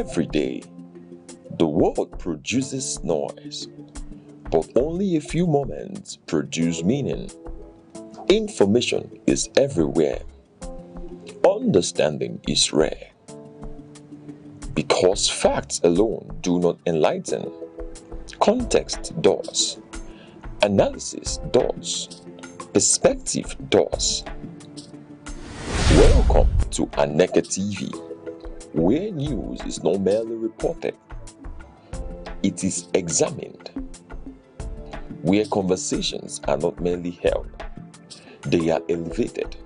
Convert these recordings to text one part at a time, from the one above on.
Every day, the world produces noise, but only a few moments produce meaning. Information is everywhere. Understanding is rare. Because facts alone do not enlighten, context does, analysis does, perspective does. Welcome to Aneke TV, where news is not merely reported, it is examined. Where conversations are not merely held, they are elevated.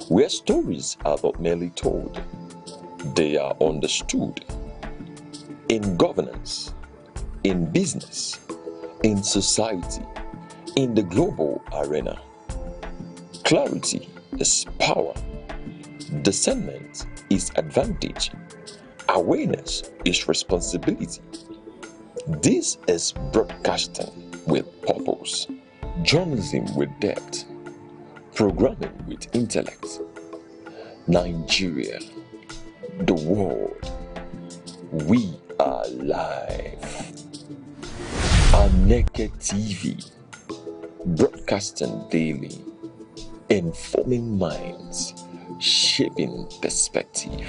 Where stories are not merely told, they are understood. In governance, in business, in society, in the global arena, clarity is power, discernment is advantage, awareness is responsibility. This is broadcasting with purpose, journalism with depth, programming with intellect. Nigeria, the world, we are live. Aneke TV, broadcasting daily, informing minds, shaping perspective.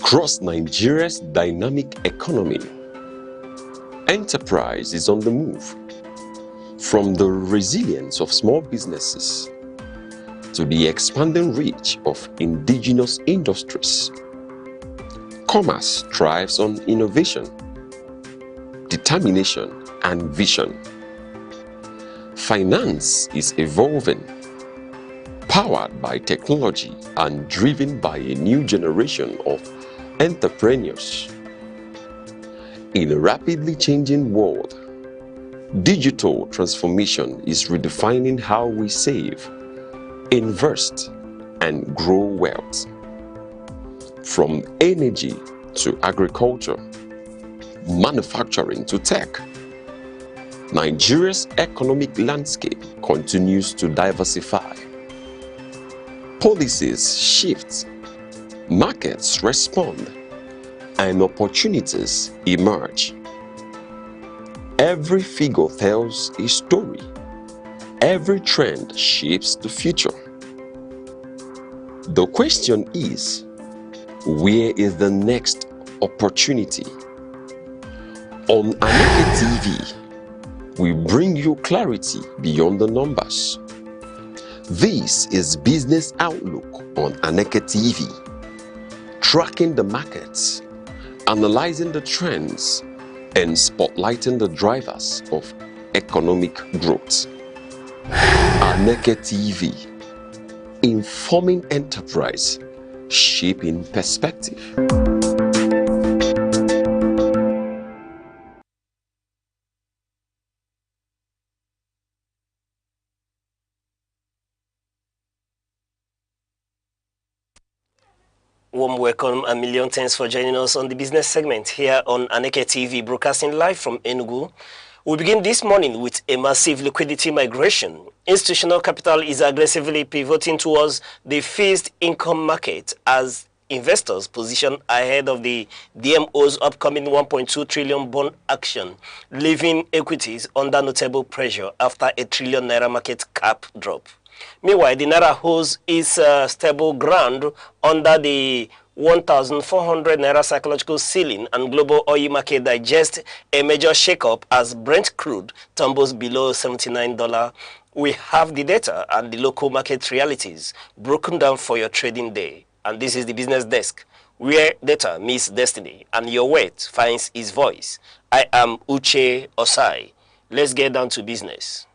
Across Nigeria's dynamic economy, enterprise is on the move. From the resilience of small businesses to the expanding reach of indigenous industries, commerce thrives on innovation, determination, and vision. Finance is evolving, powered by technology and driven by a new generation of entrepreneurs. In a rapidly changing world, digital transformation is redefining how we save, invest, and grow wealth. From energy to agriculture, manufacturing to tech, Nigeria's economic landscape continues to diversify. Policies shift, markets respond, and opportunities emerge. Every figure tells a story. Every trend shapes the future. The question is, where is the next opportunity? On Aneke TV, we bring you clarity beyond the numbers. This is Business Outlook on Aneke TV, tracking the markets, analyzing the trends, and spotlighting the drivers of economic growth. Aneke TV, informing enterprise, shaping perspective. Warm welcome and million thanks for joining us on the business segment here on Aneke TV, broadcasting live from Enugu. We begin this morning with a massive liquidity migration. Institutional capital is aggressively pivoting towards the fixed income market as investors position ahead of the DMO's upcoming 1.2 trillion bond action, leaving equities under notable pressure after a trillion naira market cap drop. Meanwhile, the naira holds its stable ground under the 1,400 naira psychological ceiling, and global oil market digests a major shakeup as Brent crude tumbles below $79. We have the data and the local market realities broken down for your trading day. And this is the business desk, where data meets destiny and your weight finds its voice. I am Uche Osai. Let's get down to business.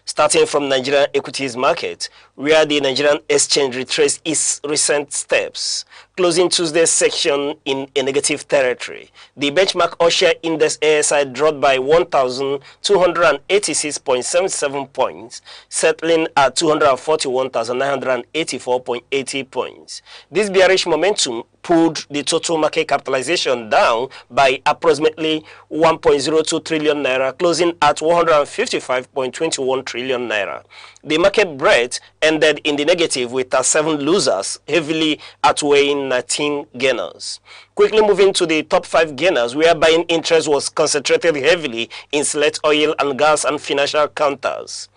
Starting from Nigerian equities market, where the Nigerian exchange retraced its recent steps, closing Tuesday's section in a negative territory. The benchmark all-share index ASI dropped by 1,286.77 points, settling at 241,984.80 points. This bearish momentum pulled the total market capitalization down by approximately 1.02 trillion naira, closing at 155.21 trillion naira. The market breadth ended in the negative with 7 losers, heavily outweighing 19 gainers. Quickly moving to the top 5 gainers, where buying interest was concentrated heavily in select oil and gas and financial counters.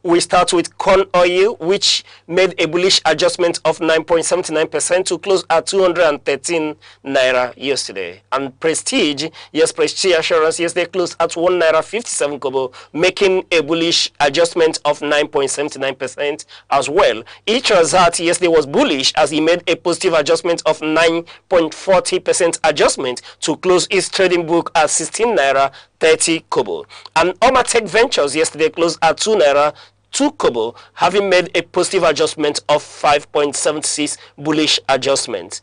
We start with corn oil, which made a bullish adjustment of 9.79% to close at 213 naira yesterday. And Prestige, yes, Prestige Assurance yesterday closed at 1 naira 57 kobo, making a bullish adjustment of 9.79% as well. Each Razat yesterday was bullish as he made a positive adjustment of 9.40% adjustment to close its trading book at 16 naira 30 kobo. And Omatech Ventures yesterday closed at 2 naira 2 kobo, having made a positive adjustment of 5.76 bullish adjustment.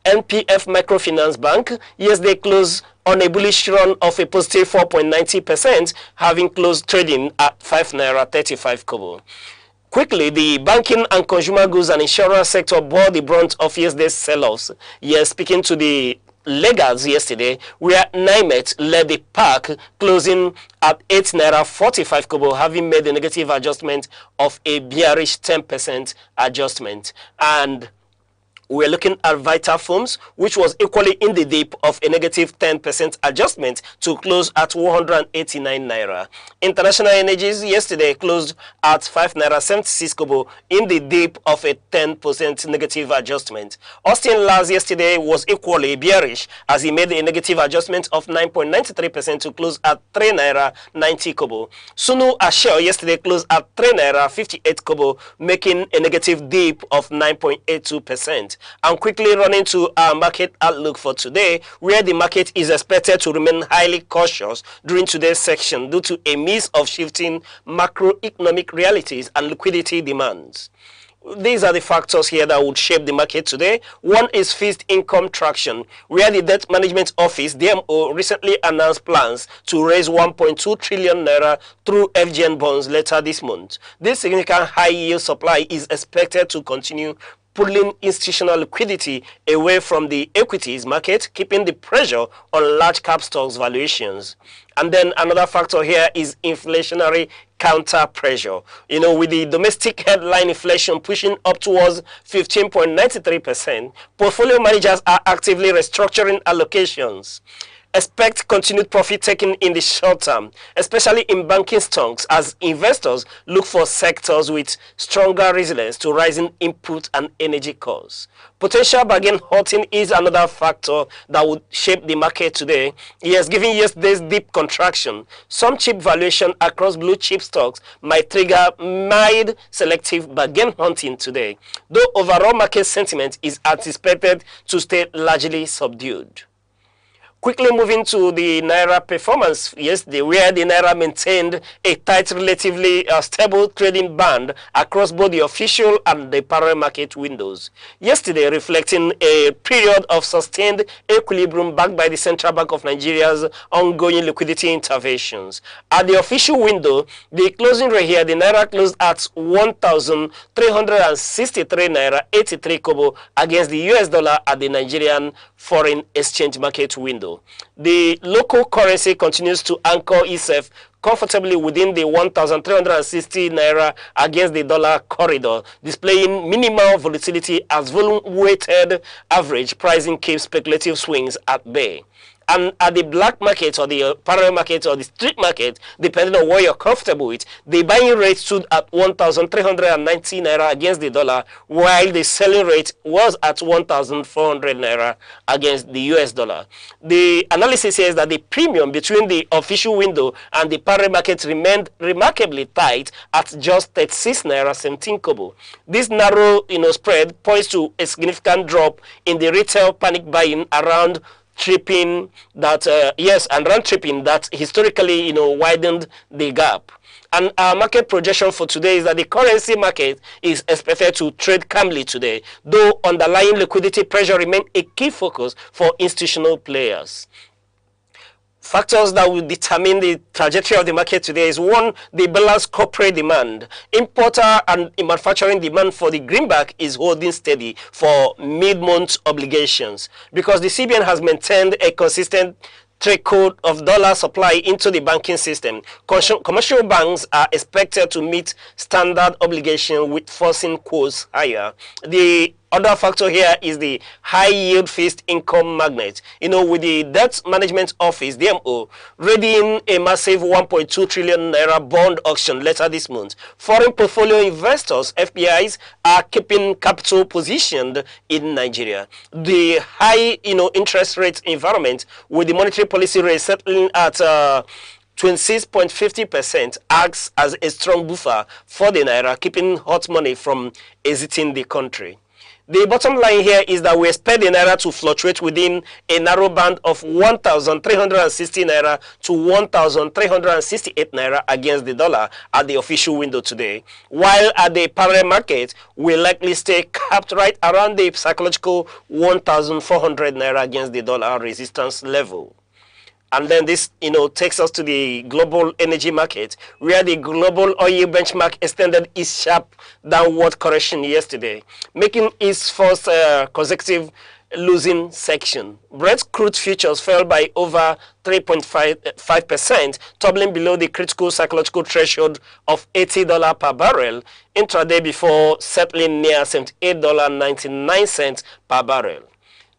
NPF Microfinance Bank yesterday closed on a bullish run of a positive 4.90%, having closed trading at 5 naira 35 kobo. Quickly, the banking and consumer goods and insurance sector bore the brunt of yesterday's sell-offs. Yes, speaking to the laggards yesterday, where NIMET led the pack, closing at 8 naira 45 kobo, having made a negative adjustment of a bearish 10% adjustment. And We're looking at Vital Foams, which was equally in the dip of a negative 10% adjustment to close at 189 naira. International Energies yesterday closed at 5 naira 76 kobo in the dip of a 10% negative adjustment. Austin Lars yesterday was equally bearish as he made a negative adjustment of 9.93% to close at 3 naira 90 kobo. Sunu Ashell yesterday closed at 3 naira 58 kobo, making a negative dip of 9.82%. And quickly running to our market outlook for today, where the market is expected to remain highly cautious during today's section due to a mix of shifting macroeconomic realities and liquidity demands. These are the factors here that would shape the market today. One is fixed income traction, where the Debt Management Office, DMO, recently announced plans to raise 1.2 trillion naira through FGN bonds later this month. This significant high yield supply is expected to continue pulling institutional liquidity away from the equities market, keeping the pressure on large cap stocks valuations. And then another factor here is inflationary counter pressure. You know, with the domestic headline inflation pushing up towards 15.93%, portfolio managers are actively restructuring allocations. Expect continued profit taking in the short term, especially in banking stocks, as investors look for sectors with stronger resilience to rising input and energy costs. Potential bargain hunting is another factor that would shape the market today. Yes, given yesterday's deep contraction, some cheap valuation across blue chip stocks might trigger mild selective bargain hunting today, though overall market sentiment is anticipated to stay largely subdued. Quickly moving to the Naira performance yesterday, where the Naira maintained a tight, relatively stable trading band across both the official and the parallel market windows. Yesterday, reflecting a period of sustained equilibrium backed by the Central Bank of Nigeria's ongoing liquidity interventions. At the official window, the closing rate here, the Naira closed at 1,363 naira 83 kobo against the US dollar at the Nigerian foreign exchange market window. The local currency continues to anchor itself comfortably within the 1,360 naira against the dollar corridor, displaying minimal volatility as volume-weighted average pricing keeps speculative swings at bay. And at the black market or the parallel market or the street market, depending on what you're comfortable with, the buying rate stood at 1,390 naira against the dollar, while the selling rate was at 1,400 naira against the US dollar. The analysis says that the premium between the official window and the parallel market remained remarkably tight at just 36 naira 17 kobo. This narrow spread points to a significant drop in the retail panic buying around tripping that round tripping that historically widened the gap. And our market projection for today is that the currency market is expected to trade calmly today, though underlying liquidity pressure remains a key focus for institutional players. Factors that will determine the trajectory of the market today is one, the balanced corporate demand. Importer and manufacturing demand for the greenback is holding steady for mid-month obligations because the CBN has maintained a consistent trickle of dollar supply into the banking system. Commercial banks are expected to meet standard obligation with forcing quotes higher. The other factor here is the high yield fixed income magnet. With the Debt Management Office, DMO, readying a massive 1.2 trillion naira bond auction later this month. Foreign portfolio investors, FPIs, are keeping capital positioned in Nigeria. The high, interest rate environment with the monetary policy rate settling at 26.50% acts as a strong buffer for the naira, keeping hot money from exiting the country. The bottom line here is that we expect the naira to fluctuate within a narrow band of 1,360 naira to 1,368 naira against the dollar at the official window today, while at the parallel market will likely stay capped right around the psychological 1,400 naira against the dollar resistance level. And then this, takes us to the global energy market, where the global oil benchmark extended its sharp downward correction yesterday, making its first consecutive losing section. Brent crude futures fell by over 3.5%, toppling below the critical psychological threshold of $80 per barrel intraday before settling near $78.99 per barrel.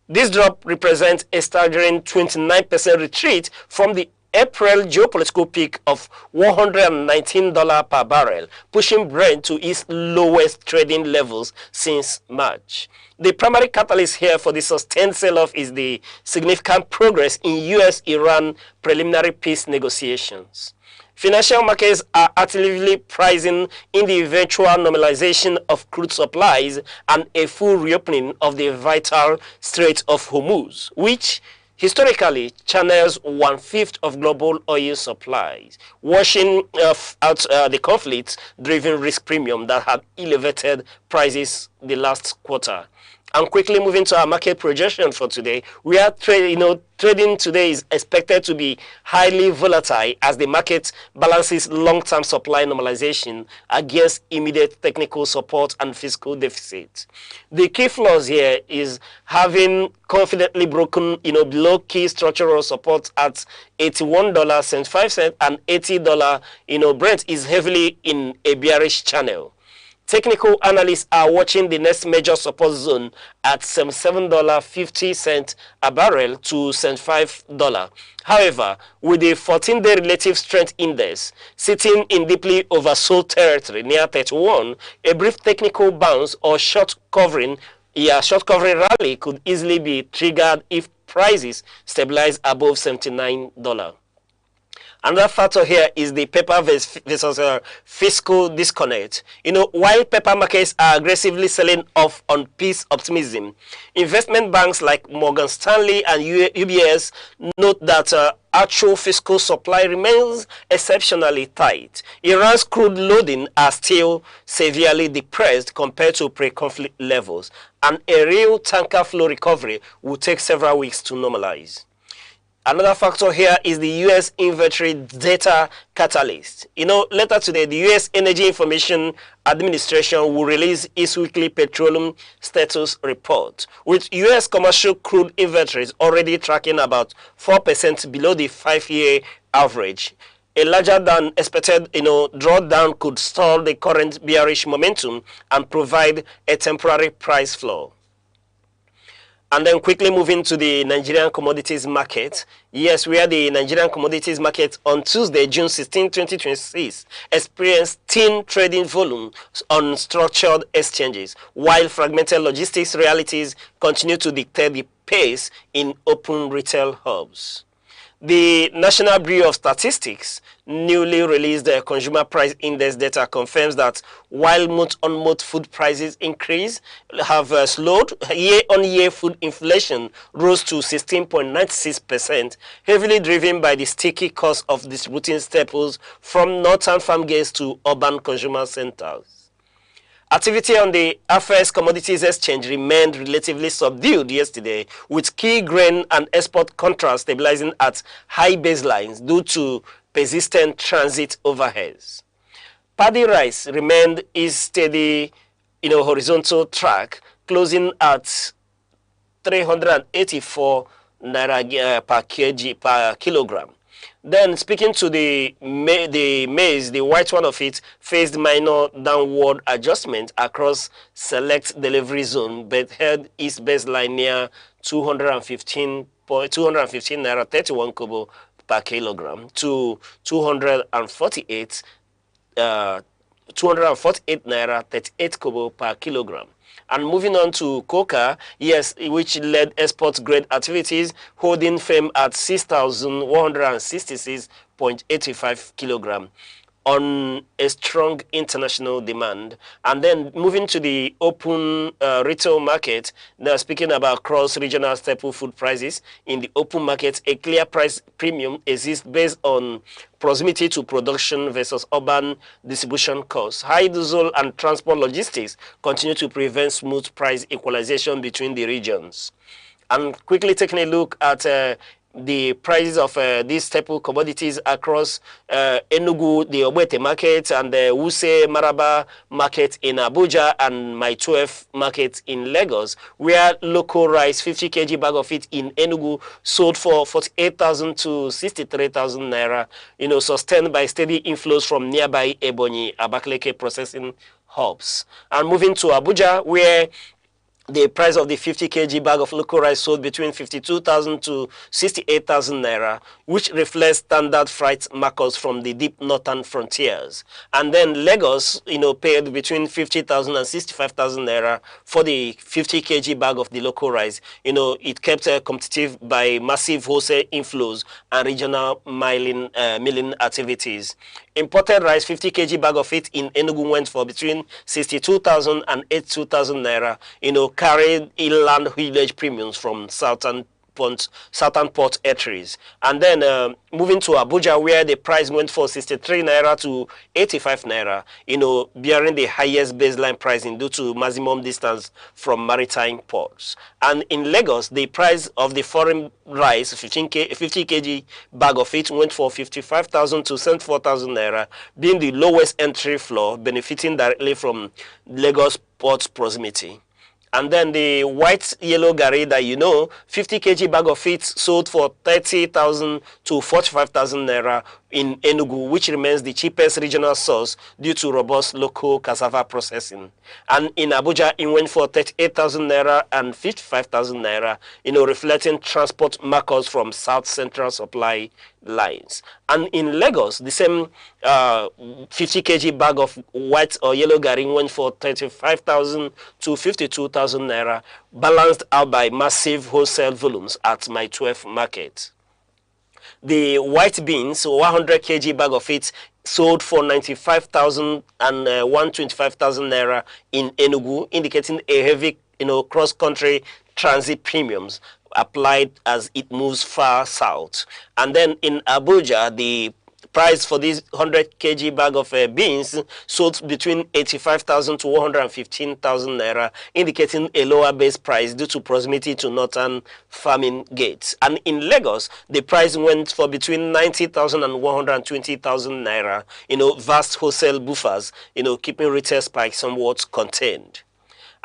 This drop represents a staggering 29% retreat from the April geopolitical peak of $119 per barrel, pushing Brent to its lowest trading levels since March. The primary catalyst here for the sustained sell-off is the significant progress in U.S.-Iran preliminary peace negotiations. Financial markets are actively pricing in the eventual normalization of crude supplies and a full reopening of the vital Strait of Hormuz, which historically channels 1/5 of global oil supplies, washing out the conflict-driven risk premium that had elevated prices the last quarter. And quickly moving to our market projection for today, we are trading today is expected to be highly volatile as the market balances long-term supply normalization against immediate technical support and fiscal deficit. The key flaws here is having confidently broken below key structural support at $81.75 and $80 Brent is heavily in a bearish channel. Technical analysts are watching the next major support zone at $77.50 a barrel to $75. However, with the 14-day relative strength index sitting in deeply oversold territory near 31, a brief technical bounce or short covering rally could easily be triggered if prices stabilize above $79. Another factor here is the paper versus fiscal disconnect. While paper markets are aggressively selling off on peace optimism, investment banks like Morgan Stanley and UBS note that actual fiscal supply remains exceptionally tight. Iran's crude loading are still severely depressed compared to pre-conflict levels, and a real tanker flow recovery will take several weeks to normalize. Another factor here is the U.S. inventory data catalyst. Later today, the U.S. Energy Information Administration will release its weekly petroleum status report, with U.S. commercial crude inventories already tracking about 4% below the 5-year average. A larger than expected, drawdown could stall the current bearish momentum and provide a temporary price floor. And then quickly moving to the Nigerian commodities market. Yes, where the Nigerian commodities market on Tuesday, June 16, 2026, experienced thin trading volume on structured exchanges, while fragmented logistics realities continue to dictate the pace in open retail hubs. The National Bureau of Statistics newly released consumer price index data confirms that while month-on-month food prices increase have slowed, year-on-year food inflation rose to 16.96%, heavily driven by the sticky cost of distributing staples from northern farm gates to urban consumer centers. Activity on the Affairs Commodities Exchange remained relatively subdued yesterday, with key grain and export contracts stabilizing at high baselines due to persistent transit overheads. Paddy rice remained its steady, horizontal track, closing at 384 naira per kilogram. Then, speaking to the maize, the white one of it faced minor downward adjustment across select delivery zone, but held its baseline near 215 naira 31 kobo per kilogram to 248 naira 38 kobo per kilogram. And moving on to cocoa, yes, which led export grade activities, holding firm at 6,166.85 kilogram on a strong international demand. And then moving to the open retail market, now speaking about cross-regional staple food prices, in the open market, a clear price premium exists based on proximity to production versus urban distribution costs. High diesel and transport logistics continue to prevent smooth price equalization between the regions. And quickly taking a look at the prices of these staple commodities across Enugu, the Ogbete market, and the Wuse Maraba market in Abuja, and my 12 market in Lagos, where local rice, 50 kg bag of it in Enugu, sold for 48,000 to 63,000 naira, sustained by steady inflows from nearby Ebonyi, Abakaliki processing hubs. And moving to Abuja, where the price of the 50 kg bag of local rice sold between 52,000 to 68,000 naira, which reflects standard freight markers from the deep northern frontiers. And then Lagos, paid between 50,000 and 65,000 naira for the 50 kg bag of the local rice. It kept competitive by massive wholesale inflows and regional milling activities. Imported rice, 50 kg bag of it in Enugu went for between 62,000 and 82,000 naira, carried inland village premiums from southern port eateries. And then moving to Abuja, where the price went for 63 naira to 85 naira, bearing the highest baseline pricing due to maximum distance from maritime ports. And in Lagos, the price of the foreign rice, 50 kg bag of it, went for 55,000 to 74,000 naira, being the lowest entry floor, benefiting directly from Lagos port proximity. And then the white yellow gari that 50 kg bag of it sold for 30,000 to 45,000 naira in Enugu, which remains the cheapest regional source due to robust local cassava processing. And in Abuja, it went for 38,000 naira and 55,000 naira, reflecting transport markers from South Central supply lines. And in Lagos, the same 50 kg bag of white or yellow gari went for 35,000 to 52,000 naira, balanced out by massive wholesale volumes at my 12 market. The white beans, 100 kg bag of it, sold for 95,000 and 125,000 naira in Enugu, indicating a heavy, cross-country transit premiums applied as it moves far south. And then in Abuja, the price for this 100 kg bag of beans sold between 85,000 to 115,000 naira, indicating a lower base price due to proximity to northern farming gates. And in Lagos, the price went for between 90,000 and 120,000 naira, vast wholesale buffers, keeping retail spikes somewhat contained.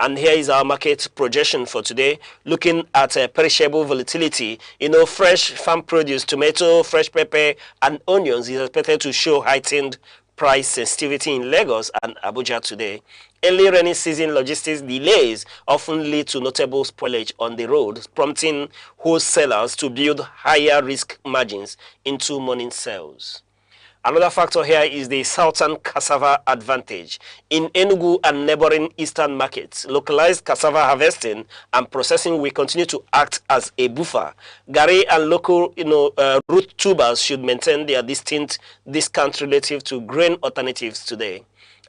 And here is our market projection for today, looking at perishable volatility. Fresh farm produce, tomato, fresh pepper, and onions is expected to show heightened price sensitivity in Lagos and Abuja today. Early rainy season logistics delays often lead to notable spoilage on the road, prompting wholesalers to build higher risk margins into morning sales. Another factor here is the southern cassava advantage. In Enugu and neighboring eastern markets, localized cassava harvesting and processing will continue to act as a buffer. Gari and local root tubers should maintain their distinct discount relative to grain alternatives today.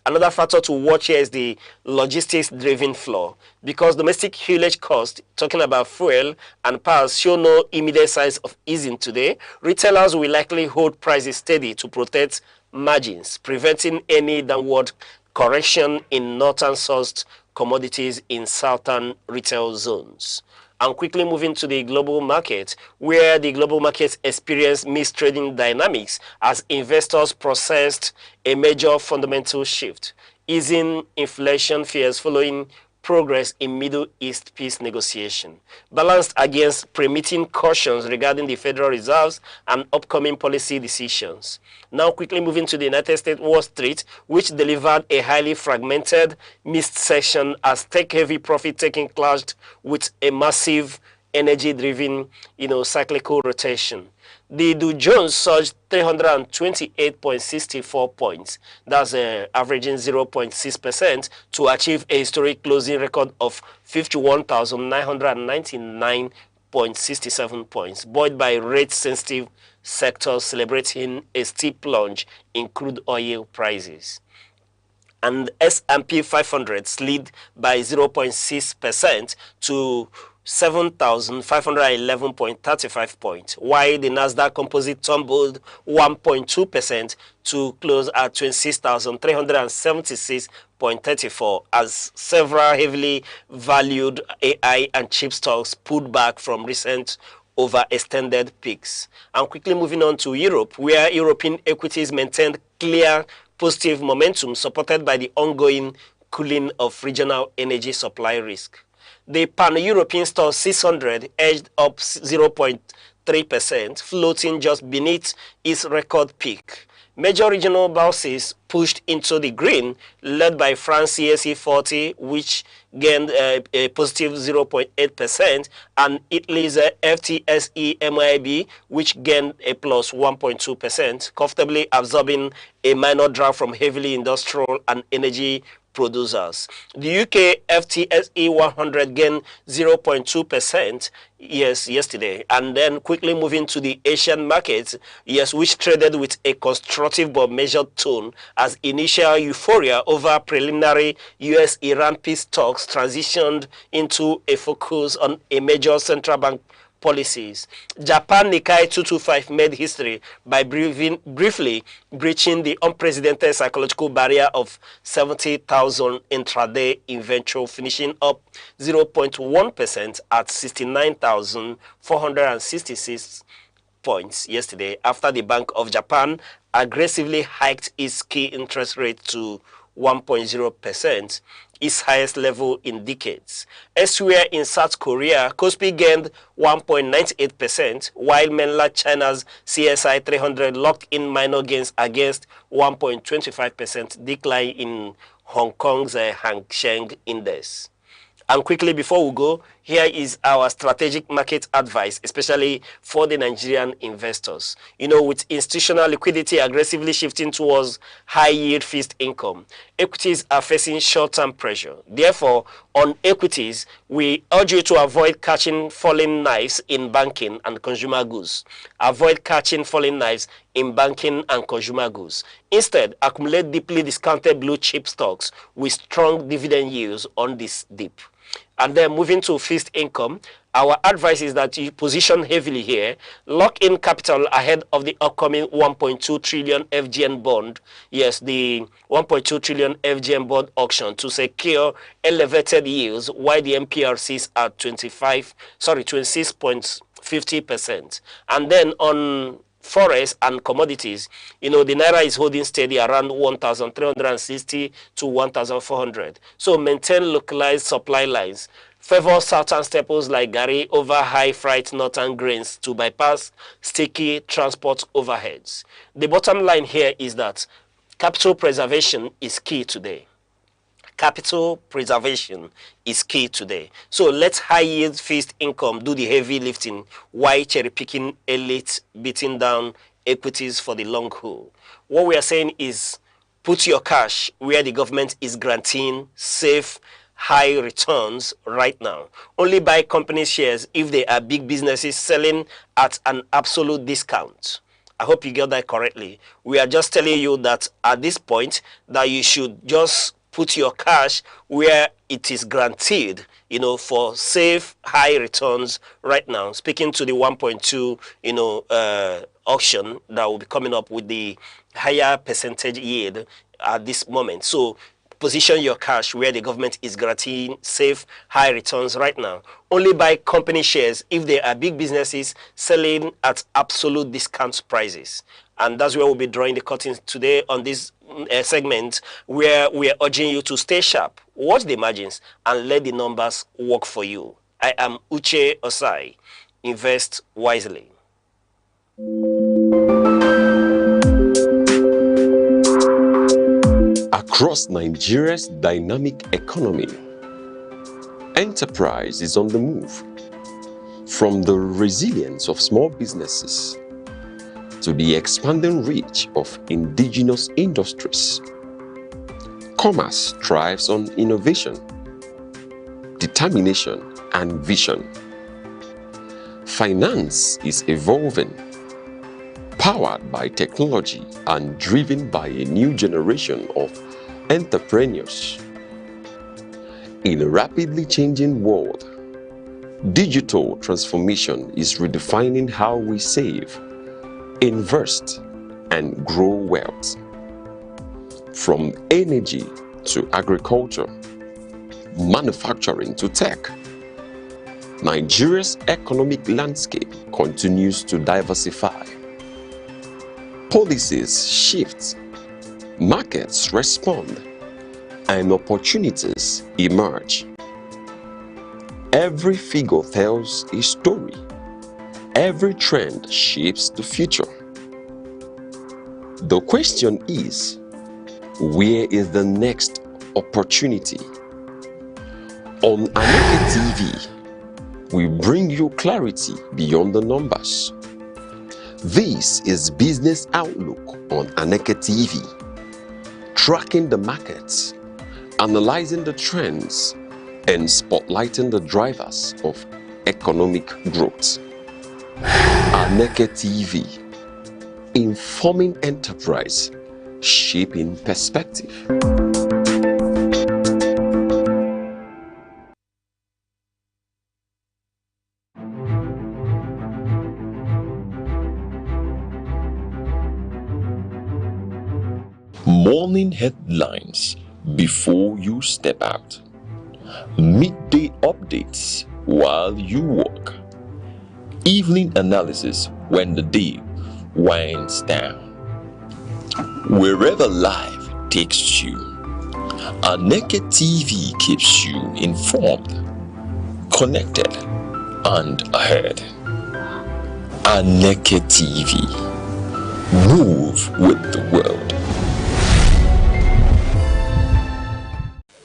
Another factor to watch here is the logistics-driven flow. Because domestic haulage costs, talking about fuel and parts, show no immediate signs of easing today, retailers will likely hold prices steady to protect margins, preventing any downward correction in northern-sourced commodities in southern retail zones. And quickly moving to the global market, where the global markets experienced mixed trading dynamics as investors processed a major fundamental shift, easing inflation fears following progress in Middle East peace negotiation, balanced against pre-meeting cautions regarding the Federal Reserve's and upcoming policy decisions. Now quickly moving to the United States Wall Street, which delivered a highly fragmented mixed session as tech-heavy profit-taking clashed with a massive energy-driven, cyclical rotation. The Dow Jones surged 328.64 points, that's averaging 0.6%, to achieve a historic closing record of 51,999.67 points, buoyed by rate-sensitive sectors celebrating a steep plunge in crude oil prices. And S&P 500 slid by 0.6% to 7,511.35 points, while the Nasdaq Composite tumbled 1.2% to close at 26,376.34 as several heavily valued AI and chip stocks pulled back from recent overextended peaks. And quickly moving on to Europe, where European equities maintained clear positive momentum supported by the ongoing cooling of regional energy supply risk. The pan-European Stoxx 600 edged up 0.3%, floating just beneath its record peak. Major regional bourses pushed into the green, led by France CAC 40, which gained a positive 0.8%, and Italy's FTSE MIB, which gained a plus 1.2%, comfortably absorbing a minor drag from heavily industrial and energy producers. The UK FTSE 100 gained 0.2% yesterday. And then quickly moving to the Asian markets, which traded with a constructive but measured tone as initial euphoria over preliminary US-Iran peace talks transitioned into a focus on a major central bank policies. Japan Nikkei 225 made history by briefly breaching the unprecedented psychological barrier of 70,000 intraday inventory, finishing up 0.1% at 69,466 points yesterday after the Bank of Japan aggressively hiked its key interest rate to 1.0%, its highest level in decades. Elsewhere in South Korea, Kospi gained 1.98%, while mainland China's CSI 300 locked in minor gains against 1.25% decline in Hong Kong's Hang Seng Index. And quickly before we go, here is our strategic market advice, especially for the Nigerian investors. With institutional liquidity aggressively shifting towards high-yield fixed income, equities are facing short-term pressure. Therefore, on equities, we urge you to avoid catching falling knives in banking and consumer goods. Avoid catching falling knives in banking and consumer goods. Instead, accumulate deeply discounted blue chip stocks with strong dividend yields on this dip. And then moving to fixed income, our advice is that you position heavily here, lock in capital ahead of the upcoming 1.2 trillion FGN bond. Yes, the 1.2 trillion FGN bond auction to secure elevated yields, while the MPRC is at 26.50%. And then on forex and commodities, the naira is holding steady around 1,360 to 1,400. So maintain localized supply lines. Favor southern staples like Gary over high freight northern grains to bypass sticky transport overheads. The bottom line here is that capital preservation is key today. Capital preservation is key today. So let high yield fixed income do the heavy lifting while cherry picking elite beating down equities for the long haul. What we are saying is put your cash where the government is granting safe, high returns right now. Only buy company shares if they are big businesses selling at an absolute discount. I hope you get that correctly. We are just telling you that at this point that you should just put your cash where it is granted, for safe, high returns right now. Speaking to the 1.2, auction that will be coming up with the higher percentage yield at this moment. So position your cash where the government is granting safe, high returns right now. Only buy company shares if they are big businesses selling at absolute discount prices. And that's where we'll be drawing the curtains today on this segment, where we are urging you to stay sharp, watch the margins, and let the numbers work for you. I am Uche Osai. Invest wisely. Across Nigeria's dynamic economy, enterprise is on the move. From the resilience of small businesses to the expanding reach of indigenous industries, commerce thrives on innovation, determination, and vision. Finance is evolving, powered by technology and driven by a new generation of entrepreneurs. In a rapidly changing world, digital transformation is redefining how we save, invest, and grow wealth. From energy to agriculture, manufacturing to tech, Nigeria's economic landscape continues to diversify. Policies shift, markets respond, and opportunities emerge. Every figure tells a story. Every trend shapes the future. The question is, where is the next opportunity? On Aneke TV, we bring you clarity beyond the numbers. This is Business Outlook on Aneke TV, tracking the markets, analyzing the trends, and spotlighting the drivers of economic growth. Aneke TV, informing enterprise, shaping perspective. Morning headlines before you step out. Midday updates while you walk. Evening analysis when the day winds down. Wherever life takes you, Aneke TV keeps you informed, connected, and ahead. Aneke TV. Move with the world.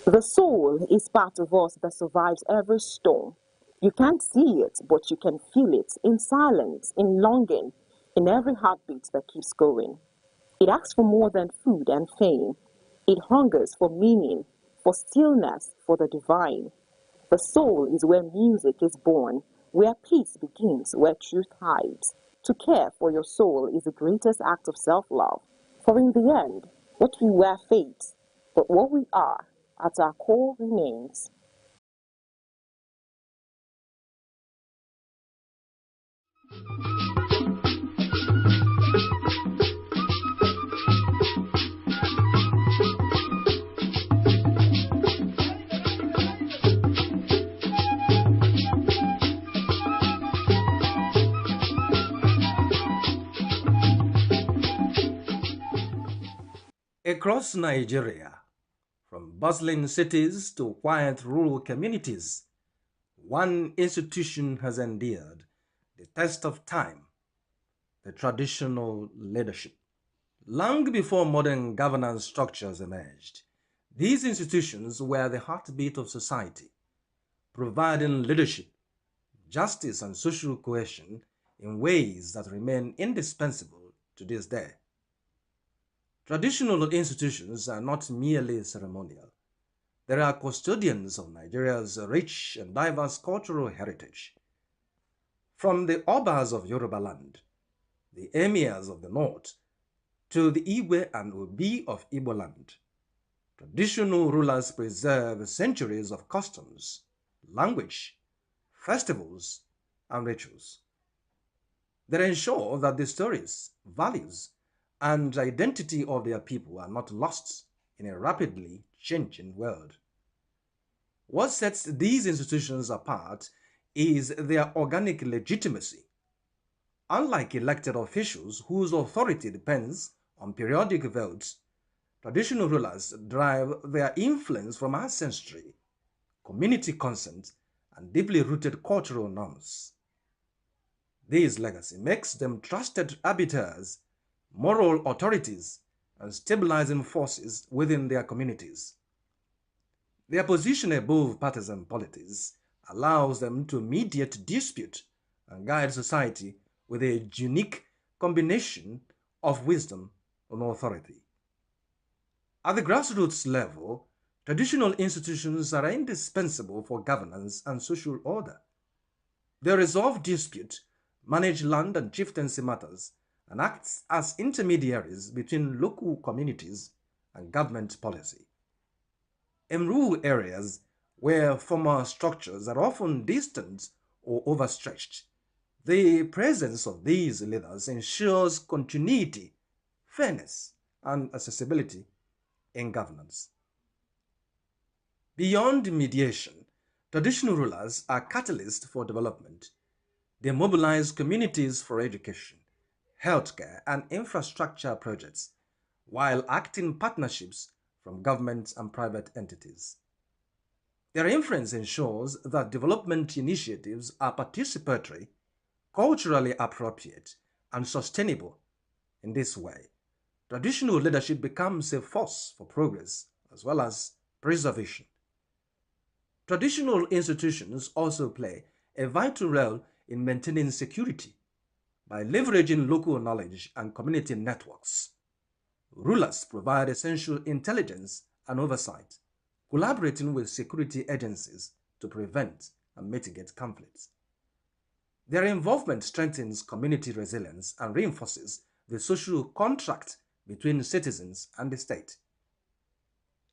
The soul is part of us that survives every storm. You can't see it, but you can feel it in silence, in longing, in every heartbeat that keeps going. It asks for more than food and fame. It hungers for meaning, for stillness, for the divine. The soul is where music is born, where peace begins, where truth hides. To care for your soul is the greatest act of self-love. For in the end, what we were fades, but what we are at our core remains. Across Nigeria, from bustling cities to quiet rural communities, one institution has endured the test of time: the traditional leadership. Long before modern governance structures emerged, these institutions were the heartbeat of society, providing leadership, justice, and social cohesion in ways that remain indispensable to this day. Traditional institutions are not merely ceremonial. They are custodians of Nigeria's rich and diverse cultural heritage. From the Obas of Yoruba land, the Emirs of the North, to the Iwe and Obi of Igbo land, traditional rulers preserve centuries of customs, language, festivals, and rituals. They ensure that the stories, values, and identity of their people are not lost in a rapidly changing world. What sets these institutions apart is their organic legitimacy. Unlike elected officials whose authority depends on periodic votes, traditional rulers derive their influence from ancestry, community consent, and deeply rooted cultural norms. This legacy makes them trusted arbiters, moral authorities, and stabilizing forces within their communities. Their position above partisan politics allows them to mediate dispute and guide society with a unique combination of wisdom and authority. At the grassroots level, traditional institutions are indispensable for governance and social order. They resolve dispute, manage land and chieftaincy matters, and acts as intermediaries between local communities and government policy. In rural areas where formal structures are often distant or overstretched, the presence of these leaders ensures continuity, fairness, and accessibility in governance. Beyond mediation, Traditional rulers are catalysts for development. They mobilize communities for education, healthcare, and infrastructure projects, while acting partnerships from governments and private entities. Their influence ensures that development initiatives are participatory, culturally appropriate, and sustainable. In this way, traditional leadership becomes a force for progress as well as preservation. Traditional institutions also play a vital role in maintaining security by leveraging local knowledge and community networks. Rulers provide essential intelligence and oversight, collaborating with security agencies to prevent and mitigate conflicts. Their involvement strengthens community resilience and reinforces the social contract between citizens and the state.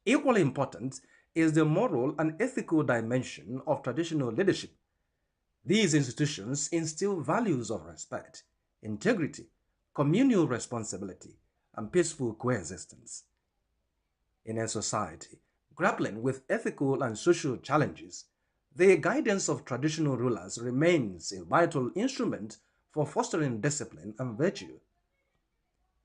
Equally important is the moral and ethical dimension of traditional leadership. These institutions instill values of respect, integrity, communal responsibility, and peaceful coexistence. In a society grappling with ethical and social challenges, the guidance of traditional rulers remains a vital instrument for fostering discipline and virtue.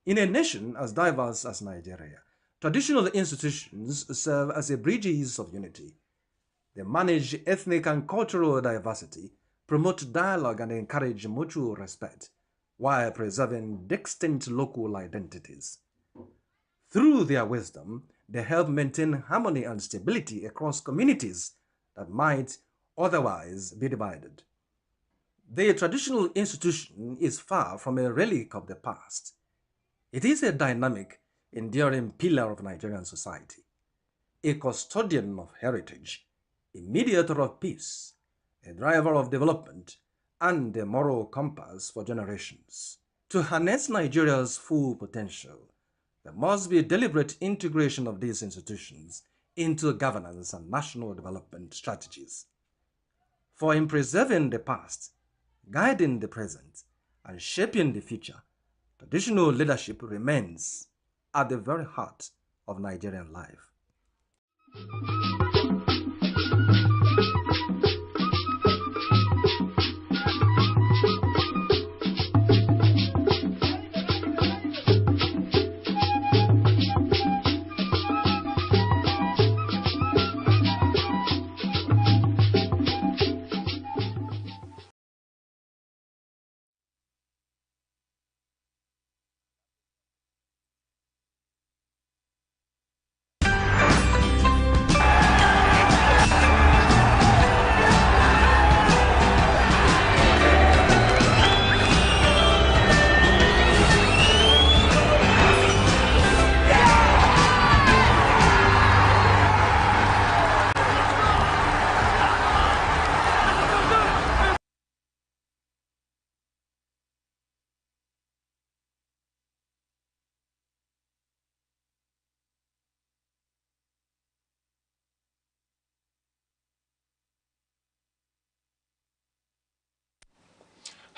In a nation as diverse as Nigeria, traditional institutions serve as a bridges of unity. They manage ethnic and cultural diversity, promote dialogue, and encourage mutual respect, while preserving distinct local identities. Through their wisdom, they help maintain harmony and stability across communities that might otherwise be divided. The traditional institution is far from a relic of the past. It is a dynamic, enduring pillar of Nigerian society, a custodian of heritage, a mediator of peace, a driver of development, and a moral compass for generations. To harness Nigeria's full potential, there must be a deliberate integration of these institutions into governance and national development strategies. For in preserving the past, guiding the present, and shaping the future, traditional leadership remains at the very heart of Nigerian life.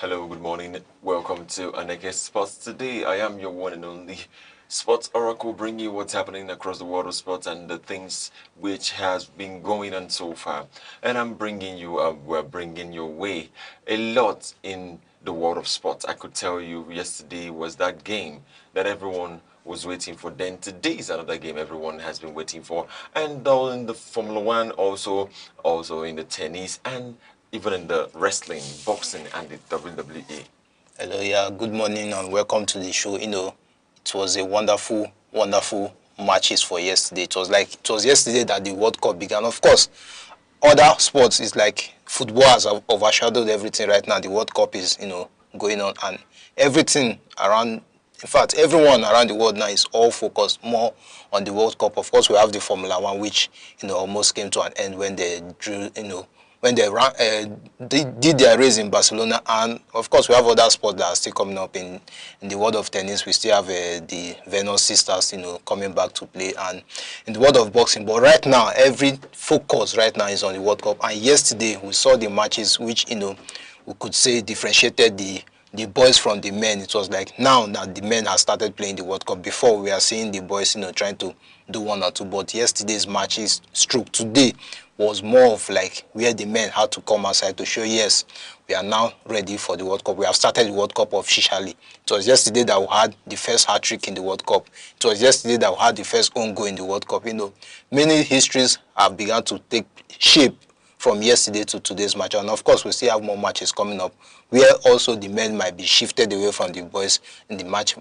Hello, good morning. Welcome to Aneke Sports. Today, I am your one and only sports oracle, bringing you what's happening across the world of sports and the things which has been going on so far. And I'm bringing you, we're bringing your way a lot in the world of sports. I could tell you yesterday was that game that everyone was waiting for. Then today is another game everyone has been waiting for. And all in the Formula One, also in the tennis, and even in the wrestling, boxing, and the WWE. Hello, yeah, good morning and welcome to the show. You know, it was a wonderful matches for yesterday. It was yesterday that the World Cup began. Of course, other sports is like football has overshadowed everything right now. The World Cup is, going on, and everything around, in fact, everyone around the world now is all focused more on the World Cup. Of course, we have the Formula One, which, almost came to an end when they drew, when they did their race in Barcelona. And of course we have other sports that are still coming up in the world of tennis. We still have the Venus sisters coming back to play, and in the world of boxing. But right now every focus right now is on the World Cup. And yesterday we saw the matches which we could say differentiated the the boys from the men. It was like now that the men have started playing the World Cup. Before, we are seeing the boys, trying to do one or two. But yesterday's matches, stroke today, was more of like where the men had to come outside to show, yes, we are now ready for the World Cup. We have started the World Cup officially. It was yesterday that we had the first hat-trick in the World Cup. It was yesterday that we had the first own goal in the World Cup. Many histories have begun to take shape from yesterday to today's match. And of course, we still have more matches coming up, where also the men might be shifted away from the boys in the match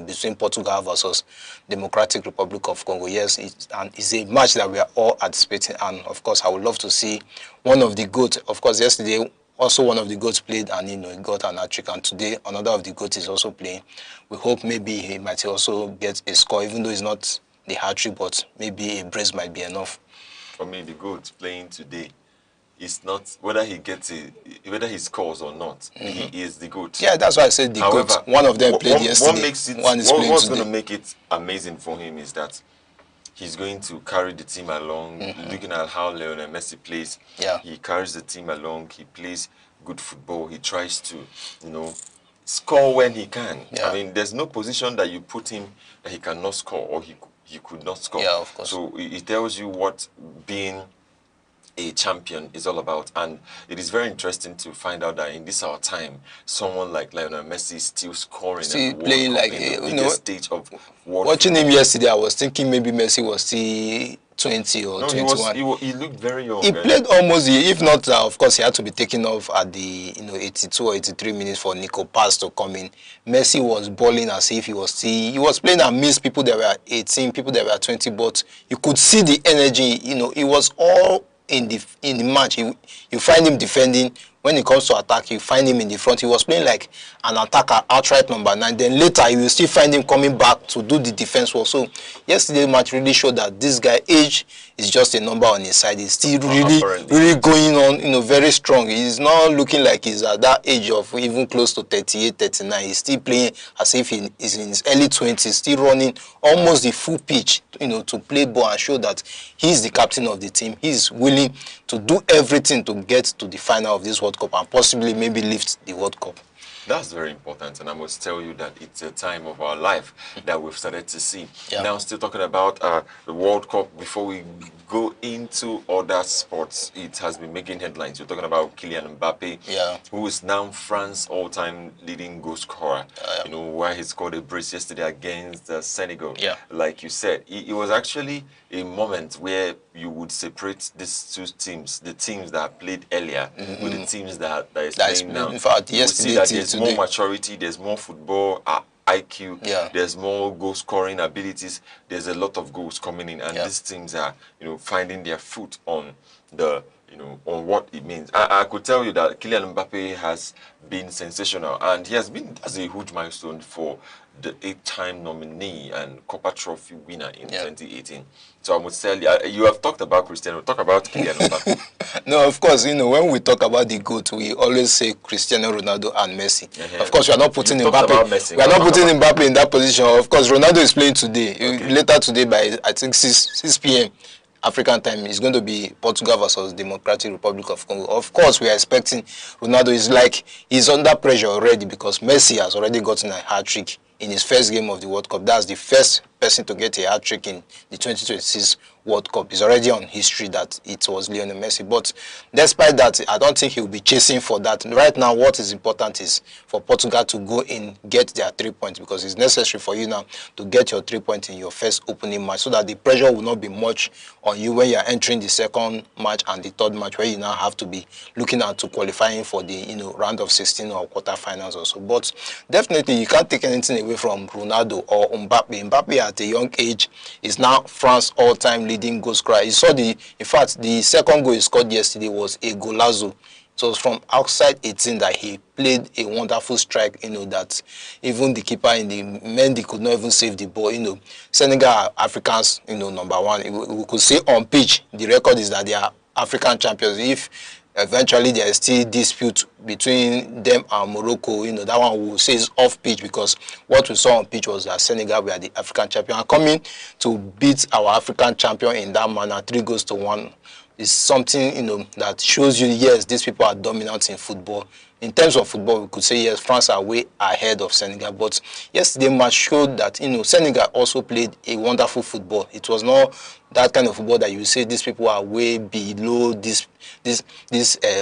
between Portugal versus Democratic Republic of Congo. Yes, it's a match that we are all anticipating. And of course, I would love to see one of the GOATs. Of course, yesterday, also one of the GOATs played and he got an hat-trick. And today, another of the GOATs is also playing. We hope maybe he might also get a score, even though it's not the hat-trick, but maybe a brace might be enough. For me, the GOAT playing today, it's not whether he gets whether he scores or not. He is the GOAT. Yeah, that's why I said the GOAT. One of them played yesterday. What's going to make it amazing for him is that he's going to carry the team along. Looking at how Lionel Messi plays, he carries the team along. He plays good football. He tries to, score when he can. I mean, there's no position that you put him that he cannot score or he could not score. Yeah, of course. So it tells you what being a champion is all about, and it is very interesting to find out that in this our time, someone like Lionel Messi is still scoring, still playing like stage of world. Watching him yesterday, I was thinking maybe Messi was still 20 or 21. He looked very young. He played almost, if not, of course, he had to be taken off at the 82 or 83 minutes for Nico Pass to come in. Messi was balling as if he was playing amidst people that were 18, people that were 20, but you could see the energy. It was all in the match. You find him defending. When it comes to attack, you find him in the front. He was playing like an attacker, outright number 9. Then later, you will still find him coming back to do the defense work. So yesterday's match really showed that this guy, age is just a number on his side. He's still really going on, very strong. He's not looking like he's at that age of even close to 38, 39. He's still playing as if he is in his early 20s, still running almost the full pitch, to play ball and show that he's the captain of the team. He's willing to do everything to get to the final of this World Cup and possibly maybe lift the World Cup. That's very important, and I must tell you that it's a time of our life that we've started to see. Now, still talking about the World Cup, before we go into other sports, it has been making headlines. You're talking about Kylian Mbappe, who is now France's all-time leading goal scorer. Where he scored a brace yesterday against Senegal. Like you said, it was actually a moment where you would separate these two teams, the teams that played earlier with the teams that is playing now. In fact, you see that there's more maturity, there's more football IQ, there's more goal scoring abilities, there's a lot of goals coming in, and these teams are finding their foot on the on what it means. I could tell you that Kylian Mbappe has been sensational, and he has been as a huge milestone for the 8-time nominee and Copa Trophy winner in 2018. So I must tell you, you have talked about Cristiano. Talk about Kylian Mbappe. No, of course, when we talk about the GOAT, we always say Cristiano Ronaldo and Messi. Of course, we are not putting Mbappe. We are not putting Mbappe in that position. Of course, Ronaldo is playing today. Later today, by I think 6 p.m. African time, is going to be Portugal versus Democratic Republic of Congo. Of course, we are expecting Ronaldo he's under pressure already because Messi has already gotten a hat-trick in his first game of the World Cup. That's the first person to get a hat-trick in the 2026 World Cup. It's already on history that it was Lionel Messi. But despite that, I don't think he will be chasing for that. Right now, what is important is for Portugal to go in, get their 3 points, because it's necessary for you now to get your 3 points in your first opening match so that the pressure will not be much on you when you're entering the second match and the third match, where you now have to be looking at to qualifying for the round of 16 or quarterfinals or so. But definitely, you can't take anything away from Ronaldo or Mbappe. Mbappe at a young age is now France's all-time leading goal scorer. You saw in fact, the second goal he scored yesterday was a golazo. It was from outside 18 that he played a wonderful strike, that even the keeper in the men, they could not even save the ball. Senegal are Africans, number one. We could say on pitch, the record is that they are African champions. If eventually there is still dispute between them and Morocco, that one will say is off pitch, because what we saw on pitch was that Senegal were the African champion. And coming to beat our African champion in that manner, 3-1, is something, that shows you, yes, these people are dominant in football. in terms of football, we could say yes, France are way ahead of Senegal. But yesterday match showed that Senegal also played a wonderful football. It was not that kind of football that you say these people are way below this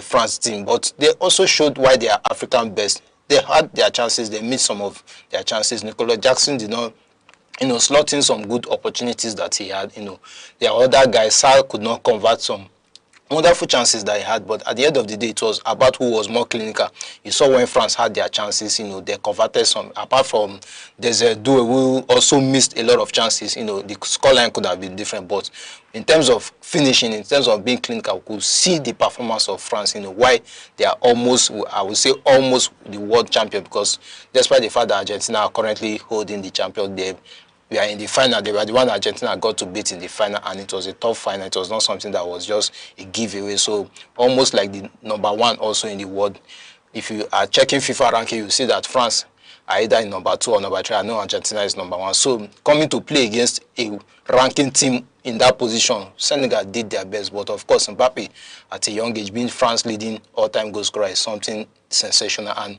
France team. But they also showed why they are African best. They had their chances. They missed some of their chances. Nicolas Jackson did not, slot in some good opportunities that he had. Their other guys, Sal could not convert some wonderful chances that he had, but at the end of the day, it was about who was more clinical. You saw when France had their chances, they converted some. Apart from there's a duo who also missed a lot of chances, the scoreline could have been different. But in terms of finishing, in terms of being clinical, we could see the performance of France, why they are almost, I would say almost the world champion, because despite the fact that Argentina are currently holding the champion, we are in the final. They were the one Argentina got to beat in the final, and it was a tough final. It was not something that was just a giveaway. So almost like the #1 also in the world. If you are checking FIFA ranking, you see that France are either in #2 or #3. I know Argentina is #1. So coming to play against a ranking team in that position, Senegal did their best. But of course, Mbappe at a young age, being France leading all-time goal scorer, is something sensational. And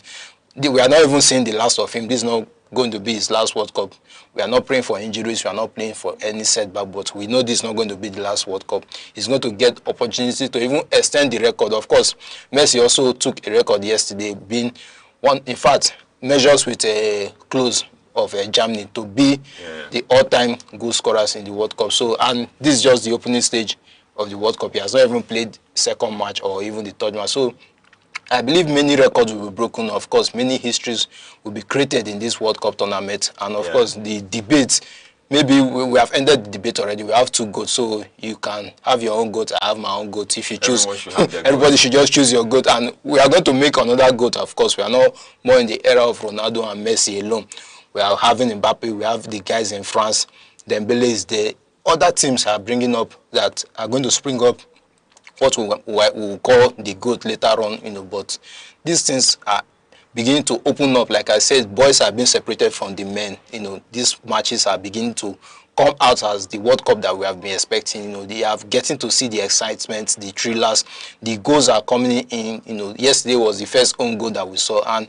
we are not even seeing the last of him. This is not going to be his last World Cup. We are not praying for injuries. We are not praying for any setback, but we know this is not going to be the last World Cup. He's going to get opportunity to even extend the record. Of course, Messi also took a record yesterday, being one, in fact, measures with a close of Germany to be the all-time goal scorers in the World Cup. So, and this is just the opening stage of the World Cup. He has not even played second match or even the third match. So I believe many records will be broken. Of course, many histories will be created in this World Cup tournament. And of course, the debates, maybe we have ended the debate already. We have 2 goats, so you can have your own goat. I have my own goat. If you choose, everybody should just choose your goat. And we are going to make another goat, of course. We are not more in the era of Ronaldo and Messi alone. We are having Mbappe. We have the guys in France. Dembele is there. Other teams are bringing up that are going to spring up what we will call the GOAT later on, but these things are beginning to open up. Like I said, boys are being separated from the men. These matches are beginning to come out as the World Cup that we have been expecting. They are getting to see the excitement, the thrillers, the goals are coming in. Yesterday was the first own goal that we saw, and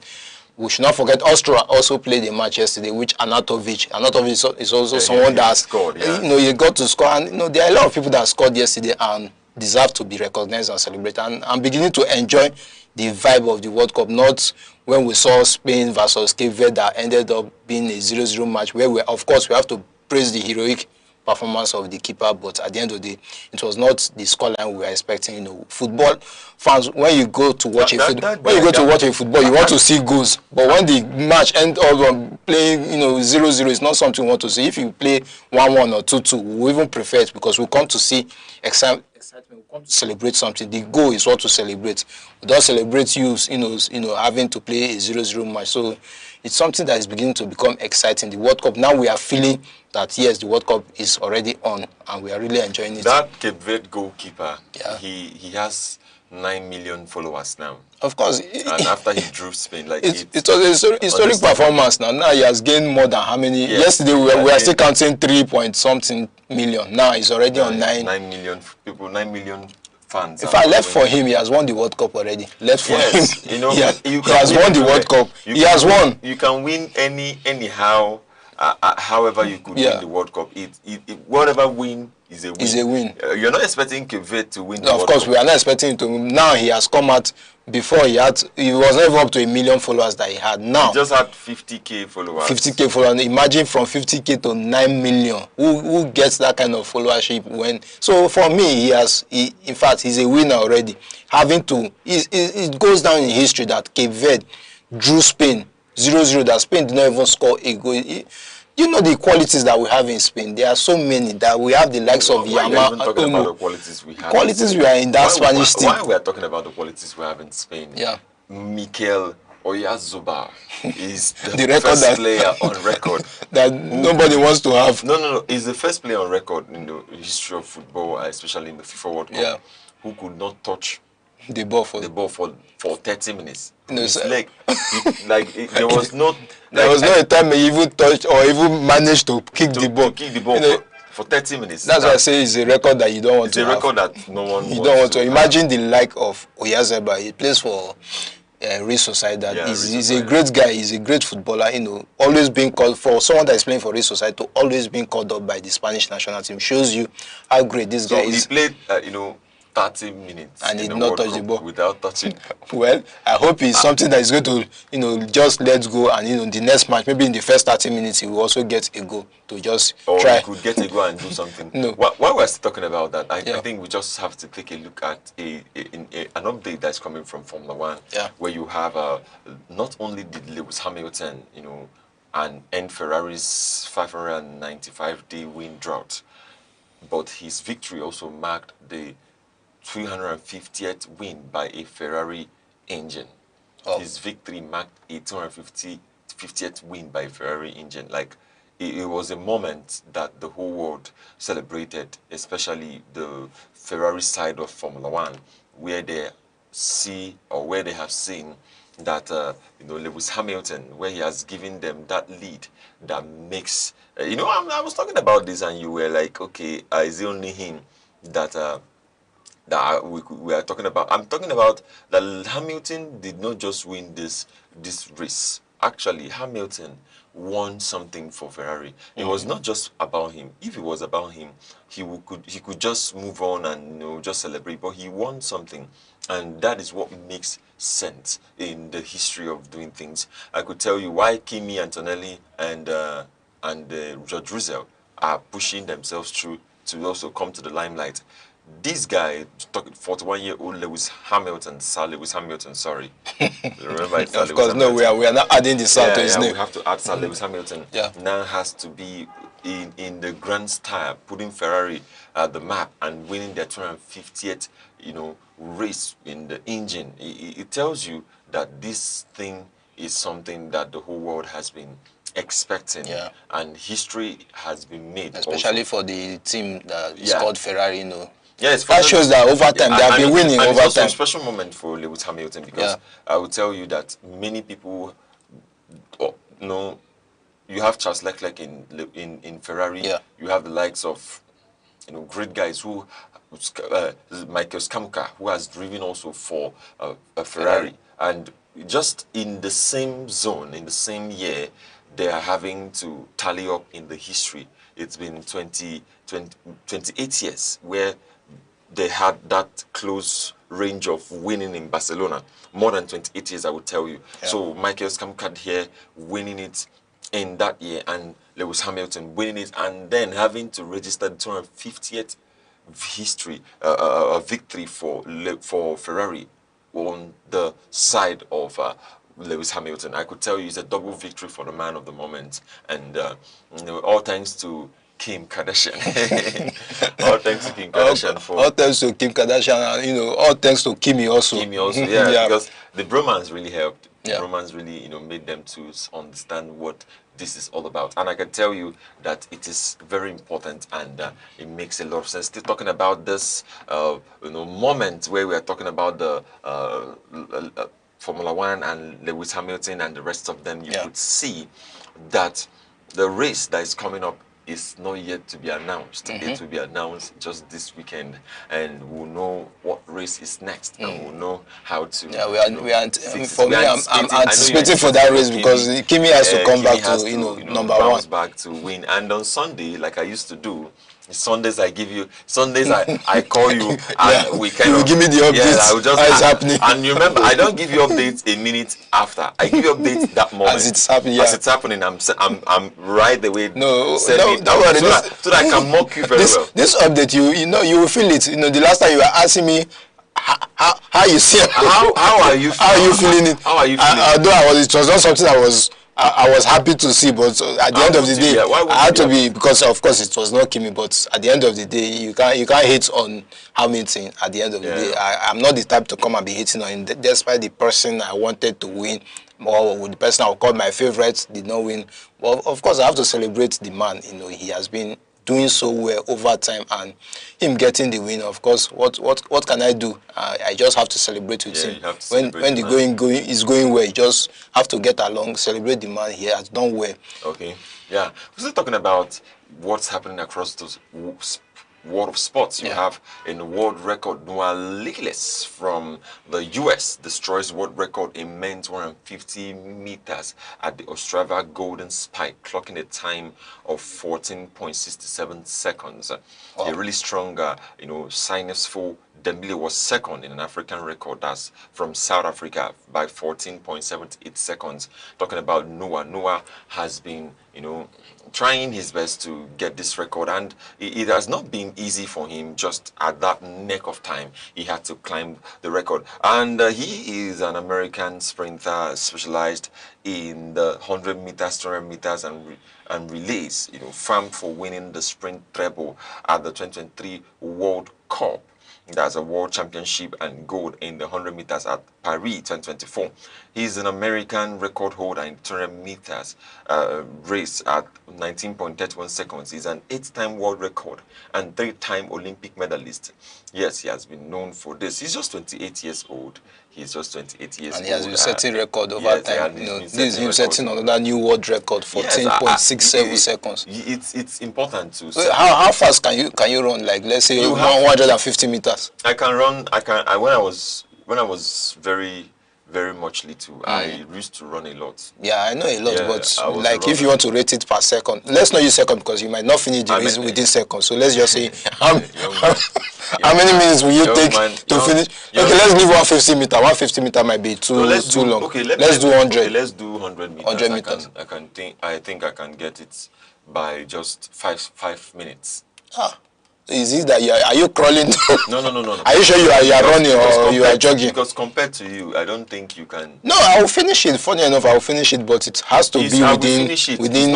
we should not forget Austria also played a match yesterday, which Anatovic is also someone that scored. He got to score, and there are a lot of people that scored yesterday and deserve to be recognized and celebrated. And I'm beginning to enjoy the vibe of the World Cup, not when we saw Spain versus Cape Verde that ended up being a 0-0 match, where of course we have to praise the heroic performance of the keeper, but at the end of the day, it was not the scoreline we were expecting. Football fans, when you go to watch football, you want to see goals. But when the match ends up playing, 0-0, it's not something you want to see. If you play 1-1 or 2-2, we even prefer it, because we come to see excitement. We come to celebrate something. The goal is what to celebrate. We don't celebrate having to play a 0-0 match. So it's something that is beginning to become exciting. The World Cup, now we are feeling that yes, the World Cup is already on, and we are really enjoying it. That Cape Verde goalkeeper, he has 9 million followers now. Of course. And after he drew Spain, it was a historic performance now. Now he has gained more than how many? Yes. Yesterday we are still counting 3-point-something million. Now he's already on 9 million people, 9 million fans. If I left for him, he has won the World Cup already. Left for him. He has won the World Cup. He has won. You can win anyhow. However you could win the World Cup. Whatever win is a win. Is a win. You're not expecting Cape Verde to win the World Cup. Of course, we are not expecting him to win. Now he has come out. Before he was never up to 1 million followers that he had. Now he just had 50k followers. 50k followers. Imagine from 50k to 9 million. Who gets that kind of followership when? So for me, in fact, he's a winner already. It goes down in history that Cape Verde drew Spain 0-0. That Spain did not even score a goal. The qualities that we have in Spain. There are so many that we have the likes of Yama. Talking about the qualities we have. Qualities we are in that Spanish team. Why we are talking about the qualities we have in Spain? Mikel Oyarzabal is the first player on record that nobody wants to have. No. He's the first player on record in the history of football, especially in the FIFA World Cup, who could not touch the ball for 30 minutes. No, his leg, there was no a time he even touched or even managed to kick the ball. For 30 minutes. That's why I say it's a record that you don't want to have. It's a record that no one you don't want to. Imagine the like of Oyarzabal. He plays for Race Society. That he's a Society. great guy. He's a great footballer. You know, always being called for someone that is playing for Race Society to always being called up by the Spanish national team shows you how great this guy is. So he played, you know, 30 minutes and he in did the not World touch the Cup ball without touching. Well, I hope it's something that is going to, you know, just let go, and you know, the next match, maybe in the first 30 minutes, he will also get a goal to just try. Or he could get a goal and do something. No. While we're still talking about that, I think we just have to take a look at an update that's coming from Formula One, where you have not only did Lewis Hamilton, you know, and end Ferrari's 595-day win drought, but his victory also marked the 350th win by a Ferrari engine. His victory marked a 250th win by a Ferrari engine. Like, it was a moment that the whole world celebrated, especially the Ferrari side of Formula One, where they see, or where they have seen that you know, Lewis Hamilton, where he has given them that lead that makes you know, I was talking about this and you were like, okay, is it only him that we are talking about? I'm talking about that Hamilton did not just win this race. Actually, Hamilton won something for Ferrari. It was not just about him. If it was about him, he could just move on and, you know, just celebrate. But he won something, and that is what makes sense in the history of doing things. I could tell you why Kimi Antonelli and George Russell are pushing themselves through to also come to the limelight. This guy, 41-year-old Lewis Hamilton, sorry. Remember, it's of course, no, we are not adding the Sir to his name. We have to add Sir Lewis Hamilton. Now has to be in the grand style, putting Ferrari at the map and winning their 250th, you know, race in the engine. It tells you that this thing is something that the whole world has been expecting, and history has been made, especially also for the team that is called Ferrari, you know. Yes, that shows that over time they have been winning over time. It's also a special moment for Lewis Hamilton, because I will tell you that many people, you know, you have Charles Leclerc in Ferrari. You have the likes of, you know, great guys who Michael Schumacher, who has driven also for a Ferrari, and just in the same zone, in the same year, they are having to tally up in the history. It's been 28 years where they had that close range of winning in Barcelona. More than 28 years, I would tell you. So Michael Schumacher here winning it in that year, and Lewis Hamilton winning it, and then having to register the 250th victory for Ferrari on the side of Lewis Hamilton. I could tell you it's a double victory for the man of the moment, and you know, all thanks to Kim Kardashian. All thanks to Kim Kardashian all thanks to Kim Kardashian, and you know, all thanks to Kimi also. Because the bromance really helped. The bromance really, you know, made them to understand what this is all about. And I can tell you that it is very important, and it makes a lot of sense. Still talking about this, you know, moment where we are talking about the Formula One and Lewis Hamilton and the rest of them. You could see that the race that is coming up is not yet to be announced. It will be announced just this weekend, and we'll know what race is next, and we'll know how to. For me, I'm anticipating for that race, because Kimi has to come back to, you know, number one. Back to win. And on Sunday, like I used to do, Sundays I give you, Sundays I call you, and we kind of give me the updates. I will just, how it's happening. And you remember, I don't give you updates a minute after. I give you updates that moment as it's happening. As it's happening, I'm right the way. No, so that I can mock you very well. This update, you know, you will feel it. You know, the last time you were asking me how you see it. How are you? How are you feeling it? How are you feeling? Although it was not something I was happy to see, but at the end of the day, I had to be, because of course it was not Kimi, but at the end of the day, you can't hate on Hamilton. At the end of the day, I'm not the type to come and be hating on him, despite the person I wanted to win, or the person I would call my favorite did not win. Well, of course, I have to celebrate the man. You know, he has been doing so well over time, and him getting the win. Of course, what can I do? I just have to celebrate with him. When the going is going well, you just have to get along, celebrate the man. He has done well. Okay, yeah. We're still talking about what's happening across those world of sports, you have in the world record, Noah Lyles from the US destroys world record in men's 150 meters at the Ostrava Golden Spike, clocking a time of 14.67 seconds. A really strong, sinusful Dembele was second in an African record, that's from South Africa, by 14.78 seconds. Talking about Noah. Noah has been, trying his best to get this record, and it has not been easy for him. Just at that neck of time, he had to climb the record. And he is an American sprinter specialized in the 100 meters, 200 meters, and relays, famed for winning the sprint treble at the 2023 World Cup. That's a world championship and gold in the 100 meters at Paris 2024. He's an American record holder in 200 meters race at 19.31 seconds. He's an 8-time world record and 3-time Olympic medalist. Yes, he has been known for this. He's just 28 years old. He's just 28 years old. And he has been setting record over time. This is him setting another new world record, 14.67 seconds. It's important to. So how fast can you run? Like, let's say 150 meters. I can run. When I was very much little, I used to run a lot. Yeah, I know a lot, but like if you want to rate it per second, let's not use second because you might not finish the race within seconds. So let's just say how many minutes will you take to finish? Okay, let's leave 150 meter. 150 meter might be too long. Okay, let's do 100. Okay, let's do 100 meters. 100 meters. I think I can get it by just 5 minutes. Is it that are you crawling? No. Are you sure you are running or you are jogging? Because compared to you, I don't think you can. No, I will finish it. Funny enough, I will finish it, but it has to be within.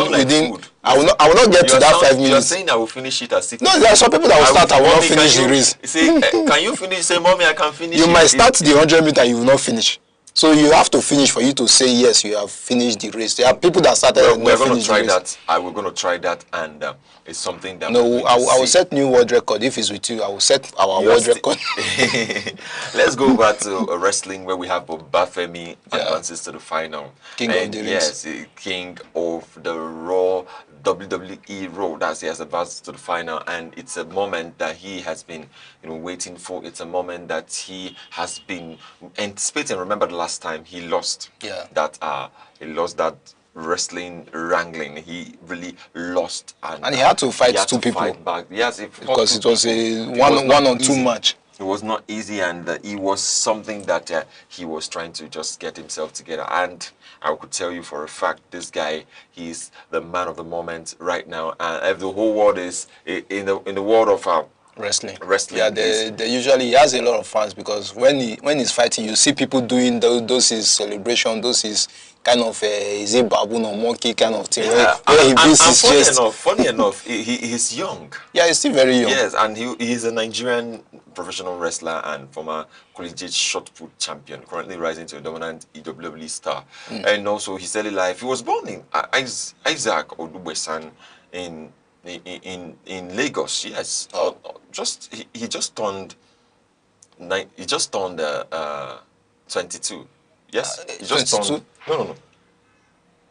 I will not get to that 5 minutes. You are saying I will finish it at 6. No, there are some people that will start. I will not finish the race. Say, can you finish? Say, mommy, I can finish. You might start the 100 meter, you will not finish. So you have to finish for you to say yes, you have finished the race. There are people that started. We're going to try that. We're going to try that, and it's something that. No, I will set new world record. If it's with you, I will set our world record. Let's go back to wrestling, where we have Obafemi advances to the final. King of the yes, king of the Raw WWE Raw. He has advanced to the final, and it's a moment that he has been, waiting for. It's a moment that he has been anticipating. Remember the last time he lost? Yeah. He lost that wrestling wrangling. He really lost, and he had to fight two people. Yes, because it was a one-on-two match. It was not easy, and it was something that he was trying to just get himself together. And I could tell you for a fact, this guy, he's the man of the moment right now. And if the whole world is in the world of wrestling. Yeah, they usually he has a lot of fans, because when he's fighting, you see people doing those his celebration, those his kind of is a baboon or monkey kind of thing. Yeah. Where he beats his chest. Funny enough, he's young. Yeah, he's still very young. Yes, and he's a Nigerian professional wrestler and former collegiate shot put champion, currently rising to a dominant EWW star. And also his early life, he was born in Isaac Odubesan in Lagos. Yes, he just turned 22. Yes, he just 22? turned. No.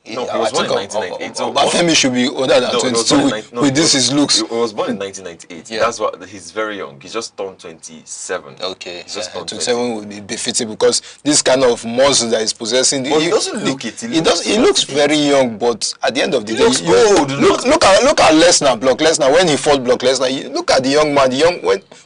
No, he was born in 1998. Obafemi should be older than 22 with this his looks. He was born in 1998. Yeah. That's what he's very young. He just turned 27. Okay, he's just 27 would be befitting, because this kind of muscle that he's possessing. But he doesn't look it. He looks very young, but at the end of the day, look at Lesnar, Brock Lesnar. When he fought Brock Lesnar, look at the young man.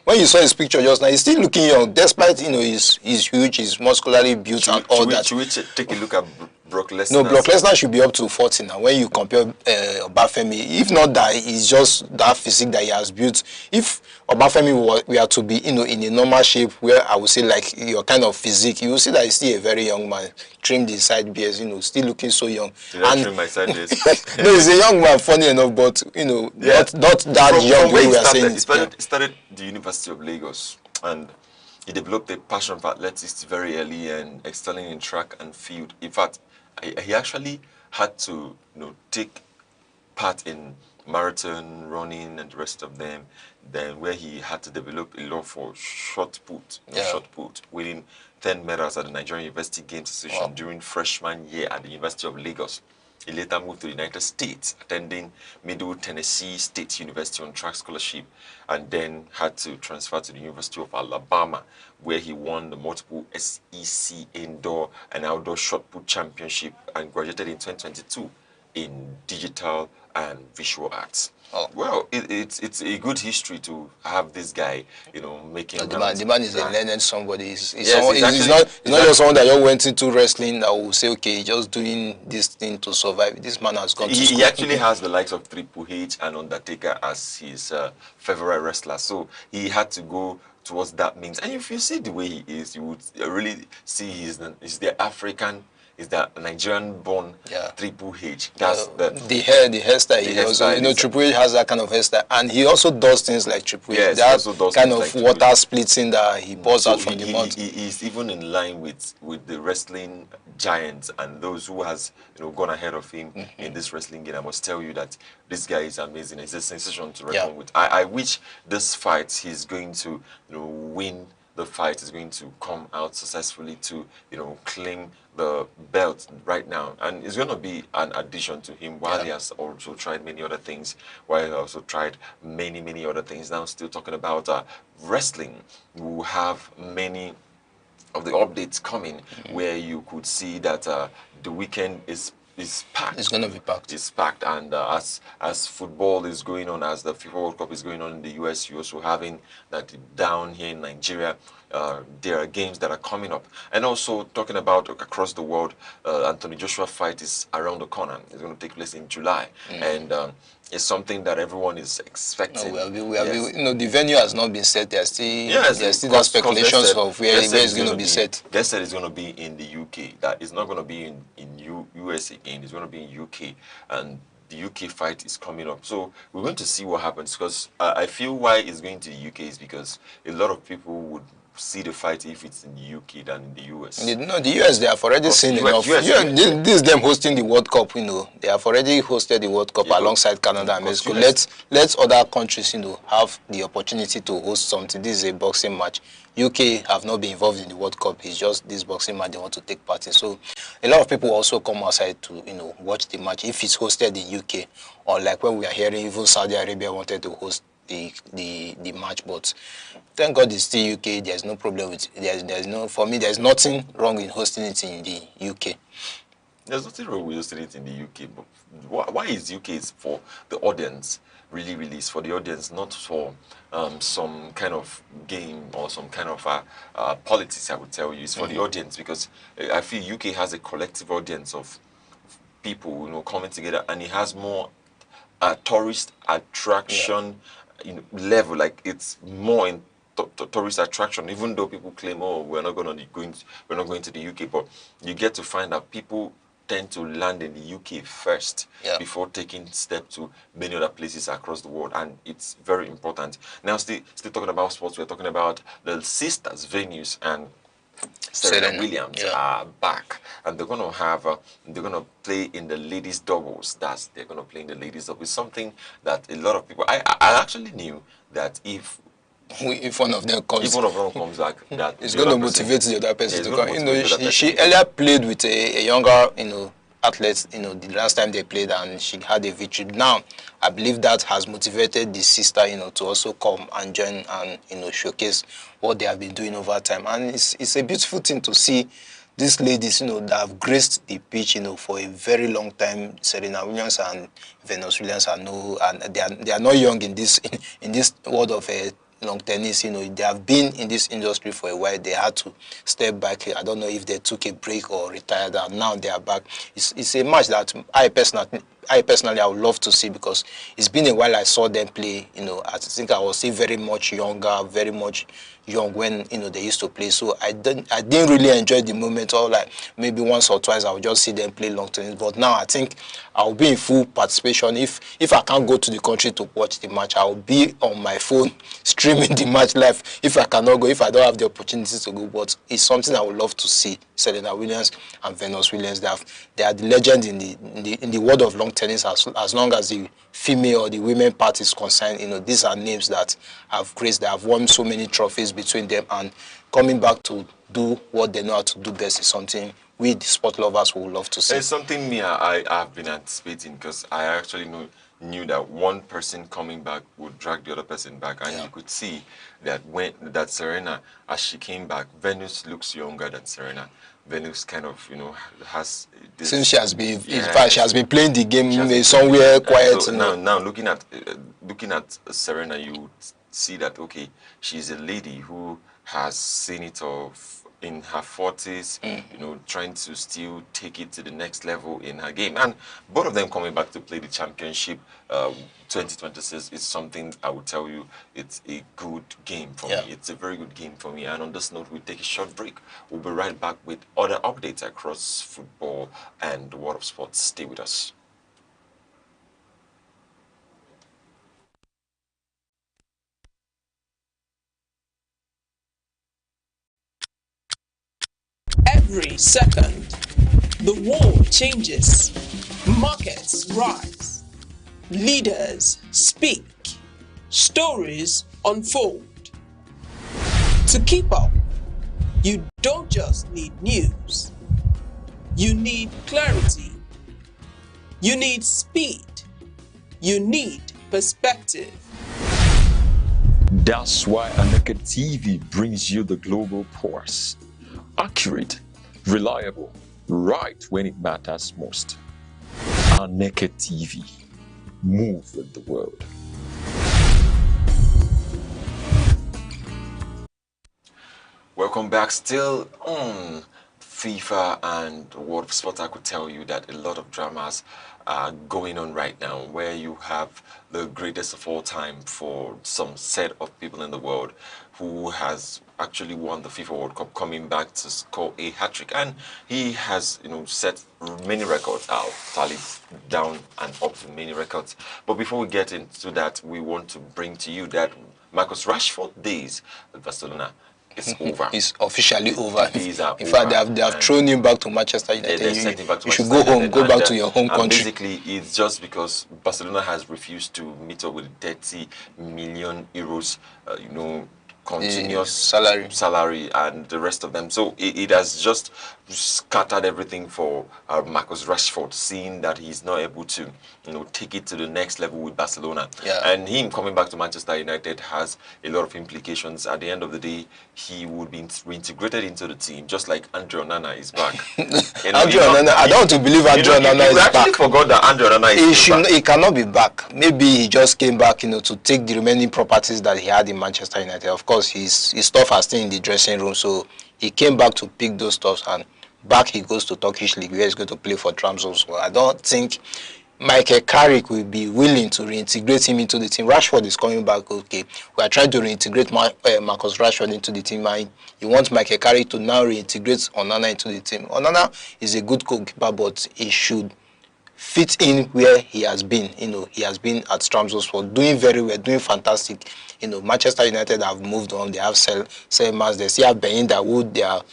When you saw his picture just now, he's still looking young, despite he's huge, he's muscularly built and all that. Should we take a look at Brock Lesnar? No, Brock Lesnar should be up to 40 now. When you compare Obafemi, if not that, it's just that physique that he has built. If Obafemi were to be, in a normal shape, where I would say like your kind of physique, you will see that he's still a very young man. Trimmed his side beards, still looking so young. Did I trim my side beards? No, he's a young man, funny enough, but not that young. From we are saying. He started the University of Lagos, and he developed a passion for athletics very early and excelling in track and field. In fact, he actually had to take part in marathon running and the rest of them, then where he had to develop a love for shot put, winning 10 medals at the Nigerian University Games Association during freshman year at the University of Lagos. He later moved to the United States, attending Middle Tennessee State University on track scholarship, and then had to transfer to the University of Alabama, where he won the multiple SEC indoor and outdoor shot put championship and graduated in 2022 in digital and visual arts. Oh. Well, it's a good history to have this guy, you know, making. The man is a learned somebody. He's exactly. not just someone that just went into wrestling that will say, okay, just doing this thing to survive. This man has gone to school. He actually has the likes of Triple H and Undertaker as his favorite wrestler, so he had to go towards that means. And if you see the way he is, you would really see he's the African. Is that Nigerian-born Triple H? That's the hairstyle. He also, you know, Triple H has that kind of hairstyle, and he also does things like Triple H. Yes, that kind of water splitting that he pours out from the mouth. He's even in line with the wrestling giants and those who has, you know, gone ahead of him in this wrestling game. I must tell you that this guy is amazing. It's a sensation to reckon with. I wish this fight he's going to, you know, win. The fight is going to come out successfully to, you know, claim the belt right now, and it's going to be an addition to him while he has also tried many other things, while he also tried many other things. Now still talking about wrestling, we will have many of the updates coming where you could see that the weekend is packed. It's going to be packed. It's packed, and as football is going on, as the FIFA World Cup is going on in the US, you're also having that down here in Nigeria. There are games that are coming up, and also talking about across the world. Anthony Joshua fight is around the corner. It's going to take place in July, and it's something that everyone is expecting. No, you know, the venue has not been set. There's still that speculations of where it's going to be set. They said it's going to be in the UK. That it's not going to be in US again. It's going to be in UK, and the UK fight is coming up. So we're going to see what happens, because I feel why it's going to the UK is because a lot of people would see the fight if it's in the UK than in the US. No, the US, they have already seen enough. This is them hosting the World Cup, you know. They have already hosted the World Cup alongside Canada and Mexico. Let other countries, you know, have the opportunity to host something. This is a boxing match. UK have not been involved in the World Cup. It's just this boxing match they want to take part in. So a lot of people also come outside to, you know, watch the match if it's hosted in UK, or like when we are hearing even Saudi Arabia wanted to host the match. But thank God it's still UK. There's no problem with it. For me, there's nothing wrong in hosting it in the UK. There's nothing wrong with hosting it in the UK, but why is UK is for the audience? Really is for the audience, not for some kind of game or some kind of politics. I would tell you, it's for the audience, because I feel UK has a collective audience of people, you know, coming together, and it has more tourist attraction level. Like it's more in tourist attraction, even though people claim, oh, we're not going to the UK, but you get to find out people tend to land in the UK first before taking steps to many other places across the world, and it's very important. Now, still talking about sports, we're talking about the sisters venues, and Serena Williams are back, and they're going to have they're going to play in the ladies doubles. They're going to play in the ladies doubles. It's something that a lot of people. I actually knew that if one of them comes back, that it's going to motivate the other person to come. You know, she earlier played with a younger, you know, athlete, you know, the last time they played, and she had a victory. Now, I believe that has motivated the sister, you know, to also come and join and, you know, showcase what they have been doing over time. And it's a beautiful thing to see these ladies, you know, that have graced the pitch, you know, for a very long time. Serena Williams and Venus Williams are they are not young in this world of long tennis. You know, they have been in this industry for a while. They had to step back. I don't know if they took a break or retired, and now they are back. It's a match that I personally I would love to see, because it's been a while I saw them play. You know, I think I was still very much young when, you know, they used to play. So I didn't really enjoy the moment, or like maybe once or twice I would just see them play long tennis. But now I think I'll be in full participation. If I can't go to the country to watch the match, I'll be on my phone streaming the match live. If I cannot go, if I don't have the opportunity to go, but it's something I would love to see. Serena Williams and Venus Williams, they are the legend in the world of long tennis as long as the female or the women part is concerned. You know, these are names that have graced, that have won so many trophies between them, and coming back to do what they know how to do best is something we, the sport lovers, would love to see. It's something I have been anticipating, because I actually knew that one person coming back would drag the other person back, and you could see that that Serena, as she came back, Venus looks younger than Serena. Venus kind of, has this. Since she has been, in fact, she has been playing the game somewhere quiet. So now looking at Serena, you see that, okay, she's a lady who has seen it all in her 40s, trying to still take it to the next level in her game. And both of them coming back to play the championship 2026 is something I would tell you, it's a good game for me. It's a very good game for me. And on this note, we'll take a short break. We'll be right back with other updates across football and the world of sports. Stay with us. Every second, the world changes, markets rise, leaders speak, stories unfold. To keep up, you don't just need news, you need clarity, you need speed, you need perspective. That's why Aneke TV brings you the global pulse. Accurate, reliable, right when it matters most. Aneke TV, move with the world. Welcome back. Still on FIFA and the world of sport, I could tell you that a lot of dramas are going on right now, where you have the greatest of all time for some set of people in the world who has actually won the FIFA World Cup, coming back to score a hat-trick, and he has set many records out, tallied down and up to many records. But before we get into that, we want to bring to you that Marcus Rashford days at Barcelona is over. It's officially over. In fact, they have thrown him back to Manchester United. You should go home, go back to your home country. Basically, it's just because Barcelona has refused to meet up with 30 million euros, continuous salary and the rest of them. So it has just scattered everything for Marcus Rashford, seeing that he's not able to take it to the next level with Barcelona. And him coming back to Manchester United has a lot of implications. At the end of the day, he would be reintegrated into the team, just like Andre Onana is back. Onana, I don't want to believe Andre Onana is back. I actually forgot that Andre Onana is back. He cannot be back. Maybe he just came back to take the remaining properties that he had in Manchester United. Of course, his stuff has stayed in the dressing room, so he came back to pick those stuffs, and back he goes to Turkish League, where he's going to play for Trabzonspor. I don't think Michael Carrick will be willing to reintegrate him into the team. Rashford is coming back, okay. We are trying to reintegrate Marcus Rashford into the team. You want Michael Carrick to now reintegrate Onana into the team. Onana is a good goalkeeper, but he should fit in where he has been. He has been at Trabzonspor, doing very well, doing fantastic. Manchester United have moved on. They have sell match. They still have Belinda, who they are,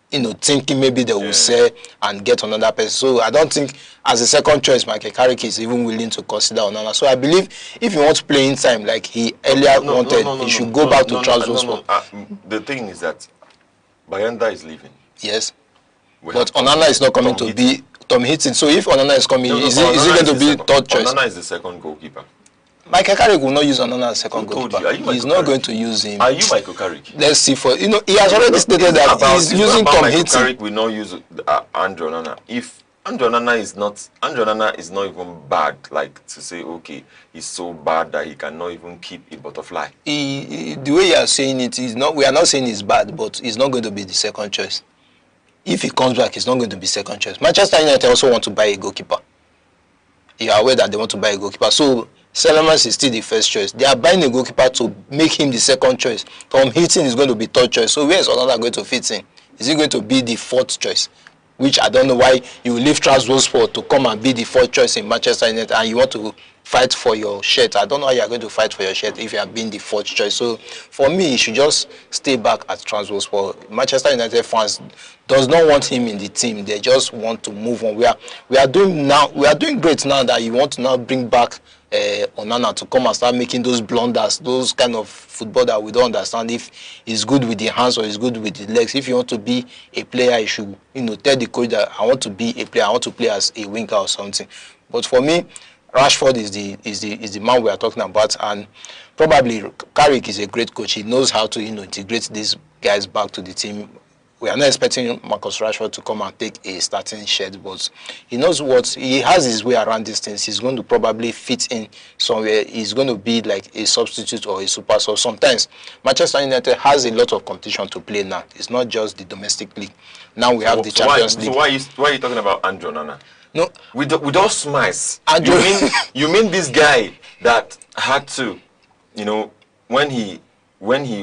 thinking maybe they will sell and get another person. So I don't think, as a second choice, Michael Carrick is even willing to consider Onana. So I believe if he wants playing time like he earlier wanted, he should go back to Trabzonspor. The thing is that Bayanda is leaving. Yes, but Onana is not coming to be Tom Hitton. So if Onana is coming, is he going to be third choice? Onana is the second goalkeeper. Michael Carrick will not use Onana as second goalkeeper. He's not going to use him. Are you Michael Carrick? Let's see. He has already stated that he's using Tom Hitton. Michael Carrick will not use Andre Onana. If Andre Onana is not even bad, like to say, okay, he's so bad that he cannot even keep a butterfly. The way you are saying it is not. We are not saying he's bad, but he's not going to be the second choice. If he comes back, he's not going to be second choice. Manchester United also want to buy a goalkeeper. You are aware that they want to buy a goalkeeper. So Selemans is still the first choice. They are buying a goalkeeper to make him the second choice. Tom Hitton is going to be third choice. So where is Onana going to fit in? Is he going to be the fourth choice? which I don't know why you leave Trabzonspor to come and be the fourth choice in Manchester United, and you want to fight for your shirt. I don't know how you are going to fight for your shirt if you have been the fourth choice. So for me, he should just stay back at Trabzonspor. Manchester United fans does not want him in the team. They just want to move on. We are doing great now that you want to now bring back Onana to come and start making those blunders, those kind of football that we don't understand if he's good with the hands or he's good with the legs. If you want to be a player, you should, tell the coach that I want to be a player, I want to play as a winger or something. But for me, Rashford is the man we are talking about, and probably Carrick is a great coach. He knows how to integrate these guys back to the team. We are not expecting Marcus Rashford to come and take a starting shirt, but he knows he has his way around these things. He's going to probably fit in somewhere. He's going to be like a substitute or a super sub. Sometimes Manchester United has a lot of competition to play now. It's not just the domestic league. Now we have the Champions League. So why are you talking about Andrew Onana? No, with all smiles. You mean this guy that had to, when he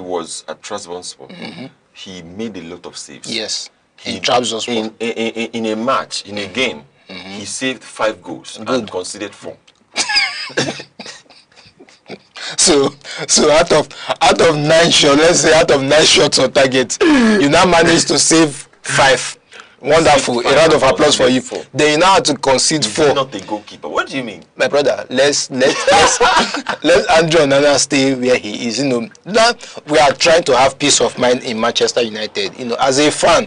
was at Trabzonspor, he made a lot of saves. Yes, in Trabzonspor. In a match, in a game, he saved 5 goals and conceded 4. So out of 9 shots, let's say out of 9 shots on target, you now managed to save 5. Wonderful, a round of applause for you. Then you now have to concede 4. Not the goalkeeper. What do you mean, my brother? Let's let Andrew Onana stay where he is. Now we are trying to have peace of mind in Manchester United. As a fan,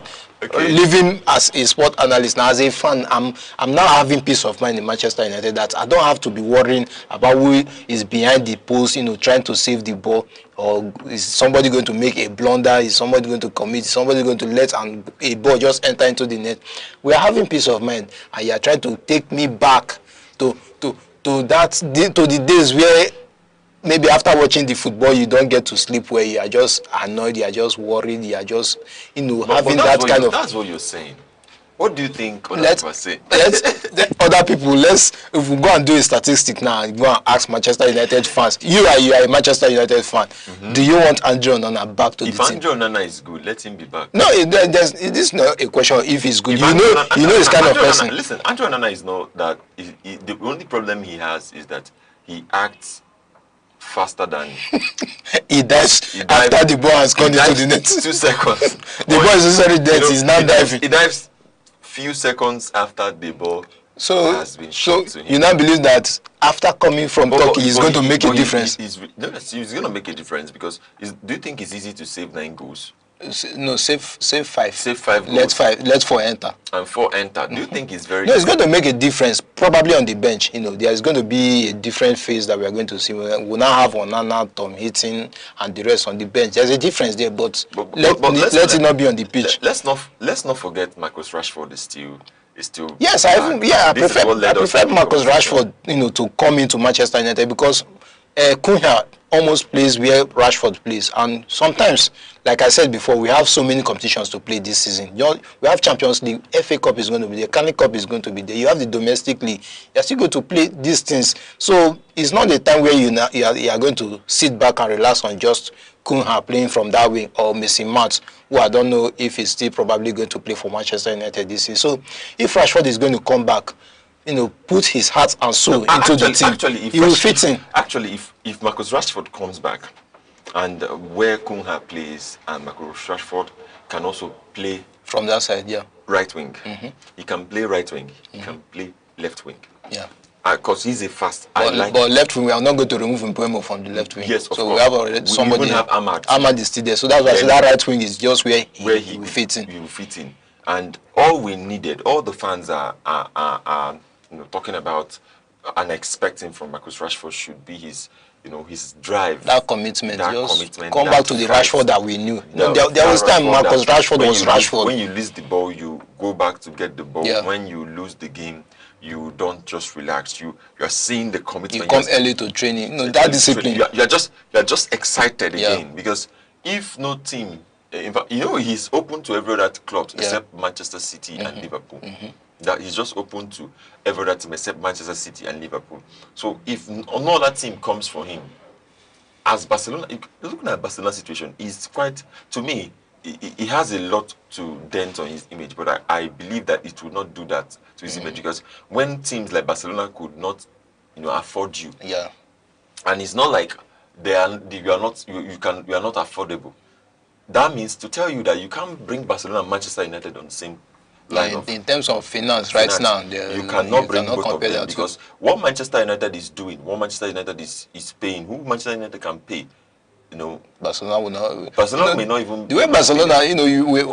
living as a sport analyst now, as a fan, I'm now having peace of mind in Manchester United that I don't have to be worrying about who is behind the post, trying to save the ball. Or is somebody going to make a blunder? Is somebody going to commit? Is somebody going to let a ball just enter into the net? We are having peace of mind, and you are trying to take me back to the days where maybe after watching the football you don't get to sleep, where you are just annoyed, you are just worried, you are just having that kind of. That's what you're saying. What do you think other people say? Other people, if we go and do a statistic now and go and ask Manchester United fans, you are a Manchester United fan, do you want Andrew Onana back to the team? If Andrew Onana is good, let him be back. No, this is not a question of if he's good. You know this kind of person. Listen, Andrew Onana is not that. The only problem he has is that he acts faster than he dives after the ball has gone into the net. 2 seconds. The ball is already dead. He's now diving. He dives few seconds after the ball has been shot to him. You now believe that after coming from Turkey, he's going to make a difference? He's going to make a difference because do you think it's easy to save 9 goals? No, save 5. Save 5 goals. Let 4 enter. And 4 enter. Do you think it's very? No, it's going to make a difference. Probably on the bench. There is going to be a different phase that we are going to see. We'll now have Onana, Tom Hitton, and the rest on the bench. There's a difference there, but let it not be on the pitch. Let's not forget Marcus Rashford is still. Yes, I prefer Marcus Rashford, to come into Manchester United because Cunha almost plays where Rashford plays, and sometimes, like I said before, we have so many competitions to play this season. We have Champions League, FA Cup is going to be there, Carling Cup is going to be there. You have the domestic league. You're still going to play these things, so it's not the time where you are going to sit back and relax on just Cunha playing from that wing or Mason Mount, who I don't know if he's still probably going to play for Manchester United this season. So if Rashford is going to come back, put his heart and soul into the team, he will fit in. Actually, if Marcus Rashford comes back, and where Cunha plays, and Marcus Rashford can also play from that side, right wing. He can play right wing. He can play left wing. Yeah. Because he's a fast. But left wing, we are not going to remove Mpuemo from the left wing. Yes, of so course. we have already somebody. We have Ahmad. Ahmad is still there, so that's why I said that right wing is just where he will fit in. He will fit in, and all we needed, all the fans are talking about and expecting from Marcus Rashford should be his drive, that commitment, come back to the Rashford that we knew. There was time Marcus Rashford was Rashford. When you lose the ball, you go back to get the ball. Yeah. When you lose the game, you don't just relax. You are seeing the commitment. You come early to training. That discipline. You're just excited again because if no team, in fact, he's open to every other club except Manchester City and Liverpool. That he's just open to every other team except Manchester City and Liverpool. So if no other team comes for him, as Barcelona, looking at Barcelona's situation, is quite, to me, he has a lot to dent on his image, but I believe that it will not do that to his image, because when teams like Barcelona could not, afford you, and it's not like you are not affordable. That means to tell you that you can't bring Barcelona and Manchester United on the same line. In terms of finance, right now, you cannot bring both of them, because what Manchester United is doing, what Manchester United is paying, who Manchester United can pay, Barcelona will not. Barcelona may not even. The way Barcelona,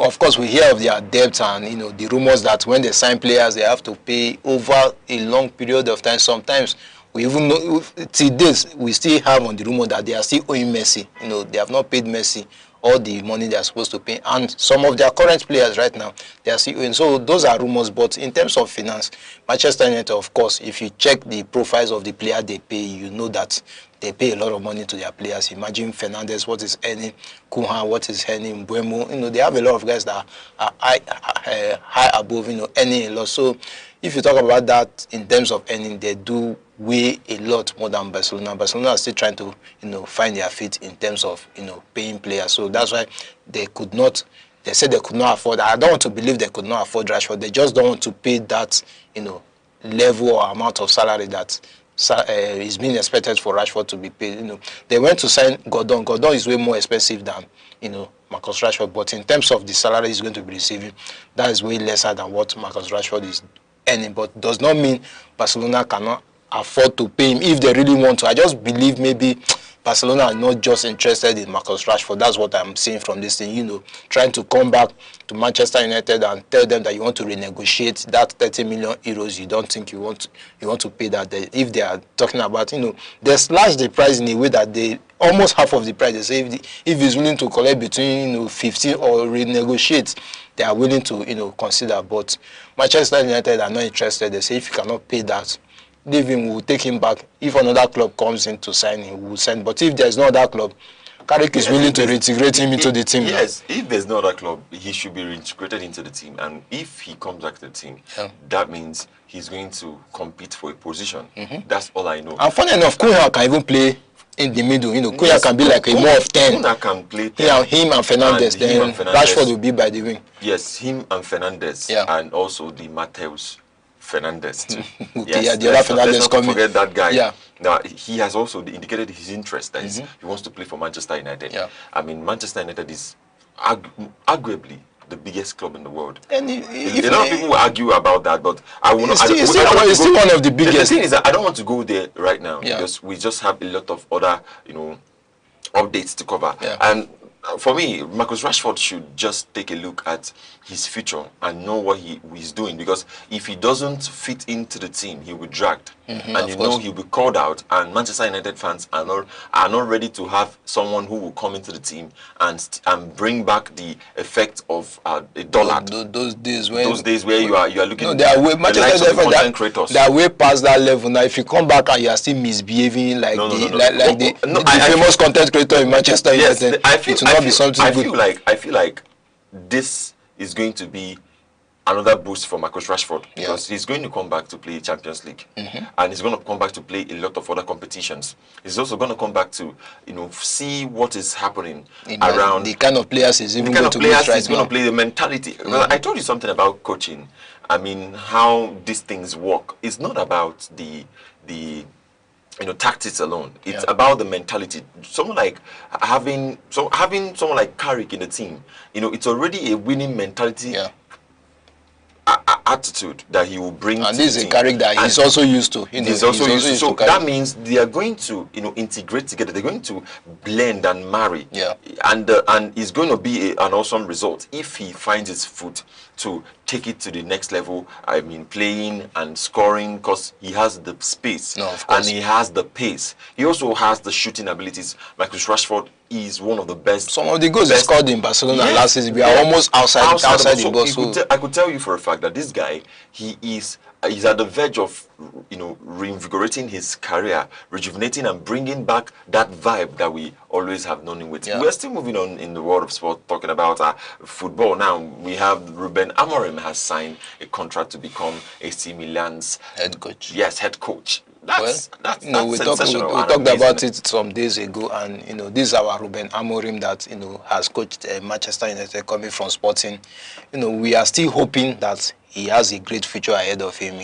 of course, we hear of their debt and the rumors that when they sign players, they have to pay over a long period of time. Sometimes we even know till this we still have on the rumor that they are still owing Messi. They have not paid Messi all the money they are supposed to pay, and some of their current players right now they are still owing. So those are rumors, but in terms of finance, Manchester United, of course, if you check the profiles of the player they pay, you know that they pay a lot of money to their players. Imagine Fernandes, what is earning, Kuhan, what is earning, Buemo. They have a lot of guys that are high above, earning a lot. So if you talk about that in terms of earning, they do way a lot more than Barcelona. Barcelona are still trying to, find their feet in terms of, paying players. So that's why they could not. They said they could not afford. I don't want to believe they could not afford Rashford. They just don't want to pay that, level or amount of salary that is being expected for Rashford to be paid. They went to sign Gordon. Gordon is way more expensive than Marcus Rashford, but in terms of the salary he's going to be receiving, that is way lesser than what Marcus Rashford is earning. But does not mean Barcelona cannot afford to pay him if they really want to. I just believe maybe Barcelona are not just interested in Marcus Rashford. That's what I'm seeing from this thing, trying to come back to Manchester United and tell them that you want to renegotiate that 30 million euros. You don't think you want to pay that. If they are talking about, they slash the price in a way that they almost half of the price. They say if he's willing to collect between 15 or renegotiate, they are willing to consider. But Manchester United are not interested. They say if you cannot pay that, leave him, we'll take him back. If another club comes in to sign him, we'll send. But if there's no other club, Carrick is willing to reintegrate him into the team. Yes, if there's no other club, he should be reintegrated into the team. And if he comes back to the team, that means he's going to compete for a position. That's all I know. And funny enough, Kuya can even play in the middle. Kuya can be like a more of 10. Kuya can play 10. Him and Fernandes. Then Rashford will be by the wing. Yes, him and Fernandes. And also the Mateus Fernandes too. Yes, the other Fernandes coming. Forget that guy. Yeah. Now he has also indicated his interest that he wants to play for Manchester United. Yeah. I mean, Manchester United is arguably the biggest club in the world. And a lot of people will argue about that, but I will not. It's still one of the biggest. The thing is that I don't want to go there right now because we just have a lot of other, updates to cover. Yeah. And for me, Marcus Rashford should just take a look at his future and know what he's doing, because if he doesn't fit into the team, he will be dragged, and he'll be called out. And Manchester United fans are not ready to have someone who will come into the team and bring back the effect of a dollar. Those days where you are looking. No, they are way Manchester United content creators. They are way past that level now. If you come back and you are still misbehaving like the famous content creator in Manchester United, it will not be something good. I feel like this is going to be another boost for Marcus Rashford, because he's going to come back to play Champions League, and he's going to come back to play a lot of other competitions. He's also going to come back to see what is happening around the kind of players he's even going to play. He's going to play the mentality. I told you something about coaching. I mean, how these things work. It's not about the tactics alone. It's about the mentality. Someone like having someone like Carrick in the team, it's already a winning mentality, attitude that he will bring. And this is a Carrick that he's also used to. He's also used to. So that means they are going to integrate together. They're going to blend and marry. Yeah. And it's going to be an awesome result if he finds his foot to take it to the next level. I mean, playing and scoring, because he has the space and he has the pace. He also has the shooting abilities. Marcus Rashford is one of the best. Some of the goals he scored in Barcelona last season, we are almost outside the box. I could tell you for a fact that this guy, he's at the verge of reinvigorating his career, rejuvenating and bringing back that vibe that we always have known him with. We're still moving on in the world of sport, talking about football. Now we have Ruben Amorim has signed a contract to become AC Milan's head coach. Yes, head coach. That's we talked about it some days ago, and this is our Ruben Amorim that has coached Manchester United coming from Sporting. We are still hoping that he has a great future ahead of him.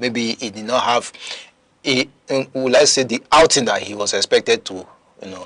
Maybe he did not have the outing that he was expected to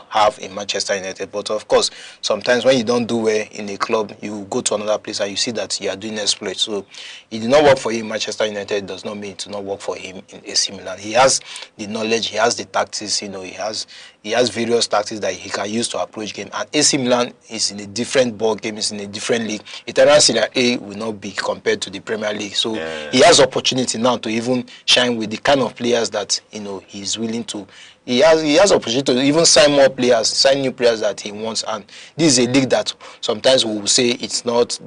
have in Manchester United. But of course, sometimes when you don't do well in a club, you go to another place and you see that you are doing exploits. So it did not work for him in Manchester United, does not mean it will not work for him in AC Milan. He has the knowledge, he has the tactics, he has various tactics that he can use to approach game. And AC Milan is in a different ball game, is in a different league. Italian Serie A will not be compared to the Premier League. So he has opportunity now to even shine with the kind of players that he's willing to. He has opportunity to even sign more players, sign new players that he wants. And this is a league that sometimes we will say it's not,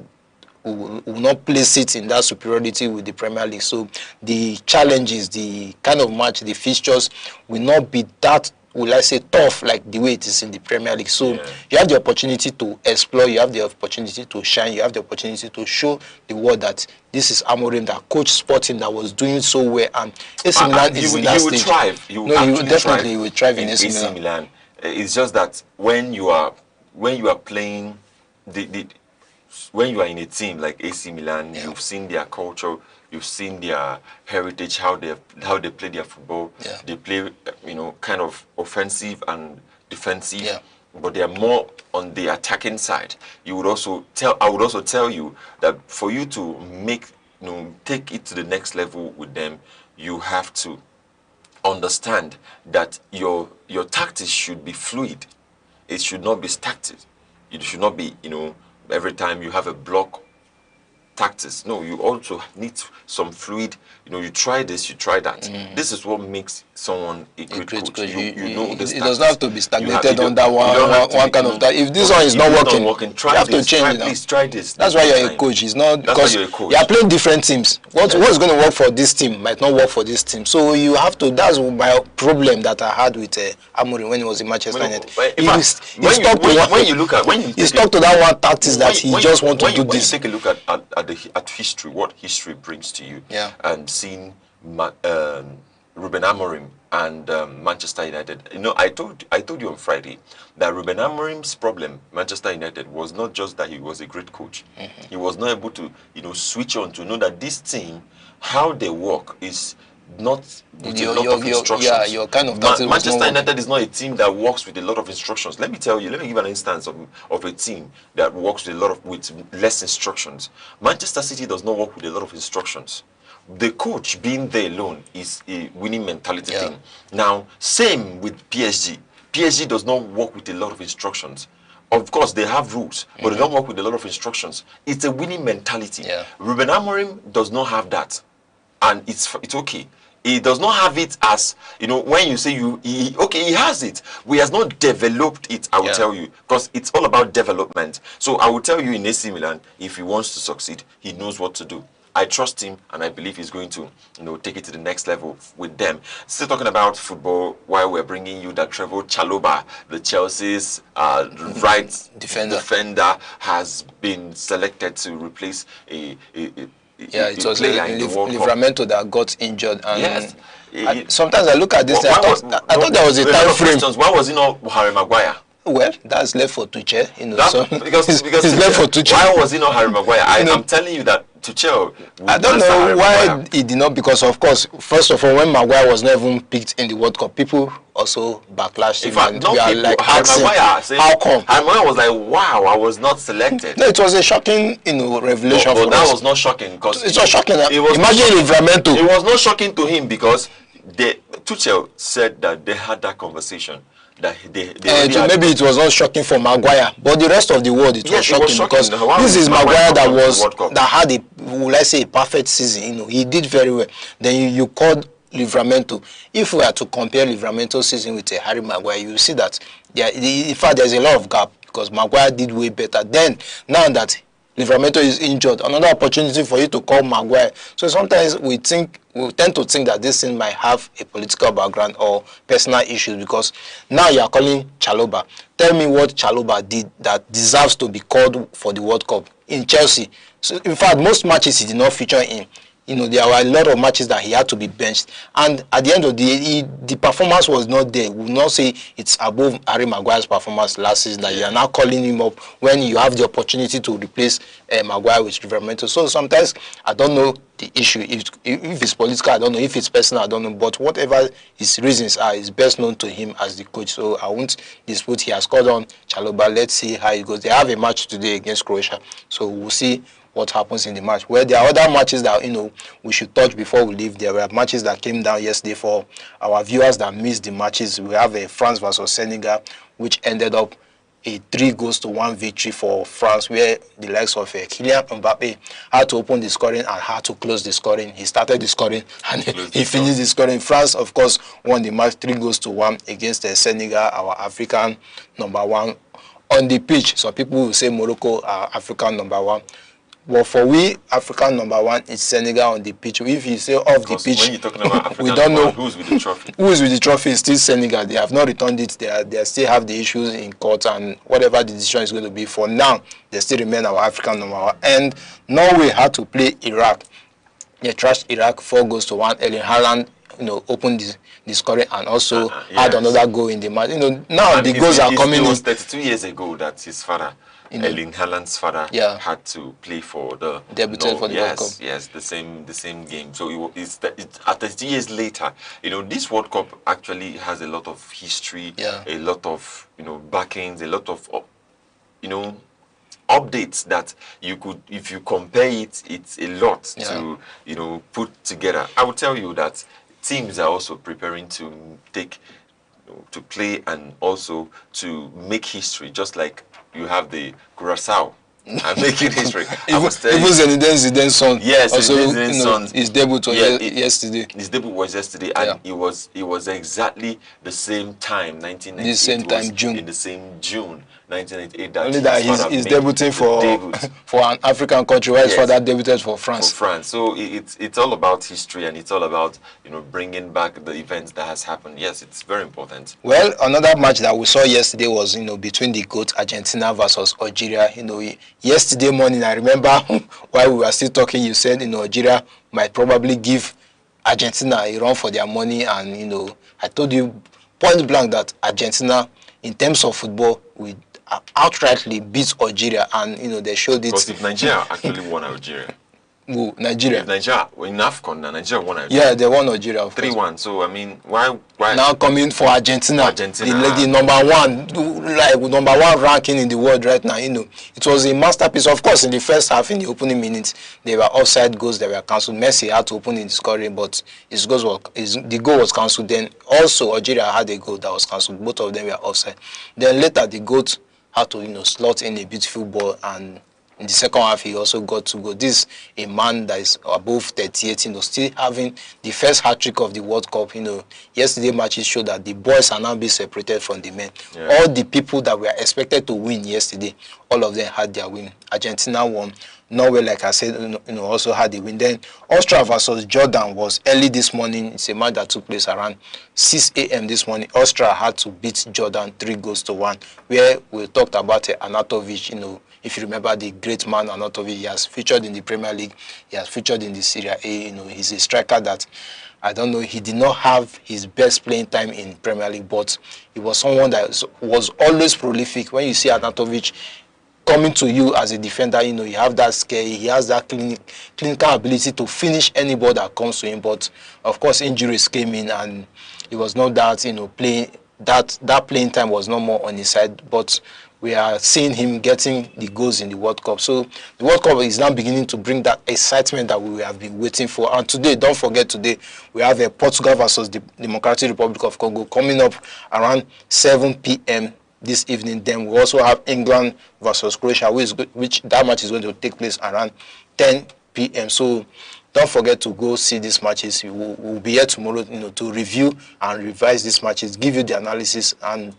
we will not place it in that superiority with the Premier League. So the challenges, the kind of match, the fixtures will not be that, will I say, tough like the way it is in the Premier League. So you have the opportunity to explore, you have the opportunity to shine, you have the opportunity to show the world that this is Amorim that coached Sporting that was doing so well, and AC Milan is in that stage. Thrive. You will definitely thrive in AC Milan. It's just that when you are playing when you are in a team like AC Milan, you've seen their culture, you've seen their heritage, how they play their football. They play, kind of offensive and defensive, but they are more on the attacking side. I would also tell you that for you to take it to the next level with them, you have to understand that your tactics should be fluid. It should not be static. It should not be, every time you have a block tactics. No, you also need some fluid. You try this, you try that. This is what makes someone a great coach. It does not have to be stagnated on that one kind of that. If this one is not working, you have to change it. Try this. That's why you're a coach. It's not because you are playing different teams. What's going to work for this team might not work for this team. So you have to. That's my problem that I had with Amorim when he was in Manchester United. He stuck to that one tactics that he just want to do this. Take a look at history, what history brings to you, and seeing Ruben Amorim and Manchester United. I told you on Friday that Ruben Amorim's problem, Manchester United, was not just that he was a great coach. He was not able to, switch on to know that this team, how they work is not with a lot of instructions. Your kind of Manchester United is not a team that works with a lot of instructions. Let me give an instance of a team that works with less instructions. Manchester City does not work with a lot of instructions. The coach being there alone is a winning mentality thing. Now, same with PSG. PSG does not work with a lot of instructions. Of course, they have rules, but they don't work with a lot of instructions. It's a winning mentality. Ruben Amorim does not have that, and it's okay. He does not have it as, when you say he has it, but he has not developed it, I will tell you, because it's all about development. So I will tell you, in AC Milan, if he wants to succeed, he knows what to do. I trust him, and I believe he's going to, take it to the next level with them. Still talking about football, while we're bringing you that Trevoh Chalobah, the Chelsea's right defender, has been selected to replace a it was Livramento that got injured. And sometimes I look at this, I thought there was a time frame. Why was it not Harry Maguire? Well, that's left for Tuchel. Because it's left for Tuchel. Why was it not Harry Maguire? I'm telling you that Tuchel. I don't know why he did not, because of course, first of all, when Maguire was not even picked in the World Cup, people also backlashed him, and we are like asking, how come? Maguire was like, wow, I was not selected. No, it was a shocking, revelation for us. But that was not shocking, because it was shocking. Imagine Livramento. It was not shocking to him because Tuchel said that they had that conversation. Maybe it was not shocking for Maguire, but the rest of the world it was shocking because this is Maguire that had a perfect season. He did very well. Then you called Livramento. If we were to compare Livramento's season with Harry Maguire, you will see that in fact there's a lot of gap, because Maguire did way better. Then now that Livramento is injured, another opportunity for you to call Maguire. So sometimes we tend to think that this thing might have a political background or personal issues, because now you are calling Chalobah. Tell me what Chalobah did that deserves to be called for the World Cup in Chelsea. So in fact, most matches he did not feature in. you know, there were a lot of matches that he had to be benched. And at the end of the day, the performance was not there. We will not say it's above Harry Maguire's performance last season that you are now calling him up when you have the opportunity to replace Maguire with Livramento. So sometimes I don't know the issue. If it's political, I don't know. If it's personal, I don't know. But whatever his reasons are, is best known to him as the coach. So I won't dispute. He has called on Chalobah. Let's see how it goes. They have a match today against Croatia. So we'll see what happens in the match. Well, there are other matches that, you know, we should touch before we leave. There were matches that came down yesterday for our viewers that missed the matches. We have a France versus Senegal, which ended up a 3-1 victory for France, where the likes of Kylian Mbappe had to open the scoring and had to close the scoring. He started the scoring and he finished the scoring. France, of course, won the match 3-1 against Senegal, our African #1 on the pitch. So people will say Morocco are African #1. Well, for we, African #1 is Senegal on the pitch. If you say off the pitch, when you're talking about African, we don't know who's with the trophy. Who is with the trophy is still Senegal. They have not returned it. They still have the issues in court, and whatever the decision is going to be, for now, they still remain our African #1. And Norway had to play Iraq. They trashed Iraq 4-1. Erling Haaland, you know, opened the scoring and also had another goal in the match. You know, now and the goals are coming. It was 32 years ago that his father, Erling Haaland's father, had to play for the debuted for the World Cup. Yes, the same game. So it's 32 years later. You know, this World Cup actually has a lot of history, a lot of, you know, backings, a lot of, you know, updates that you could, if you compare it, it's a lot to, you know, put together. I will tell you that teams are also preparing to to play and also to make history, just like you have the Curaçao and making history. Even Zidane's son. Yes, also, Zidane's son. His debut was yesterday. His debut was yesterday, and it was exactly the same time, 1998. The same time, June. In the same June, 1998. That only that he's debuting for an African country, where his father debuted for France. For France. So it's all about history, and it's all about, you know, bringing back the events that has happened. Yes, it's very important. Well, another match that we saw yesterday was, you know, between the GOAT, Argentina versus Algeria. You know, yesterday morning, I remember while we were still talking, you said, you know, Algeria might probably give Argentina a run for their money, and, you know, I told you point blank that Argentina, in terms of football, will outrightly beat Algeria, and, you know, they showed it. Because if Nigeria actually won Algeria. Who? Nigeria. If Nigeria, in AFCON, Nigeria won Algeria. Yeah, they won Algeria, of 3-1. So, I mean, why now coming for Argentina, the #1 ranking in the world right now? You know, it was a masterpiece. Of course, in the first half, in the opening minutes, there were offside goals that were cancelled. Messi had to open in the scoring, but the goal was cancelled. Then also Algeria had a goal that was cancelled. Both of them were offside. Then later the GOAT had to, you know, slot in a beautiful ball, and in the second half, he also got to go. This is a man that is above 38, you know, still having the first hat-trick of the World Cup. You know, yesterday matches showed that the boys are now being separated from the men. All the people that were expected to win yesterday, all of them had their win. Argentina won. Norway, like I said, you know, also had the win. Then Austria versus Jordan was early this morning. It's a match that took place around 6 a.m. this morning. Austria had to beat Jordan 3-1, where we talked about Anatovic. You know, if you remember the great man Anatovic, he has featured in the Premier League, he has featured in the Serie A. You know, he's a striker that, I don't know, he did not have his best playing time in Premier League, but he was someone that was always prolific. When you see Anatovic coming to you as a defender, you know, you have that skill, he has that clinical ability to finish any ball that comes to him. But of course, injuries came in, and it was not that, you know, playing that playing time was no more on his side. But we are seeing him getting the goals in the World Cup. So the World Cup is now beginning to bring that excitement that we have been waiting for. And today, don't forget, today we have Portugal versus the Democratic Republic of Congo coming up around 7 p.m. this evening. Then we also have England versus Croatia, which that match is going to take place around 10 p.m. So don't forget to go see these matches. We'll be here tomorrow, you know, to review and revise these matches, give you the analysis and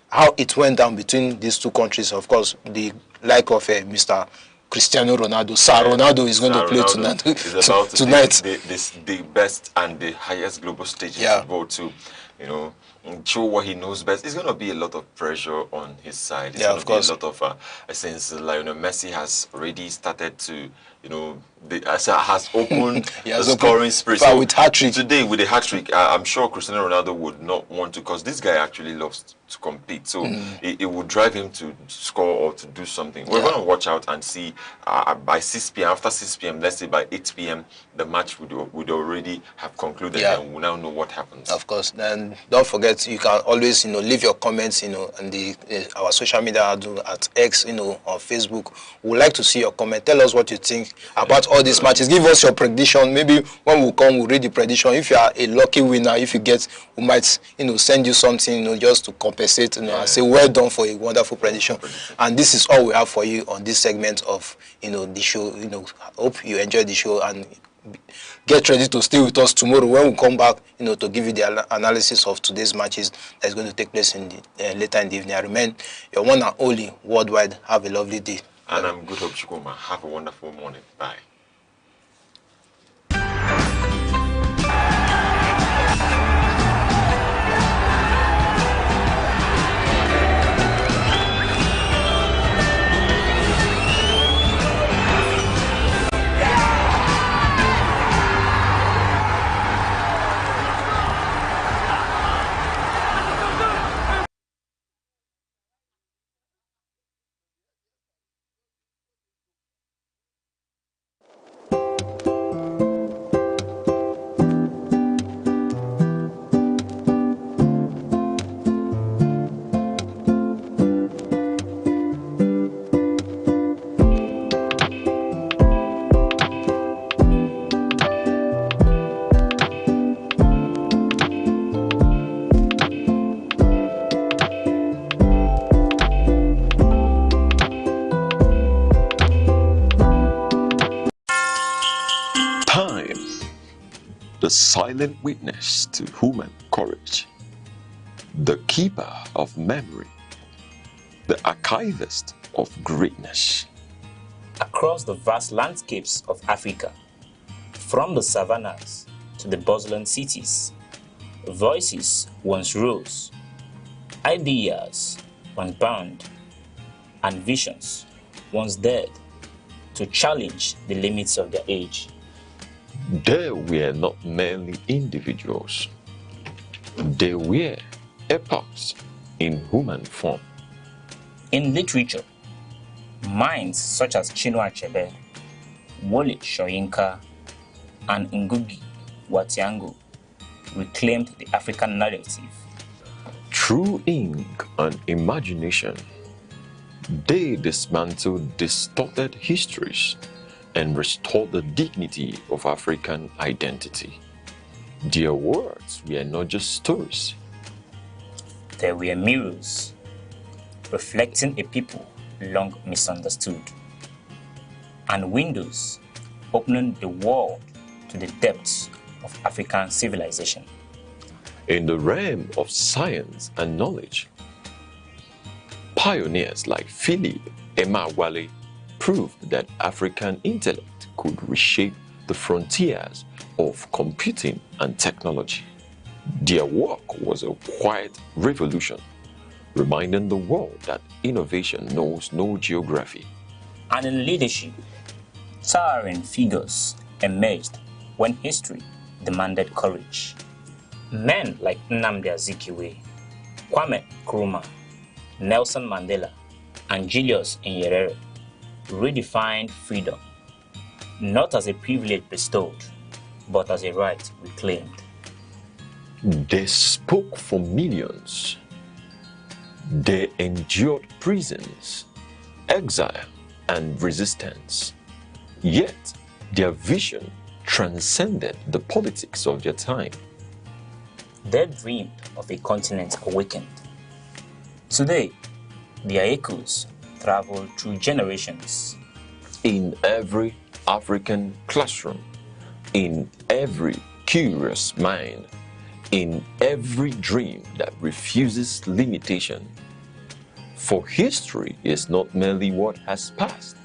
how it went down between these two countries. Of course, the like of Mr. Cristiano Ronaldo, Sir Ronaldo is going to play tonight. The best and the highest global stage in football to, you know, show what he knows best. It's going to be a lot of pressure on his side. It's going to be a lot of, since Lionel Messi has already started to, you know, has opened the scoring spree. So with hat-trick. Today, with a hat-trick, I'm sure Cristiano Ronaldo would not want to, because this guy actually loves to compete. So it would drive him to score or to do something. We're going to watch out and see by 6 p.m., after 6 p.m., let's say by 8 p.m., the match would already have concluded, and we'll now know what happens. Of course. Then don't forget, you can always, leave your comments, on the our social media handle at X, on Facebook. We'd like to see your comment. Tell us what you think about all these matches. Give us your prediction. Maybe when we come, we'll read the prediction. If you are a lucky winner, if you get, we might, send you something, just to compensate, and say well done for a wonderful prediction. And this is all we have for you on this segment of, the show. Hope you enjoyed the show, and get ready to stay with us tomorrow when we come back, to give you the analysis of today's matches that's going to take place in the later in the evening. I remain your one and only worldwide. Have a lovely day. And I'm Good Hope Chukuma. Have a wonderful morning. Bye. The silent witness to human courage, the keeper of memory, the archivist of greatness. Across the vast landscapes of Africa, from the savannas to the bustling cities, voices once rose, ideas once bound, and visions once dared to challenge the limits of their age. They were not merely individuals. They were epochs in human form. In literature, minds such as Chinua Achebe, Wole Soyinka, and Ngugi wa Thiong'o reclaimed the African narrative. Through ink and imagination, they dismantled distorted histories and restored the dignity of African identity. Their words were not just stories. They were mirrors, reflecting a people long misunderstood, and windows opening the world to the depths of African civilization. In the realm of science and knowledge, pioneers like Philip Emeagwali proved that African intellect could reshape the frontiers of computing and technology. Their work was a quiet revolution, reminding the world that innovation knows no geography. And in leadership, towering figures emerged when history demanded courage. Men like Nnamdi Azikiwe, Kwame Nkrumah, Nelson Mandela, and Julius Nyerere redefined freedom, not as a privilege bestowed, but as a right reclaimed. They spoke for millions. They endured prisons, exile, and resistance. Yet, their vision transcended the politics of their time. They dreamed of a continent awakened. Today, their echoes travel through generations. In every African classroom, in every curious mind, in every dream that refuses limitation. For history is not merely what has passed,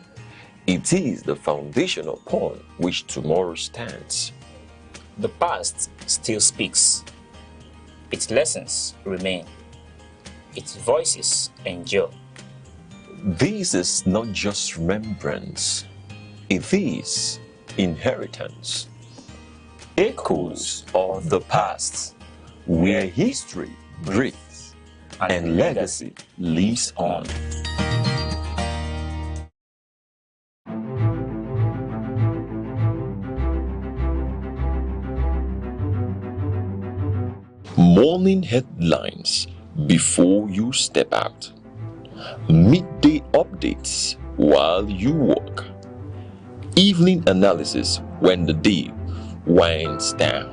it is the foundation upon which tomorrow stands. The past still speaks. Its lessons remain. Its voices endure. This is not just remembrance. It is inheritance, echoes of the past, where history breathes and legacy lives on. Morning headlines before you step out. Midday updates while you walk. Evening analysis when the day winds down.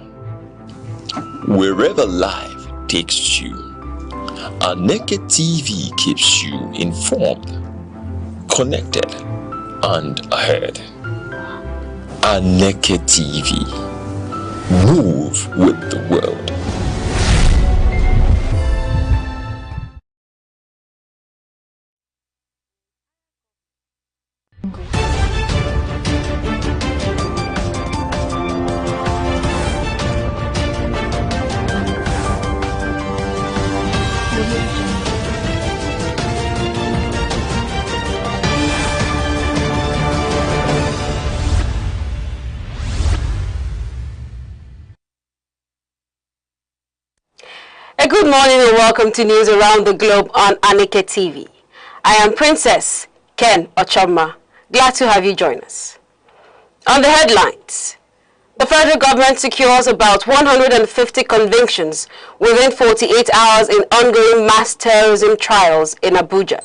Wherever life takes you, Aneke TV keeps you informed, connected, and ahead. Aneke TV. Move with the world. Good morning and welcome to news around the globe on Aneke TV. I am Princess Ken Ochoma. Glad to have you join us. On the headlines, the federal government secures about 150 convictions within 48 hours in ongoing mass terrorism trials in Abuja.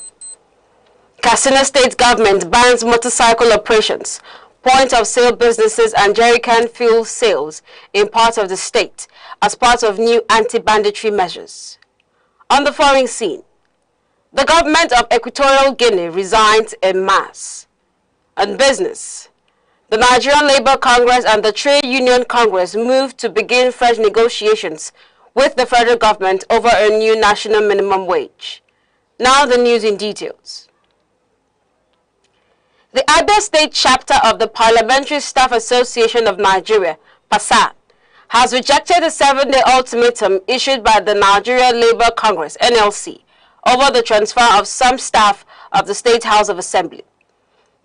Katsina State government bans motorcycle operations, point of sale businesses and jerrycan fuel sales in parts of the state as part of new anti-banditry measures. On the foreign scene, the government of Equatorial Guinea resigns en masse. On business, the Nigerian Labour Congress and the Trade Union Congress moved to begin fresh negotiations with the federal government over a new national minimum wage. Now the news in details. The Abia State chapter of the Parliamentary Staff Association of Nigeria, PASA, has rejected a 7-day ultimatum issued by the Nigerian Labour Congress, NLC, over the transfer of some staff of the State House of Assembly.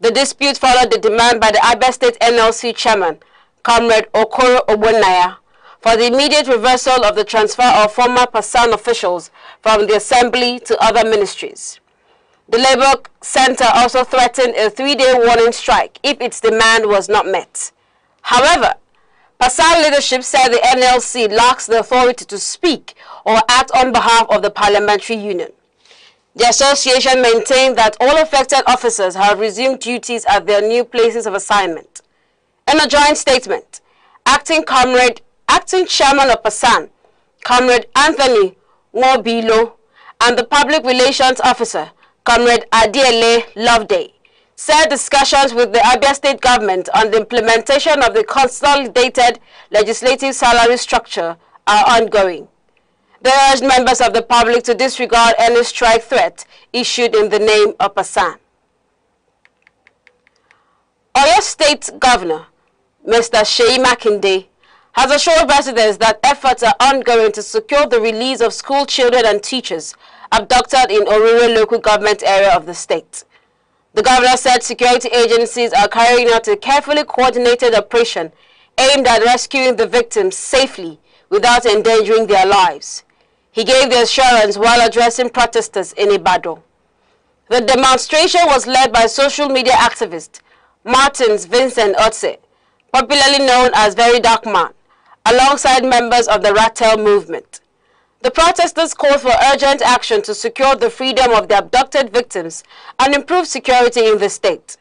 The dispute followed the demand by the Abia State NLC chairman, Comrade Okoro Ogbonnaya, for the immediate reversal of the transfer of former PASA officials from the Assembly to other ministries. The Labour Centre also threatened a 3-day warning strike if its demand was not met. However, PASA leadership said the NLC lacks the authority to speak or act on behalf of the Parliamentary Union. The association maintained that all affected officers have resumed duties at their new places of assignment. In a joint statement, acting chairman of PASAN, Comrade Anthony Nwobilo, and the public relations officer, Comrade Ndlea Loveday, said discussions with the Abia State government on the implementation of the consolidated legislative salary structure are ongoing. They urged members of the public to disregard any strike threat issued in the name of PASAN. Oyo State Governor, Mr. Seyi Makinde, has assured residents that efforts are ongoing to secure the release of school children and teachers abducted in Orire local government area of the state. The governor said security agencies are carrying out a carefully coordinated operation aimed at rescuing the victims safely without endangering their lives. He gave the assurance while addressing protesters in Ibadan. The demonstration was led by social media activist Martins Vincent Otse, popularly known as Very Dark Man, alongside members of the Rattel movement. The protesters called for urgent action to secure the freedom of the abducted victims and improve security in the state.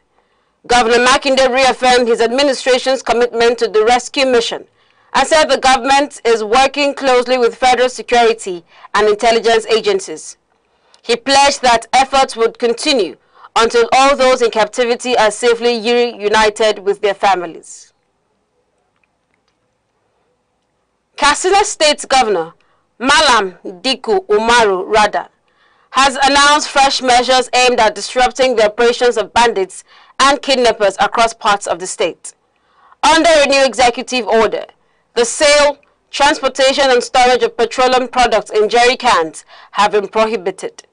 Governor Makinde reaffirmed his administration's commitment to the rescue mission and said the government is working closely with federal security and intelligence agencies. He pledged that efforts would continue until all those in captivity are safely reunited with their families. Katsina State Governor Malam Diku Umaru Rada has announced fresh measures aimed at disrupting the operations of bandits and kidnappers across parts of the state. Under a new executive order, the sale, transportation and storage of petroleum products in jerry cans have been prohibited.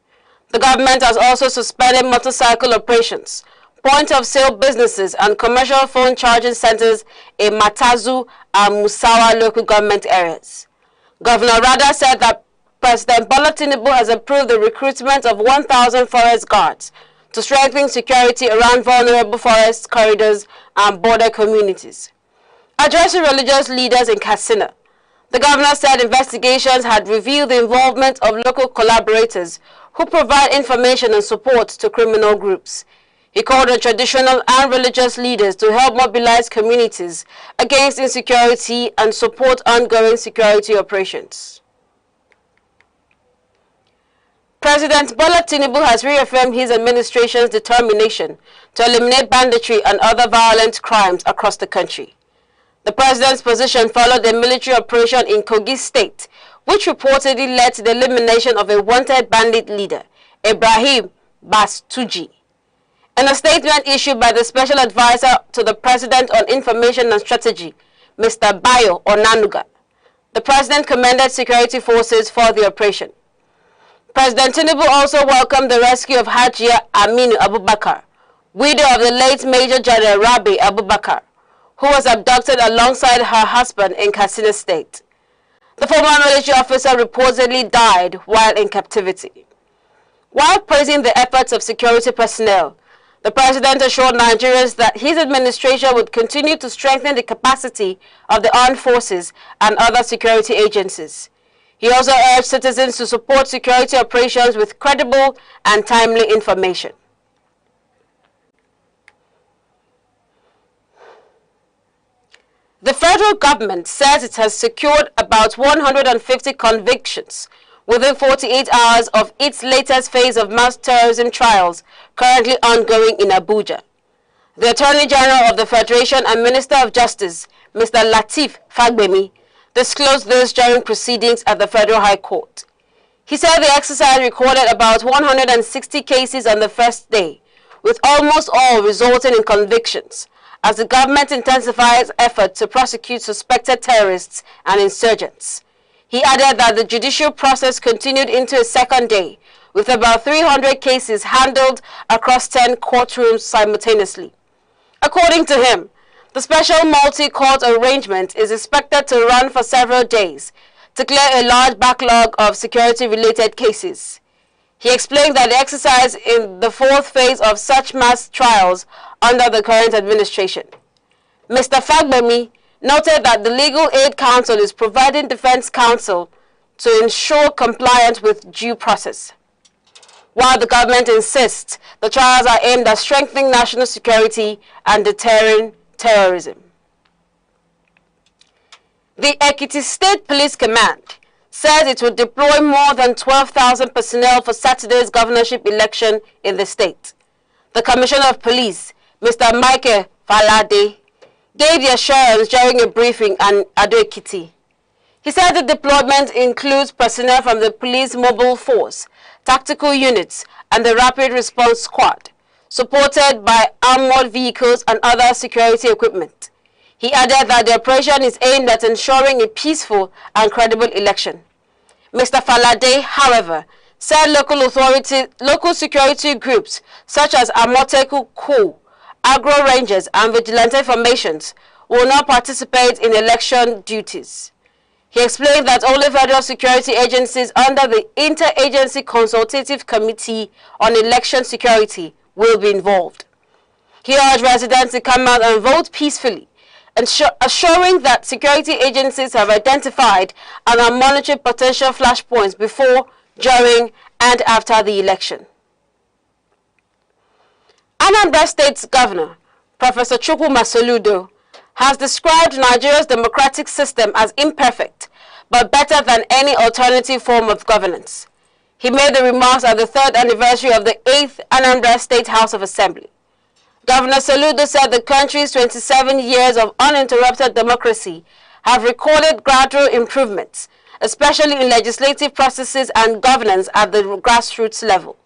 The government has also suspended motorcycle operations, point-of-sale businesses and commercial phone charging centers in Matazu and Musawa local government areas. Governor Rada said that President Bola Tinubu has approved the recruitment of 1,000 forest guards to strengthen security around vulnerable forest corridors and border communities. Addressing religious leaders in Katsina, the governor said investigations had revealed the involvement of local collaborators who provide information and support to criminal groups. He called on traditional and religious leaders to help mobilize communities against insecurity and support ongoing security operations. President Bola Tinubu has reaffirmed his administration's determination to eliminate banditry and other violent crimes across the country. The president's position followed a military operation in Kogi State, which reportedly led to the elimination of a wanted bandit leader, Ibrahim Bastuji. In a statement issued by the Special Advisor to the President on Information and Strategy, Mr. Bayo Onanuga, the President commended security forces for the operation. President Tinubu also welcomed the rescue of Hajia Aminu Abubakar, widow of the late Major General Rabi Abubakar, who was abducted alongside her husband in Katsina State. The former military officer reportedly died while in captivity. While praising the efforts of security personnel, the president assured Nigerians that his administration would continue to strengthen the capacity of the armed forces and other security agencies. He also urged citizens to support security operations with credible and timely information. The federal government says it has secured about 150 convictions within 48 hours of its latest phase of mass terrorism trials currently ongoing in Abuja. The Attorney General of the Federation and Minister of Justice, Mr. Lateef Fagbemi, disclosed this during proceedings at the Federal High Court. He said the exercise recorded about 160 cases on the first day, with almost all resulting in convictions, as the government intensifies efforts to prosecute suspected terrorists and insurgents. He added that the judicial process continued into a second day, with about 300 cases handled across 10 courtrooms simultaneously. According to him, the special multi-court arrangement is expected to run for several days to clear a large backlog of security-related cases. He explained that the exercise in the fourth phase of such mass trials under the current administration. Mr. Fagbemi noted that the Legal Aid Council is providing defense counsel to ensure compliance with due process. While the government insists the trials are aimed at strengthening national security and deterring terrorism. The Ekiti State Police Command says it will deploy more than 12,000 personnel for Saturday's governorship election in the state. The Commissioner of Police, Mr. Michael Falade, gave the assurance during a briefing in Ado Ekiti. He said the deployment includes personnel from the police mobile force, tactical units, and the rapid response squad, supported by armored vehicles and other security equipment. He added that the operation is aimed at ensuring a peaceful and credible election. Mr. Falade, however, said local security groups such as Amoteku Coup, Agro Rangers, and Vigilante formations will not participate in election duties. He explained that only federal security agencies under the Interagency Consultative Committee on Election Security will be involved. He urged residents to come out and vote peacefully, assuring that security agencies have identified and are monitoring potential flashpoints before, during, and after the election. Anambra State's Governor, Professor Chukwuma Soludo, has described Nigeria's democratic system as imperfect, but better than any alternative form of governance. He made the remarks at the 3rd anniversary of the 8th Anambra State House of Assembly. Governor Soludo said the country's 27 years of uninterrupted democracy have recorded gradual improvements, especially in legislative processes and governance at the grassroots level.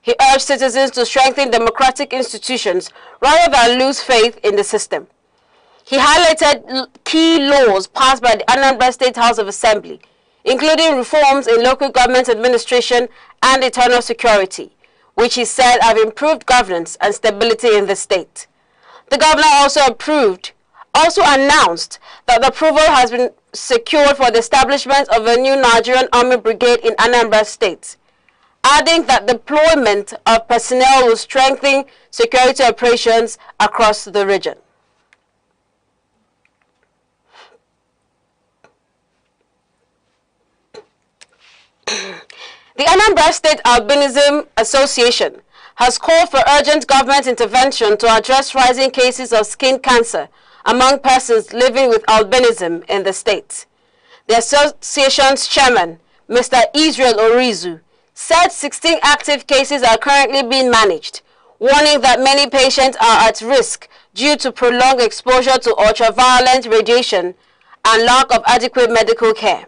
He urged citizens to strengthen democratic institutions rather than lose faith in the system. He highlighted key laws passed by the Anambra State House of Assembly, including reforms in local government administration and internal security, which he said have improved governance and stability in the state. The governor also announced that the approval has been secured for the establishment of a new Nigerian Army Brigade in Anambra State, adding that deployment of personnel will strengthen security operations across the region. The Anambra State Albinism Association has called for urgent government intervention to address rising cases of skin cancer among persons living with albinism in the state. The association's chairman, Mr. Israel Orizu, said 16 active cases are currently being managed, warning that many patients are at risk due to prolonged exposure to ultraviolet radiation and lack of adequate medical care.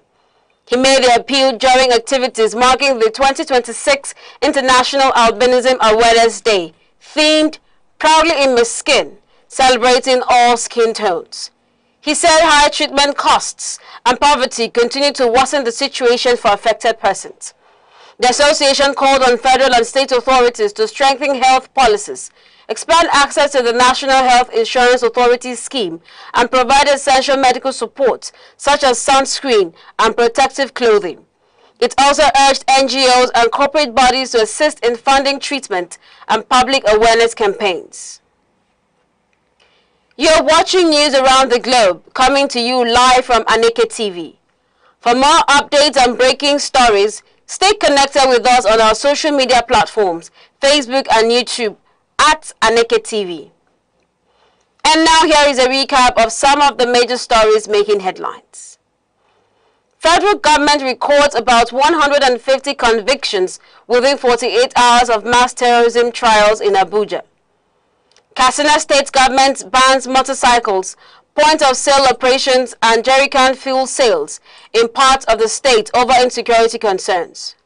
He made the appeal during activities marking the 2026 International Albinism Awareness Day, themed Proudly in My Skin, celebrating all skin tones. He said high treatment costs and poverty continue to worsen the situation for affected persons. The association called on federal and state authorities to strengthen health policies, expand access to the National Health Insurance Authority scheme, and provide essential medical support such as sunscreen and protective clothing. It also urged NGOs and corporate bodies to assist in funding treatment and public awareness campaigns. You're watching news around the globe, coming to you live from Aneke TV. For more updates and breaking stories, stay connected with us on our social media platforms, Facebook and YouTube, at Aneke TV. And now here is a recap of some of the major stories making headlines. Federal government records about 150 convictions within 48 hours of mass terrorism trials in Abuja. Katsina State government bans motorcycles, point-of-sale operations and jerrycan fuel sales in parts of the state over insecurity concerns.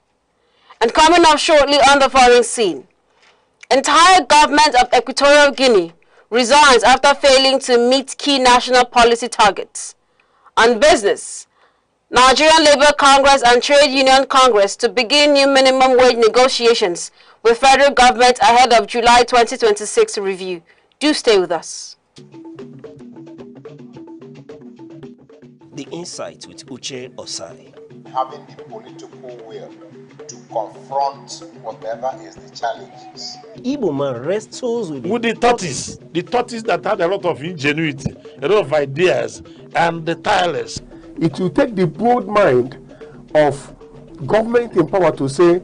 And coming up shortly on the foreign scene, entire government of Equatorial Guinea resigns after failing to meet key national policy targets. On business, Nigerian Labour Congress and Trade Union Congress to begin new minimum wage negotiations with federal government ahead of July 2026 review. Do stay with us. The Insight with Uche Osai. Having the political will to confront whatever is the challenges. Igbo man wrestles with the tortoise that had a lot of ingenuity, a lot of ideas, and the tireless. It will take the broad mind of government in power to say,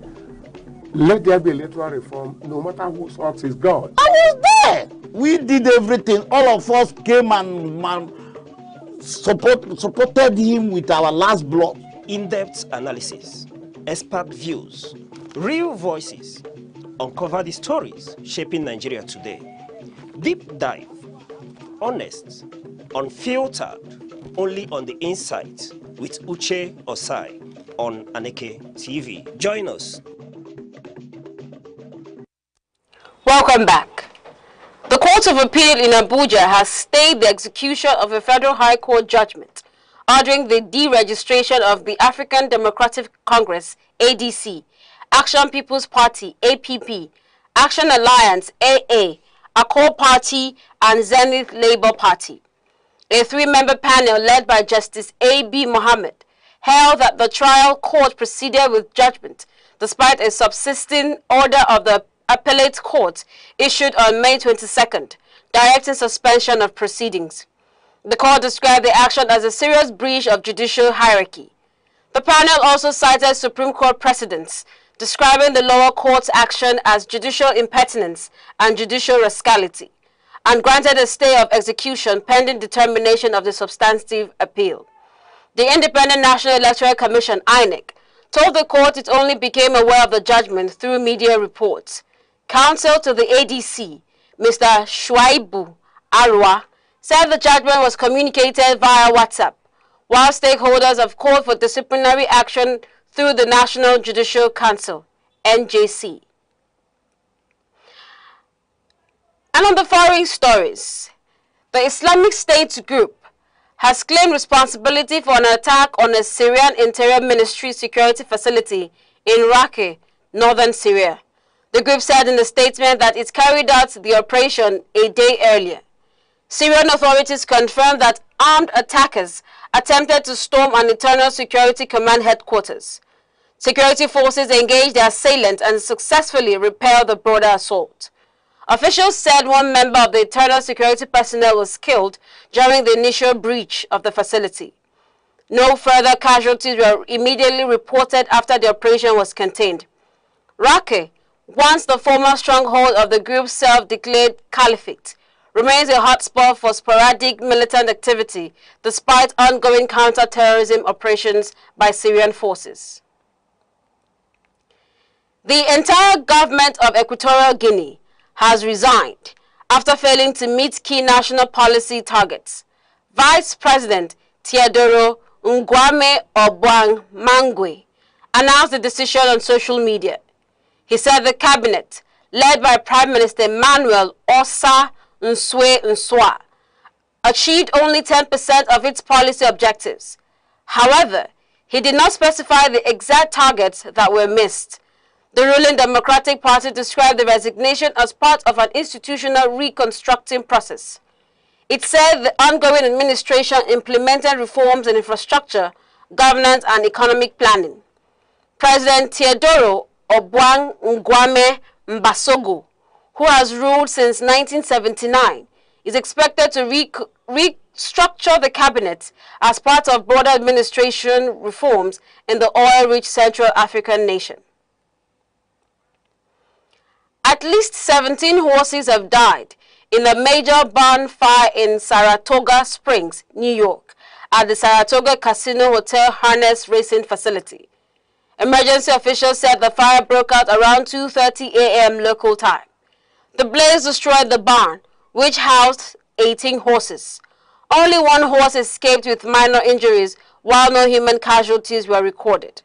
let there be electoral reform, no matter whose heart is God. I was there. We did everything. All of us came and supported him with our last blood. In-depth analysis, expert views, real voices, uncover the stories shaping Nigeria today. Deep dive, honest, unfiltered, only on The Insight with Uche Osai on Aneke TV. Join us. Welcome back. The Court of Appeal in Abuja has stayed the execution of a federal high court judgment ordering the deregistration of the African Democratic Congress, ADC, Action People's Party, APP, Action Alliance, AA, Accord Party, and Zenith Labour Party. A three-member panel led by Justice A.B. Mohammed held that the trial court proceeded with judgment despite a subsisting order of the appellate court issued on May 22nd, directing suspension of proceedings. The court described the action as a serious breach of judicial hierarchy. The panel also cited Supreme Court precedents, describing the lower court's action as judicial impertinence and judicial rascality, and granted a stay of execution pending determination of the substantive appeal. The Independent National Electoral Commission, INEC, told the court it only became aware of the judgment through media reports. Counsel to the ADC, Mr. Shuaibu Arwa, said the judgment was communicated via WhatsApp, while stakeholders have called for disciplinary action through the National Judicial Council, NJC. And on the following stories, the Islamic State group has claimed responsibility for an attack on a Syrian Interior Ministry security facility in Raqqa, northern Syria. The group said in a statement that it carried out the operation a day earlier. Syrian authorities confirmed that armed attackers attempted to storm an Internal Security Command headquarters. Security forces engaged the assailant and successfully repelled the broader assault. Officials said one member of the internal security personnel was killed during the initial breach of the facility. No further casualties were immediately reported after the operation was contained. Wike, once the former stronghold of the group's self-declared caliphate, remains a hotspot for sporadic militant activity despite ongoing counter-terrorism operations by Syrian forces. The entire government of Equatorial Guinea has resigned after failing to meet key national policy targets. Vice President Teodoro Nguame Obuang Mangwe announced the decision on social media. He said the cabinet, led by Prime Minister Manuel Osa Nsue, achieved only 10% of its policy objectives. However, he did not specify the exact targets that were missed. The ruling Democratic Party described the resignation as part of an institutional reconstructing process. It said the ongoing administration implemented reforms in infrastructure, governance, and economic planning. President Teodoro Obuang Nguame Mbasogo, who has ruled since 1979, is expected to restructure the cabinet as part of broader administration reforms in the oil-rich Central African nation. At least 17 horses have died in a major barn fire in Saratoga Springs, New York, at the Saratoga Casino Hotel Harness Racing Facility. Emergency officials said the fire broke out around 2:30 a.m. local time. The blaze destroyed the barn, which housed 18 horses. Only one horse escaped with minor injuries, while no human casualties were recorded.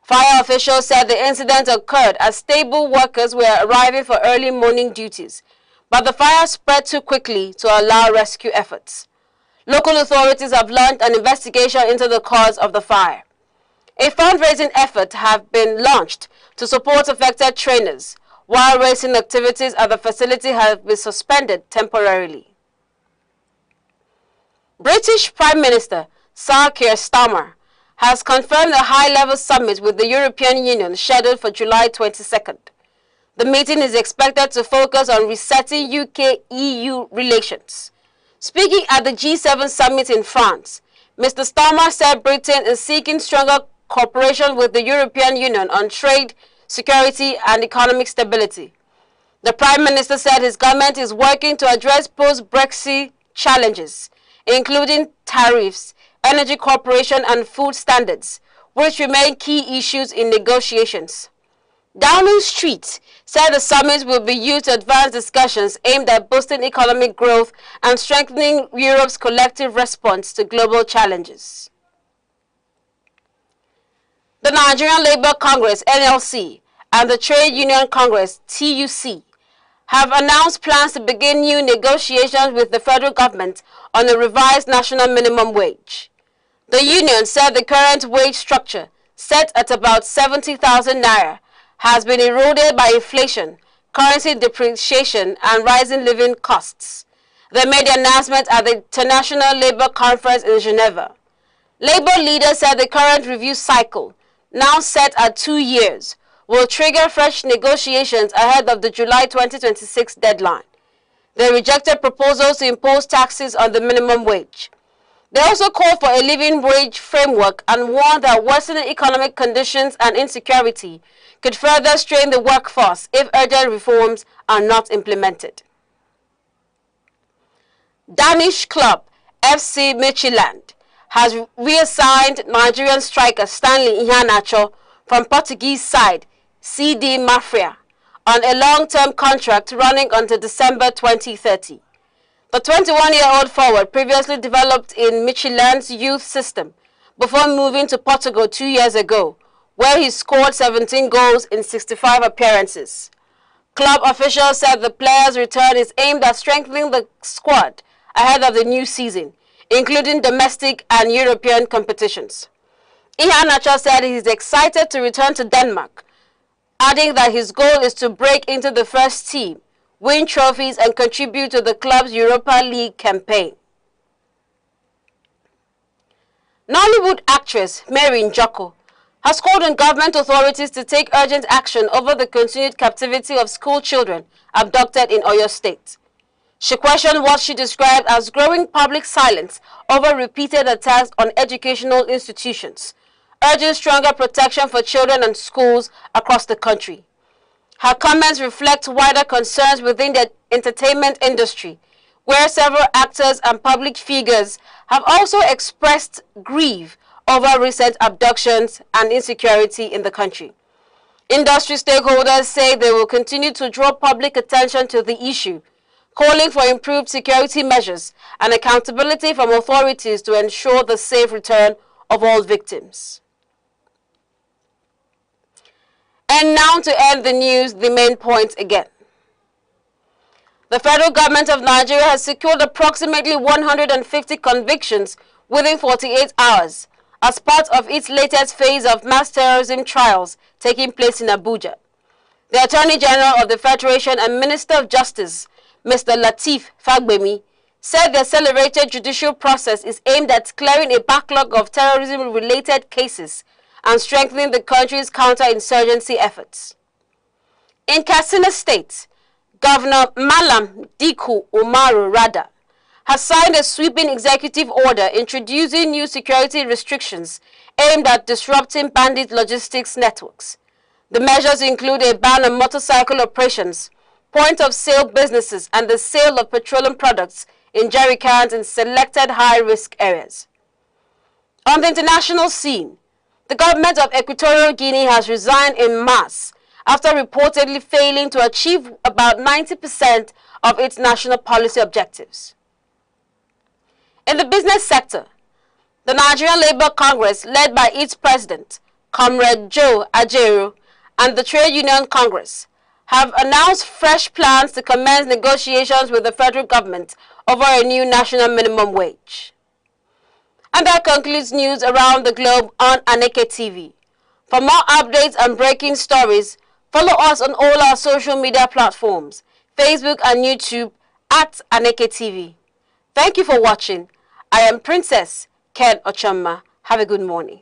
Fire officials said the incident occurred as stable workers were arriving for early morning duties, but the fire spread too quickly to allow rescue efforts. Local authorities have launched an investigation into the cause of the fire. A fundraising effort has been launched to support affected trainers, while racing activities at the facility have been suspended temporarily. British Prime Minister Sir Keir Starmer has confirmed a high-level summit with the European Union scheduled for July 22nd. The meeting is expected to focus on resetting UK-EU relations. Speaking at the G7 summit in France, Mr. Starmer said Britain is seeking stronger cooperation with the European Union on trade, security, and economic stability. The Prime Minister said his government is working to address post-Brexit challenges, including tariffs, energy cooperation, and food standards, which remain key issues in negotiations. Downing Street said the summit will be used to advance discussions aimed at boosting economic growth and strengthening Europe's collective response to global challenges. The Nigerian Labour Congress, NLC, and the Trade Union Congress, TUC, have announced plans to begin new negotiations with the federal government on a revised national minimum wage. The union said the current wage structure, set at about 70,000 naira, has been eroded by inflation, currency depreciation, and rising living costs. They made the announcement at the International Labour Conference in Geneva. Labour leaders said the current review cycle, now set at 2 years, will trigger fresh negotiations ahead of the July 2026 deadline. They rejected proposals to impose taxes on the minimum wage. They also called for a living wage framework and warned that worsening economic conditions and insecurity could further strain the workforce if urgent reforms are not implemented. Danish club FC Midtjylland has reassigned Nigerian striker Stanley Iheanacho from Portuguese side CD Mafia on a long-term contract running until December 2030. The 21-year-old forward previously developed in Midtjylland's youth system before moving to Portugal 2 years ago, where he scored 17 goals in 65 appearances. Club officials said the player's return is aimed at strengthening the squad ahead of the new season, including domestic and European competitions. Iheanacho said he is excited to return to Denmark adding that his goal is to break into the first team, win trophies and contribute to the club's Europa League campaign. Nollywood actress Mary Njoko has called on government authorities to take urgent action over the continued captivity of school children abducted in Oyo State. She questioned what she described as growing public silence over repeated attacks on educational institutions, urging stronger protection for children and schools across the country. Her comments reflect wider concerns within the entertainment industry, where several actors and public figures have also expressed grief over recent abductions and insecurity in the country. Industry stakeholders say they will continue to draw public attention to the issue, calling for improved security measures and accountability from authorities to ensure the safe return of all victims. And now to end the news, the main point again. The federal government of Nigeria has secured approximately 150 convictions within 48 hours as part of its latest phase of mass terrorism trials taking place in Abuja. The Attorney General of the Federation and Minister of Justice, Mr. Lateef Fagbemi, said the accelerated judicial process is aimed at clearing a backlog of terrorism-related cases and strengthening the country's counter-insurgency efforts. In Katsina State, Governor Malam Diku Umaru Rada has signed a sweeping executive order introducing new security restrictions aimed at disrupting bandit logistics networks. The measures include a ban on motorcycle operations, point-of-sale businesses, and the sale of petroleum products in jerrycans in selected high-risk areas. On the international scene, the government of Equatorial Guinea has resigned en masse after reportedly failing to achieve about 90% of its national policy objectives. In the business sector, the Nigerian Labour Congress, led by its president, Comrade Joe Ajaero, and the Trade Union Congress, have announced fresh plans to commence negotiations with the federal government over a new national minimum wage. And that concludes news around the globe on Aneke TV. For more updates and breaking stories, follow us on all our social media platforms, Facebook and YouTube at Aneke TV. Thank you for watching. I am Princess Ken Ochama. Have a good morning.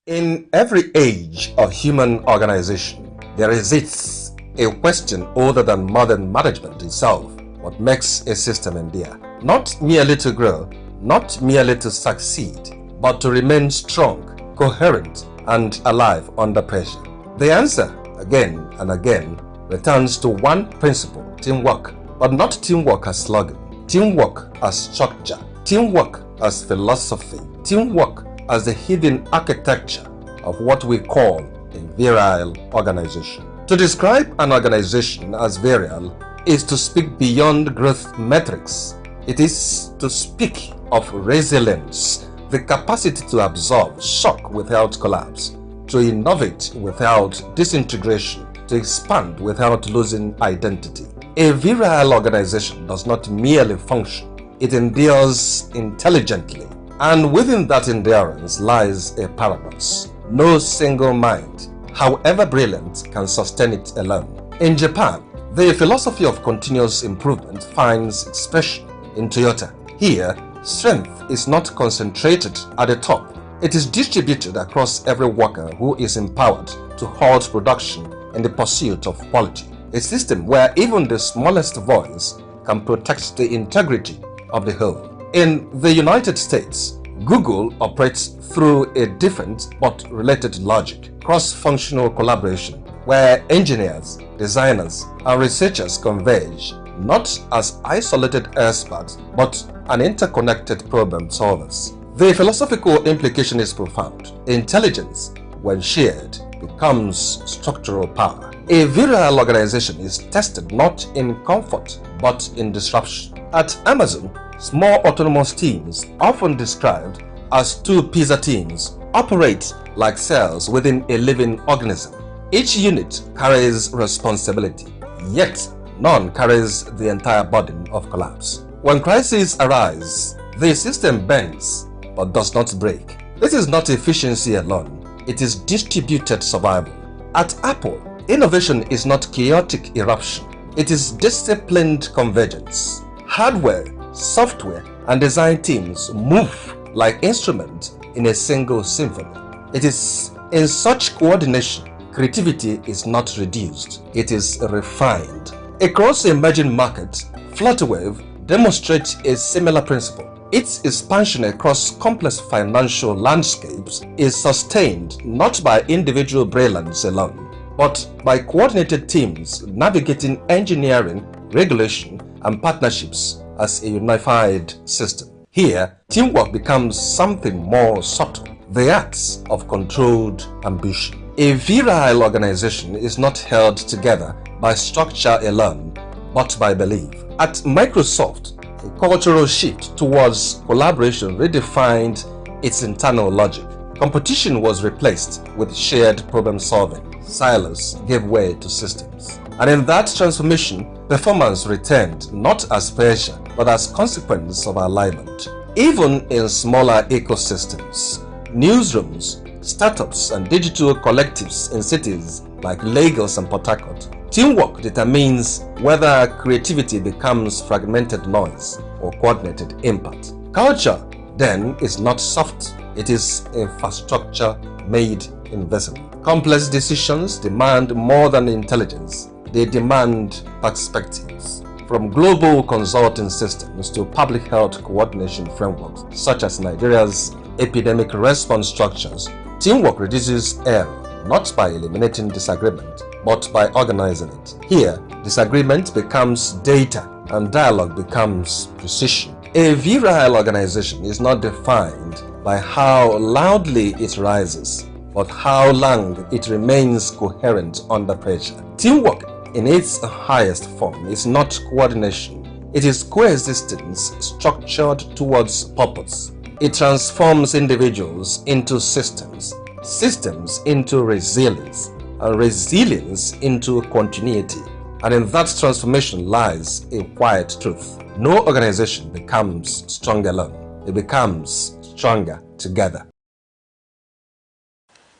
In every age of human organization, there exists a question older than modern management itself: what makes a system endure? Not merely to grow, not merely to succeed, but to remain strong, coherent, and alive under pressure. The answer, again and again, returns to one principle: teamwork. But not teamwork as slogan, teamwork as structure, teamwork as philosophy, teamwork as the hidden architecture of what we call a virile organization. To describe an organization as virile is to speak beyond growth metrics. It is to speak of resilience, the capacity to absorb shock without collapse, to innovate without disintegration, to expand without losing identity. A virile organization does not merely function, it endures intelligently. And within that endurance lies a paradox. No single mind, however brilliant, can sustain it alone. In Japan, the philosophy of continuous improvement finds expression in Toyota. Here, strength is not concentrated at the top. It is distributed across every worker who is empowered to halt production in the pursuit of quality. A system where even the smallest voice can protect the integrity of the whole. In the United States, Google operates through a different but related logic: cross-functional collaboration, where engineers, designers, and researchers converge not as isolated experts, but an interconnected problem solvers. The philosophical implication is profound. Intelligence, when shared, becomes structural power. A virile organization is tested not in comfort, but in disruption. At Amazon, small autonomous teams, often described as two pizza teams, operate like cells within a living organism. Each unit carries responsibility, yet none carries the entire burden of collapse. When crises arise, the system bends but does not break. This is not efficiency alone, it is distributed survival. At Apple, innovation is not chaotic eruption, it is disciplined convergence. Hardware, software, and design teams move like instruments in a single symphony. It is in such coordination, creativity is not reduced, it is refined. Across emerging markets, Flutterwave demonstrates a similar principle. Its expansion across complex financial landscapes is sustained not by individual brilliance alone, but by coordinated teams navigating engineering, regulation, and partnerships as a unified system. Here, teamwork becomes something more subtle, the acts of controlled ambition. A virile organization is not held together by structure alone, but by belief. At Microsoft, a cultural shift towards collaboration redefined its internal logic. Competition was replaced with shared problem solving. Silos gave way to systems. And in that transformation, performance returned not as pressure, but as consequence of alignment. Even in smaller ecosystems, newsrooms, startups, and digital collectives in cities like Lagos and Port Harcourt, teamwork determines whether creativity becomes fragmented noise or coordinated impact. Culture, then, is not soft, it is infrastructure made invisible. Complex decisions demand more than intelligence, they demand perspectives. From global consulting systems to public health coordination frameworks, such as Nigeria's epidemic response structures, teamwork reduces error not by eliminating disagreement, but by organizing it. Here, disagreement becomes data and dialogue becomes precision. A virile organization is not defined by how loudly it rises, but how long it remains coherent under pressure. Teamwork in its highest form is not coordination, it is coexistence structured towards purpose. It transforms individuals into systems, systems into resilience, and resilience into continuity. And in that transformation lies a quiet truth. No organization becomes strong alone, it becomes stronger together.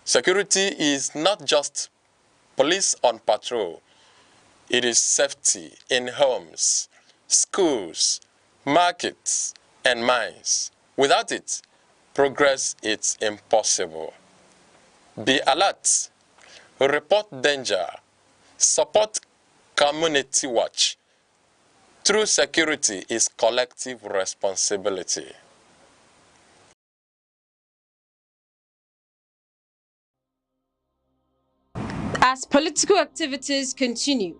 Security is not just police on patrol. It is safety in homes, schools, markets, and mines. Without it, progress is impossible. Be alert, report danger, support community watch. True security is collective responsibility. As political activities continue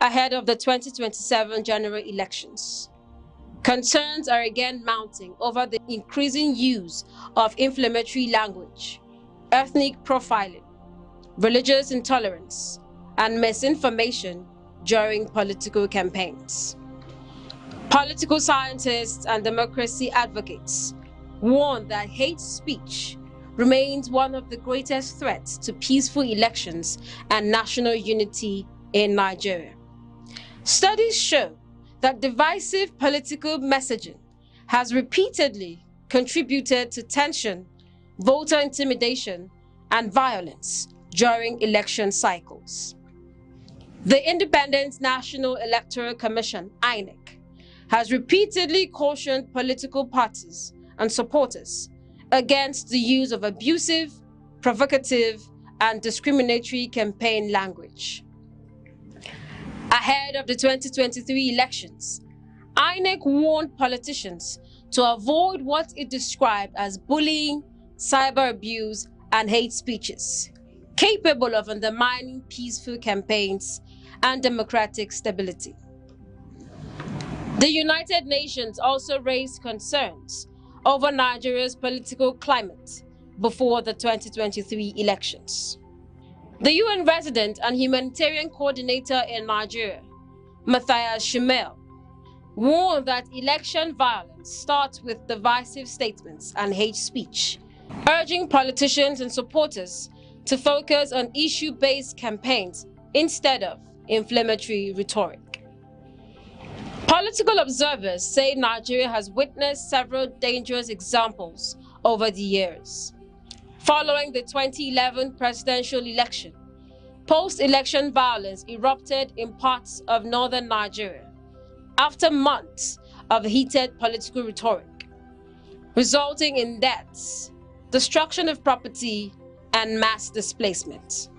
ahead of the 2027 general elections, concerns are again mounting over the increasing use of inflammatory language, ethnic profiling, religious intolerance, and misinformation during political campaigns. Political scientists and democracy advocates warn that hate speech remains one of the greatest threats to peaceful elections and national unity in Nigeria. Studies show that divisive political messaging has repeatedly contributed to tension, voter intimidation, and violence during election cycles. The Independent National Electoral Commission, INEC, has repeatedly cautioned political parties and supporters against the use of abusive, provocative, and discriminatory campaign language. Ahead of the 2023 elections, INEC warned politicians to avoid what it described as bullying, cyber abuse, and hate speeches, capable of undermining peaceful campaigns and democratic stability. The United Nations also raised concerns over Nigeria's political climate before the 2023 elections. The UN resident and humanitarian coordinator in Nigeria, Matthias Schimel, warned that election violence starts with divisive statements and hate speech, urging politicians and supporters to focus on issue-based campaigns instead of inflammatory rhetoric. Political observers say Nigeria has witnessed several dangerous examples over the years. Following the 2011 presidential election, post-election violence erupted in parts of northern Nigeria after months of heated political rhetoric, resulting in deaths, destruction of property, and mass displacement.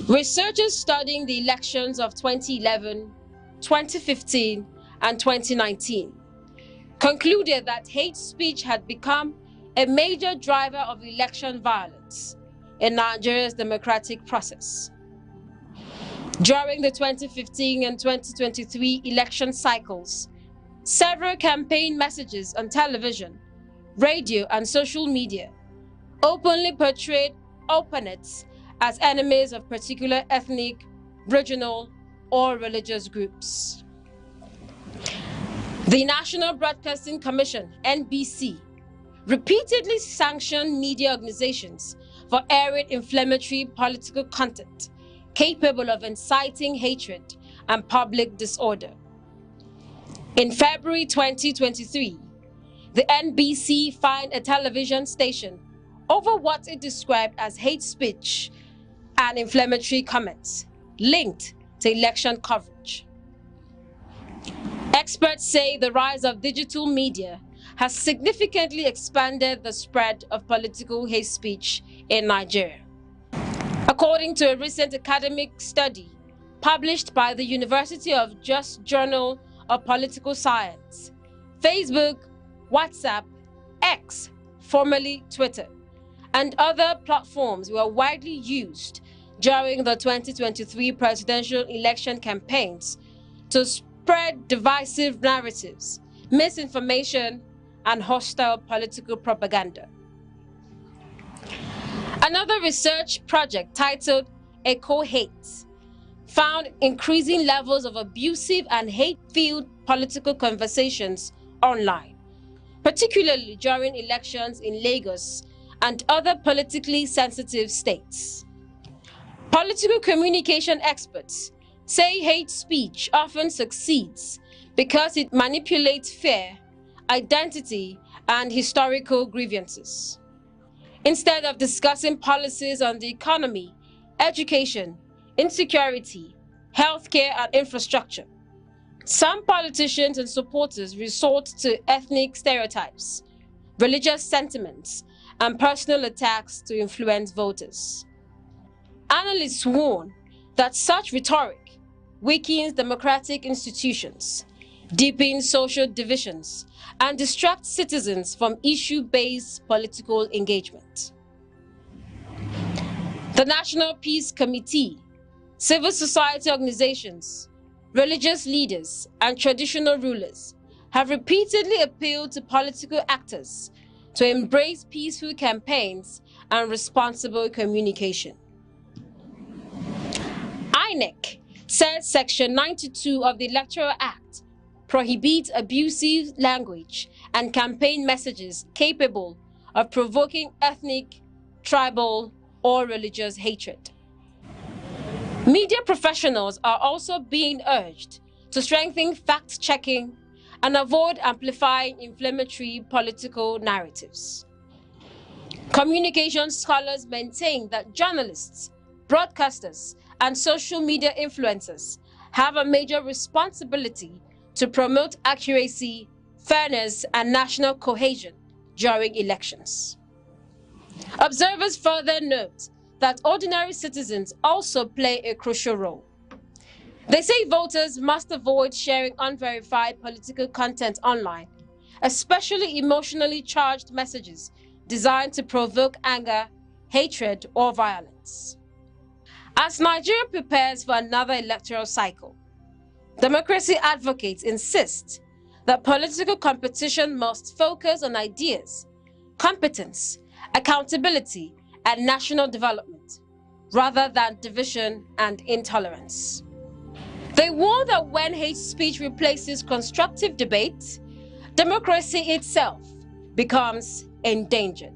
Researchers studying the elections of 2011, 2015, and 2019 concluded that hate speech had become a major driver of election violence in Nigeria's democratic process. During the 2015 and 2023 election cycles, several campaign messages on television, radio, and social media openly portrayed opponents as enemies of particular ethnic, regional, or religious groups. The National Broadcasting Commission, NBC, repeatedly sanctioned media organizations for airing inflammatory political content capable of inciting hatred and public disorder. In February 2023, the NBC fined a television station over what it described as hate speech and inflammatory comments linked to election coverage. Experts say the rise of digital media has significantly expanded the spread of political hate speech in Nigeria. According to a recent academic study published by the University of Just Journal of Political Science, Facebook, WhatsApp, X, formerly Twitter, and other platforms were widely used during the 2023 presidential election campaigns to spread divisive narratives, misinformation, and hostile political propaganda. Another research project titled Echo Hate found increasing levels of abusive and hate-filled political conversations online, particularly during elections in Lagos and other politically sensitive states. Political communication experts say hate speech often succeeds because it manipulates fear, identity, and historical grievances. Instead of discussing policies on the economy, education, insecurity, healthcare, and infrastructure, some politicians and supporters resort to ethnic stereotypes, religious sentiments, and personal attacks to influence voters. Analysts warn that such rhetoric weakens democratic institutions, deepens social divisions, and distracts citizens from issue-based political engagement. The National Peace Committee, civil society organizations, religious leaders, and traditional rulers have repeatedly appealed to political actors to embrace peaceful campaigns and responsible communication. INEC says Section 92 of the Electoral Act prohibits abusive language and campaign messages capable of provoking ethnic, tribal, or religious hatred. Media professionals are also being urged to strengthen fact-checking and avoid amplifying inflammatory political narratives. Communication scholars maintain that journalists, broadcasters, and social media influencers have a major responsibility to promote accuracy, fairness, and national cohesion during elections. Observers further note that ordinary citizens also play a crucial role. They say voters must avoid sharing unverified political content online, especially emotionally charged messages designed to provoke anger, hatred, or violence. As Nigeria prepares for another electoral cycle, Democracy advocates insist that political competition must focus on ideas, competence, accountability, and national development, rather than division and intolerance. They warn that when hate speech replaces constructive debate, democracy itself becomes endangered.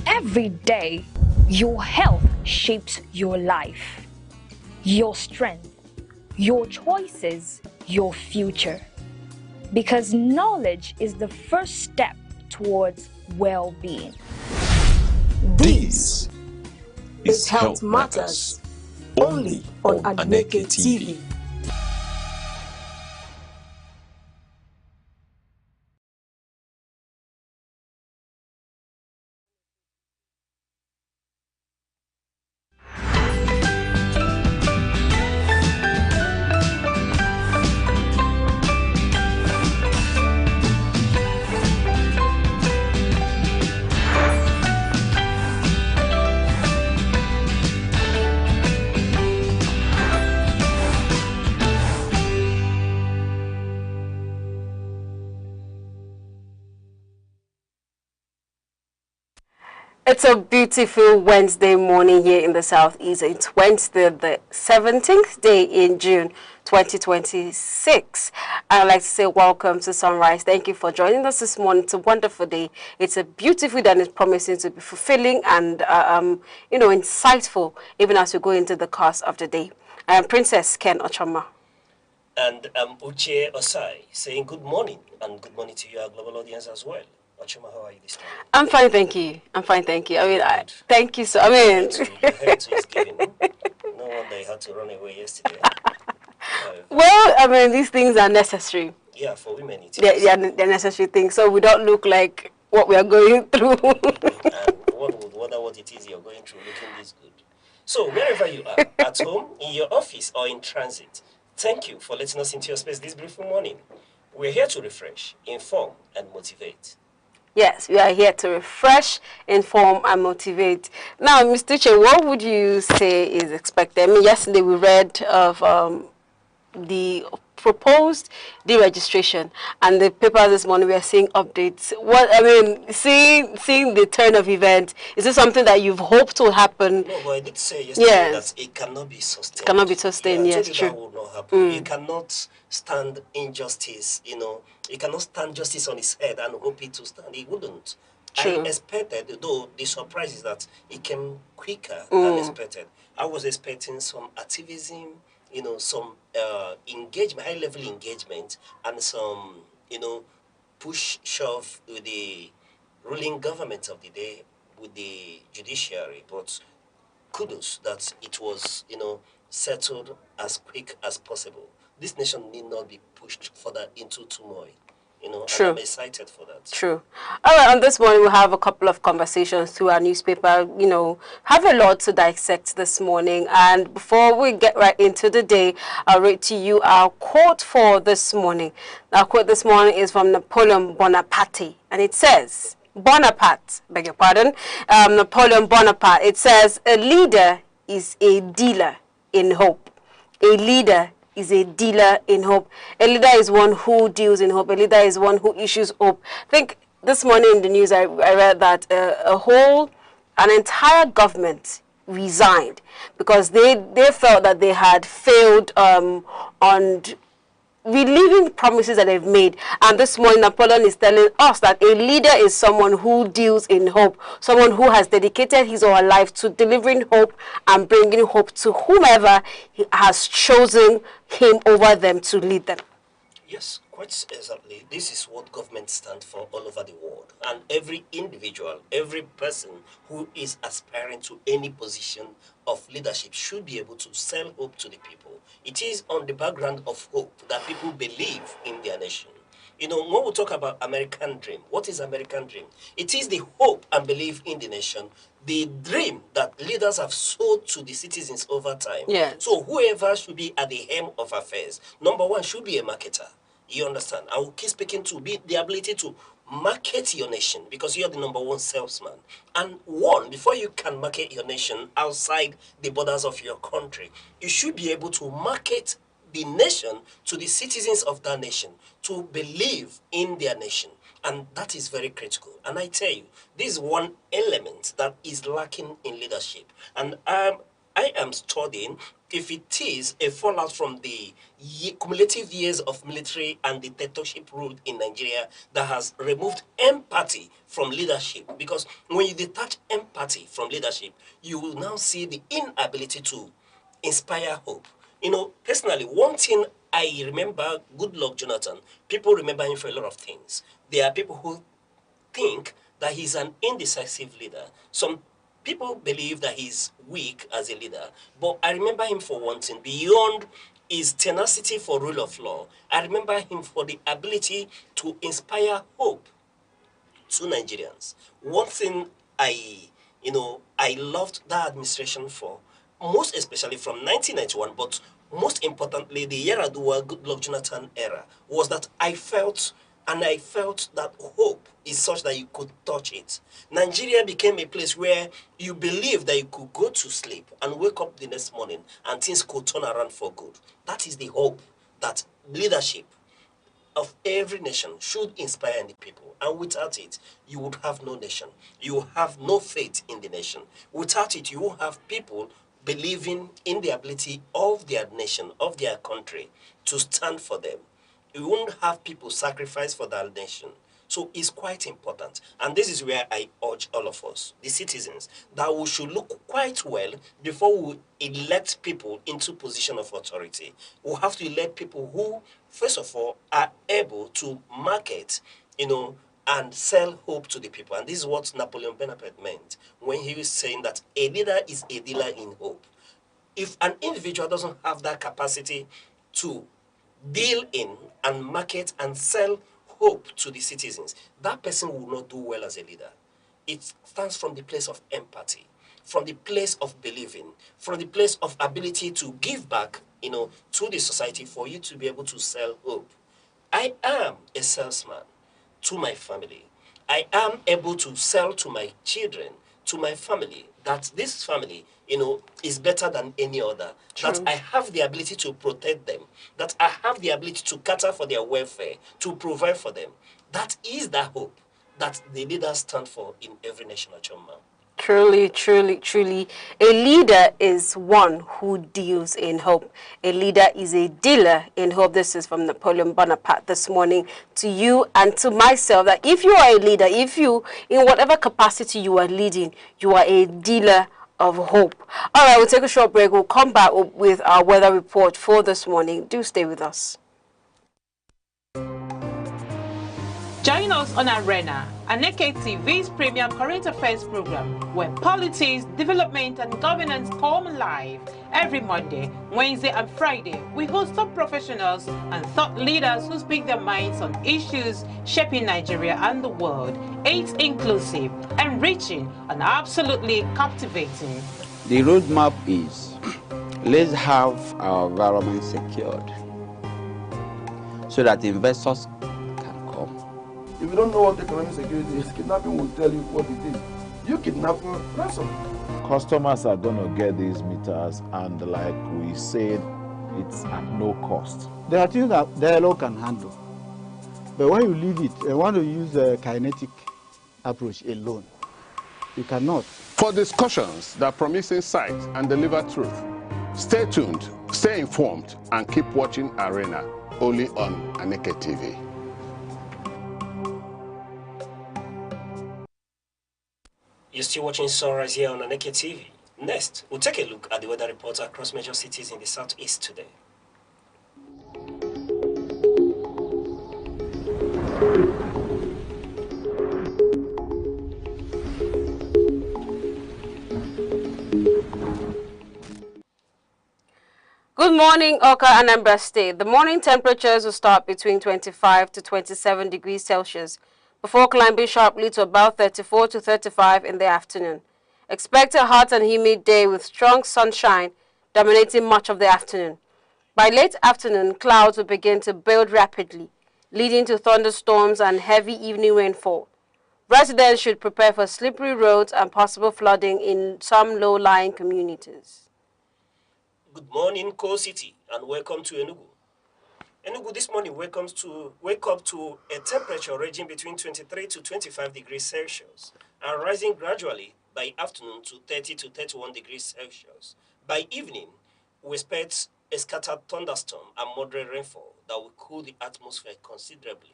Every day, your health shapes your life, your strength, your choices, your future. Because knowledge is the first step towards well-being. This is Health Matters, only on Aneke TV. It's a beautiful Wednesday morning here in the Southeast. It's Wednesday, the 17th day in June 2026. I'd like to say welcome to Sunrise. Thank you for joining us this morning. It's a wonderful day. It's a beautiful day and it's promising to be fulfilling and, insightful even as we go into the course of the day. I am Princess Ken Ochama. And Uche Osai saying good morning and good morning to you, our global audience as well. Ochuma, how are you this morning? I'm fine, thank you. I'm fine, thank you. I mean, thank you so. I mean, no wonder you had to run away yesterday. Well, I mean, these things are necessary. Yeah, for women, it is. They're necessary things, so we don't look like what we are going through. And one would wonder what it is you're going through, looking this good. So, wherever you are, at home, in your office, or in transit, thank you for letting us into your space this beautiful morning. We're here to refresh, inform, and motivate. Yes, we are here to refresh, inform, and motivate. Now, Mr. Che, what would you say is expected? I mean, yesterday we read of the proposed deregistration, and the papers this morning we are seeing updates. What I mean, seeing the turn of events, is this something that you've hoped will happen? No, but I did say yesterday that it cannot be sustained. It cannot be sustained. Yeah, yes, true. That will not happen. You cannot stand injustice. You cannot stand justice on his head and hope it to stand. It wouldn't. True. I expected, though the surprise is that it came quicker than expected. I was expecting some activism, some engagement, high-level engagement, and some, push shove with the ruling government of the day, with the judiciary. But kudos that it was, settled as quick as possible. This nation need not be pushed further into turmoil. True. And I'm excited for that. True. All right, on this morning we'll have a couple of conversations through our newspaper, have a lot to dissect this morning. And before we get right into the day, I'll read to you our quote for this morning. Our quote this morning is from Napoleon Bonaparte, and it says, Bonaparte, beg your pardon, Napoleon Bonaparte, it says, a leader is a dealer in hope. A leader is a dealer in hope. A leader is one who deals in hope. A leader is one who issues hope. I think this morning in the news I read that an entire government resigned because they felt that they had failed on reliving promises that they've made. And this morning Napoleon is telling us that a leader is someone who deals in hope, someone who has dedicated his or her life to delivering hope and bringing hope to whomever he has chosen him over them to lead them. Yes, quite exactly. This is what government stands for all over the world. And every individual, every person who is aspiring to any position of leadership should be able to sell hope to the people. It is on the background of hope that people believe in their nation. When we talk about American dream, what is American dream? It is the hope and belief in the nation, the dream that leaders have sold to the citizens over time. Yes. So whoever should be at the helm of affairs, number one, should be a marketer. You understand? I will keep speaking to be the ability to market your nation, because you're the #1 salesman. And before you can market your nation outside the borders of your country, you should be able to market the nation to the citizens of that nation to believe in their nation. And that is very critical. And I tell you, this is one element that is lacking in leadership. And I am studying if it is a fallout from the cumulative years of military and dictatorship rule in Nigeria that has removed empathy from leadership. Because when you detach empathy from leadership, you will now see the inability to inspire hope. You know, personally, one thing I remember Goodluck Jonathan, people remember him for a lot of things. There are people who think that he's an indecisive leader. Some people believe that he's weak as a leader, but I remember him for one thing. Beyond his tenacity for rule of law, I remember him for the ability to inspire hope to Nigerians. One thing I loved that administration for, most especially from 1991, but most importantly, the Yaradua Goodluck Jonathan era, was that I felt that hope is such that you could touch it. Nigeria became a place where you believed that you could go to sleep and wake up the next morning and things could turn around for good. That is the hope that leadership of every nation should inspire in the people. And without it, you would have no nation. You will have no faith in the nation. Without it, you will have people believing in the ability of their nation, of their country, to stand for them. You won't have people sacrifice for that nation. So it's quite important. And this is where I urge all of us, the citizens, that we should look quite well before we elect people into position of authority. We have to elect people who, first of all, are able to market, and sell hope to the people. And this is what Napoleon Bonaparte meant when he was saying that a leader is a dealer in hope. If an individual doesn't have that capacity to deal in and market and sell hope to the citizens, that person will not do well as a leader. It stands from the place of empathy, from the place of believing, from the place of ability to give back, to the society for you to be able to sell hope. I am a salesman to my family. I am able to sell to my children, to my family, that this family, is better than any other. True. That I have the ability to protect them, that I have the ability to cater for their welfare, to provide for them. That is the hope that the leaders stand for in every nation, Achoma. Truly, truly, truly. A leader is one who deals in hope. A leader is a dealer in hope. This is from Napoleon Bonaparte this morning to you and to myself, that if you are a leader, if you, in whatever capacity you are leading, you are a dealer of hope. All right, we'll take a short break. We'll come back with our weather report for this morning. Do stay with us. Join us on Arena, Aneke TV's premium current affairs program, where politics, development, and governance come alive. Every Monday, Wednesday, and Friday, we host top professionals and thought leaders who speak their minds on issues shaping Nigeria and the world. It's inclusive, enriching, and absolutely captivating. The roadmap is, let's have our environment secured so that investors can come. If you don't know what economic security is, kidnapping will tell you what it is. You kidnap for ransom. Customers are going to get these meters, and like we said, it's at no cost. There are things that dialogue can handle. But when you leave it and want to use a kinetic approach alone, you cannot. For discussions that promise insight and deliver truth, stay tuned, stay informed, and keep watching Arena, only on Aneke TV. You're still watching Sunrise here on Aneke TV. Next, we'll take a look at the weather report across major cities in the southeast today. Good morning, Oka, Anambra State. The morning temperatures will start between 25 to 27 degrees Celsius, before climbing sharply to about 34 to 35 in the afternoon. Expect a hot and humid day with strong sunshine dominating much of the afternoon. By late afternoon, clouds will begin to build rapidly, leading to thunderstorms and heavy evening rainfall. Residents should prepare for slippery roads and possible flooding in some low-lying communities. Good morning, Coal City, and welcome to Enugu. Enugu this morning wake up to a temperature ranging between 23 to 25 degrees Celsius and rising gradually by afternoon to 30 to 31 degrees Celsius. By evening, we expect a scattered thunderstorm and moderate rainfall that will cool the atmosphere considerably.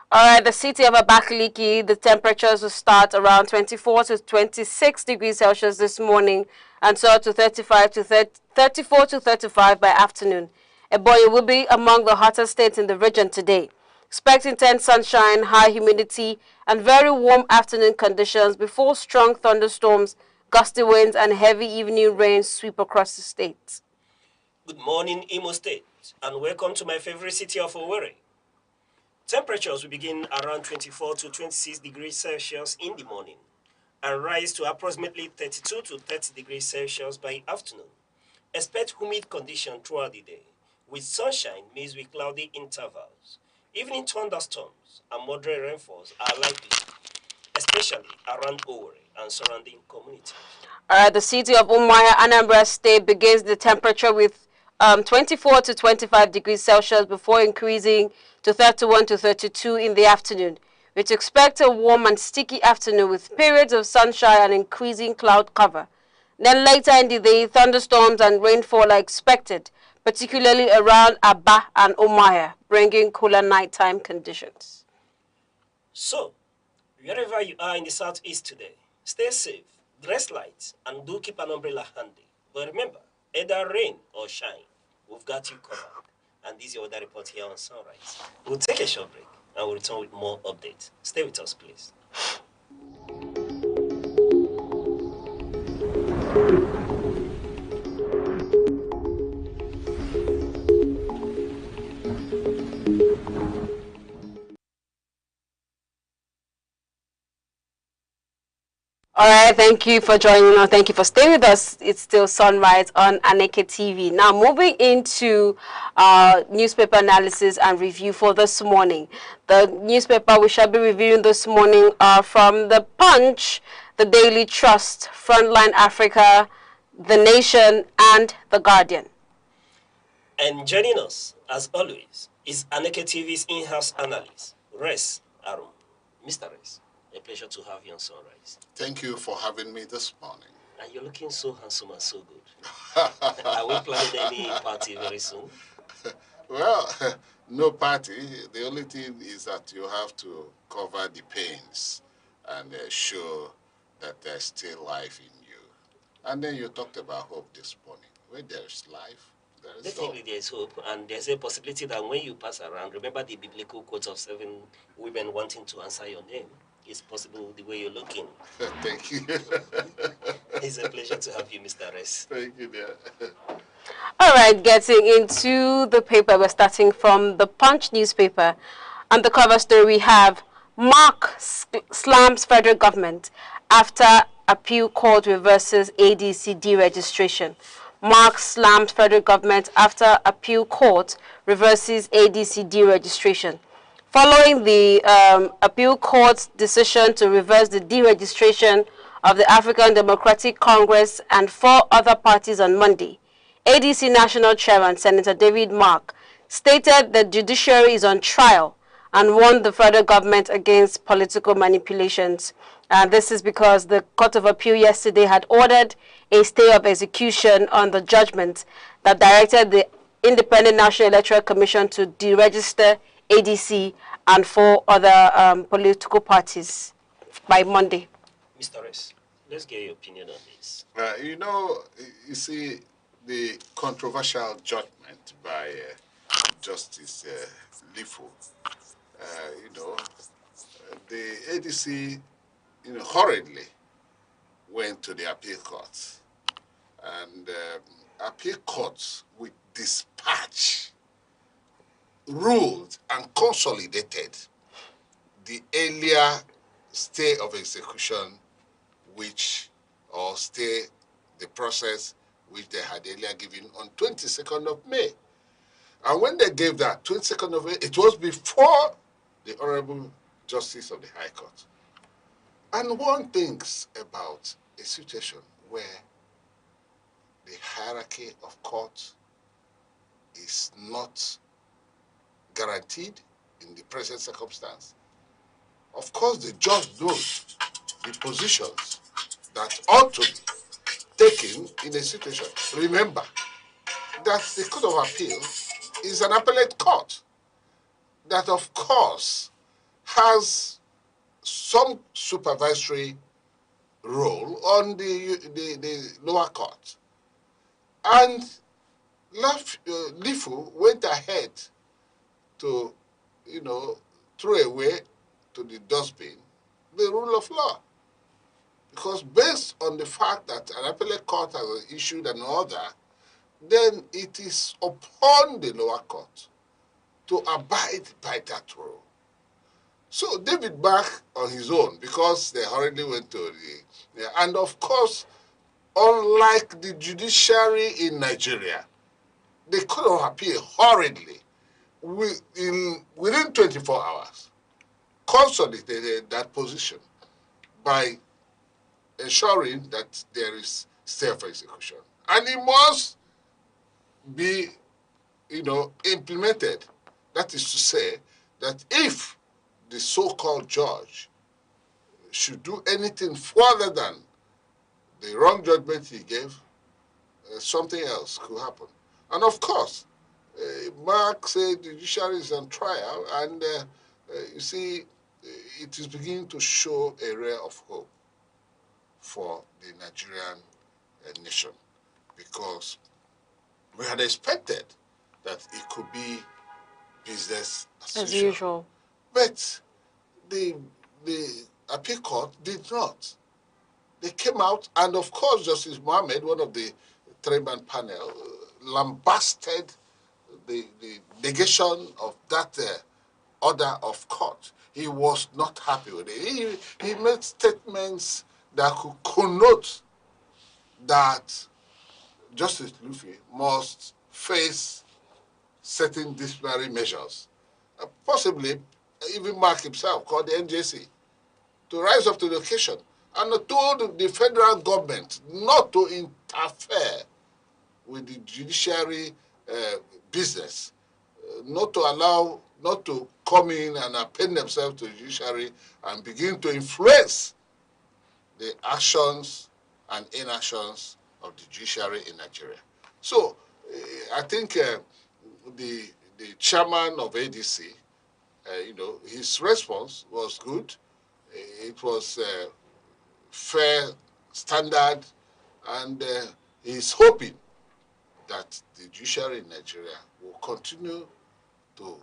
All right, the city of Abakaliki, the temperatures will start around 24 to 26 degrees Celsius this morning and soar to 34 to 35 by afternoon. Eboyi will be among the hottest states in the region today. Expect intense sunshine, high humidity, and very warm afternoon conditions before strong thunderstorms, gusty winds, and heavy evening rain sweep across the state. Good morning, Imo State, and welcome to my favorite city of Owerri. Temperatures will begin around 24 to 26 degrees Celsius in the morning and rise to approximately 32 to 30 degrees Celsius by afternoon. Expect humid conditions throughout the day, with sunshine mixed with cloudy intervals. Evening thunderstorms and moderate rainfalls are likely, especially around Owerri and surrounding communities. The city of Umuahia, Anambra State, begins the temperature with 24 to 25 degrees Celsius before increasing to 31 to 32 in the afternoon. We expect a warm and sticky afternoon with periods of sunshine and increasing cloud cover. Then later in the day, thunderstorms and rainfall are expected, particularly around Aba and Umuahia, bringing cooler nighttime conditions. So, wherever you are in the southeast today, stay safe, dress light, and do keep an umbrella handy. But remember, either rain or shine, we've got you covered. And this is your weather report here on Sunrise. We'll take a short break and we'll return with more updates. Stay with us, please. All right, thank you for joining us. Thank you for staying with us. It's still Sunrise on Aneke TV. Now, moving into newspaper analysis and review for this morning. The newspaper we shall be reviewing this morning are from The Punch, The Daily Trust, Frontline Africa, The Nation, and The Guardian. And joining us, as always, is Aneke TV's in-house analyst, Res Arum. Mr. Res, a pleasure to have you on Sunrise. Thank you for having me this morning. And you're looking so handsome and so good. Are we planning any party very soon? Well, no party. The only thing is that you have to cover the pains and show that there's still life in you. And then you talked about hope this morning. Where there's life, there is Definitely hope. there's hope. And there's a possibility that when you pass around, remember the biblical quote of 7 women wanting to answer your name. It's possible the way you're looking. Thank you. It's a pleasure to have you, Mr. Res. Thank you, dear. All right, getting into the paper, we're starting from the Punch newspaper. On the cover story, we have Mark slams federal government after appeal court reverses ADC deregistration. Mark slams federal government after appeal court reverses ADC deregistration. Following the appeal court's decision to reverse the deregistration of the African Democratic Congress and 4 other parties on Monday, ADC National Chairman Senator David Mark stated the judiciary is on trial and warned the federal government against political manipulations. This is because the Court of Appeal yesterday had ordered a stay of execution on the judgment that directed the Independent National Electoral Commission to deregister ADC and 4 other political parties by Monday. Mr. Res, let's get your opinion on this. You see, the controversial judgment by Justice Lifo, the ADC, hurriedly went to the appeal courts, and appeal courts with dispatch ruled and consolidated the earlier stay of execution, or stay the process which they had earlier given on 22nd of May. And when they gave that, 22nd of April, it was before the Honorable Justice of the High Court. And one thinks about a situation where the hierarchy of court is not guaranteed in the present circumstance. Of course, the judge knows the positions that ought to be taken in a situation. Remember that the Court of Appeal is an appellate court that, of course, has some supervisory role on the lower court. And Lifu went ahead to, throw away to the dustbin the rule of law. Because based on the fact that an appellate court has issued an order, then it is upon the lower court to abide by that rule. So David Mark on his own, because they hurriedly went to and of course, unlike the judiciary in Nigeria, the Court of Appeal hurriedly, within 24 hours, consolidated that position by ensuring that there is stay of execution. And it must be, implemented. That is to say that if the so-called judge should do anything further than the wrong judgment he gave, something else could happen. And of course, Mark said the judiciary is on trial, and you see, it is beginning to show a ray of hope for the Nigerian nation, because we had expected that it could be business as usual. But the appeal court did not. They came out, and of course, Justice Mohammed, one of the three-man panel, lambasted the negation of that order of court. He was not happy with it. He made statements that could connote that Justice Luffy must face certain disciplinary measures. Possibly, even Mark himself called the NJC to rise up to the occasion and told the federal government not to interfere with the judiciary business, not to come in and append themselves to the judiciary and begin to influence the actions and inactions of the judiciary in Nigeria. So I think the chairman of ADC, his response was good. It was fair, standard, and he's hoping that the judiciary in Nigeria will continue to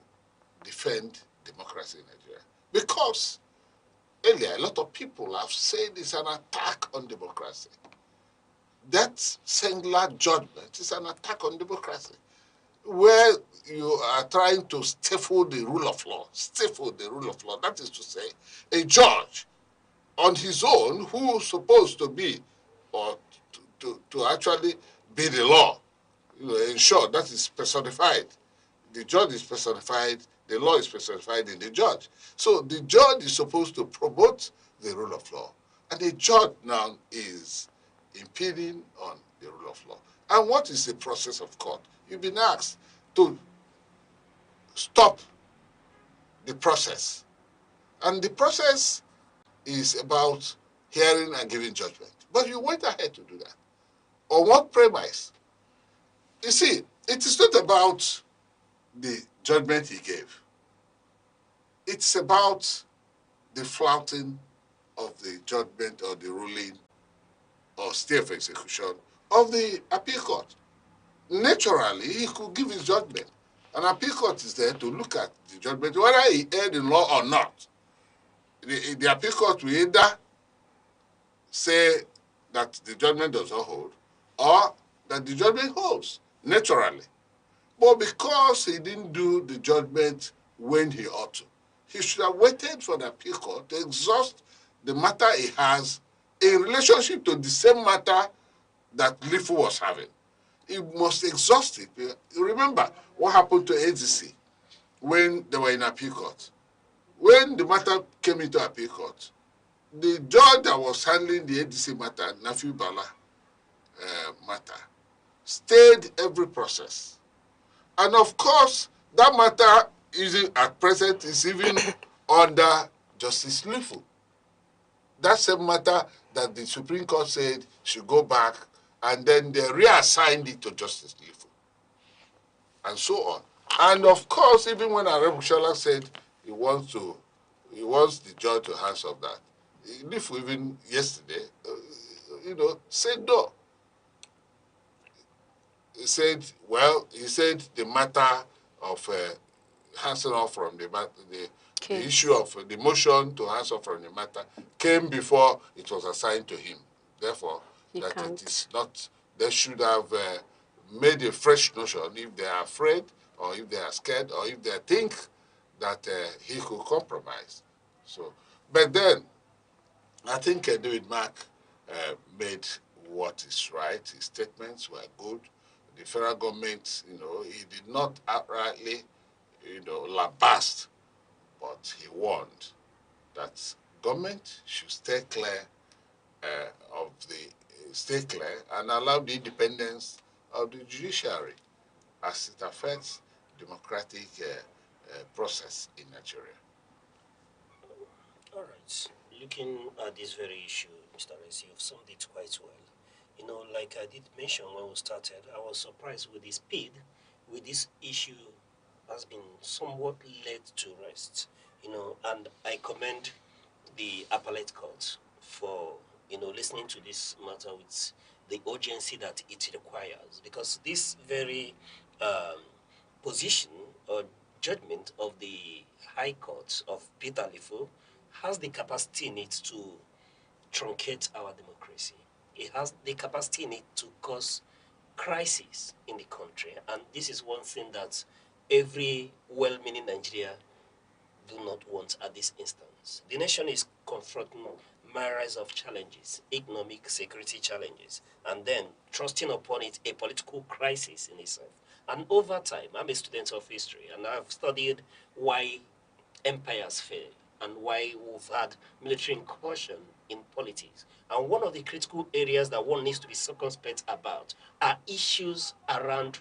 defend democracy in Nigeria. Because earlier, a lot of people have said it's an attack on democracy. That singular judgment is an attack on democracy, where you are trying to stifle the rule of law. Stifle the rule of law. That is to say, a judge on his own, who is supposed to be, or to actually be the law, ensure that is personified. The judge is personified, the law is personified in the judge. So the judge is supposed to promote the rule of law. And the judge now is impeding on the rule of law. And what is the process of court? You've been asked to stop the process. And the process is about hearing and giving judgment. But you went ahead to do that. On what premise? You see, it is not about the judgment he gave. It's about the flouting of the judgment or the ruling or stay of execution of the appeal court. Naturally, he could give his judgment. An appeal court is there to look at the judgment, whether he erred in law or not. The appeal court will either say that the judgment does not hold, or that the judgment holds, naturally. But because he didn't do the judgment when he ought to, he should have waited for the appeal court to exhaust the matter he has in relationship to the same matter that Lifu was having. He must exhaust it. You remember what happened to ADC when they were in appeal court. When the matter came into appeal court, the judge that was handling the ADC matter, Nafi Bala matter, stayed every process. And of course, that matter is at present is even under Justice Lifu. That same matter that the Supreme Court said should go back, and then they reassigned it to Justice Lifu, and so on. And of course, even when Arab Shala said he wants the judge to hands off that, Lifu even yesterday, said no. He said, well, the matter of hands off from the issue of the motion to hands off from the matter came before it was assigned to him. Therefore, it is not, they should have made a fresh notion if they are afraid, or if they are scared, or if they think that he could compromise. So, but then, I think David Mark made what is right. His statements were good. The federal government, he did not outrightly, lambast, but he warned that government should stay clear and allow the independence of the judiciary as it affects democratic process in Nigeria. All right. Looking at this very issue, Mr. Resi, you've summed it quite well. Like I did mention when we started, I was surprised with the speed with this issue has been somewhat laid to rest, and I commend the appellate court for, listening to this matter with the urgency that it requires, because this very position or judgment of the High Court of Peter Lifu has the capacity in it to truncate our democracy. It has the capacity in it to cause crisis in the country. And this is one thing that every well-meaning Nigeria do not want at this instance. The nation is confronting myriads of challenges, economic, security challenges, and then trusting upon it a political crisis in itself. And over time, I'm a student of history, and I've studied why empires fail and why we've had military incursion in politics. And one of the critical areas that one needs to be circumspect about are issues around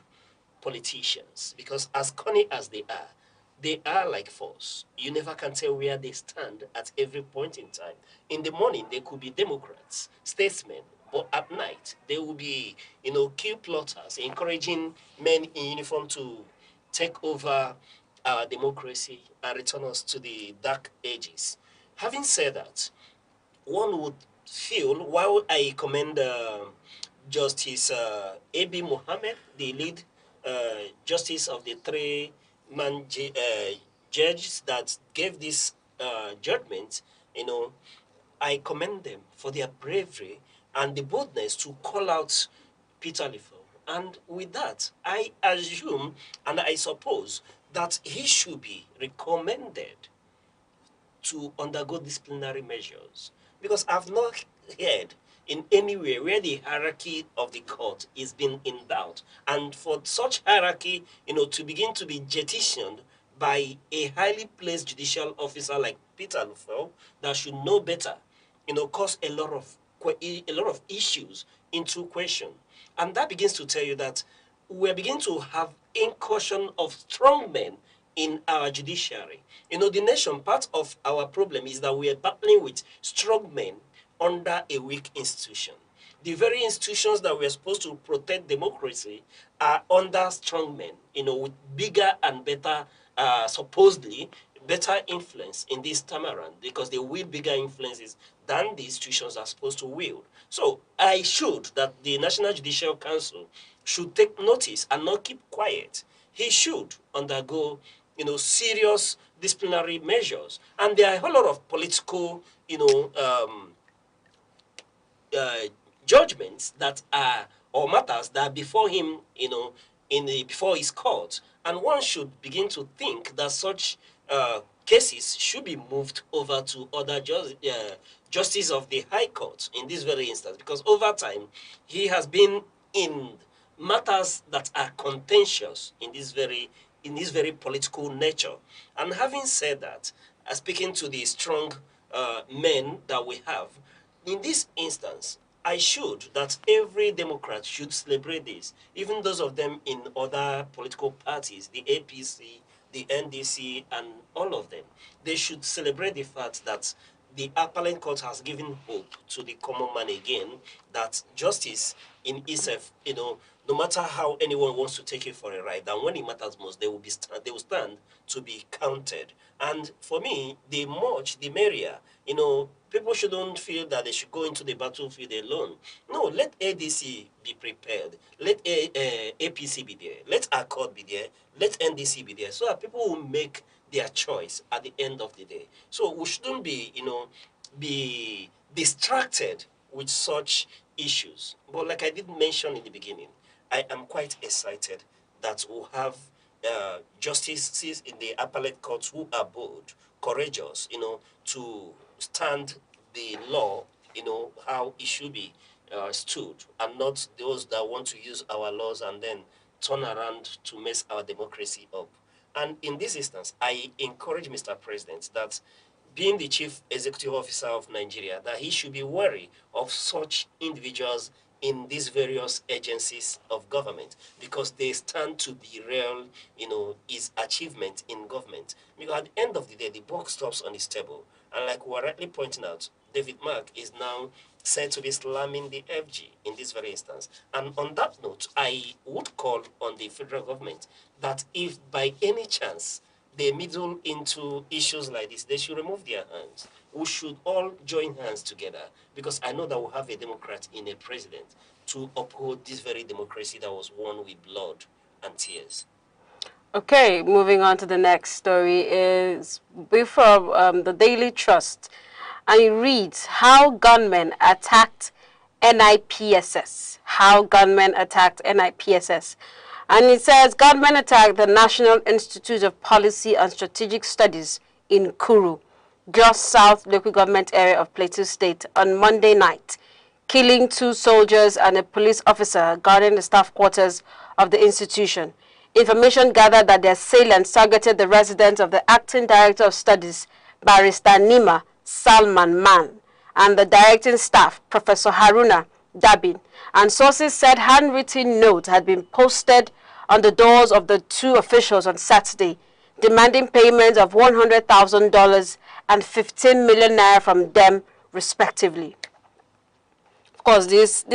politicians, because as cunning as they are like force. You never can tell where they stand at every point in time. In the morning, they could be Democrats, statesmen, but at night, they will be, kill plotters, encouraging men in uniform to take over our democracy and return us to the dark ages. Having said that, one would feel, while I commend Justice A.B. Mohammed, the lead justice of the three-man judges that gave this judgment, I commend them for their bravery and the boldness to call out Peter Lifu. And with that, I assume and I suppose that he should be recommended to undergo disciplinary measures, because I've not heard in anywhere where the hierarchy of the court is being in doubt, and for such hierarchy, to begin to be jettisoned by a highly placed judicial officer like Peter Lifu that should know better, cause a lot of issues into question, and that begins to tell you that we're beginning to have incursion of strong men in our judiciary. The nation, part of our problem is that we are battling with strong men under a weak institution. The very institutions that we're supposed to protect democracy are under strong men, with bigger and better, supposedly better influence in this time around, because they wield bigger influences than the institutions are supposed to wield. So that the National Judicial Council should take notice and not keep quiet. He should undergo, serious disciplinary measures. And there are a whole lot of political, judgments that are, or matters that are before him, before his court. And one should begin to think that such cases should be moved over to other justices of the High Court in this very instance, because over time he has been in matters that are contentious in this very political nature. And having said that, speaking to the strong men that we have, in this instance, that every Democrat should celebrate this, even those of them in other political parties, the APC, the NDC, and all of them. They should celebrate the fact that the appellate court has given hope to the common man again, that justice in itself, no matter how anyone wants to take it for a ride, and when it matters most, they will stand to be counted. And for me, the much, the merrier. People shouldn't feel that they should go into the battlefield alone. No, let ADC be prepared. Let APC be there. Let Accord be there. Let NDC be there, so that people will make their choice at the end of the day. So we shouldn't be distracted with such issues. But like I did mention in the beginning, I am quite excited that we'll have justices in the appellate courts who are bold, courageous, to stand the law, how it should be stood, and not those that want to use our laws and then turn around to mess our democracy up. And in this instance, I encourage Mr. President that, being the chief executive officer of Nigeria, that he should be wary of such individuals in these various agencies of government, because they stand to derail, his achievement in government. Because at the end of the day, the buck stops on his table. And like we were rightly pointing out, David Mark is now said to be slamming the FG in this very instance. And on that note, I would call on the federal government that if by any chance they meddle into issues like this, they should remove their hands. We should all join hands together, because I know that we'll have a Democrat in a president to uphold this very democracy that was won with blood and tears. Okay, moving on to the next story is from the Daily Trust, and it reads, how gunmen attacked NIPSS. How gunmen attacked NIPSS. And it says, gunmen attacked the National Institute of Policy and Strategic Studies in Kuru, just south local government area of Plateau State, on Monday night, killing 2 soldiers and a police officer guarding the staff quarters of the institution. Information gathered that the assailants targeted the residence of the acting director of studies, Barrister Nima Salman Man, and the directing staff, Professor Haruna Dabin. And sources said handwritten notes had been posted on the doors of the 2 officials on Saturday, demanding payments of $100,000 and 15 million naira from them, respectively. Of course, this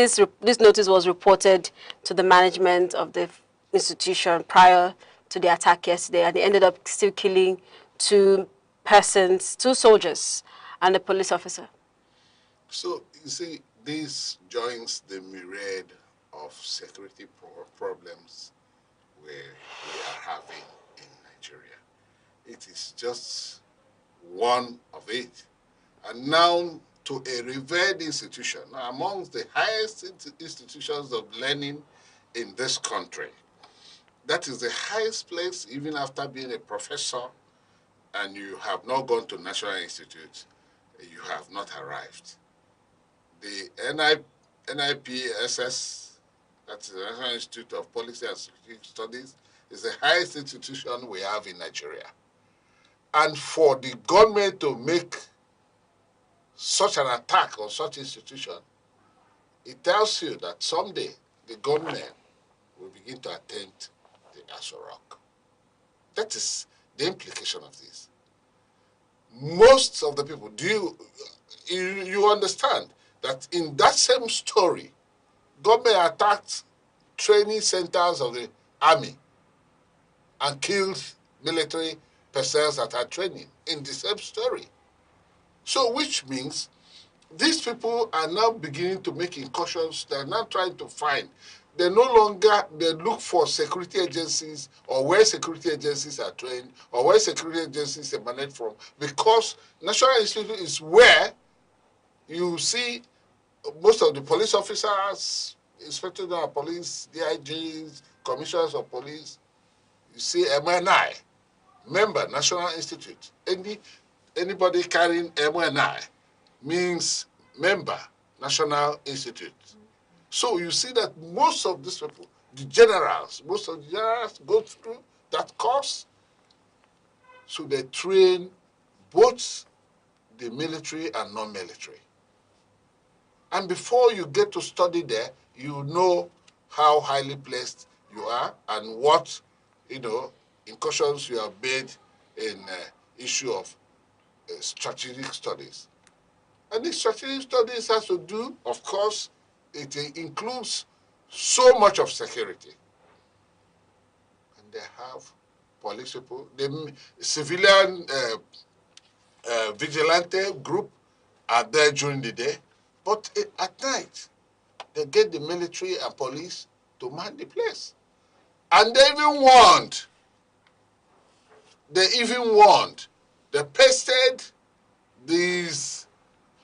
notice was reported to the management of the institution prior to the attack yesterday, and they ended up still killing 2 persons, 2 soldiers and a police officer. So, you see, this joins the myriad of security problems we are having in Nigeria. It is just one of it. And now to a revered institution, amongst the highest institutions of learning in this country. That is the highest place, even after being a professor, and you have not gone to National Institute, you have not arrived. The NIPSS, that's the National Institute of Policy and Strategic Studies, is the highest institution we have in Nigeria. And for the government to make such an attack on such institution, it tells you that someday the government will begin to attempt the Aso Rock. That is the implication of this. Most of the people, you understand that in that same story, government attacked training centers of the army and killed military personnel that are training in the same story. So which means these people are now beginning to make incursions. They're now trying to find. They no longer, they look for security agencies or where security agencies are trained or where security agencies emanate from, because National Institute is where you see most of the police officers, inspectors of police, DIGs, commissioners of police. You see MNI, member, National Institute. Anybody carrying MNI means member, National Institute. So you see that most of these people, the generals, most of the generals go through that course. So they train both the military and non-military. And before you get to study there, you know how highly placed you are and what, incursions you have made in issue of strategic studies. And the strategic studies has to do, of course, it includes so much of security. And they have police people, the civilian vigilante group are there during the day, but at night, they get the military and police to man the place. And they pasted these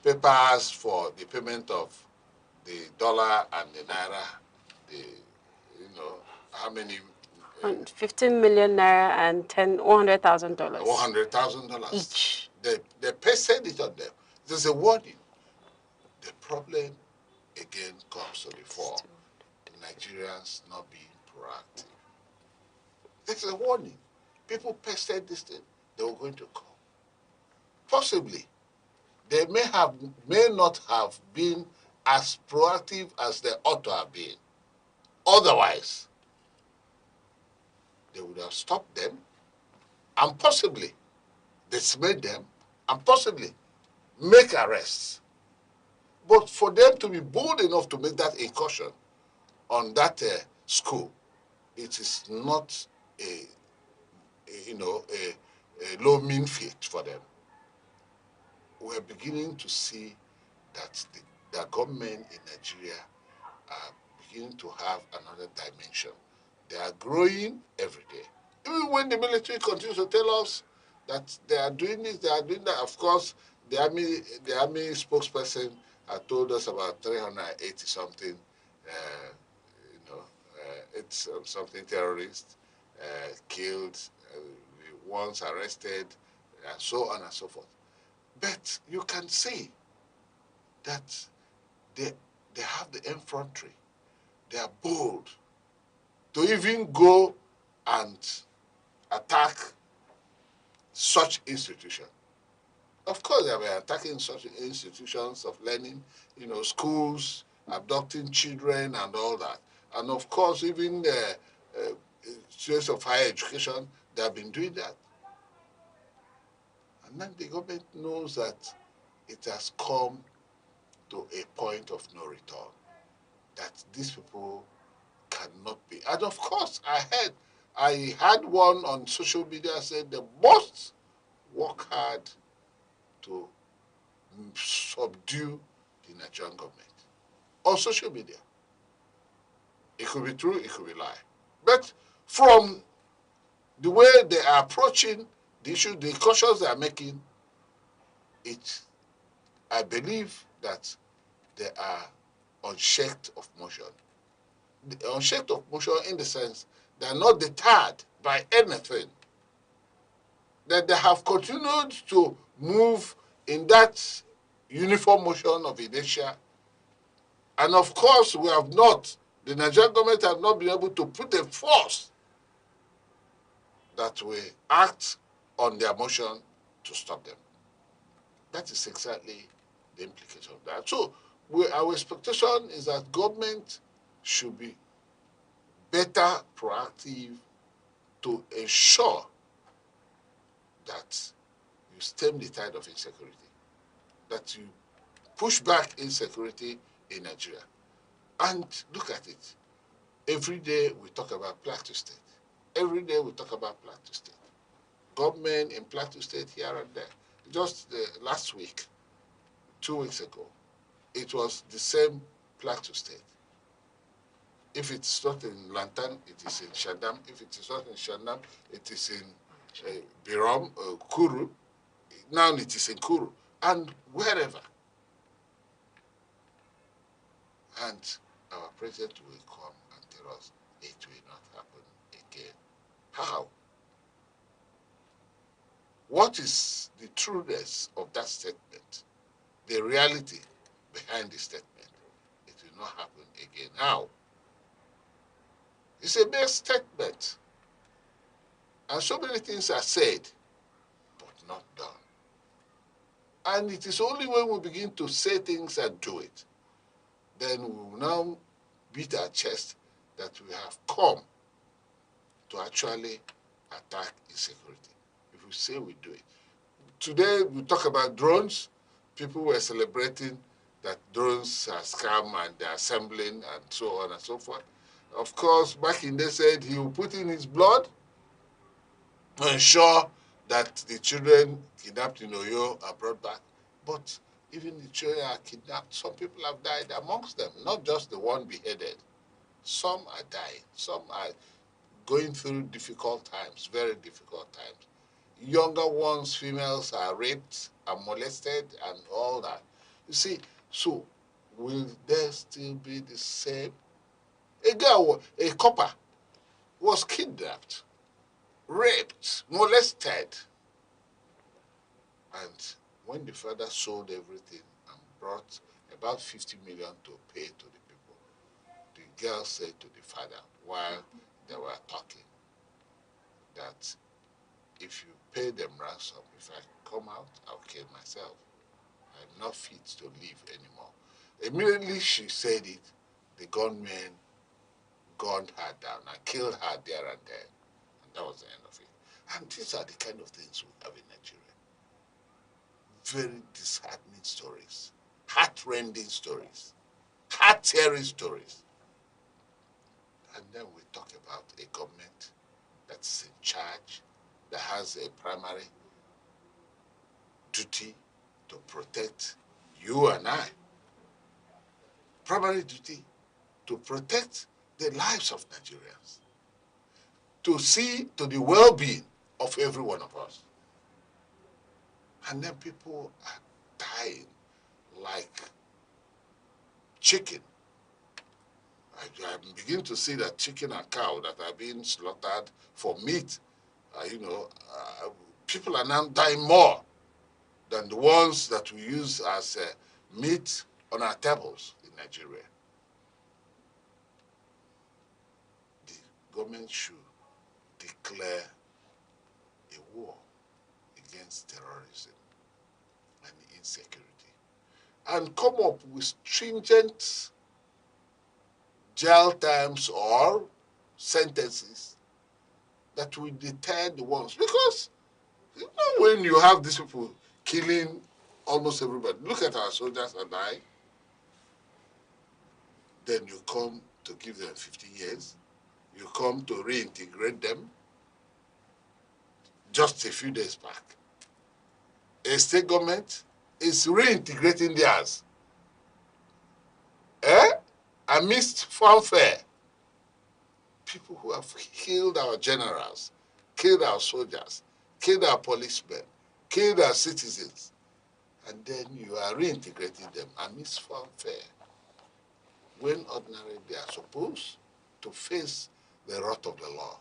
papers for the payment of the dollar and the naira, how many? 15 million naira and $100,000. $100,000 each. They pasted it on them. There's a warning. The problem again comes to the fore. Nigerians not being proactive. There's a warning. People pasted this thing. They were going to come. Possibly, they may not have been as proactive as they ought to have been. Otherwise, they would have stopped them and possibly dismayed them and possibly make arrests. But for them to be bold enough to make that incursion on that school, it is not a low mean feat for them. We're beginning to see that the government in Nigeria are beginning to have another dimension. They are growing every day. Even when the military continues to tell us that they are doing this, they are doing that, of course, the army spokesperson had told us about 380 something, it's something terrorists killed, ones arrested, and so on and so forth. But you can see that they have the infantry. They are bold to even go and attack such institutions. Of course, they were attacking such institutions of learning, schools, abducting children and all that. And of course, even the students of higher education, they have been doing that. And then the government knows that it has come to a point of no return, that these people cannot be. And of course, I had one on social media said they must work hard to subdue the Nigerian government on social media. It could be true, it could be lie. But from the way they are approaching the issue, the cautions they are making, I believe that they are unshaked of motion. Unshaked of motion in the sense they are not deterred by anything. That they have continued to move in that uniform motion of inertia. And of course, the Nigerian government have not been able to put a force that will act on their motion to stop them. That is exactly the implication of that. So our expectation is that government should be better proactive to ensure that you stem the tide of insecurity, that you push back insecurity in Nigeria. And look at it. Every day we talk about Plateau State. Every day we talk about Plateau State. Government in Plateau State here and there. Just last week, 2 weeks ago, it was the same Plateau State. If it's not in Lantan, it is in Shandam. If it is not in Shandam, it is in Biram, Kuru. Now it is in Kuru. And wherever. And our president will come and tell us it will not happen again. How? What is the trueness of that statement? The reality behind the statement? It will not happen again. How? It's a mere statement. And so many things are said, but not done. And it is only when we begin to say things and do it, then we will now beat our chest that we have come to actually attack insecurity. If we say we do it. Today, we talk about drones. People were celebrating that drones are scam and they're assembling and so on and so forth. Of course, Makinde said he will put in his blood to ensure that the children kidnapped in Oyo are brought back. But even the children are kidnapped. Some people have died amongst them, not just the one beheaded. Some are dying. Some are going through difficult times, very difficult times. Younger ones, females, are raped and molested and all that. You see, so will there still be the same? A girl, a copper, was kidnapped, raped, molested. And when the father sold everything and brought about 50 million to pay to the people, the girl said to the father while they were talking that if you pay them ransom, if I come out, I'll kill myself. I'm not fit to live anymore. Immediately she said it, the gunmen gunned her down and killed her there and then. And that was the end of it. And these are the kind of things we have in Nigeria. Very disheartening stories, heart-rending stories, heart-tearing stories. And then we talk about a government that's in charge, that has a primary duty to protect you and I. Primary duty to protect the lives of Nigerians, to see to the well-being of every one of us. And then people are dying like chicken. I begin to see that chicken and cow that are being slaughtered for meat, people are now dying more than the ones that we use as meat on our tables in Nigeria. The government should declare a war against terrorism and insecurity and come up with stringent jail terms or sentences that will deter the ones. Because when you have these people killing almost everybody, look at our soldiers and I, then you come to give them 50 years, you come to reintegrate them. Just a few days back, a state government is reintegrating theirs. Amidst fanfare, people who have killed our generals, killed our soldiers, killed our policemen, killed our citizens, and then you are reintegrating them amidst fanfare, when ordinarily they are supposed to face the wrath of the law.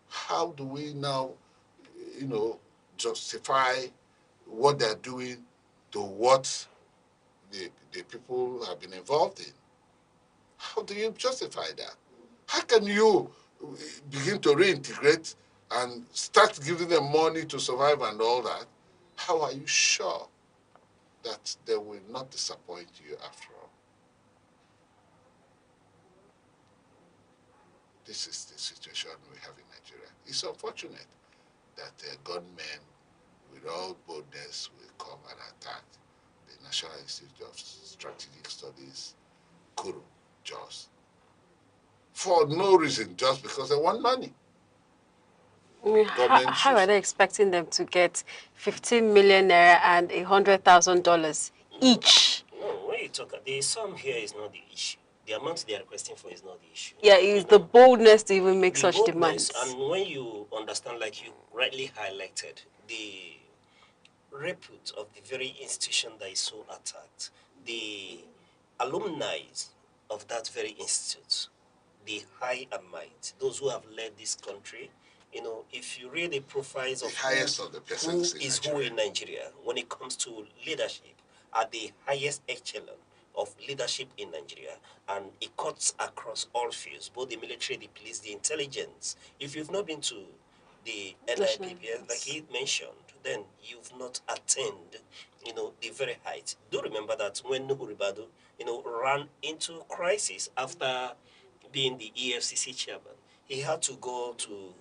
How do we now, justify what they're doing to what the people have been involved in? How do you justify that? How can you begin to reintegrate and start giving them money to survive and all that? How are you sure that they will not disappoint you after all? This is the situation we have in Nigeria. It's unfortunate that gunmen with all boldness will come and attack the National Institute of Strategic Studies, Kuru, just for no reason, just because they want money. How are they expecting them to get 15 million naira and $100,000 each? No, when you talk, the sum here is not the issue. The amount they are requesting for is not the issue. Yeah, it's the boldness to even make such demands. And when you understand, like you rightly highlighted, the repute of the very institution that is so attacked, the alumni of that very institute, the high and might, those who have led this country, if you read the profiles of who is who in Nigeria, when it comes to leadership at the highest echelon of leadership in Nigeria, and it cuts across all fields, both the military, the police, the intelligence. If you've not been to the NIPPS, like he mentioned, then you've not attained, the very height. Do remember that when Nuhu Ribadu, ran into crisis after being the EFCC chairman, he had to go to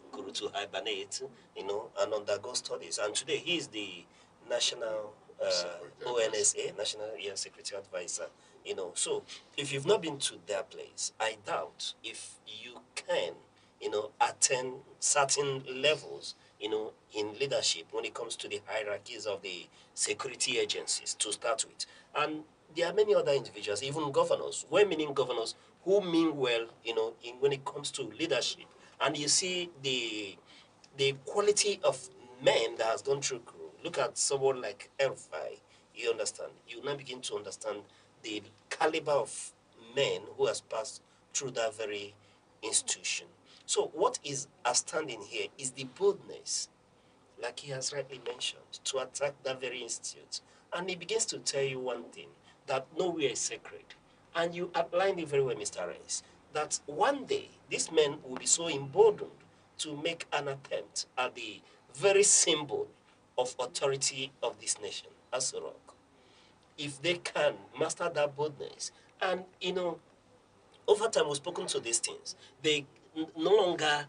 hibernate, and undergo studies. And today he is the national ONSA, National Security Advisor. So if you've not been to their place, I doubt if you can, attain certain levels, in leadership when it comes to the hierarchies of the security agencies to start with. And there are many other individuals, even governors, well-meaning governors who mean well, when it comes to leadership. And you see the quality of men that has gone through crew. Look at someone like Elfai, you understand. You now begin to understand the caliber of men who has passed through that very institution. So what is outstanding here is the boldness, like he has rightly mentioned, to attack that very institute. And he begins to tell you one thing, that nowhere is sacred. And you outlined it very well, Mr. Reyes, that one day these men will be so emboldened to make an attempt at the very symbol of authority of this nation, as a rock. If they can master that boldness, and over time we've spoken to these things, they no longer,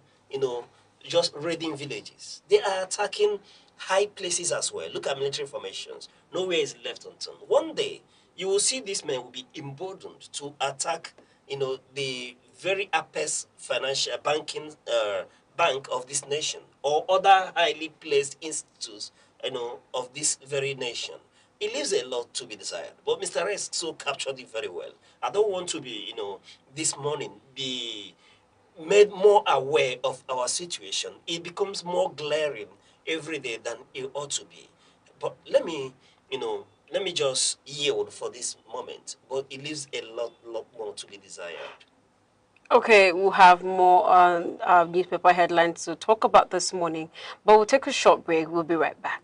just raiding villages. They are attacking high places as well. Look at military formations. Nowhere is left unturned. One day, you will see these men will be emboldened to attack, the very apex financial banking bank of this nation, or other highly placed institutes, of this very nation. It leaves a lot to be desired. But Mr. Reyes so captured it very well. I don't want to be, this morning, be made more aware of our situation. It becomes more glaring every day than it ought to be. But let me just yield for this moment. But it leaves a lot more to be desired. Okay, we'll have more on newspaper headlines to talk about this morning, but we'll take a short break. We'll be right back.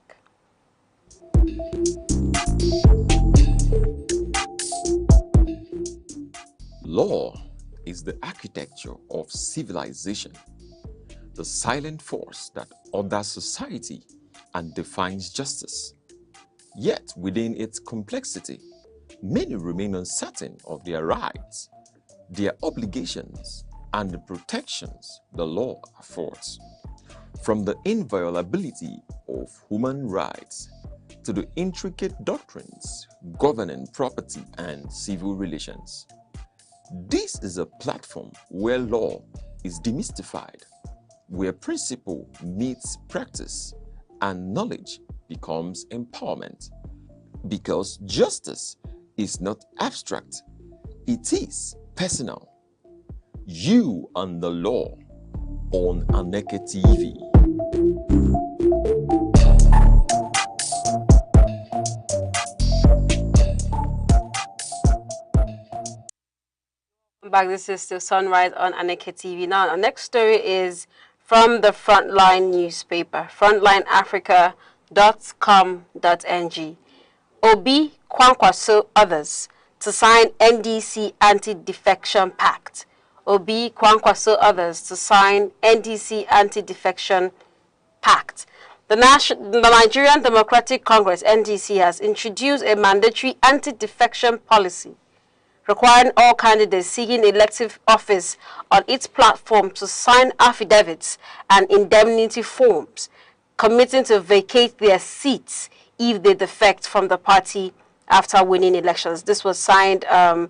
Law is the architecture of civilization, the silent force that orders society and defines justice. Yet, within its complexity, many remain uncertain of their rights, their obligations, and the protections the law affords. From the inviolability of human rights to the intricate doctrines governing property and civil relations. This is a platform where law is demystified, where principle meets practice and knowledge becomes empowerment. Because justice is not abstract, it is personal. You and the law on Aneke TV. Back, this is still Sunrise on Aneke TV. Now, our next story is from the Frontline newspaper, frontlineafrica.com.ng. Obi Kwankwaso others to sign NDC Anti-Defection Pact. Obi Kwankwaso others to sign NDC Anti-Defection Pact. The Nigerian Democratic Congress, NDC, has introduced a mandatory anti-defection policy requiring all candidates seeking elective office on its platform to sign affidavits and indemnity forms, committing to vacate their seats if they defect from the party after winning elections. This was signed at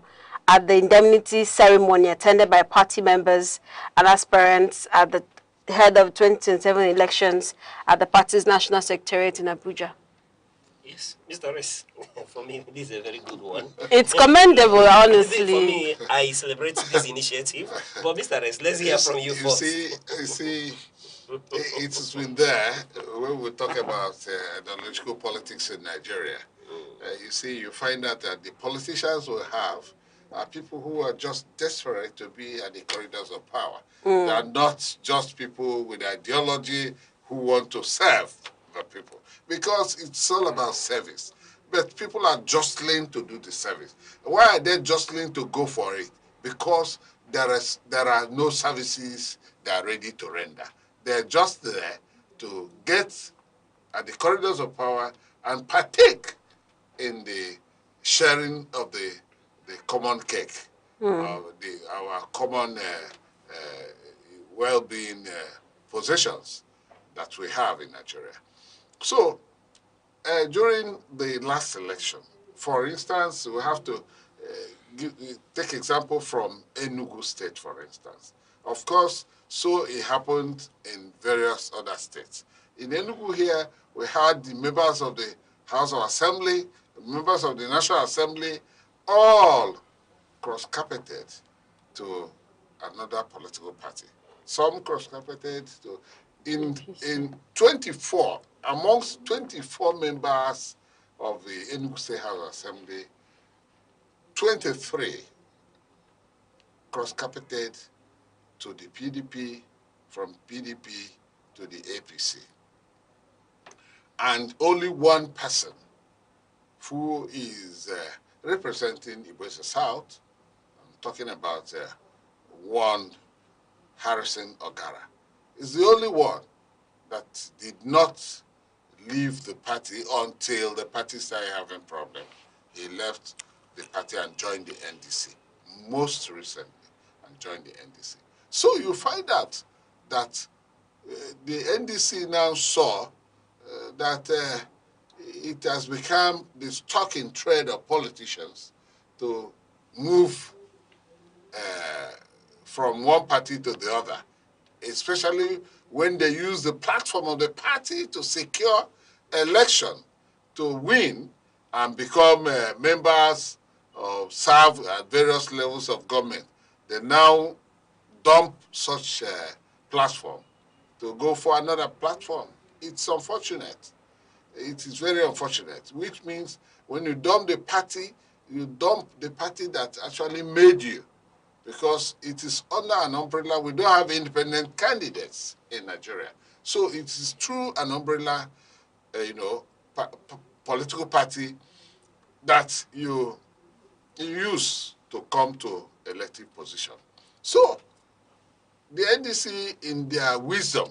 the indemnity ceremony attended by party members and aspirants at the head of 2027 elections at the party's national secretariat in Abuja. Yes, Mr. Reyes, for me, this is a very good one. It's commendable, honestly. For me, I celebrate this initiative. But Mr. Reyes, let's hear from you first. You see, it's been there when we talk about ideological politics in Nigeria. You see, you find out that the politicians we have are people who are just desperate to be at the corridors of power. They are not just people with ideology who want to serve the people. Because it's all about service. but people are jostling to do the service. Why are they jostling to go for it? Because there are no services they are ready to render. They're just there to get at the corridors of power and partake in the sharing of the common cake, our common well-being possessions that we have in Nigeria. So during the last election, for instance, we have to take example from Enugu State, for instance. Of course, so it happened in various other states. In Enugu here, we had the members of the House of Assembly, members of the National Assembly, all cross-carpeted to another political party. Some cross-carpeted to, in 24, amongst 24 members of the Enugu State House of Assembly, 23 cross-carpeted to the PDP, from PDP to the APC. And only one person who is representing Iboese South, I'm talking about one Harrison Ogara, is the only one that did not leave the party until the party started having problems. He left the party and joined the NDC, most recently, and joined the NDC. So you find out that the NDC now saw that it has become the stock in trade of politicians to move from one party to the other, especially when they use the platform of the party to secure election, to win and become members or serve at various levels of government. They now dump such platform to go for another platform. It's unfortunate. It is very unfortunate, which means when you dump the party, you dump the party that actually made you, because it is under an umbrella. We don't have independent candidates in Nigeria. So it is through an umbrella, political party that you use to come to elective position. So the NDC, in their wisdom,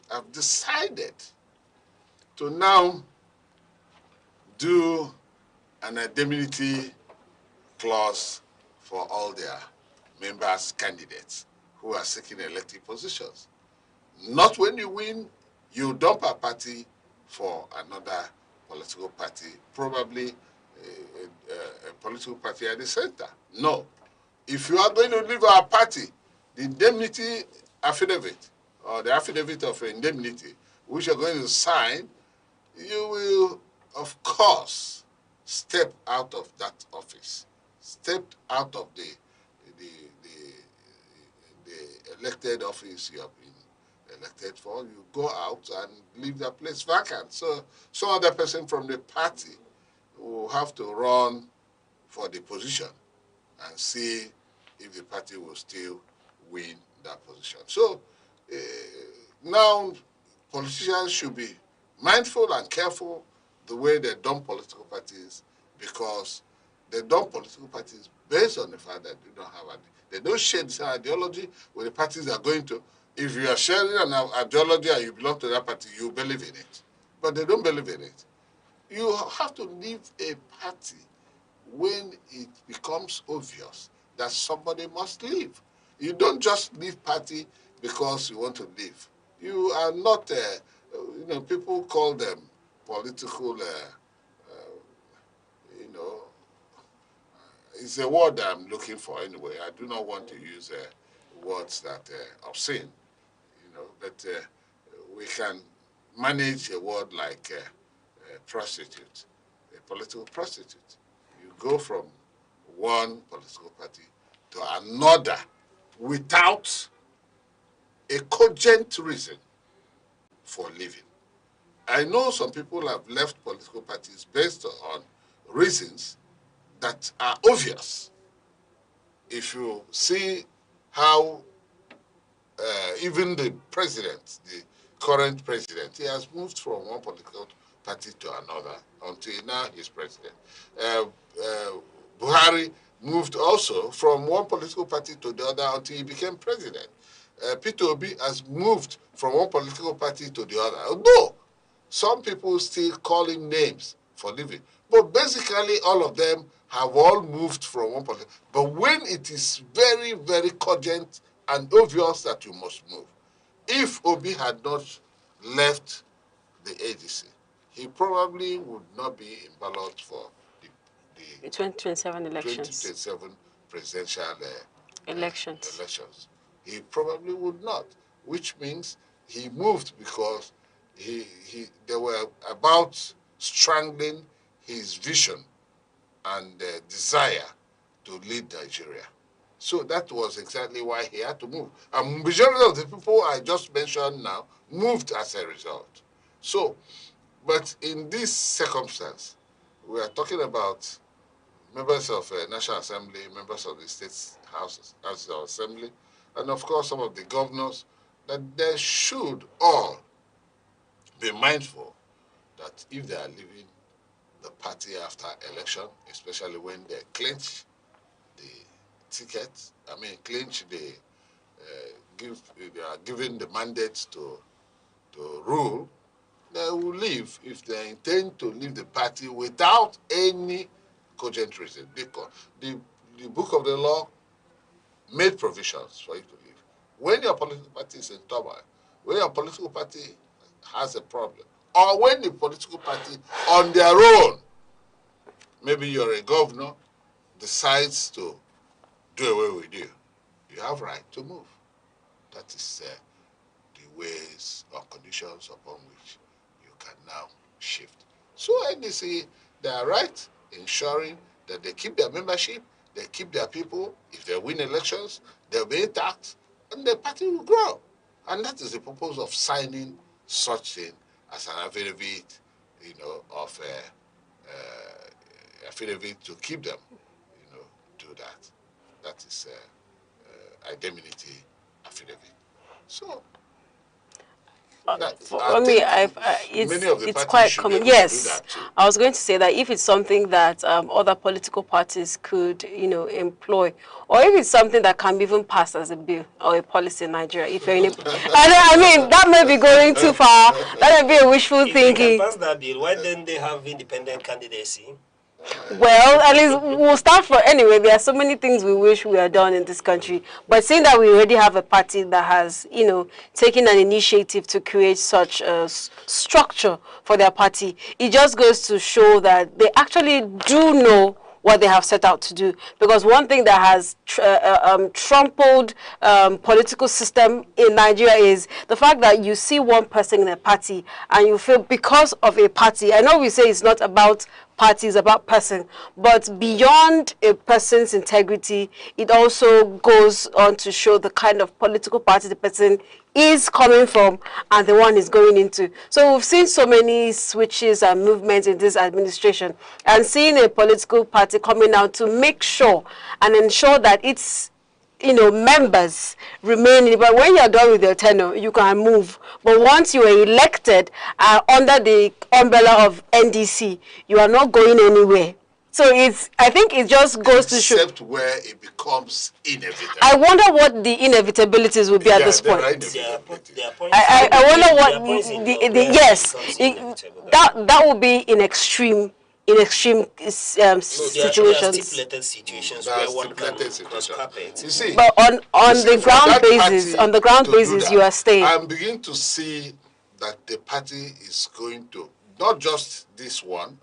have decided to now do an indemnity clause for all their members, candidates who are seeking elective positions. Not when you win, you dump a party for another political party, probably a political party at the center. No. If you are going to leave our party, the indemnity affidavit, or the affidavit of indemnity, which you're going to sign, you will, of course, step out of that office, step out of the elected office you have been elected for. You go out and leave that place vacant. So some other person from the party will have to run for the position and see if the party will still win that position. So now politicians should be mindful and careful the way they dump political parties, because they dump political parties based on the fact that they don't have they don't share the same ideology with the parties they are going to. If you are sharing an ideology and you belong to that party, you believe in it. But they don't believe in it. You have to leave a party when it becomes obvious that somebody must leave. You don't just leave party because you want to leave. You are not, people call them political, it's a word I'm looking for anyway. I do not want to use words that are obscene, but we can manage a word like prostitute, a political prostitute. You go from one political party to another without a cogent reason for leaving. I know some people have left political parties based on reasons that are obvious. If you see how even the president, the current president, he has moved from one political party to another until now he's president. Buhari moved also from one political party to the other until he became president. Peterobi has moved from one political party to the other. Although some people still call him names for living. But basically all of them have all moved from one political. But when it is very, very cogent and obvious that you must move, if Obi had not left the ADC, he probably would not be in ballot for the 2027 elections. 2027 presidential elections. He probably would not, which means he moved because they were about strangling his vision and desire to lead Nigeria. So that was exactly why he had to move. And majority of the people I just mentioned now moved as a result. So, but in this circumstance, we are talking about members of National Assembly, members of the State House of Assembly, and of course some of the governors, that they should all be mindful that if they are leaving the party after election, especially when they clinch the ticket, clinch the, they are given the mandate to rule, they will leave if they intend to leave the party without any cogent reason. Because the book of the law made provisions for you to leave. When your political party is in turmoil, when your political party has a problem, or when the political party on their own, maybe you're a governor, decides to do away with you, you have right to move. That is the ways or conditions upon which you can now shift. So NDC, they are right ensuring that they keep their membership, they keep their people. If they win elections, they'll be intact, and the party will grow. And that is the purpose of signing such thing as an affidavit, of affidavit to keep them, do that. That is indemnity affidavit. So, for me, it's quite common. Yes, I was going to say that if it's something that other political parties could, employ, or if it's something that can be even passed as a bill or a policy in Nigeria, if you're in that may be going too far. That may be a wishful thinking. If they can pass that bill, why don't they have independent candidacy? Well, at least we'll start for anyway. There are so many things we wish we had done in this country, but seeing that we already have a party that has, taken an initiative to create such a structure for their party, it just goes to show that they actually do know what they have set out to do. Because one thing that has trampled political system in Nigeria is the fact that you see one person in a party and you feel because of a party. I know we say it's not about party, it's about person, but beyond a person's integrity, it also goes on to show the kind of political party the person is coming from and the one is going into. So we've seen so many switches and movements in this administration, and seeing a political party coming out to make sure and ensure that its members remain. But when you're done with your tenure, you can move. But once you are elected under the umbrella of NDC, you are not going anywhere. So I think it just goes to show. Except where it becomes inevitable. I wonder what the inevitabilities will be at this point. I wonder what yes, that will be in extreme situations. Situations where one can cross carpet. You see, but on the ground basis, you are staying. I'm beginning to see that the party is going to, not just this one,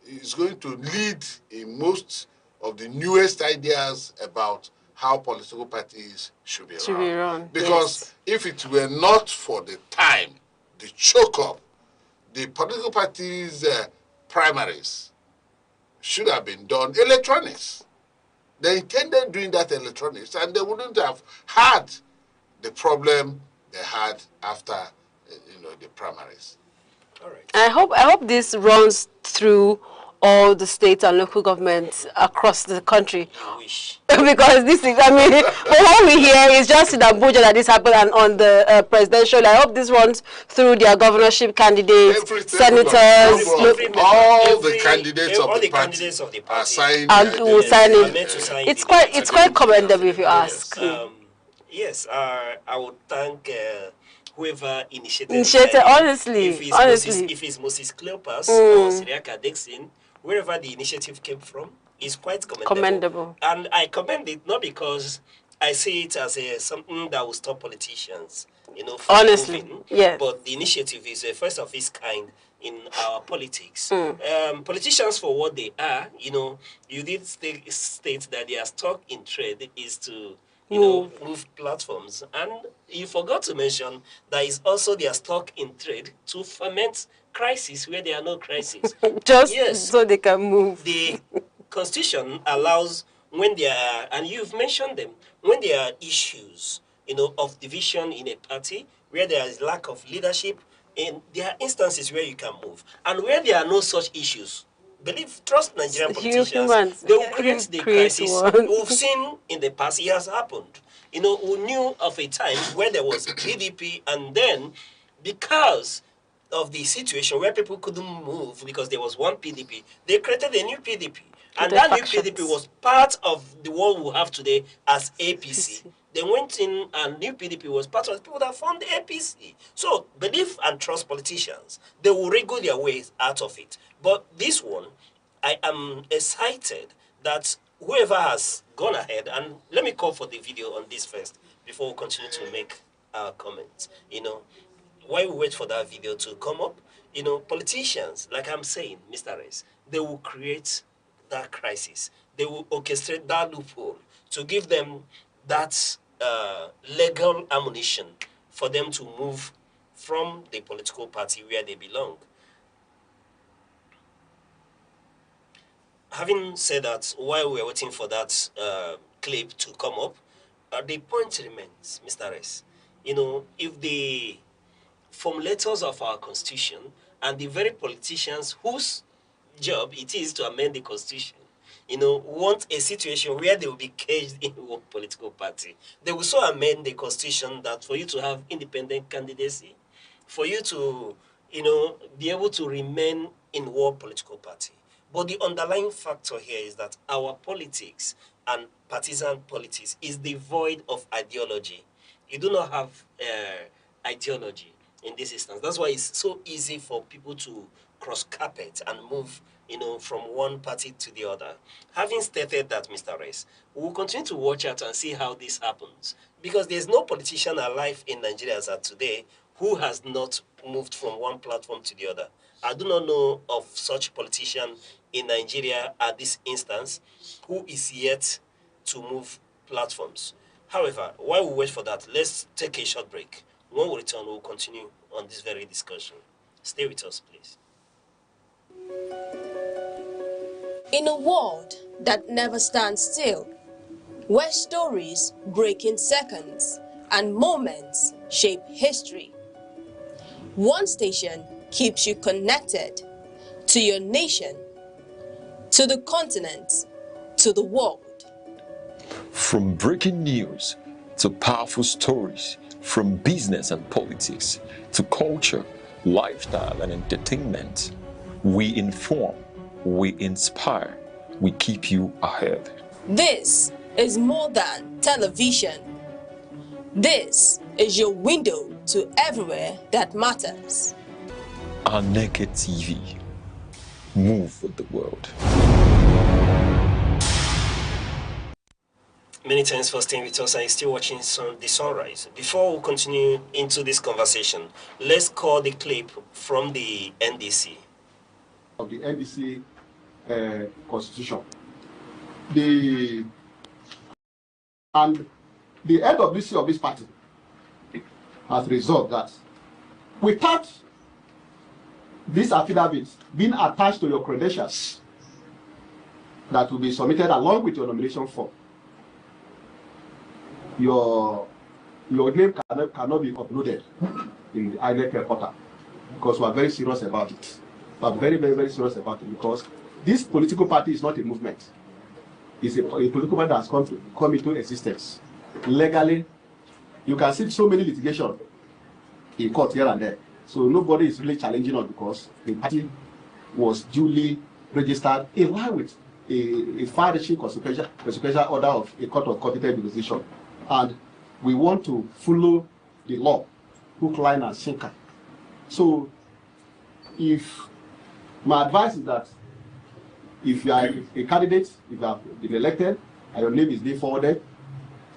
is going to lead in most of the newest ideas about how political parties should be run. Because if it were not for the time, the choke-up, the political parties' primaries should have been done electronics. They intended doing that electronics, and they wouldn't have had the problem they had after the primaries. All right. I hope this runs through all the state and local governments across the country. Because this is, I mean, but what we hear is just in Abuja that this happened, and on the presidential. I hope this runs through their governorship candidates, senators, all the candidates of the party are signing and will sign it. It's quite commendable if you ask. Yes, I would thank whoever initiated honestly, if it's Moses Cleopas or Siriaka Dixon, wherever the initiative came from, is quite commendable. And I commend it not because I see it as something that will stop politicians, you know, from moving, but the initiative is a first of its kind in our politics. Politicians, for what they are, you know, you did state that their stock in trade is to move platforms, and you forgot to mention that is also their stock in trade to ferment crisis where there are no crises. So they can move. The Constitution allows when there are, and you've mentioned them, when there are issues, you know, of division in a party, where there is lack of leadership, and there are instances where you can move, and where there are no such issues. Trust Nigerian politicians, they will create the crisis. We've seen in the past, it has happened. You know, we knew of a time where there was PDP, and then because of the situation where people couldn't move because there was one PDP, they created a new PDP. And that new PDP was part of the one we have today as APC. They went in, and new PDP was part of the people that formed the APC. So believe and trust politicians. They will wriggle their ways out of it. But this one, I am excited that whoever has gone ahead, and let me call for the video on this first before we continue to make our comments. You know, while we wait for that video to come up, you know, politicians, like I'm saying, Mr. Reyes, they will create that crisis. They will orchestrate that loophole to give them that legal ammunition for them to move from the political party where they belong. Having said that, while we're waiting for that clip to come up, the point remains, Mr. Reyes, you know, if the formulators of our constitution and the very politicians whose job it is to amend the constitution, you know, want a situation where they will be caged in one political party, they will so amend the constitution that for you to have independent candidacy, for you to, you know, be able to remain in one political party. But the underlying factor here is that our politics and partisan politics is devoid of ideology. You do not have ideology in this instance. That's why it's so easy for people to cross carpet and move, you know, from one party to the other. Having stated that, Mr. Reyes, we will continue to watch out and see how this happens, because there's no politician alive in Nigeria as of today who has not moved from one platform to the other. I do not know of such politician in Nigeria at this instance who is yet to move platforms. However, while we wait for that, let's take a short break. When we return, we'll continue on this very discussion. Stay with us, please. In a world that never stands still, where stories break in seconds and moments shape history, one station keeps you connected to your nation, to the continent, to the world. From breaking news to powerful stories, from business and politics to culture, lifestyle and entertainment, we inform, we inspire, we keep you ahead. This is more than television. This is your window to everywhere that matters. Aneke TV. Move with the world. Many thanks for staying with us and still watching the sunrise. Before we continue into this conversation, let's call the clip from the NDC. Of the NDC constitution. The LWC of this party has resolved that without these affidavits being attached to your credentials that will be submitted along with your nomination form, your name cannot be uploaded in the INEC portal, because we are very serious about it. We are very, very, very serious about it, because this political party is not a movement. It's a political party that has come into existence. Legally, you can see so many litigation in court here and there. So nobody is really challenging us because the party was duly registered in line with a far-reaching consequential order of a court of competent jurisdiction. And we want to follow the law, hook, line, and sinker. So if my advice is that if you are a candidate, if you have been elected, and your name is being forwarded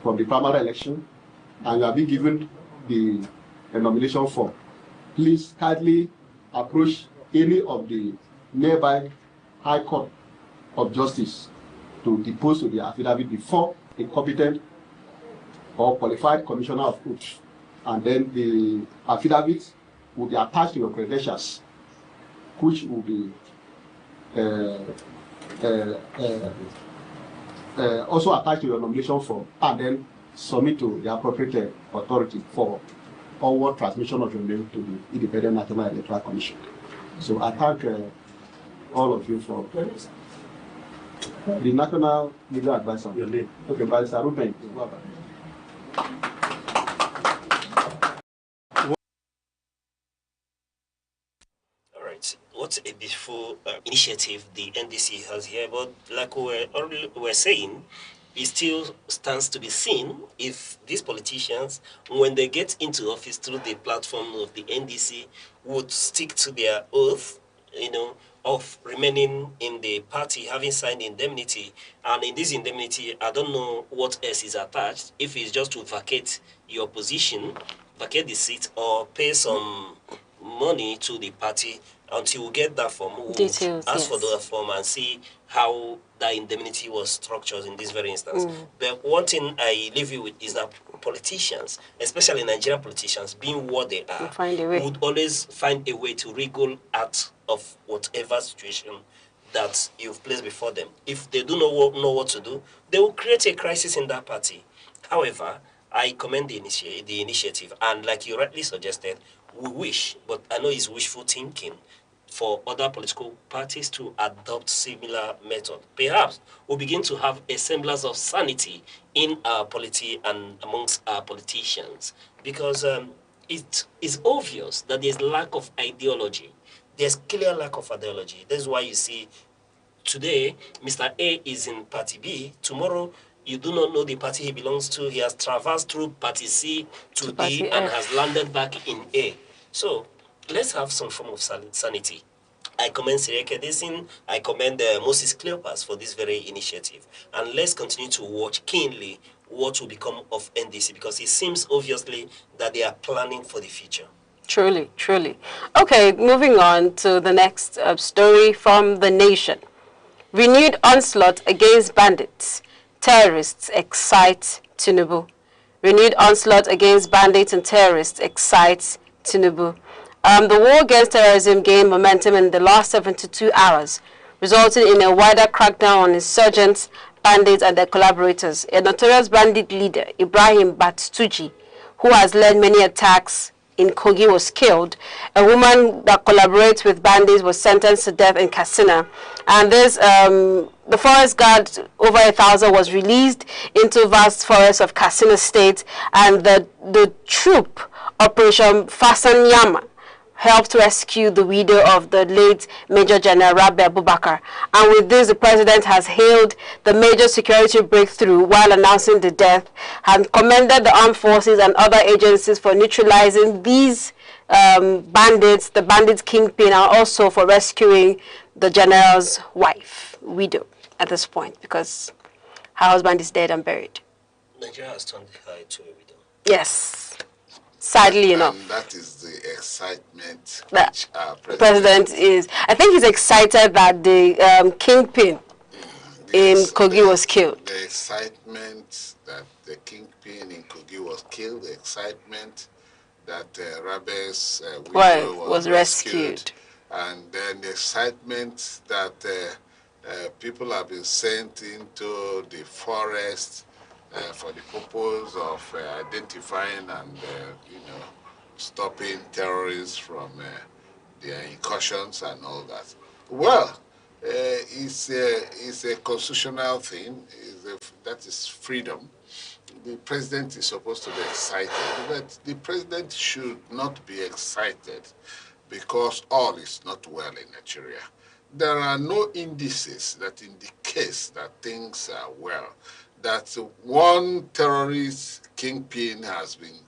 from the primary election, and you have been given a nomination form, please kindly approach any of the nearby High Court of Justice to depose to the affidavit before a competent or qualified commissioner of oath. And then the affidavit will be attached to your credentials, which will be also attached to your nomination form, and then submit to the appropriate authority for forward transmission of your name to the Independent National Electoral Commission. So I thank all of you for the National Legal Advisor. Your name? Okay, by Ruben. What a beautiful initiative the NDC has here, but like we were saying, it still stands to be seen if these politicians, when they get into office through the platform of the NDC, would stick to their oath, of remaining in the party, having signed indemnity. And in this indemnity, I don't know what else is attached, if it's just to vacate your position, vacate the seat, or pay some money to the party. Until we get that form, we'll ask for the form and see how that indemnity was structured in this very instance. But one thing I leave you with is that politicians, especially Nigerian politicians, being what they are, would always find a way to wriggle out of whatever situation that you've placed before them. If they do not know what to do, they will create a crisis in that party. However, I commend the initiative, and like you rightly suggested, we wish, but I know it's wishful thinking, for other political parties to adopt similar method. Perhaps we'll begin to have a semblance of sanity in our polity and amongst our politicians, because it is obvious that there's lack of ideology. There's clear lack of ideology. That's why you see today Mr. A is in Party B. Tomorrow, you do not know the party he belongs to. He has traversed through Party C to D and has landed back in A. So let's have some form of sanity. I commend Sireke Desin, I commend Moses Cleopas for this very initiative. And let's continue to watch keenly what will become of NDC, because it seems obviously that they are planning for the future. Truly, truly. Okay, moving on to the next story from The Nation. Renewed onslaught against bandits. Terrorists excite Tinubu. Renewed onslaught against bandits and terrorists excites Tinubu. The war against terrorism gained momentum in the last 72 hours, resulting in a wider crackdown on insurgents, bandits, and their collaborators. A notorious bandit leader, Ibrahim Batstuji, who has led many attacks in Kogi, was killed. A woman that collaborates with bandits was sentenced to death in Katsina. And this, the forest guard, over 1,000, was released into vast forests of Katsina State, and the troop, Operation Fasanyama, helped rescue the widow of the late Major General Rabi Abubakar. And with this, the president has hailed the major security breakthrough while announcing the death, and commended the armed forces and other agencies for neutralizing these bandits, the bandits kingpin, and also for rescuing the general's widow at this point, because her husband is dead and buried. Nigeria has turned her to a widow. Yes. Sadly enough. And that is the excitement that which our president is. I think he's excited that the kingpin in Kogi was killed. The excitement that the kingpin in Kogi was killed, the excitement that Rabi's widow was rescued, and then the excitement that people have been sent into the forest for the purpose of identifying and stopping terrorists from their incursions and all that. Well, is a constitutional thing. That is freedom. The president is supposed to be excited, but the president should not be excited because all is not well in Nigeria. There are no indices that indicate that things are well, that one terrorist kingpin has been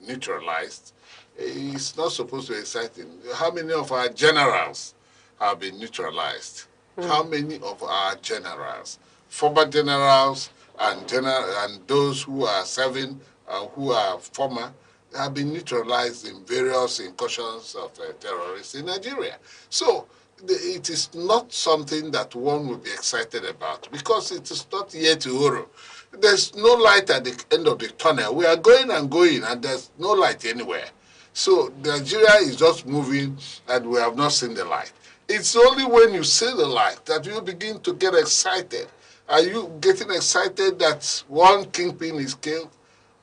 neutralized. It's not supposed to be exciting. How many of our generals have been neutralized? How many of our generals, former generals and those who are serving and who are former, have been neutralized in various incursions of terrorists in Nigeria? So it is not something that one will be excited about because it is not yet over. There's no light at the end of the tunnel. We are going and going, and there's no light anywhere. So Nigeria is just moving, and we have not seen the light. It's only when you see the light that you begin to get excited. Are you getting excited that one kingpin is killed,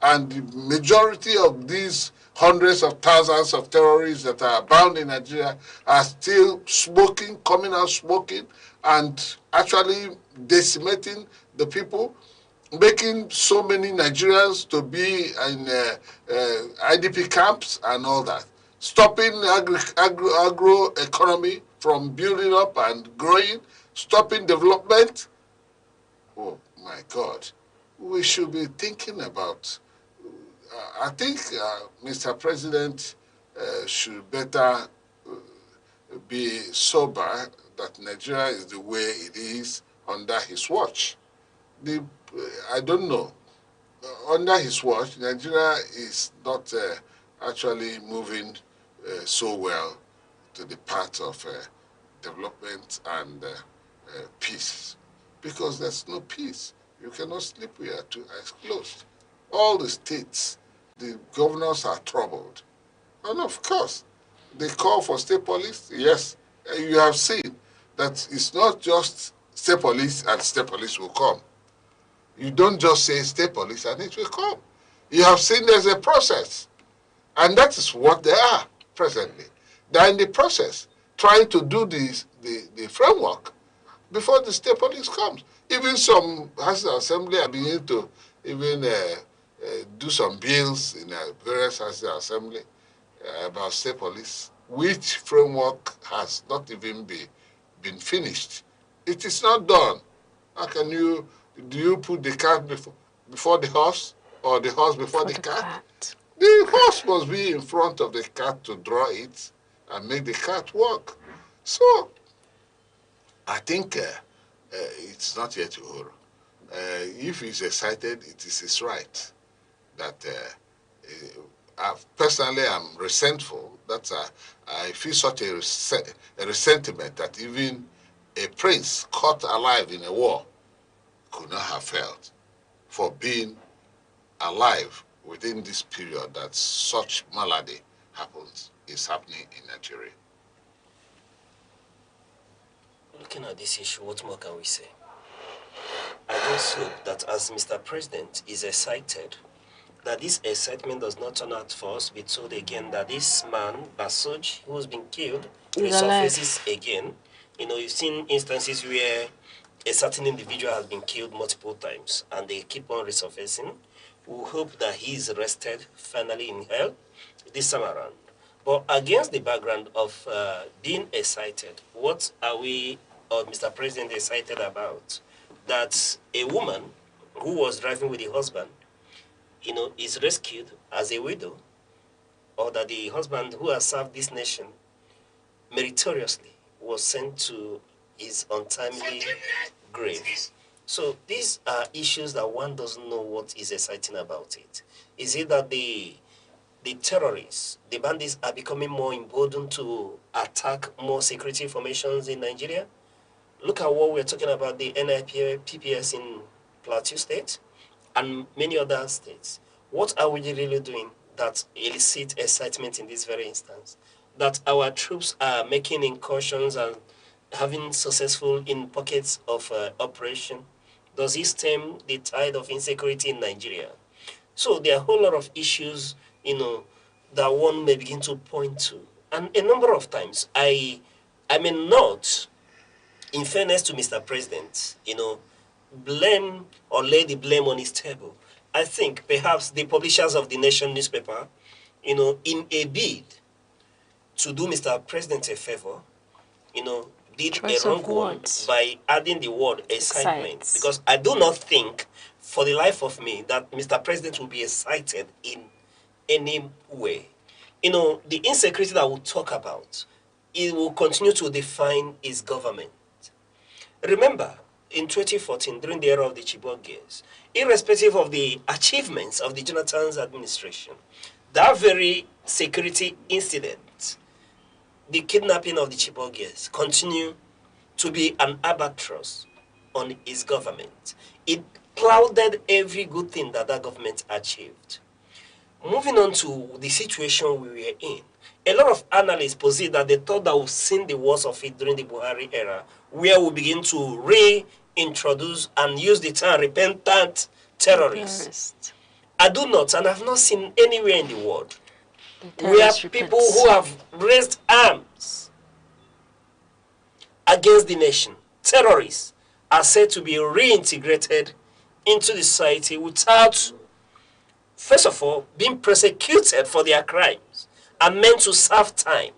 and the majority of these hundreds of thousands of terrorists that are bound in Nigeria are still smoking, coming out smoking, and actually decimating the people, making so many Nigerians to be in IDP camps and all that, stopping agro economy from building up and growing, stopping development. Oh my God, we should be thinking about, I think Mr. President should better be sober that Nigeria is the way it is under his watch. I don't know. Under his watch, Nigeria is not actually moving so well to the path of development and peace. Because there's no peace. You cannot sleep with your two eyes closed. All the states, the governors are troubled. And of course, they call for state police. Yes, you have seen that it's not just state police and state police will come. You don't just say state police and it will come. You have seen there's a process. And that is what they are presently. They're in the process, trying to do the framework before the state police comes. Even some House of Assembly are beginning to even do some bills in various House of Assembly about state police, which framework has not even been finished. It is not done. How can you, do you put the cart before the horse or the horse before the cart? The horse must be in front of the cart to draw it and make the cart work. So I think it's not yet over. If he's excited, it is his right. That personally, I'm resentful. That I feel such a resentment that even a prince caught alive in a war could not have felt for being alive within this period that such malady is happening in Nigeria. Looking at this issue, what more can we say? I just hope that as Mr. President is excited, that this excitement does not turn out for us to be told again that this man, Basuj, who's been killed, resurfaces again. You know, you've seen instances where a certain individual has been killed multiple times and they keep on resurfacing. We hope that he is arrested finally in hell this time around. But against the background of being excited, what are we, or Mr. President, excited about? That a woman who was driving with the husband, you know, is rescued as a widow, or that the husband who has served this nation meritoriously was sent to his untimely grave. So these are issues that one doesn't know what is exciting about it. Is it that the terrorists, the bandits, are becoming more emboldened to attack more security informations in Nigeria? Look at what we're talking about, the PPS in Plateau State and many other states. What are we really doing that elicit excitement in this very instance? That our troops are making incursions and having successful in pockets of operation? Does it stem the tide of insecurity in Nigeria? So there are a whole lot of issues, you know, that one may begin to point to. And a number of times, I may not in fairness to Mr. President, blame or lay the blame on his table. I think perhaps the publishers of the Nation newspaper, in a bid to do Mr. President a favor, did Choice a wrong of one words. by adding the word excitement. Because I do not think, for the life of me, that Mr. President will be excited in any way. The insecurity that we'll talk about, it will continue to define his government. Remember, in 2014, during the era of the Chibok years, irrespective of the achievements of the Jonathan's administration, that very security incident, the kidnapping of the Chibok years, continue to be an albatross on his government. It clouded every good thing that government achieved. Moving on to the situation we were in, a lot of analysts posit that they thought that we've seen the worst of it during the Buhari era, where we begin to reintroduce and use the term repentant terrorists. I do not, and I've not seen anywhere in the world where people who have raised arms against the nation, terrorists, are said to be reintegrated into the society without, first of all, being prosecuted for their crimes and meant to serve time.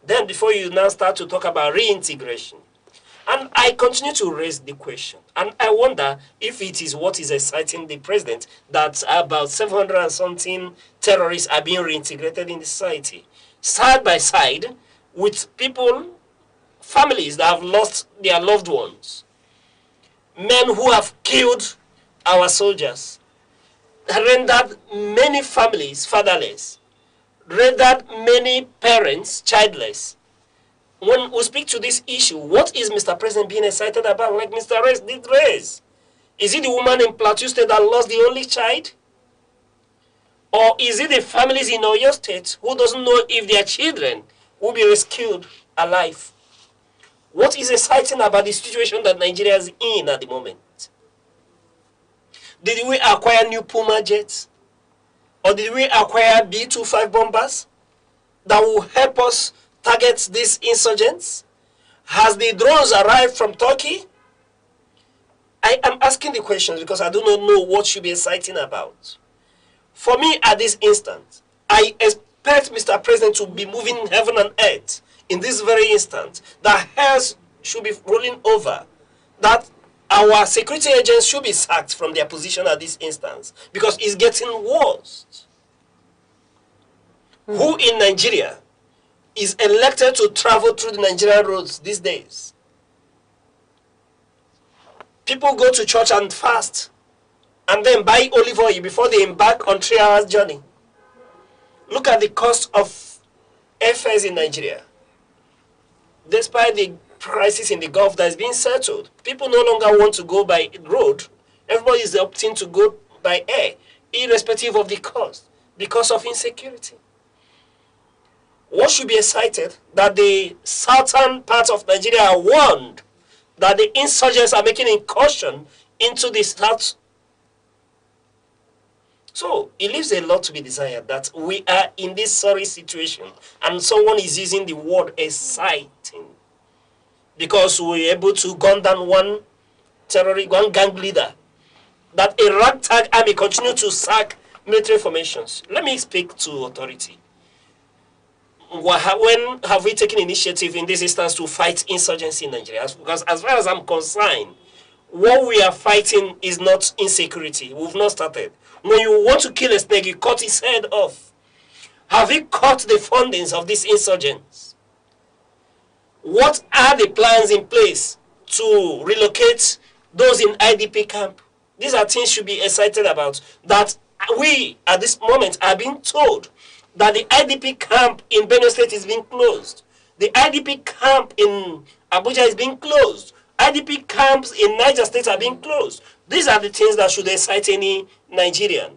Then before you now start to talk about reintegration. And I continue to raise the question. And I wonder if it is what is exciting the president that about 700 and something terrorists are being reintegrated in the society, side by side with people, families that have lost their loved ones, men who have killed our soldiers, rendered many families fatherless, rendered many parents childless. When we speak to this issue, what is Mr. President being excited about, like Mr. Reyes did raise? Is it the woman in Plateau State that lost the only child? Or is it the families in Oyo State who doesn't know if their children will be rescued alive? What is exciting about the situation that Nigeria is in at the moment? Did we acquire new Puma jets? Or did we acquire B-25 bombers that will help us target these insurgents? Has the drones arrived from Turkey? I am asking the questions because I do not know what should be exciting about. For me, at this instant, I expect Mr. President to be moving heaven and earth in this very instant. That hells should be rolling over. That our security agents should be sacked from their position at this instance because it's getting worse. Who in Nigeria is elected to travel through the Nigerian roads these days? People go to church and fast and then buy olive oil before they embark on 3 hours journey. Look at the cost of airfares in Nigeria. Despite the crisis in the Gulf that is being settled, people no longer want to go by road. Everybody is opting to go by air, irrespective of the cost, because of insecurity. What should be excited that the southern part of Nigeria are warned that the insurgents are making incursion into the south. So it leaves a lot to be desired that we are in this sorry situation and someone is using the word exciting because we were able to gun down one gang leader, that a ragtag army continue to sack military formations. Let me speak to authority. When have we taken initiative in this instance to fight insurgency in Nigeria? Because as far as I'm concerned, what we are fighting is not insecurity. We've not started. When you want to kill a snake, you cut its head off. Have we cut the fundings of these insurgents? What are the plans in place to relocate those in IDP camp? These are things you should be excited about. That we, at this moment, are being told that the IDP camp in Benue State is being closed. The IDP camp in Abuja is being closed. IDP camps in Niger State are being closed. These are the things that should excite any Nigerian.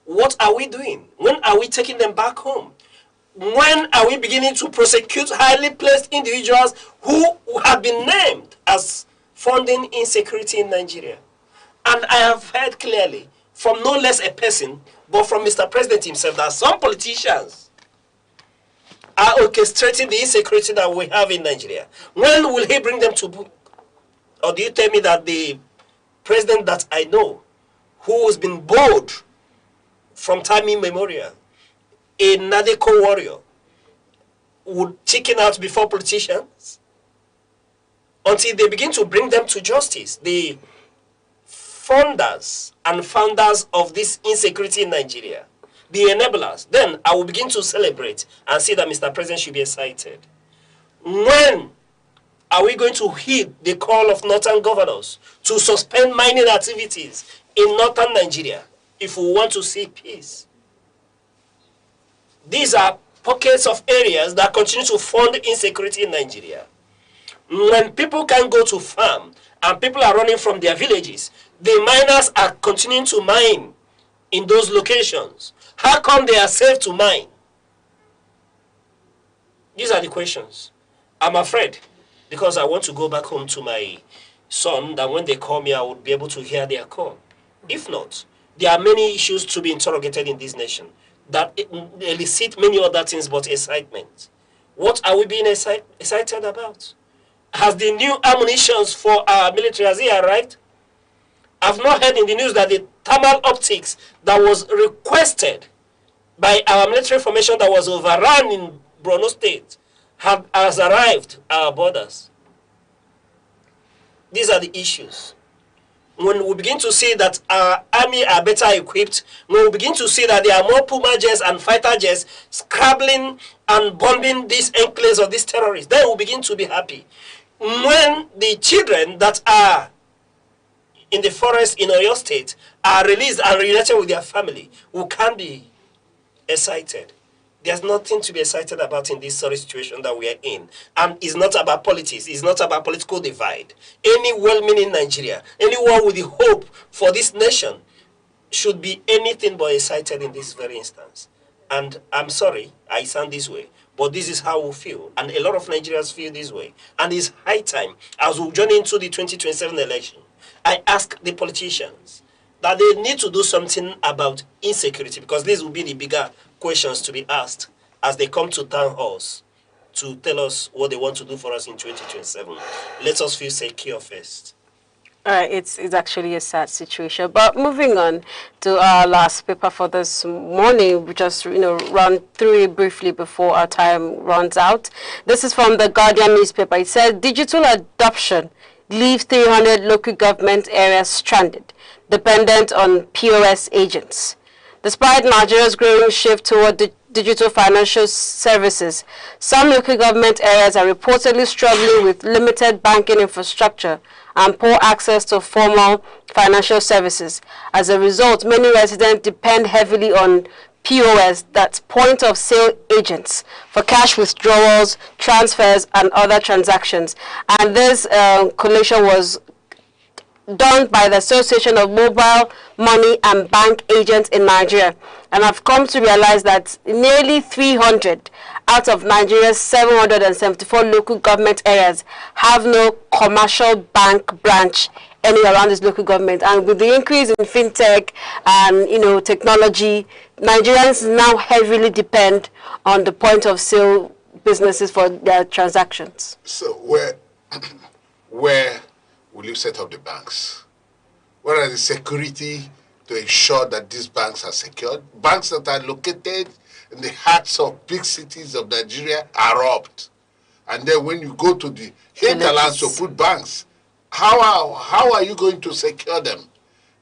What are we doing? When are we taking them back home? When are we beginning to prosecute highly placed individuals who have been named as funding insecurity in Nigeria? And I have heard clearly from no less a person, but from Mr. President himself, that some politicians are orchestrating the insecurity that we have in Nigeria. When will he bring them to book? Or do you tell me that the president that I know, who has been bold from time immemorial, a Nadeko warrior, would chicken out before politicians until they begin to bring them to justice? The funders and founders of this insecurity in Nigeria, the enablers, then I will begin to celebrate and see that Mr. President should be excited. When are we going to heed the call of northern governors to suspend mining activities in northern Nigeria if we want to see peace? These are pockets of areas that continue to fund insecurity in Nigeria. When people can't go to farm and people are running from their villages, the miners are continuing to mine in those locations. How come they are safe to mine? These are the questions. I'm afraid, because I want to go back home to my son, that when they call me, I would be able to hear their call. If not, there are many issues to be interrogated in this nation that elicit many other things but excitement. What are we being excited about? Has the new ammunitions for our military, has it arrived? I've not heard in the news that the thermal optics that was requested by our military formation that was overrun in Borno State has arrived at our borders. These are the issues. When we begin to see that our army are better equipped, when we begin to see that there are more Puma jets and fighter jets scrabbling and bombing these enclaves of these terrorists, then we begin to be happy. When the children that are in the forest in Oyo State are released and reunited with their family, we can be excited. There's nothing to be excited about in this sorry situation that we are in. And it's not about politics. It's not about political divide. Any well-meaning Nigeria, anyone with the hope for this nation should be anything but excited in this very instance. And I'm sorry I sound this way, but this is how we feel. And a lot of Nigerians feel this way. And it's high time, as we journey into the 2027 election, I ask the politicians that they need to do something about insecurity, because these will be the bigger questions to be asked as they come to town halls to tell us what they want to do for us in 2027. Let us feel secure first. It's actually a sad situation. But moving on to our last paper for this morning, we just run through it briefly before our time runs out. This is from the Guardian newspaper. It says digital adoption leaves 300 local government areas stranded, dependent on POS agents. Despite Nigeria's growing shift toward digital financial services, some local government areas are reportedly struggling with limited banking infrastructure and poor access to formal financial services. As a result, many residents depend heavily on POS, that's point of sale agents, for cash withdrawals, transfers, and other transactions. And this collation was done by the Association of Mobile Money and Bank Agents in Nigeria. And I've come to realize that nearly 300 out of Nigeria's 774 local government areas have no commercial bank branch anywhere around this local government. And with the increase in fintech and technology, Nigerians now heavily depend on the point of sale businesses for their transactions. So where will you set up the banks? Where are the security to ensure that these banks are secured? Banks that are located in the hearts of big cities of Nigeria are robbed. And then when you go to the hinterlands to put banks, how are you going to secure them?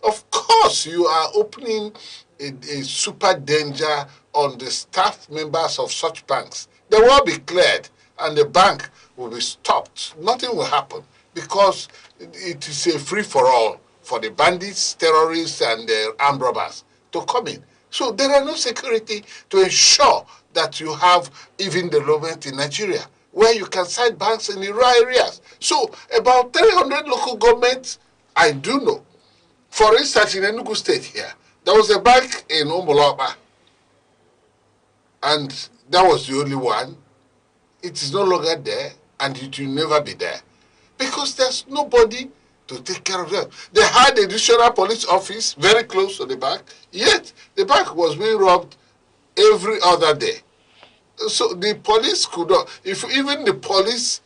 Of course, you are opening a super danger on the staff members of such banks. They will be cleared and the bank will be stopped. Nothing will happen because it is a free-for-all for the bandits, terrorists, and the armed robbers to come in. So there are no security to ensure that you have even development in Nigeria, where you can cite banks in the rural areas. So about 300 local governments, I do know. For instance, in Enugu State here, there was a bank in Umoloba, and that was the only one. It is no longer there, and it will never be there, because there's nobody to take care of them. They had a additional police office very close to the bank, yet the bank was being robbed every other day. So the police could not, if even the police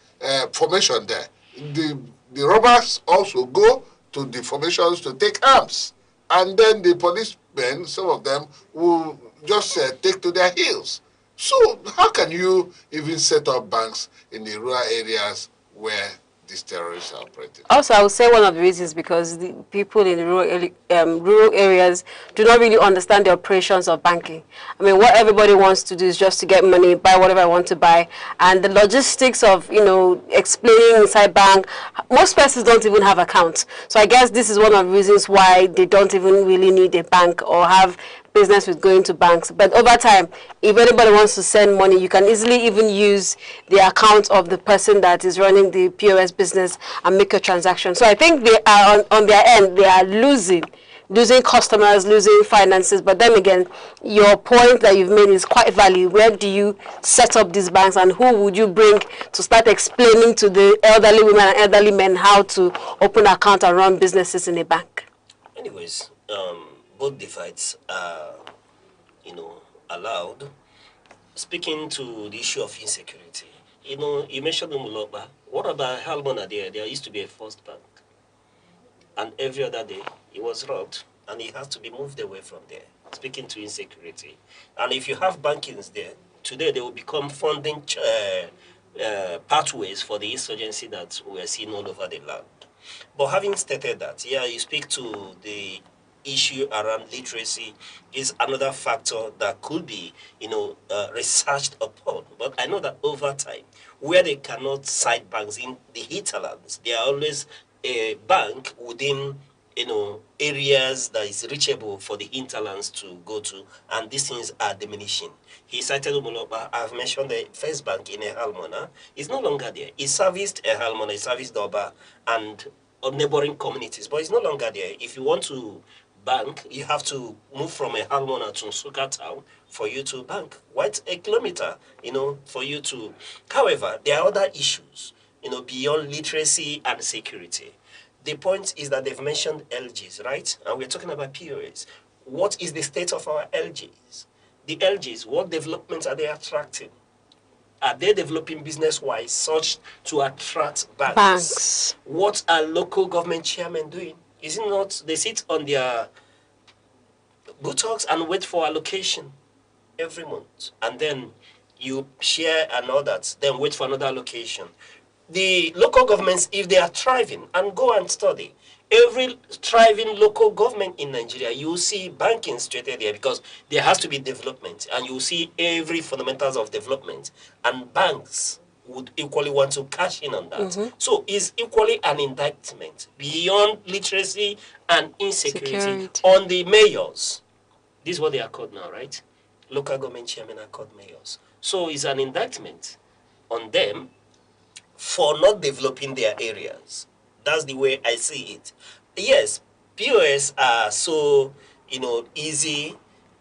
formation there, the robbers also go to the formations to take arms. And then the policemen, some of them, will just take to their heels. So how can you even set up banks in the rural areas where these terrorists are operating? Also, I would say one of the reasons because the people in the rural areas do not really understand the operations of banking. I mean, what everybody wants to do is just to get money, buy whatever I want to buy, and the logistics of, you know, explaining inside bank, most persons don't even have accounts. So I guess this is one of the reasons why they don't even really need a bank or have business with going to banks. But over time, if anybody wants to send money, you can easily even use the account of the person that is running the POS business and make a transaction. So I think they are on their end, they are losing customers, losing finances. But then again, your point that you've made is quite valid. Where do you set up these banks, and who would you bring to start explaining to the elderly women and elderly men how to open an account and run businesses in a bank? Anyways, both divides are, you know, allowed. Speaking to the issue of insecurity, you know, you mentioned Umuloba. What about Halmona there? There used to be a first bank. And every other day, he was robbed, and he has to be moved away from there. Speaking to insecurity. And if you have bankings there, today they will become funding pathways for the insurgency that we are seeing all over the land. But having stated that, yeah, you speak to the issue around literacy is another factor that could be, you know, researched upon. But I know that over time, where they cannot cite banks in the hinterlands, there are always a bank within, you know, areas that is reachable for the hinterlands to go to, and these things are diminishing. He cited Umuloba. I've mentioned the first bank in Ehalmona. It's no longer there. It serviced Ehalmona, it serviced Doba and neighboring communities, but it's no longer there. If you want to bank, you have to move from Ehalmona to Suka town for you to bank. Quite a kilometer, you know, for you to. However, there are other issues, you know, beyond literacy and security. The point is that they've mentioned LGs, right? And we're talking about POS. What is the state of our LGs? The LGs, what developments are they attracting? Are they developing business-wise such to attract banks? What are local government chairmen doing? Is it not they sit on their buttocks and wait for allocation every month? And then you share and all that, then wait for another allocation. The local governments, if they are thriving, and go and study, every thriving local government in Nigeria, you will see banking straight there because there has to be development, and you will see every fundamentals of development, and banks would equally want to cash in on that. So it's equally an indictment beyond literacy and insecurity on the mayors. This is what they are called now, right? Local government chairmen are called mayors. So it's an indictment on them for not developing their areas. That's the way I see it. Yes, POS are so, you know, easy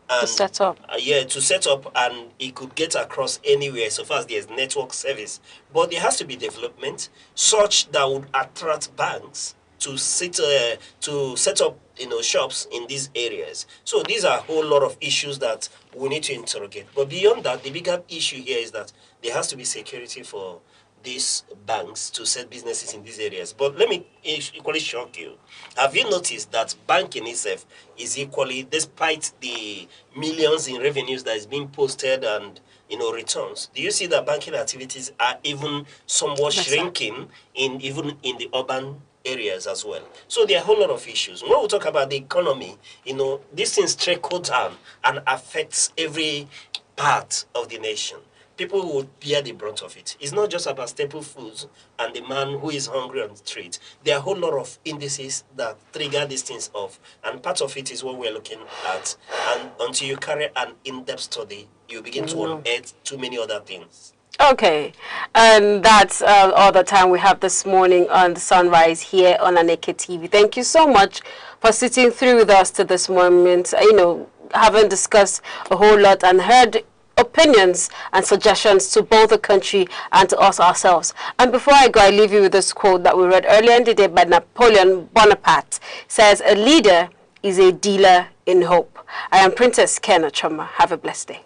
and, to set up. To set up, and it could get across anywhere so far as there's network service. But there has to be development such that would attract banks to set up, you know, shops in these areas. So these are a whole lot of issues that we need to interrogate. But beyond that, the bigger issue here is that there has to be security for these banks to set businesses in these areas. But let me equally shock you. Have you noticed that banking itself is equally, despite the millions in revenues that is being posted and, you know, returns, do you see that banking activities are even somewhat shrinking even in the urban areas as well? So there are a whole lot of issues. When we talk about the economy, you know, these things trickle down and affects every part of the nation. People would bear the brunt of it. It's not just about staple foods and the man who is hungry on the street. There are a whole lot of indices that trigger these things off. And part of it is what we're looking at. And until you carry an in-depth study, you begin to unearth too many other things. Okay, and that's all the time we have this morning on the Sunrise here on Aneke TV. Thank you so much for sitting through with us to this moment. You know, having discussed a whole lot and heard opinions and suggestions to both the country and to us ourselves. And before I go, I leave you with this quote that we read earlier in the day by Napoleon Bonaparte. It says, "A leader is a dealer in hope." I am Princess Ken Ochoma. Have a blessed day.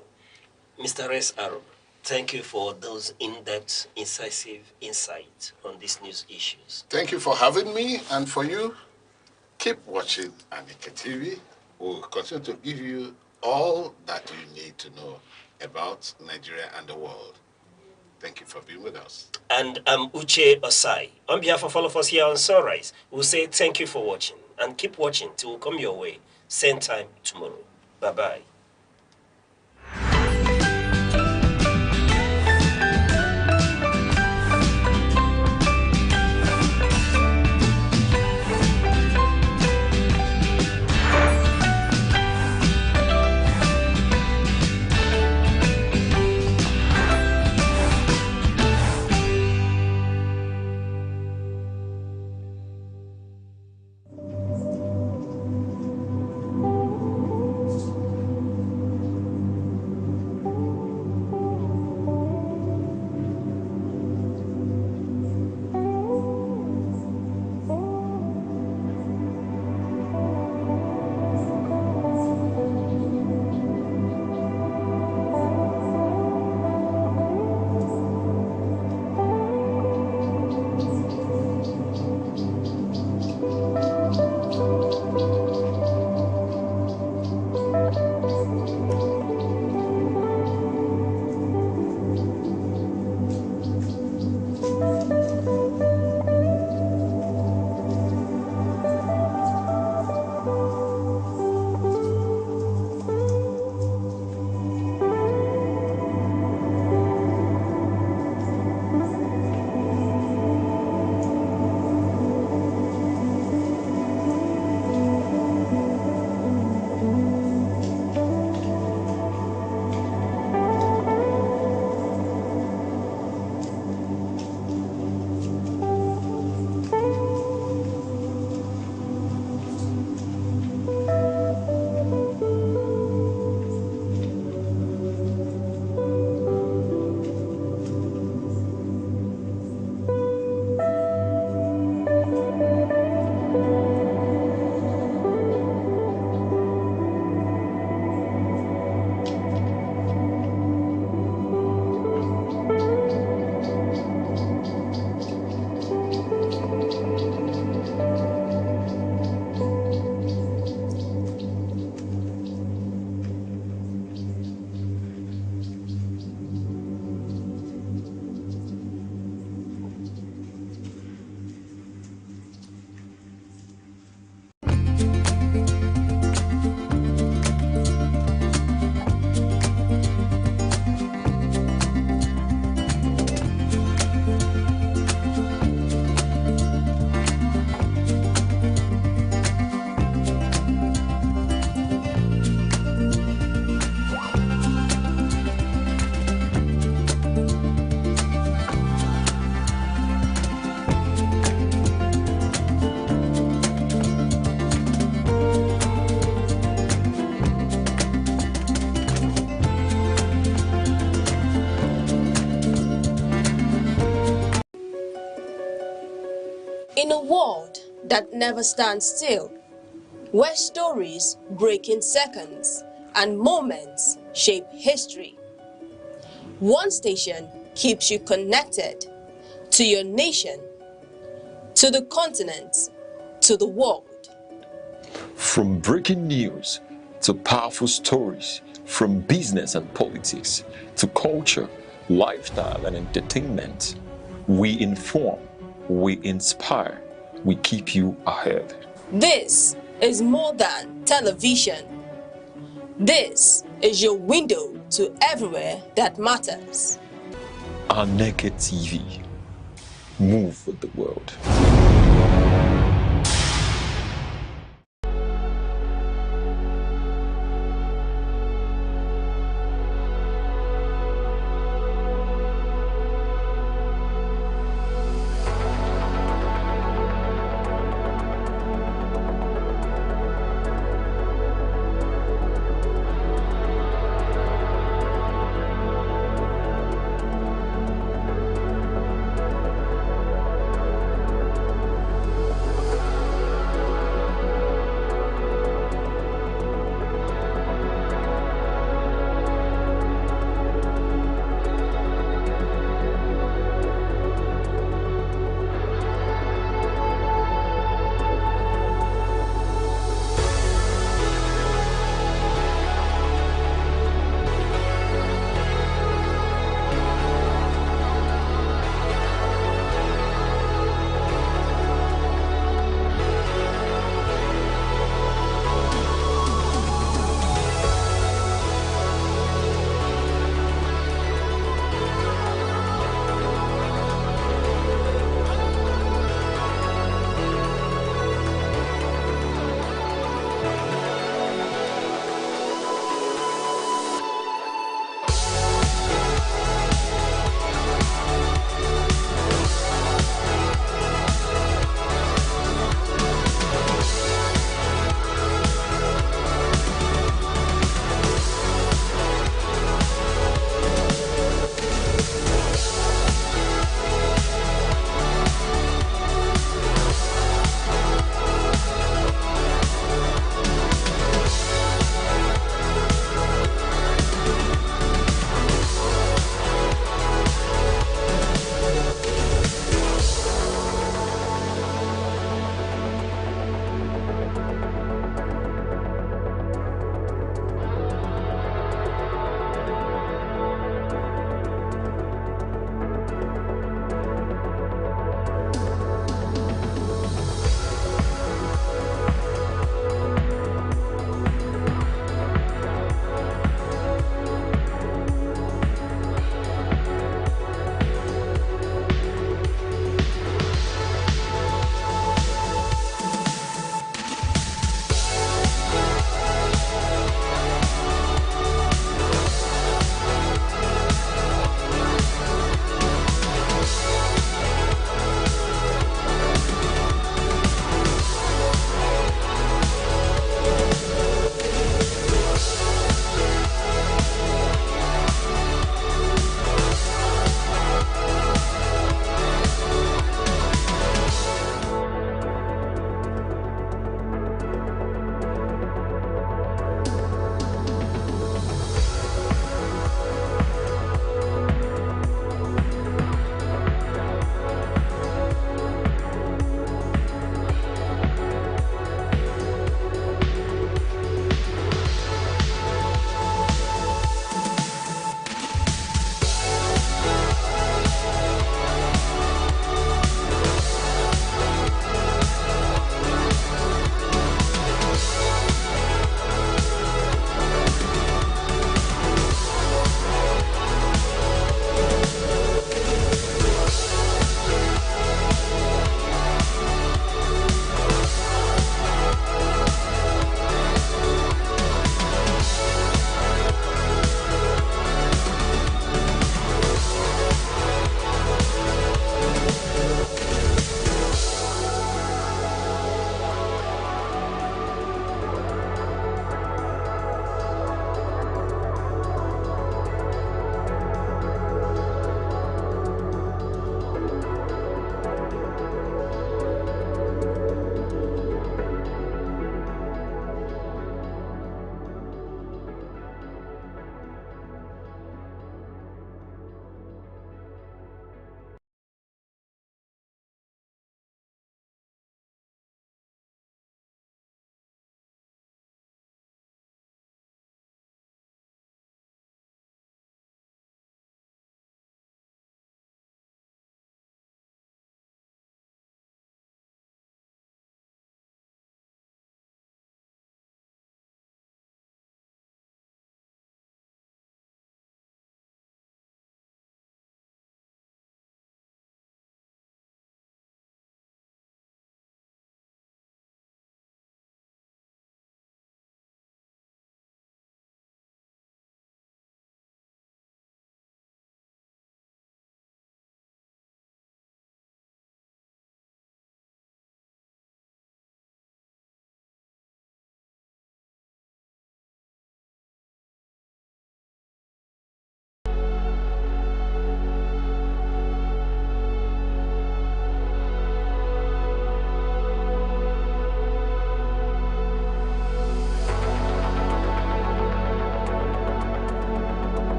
Mr. S. Arrow. Thank you for those in-depth, incisive insights on these news issues. Thank you for having me, and for you, keep watching Aneke TV. We'll continue to give you all that you need to know about Nigeria and the world. Thank you for being with us. And I'm Uche Osai. On behalf of all of us here on Sunrise, we'll say thank you for watching, and keep watching till we come your way, same time tomorrow. Bye-bye. In a world that never stands still, where stories break in seconds and moments shape history, one station keeps you connected to your nation, to the continent, to the world. From breaking news to powerful stories, from business and politics to culture, lifestyle and entertainment, we inform, we inspire, we keep you ahead. This is more than television. This is your window to everywhere that matters. Aneke TV. Move with the world.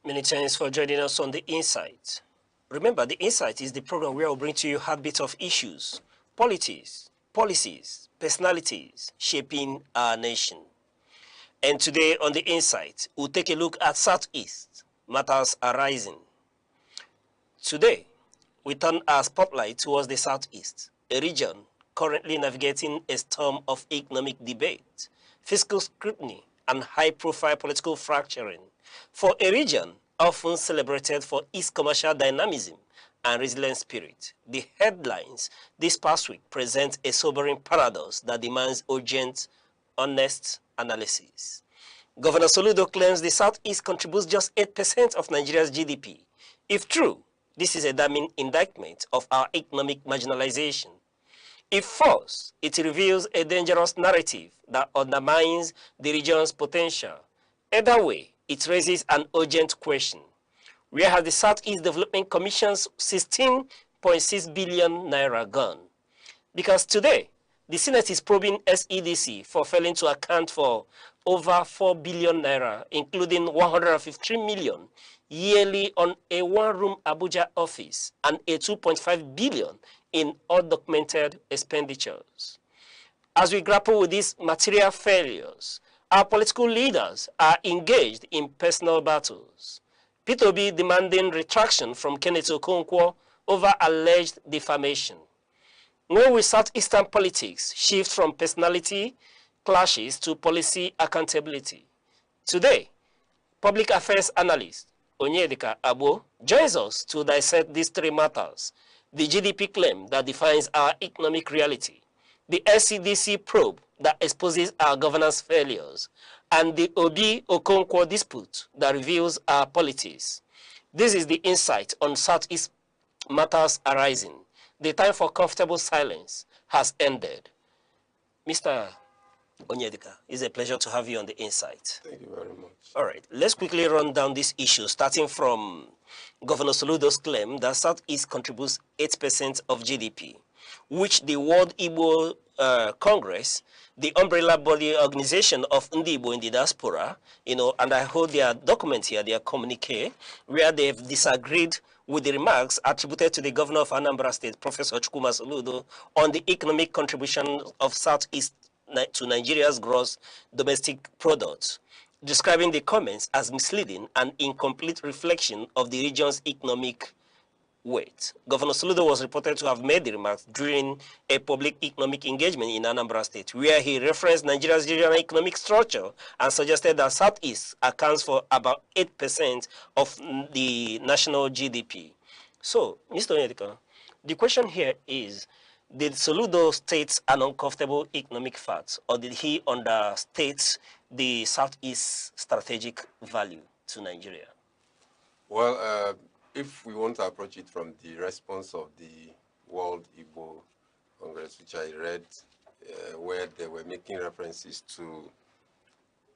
Many thanks for joining us on The Insight. Remember, The Insight is the program where we'll bring to you heartbeats of issues, politics, policies, personalities shaping our nation. And today on The Insight, we'll take a look at Southeast, matters arising. Today, we turn our spotlight towards the Southeast, a region currently navigating a storm of economic debate, fiscal scrutiny, and high-profile political fracturing. For a region often celebrated for its commercial dynamism and resilient spirit, the headlines this past week present a sobering paradox that demands urgent, honest analysis. Governor Soludo claims the Southeast contributes just 8% of Nigeria's GDP. If true, this is a damning indictment of our economic marginalization. If false, it reveals a dangerous narrative that undermines the region's potential. Either way, it raises an urgent question. Where has the Southeast Development Commission's 16.6 billion naira gone? Because today, the Senate is probing SEDC for failing to account for over 4 billion naira, including 153 million yearly on a one-room Abuja office and a 2.5 billion in undocumented expenditures. As we grapple with these material failures, our political leaders are engaged in personal battles. Peterobi demanding retraction from Kenneth Okonkwo over alleged defamation. When will Southeastern politics shift from personality clashes to policy accountability? Today, public affairs analyst Onyedika Abo joins us to dissect these three matters: the GDP claim that defines our economic reality, the SCDC probe that exposes our governance failures, and the Obi-Okonkwo dispute that reveals our politics. This is The Insight on Southeast matters arising. The time for comfortable silence has ended. Mr. Onyedika, it's a pleasure to have you on The Insight. Thank you very much. All right, let's quickly run down this issue, starting from Governor Soludo's claim that Southeast contributes 8% of GDP, which the World Igbo Congress, the umbrella body organization of Ndi Igbo in the diaspora, and I hold their document here, their communique, where they've disagreed with the remarks attributed to the governor of Anambra State, Professor Chukuma Soludo, on the economic contribution of Southeast to Nigeria's gross domestic product, describing the comments as misleading and incomplete reflection of the region's economic weight. Governor Soludo was reported to have made the remarks during a public economic engagement in Anambra State, where he referenced Nigeria's regional economic structure and suggested that Southeast accounts for about 8% of the national GDP. So, Mr. Onyedika, the question here is, did Soludo state an uncomfortable economic fact, or did he understate the Southeast strategic value to Nigeria? Well, if we want to approach it from the response of the World Igbo Congress, which I read, where they were making references to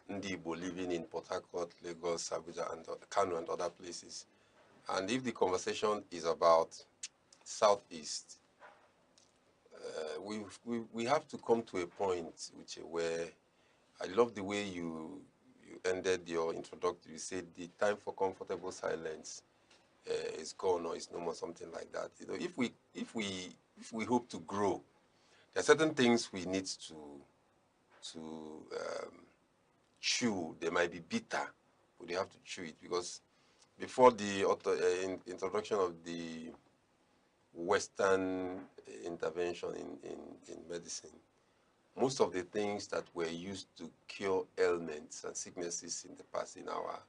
Ndi Igbo living in Port Harcourt, Lagos, Abuja, and Kano, and other places. And if the conversation is about Southeast, we have to come to a point where I love the way you ended your introductory. You said the time for comfortable silence is gone, or is no more, something like that. You know, if we hope to grow, there are certain things we need to chew. They might be bitter, but you have to chew it, because before the introduction of the Western intervention in medicine, most of the things that were used to cure ailments and sicknesses in the past in our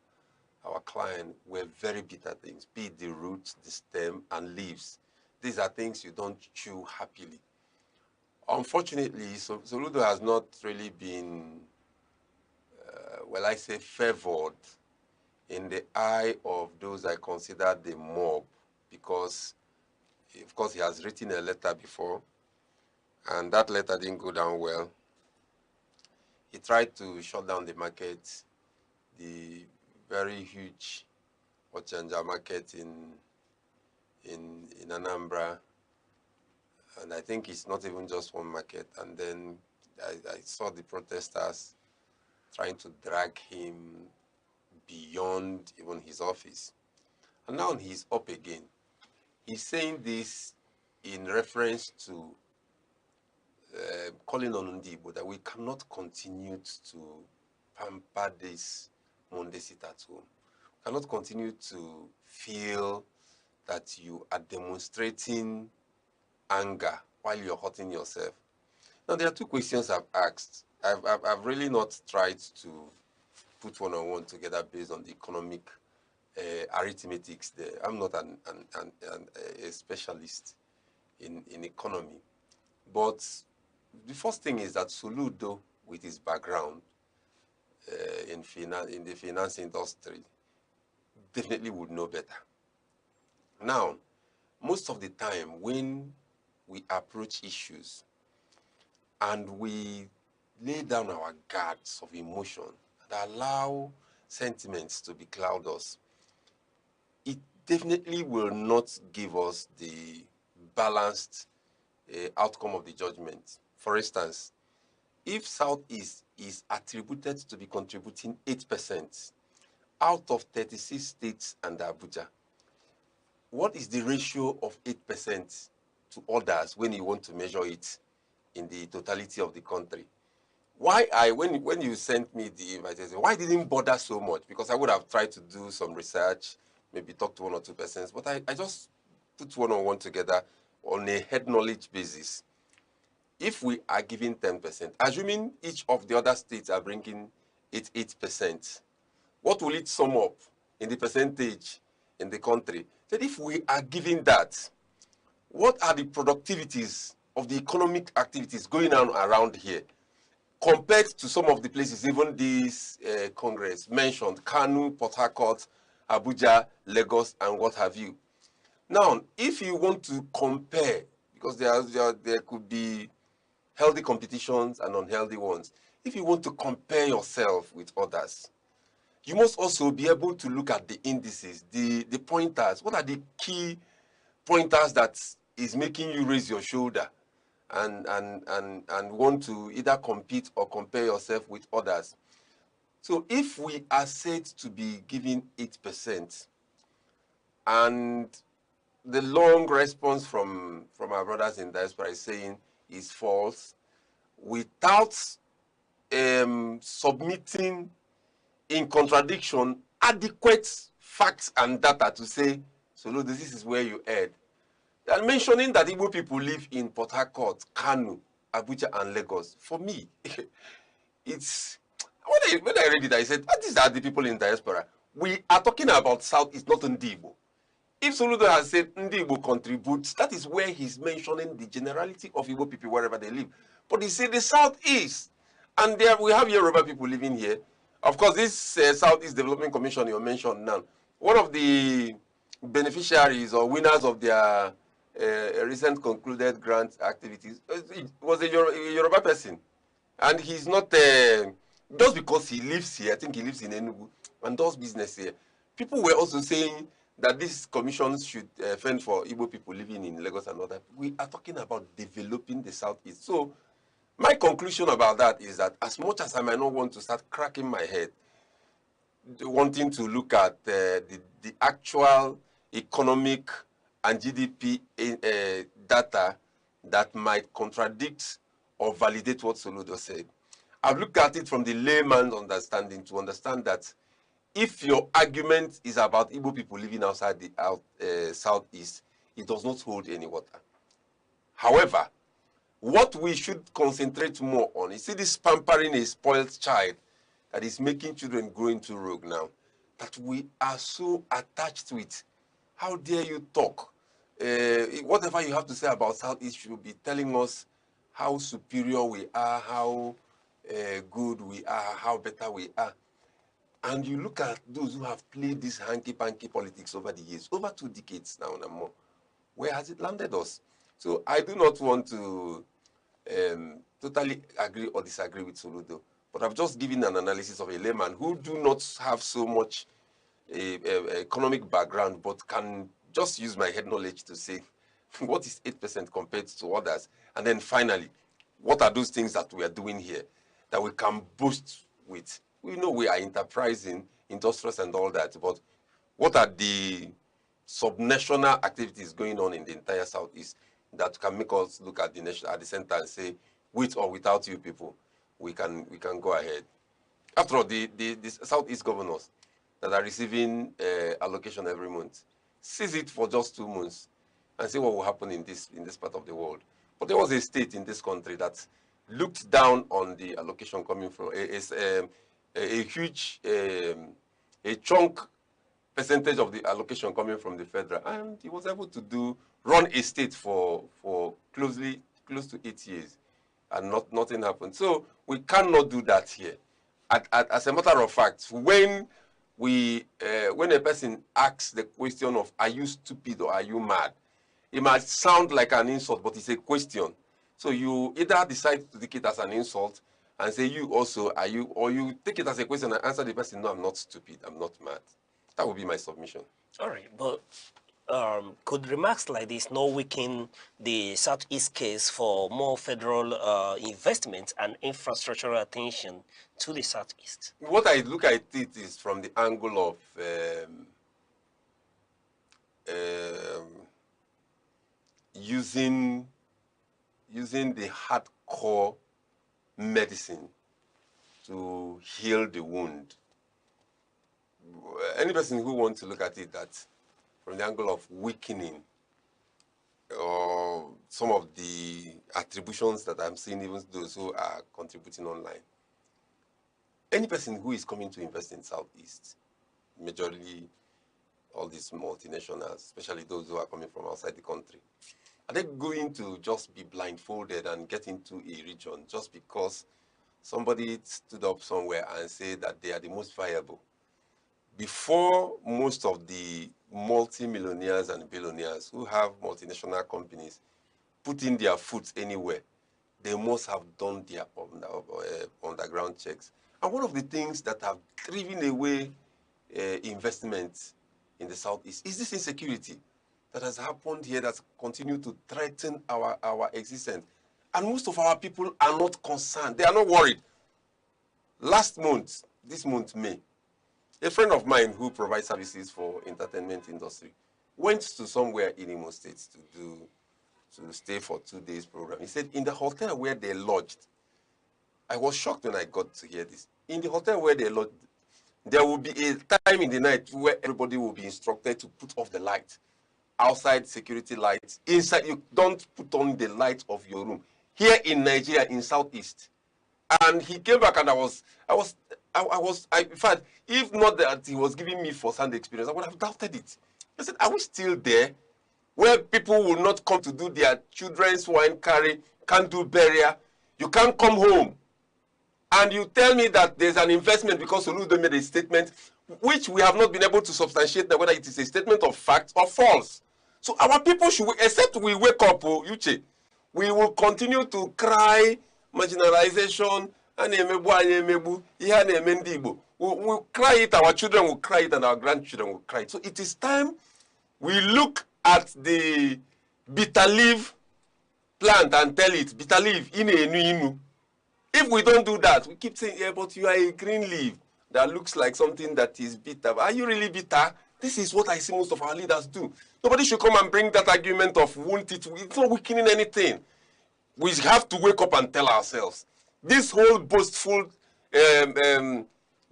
client were very bitter things, be it the roots, the stem, and leaves. These are things you don't chew happily. Unfortunately, Soludo has not really been, favored in the eye of those I consider the mob, because, of course, he has written a letter before, and that letter didn't go down well. He tried to shut down the market, the very huge Ochanja market in Anambra, and I think it's not even just one market. And then I saw the protesters trying to drag him beyond even his office. And now he's up again. He's saying this in reference to calling on Ndibo that we cannot continue to pamper this Monday sit at home. We cannot continue to feel that you are demonstrating anger while you're hurting yourself. Now, there are two questions I've asked. I've really not tried to put one-on-one together based on the economic arithmetics there. I'm not a specialist in economy. But the first thing is that Soludo, with his background in the finance industry, definitely would know better. Now, most of the time when we approach issues and we lay down our guards of emotion and allow sentiments to becloud us, it definitely will not give us the balanced outcome of the judgment. For instance, if Southeast is attributed to be contributing 8% out of 36 states and Abuja, what is the ratio of 8% to others when you want to measure it in the totality of the country? When you sent me the invite, I said, why didn't bother so much? Because I would have tried to do some research, maybe talk to one or two persons, but I just put one-on-one together on a head knowledge basis. If we are giving 10%, assuming each of the other states are bringing 8%, what will it sum up in the percentage in the country? That if we are giving that, what are the productivities of the economic activities going on around here compared to some of the places, even this Congress mentioned, Kanu, Port Harcourt, Abuja, Lagos, and what have you. Now, if you want to compare, because there could be healthy competitions and unhealthy ones, if you want to compare yourself with others, you must also be able to look at the indices, the pointers. What are the key pointers that is making you raise your shoulder and want to either compete or compare yourself with others? So if we are said to be giving 8%, and the long response from our brothers in diaspora is saying is false, without submitting in contradiction adequate facts and data to say, so look, this is where you erred. And mentioning that Igbo people live in Port Harcourt, Kanu, Abuja, and Lagos, for me, it's, when I read it, I said, these are the people in diaspora. We are talking about Southeast, not Ndibo. If Soludo has said Ndibo contributes, that is where he's mentioning the generality of Igbo people wherever they live. But he said the Southeast, and there we have Yoruba people living here. Of course, this Southeast Development Commission you mentioned now, one of the beneficiaries or winners of their recent concluded grant activities was a Yoruba person. And he's not, just because he lives here, I think he lives in Enugu, and does business here. People were also saying that these commissions should fend for Igbo people living in Lagos and all that. We are talking about developing the Southeast. So my conclusion about that is that as much as I might not want to start cracking my head, wanting to look at the actual economic and GDP data that might contradict or validate what Soludo said, I've looked at it from the layman's understanding to understand that if your argument is about Igbo people living outside the Southeast, it does not hold any water. However, what we should concentrate more on is, see this pampering a spoiled child that is making children go into rogue now, that we are so attached to it. How dare you talk? Whatever you have to say about Southeast should be telling us how superior we are, how good we are, how better we are. And you look at those who have played this hanky-panky politics over the years, over 2 decades now and more. Where has it landed us? So I do not want to totally agree or disagree with Soludo, but I've just given an analysis of a layman who do not have so much economic background, but can just use my head knowledge to say, what is 8% compared to others? And then finally, what are those things that we are doing here that we can boast with We know we are enterprising, industrious and all that, but what are the subnational activities going on in the entire Southeast that can make us look at the nation at the center and say, with or without you people, we can go ahead. After all, the Southeast governors that are receiving allocation every month, seize it for just 2 months and see what will happen in this part of the world. But there was a state in this country that looked down on the allocation coming from a huge a chunk percentage of the allocation coming from the federal, and he was able to run a state for close to 8 years, and nothing happened. So we cannot do that here. As a matter of fact, when a person asks the question of "Are you stupid or are you mad?" it might sound like an insult, but it's a question. So you either decide to take it as an insult and say "You also are you," or you take it as a question and answer the person, "No, I'm not stupid. I'm not mad." That would be my submission. All right, but could remarks like this not weaken the Southeast case for more federal investment and infrastructural attention to the Southeast? What I look at it is from the angle of using the hardcore medicine to heal the wound. Any person who wants to look at it that from the angle of weakening or some of the attributions that I'm seeing, even those who are contributing online, any person who is coming to invest in Southeast, majorly all these multinationals, especially those who are coming from outside the country, are they going to just be blindfolded and get into a region just because somebody stood up somewhere and said that they are the most viable? Before most of the multi-millionaires and billionaires who have multinational companies put in their foot anywhere, they must have done their underground checks. And one of the things that have driven away investment in the Southeast is this insecurity that has happened here that's continued to threaten our existence. And most of our people are not concerned. They are not worried. Last month, this month, May, a friend of mine who provides services for entertainment industry went to somewhere in Imo State to stay for 2 days program. He said in the hotel where they lodged, I was shocked when I got to hear this. In the hotel where they lodged, there will be a time in the night where everybody will be instructed to put off the light. Outside security lights. Inside, you don't put on the light of your room. Here in Nigeria, in Southeast. And he came back and in fact, if not that he was giving me first-hand experience, I would have doubted it. I said, are we still there where people will not come to do their children's wine carry, can't do burial, you can't come home, and you tell me that there's an investment because Oludo made a statement which we have not been able to substantiate whether it is a statement of fact or false. So our people should, except we wake up, Uche, we will continue to cry marginalization, we'll cry it, our children will cry it, and our grandchildren will cry it. So it is time we look at the bitter leaf plant and tell it, bitter leaf, inu. If we don't do that, we keep saying, yeah, but you are a green leaf that looks like something that is bitter. Are you really bitter? This is what I see most of our leaders do. Nobody should come and bring that argument of won't it. It's not weakening anything. We have to wake up and tell ourselves. This whole boastful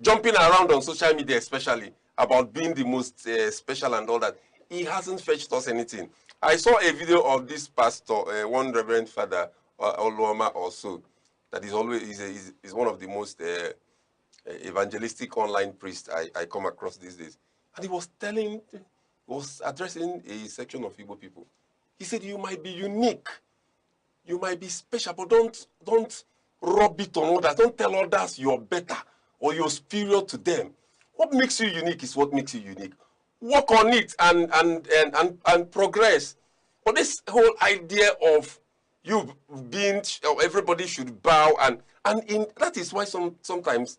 jumping around on social media, especially about being the most special and all that, it hasn't fetched us anything. I saw a video of this pastor, one Reverend Father Oluoma also, that is always is one of the most evangelistic online priests I come across these days. And he was addressing a section of Igbo people. He said, you might be unique, you might be special, but don't rub it on others. Don't tell others you're better or you're superior to them. What makes you unique is what makes you unique. Work on it and progress. But this whole idea of you being, everybody should bow, and that is why sometimes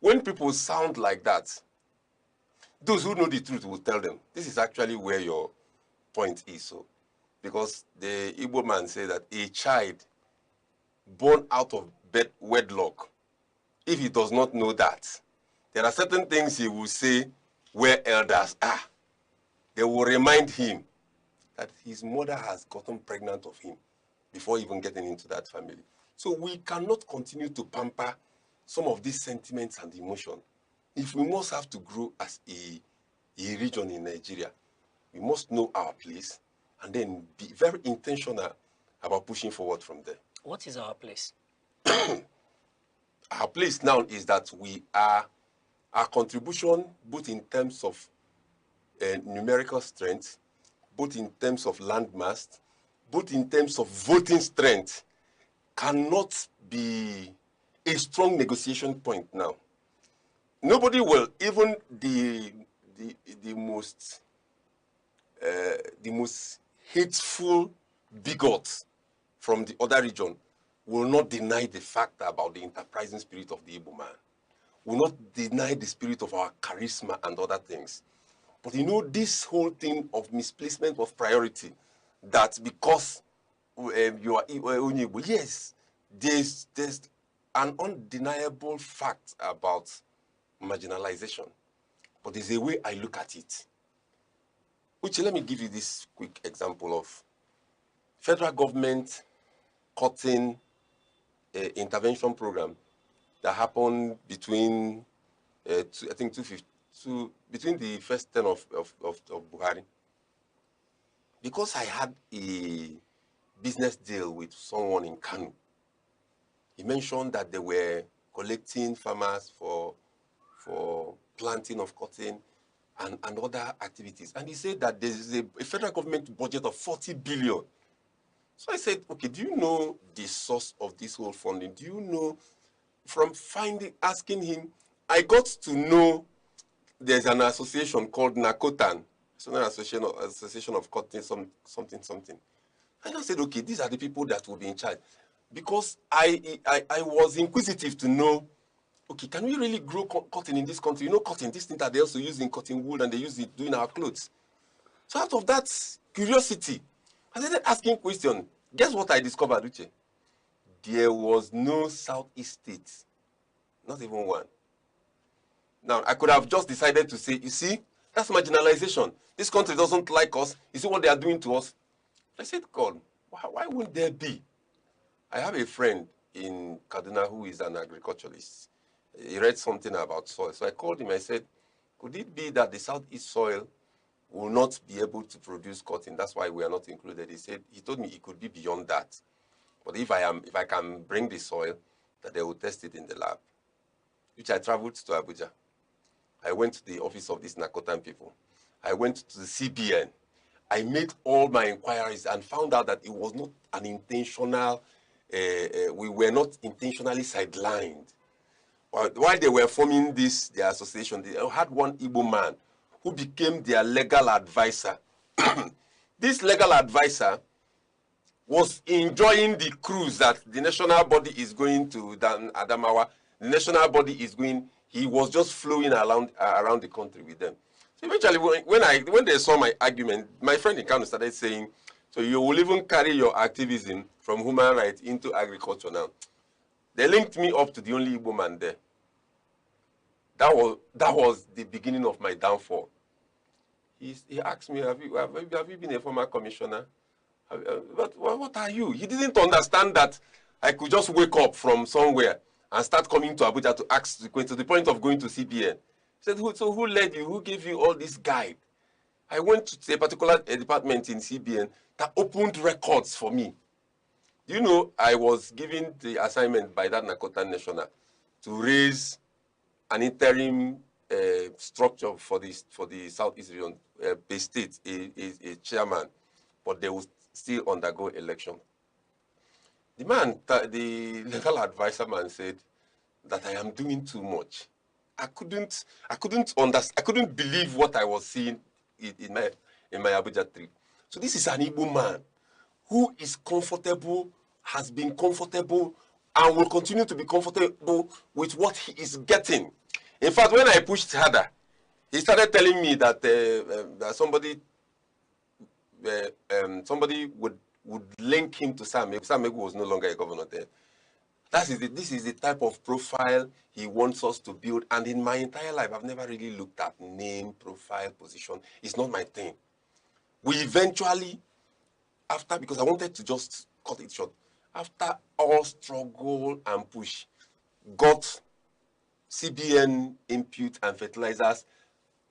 when people sound like that, those who know the truth will tell them, this is actually where your point is. So, because the Igbo man said that a child born out of wedlock if he does not know that, there are certain things he will say where elders are. They will remind him that his mother has gotten pregnant of him before even getting into that family. So we cannot continue to pamper some of these sentiments and emotion. If we must have to grow as a region in Nigeria, we must know our place and then be very intentional about pushing forward from there. What is our place? Our place now is that our contribution, both in terms of numerical strength, both in terms of landmass, both in terms of voting strength, cannot be a strong negotiation point now. Nobody will, even the most hateful bigots from the other region will not deny the fact about the enterprising spirit of the Igbo man, will not deny the spirit of our charisma and other things. But you know, this whole thing of misplacement of priority, that because you are Igbo, yes, there's an undeniable fact about marginalization. But there's a way I look at it. Which, let me give you this quick example of federal government cutting intervention program that happened between, I think, between the first term of Buhari. Because I had a business deal with someone in Kanu, he mentioned that they were collecting farmers for planting of cotton and other activities. And he said that there is a federal government budget of 40 billion. So I said, okay, do you know the source of this whole funding? Do you know, from asking him, I got to know there's an association called NACOTAN, it's an association of cotton, something. And I said, okay, these are the people that will be in charge. Because I was inquisitive to know, okay, can we really grow cotton in this country? You know, cotton, this thing that they also use in cotton wool and they use it doing our clothes. So out of that curiosity, I started asking questions. Guess what I discovered, Uche? There was no Southeast state, not even one. Now, I could have just decided to say, you see, that's marginalization. This country doesn't like us. You see what they are doing to us? I said, God, why wouldn't there be? I have a friend in Kaduna who is an agriculturalist. He read something about soil. So I called him. I said, could it be that the Southeast soil will not be able to produce cotton? That's why we are not included. He told me it could be beyond that. But if I can bring the soil, that they will test it in the lab. Which I traveled to Abuja. I went to the office of these Nakotan people. I went to the CBN. I made all my inquiries and found out that it was not an intentional, we were not intentionally sidelined. While they were forming their association, they had one Igbo man who became their legal advisor. This legal advisor was enjoying the cruise that the national body is going to Adamawa. The national body is going, he was just flowing around the country with them. So eventually, when they saw my argument, my friend in Kano started saying, so you will even carry your activism from human rights into agriculture now. They linked me up to the only Igbo man there. That was the beginning of my downfall. He asked me, have you been a former commissioner? What are you? He didn't understand that I could just wake up from somewhere and start coming to Abuja to ask the question, to the point of going to CBN. He said, so who led you? Who gave you all this guide? I went to a particular department in CBN that opened records for me. Do you know, I was given the assignment by that Nakotan National to raise an interim structure for the Southeast region, a state, a chairman, but they will still undergo election. The legal advisor man said that I am doing too much. I couldn't believe what I was seeing in my Abuja trip. So this is an Igbo man who is comfortable, has been comfortable, and will continue to be comfortable with what he is getting. In fact, when I pushed harder, he started telling me that, that somebody would link him to Sam. Sam Egu was no longer a governor there. This is the type of profile he wants us to build. And in my entire life, I've never really looked at name, profile, position. It's not my thing. We eventually, because I wanted to just cut it short, after all struggle and push, got CBN input and fertilizers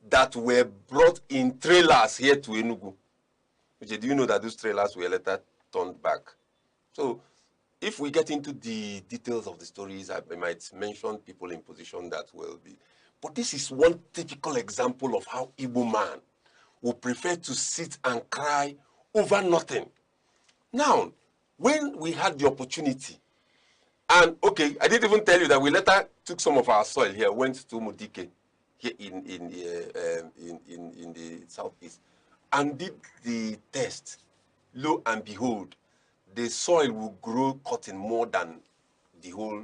that were brought in trailers here to Enugu. Do you know that those trailers were later turned back? So if we get into the details of the stories, I might mention people in position that will be. But this is one typical example of how Igbo man would prefer to sit and cry over nothing. Now, when we had the opportunity, and okay, I didn't even tell you that we later took some of our soil here, went to Mudike, here in the southeast, and did the test. Lo and behold, the soil will grow cotton more than the whole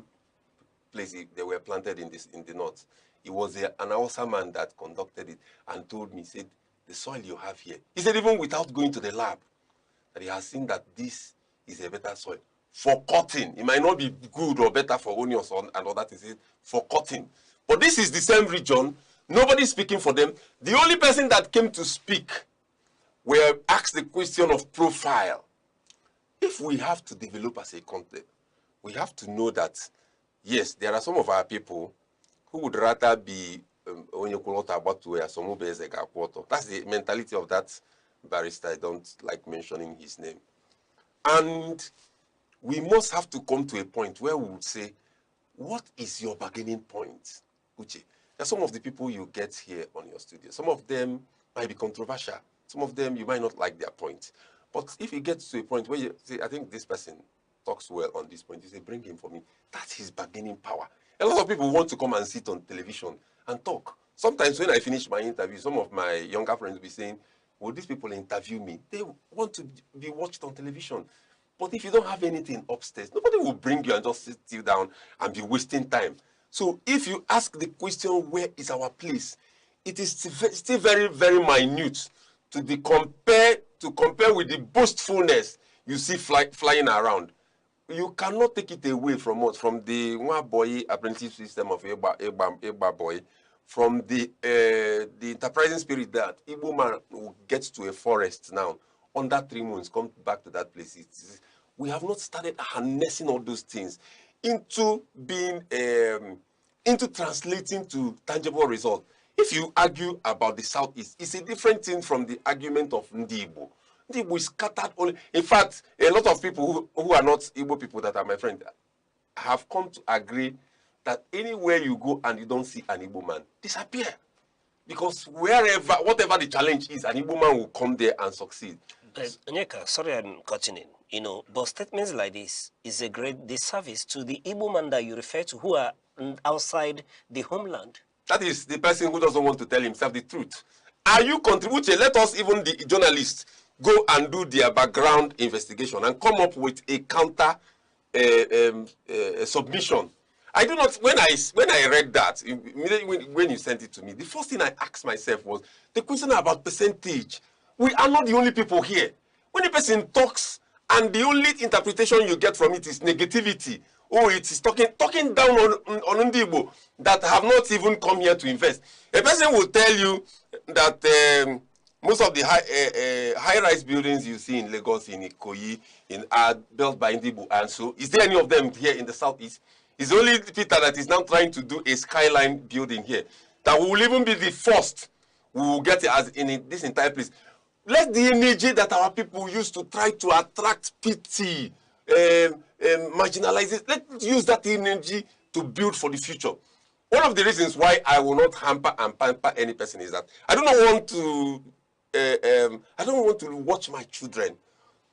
place they were planted in the north. It was an Hausa man that conducted it and told me, said, the soil you have here, he said, even without going to the lab, that he has seen that this is a better soil for cotton. It might not be good or better for onions and all that, is it for cotton. But this is the same region. Nobody speaking for them. The only person that came to speak were asked the question of profile. If we have to develop as a country, we have to know that, yes, there are some of our people who would rather be that's the mentality of that barrister. I don't like mentioning his name. And we must have to come to a point where we would say, what is your bargaining point, Uche? There are some of the people you get here on your studio. Some of them might be controversial. Some of them you might not like their point. But if you get to a point where you say, I think this person talks well on this point, you say, bring him for me. That's his bargaining power. A lot of people want to come and sit on television and talk. Sometimes when I finish my interview, some of my younger friends will be saying, will these people interview me? They want to be watched on television. But if you don't have anything upstairs, nobody will bring you and just sit you down and be wasting time. So if you ask the question, where is our place? It is still very, very minute to compare with the boastfulness you see flying around. You cannot take it away from us, from the one boy apprentice system of Eba boy, from the enterprising spirit that Igbo man will get to a forest now, under 3 months, come back to that place. We have not started harnessing all those things into being, into translating to tangible results. If you argue about the Southeast, it's a different thing from the argument of Ndibo. Ndibo is scattered all. In fact, a lot of people who are not Igbo people that are my friends have come to agree that anywhere you go and you don't see an Igbo man, disappear. Because wherever, whatever the challenge is, an Igbo man will come there and succeed. Aneke, sorry I'm cutting in. You know, but statements like this is a great disservice to the Igbo man that you refer to who are outside the homeland. That is the person who doesn't want to tell himself the truth. Are you contributing? Let us, even the journalists, go and do their background investigation and come up with a counter submission. I do not, when I read that, when you sent it to me, the first thing I asked myself was the question about percentage. We are not the only people here. When a person talks and the only interpretation you get from it is negativity, oh, it is talking down on Ndibo that have not even come here to invest. A person will tell you that most of the high-rise buildings you see in Lagos, in Ikoyi, are built by Ndibo. And so, is there any of them here in the southeast? It's only Peter that is now trying to do a skyline building here. That will even be the first we will get it as in this entire place. Let the energy that our people use to try to attract pity, marginalize it, let's use that energy to build for the future. One of the reasons why I will not hamper and pamper any person is that I don't want to watch my children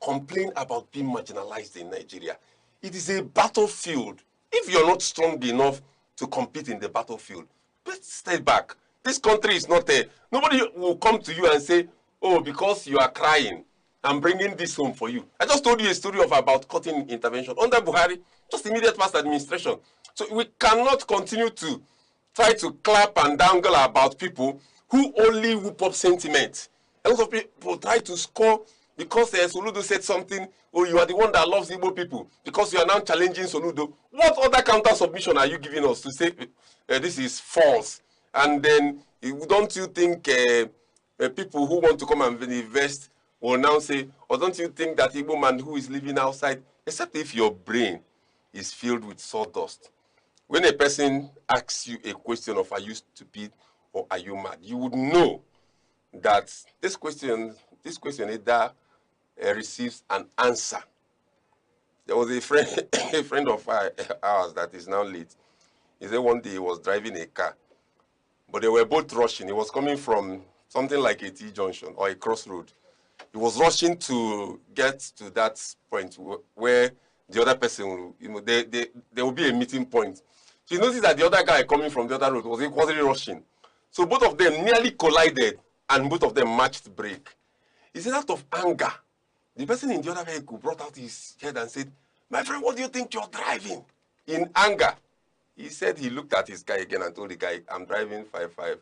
complain about being marginalized in Nigeria. It is a battlefield. If you're not strong enough to compete in the battlefield, let's stay back. This country is not there. Nobody will come to you and say, oh, because you are crying, I'm bringing this home for you. I just told you a story of about cutting intervention under Buhari, just immediate past administration. So we cannot continue to try to clap and dangle about people who only whoop up sentiment. A lot of people try to score because Soludo said something, or you are the one that loves Igbo people, because you are now challenging Soludo. What other counter submission are you giving us to say this is false? And then, don't you think people who want to come and invest will now say, or don't you think that Igbo man who is living outside, except if your brain is filled with sawdust, when a person asks you a question of are you stupid or are you mad, you would know that this question either receives an answer. There was a friend of ours that is now late. He said one day he was driving a car, but they were both rushing. He was coming from something like a T-junction or a crossroad. He was rushing to get to that point where the other person, there will be a meeting point. So you notice that the other guy coming from the other road was equally rushing. So both of them nearly collided and both of them matched brake. He said out of anger, the person in the other vehicle brought out his head and said, "My friend, what do you think you're driving?" In anger. He said he looked at his guy again and told the guy, "I'm driving 55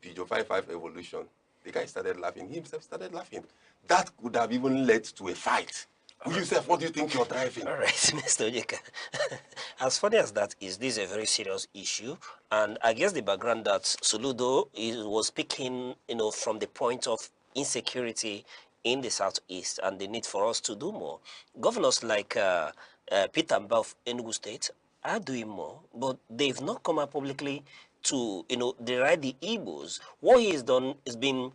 Peugeot 55 Evolution." The guy started laughing. He himself started laughing. That could have even led to a fight. You yourself, what do you think you're driving? All right, Mr. Onyeka. As funny as that is, this is a very serious issue. And I guess the background that Soludo was speaking, from the point of insecurity in the southeast and the need for us to do more. Governors like petermbah of Enugu State are doing more, but they've not come out publicly to, deride the Igbos. What he has done is been,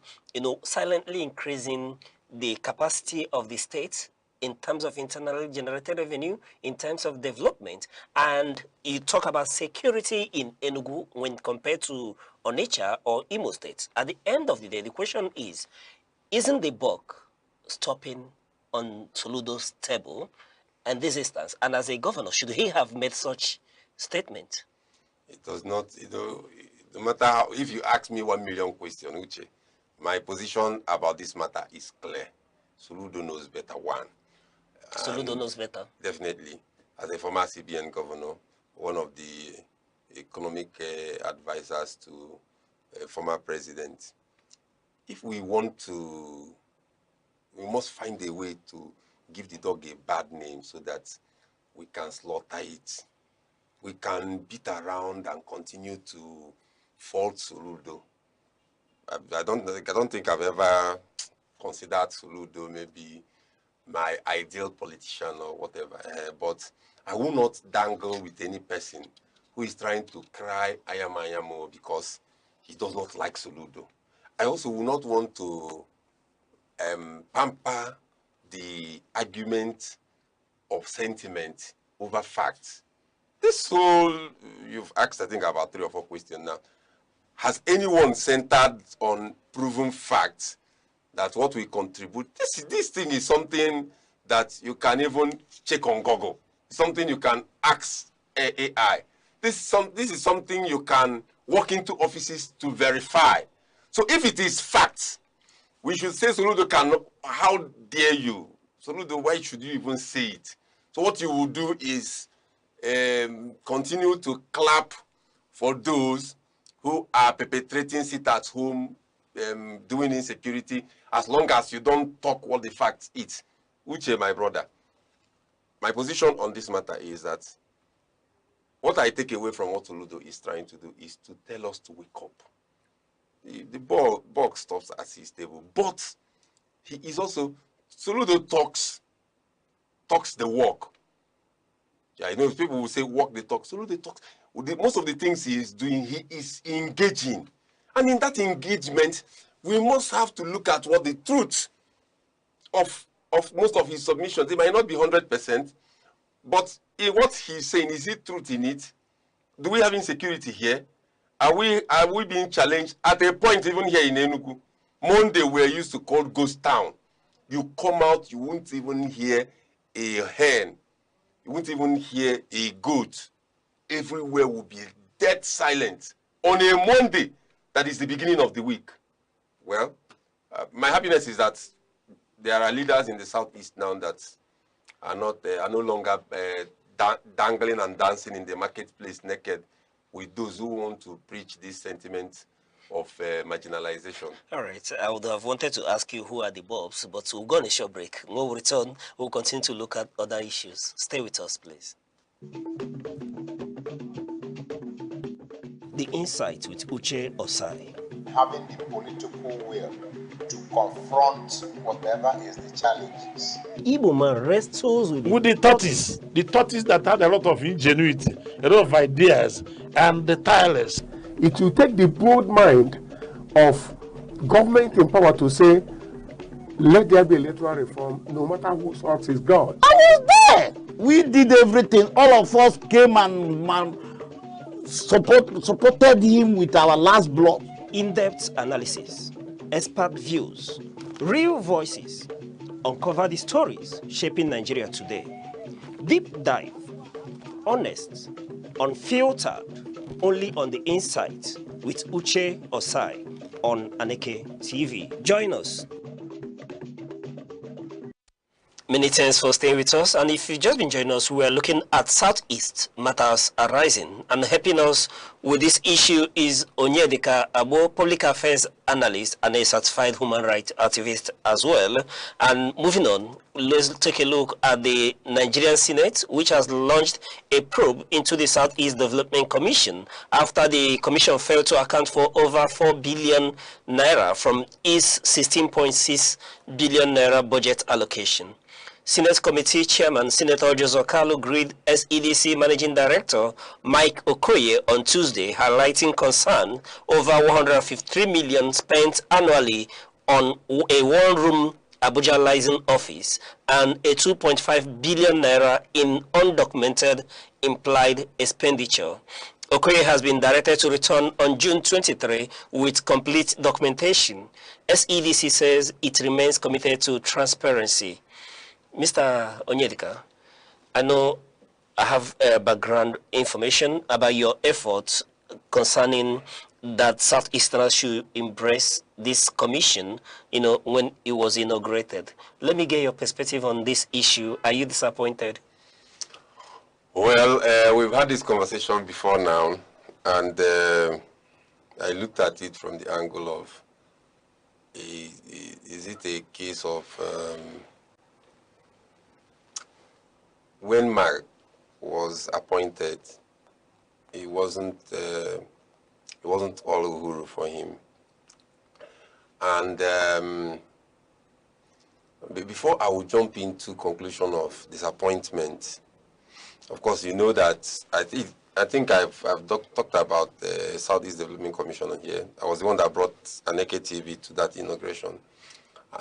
silently increasing the capacity of the state in terms of internally generated revenue, in terms of development. And you talk about security in Enugu when compared to Onitsha or Imo State. At the end of the day, the question is, isn't the buck stopping on Soludo's table in this instance? And as a governor, should he have made such statement? It does not, no matter how, if you ask me 1 million questions, Uche, my position about this matter is clear. Soludo knows better, one. Soludo knows better. Definitely. As a former CBN governor, one of the economic advisors to former president, if we want to, we must find a way to give the dog a bad name so that we can slaughter it. We can beat around and continue to fault Soludo. I don't think I've ever considered Soludo maybe my ideal politician or whatever, but I will not dangle with any person who is trying to cry ayamo because he does not like Soludo. I also will not want to pamper the argument of sentiment over facts. This whole, you've asked, I think, about 3 or 4 questions now. Has anyone centered on proven facts that what we contribute, this thing is something that you can even check on Google. Something you can ask AI. This is something you can walk into offices to verify. So if it is facts, we should say, Soludo cannot, how dare you? Soludo, why should you even say it? So what you will do is continue to clap for those who are perpetrating sit-at-home, doing insecurity, as long as you don't talk what the facts is. Uche, my brother, my position on this matter is that what I take away from what Soludo is trying to do is to tell us to wake up. The buck stops at his table, but he is also, Soludo talks the walk. Yeah, people will say walk the talk. Soludo talks. Most of the things he is doing, he is engaging. And in that engagement, we must have to look at what the truth of most of his submissions. It might not be 100%, but in what he's saying, is it truth in it? Do we have insecurity here? Are we being challenged? At a point, even here in Enugu, Monday we're used to call ghost town. You come out, you won't even hear a hen. You won't even hear a goat. Everywhere will be dead silent on a Monday that is the beginning of the week. Well, my happiness is that there are leaders in the southeast now that are no longer dangling and dancing in the marketplace naked with those who want to preach this sentiment of marginalization. All right, I would have wanted to ask you who are the Bobs, but we'll go on a short break. When we return, we'll continue to look at other issues. Stay with us, please. The Insight with Uche Osai. Having the political will to confront whatever is the challenges. Igbo man wrestles with the tortoise that had a lot of ingenuity, a lot of ideas, and the tireless. It will take the broad mind of government in power to say, let there be electoral reform, no matter whose house is God. I was there. We did everything. All of us came and supported him with our last blood. In-depth analysis, expert views, real voices, uncover the stories shaping Nigeria today. Deep dive, honest, unfiltered, only on the Insight with Uche Osai on Aneke TV. Join us. Many thanks for staying with us, and if you've just been joining us, we are looking at Southeast matters arising, and helping us with this issue is Onyedika Abo, public affairs analyst and a certified human rights activist as well. And moving on, let's take a look at the Nigerian Senate, which has launched a probe into the Southeast Development Commission after the commission failed to account for over 4 billion naira from its 16.6 billion naira budget allocation. Senate Committee Chairman Senator Joseph Carlo greeted SEDC Managing Director Mike Okoye on Tuesday, highlighting concern over 153 million spent annually on a one-room Abuja licensing office and a 2.5 billion naira in undocumented implied expenditure. Okoye has been directed to return on June 23 with complete documentation. SEDC says it remains committed to transparency. Mr. Onyedika, I know I have background information about your efforts concerning that Southeasterners should embrace this commission, when it was inaugurated. Let me get your perspective on this issue. Are you disappointed? Well, we've had this conversation before now, and I looked at it from the angle of, is it a case of when Mark was appointed, it wasn't all uhuru for him. And before I will jump into conclusion of disappointment, of course, you know that I think I've talked about the Southeast Development Commission here. I was the one that brought Aneke TV to that inauguration,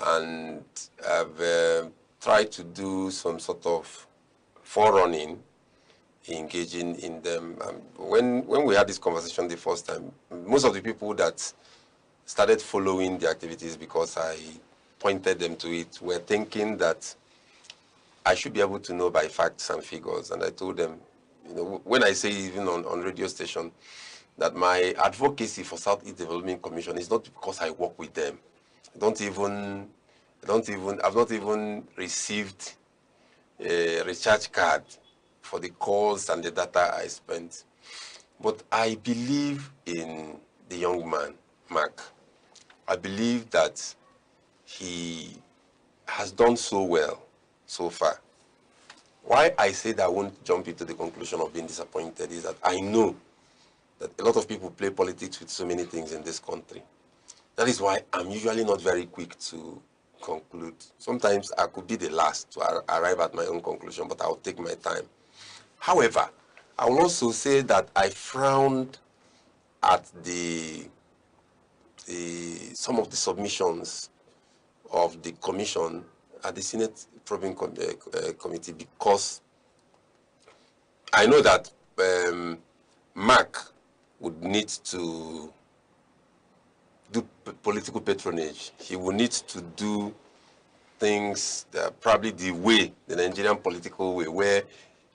and I've tried to do some sort of forerunning, engaging in them. When we had this conversation the first time, most of the people that started following the activities because I pointed them to it were thinking that I should be able to know by facts and figures. And I told them, when I say even on radio station, that my advocacy for Southeast Development Commission is not because I work with them. I've not even received a recharge card for the calls and the data I spent. But I believe in the young man, Mark. I believe that he has done so well so far. Why I say that I won't jump into the conclusion of being disappointed is that I know that a lot of people play politics with so many things in this country. That is why I'm usually not very quick to conclude. Sometimes I could be the last to arrive at my own conclusion, but I'll take my time. However, I will also say that I frowned at some of the submissions of the commission at the Senate Probing Committee, because I know that Mark would need to do political patronage. He will need to do things probably the way, the Nigerian political way, where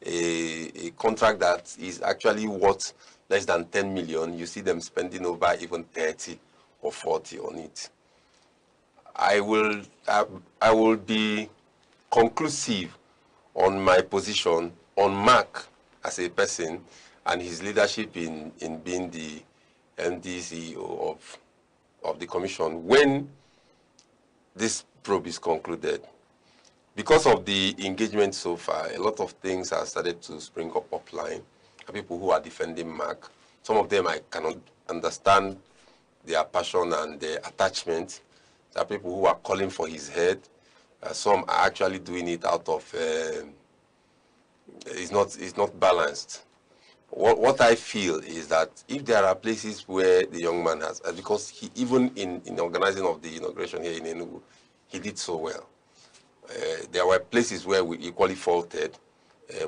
a contract that is actually worth less than 10 million, you see them spending over even 30 or 40 on it. I will be conclusive on my position on Mark as a person and his leadership in being the MD CEO of the commission when this probe is concluded. Because of the engagement so far, a lot of things have started to spring up offline. People who are defending Mark, some of them I cannot understand their passion and their attachment. There are people who are calling for his head. Some are actually doing it out of, it's not balanced. What I feel is that if there are places where the young man has, because he, even in organizing of the inauguration here in Enugu, he did so well. There were places where we equally faulted,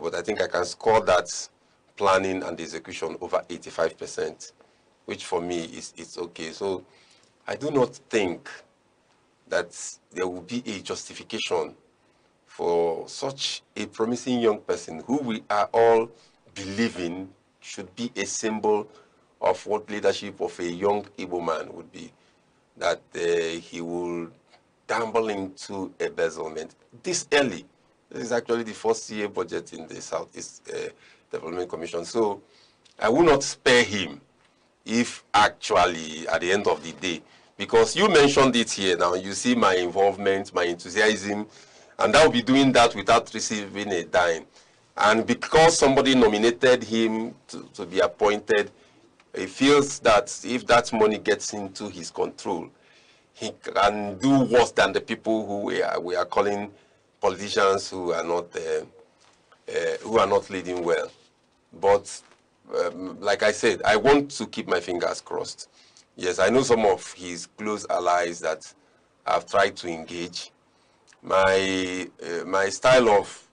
but I think I can score that planning and execution over 85%, which for me is okay. So I do not think that there will be a justification for such a promising young person who we are all believing should be a symbol of what leadership of a young Igbo man would be, that he will dabble into embezzlement this early. This is actually the first year budget in the Southeast Development Commission. So I will not spare him if actually at the end of the day, because you mentioned it here now, you see my involvement, my enthusiasm, and I will be doing that without receiving a dime. And because somebody nominated him to be appointed, he feels that if that money gets into his control, he can do worse than the people who we are calling politicians who are not leading well. But like I said, I want to keep my fingers crossed. Yes, I know some of his close allies that have tried to engage. My style of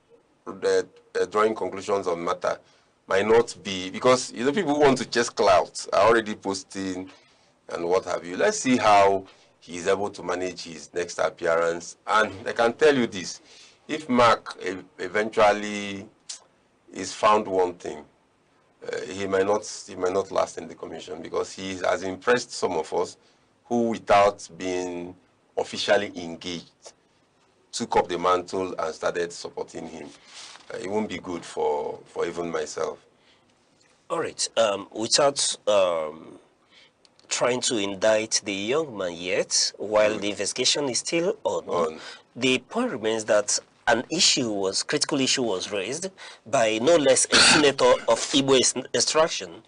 drawing conclusions on matter might not be, because you know people who want to chase clout are already posting and what have you. Let's see how he is able to manage his next appearance. And I can tell you this, if Mark eventually is found wanting, he might not last in the commission, because he has impressed some of us who, without being officially engaged, took up the mantle and started supporting him. It won't be good for even myself. All right. Without trying to indict the young man yet, while the investigation is still on, the point remains that an critical issue was raised by no less a senator of Igbo extraction,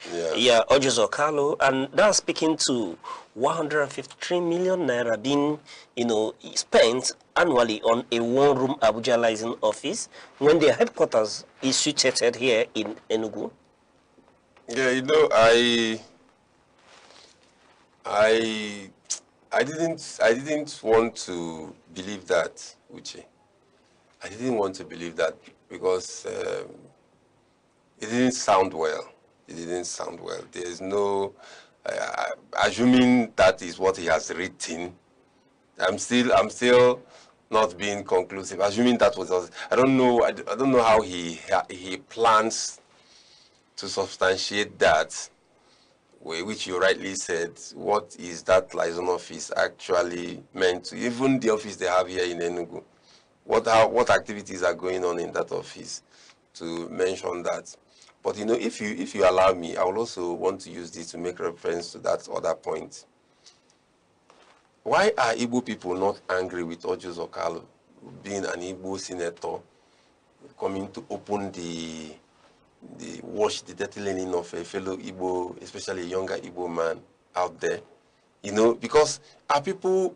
Ojozo Carlo, and that's speaking to 153 million naira being, spent annually on a one-room Abuja licensing office when their headquarters is situated here in Enugu. Yeah, I didn't want to believe that, Uche. I didn't want to believe that because it didn't sound well. It didn't sound well. There's no, assuming that is what he has written. I'm still not being conclusive. Assuming that was, I don't know how he plans to substantiate that, which you rightly said. What is that liaison office actually meant to? Even the office they have here in Enugu. What activities are going on in that office to mention that. But if you allow me, I will also want to use this to make reference to that other point. Why are Igbo people not angry with Ojozo Carlo being an Igbo senator coming to open wash the dirty linen of a fellow Igbo, especially a younger Igbo man out there? Because our people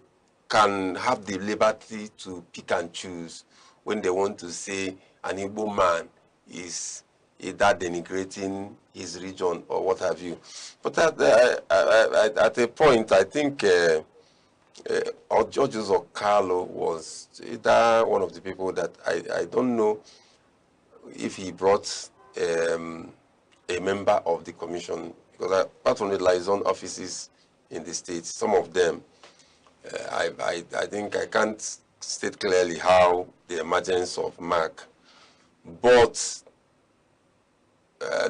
can have the liberty to pick and choose when they want to say an Igbo man is either denigrating his region or what have you. But at a point, I think Ojozo Carlo was either one of the people that I don't know if he brought a member of the commission, because apart from the liaison offices in the states, some of them, I think I can't state clearly how the emergence of Mark, but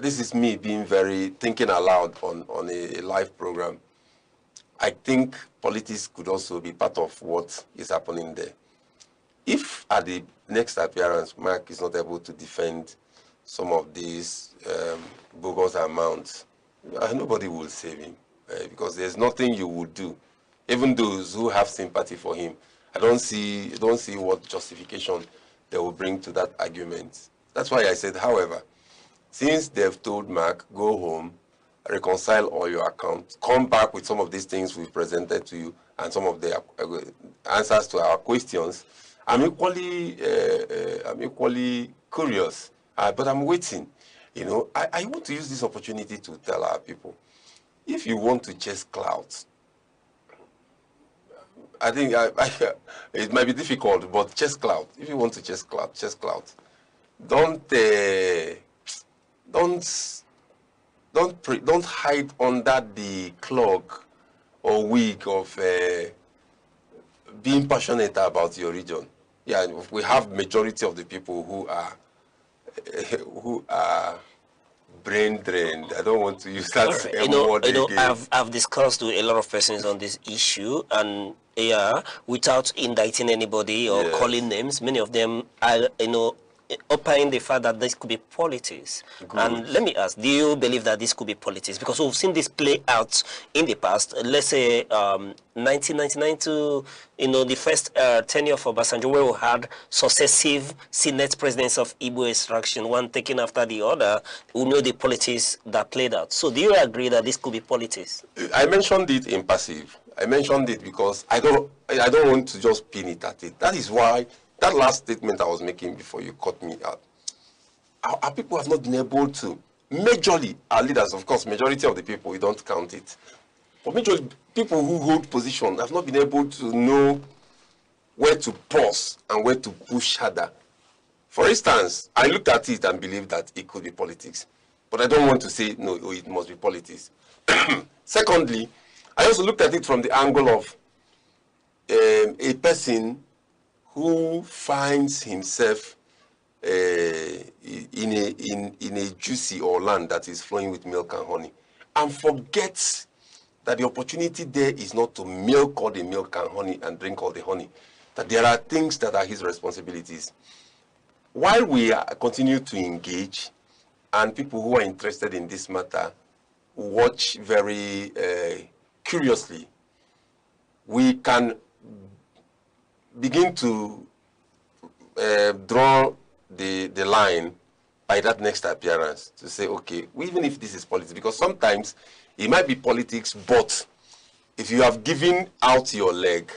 this is me being thinking aloud on a live program. I think politics could also be part of what is happening there. If at the next appearance, Mark is not able to defend some of these bogus amounts, nobody will save him. because there's nothing you would do. Even those who have sympathy for him, I don't see what justification they will bring to that argument. That's why I said, however, since they've told Mark, go home, reconcile all your accounts, come back with some of these things we've presented to you and some of the answers to our questions, I'm equally curious, but I'm waiting. You know, I want to use this opportunity to tell our people, if you want to chase clouds, I think it might be difficult, but chase cloud. If you want to chase cloud, chase cloud. Don't hide under the cloak or wig of being passionate about your region. Yeah, we have majority of the people who are brain drained. I don't want to use that word again. I've discussed with a lot of persons on this issue, and without indicting anybody or calling names, many of them are, opining the fact that this could be politics. Good. And let me ask, do you believe that this could be politics? Because we've seen this play out in the past. Let's say 1999 to the first tenure of Obasanjo, where we had successive Senate presidents of Igbo extraction, one taken after the other. We know the politics that played out. So do you agree that this could be politics? I mentioned it in passive. I mentioned it because I don't want to just pin it at it. That is why that last statement I was making before you cut me out. Our people have not been able to, majorly, our leaders, of course, majority of the people, we don't count it. But majorly, people who hold position have not been able to know where to pause and where to push harder. For instance, I looked at it and believed that it could be politics. But I don't want to say, no, it must be politics. Secondly, I also looked at it from the angle of a person who finds himself in a juicy or land that is flowing with milk and honey, and forgets that the opportunity there is not to milk all the milk and honey and drink all the honey, that there are things that are his responsibilities. While we continue to engage, and people who are interested in this matter watch very curiously, we can begin to draw the line by that next appearance to say, okay, even if this is politics, because sometimes it might be politics, but if you have given out your leg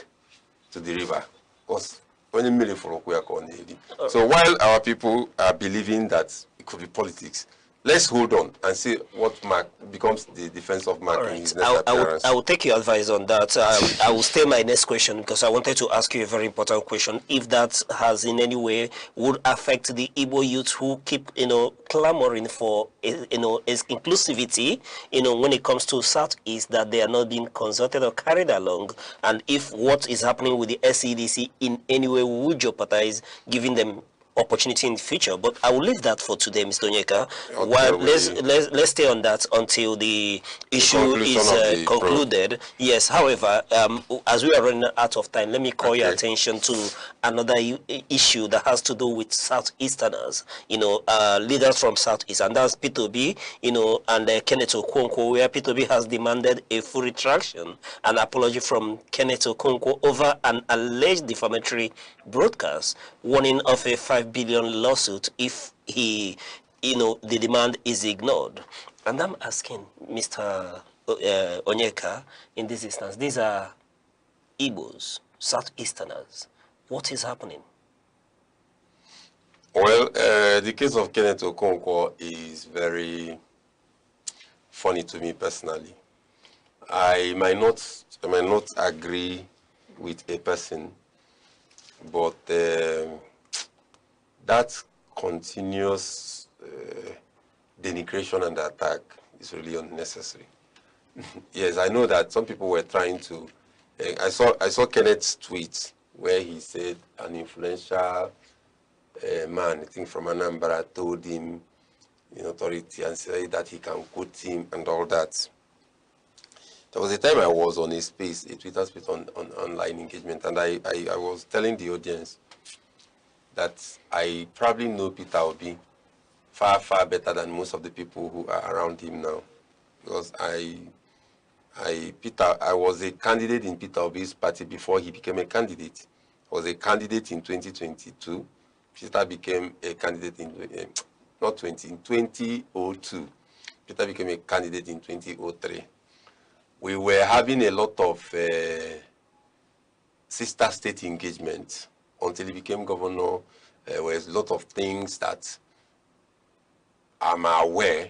to the river, because so while our people are believing that it could be politics, let's hold on and see what Mark becomes the defense of Mark in his next appearance. I will take your advice on that. I will stay my next question because I wanted to ask you a very important question. If that has in any way would affect the Igbo youth who keep, clamoring for, inclusivity, when it comes to Southeast, that they are not being consulted or carried along, and if what is happening with the nscdc in any way would jeopardize giving them opportunity in the future. But I will leave that for today, Mr. Onyeka. Well, let's stay on that until the issue is concluded. Yes, however, as we are running out of time, let me call your attention to another issue that has to do with Southeasterners, leaders from Southeast, and that's peterobi, and Kenneth Okonkwo, where peterobi has demanded a full retraction and apology from Kenneth Okonkwo over an alleged defamatory broadcast, warning of a 5 billion lawsuit if the demand is ignored. And I'm asking Mr. Onyeka, in this instance, these are Igbos, Southeasterners. What is happening? Well, the case of Kenneth Okonkwo is very funny to me personally. I might not agree with a person, but that continuous denigration and attack is really unnecessary. Yes, I know that some people were trying to. I saw Kenneth's tweet where he said an influential man, I think from Anambra, told him in authority and said that he can quote him and all that. There was a time I was on a space, a Twitter space on online engagement, and I was telling the audience that I probably know Peter Obi far, far better than most of the people who are around him now. Because I I was a candidate in Peter Obi's party before he became a candidate. I was a candidate in 2022. Peter became a candidate in, in 2002. Peter became a candidate in 2003. We were having a lot of sister state engagement until he became governor. There was a lot of things that I'm aware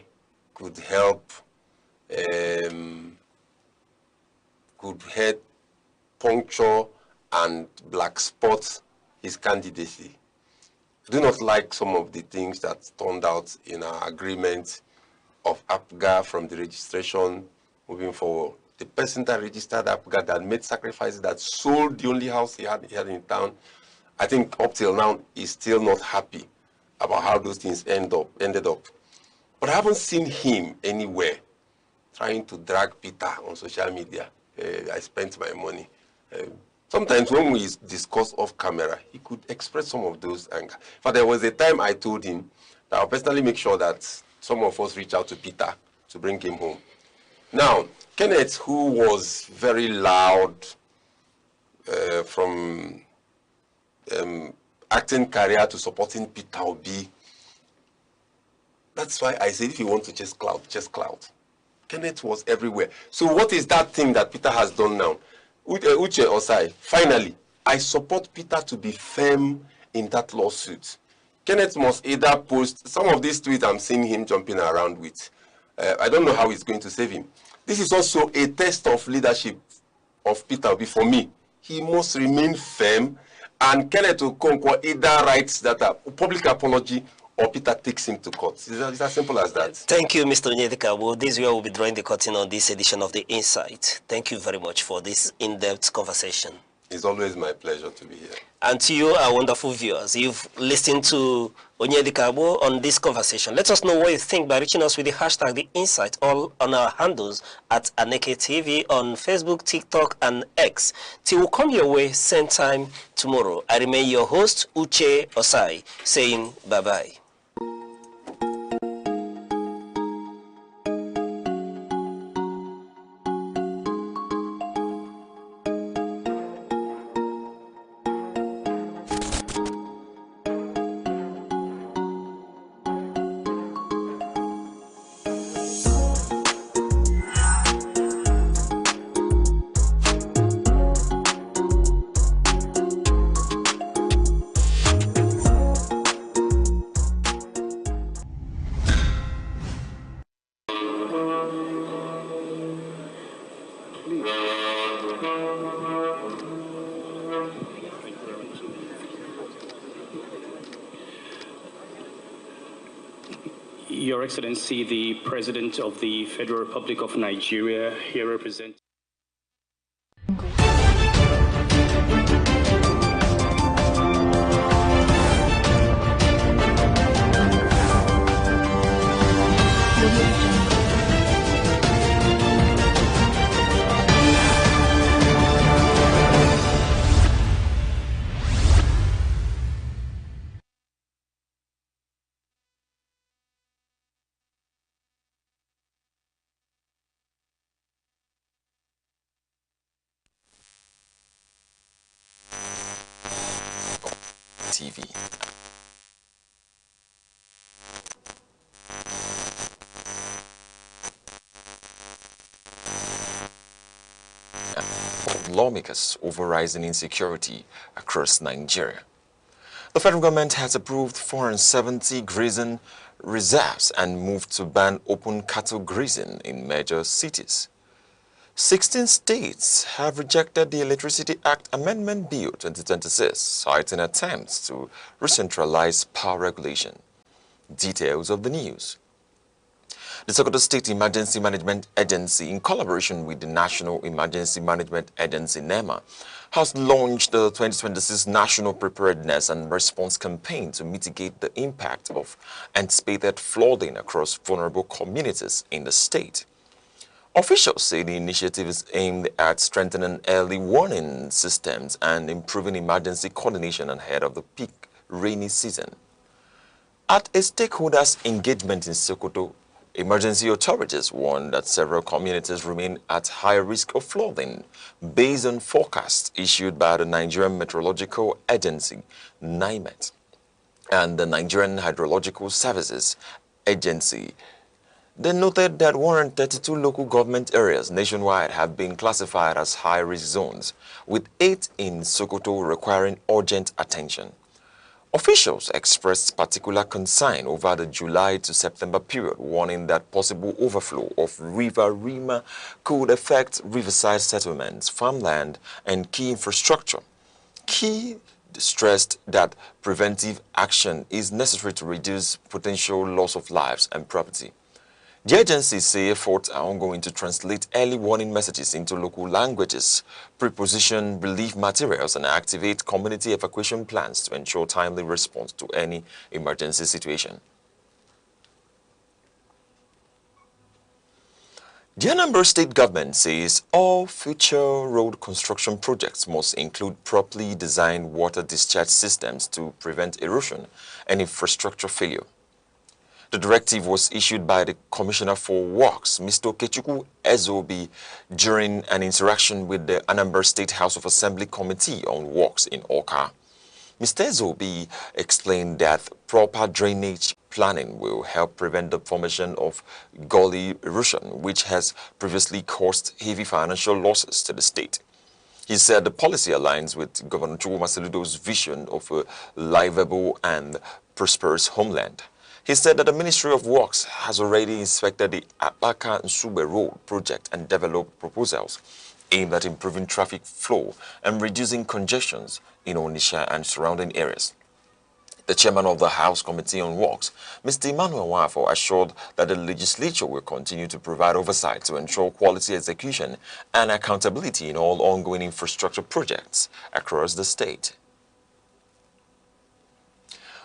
could help, could help puncture and black spot his candidacy. I do not like some of the things that turned out in our agreement of APGA from the registration moving forward. The person that registered APGA, that made sacrifices, that sold the only house he had in town, I think up till now is still not happy about how those things ended up. But I haven't seen him anywhere trying to drag Peter on social media. I spent my money. Sometimes when we discuss off camera, he could express some of those anger. In fact, there was a time I told him that I'll personally make sure that some of us reach out to Peter to bring him home. Now, Kenneth, who was very loud from acting career to supporting Peter Obi, that's why I said if you want to chase clout, chase clout. Kenneth was everywhere. So what is that thing that Peter has done now? Uche Osai, finally, I support Peter to be firm in that lawsuit. Kenneth must either post some of these tweets I'm seeing him jumping around with. I don't know how he's going to save him. This is also a test of leadership of Peter Obi for me. He must remain firm, and Kenneth Okonkwo either writes that a public apology or Peter takes him to court. It's as simple as that. Thank you, Mr. Onyedika. Well, this is where we'll be drawing the curtain on this edition of The Insight. Thank you very much for this in-depth conversation. It's always my pleasure to be here. And to you, our wonderful viewers, you've listened to Onyedika on this conversation. Let us know what you think by reaching us with the hashtag The Insight, all on our handles at Aneke TV on Facebook, TikTok, and X. Till we'll come your way, same time tomorrow. I remain your host, Uche Osai, saying bye-bye. Your Excellency, the President of the Federal Republic of Nigeria, here representing. TV. Lawmakers over rising insecurity across Nigeria. The federal government has approved 470 grazing reserves and moved to ban open cattle grazing in major cities. 16 states have rejected the Electricity Act Amendment Bill 2026, citing attempts to recentralize power regulation. Details of the news. The Sokoto State Emergency Management Agency, in collaboration with the National Emergency Management Agency, NEMA, has launched the 2026 National Preparedness and Response Campaign to mitigate the impact of anticipated flooding across vulnerable communities in the state. Officials say the initiative is aimed at strengthening early warning systems and improving emergency coordination ahead of the peak rainy season. At a stakeholders' engagement in Sokoto, Emergency authorities warn that several communities remain at high risk of flooding based on forecasts issued by the Nigerian Meteorological Agency, NIMET, and the Nigerian Hydrological Services Agency. They noted that 132 local government areas nationwide have been classified as high-risk zones, with 8 in Sokoto requiring urgent attention. Officials expressed particular concern over the July to September period, warning that possible overflow of River Rima could affect riverside settlements, farmland, and key infrastructure. Key stressed that preventive action is necessary to reduce potential loss of lives and property. The agencies say efforts are ongoing to translate early warning messages into local languages, preposition relief materials, and activate community evacuation plans to ensure timely response to any emergency situation. The Anambra State government says all future road construction projects must include properly designed water discharge systems to prevent erosion and infrastructure failure. The directive was issued by the Commissioner for Works, Mr. Okechukwu Ezobi, during an interaction with the Anambra State House of Assembly Committee on Works in Awka. Mr. Ezobi explained that proper drainage planning will help prevent the formation of gully erosion, which has previously caused heavy financial losses to the state. He said the policy aligns with Governor Chukwuma Soludo's vision of a livable and prosperous homeland. He said that the Ministry of Works has already inspected the Abaka Nsube Road project and developed proposals aimed at improving traffic flow and reducing congestions in Onitsha and surrounding areas. The chairman of the House Committee on Works, Mr. Emmanuel Wafo, assured that the legislature will continue to provide oversight to ensure quality execution and accountability in all ongoing infrastructure projects across the state.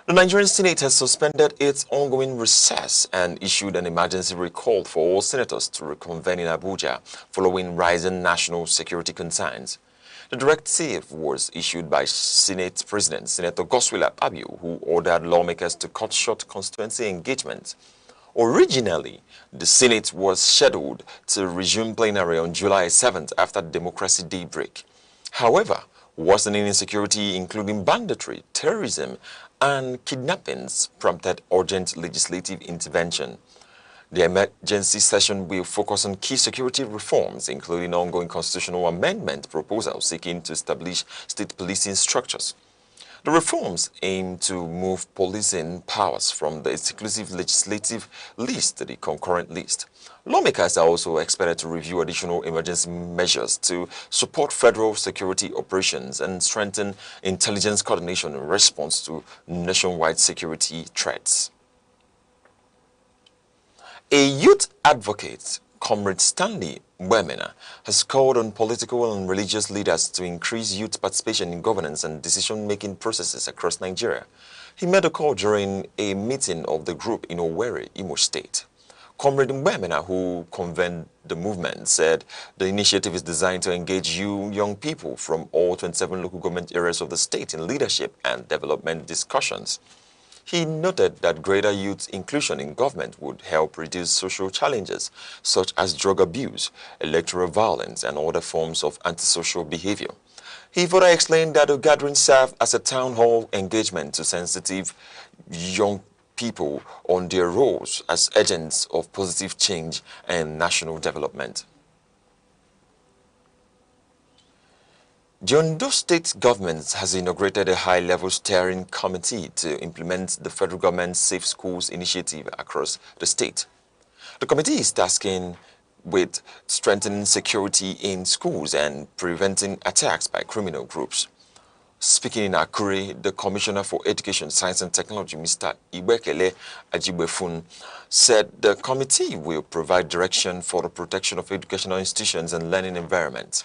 The Nigerian Senate has suspended its ongoing recess and issued an emergency recall for all senators to reconvene in Abuja following rising national security concerns. The directive was issued by Senate President Senator Godswill Akpabio, who ordered lawmakers to cut short constituency engagement. Originally, the Senate was scheduled to resume plenary on July 7th after Democracy Day break. However, worsening insecurity, including banditry, terrorism, and kidnappings, prompted urgent legislative intervention. The emergency session will focus on key security reforms, including ongoing constitutional amendment proposals seeking to establish state policing structures. The reforms aim to move policing powers from the exclusive legislative list to the concurrent list. Lawmakers are also expected to review additional emergency measures to support federal security operations and strengthen intelligence coordination in response to nationwide security threats. A youth advocate, Comrade Stanley Mwemena, has called on political and religious leaders to increase youth participation in governance and decision-making processes across Nigeria. He made a call during a meeting of the group in Owerri, Imo State. Comrade Mwemena, who convened the movement, said the initiative is designed to engage young people from all 27 local government areas of the state in leadership and development discussions. He noted that greater youth inclusion in government would help reduce social challenges such as drug abuse, electoral violence, and other forms of antisocial behavior. He further explained that the gathering served as a town hall engagement to sensitive young people on their roles as agents of positive change and national development. The Ondo State government has inaugurated a high-level steering committee to implement the federal government's Safe Schools initiative across the state. The committee is tasking with strengthening security in schools and preventing attacks by criminal groups. Speaking in Akure, the Commissioner for Education, Science and Technology, Mr. Iwekele Ajibefun, said the committee will provide direction for the protection of educational institutions and learning environments.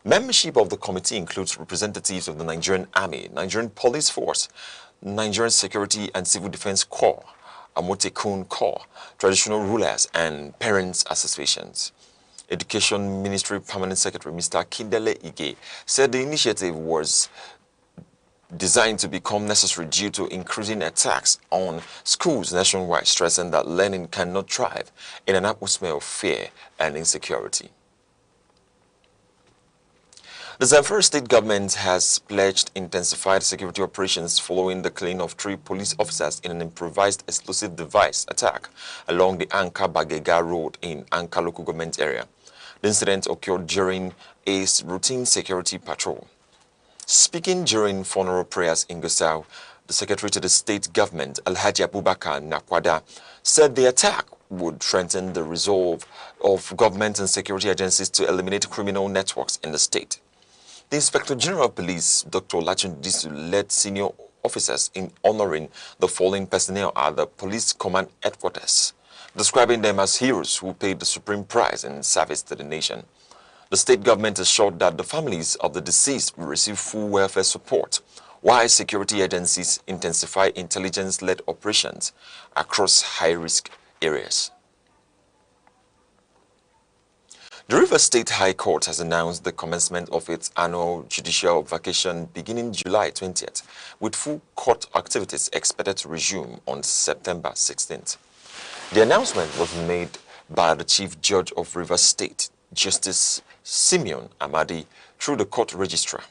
Membership of the committee includes representatives of the Nigerian Army, Nigerian Police Force, Nigerian Security and Civil Defense Corps, Amotekun Corps, traditional rulers, and parents' associations. Education Ministry Permanent Secretary Mr. Kindele Ige said the initiative was designed to become necessary due to increasing attacks on schools nationwide, stressing that learning cannot thrive in an atmosphere of fear and insecurity. The Zamfara state government has pledged intensified security operations following the killing of 3 police officers in an improvised explosive device attack along the Anka-Bagega road in Anka local government area. The incident occurred during a routine security patrol. Speaking during funeral prayers in Gusau, the secretary to the state government, Alhaji Abubakar Nakwada, said the attack would strengthen the resolve of government and security agencies to eliminate criminal networks in the state. The Inspector General of Police, Dr. Lachundisu, led senior officers in honoring the fallen personnel at the police command headquarters, describing them as heroes who paid the supreme price in service to the nation. The state government assured that the families of the deceased will receive full welfare support, while security agencies intensify intelligence-led operations across high-risk areas. The Rivers State High Court has announced the commencement of its annual judicial vacation beginning July 20th, with full court activities expected to resume on September 16th. The announcement was made by the Chief Judge of Rivers State, Justice Simeon Amadi, through the court registrar.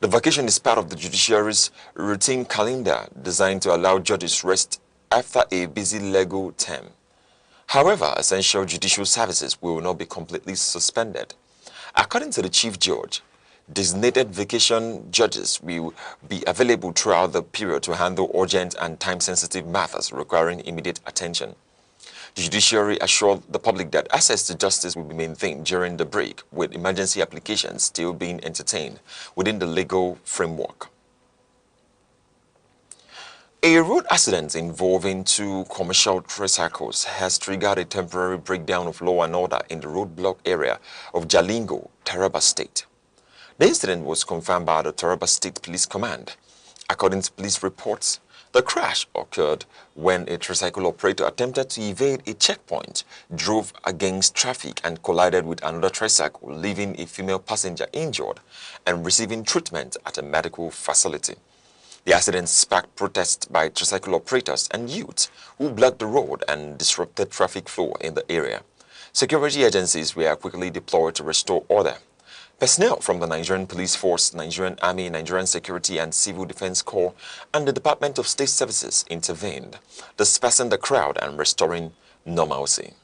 The vacation is part of the judiciary's routine calendar designed to allow judges rest after a busy legal term. However, essential judicial services will not be completely suspended. According to the Chief Judge, designated vacation judges will be available throughout the period to handle urgent and time-sensitive matters requiring immediate attention. The judiciary assured the public that access to justice will be maintained during the break, with emergency applications still being entertained within the legal framework. A road accident involving 2 commercial tricycles has triggered a temporary breakdown of law and order in the roadblock area of Jalingo, Taraba State. The incident was confirmed by the Taraba State Police Command. According to police reports, the crash occurred when a tricycle operator attempted to evade a checkpoint, drove against traffic and collided with another tricycle, leaving a female passenger injured and receiving treatment at a medical facility. The accident sparked protests by tricycle operators and youths who blocked the road and disrupted traffic flow in the area. Security agencies were quickly deployed to restore order. Personnel from the Nigerian Police Force, Nigerian Army, Nigerian Security and Civil Defense Corps, and the Department of State Services intervened, dispersing the crowd and restoring normalcy.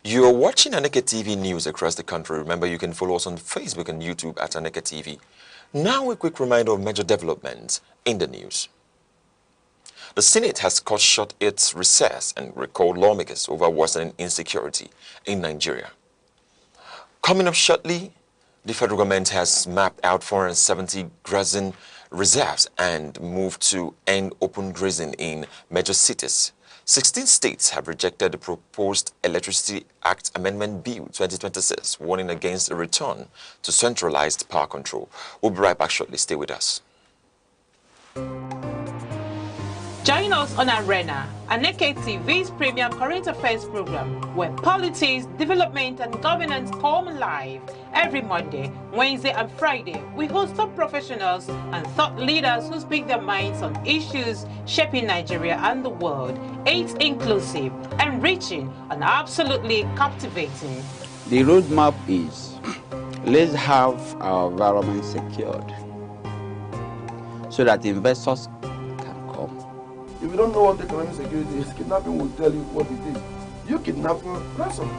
You are watching Aneke TV news across the country. Remember, you can follow us on Facebook and YouTube at Aneke TV. Now a quick reminder of major developments in the news. The Senate has cut short its recess and recalled lawmakers over worsening insecurity in Nigeria. Coming up shortly, the federal government has mapped out 470 grazing reserves and moved to end open grazing in major cities. 16 states have rejected the proposed Electricity Act Amendment Bill 2026, warning against a return to centralized power control. We'll be right back shortly. Stay with us. Join us on Arena, Aneke TV's premium current affairs program, where politics, development, and governance come live every Monday, Wednesday, and Friday. We host top professionals and thought leaders who speak their minds on issues shaping Nigeria and the world. It's inclusive, enriching, and absolutely captivating. The roadmap is let's have our environment secured so that investors can come. If you don't know what economic security is, kidnapping will tell you what it is. You kidnap for ransom.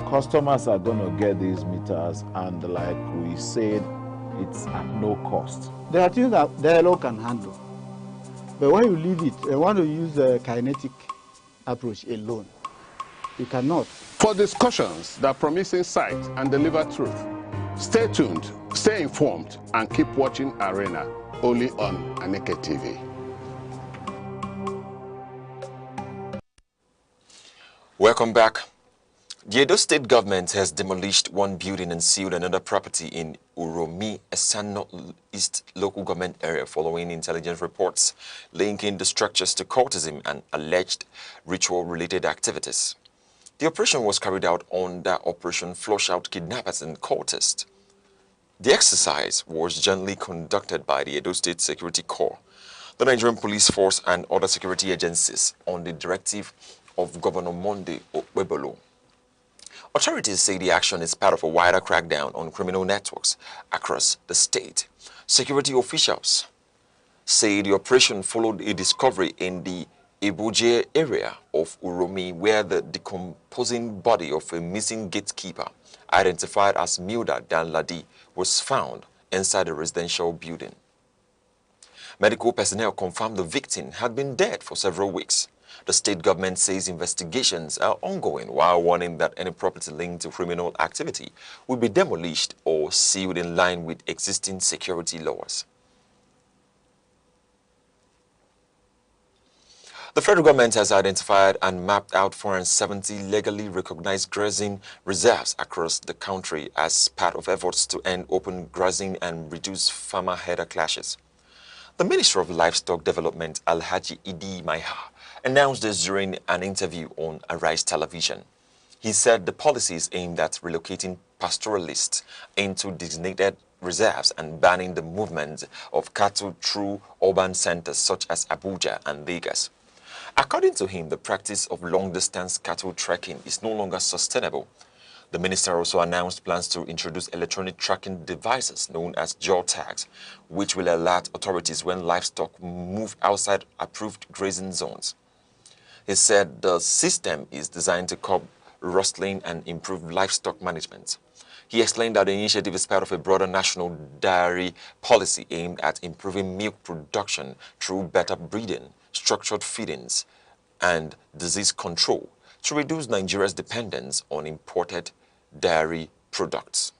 Customers are going to get these meters, and like we said, it's at no cost. There are things that dialogue can handle. But when you leave it, and want to use a kinetic approach alone, you cannot. For discussions that promise insight and deliver truth, stay tuned, stay informed, and keep watching Arena, only on Aneke TV. Welcome back. The Edo State government has demolished one building and sealed another property in Uromi, Esano East local government area following intelligence reports linking the structures to cultism and alleged ritual-related activities. The operation was carried out under Operation Flush Out Kidnappers and Cultists. The exercise was jointly conducted by the Edo State Security Corps, the Nigerian Police Force, and other security agencies on the directive of Governor Monday Okpebolo. Authorities say the action is part of a wider crackdown on criminal networks across the state. Security officials say the operation followed a discovery in the Eboje area of Uromi, where the decomposing body of a missing gatekeeper, identified as Milda Danladi, was found inside a residential building. Medical personnel confirmed the victim had been dead for several weeks. The state government says investigations are ongoing, while warning that any property linked to criminal activity will be demolished or sealed in line with existing security laws. The federal government has identified and mapped out 470 legally recognized grazing reserves across the country as part of efforts to end open grazing and reduce farmer-herder clashes. The Minister of Livestock Development, Alhaji Idi Maiha, announced this during an interview on Arise Television. He said the policy is aimed at relocating pastoralists into designated reserves and banning the movement of cattle through urban centers such as Abuja and Lagos. According to him, the practice of long-distance cattle tracking is no longer sustainable. The minister also announced plans to introduce electronic tracking devices known as jaw tags, which will alert authorities when livestock move outside approved grazing zones. He said the system is designed to curb rustling and improve livestock management. He explained that the initiative is part of a broader national dairy policy aimed at improving milk production through better breeding, structured feedings, and disease control to reduce Nigeria's dependence on imported dairy products.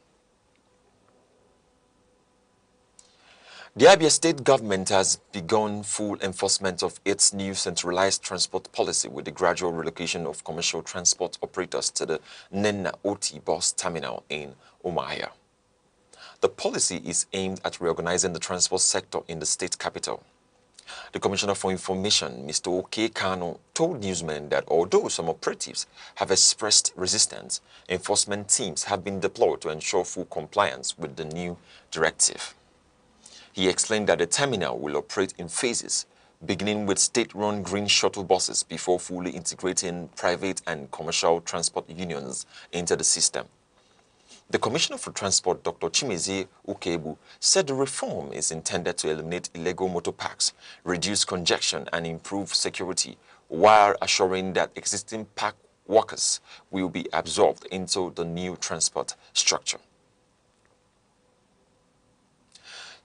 The Abia state government has begun full enforcement of its new centralized transport policy with the gradual relocation of commercial transport operators to the Nenna OT bus terminal in Umuahia. The policy is aimed at reorganizing the transport sector in the state capital. The Commissioner for Information, Mr. Oke Kano, told newsmen that although some operatives have expressed resistance, enforcement teams have been deployed to ensure full compliance with the new directive. He explained that the terminal will operate in phases, beginning with state-run green shuttle buses before fully integrating private and commercial transport unions into the system. The Commissioner for Transport, Dr. Chimezie Ukebu, said the reform is intended to eliminate illegal motor parks, reduce congestion, and improve security, while assuring that existing park workers will be absorbed into the new transport structure.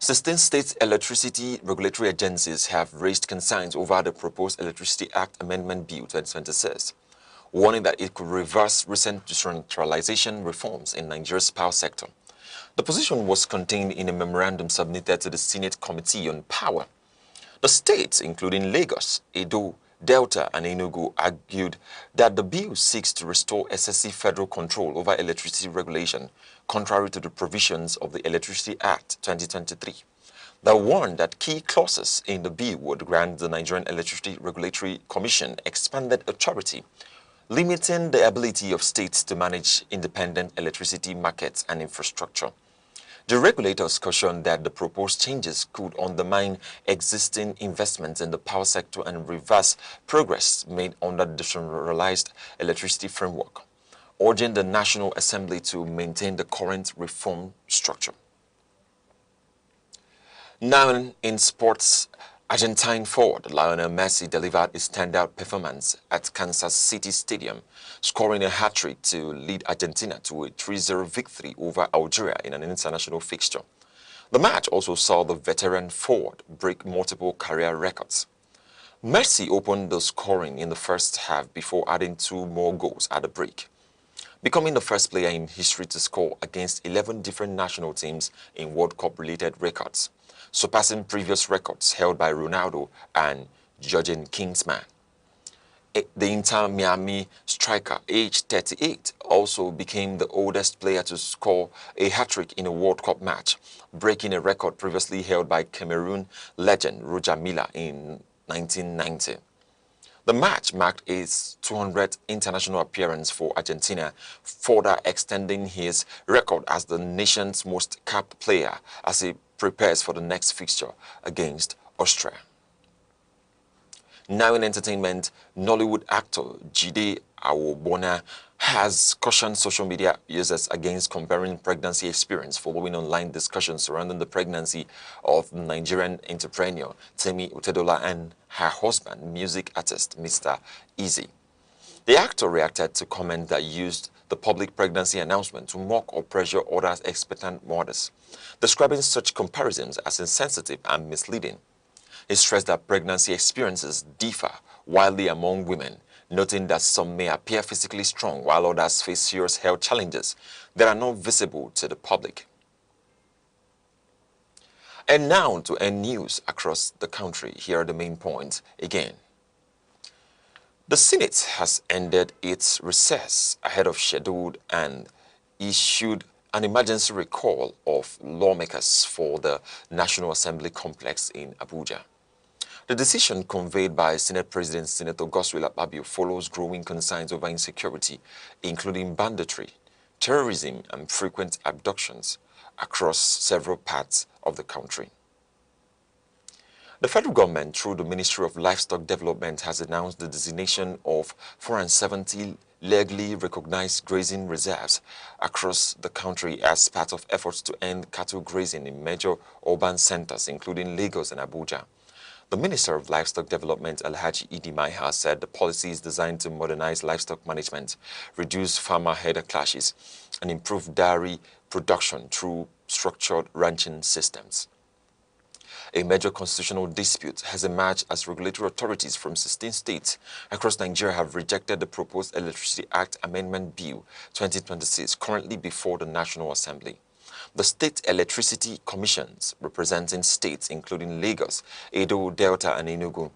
16 state electricity regulatory agencies have raised concerns over the proposed Electricity Act Amendment Bill 2026, warning that it could reverse recent decentralization reforms in Nigeria's power sector. The position was contained in a memorandum submitted to the Senate Committee on Power. The states, including Lagos, Edo, Delta, and Enugu, argued that the bill seeks to restore excessive federal control over electricity regulation, contrary to the provisions of the Electricity Act 2023. They warned that key clauses in the bill would grant the Nigerian Electricity Regulatory Commission expanded authority, limiting the ability of states to manage independent electricity markets and infrastructure. The regulators cautioned that the proposed changes could undermine existing investments in the power sector and reverse progress made under the decentralized electricity framework, urging the National Assembly to maintain the current reform structure. Now in sports, Argentine forward Lionel Messi delivered a standout performance at Kansas City Stadium, scoring a hat-trick to lead Argentina to a 3-0 victory over Algeria in an international fixture. The match also saw the veteran forward break multiple career records. Messi opened the scoring in the first half before adding 2 more goals at the break, becoming the first player in history to score against 11 different national teams in World Cup-related records, surpassing previous records held by Ronaldo and Jurgen Klinsmann. The Inter Miami striker, aged 38, also became the oldest player to score a hat-trick in a World Cup match, breaking a record previously held by Cameroon legend Roger Milla in 1990. The match marked his 200th international appearance for Argentina, further extending his record as the nation's most capped player as he prepares for the next fixture against Austria. Now in entertainment, Nollywood actor Jide Awobona has cautioned social media users against comparing pregnancy experience following online discussions surrounding the pregnancy of Nigerian entrepreneur Temi Utedola and her husband, music artist Mr. Easy. The actor reacted to comments that used the public pregnancy announcement to mock or pressure other expectant mothers, describing such comparisons as insensitive and misleading. He stressed that pregnancy experiences differ widely among women, noting that some may appear physically strong while others face serious health challenges that are not visible to the public. And now to end news across the country. Here are the main points again. The Senate has ended its recess ahead of schedule and issued an emergency recall of lawmakers for the National Assembly complex in Abuja. The decision conveyed by Senate President Senator Godswill Akpabio follows growing concerns over insecurity, including banditry, terrorism, and frequent abductions across several parts of the country. The federal government, through the Ministry of Livestock Development, has announced the designation of 470 legally recognized grazing reserves across the country as part of efforts to end cattle grazing in major urban centers, including Lagos and Abuja. The Minister of Livestock Development, Alhaji Idi Maiha, said the policy is designed to modernize livestock management, reduce farmer-herder clashes, and improve dairy production through structured ranching systems. A major constitutional dispute has emerged as regulatory authorities from 16 states across Nigeria have rejected the proposed Electricity Act Amendment Bill 2026 currently before the National Assembly. The state electricity commissions representing states including Lagos, Edo, Delta, and Enugu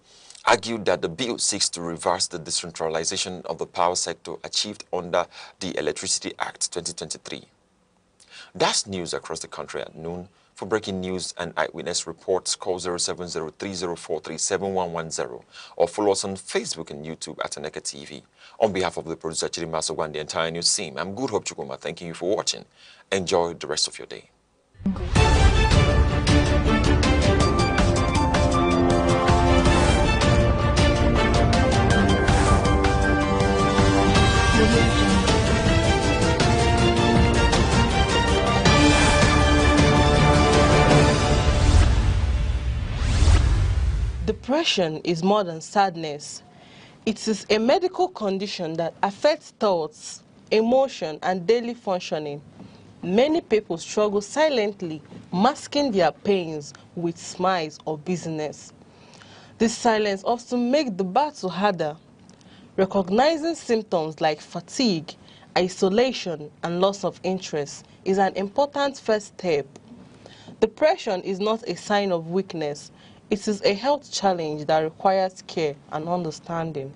argued that the bill seeks to reverse the decentralization of the power sector achieved under the Electricity Act 2023. That's news across the country at noon. For breaking news and eyewitness reports, call 07030437110 or follow us on Facebook and YouTube at Aneke TV. On behalf of the producer Chidima Sogwa and the entire news team, I'm Good Hope Chukuma thanking you for watching. Enjoy the rest of your day. Depression is more than sadness. It is a medical condition that affects thoughts, emotion, and daily functioning. Many people struggle silently, masking their pains with smiles or business. This silence often makes the battle harder. Recognizing symptoms like fatigue, isolation, and loss of interest is an important first step. Depression is not a sign of weakness. It is a health challenge that requires care and understanding.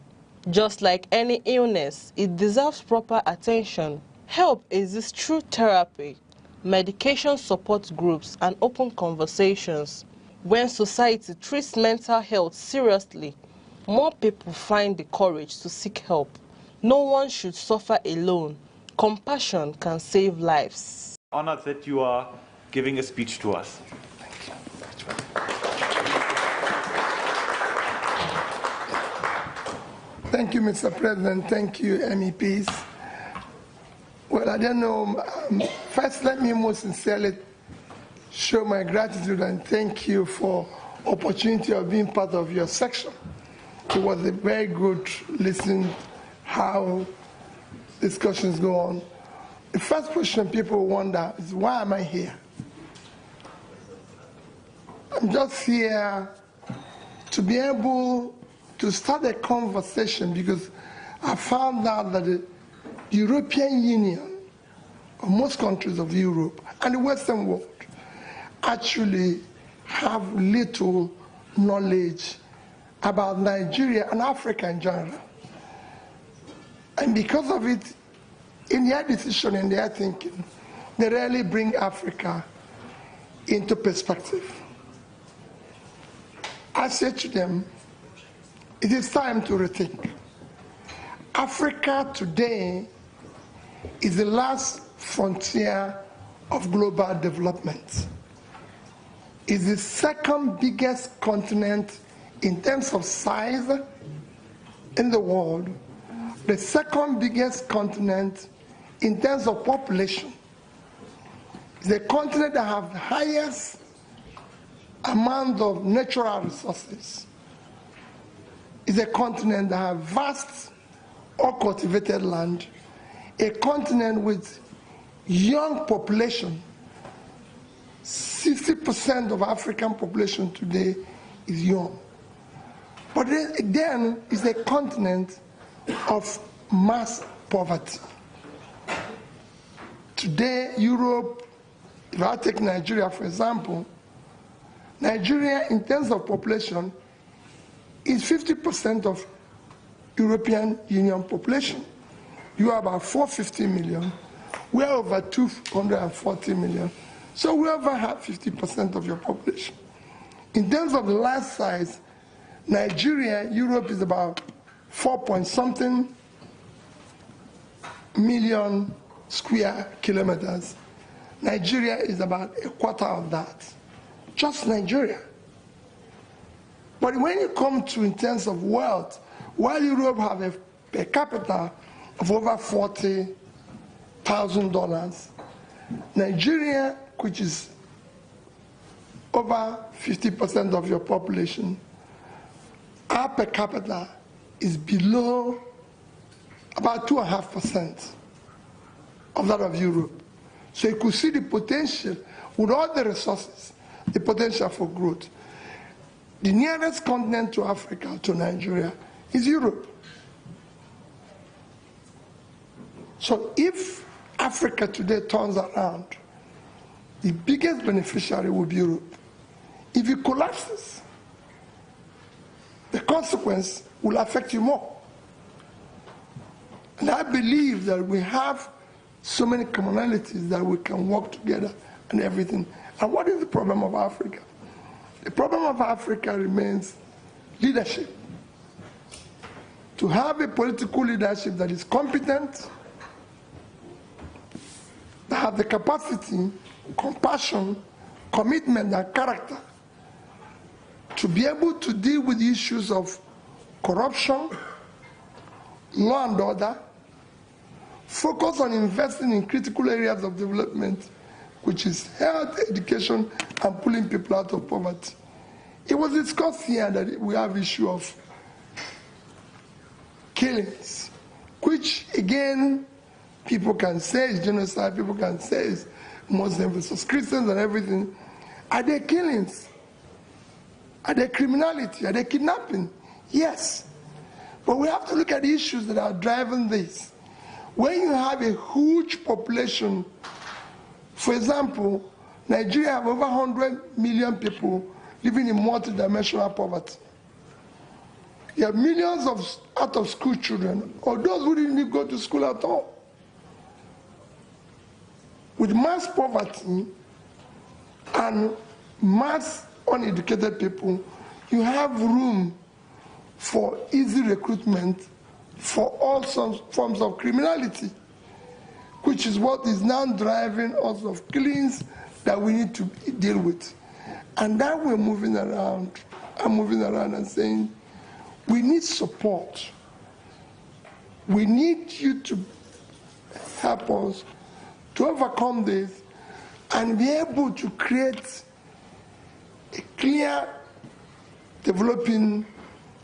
Just like any illness, it deserves proper attention. Help exists through therapy, medication support groups, and open conversations. When society treats mental health seriously, more people find the courage to seek help. No one should suffer alone. Compassion can save lives. Honored that you are giving a speech to us. Thank you, Mr. President. Thank you, MEPs. Well, I don't know. First, let me most sincerely show my gratitude and thank you for opportunity of being part of your section. It was a very good listen how discussions go on. The first question people wonder is, why am I here? I'm just here to be able to start a conversation because I found out that the European Union, or most countries of Europe and the Western world, actually have little knowledge about Nigeria and Africa in general. And because of it, in their decision, in their thinking, they rarely bring Africa into perspective. I said to them, it is time to rethink. Africa today is the last frontier of global development. It's the second biggest continent in terms of size in the world, the second biggest continent in terms of population. It's a continent that has the highest amount of natural resources. It's a continent that has vast uncultivated land, a continent with young population. 60% of African population today is young. But then again, it's a continent of mass poverty. Today, Europe, if I take Nigeria for example, Nigeria in terms of population is 50% of European Union population. You are about 450 million. We are over 240 million. So we over have 50% of your population. In terms of the land size, Nigeria, Europe is about 4-point-something million square kilometers. Nigeria is about a quarter of that. Just Nigeria. But when you come to in terms of wealth, while Europe have a per capita of over $40,000, Nigeria, which is over 50% of your population, our per capita is below about 2.5% of that of Europe. So you could see the potential, with all the resources, the potential for growth. The nearest continent to Africa, to Nigeria, is Europe. So if Africa today turns around, the biggest beneficiary will be Europe. If it collapses, the consequence will affect you more. And I believe that we have so many commonalities that we can work together and everything. And what is the problem of Africa? The problem of Africa remains leadership. To have a political leadership that is competent, that have the capacity, compassion, commitment, and character to be able to deal with issues of corruption, law and order, focus on investing in critical areas of development, which is health, education, and pulling people out of poverty. It was discussed here that we have issue of killings, which again, people can say is genocide, people can say is Muslim versus Christians and everything. Are they killings? Are they criminality? Are they kidnapping? Yes. But we have to look at the issues that are driving this. When you have a huge population, for example, Nigeria have over 100 million people living in multidimensional poverty. You have millions of out-of-school children, or those who didn't even go to school at all. With mass poverty and mass uneducated people, you have room for easy recruitment for all forms of criminality, which is what is now driving us of killings that we need to deal with. And now we're moving around, and saying, we need support. We need you to help us to overcome this and be able to create a clear developing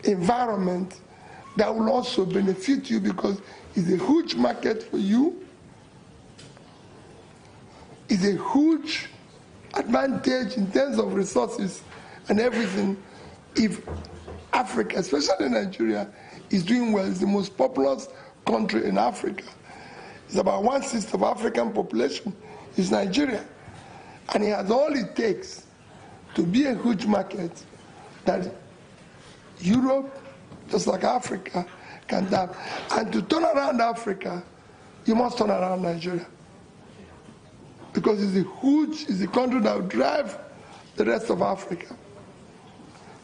environment that will also benefit you, because it's a huge market for you. It's a huge advantage in terms of resources and everything. If Africa, especially Nigeria, is doing well, it's the most populous country in Africa. It's about 1/6 of African population is Nigeria. And it has all it takes to be a huge market that Europe, just like Africa, can have. And to turn around Africa, you must turn around Nigeria. Because it's a country that will drive the rest of Africa.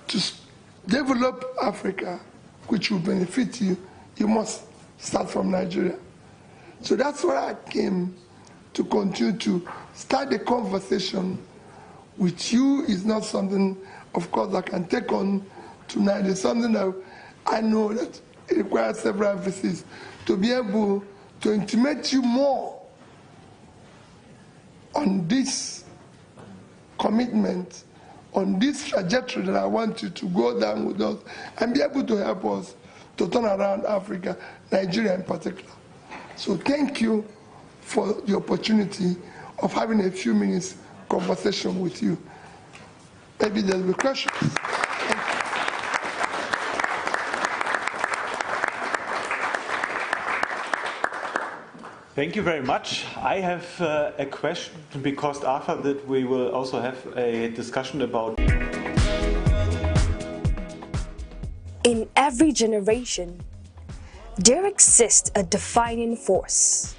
To develop Africa, which will benefit you, you must start from Nigeria. So that's why I came to continue to start the conversation with you. Is not something, of course, I can take on tonight. It's something that I know that it requires several emphases to be able to intimate you more on this commitment, on this trajectory that I want you to go down with us and be able to help us to turn around Africa, Nigeria in particular. So thank you for the opportunity of having a few minutes conversation with you. Maybe there'll be questions. Thank you very much. I have a question, because after that we will also have a discussion about... In every generation, there exists a defining force.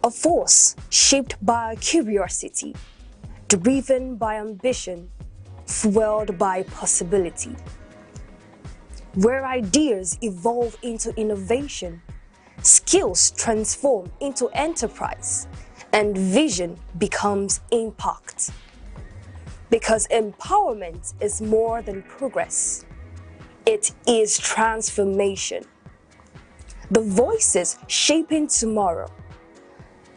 A force shaped by curiosity, driven by ambition, fueled by possibility. Where ideas evolve into innovation, skills transform into enterprise, and vision becomes impact. Because empowerment is more than progress. It is transformation. The voices shaping tomorrow.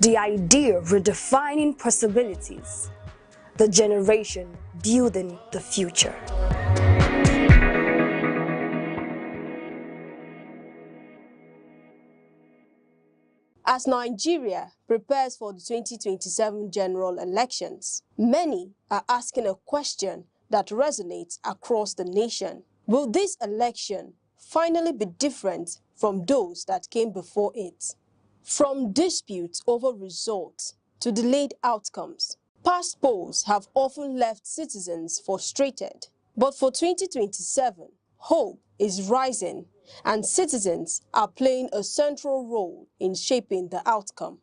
The idea redefining possibilities. The generation building the future. As Nigeria prepares for the 2027 general elections, many are asking a question that resonates across the nation. Will this election finally be different from those that came before it? From disputes over results to delayed outcomes, past polls have often left citizens frustrated. But for 2027, hope is rising, and citizens are playing a central role in shaping the outcome.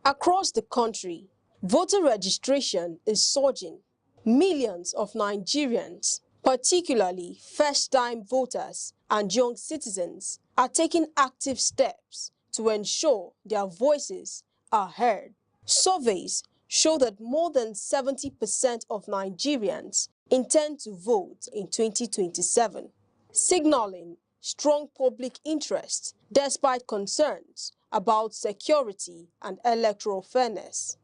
Across the country, voter registration is surging. Millions of Nigerians, particularly first-time voters and young citizens, are taking active steps to ensure their voices are heard. Surveys show that more than 70% of Nigerians intend to vote in 2027, signaling strong public interest despite concerns about security and electoral fairness.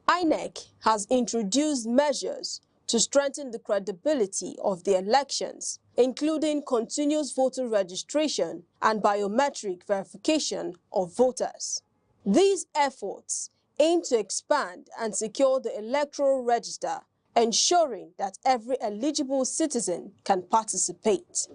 INEC has introduced measures to strengthen the credibility of the elections, including continuous voter registration and biometric verification of voters. These efforts aim to expand and secure the electoral register, ensuring that every eligible citizen can participate.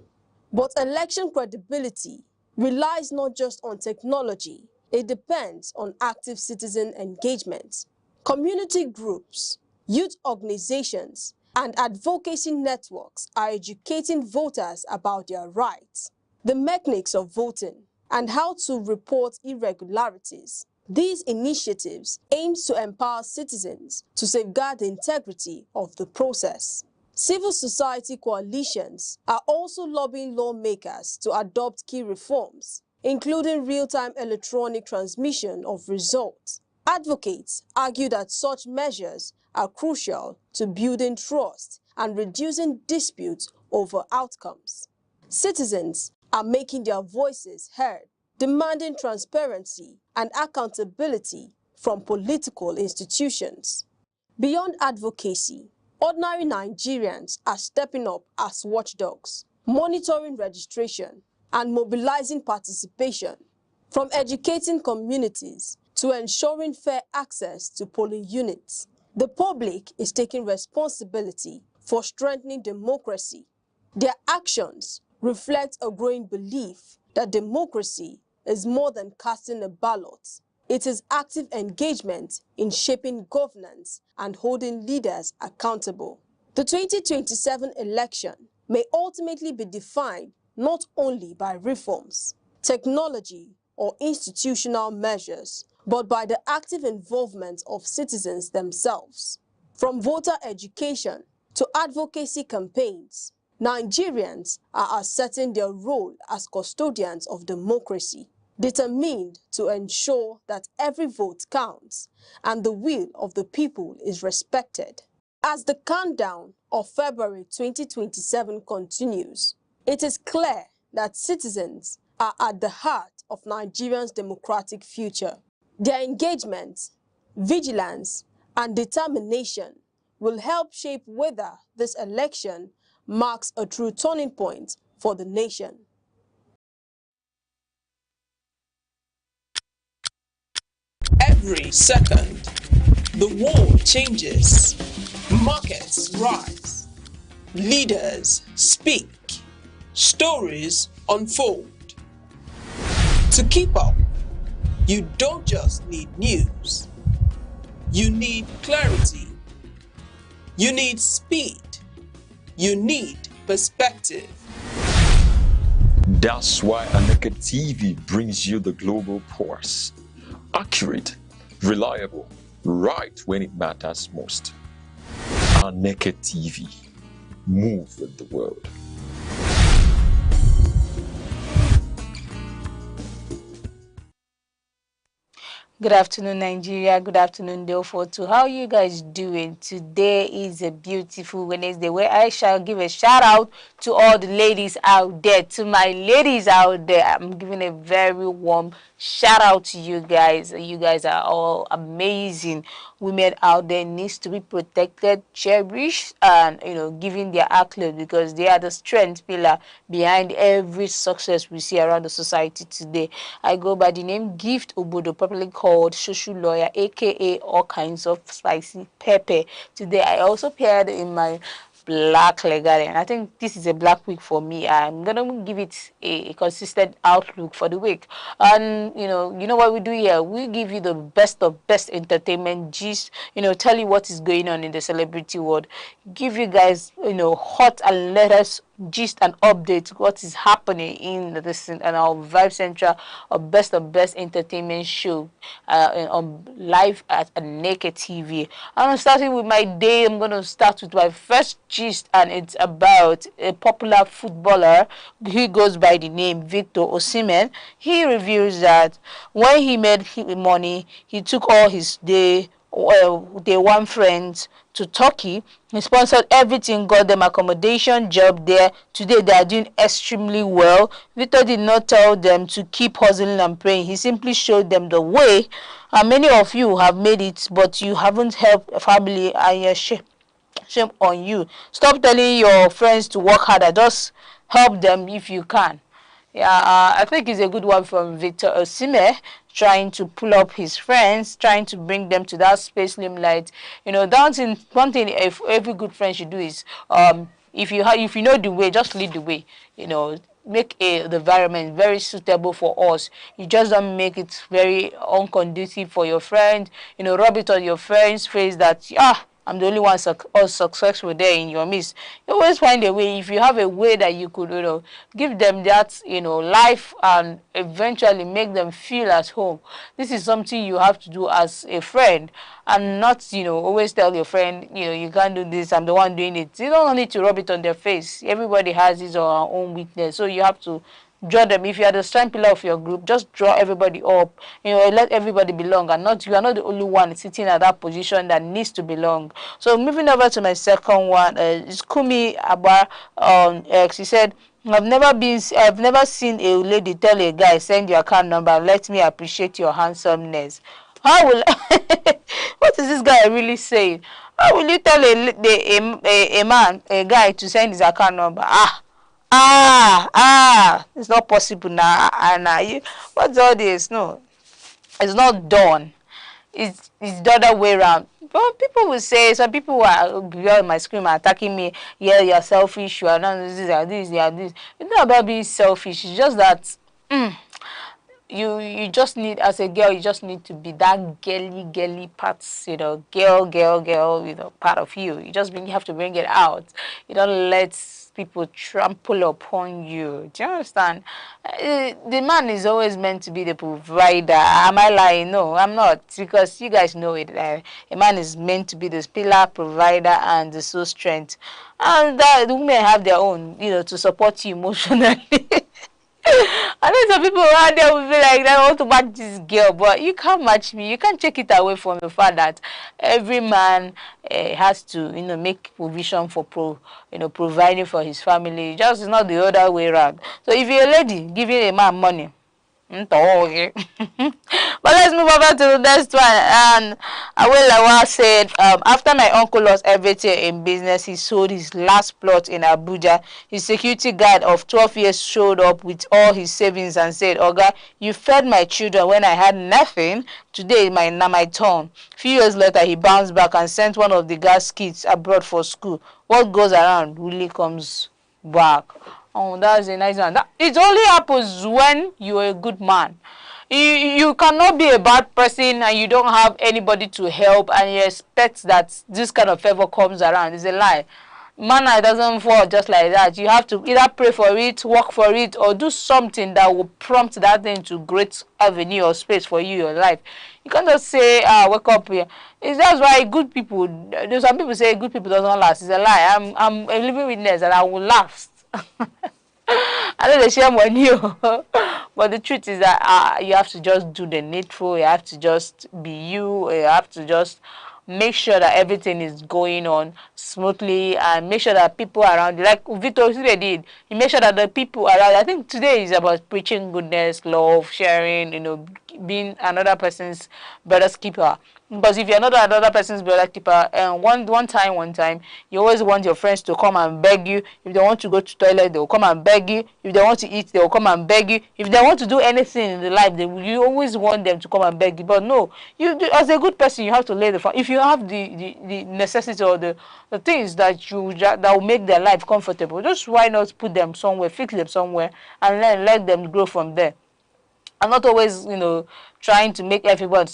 But election credibility relies not just on technology, it depends on active citizen engagement. Community groups, youth organizations, and advocacy networks are educating voters about their rights, the mechanics of voting, and how to report irregularities. These initiatives aim to empower citizens to safeguard the integrity of the process. Civil society coalitions are also lobbying lawmakers to adopt key reforms, including real-time electronic transmission of results. Advocates argue that such measures are crucial to building trust and reducing disputes over outcomes. Citizens are making their voices heard, demanding transparency and accountability from political institutions. Beyond advocacy, ordinary Nigerians are stepping up as watchdogs, monitoring registration and mobilizing participation, from educating communities to ensuring fair access to polling units. The public is taking responsibility for strengthening democracy. Their actions reflect a growing belief that democracy is more than casting a ballot. It is active engagement in shaping governance and holding leaders accountable. The 2027 election may ultimately be defined not only by reforms, technology, or institutional measures, but by the active involvement of citizens themselves. From voter education to advocacy campaigns, Nigerians are asserting their role as custodians of democracy, determined to ensure that every vote counts and the will of the people is respected. As the countdown of February 2027 continues, it is clear that citizens are at the heart of Nigeria's democratic future. Their engagement, vigilance, and determination will help shape whether this election marks a true turning point for the nation. Every second, the world changes, markets rise, leaders speak, stories unfold. To keep up, you don't just need news, you need clarity, you need speed, you need perspective. That's why Aneke TV brings you the global pulse. Accurate, reliable, right when it matters most. Aneke TV. Move with the world. Good afternoon, Nigeria. Good afternoon, Delphoto. How are you guys doing? Today is a beautiful Wednesday where I shall give a shout out to all the ladies out there. To my ladies out there, I'm giving a very warm shout out to you guys. You guys are all amazing. Women out there needs to be protected, cherished, and given their accolade because they are the strength pillar behind every success we see around the society today. I go by the name Gift Obodo, popularly called Social Lawyer, aka all kinds of spicy pepper. Today I also paired in my black legging. I think this is a black week for me. I'm gonna give it a consistent outlook for the week. And you know what we do here. We give you the best of best entertainment gist. Tell you what is going on in the celebrity world. Give you guys hot and latest gist and update what is happening in this and our Vibe Central of best entertainment show on live at Aneke TV. I'm starting with my day. I'm going to start with my first gist, and it's about a popular footballer. He goes by the name Victor Osimhen. He reveals that when he made money, he took all his day one friends to Turkey. He sponsored everything, got them accommodation, job there. Today they are doing extremely well. Victor did not tell them to keep hustling and praying. He simply showed them the way. And many of you have made it, but you haven't helped a family, and you're shame on you. Stop telling your friends to work harder. Just help them if you can. Yeah, I think it's a good one from Victor Osimhen, trying to pull up his friends, trying to bring them to that space limelight. One thing every good friend should do is, if you know the way, just lead the way. Make the environment very suitable for us. You just don't make it very unconducive for your friend. Rub it on your friend's face that I'm the only one successful there in your midst. You always find a way. If you have a way that you could, give them that, life and eventually make them feel at home. This is something you have to do as a friend, and not, always tell your friend, you can't do this, I'm the one doing it. You don't need to rub it on their face. Everybody has his or her own weakness. So you have to draw them. If you are the strength pillar of your group, just draw everybody up. Let everybody belong, and you are not the only one sitting at that position that needs to belong. So moving over to my second one, is Kumi Abba on X. He said, I've never seen a lady tell a guy, send your account number, let me appreciate your handsomeness. How will what is this guy really saying? How will you tell a man, a guy, to send his account number? It's not possible now. What's all this? No, it's not done. It's the other way around. But people will say, some people are on my screen attacking me. Yeah, you're selfish. You are not this. You are this. You are this. It's not about being selfish. It's just that you just need, as a girl, you just need to be that girly parts, girl, part of you. You have to bring it out. You don't let people trample upon you. Do you understand? The man is always meant to be the provider. Am I lying? No, I'm not, because you guys know it. A man is meant to be the pillar, provider, and the soul strength. And the women have their own, to support you emotionally. I know some people around there will be like, I want to match this girl, but you can't match me. You can't take it away from the fact that every man has to, make provision for providing for his family. Just it's not the other way around. So if you're a lady giving a man money, okay. But let's move over to the next one. And Awelawa said, after my uncle lost everything in business, he sold his last plot in Abuja. His security guard of 12 years showed up with all his savings and said, Oga, you fed my children when I had nothing. Today, now my turn. A few years later, he bounced back and sent one of the guys' kids abroad for school. What goes around really comes back. Oh, that's a nice one. It only happens when you're a good man. You cannot be a bad person and you don't have anybody to help and you expect that this kind of favor comes around. It's a lie. Manna doesn't fall just like that. You have to either pray for it, work for it, or do something that will prompt that thing to great avenue or space for you, your life. You can't just say, wake up here. That's why good people, some people say good people doesn't last. It's a lie. I'm a living witness that I will last. I know they share money, but the truth is that you have to just do the needful. You have to just be you. You have to just make sure that everything is going on smoothly and make sure that people around you, like Victor did, you make sure that the people around, I think today is about preaching goodness, love, sharing, being another person's brother's keeper. Because if you're not another person's brother keeper, one time, you always want your friends to come and beg you. If they want to go to toilet, they will come and beg you. If they want to eat, they will come and beg you. If they want to do anything in the life, you always want them to come and beg you. But no, as a good person, you have to lay the if you have the necessity or the things that will make their life comfortable, just why not put them somewhere, fix them somewhere, and then let them grow from there. I'm not always, trying to make everyone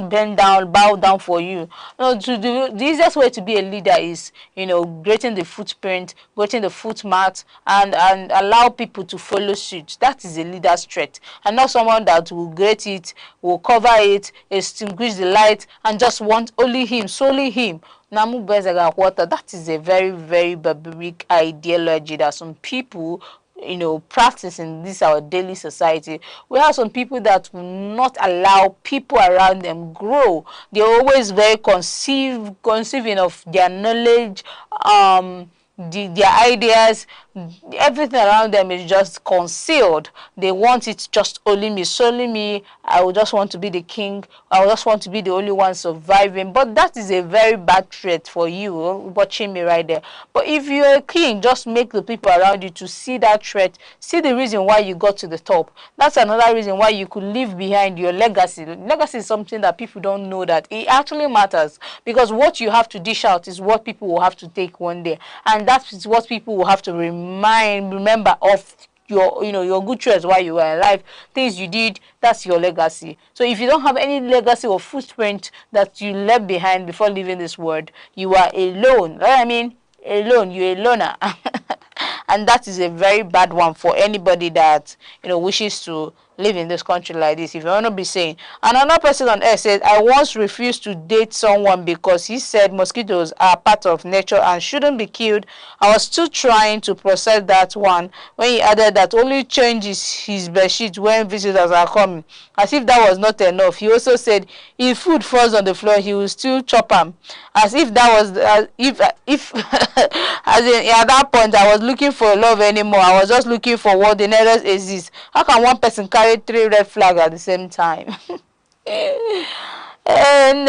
bend down, bow down for you. No, the easiest way to be a leader is, creating the footprint, creating the footmat, and allow people to follow suit. That is a leader's trait, and not someone that will create it, will cover it, extinguish the light, and just want only him, solely him. That is a very, very barbaric ideology that some people practice in this our daily society. We have some people that will not allow people around them grow. They're always very conceiving of their knowledge, their ideas. Everything around them is just concealed. They want it just only me, solely me. I will just want to be the king. I will just want to be the only one surviving. But that is a very bad trait for you, watching me right there. But if you're a king, just make the people around you to see that trait, see the reason why you got to the top. That's another reason why you could leave behind your legacy. Legacy is something that people don't know that it actually matters, because what you have to dish out is what people will have to take one day, and that is what people will have to remember of your good traits while you were alive, things you did. That's your legacy. So if you don't have any legacy or footprint that you left behind before leaving this world, you are alone. Right? I mean, alone. You're a loner. And that is a very bad one for anybody that wishes to live in this country like this. If you want to be saying, another person on earth said, I once refused to date someone because he said mosquitoes are part of nature and shouldn't be killed. I was still trying to process that one when he added that only changes his bedsheet when visitors are coming. As if that was not enough, he also said if food falls on the floor, he will still chop them. As if that was as in at that point I was looking for love anymore. I was just looking for what the nearest exists. How can one person carry 3 red flags at the same time? Run,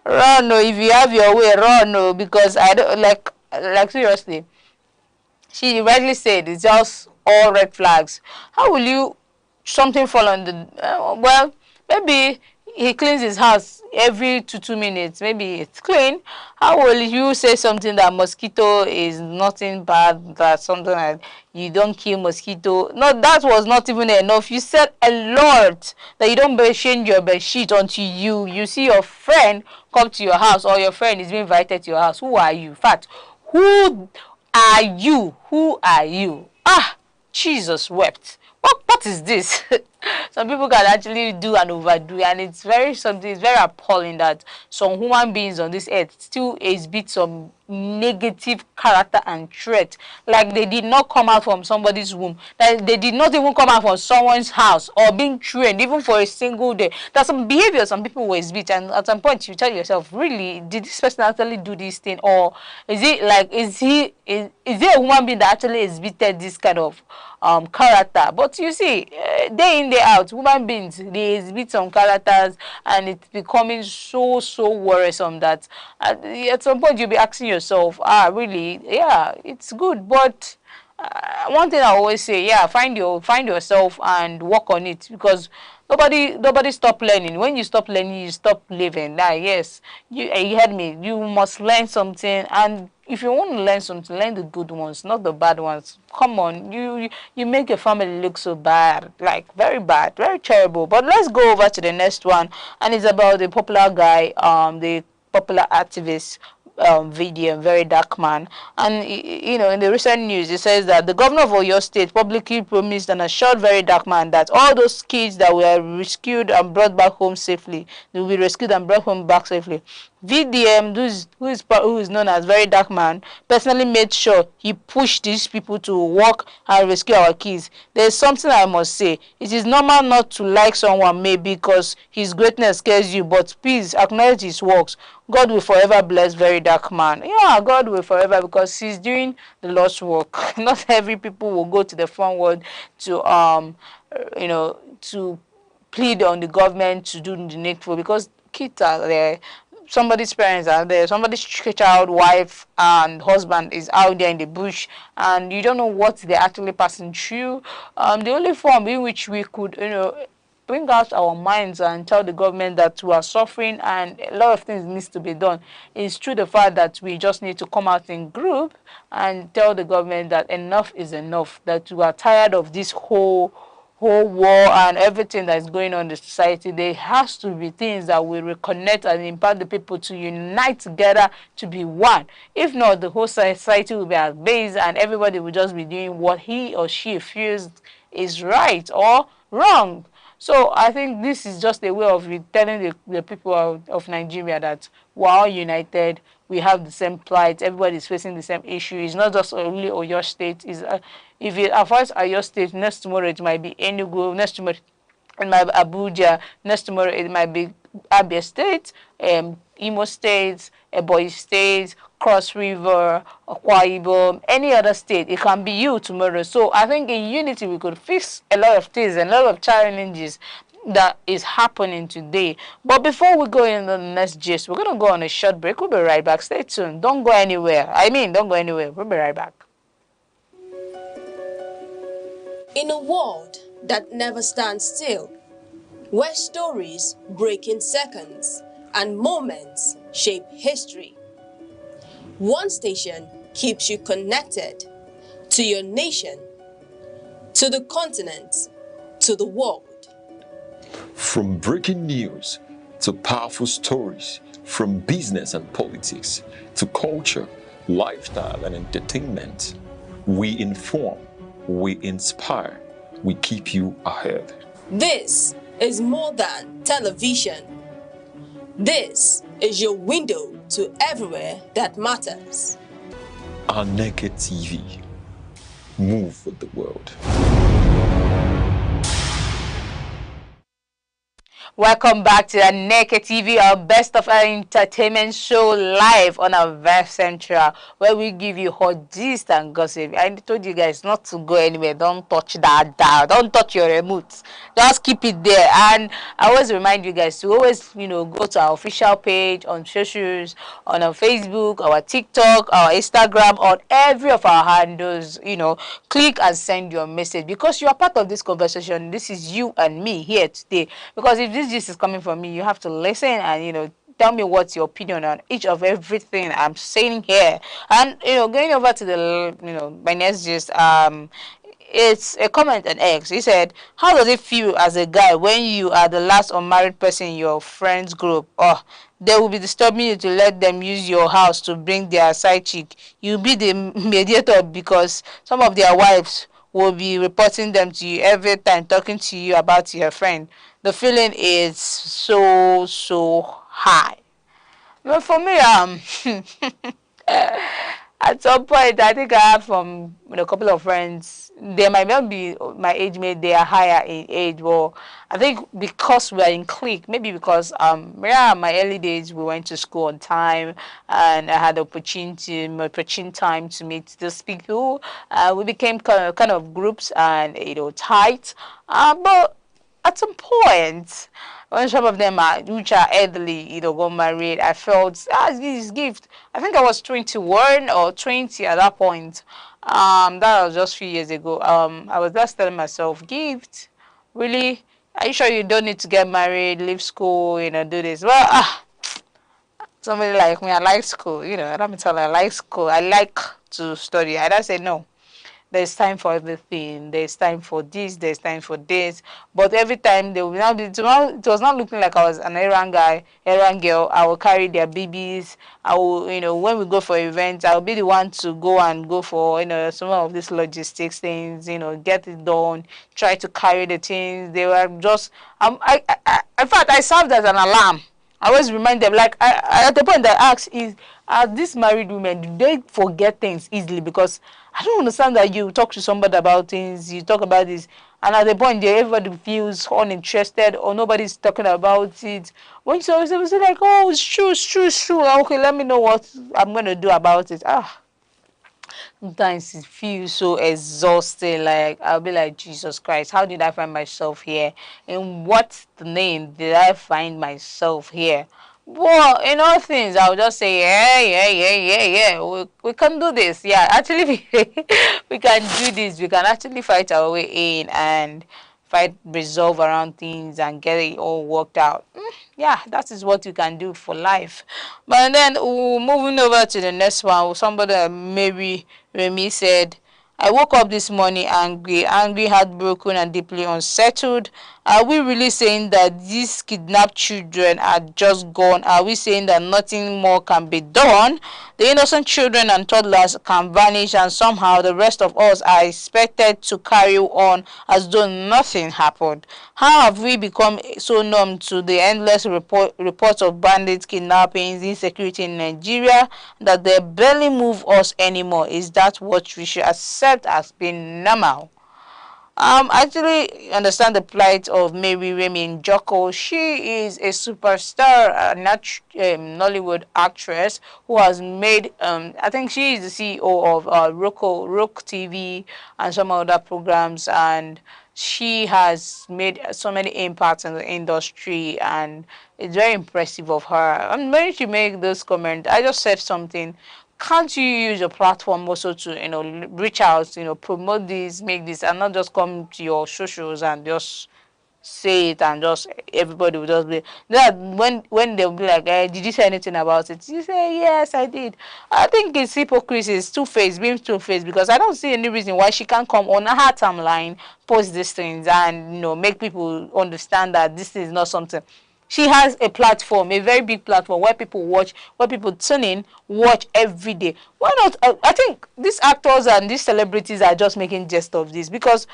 run, if you have your way, run, because I don't like seriously. She rightly said it's just all red flags. How will you something fall on the well? Maybe he cleans his house every 2 minutes, maybe it's clean. How will you say something that mosquito is nothing bad, that something like you don't kill mosquito? No, that was not even enough. You said a lot that you don't change your bed sheet until you see your friend come to your house, or your friend is being invited to your house. Who are you? In fact, who are you? Who are you? Ah, Jesus wept. What is this? Some people can actually do and overdo, and it's very appalling that some human beings on this earth still exhibit some negative character and trait. Like they did not come out from somebody's womb, that they did not even come out from someone's house or being trained even for a single day. There's some behavior some people will exhibit, and at some point you tell yourself, really, did this person actually do this thing, or is it like is there a human being that actually exhibited this kind of character? But you see, day in day out, human beings, they exhibit some characters, and it's becoming so worrisome that at some point you'll be asking yourself, really, yeah, it's good, but one thing I always say, yeah, find yourself and work on it, because nobody stop learning. When you stop learning, you stop living. Yes, you heard me. You must learn something, and if you want to learn something, learn the good ones, not the bad ones. Come on, you make your family look so bad, like very bad, very terrible. But let's go over to the next one, and it's about the popular guy, the popular activist, video, very dark man. And you know, in the recent news, it says that the governor of Oyo State publicly promised and assured very dark man that all those kids that were rescued and brought back home safely, they will be rescued and brought home back safely. VDM, who is known as very dark man, personally made sure he pushed these people to work and rescue our kids. There is something I must say. It is normal not to like someone, maybe because his greatness scares you, but please acknowledge his works. God will forever bless very dark man. Yeah, God will forever, because he's doing the Lord's work. Not every people will go to the front word to to plead on the government to do the needful, because kids are there. Somebody's parents are there, somebody's child, wife, and husband is out there in the bush, and you don't know what they're actually passing through. The only form in which we could, bring out our minds and tell the government that we are suffering and a lot of things needs to be done is through the fact that we just need to come out in group and tell the government that enough is enough, that we are tired of this whole war and everything that is going on in the society. There has to be things that will reconnect and impact the people to unite together to be one. If not, the whole society will be at base and everybody will just be doing what he or she feels is right or wrong. So I think this is just a way of telling the people of Nigeria that we're all united. We have the same plight. Everybody is facing the same issue. It's not just only Oyo State. If it affects Oyo State, next tomorrow it might be Enugu, next tomorrow it might be Abuja, next tomorrow it might be Abia State, Imo State, Ebonyi State, Cross River, Akwa Ibom, any other state. It can be you tomorrow. So I think in unity we could fix a lot of things and a lot of challenges that is happening today. But before we go into the next gist, we're going to go on a short break. We'll be right back. Stay tuned. Don't go anywhere. Don't go anywhere. We'll be right back. In a world that never stands still, where stories break in seconds and moments shape history, one station keeps you connected to your nation, to the continent, to the world. From breaking news to powerful stories, from business and politics to culture, lifestyle and entertainment, we inform, we inspire, we keep you ahead. This is more than television. This is your window to everywhere that matters. Aneke TV. Move with the world. Welcome back to Aneke TV, our best of our entertainment show, live on our Verve Central, where we give you hot gist and gossip. I told you guys not to go anywhere. Don't touch that dial. Don't touch your remote. Just keep it there. And I always remind you guys to always, go to our official page on socials, on our Facebook, our TikTok, our Instagram, on every of our handles. Click and send your message, because you are part of this conversation. This is you and me here today. Because if this gist is coming from me, you have to listen and, you know, tell me what's your opinion on each of everything I'm saying here. And, you know, going over to the, you know, my next gist, it's a comment on X. He said, how does it feel as a guy when you are the last unmarried person in your friends group? Oh, they will be disturbing you to let them use your house to bring their side chick. You'll be the mediator because some of their wives will be reporting them to you every time, talking to you about your friend. The feeling is so high. But for me, at some point, I think I have from a couple of friends. They might not be my age mate. They are higher in age. Well, I think because we are in clique, maybe because yeah, my early days we went to school on time, and I had opportune time to meet these people. We became kind of groups and tight. But at some point, when some of them which are elderly, got married, I felt this gift. I think I was 21 or 20 at that point. That was just a few years ago. I was just telling myself, gift, really? Are you sure you don't need to get married, leave school, do this? Well, somebody like me, I like school, let me tell you, I like school. I like to study. I just say no. There's time for everything. There's time for this. There's time for this. But every time they will not be. It was not looking like I was an errand guy, errand girl. I will carry their babies. I will, when we go for events, I'll be the one to go for, some of these logistics things. Get it done. Try to carry the things. They were just. In fact, I served as an alarm. I always remind them, like, at the point I ask is, are these married women, do they forget things easily? Because I don't understand that you talk to somebody about things, you talk about this, and at the point everybody feels uninterested or nobody's talking about it. When you say like, oh, it's true. Okay, let me know what I'm going to do about it. Sometimes it feels so exhausting. Like, I'll be like, Jesus Christ, how did I find myself here? In what name did I find myself here? Well, in all things, I'll just say, yeah. We can do this. Yeah, actually, we can do this. We can actually fight our way in and resolve around things and get it all worked out. Yeah, that is what you can do for life. But then, moving over to the next one, somebody, maybe Remy said, I woke up this morning angry, heartbroken, and deeply unsettled. Are we really saying that these kidnapped children are just gone? Are we saying that nothing more can be done? The innocent children and toddlers can vanish, and somehow the rest of us are expected to carry on as though nothing happened. How have we become so numb to the endless reports of bandits, kidnappings, insecurity in Nigeria that they barely move us anymore? Is that what we should accept as being normal? I actually understand the plight of Mary Remy Njoko. She is a superstar, Nollywood actress who has made, I think she is the CEO of Rook TV and some other programs, and she has made so many impacts in the industry, and it's very impressive of her. And when she made this comment, I just said something. Can't you use your platform also to, reach out, promote this, make this, and not just come to your socials and just say it and just everybody will just be that when they'll be like, did you say anything about it? You say, yes, I did. I think it's hypocrisy, it's two-faced, being two-faced, because I don't see any reason why she can't come on her timeline, post these things, and make people understand that this is not something. She has a platform, a very big platform where people watch, where people tune in, watch every day. Why not? I think these actors and these celebrities are just making jest of this, because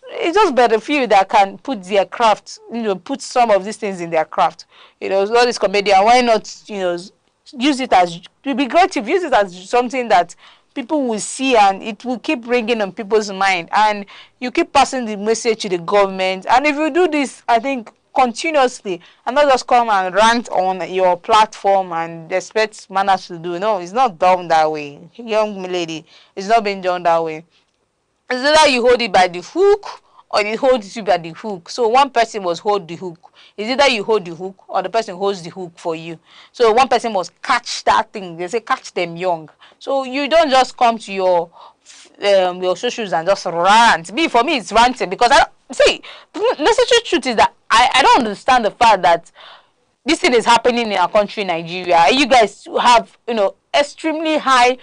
it's just better few that can put their craft, put some of these things in their craft. All this comedian, why not, use it as, it would be great if use it as something that people will see, and it will keep ringing on people's mind, and you keep passing the message to the government. And if you do this, I think, continuously, and not just come and rant on your platform and expect manners to do. No, it's not done that way. Young lady, it's not being done that way. It's either you hold it by the hook or it holds you by the hook. So one person must hold the hook. It's either you hold the hook or the person holds the hook for you. So one person must catch that thing. They say catch them young. So you don't just come to your your socials and just rant. For me, it's ranting because the necessary truth is that I don't understand the fact that this thing is happening in our country, Nigeria. You guys have, extremely high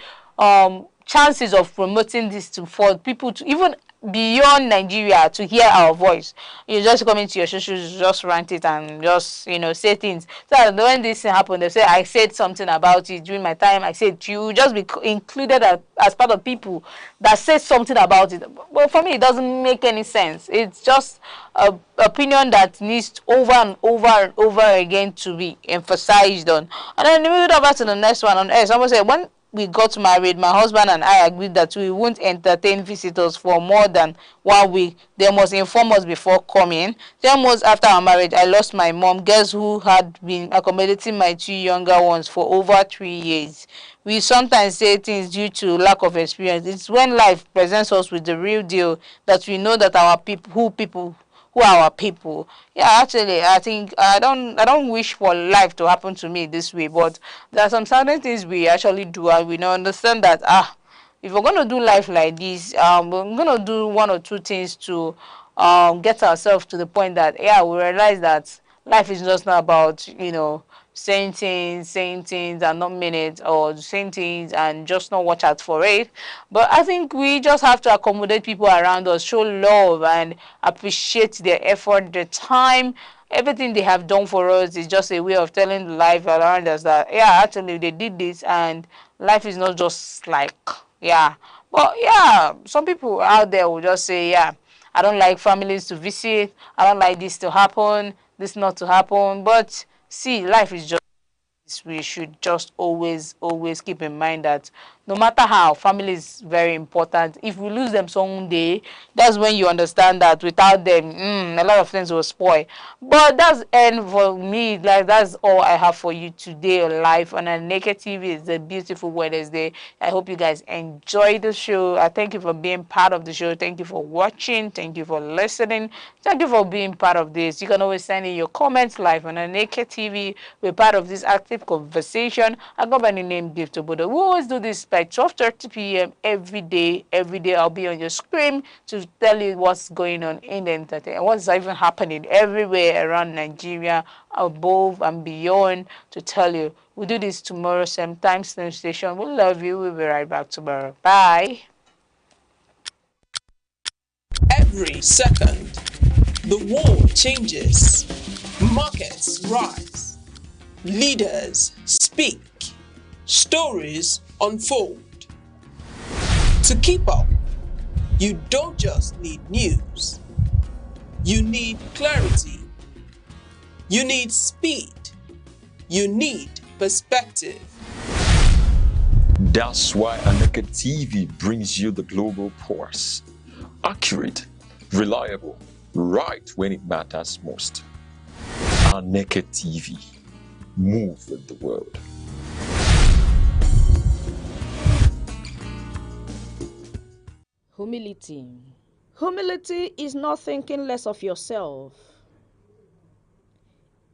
chances of promoting this for people to even beyond Nigeria to hear our voice. You just come into your socials, just rant it and just, say things. So when this thing happened, they say, I said something about it during my time. I said, you just be included as part of people that said something about it. Well, for me, it doesn't make any sense. It's just an opinion that needs over and over and over again to be emphasized on. And then we move over to the next one on air. Someone said, when we got married, my husband and I agreed that we won't entertain visitors for more than 1 week. They must inform us before coming. 10 months after our marriage, I lost my mom. Guess who had been accommodating my 2 younger ones for over 3 years? We sometimes say things due to lack of experience. It's when life presents us with the real deal that we know that our who are our people. Yeah, actually, I think I don't wish for life to happen to me this way, but there are some certain things we actually do, and we don't understand that if we're gonna do life like this, we're gonna do 1 or 2 things to get ourselves to the point that we realize that life is just not about saying things and not mean it, or saying things and just not watch out for it. But I think we just have to accommodate people around us, show love and appreciate their effort, their time. Everything they have done for us is just a way of telling the life around us that actually they did this, and life is not just like but some people out there will just say I don't like families to visit, I don't like this to happen, this not to happen. But see, life is just, we should just always keep in mind that no matter how, family is very important. If we lose them someday, that's when you understand that without them, a lot of things will spoil. But that's end for me. Like, that's all I have for you today live on Aneke TV. It's a beautiful Wednesday. I hope you guys enjoy the show. I thank you for being part of the show. Thank you for watching. Thank you for listening. Thank you for being part of this. You can always send in your comments live on Aneke TV. We're part of this active conversation. I go by the name Gift Obodo. We always do this by 12:30 p.m. every day. I'll be on your screen to tell you what's going on in the entertainment, what's even happening everywhere around Nigeria, above and beyond, to tell you. We'll do this tomorrow, same time, same station. We love you. We'll be right back tomorrow. Bye. Every second, the world changes, markets rise, leaders speak, stories unfold. To keep up, you don't just need news. You need clarity. You need speed. You need perspective. That's why Aneke TV brings you the global pulse. Accurate, reliable, right when it matters most. Aneke TV. Move with the world. Humility. Humility is not thinking less of yourself.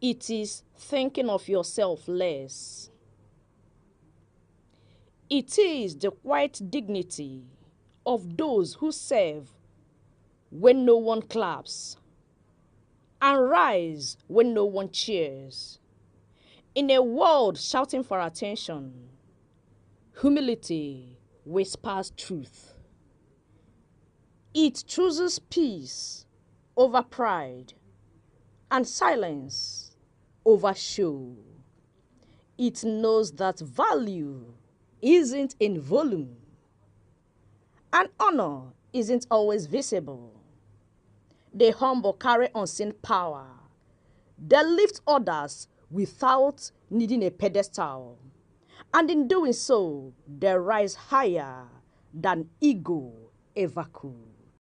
It is thinking of yourself less. It is the quiet dignity of those who serve when no one claps and rise when no one cheers. In a world shouting for attention, humility whispers truth. It chooses peace over pride and silence over show. It knows that value isn't in volume and honor isn't always visible. The humble carry unseen power. They lift others without needing a pedestal. And in doing so, they rise higher than ego ever could.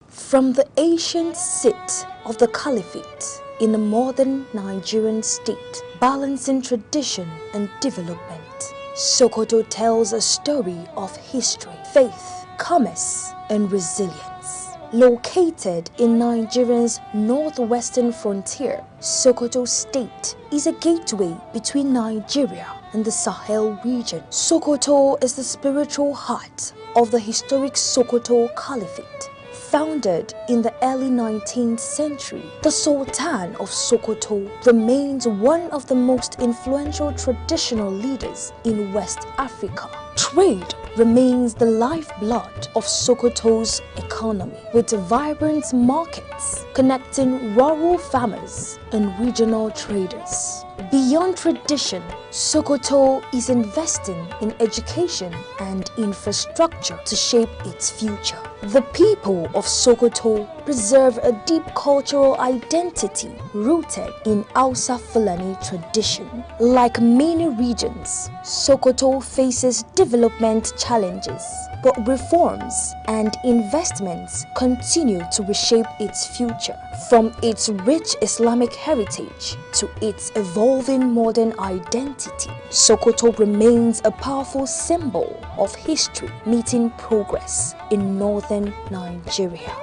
From the ancient seat of the Caliphate in the modern Nigerian state, balancing tradition and development, Sokoto tells a story of history, faith, commerce, and resilience. Located in Nigeria's northwestern frontier, Sokoto State is a gateway between Nigeria in the Sahel region. Sokoto is the spiritual heart of the historic Sokoto Caliphate. Founded in the early 19th century, the Sultan of Sokoto remains one of the most influential traditional leaders in West Africa. Trade remains the lifeblood of Sokoto's economy, with vibrant markets connecting rural farmers and regional traders. Beyond tradition, Sokoto is investing in education and infrastructure to shape its future. The people of Sokoto preserve a deep cultural identity rooted in Hausa Fulani tradition. Like many regions, Sokoto faces development challenges, but reforms and investments continue to reshape its future. From its rich Islamic heritage to its evolving modern identity, Sokoto remains a powerful symbol of history meeting progress in northern Nigeria.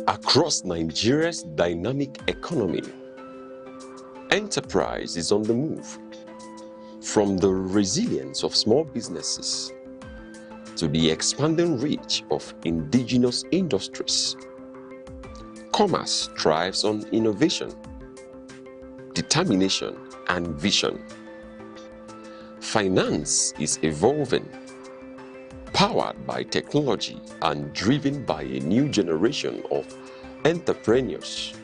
Across Nigeria's dynamic economy, enterprise is on the move. From the resilience of small businesses to the expanding reach of indigenous industries, commerce thrives on innovation, determination, and vision. Finance is evolving, powered by technology and driven by a new generation of entrepreneurs.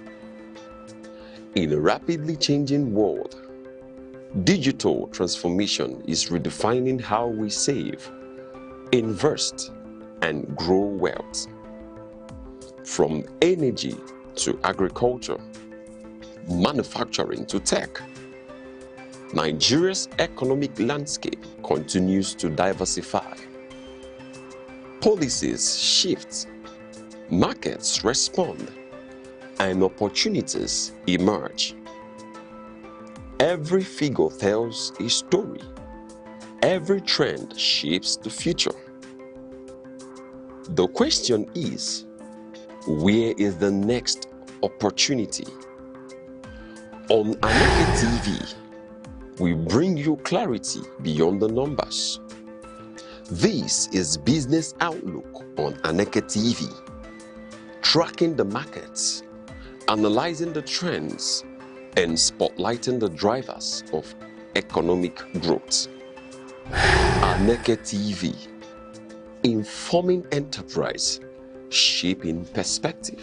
In a rapidly changing world, digital transformation is redefining how we save, invest, and grow wealth. From energy to agriculture, manufacturing to tech, Nigeria's economic landscape continues to diversify. Policies shift, markets respond, and opportunities emerge. Every figure tells a story. Every trend shapes the future. The question is, where is the next opportunity? On Aneke TV, we bring you clarity beyond the numbers. This is Business Outlook on Aneke TV, tracking the markets, analyzing the trends, and spotlighting the drivers of economic growth. Aneke TV, informing enterprise, shaping perspective.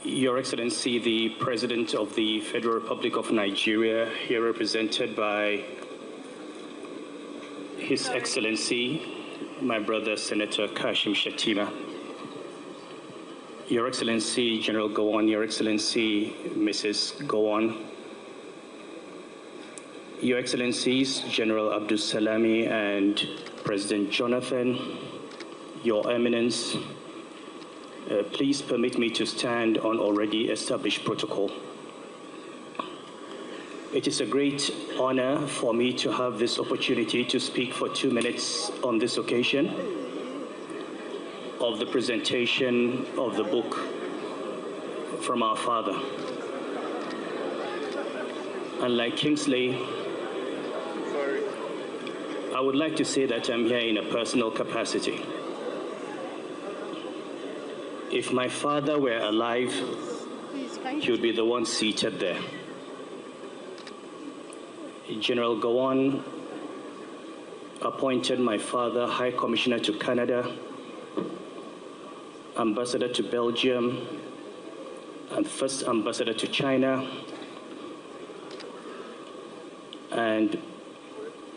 Your Excellency, the President of the Federal Republic of Nigeria, here represented by His Excellency, my brother Senator Kashim Shettima. Your Excellency, General Gowon, Your Excellency, Mrs. Gowon, Your Excellencies, General Abdul Salami and President Jonathan, Your Eminence, please permit me to stand on already established protocol. It is a great honor for me to have this opportunity to speak for 2 minutes on this occasion of the presentation of the book from our father. Unlike Kingsley, I would like to say that I'm here in a personal capacity. If my father were alive, he would be the one seated there. General Gowon appointed my father High Commissioner to Canada, Ambassador to Belgium, and First Ambassador to China, And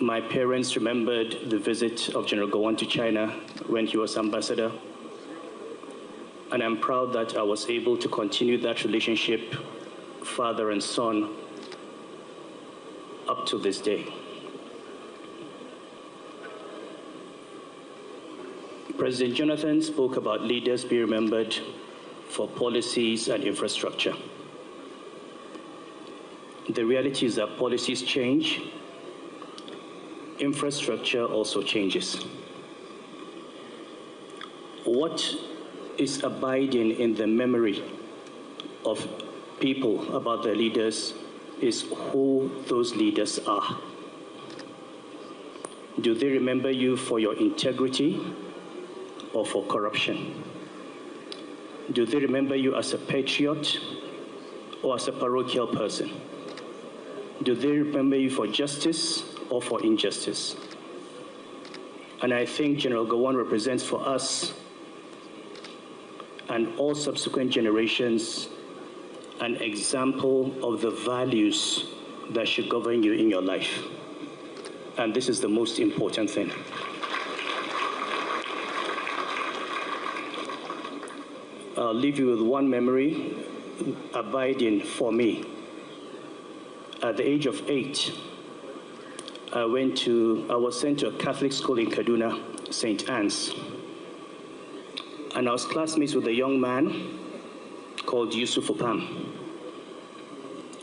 my parents remembered the visit of General Gowon to China when he was ambassador. And I'm proud that I was able to continue that relationship, father and son, up to this day. President Jonathan spoke about leaders being remembered for policies and infrastructure. The reality is that policies change, infrastructure also changes. What is abiding in the memory of people about their leaders is who those leaders are. Do they remember you for your integrity or for corruption? Do they remember you as a patriot or as a parochial person? Do they remember you for justice or for injustice? And I think General Gowon represents for us and all subsequent generations an example of the values that should govern you in your life. And this is the most important thing. I'll leave you with one memory abiding for me. At the age of 8, I was sent to a Catholic school in Kaduna, St. Anne's. And I was classmates with a young man called Yusuf Opam,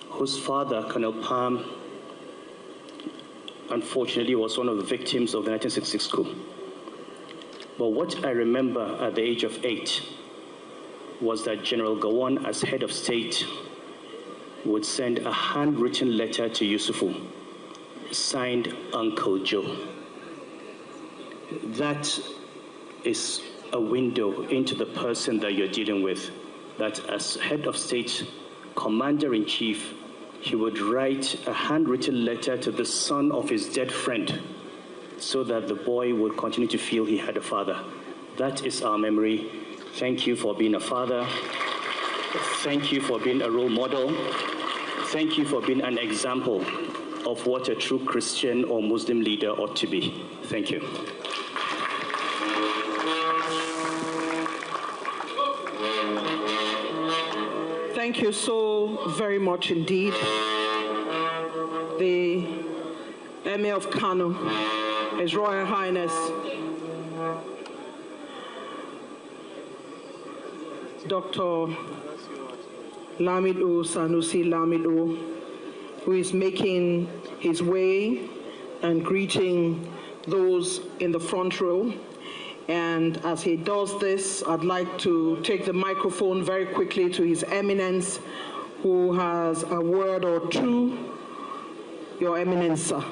whose father, Colonel Palm, unfortunately was one of the victims of the 1966 coup. But what I remember at the age of 8 was that General Gowon, as head of state, would send a handwritten letter to Yusufu, signed Uncle Joe. That is a window into the person that you're dealing with, that as head of state, commander-in-chief, he would write a handwritten letter to the son of his dead friend so that the boy would continue to feel he had a father. That is our memory. Thank you for being a father. Thank you for being a role model. Thank you for being an example of what a true Christian or Muslim leader ought to be. Thank you. Thank you so very much indeed. The Emir of Kano, His Royal Highness, Dr. Lamido Sanusi Lamido, who is making his way and greeting those in the front row. And as he does this, I'd like to take the microphone very quickly to His Eminence, who has a word or two. Your Eminence, sir.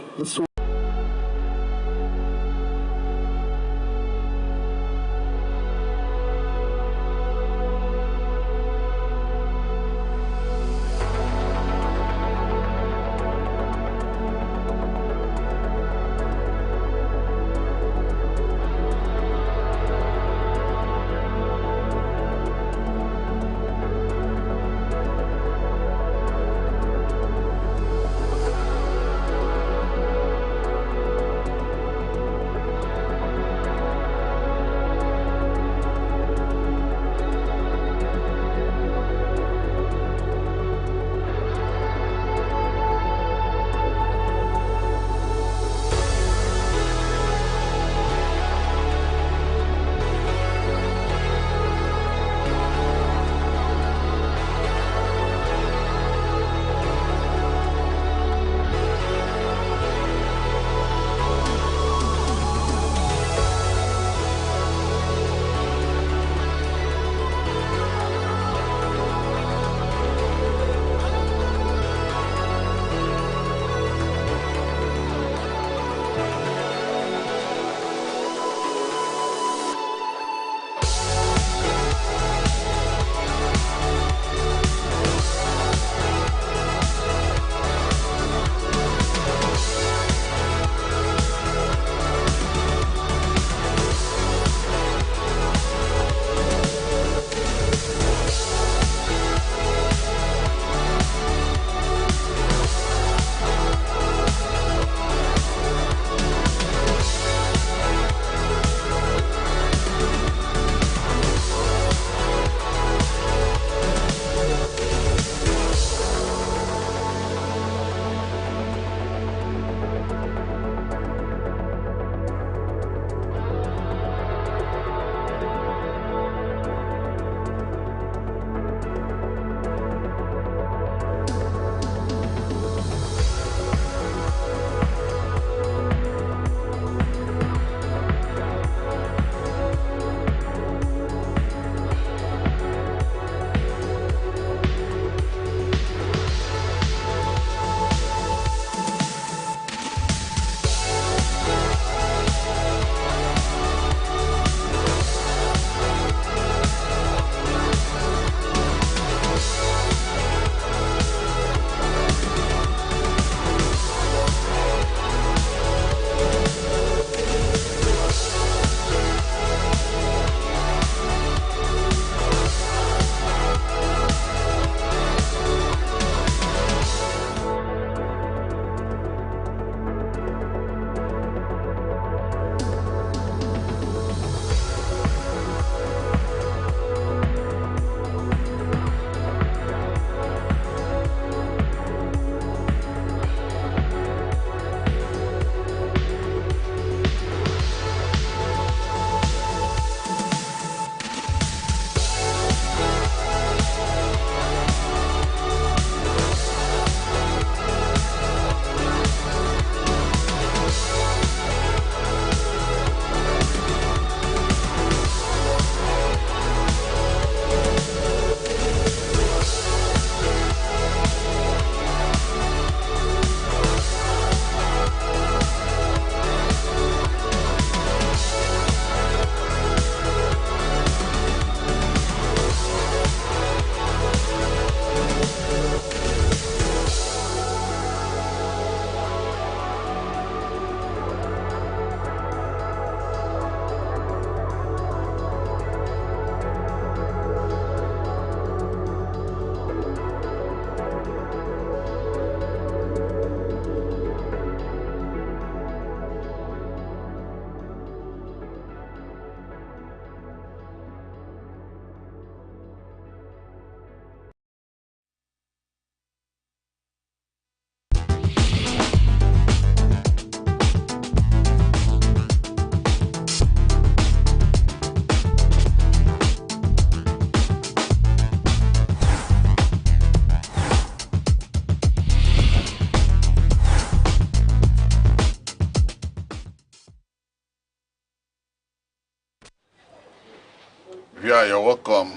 Viewer, you're welcome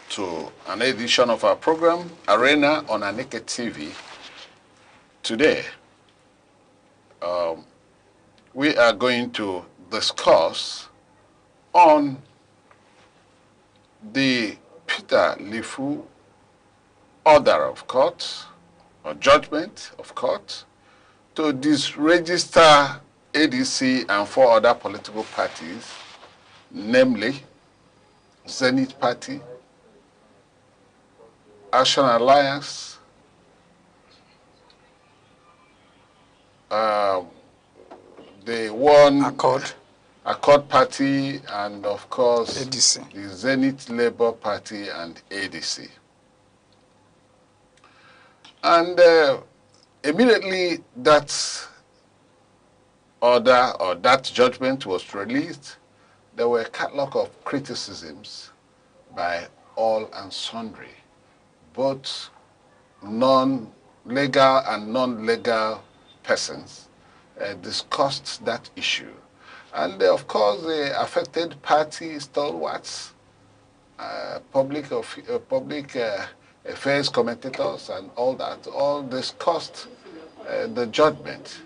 to an edition of our program, Arena on Aneke TV. Today, we are going to discuss on the petermbah order of court, or judgment of court, to disregister ADC and 4 other political parties, namely Zenith Party, Action Alliance, the one Accord Party, and of course ADC. The Zenith Labour Party and ADC. And immediately that order or that judgment was released, there were a catalog of criticisms by all and sundry, both non-legal and non-legal persons discussed that issue. And of course, the affected party stalwarts, public affairs commentators and all that, all discussed the judgment.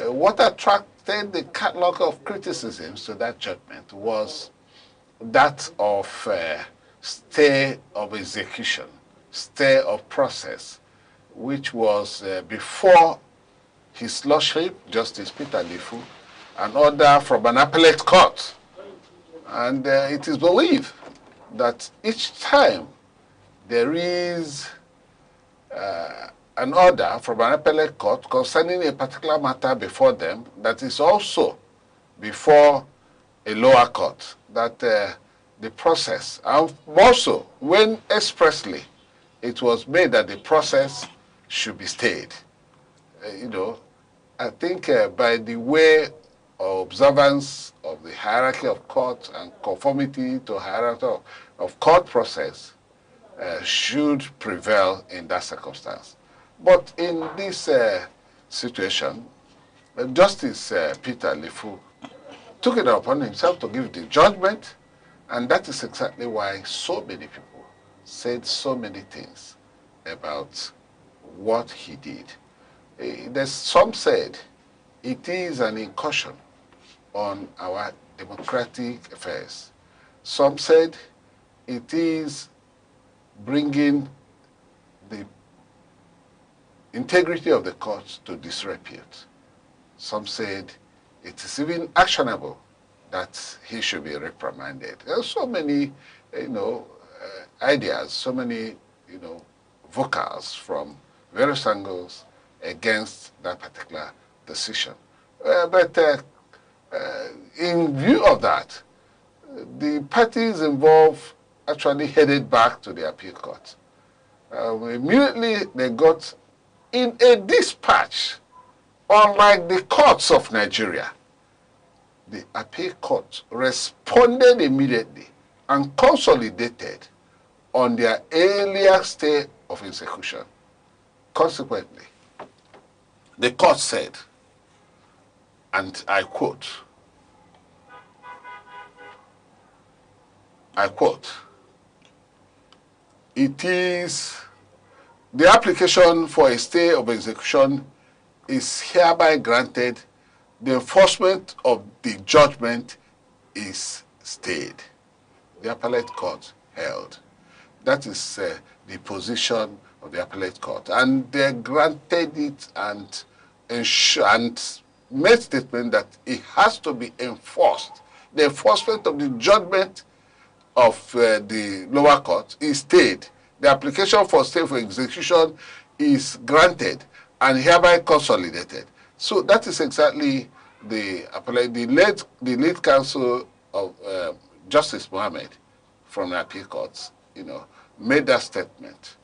What attracted the catalog of criticisms to that judgment was that of stay of execution, stay of process, which was before His Lordship, Justice petermbah, an order from an appellate court. And it is believed that each time there is an order from an appellate court concerning a particular matter before them that is also before a lower court, that the process, and also when expressly it was made that the process should be stayed. I think by the way of observance of the hierarchy of court and conformity to hierarchy of court process should prevail in that circumstance. But in this situation, Justice petermbah took it upon himself to give the judgment, and that is exactly why so many people said so many things about what he did. Some said it is an incursion on our democratic affairs. Some said it is bringing the integrity of the court to disrepute. Some said it is even actionable that he should be reprimanded. There are so many, ideas, so many, vocals from various angles against that particular decision. But in view of that, the parties involved actually headed back to the appeal court. Immediately they got in a dispatch, unlike the courts of Nigeria. The appeal court responded immediately and consolidated on their earlier stay of execution. Consequently, the court said, and I quote, it is the application for a stay of execution is hereby granted. The enforcement of the judgment is stayed. The appellate court held. That is the position of the appellate court. And they granted it and made statement that it has to be enforced. The enforcement of the judgment of the lower court is stayed. The application for stay for execution is granted and hereby consolidated. So that is exactly the late counsel of Justice Mohammed from the appeal courts, made that statement.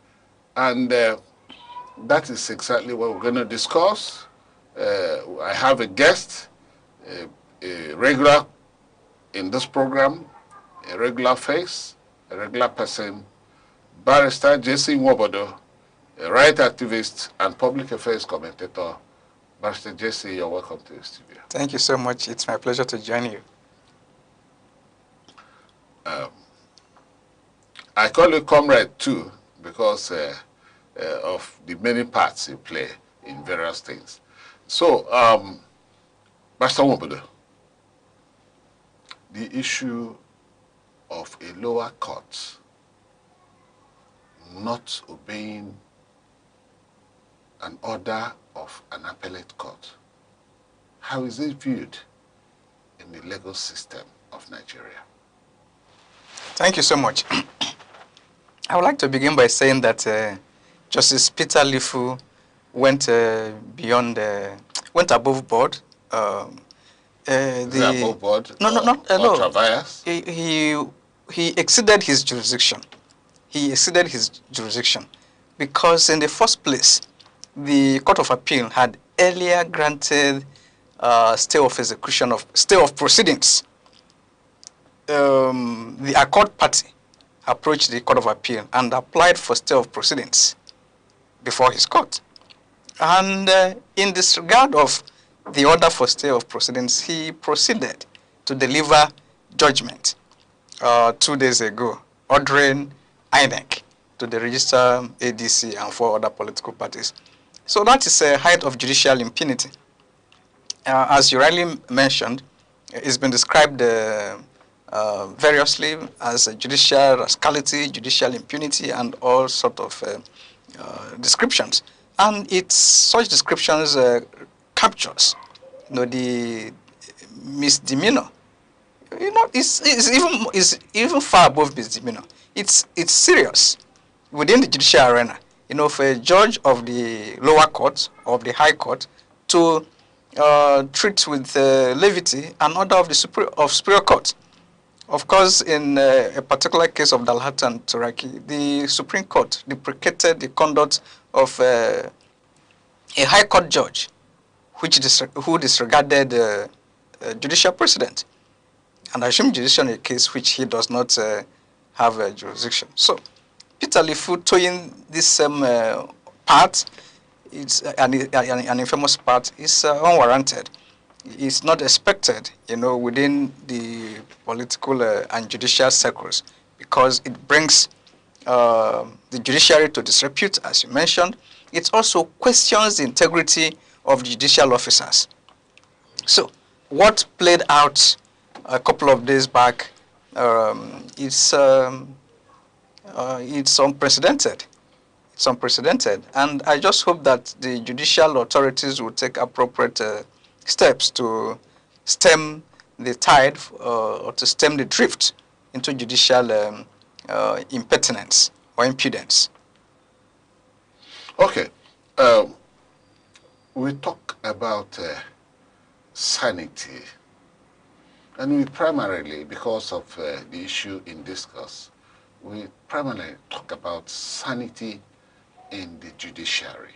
And that is exactly what we're going to discuss. I have a guest, a regular in this program, a regular face, a regular person, Barrister J.C. Nwobodo, a right activist and public affairs commentator. Barrister J.C., you're welcome to the studio. Thank you so much. It's my pleasure to join you. I call you comrade too because of the many parts you play in various things. So, Master Wobodo, the issue of a lower court not obeying an order of an appellate court, how is it viewed in the legal system of Nigeria? Thank you so much. I would like to begin by saying that Justice Peter Lifu went beyond, went above board. Above board? No. He exceeded his jurisdiction. He exceeded his jurisdiction because in the first place, the Court of Appeal had earlier granted stay of execution of stay of proceedings. The accord party approached the Court of Appeal and applied for stay of proceedings before his court. And in disregard of the order for stay of proceedings, he proceeded to deliver judgment 2 days ago, ordering INEC to the register ADC and 4 other political parties. So that is a height of judicial impunity. As you rightly mentioned, it's been described variously as a judicial rascality, judicial impunity, and all sort of descriptions. And such descriptions captures, the misdemeanor. It's even far above misdemeanor. It's serious within the judicial arena. For a judge of the lower court, of the high court, to treat with levity an order of the superior court. Of course, in a particular case of Dalhata and Turaki, the Supreme Court deprecated the conduct of a high court judge who disregarded judicial precedent and assumed jurisdiction in a case which he does not have a jurisdiction. So, Peter Lifu toying this same part, it's an infamous part, is unwarranted. It's not expected, within the political and judicial circles, because it brings the judiciary to disrepute, as you mentioned. It also questions the integrity of the judicial officers. So, what played out a couple of days back, it's unprecedented. It's unprecedented, and I just hope that the judicial authorities will take appropriate steps to stem the tide or to stem the drift into judicial impertinence or impudence. Okay. We talk about sanity, and we primarily, because of the issue in discourse, we primarily talk about sanity in the judiciary.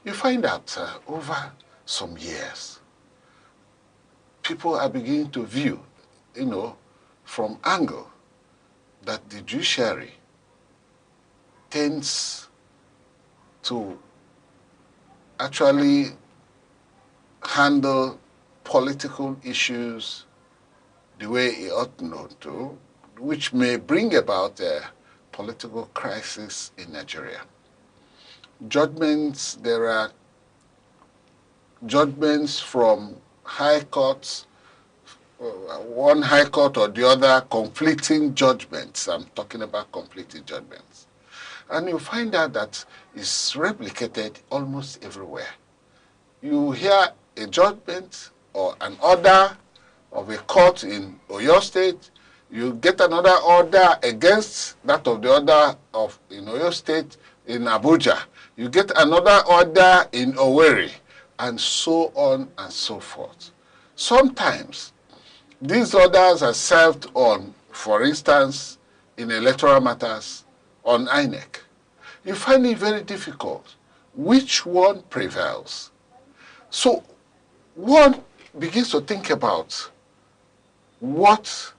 You find out over some years, people are beginning to view, from angle that the judiciary tends to actually handle political issues the way it ought not to, which may bring about a political crisis in Nigeria. Judgments, there are judgments from high courts, one high court or the other, conflicting judgments. I'm talking about conflicting judgments. And you find out that it's replicated almost everywhere. You hear a judgment or an order of a court in Oyo State, you get another order against that of the order of in Oyo State in Abuja. You get another order in Owerri, and so on and so forth. Sometimes these orders are served on, for instance, in electoral matters, on INEC. You find it very difficult. Which one prevails? So one begins to think about what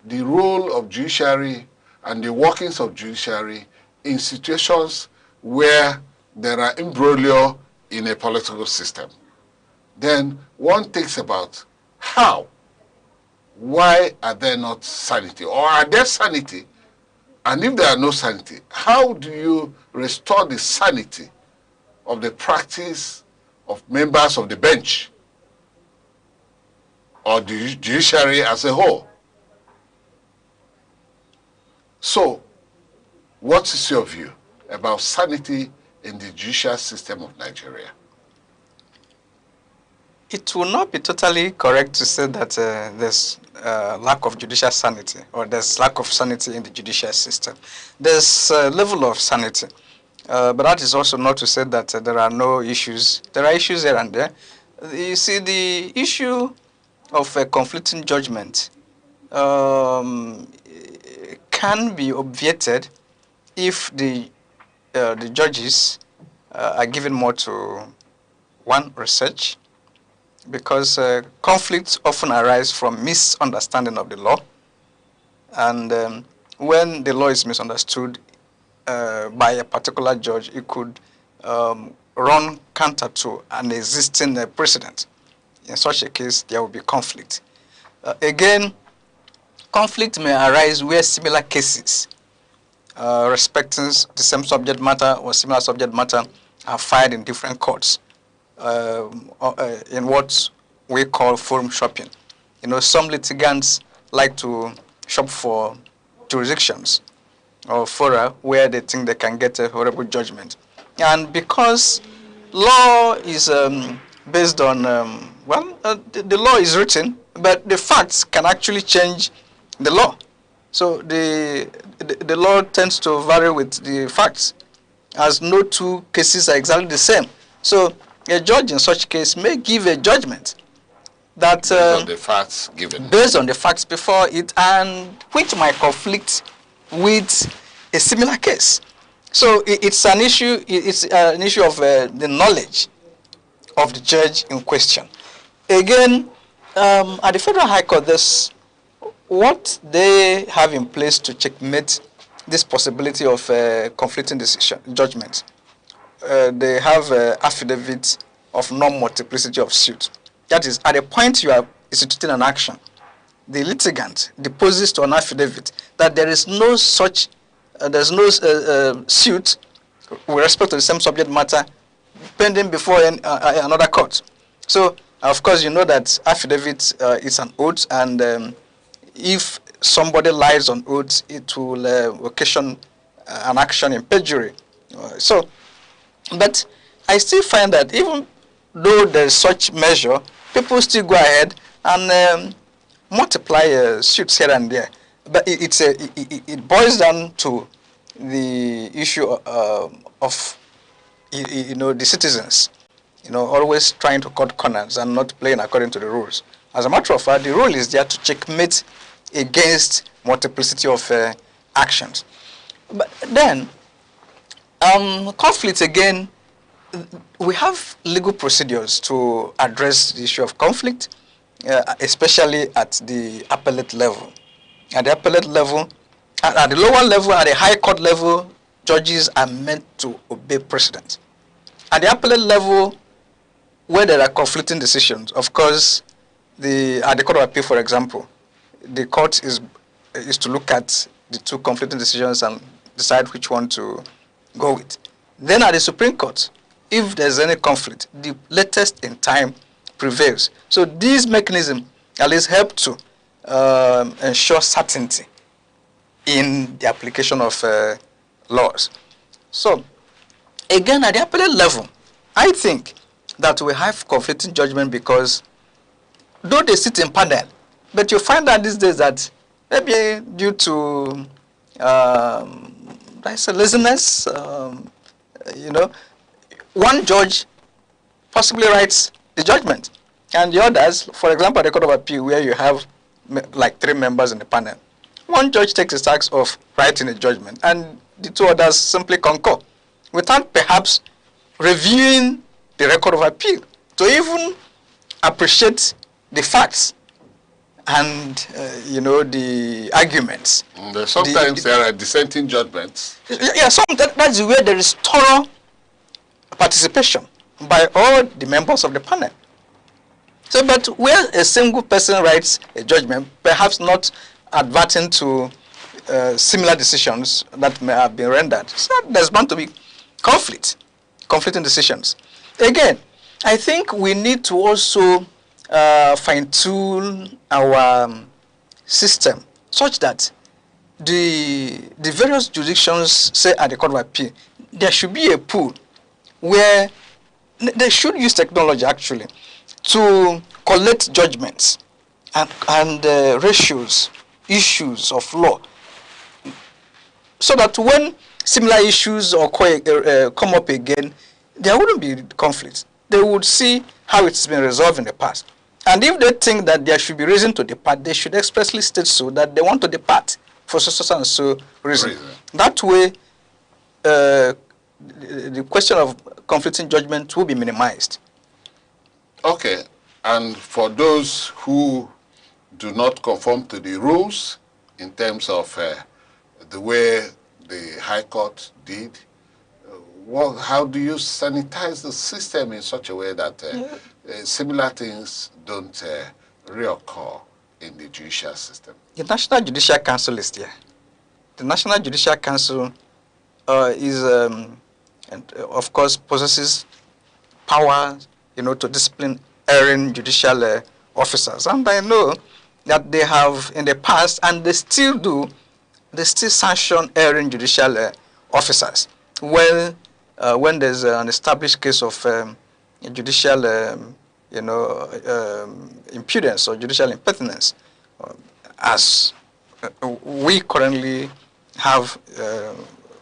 the role of judiciary and the workings of judiciary in situations where there are imbroglio in a political system. Then one thinks about how, why are there not sanity? Or are there sanity And if there are no sanity, how do you restore the sanity of the practice of members of the bench or the judiciary as a whole? So, what is your view about sanity in the judicial system of Nigeria? It will not be totally correct to say that there's lack of judicial sanity or there's lack of sanity in the judicial system. There's a level of sanity, but that is also not to say that there are no issues. There are issues here and there. You see, the issue of a conflicting judgment can be obviated if the judges are given more to one, research, because conflicts often arise from misunderstanding of the law, and when the law is misunderstood by a particular judge, it could run counter to an existing precedent. In such a case, there will be conflict. Again, conflict may arise where similar cases respecting the same subject matter or similar subject matter are filed in different courts. In what we call forum shopping. You know, some litigants like to shop for jurisdictions or fora where they think they can get a horrible judgment. And because law is based on, the law is written, but the facts can actually change the law. So the law tends to vary with the facts, as no two cases are exactly the same. So a judge in such case may give a judgment that based on the facts given, based on the facts before it, and which might conflict with a similar case. So it's an issue. It's an issue of the knowledge of the judge in question. Again, at the Federal High Court, there's what they have in place to checkmate this possibility of conflicting judgments. They have affidavit of non-multiplicity of suit. That is, at the point you are instituting an action, the litigant deposes to an affidavit that there is no such, suit with respect to the same subject matter pending before another court. So, of course, you know that affidavit is an oath, and if somebody lies on oath, it will occasion an action in perjury. But I still find that even though there is such measure, people still go ahead and multiply suits here and there. But it boils down to the issue of the citizens, always trying to cut corners and not playing according to the rules. As a matter of fact, the rule is there to checkmate against multiplicity of actions. But then, conflict again, we have legal procedures to address the issue of conflict, especially at the appellate level. At the appellate level, at the lower level, at the high court level, judges are meant to obey precedent. At the appellate level, where there are conflicting decisions, of course, at the Court of Appeal, for example, the court is to look at the two conflicting decisions and decide which one to go with. Then at the Supreme Court, if there's any conflict, the latest in time prevails. So these mechanisms at least help to ensure certainty in the application of laws. So again, at the appellate level, I think that we have conflicting judgment because though they sit in panel, but you find out these days that maybe due to laziness, one judge possibly writes the judgment, and the others, for example, at the Court of Appeal, where you have like 3 members in the panel, one judge takes the task of writing a judgment, and the 2 others simply concur, without perhaps reviewing the record of appeal to even appreciate the facts and the arguments. Sometimes there are dissenting judgments. Yeah, that's where there is thorough participation by all the members of the panel. So, but where a single person writes a judgment, perhaps not adverting to similar decisions that may have been rendered. So there's bound to be conflicting decisions. Again, I think we need to also fine-tune our system such that the various jurisdictions, say at the Court of Appeal, there should be a pool where they should use technology actually to collect judgments and ratios, issues of law, so that when similar issues or come up again, there wouldn't be conflicts. They would see how it's been resolved in the past. And if they think that there should be reason to depart, they should expressly state so that they want to depart for so and so reason. That way, the question of conflicting judgment will be minimized. Okay, and for those who do not conform to the rules in terms of the way the High Court did, well, how do you sanitize the system in such a way that similar things don't reoccur in the judicial system? The National Judicial Council is there. The National Judicial Council is, and of course, possesses power, to discipline erring judicial officers. And I know that they have in the past, and they still do, they still sanction erring judicial officers. Well, when there's an established case of judicial, impudence or judicial impertinence, as we currently have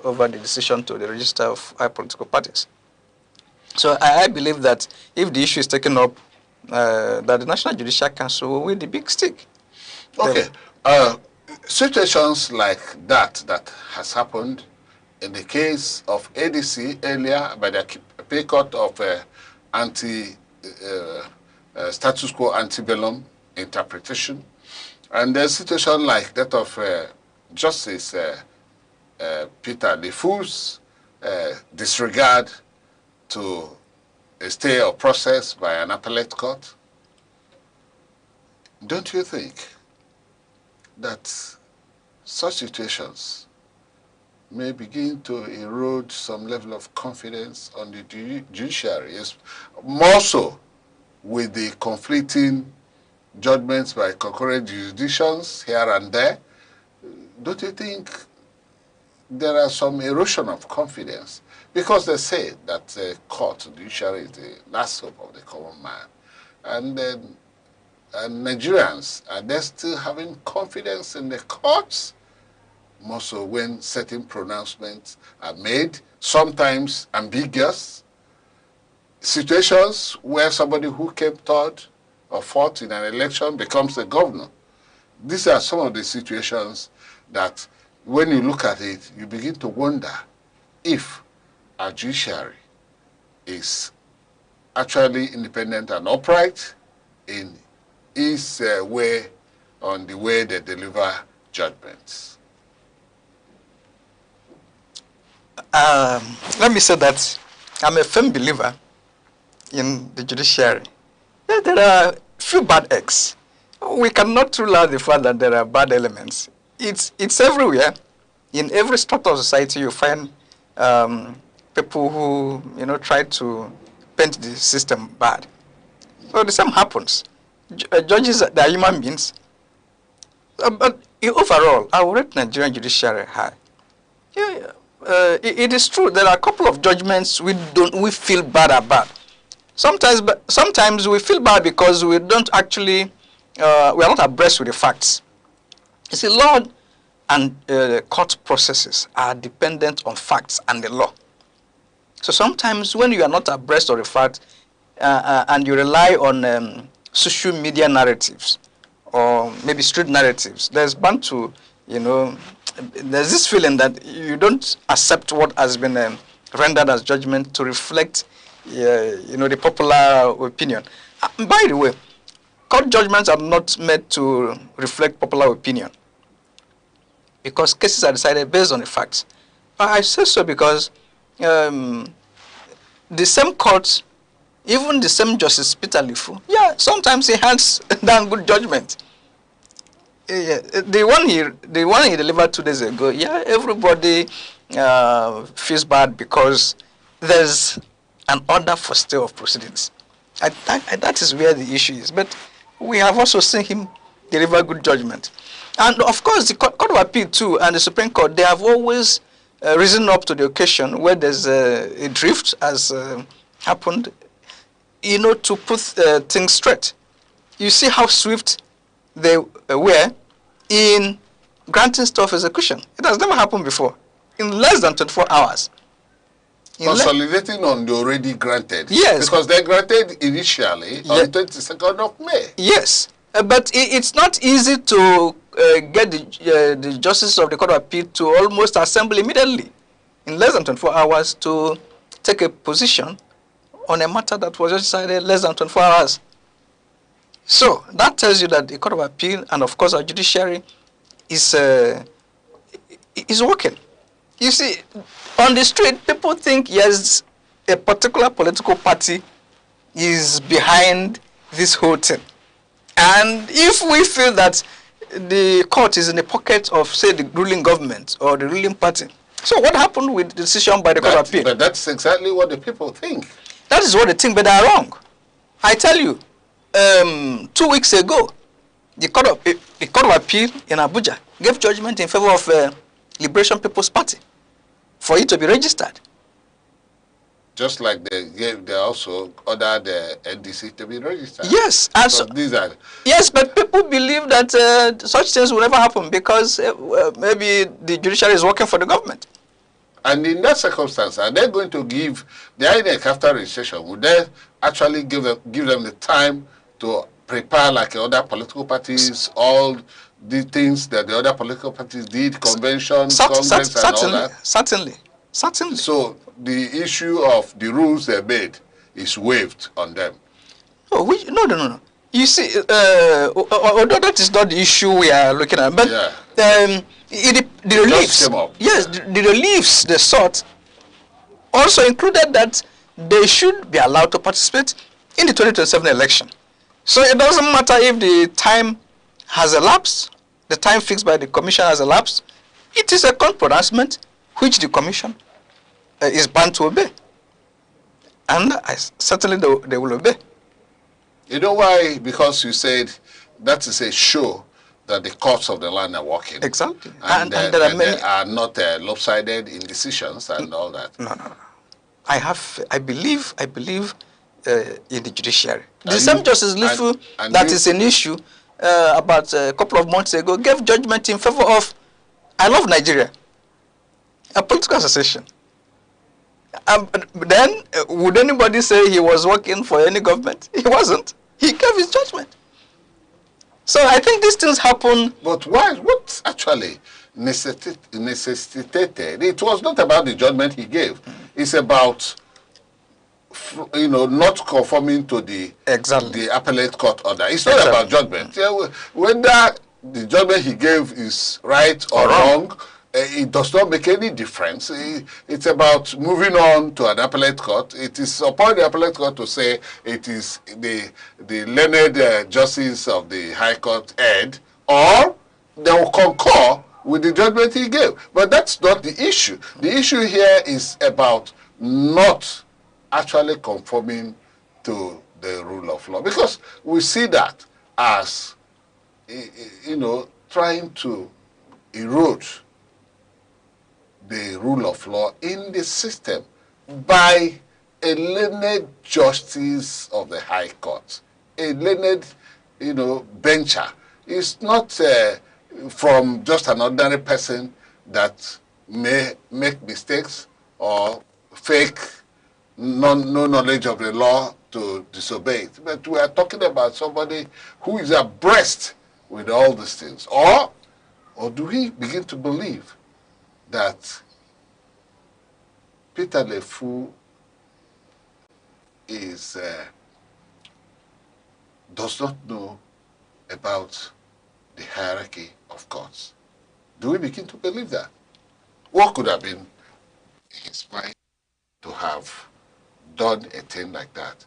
over the decision to the register of high political parties. So I believe that if the issue is taken up, that the National Judicial Council will win the big stick. Okay. Situations like that has happened in the case of ADC earlier by the Pay Court of status quo antebellum interpretation, and there's a situation like that of Justice Peter Lefu's disregard to a stay of process by an appellate court. Don't you think that such situations may begin to erode some level of confidence on the judiciary, more so with the conflicting judgments by concurrent jurisdictions here and there? Don't you think there are some erosion of confidence? Because they say that the court, the judiciary, is the last hope of the common man. And Nigerians, are they still having confidence in the courts? More so when certain pronouncements are made, sometimes ambiguous. Situations where somebody who came third or fourth in an election becomes the governor. These are some of the situations that, when you look at it, you begin to wonder if our judiciary is actually independent and upright in its way, on the way they deliver judgments. Let me say that I'm a firm believer in the judiciary. Yeah, there are few bad eggs. We cannot rule out the fact that there are bad elements. It's everywhere. In every structure of society, you find people who try to paint the system bad. So the same happens. Judges, they are human beings. But overall, I would rate Nigerian judiciary high. Yeah, it is true. There are a couple of judgments we feel bad about. Sometimes we feel bad because we don't actually we are not abreast with the facts. You see, law and court processes are dependent on facts and the law. So sometimes when you are not abreast of the fact and you rely on social media narratives or maybe street narratives, there's bound to, there's this feeling that you don't accept what has been rendered as judgment to reflect, the popular opinion. By the way, court judgments are not meant to reflect popular opinion because cases are decided based on the facts. I say so because the same court, even the same Justice Peter Lefu, sometimes he hands down good judgment. Yeah, the one he delivered 2 days ago. Yeah, everybody feels bad because there's an order for stay of proceedings. That is where the issue is. But we have also seen him deliver good judgment. And of course, the Court of Appeal too and the Supreme Court, they have always risen up to the occasion where there's a drift, as happened, you know, to put things straight. You see how swift they were in granting stay of execution. It has never happened before. In less than 24 hours. Consolidating on the already granted. Yes. Because they granted initially on 22nd of May. Yes. But it's not easy to get the justices of the Court of Appeal to almost assemble immediately in less than 24 hours to take a position on a matter that was just decided less than 24 hours. So that tells you that the Court of Appeal and of course our judiciary is working. You see, on the street, people think yes, a particular political party is behind this whole thing. And if we feel that the court is in the pocket of, say, the ruling government or the ruling party, so what happened with the decision by the Court of Appeal? But that's exactly what the people think. That is what they think, but they are wrong. I tell you, 2 weeks ago, the Court of Appeal in Abuja gave judgment in favor of Liberation People's Party for it to be registered. Just like they also ordered the NDC to be registered. Yes, and so these are. Yes, but people believe that such things will never happen because maybe the judiciary is working for the government. And in that circumstance, are they going to give the INEC after registration? Would they actually give them the time to prepare like other political parties, all the things that the other political parties did, conventions, Congress, and all that? Certainly. So the issue of the rules they made is waived on them. Oh, no. You see, although that is not the issue we are looking at, but the reliefs, yes, the reliefs they sought also included that they should be allowed to participate in the 2027 election. So it doesn't matter if the time has elapsed, the time fixed by the commission has elapsed. It is a court pronouncement which the commission is bound to obey. And certainly they will obey. You know why? Because you said that is a show that the courts of the land are working. Exactly. And they are not lopsided in decisions and all that. No. I believe in the judiciary. The same Justice Lifu that is an issue about a couple of months ago gave judgment in favor of I Love Nigeria, a political association. Then would anybody say he was working for any government? He wasn't. He gave his judgment. So I think these things happen. But why? What actually necessitated? It was not about the judgment he gave. It's about, not conforming to the appellate court order. It's not about judgment. Whether the judgment he gave is right or wrong, it does not make any difference. It's about moving on to an appellate court. It is upon the appellate court to say it is the learned justice of the High Court head, or they will concur with the judgment he gave. But that's not the issue. The issue here is about not actually conforming to the rule of law. Because we see that as, trying to erode the rule of law in the system by a learned justice of the High Court, a learned, bencher. It's not from just an ordinary person that may make mistakes or fake no knowledge of the law to disobey it. But we are talking about somebody who is abreast with all these things. Or do we begin to believe that Peter Lefu does not know about the hierarchy of courts? Do we begin to believe that? What could have been in his mind to have done a thing like that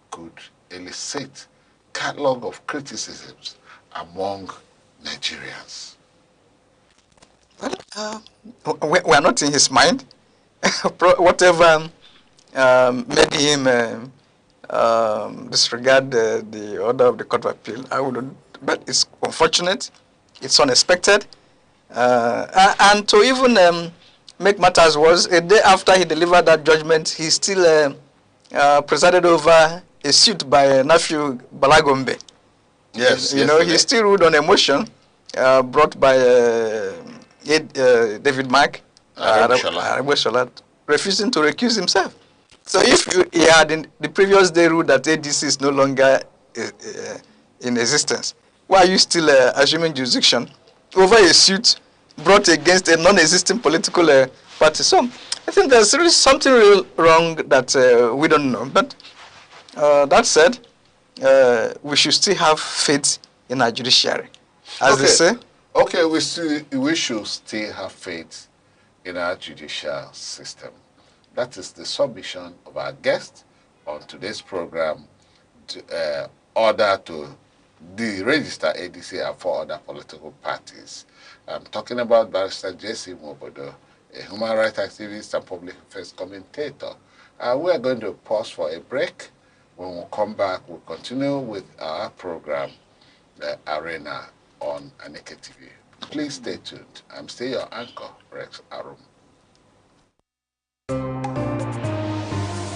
could elicit catalog of criticisms among Nigerians? Well, we are not in his mind. Whatever made him disregard the order of the Court of Appeal, I wouldn't. But it's unfortunate. It's unexpected. And to even make matters worse, a day after he delivered that judgment, he still presided over a suit by nephew Balagombe. Yes, you know, he still ruled on a motion brought by David Mark, refusing to recuse himself. So if he had in the previous day ruled that ADC is no longer in existence, why are you still assuming jurisdiction over a suit brought against a non-existing political party? So I think there's really something real wrong that we don't know. But that said, we should still have faith in our judiciary, as they say. Okay, we should still have faith in our judicial system. That is the submission of our guest on today's program, to order to deregister ADC and 4 other political parties. I'm talking about Barrister J.C. Mobodo, a human rights activist and public affairs commentator. We're going to pause for a break. When we come back, we'll continue with our program, Arena, on Aneke TV. Please stay tuned. I'm still your anchor, Rex Arum.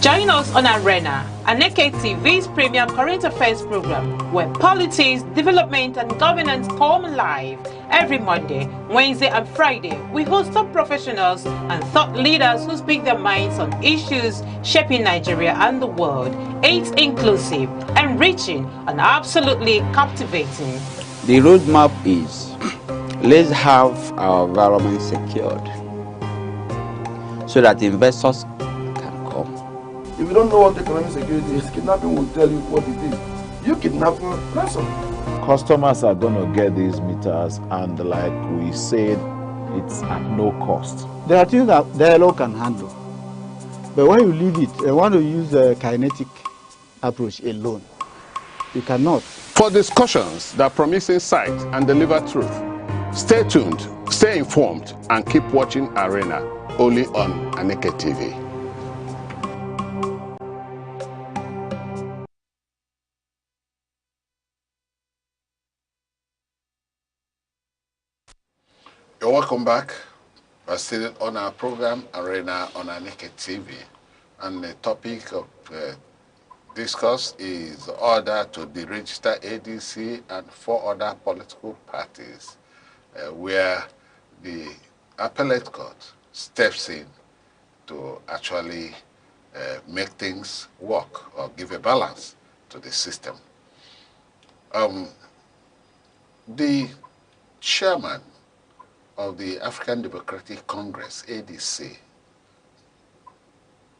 Join us on Arena, Aneke TV's premium current affairs program, where politics, development, and governance come alive. Every Monday, Wednesday, and Friday, we host top professionals and thought leaders who speak their minds on issues shaping Nigeria and the world. It's inclusive, enriching, and absolutely captivating. The roadmap is, let's have our environment secured so that investors can come. If you don't know what economic security is, kidnapping will tell you what it is. You kidnapping ransom. Customers are going to get these meters, and like we said, it's at no cost. There are things that dialogue can handle. But when you leave it, and want to use a kinetic approach alone, you cannot. For discussions that promise insight and deliver truth, stay tuned, stay informed, and keep watching Arena, only on Aneke TV. You're welcome back. We're still on our program, Arena, on Aneke TV. And the topic of discuss is order to deregister ADC and 4 other political parties, where the appellate court steps in to actually make things work or give a balance to the system. The chairman of the African Democratic Congress, ADC,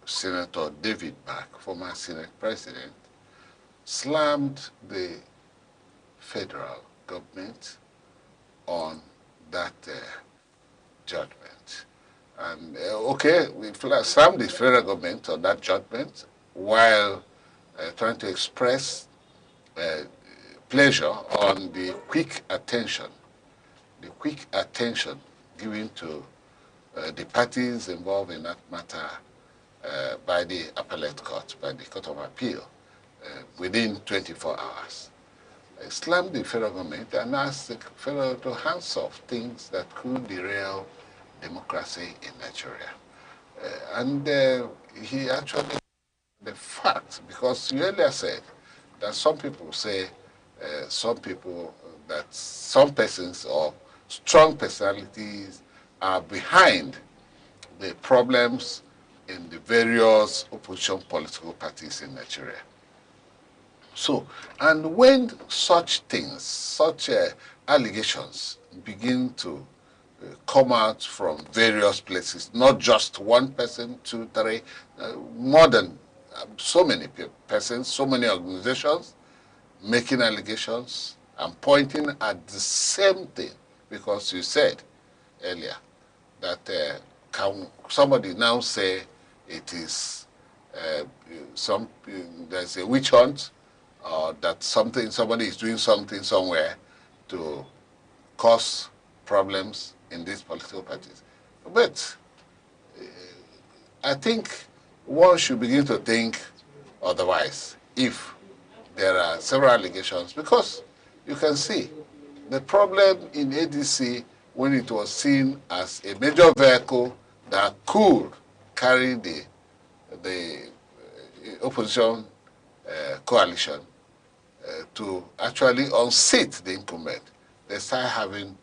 Senator David Mark, former Senate President, slammed the federal government on that judgment. And okay, we slammed the federal government on that judgment while trying to express pleasure on the quick attention given to the parties involved in that matter by the appellate court, by the Court of Appeal, within 24 hours. Slammed the federal government and asked the federal to hands off things that could derail democracy in Nigeria. And he actually, the fact, because you earlier said that some people say, that some persons or strong personalities are behind the problems in the various opposition political parties in Nigeria. So, and when such things, such allegations begin to come out from various places, not just one person, 2, 3, more than so many persons, so many organizations making allegations and pointing at the same thing, because you said earlier that can somebody now say it is there's a witch hunt, or that somebody is doing something somewhere to cause problems in these political parties. But I think one should begin to think otherwise if there are several allegations, because you can see the problem in ADC when it was seen as a major vehicle that could carry the opposition coalition to actually unseat the incumbent. They start having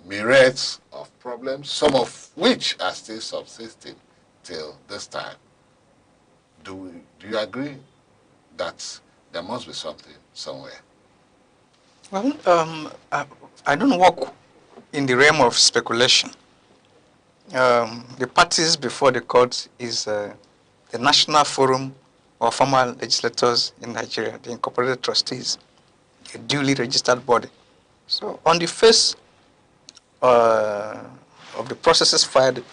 myriads of problems, some of which are still subsisting till this time. Do you agree that there must be something somewhere? Well, I don't work in the realm of speculation. The parties before the court is the National Forum of Former Legislators in Nigeria, the Incorporated Trustees, a duly registered body. So on the face of the processes filed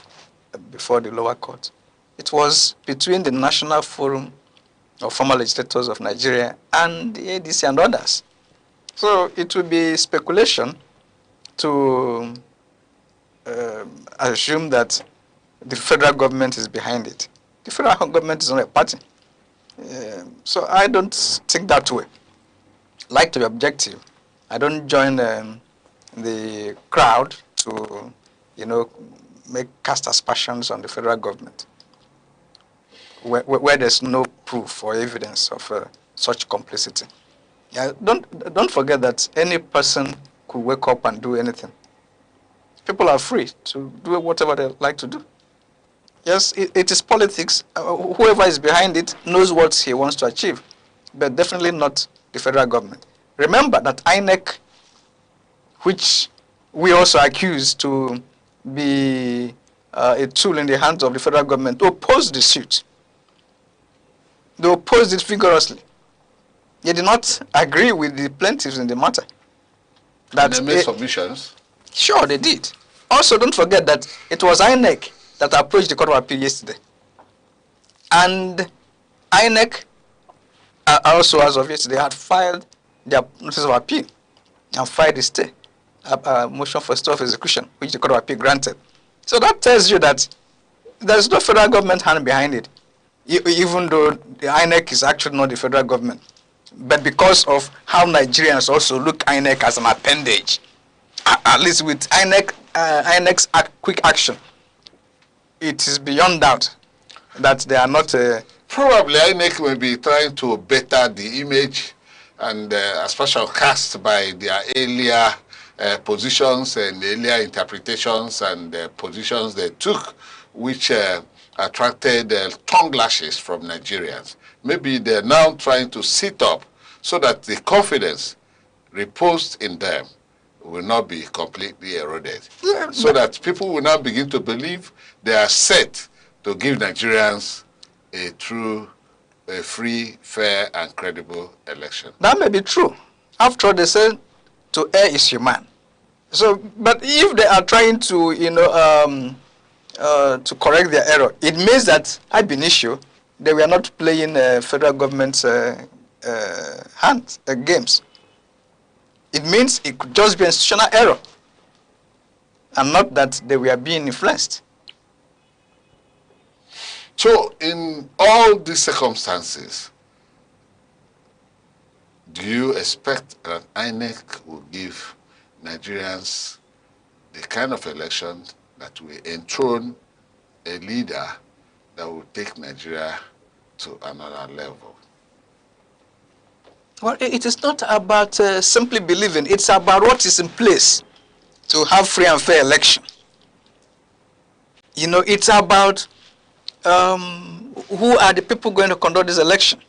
before the lower court, it was between the National Forum of Former Legislators of Nigeria and the ADC and others. So it would be speculation to assume that the federal government is behind it. The federal government is not a party. So I don't think that way. Like to be objective, I don't join the crowd to, make cast aspersions on the federal government where there's no proof or evidence of such complicity. Yeah, don't forget that any person could wake up and do anything. People are free to do whatever they like to do. Yes, it is politics. Whoever is behind it knows what he wants to achieve, but definitely not the federal government. Remember that INEC, which we also accuse to be a tool in the hands of the federal government, opposed the suit. They opposed it vigorously. They did not agree with the plaintiffs in the matter. And they made submissions? Sure, they did. Also, don't forget that it was INEC that approached the Court of Appeal yesterday. And INEC, also as of yesterday, had filed their notice of appeal and filed a stay, a motion for stay of execution, which the Court of Appeal granted. So that tells you that there's no federal government hand behind it, even though the INEC is actually not the federal government. But because of how Nigerians also look INEC as an appendage, at least with INEC's quick action, it is beyond doubt that they are not... Probably INEC will be trying to better the image and especially cast by their earlier positions and earlier interpretations and positions they took, which attracted tongue lashes from Nigerians. Maybe they're now trying to sit up so that the confidence reposed in them will not be completely eroded. So that people will now begin to believe they are set to give Nigerians a true, a free, fair, and credible election. That may be true. After all, they say to err is human. So, but if they are trying to, to correct their error, it means that ab initio, they were not playing federal government's games. It means it could just be institutional error, and not that they were being influenced. So, in all these circumstances, do you expect that INEC will give Nigerians the kind of election that will enthrone a leader that will take Nigeria to another level? Well, it is not about simply believing. It's about what is in place to have free and fair election. It's about who are the people going to conduct this election.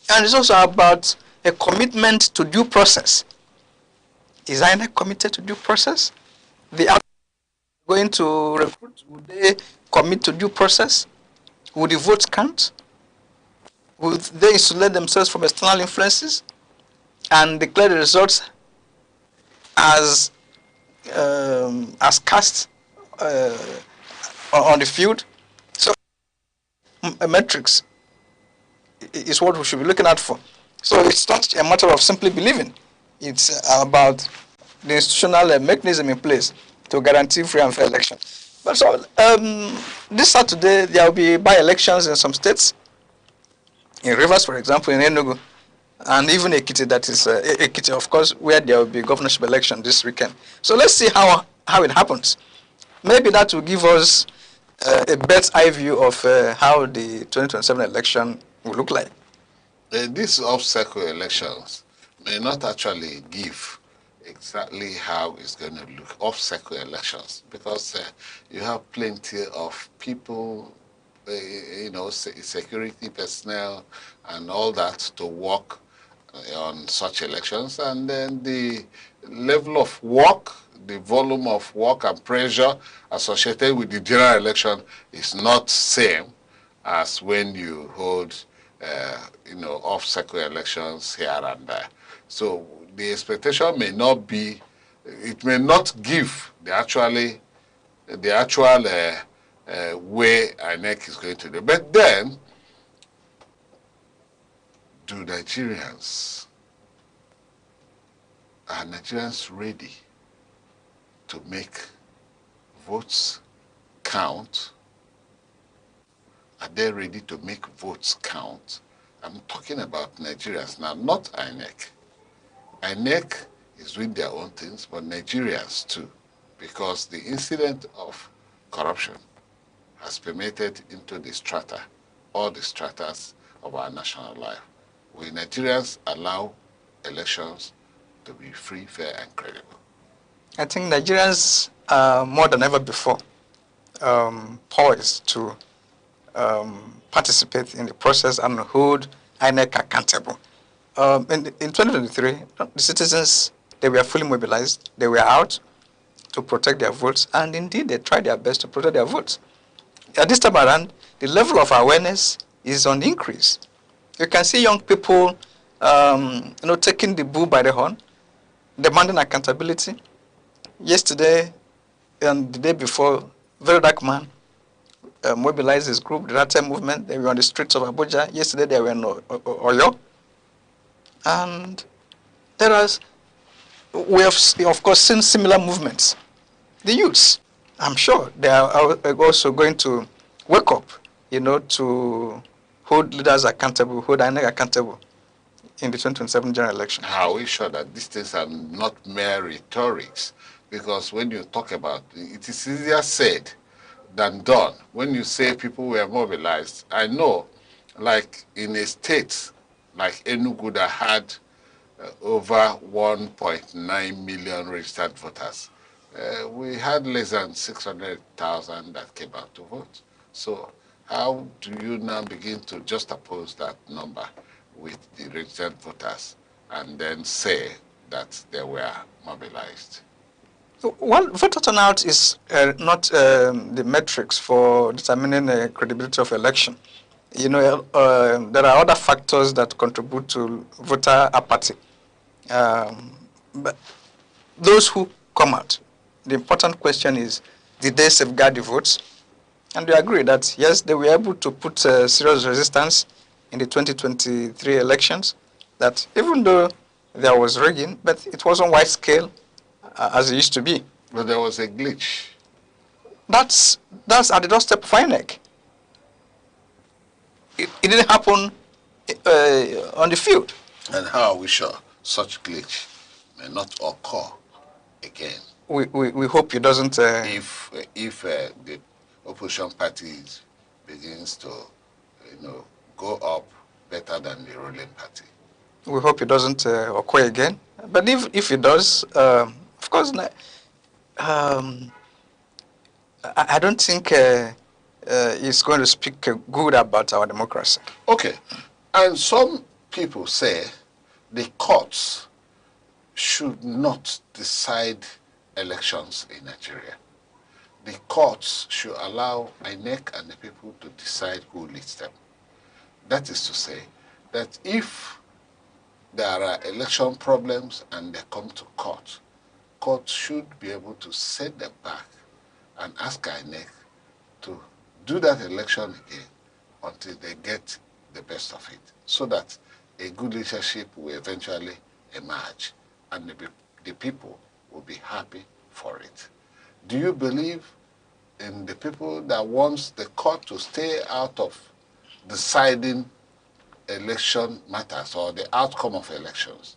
And it's also about a commitment to due process. Is INEC committed to due process? They are going to recruit. Would they commit to due process? Would the votes count? Would they insulate themselves from external influences and declare the results as cast on the field? So metrics is what we should be looking out for. So it's not a matter of simply believing. It's about the institutional mechanism in place to guarantee free and fair election. But so this Saturday there will be by-elections in some states. In Rivers, for example, in Enugu, and even Ekiti, that is Ekiti, of course, where there will be governorship election this weekend. So let's see how it happens. Maybe that will give us a bird's eye view of how the 2027 election will look like. These off-cycle elections may not actually give exactly how it's going to look, off-cycle elections, because you have plenty of people, you know, security personnel and all that to work on such elections, and then the level of work, the volume of work and pressure associated with the general election is not same as when you hold, you know, off-cycle elections here and there. So the expectation may not be, it may not give the actual way INEC is going to do. But then, are Nigerians ready to make votes count? Are they ready to make votes count? I'm talking about Nigerians now, not INEC. INEC is doing their own things, but Nigerians too, because the incident of corruption has permeated into the strata, all the stratas of our national life. Will Nigerians allow elections to be free, fair, and credible? I think Nigerians are more than ever before poised to participate in the process and hold INEC accountable. In 2023, the citizens, they were fully mobilized. They were out to protect their votes, and indeed they tried their best to protect their votes. At this time around, the level of awareness is on the increase. You can see young people, taking the bull by the horn, demanding accountability. Yesterday and the day before, very dark man mobilized his group, the Rata movement. They were on the streets of Abuja. Yesterday they were in Oyo. And we have, of course, seen similar movements. The youths, I'm sure, they are also going to wake up, to hold leaders accountable, hold INEC accountable in the 2027 general election. How are we sure that these things are not mere rhetorics? Because when you talk about it is easier said than done. When you say people were mobilized, I know, like in a state like Enugu that had over 1.9 million registered voters, we had less than 600,000 that came out to vote. So how do you now begin to juxtapose that number with the registered voters and then say that they were mobilized? Well, voter turnout is not the metrics for determining the credibility of election. There are other factors that contribute to voter apathy. But those who come out, the important question is, did they safeguard the votes? And we agree that, yes, they were able to put serious resistance in the 2023 elections, that even though there was rigging, but it wasn't wide scale as it used to be. But there was a glitch. That's at the doorstep of INEC. It didn't happen on the field. And how are we sure such glitch may not occur again? We hope it doesn't. If the opposition parties begins to, go up better than the ruling party. We hope it doesn't occur again. But if it does, of course, I don't think it's going to speak good about our democracy. Okay. And some people say the courts should not decide elections in Nigeria. The courts should allow INEC and the people to decide who leads them. That is to say that if there are election problems and they come to court, courts should be able to send them back and ask INEC to do that election again until they get the best of it, so that a good leadership will eventually emerge and the people will be happy for it. Do you believe in the people that wants the court to stay out of deciding election matters or the outcome of elections?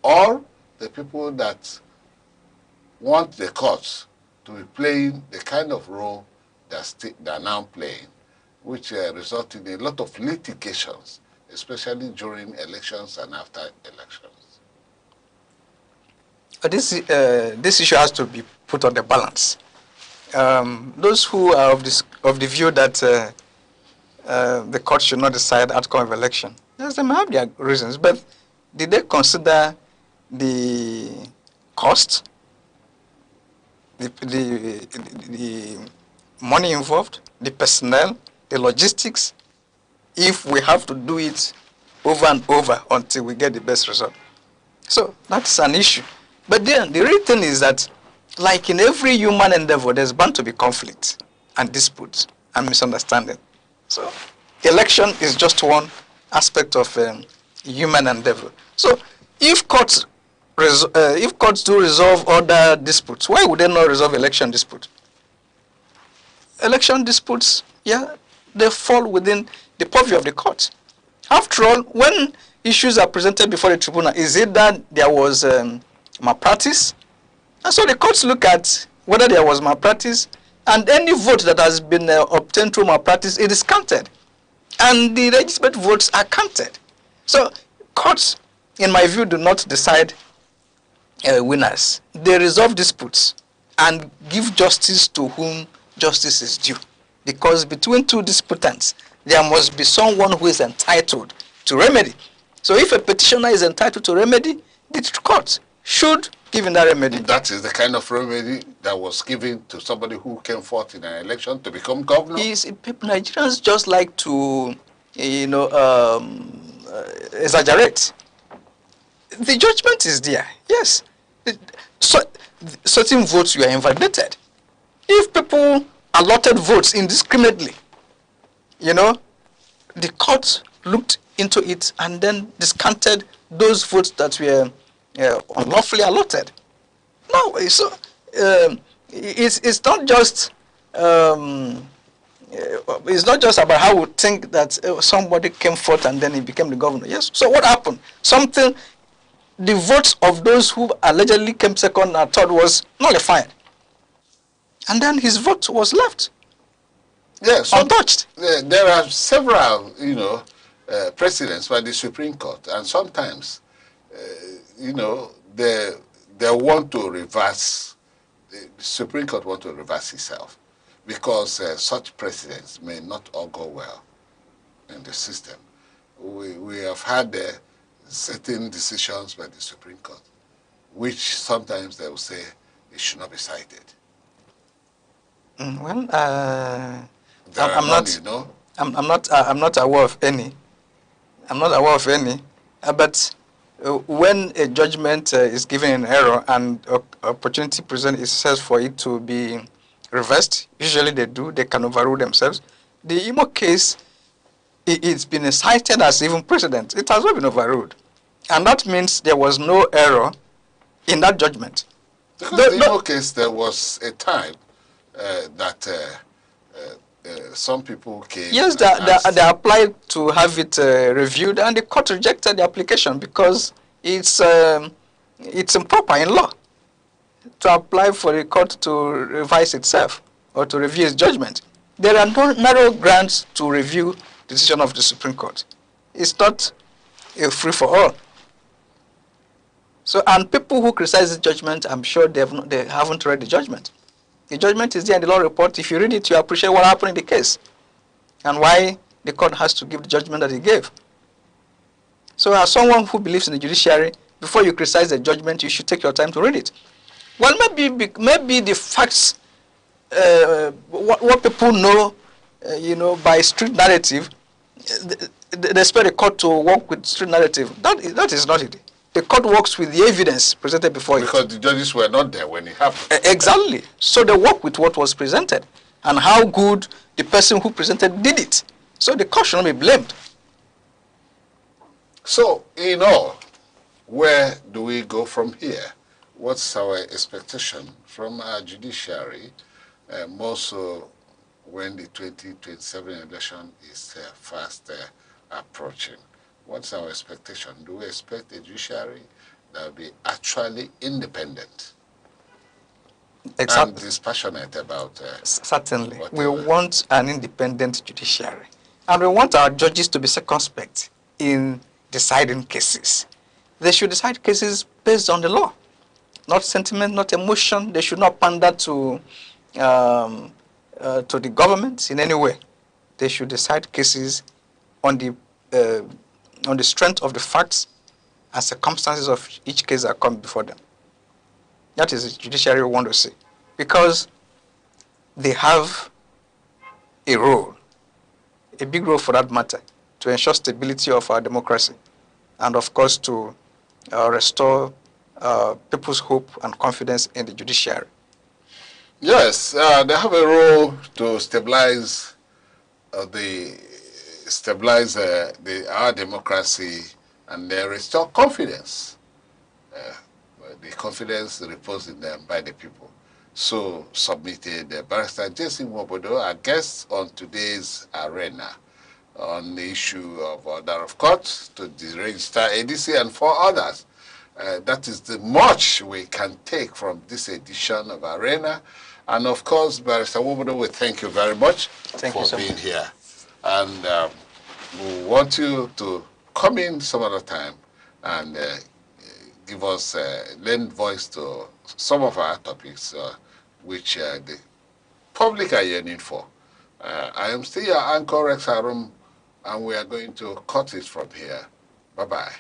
Or the people that want the courts to be playing the kind of role that they're now playing, which result in a lot of litigations, especially during elections and after elections? This issue has to be put on the balance. Those who are of the view that the court should not decide the outcome of election, yes, they may have their reasons, but did they consider the cost, the money involved, the personnel, the logistics, if we have to do it over and over until we get the best result? So that's an issue. But then the real thing is that, like in every human endeavor, there's bound to be conflict and disputes and misunderstanding. So election is just one aspect of human endeavor. So if courts do resolve other disputes, why would they not resolve election disputes? Election disputes, yeah, they fall within the purview of the courts. After all, when issues are presented before the tribunal, is it that there was malpractice? And so the courts look at whether there was malpractice, and any vote that has been obtained through malpractice, it is counted. And the legitimate votes are counted. So courts, in my view, do not decide winners. They resolve disputes and give justice to whom justice is due. Because between two disputants, there must be someone who is entitled to remedy. So if a petitioner is entitled to remedy, the court should give him that remedy. That is the kind of remedy that was given to somebody who came forth in an election to become governor? Nigerians just like to, exaggerate. The judgment is there, yes. So, certain votes were invalidated. If people allotted votes indiscriminately, the court looked into it and then discounted those votes that were unlawfully allotted. No, so it's not just about how we think that somebody came forth and then he became the governor. Yes. So what happened? The votes of those who allegedly came second and third was nullified, and then his vote was left. Yes, untouched. There are several, precedents by the Supreme Court, and sometimes, they want to reverse. The Supreme Court want to reverse itself, because such precedents may not all go well in the system. We have had certain decisions by the Supreme Court, which sometimes they will say it should not be cited. Well, I'm not aware of any. I'm not aware of any. But when a judgment is given in error and opportunity presents itself for it to be reversed, usually they do. They can overrule themselves. The Imo case, it's been cited as even precedent. It has not been overruled, and that means there was no error in that judgment. Because in the Imo case, there was a time that some people came. Yes, they applied to have it reviewed, and the court rejected the application because it's improper in law to apply for the court to revise itself or to review its judgment. There are no narrow grounds to review the decision of the Supreme Court. It's not a free for all. So, and people who criticize the judgment, I'm sure they haven't read the judgment. The judgment is there in the law report. If you read it, you appreciate what happened in the case and why the court has to give the judgment that it gave. So as someone who believes in the judiciary, before you criticize the judgment, you should take your time to read it. Well, maybe the facts, what people know, by street narrative, they expect the court to work with street narrative. That is not it. The court works with the evidence presented before it. Because the judges were not there when it happened. Exactly. So they work with what was presented and how good the person who presented did it. So the court should not be blamed. So, in all, where do we go from here? what's our expectation from our judiciary, more so when the 2027 election is fast approaching? What's our expectation? Do we expect a judiciary that will be actually independent and dispassionate about certainly. whatever? We want an independent judiciary. And we want our judges to be circumspect in deciding cases. They should decide cases based on the law, not sentiment, not emotion. They should not pander to the government in any way. They should decide cases on the strength of the facts and circumstances of each case that come before them. That is the judiciary we want to see, because they have a role, a big role for that matter, to ensure stability of our democracy, and of course to restore people's hope and confidence in the judiciary. Yes, they have a role to stabilize our democracy and restore confidence. The confidence reposed in them by the people. So submitted Barrister Jason Wobodo, our guest on today's arena, on the issue of order of court to deregister ADC and 4 others. That is the much we can take from this edition of Arena. And of course, Barrister Wobodo, we thank you very much for being here. And we want you to come in some other time and give us, lend voice to some of our topics which the public are yearning for. I am still your anchor, Rex Harum, and we are going to cut it from here. Bye-bye.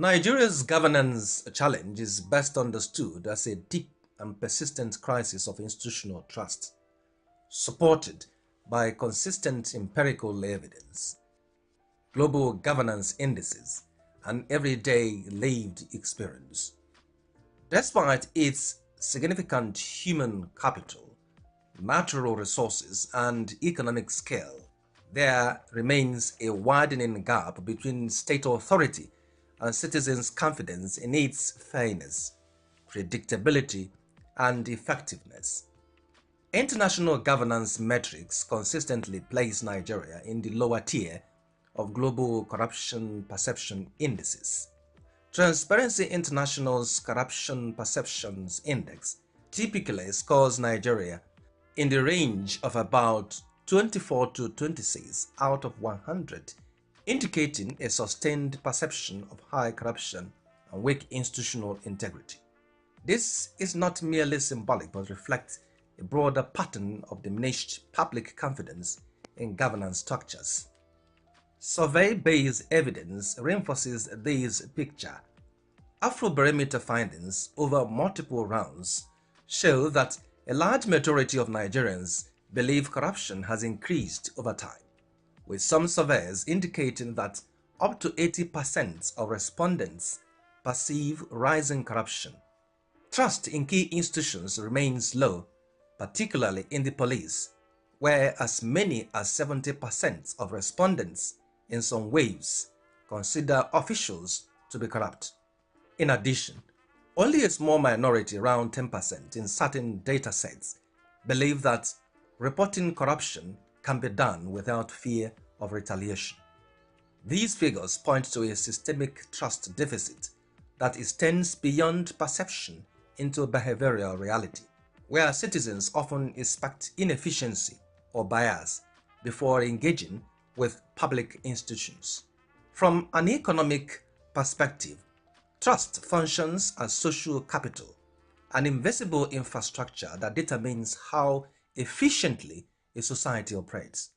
Nigeria's governance challenge is best understood as a deep and persistent crisis of institutional trust, supported by consistent empirical evidence, global governance indices, and everyday lived experience. Despite its significant human capital, natural resources, and economic scale, there remains a widening gap between state authority and citizens' confidence in its fairness, predictability, and effectiveness. International governance metrics consistently place Nigeria in the lower tier of global corruption perception indices. Transparency International's Corruption Perceptions Index typically scores Nigeria in the range of about 24 to 26 out of 100, indicating a sustained perception of high corruption and weak institutional integrity. This is not merely symbolic but reflects a broader pattern of diminished public confidence in governance structures. Survey-based evidence reinforces this picture. Afrobarometer findings over multiple rounds show that a large majority of Nigerians believe corruption has increased over time, with some surveys indicating that up to 80% of respondents perceive rising corruption. Trust in key institutions remains low, particularly in the police, where as many as 70% of respondents in some waves consider officials to be corrupt. In addition, only a small minority, around 10% in certain data sets, believe that reporting corruption can be done without fear of retaliation. These figures point to a systemic trust deficit that extends beyond perception into behavioral reality, where citizens often expect inefficiency or bias before engaging with public institutions. From an economic perspective, trust functions as social capital, an invisible infrastructure that determines how efficiently a society operates.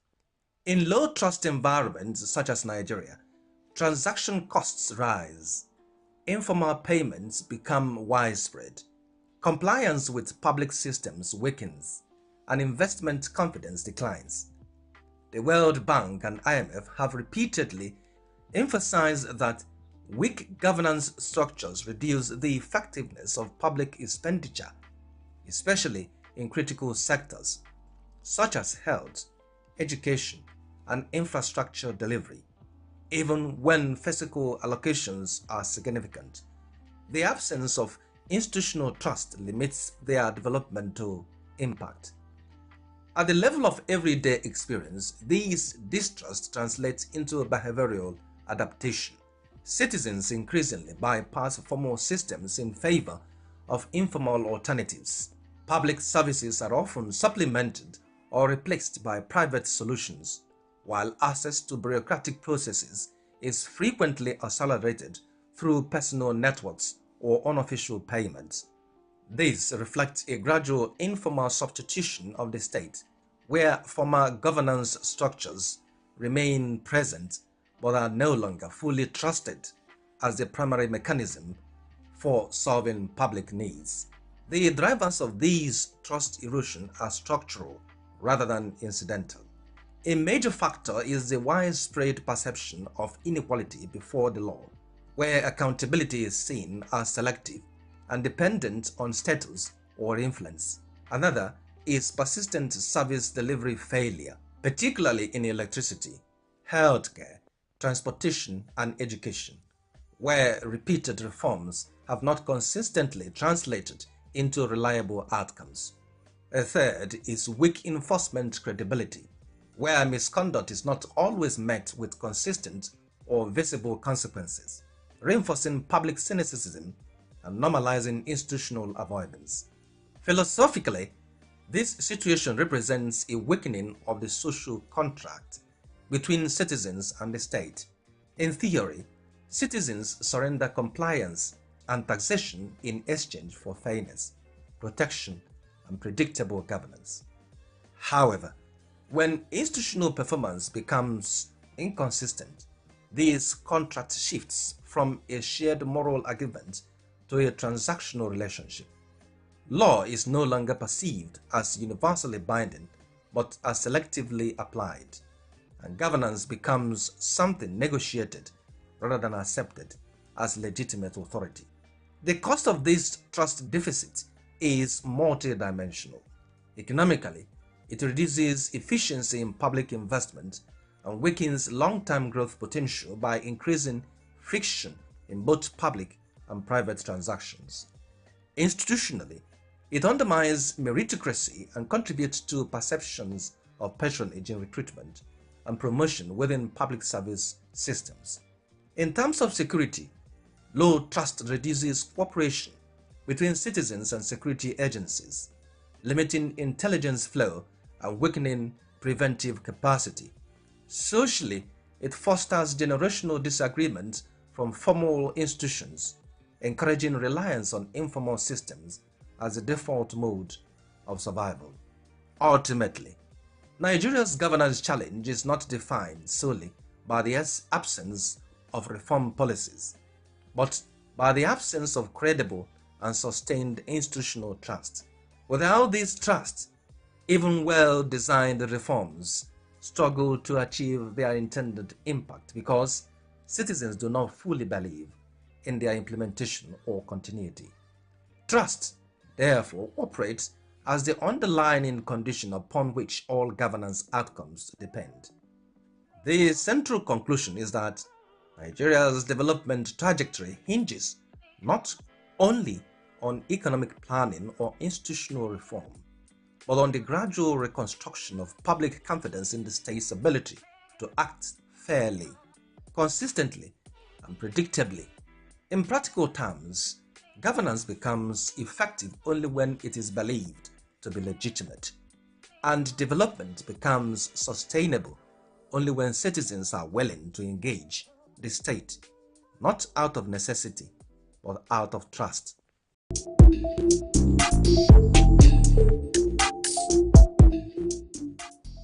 In low-trust environments such as Nigeria, transaction costs rise, informal payments become widespread, compliance with public systems weakens, and investment confidence declines. The World Bank and IMF have repeatedly emphasized that weak governance structures reduce the effectiveness of public expenditure, especially in critical sectors such as health, education, and infrastructure delivery, even when physical allocations are significant. The absence of institutional trust limits their developmental impact. At the level of everyday experience, this distrust translates into behavioral adaptation. Citizens increasingly bypass formal systems in favor of informal alternatives. Public services are often supplemented or replaced by private solutions, while access to bureaucratic processes is frequently accelerated through personal networks or unofficial payments. This reflects a gradual informal substitution of the state, where formal governance structures remain present but are no longer fully trusted as the primary mechanism for solving public needs. The drivers of these trust erosion are structural rather than incidental. A major factor is the widespread perception of inequality before the law, where accountability is seen as selective and dependent on status or influence. Another is persistent service delivery failure, particularly in electricity, healthcare, transportation, and education, where repeated reforms have not consistently translated into reliable outcomes. A third is weak enforcement credibility, where misconduct is not always met with consistent or visible consequences, reinforcing public cynicism and normalizing institutional avoidance. Philosophically, this situation represents a weakening of the social contract between citizens and the state. In theory, citizens surrender compliance and taxation in exchange for fairness, protection, and predictable governance. However, when institutional performance becomes inconsistent, this contract shifts from a shared moral agreement to a transactional relationship. Law is no longer perceived as universally binding, but as selectively applied, and governance becomes something negotiated rather than accepted as legitimate authority. The cost of this trust deficit is multidimensional. Economically, it reduces efficiency in public investment and weakens long-term growth potential by increasing friction in both public and private transactions. Institutionally, it undermines meritocracy and contributes to perceptions of patronage in recruitment and promotion within public service systems. In terms of security, low trust reduces cooperation between citizens and security agencies, limiting intelligence flow and weakening preventive capacity. Socially, it fosters generational disagreement from formal institutions, encouraging reliance on informal systems as the default mode of survival. Ultimately, Nigeria's governance challenge is not defined solely by the absence of reform policies, but by the absence of credible and sustained institutional trust. Without this trust, even well-designed reforms struggle to achieve their intended impact because citizens do not fully believe in their implementation or continuity. Trust, therefore, operates as the underlying condition upon which all governance outcomes depend. The central conclusion is that Nigeria's development trajectory hinges not only on economic planning or institutional reform, but on the gradual reconstruction of public confidence in the state's ability to act fairly, consistently, and predictably. In practical terms, governance becomes effective only when it is believed to be legitimate. And development becomes sustainable only when citizens are willing to engage the state, not out of necessity, but out of trust.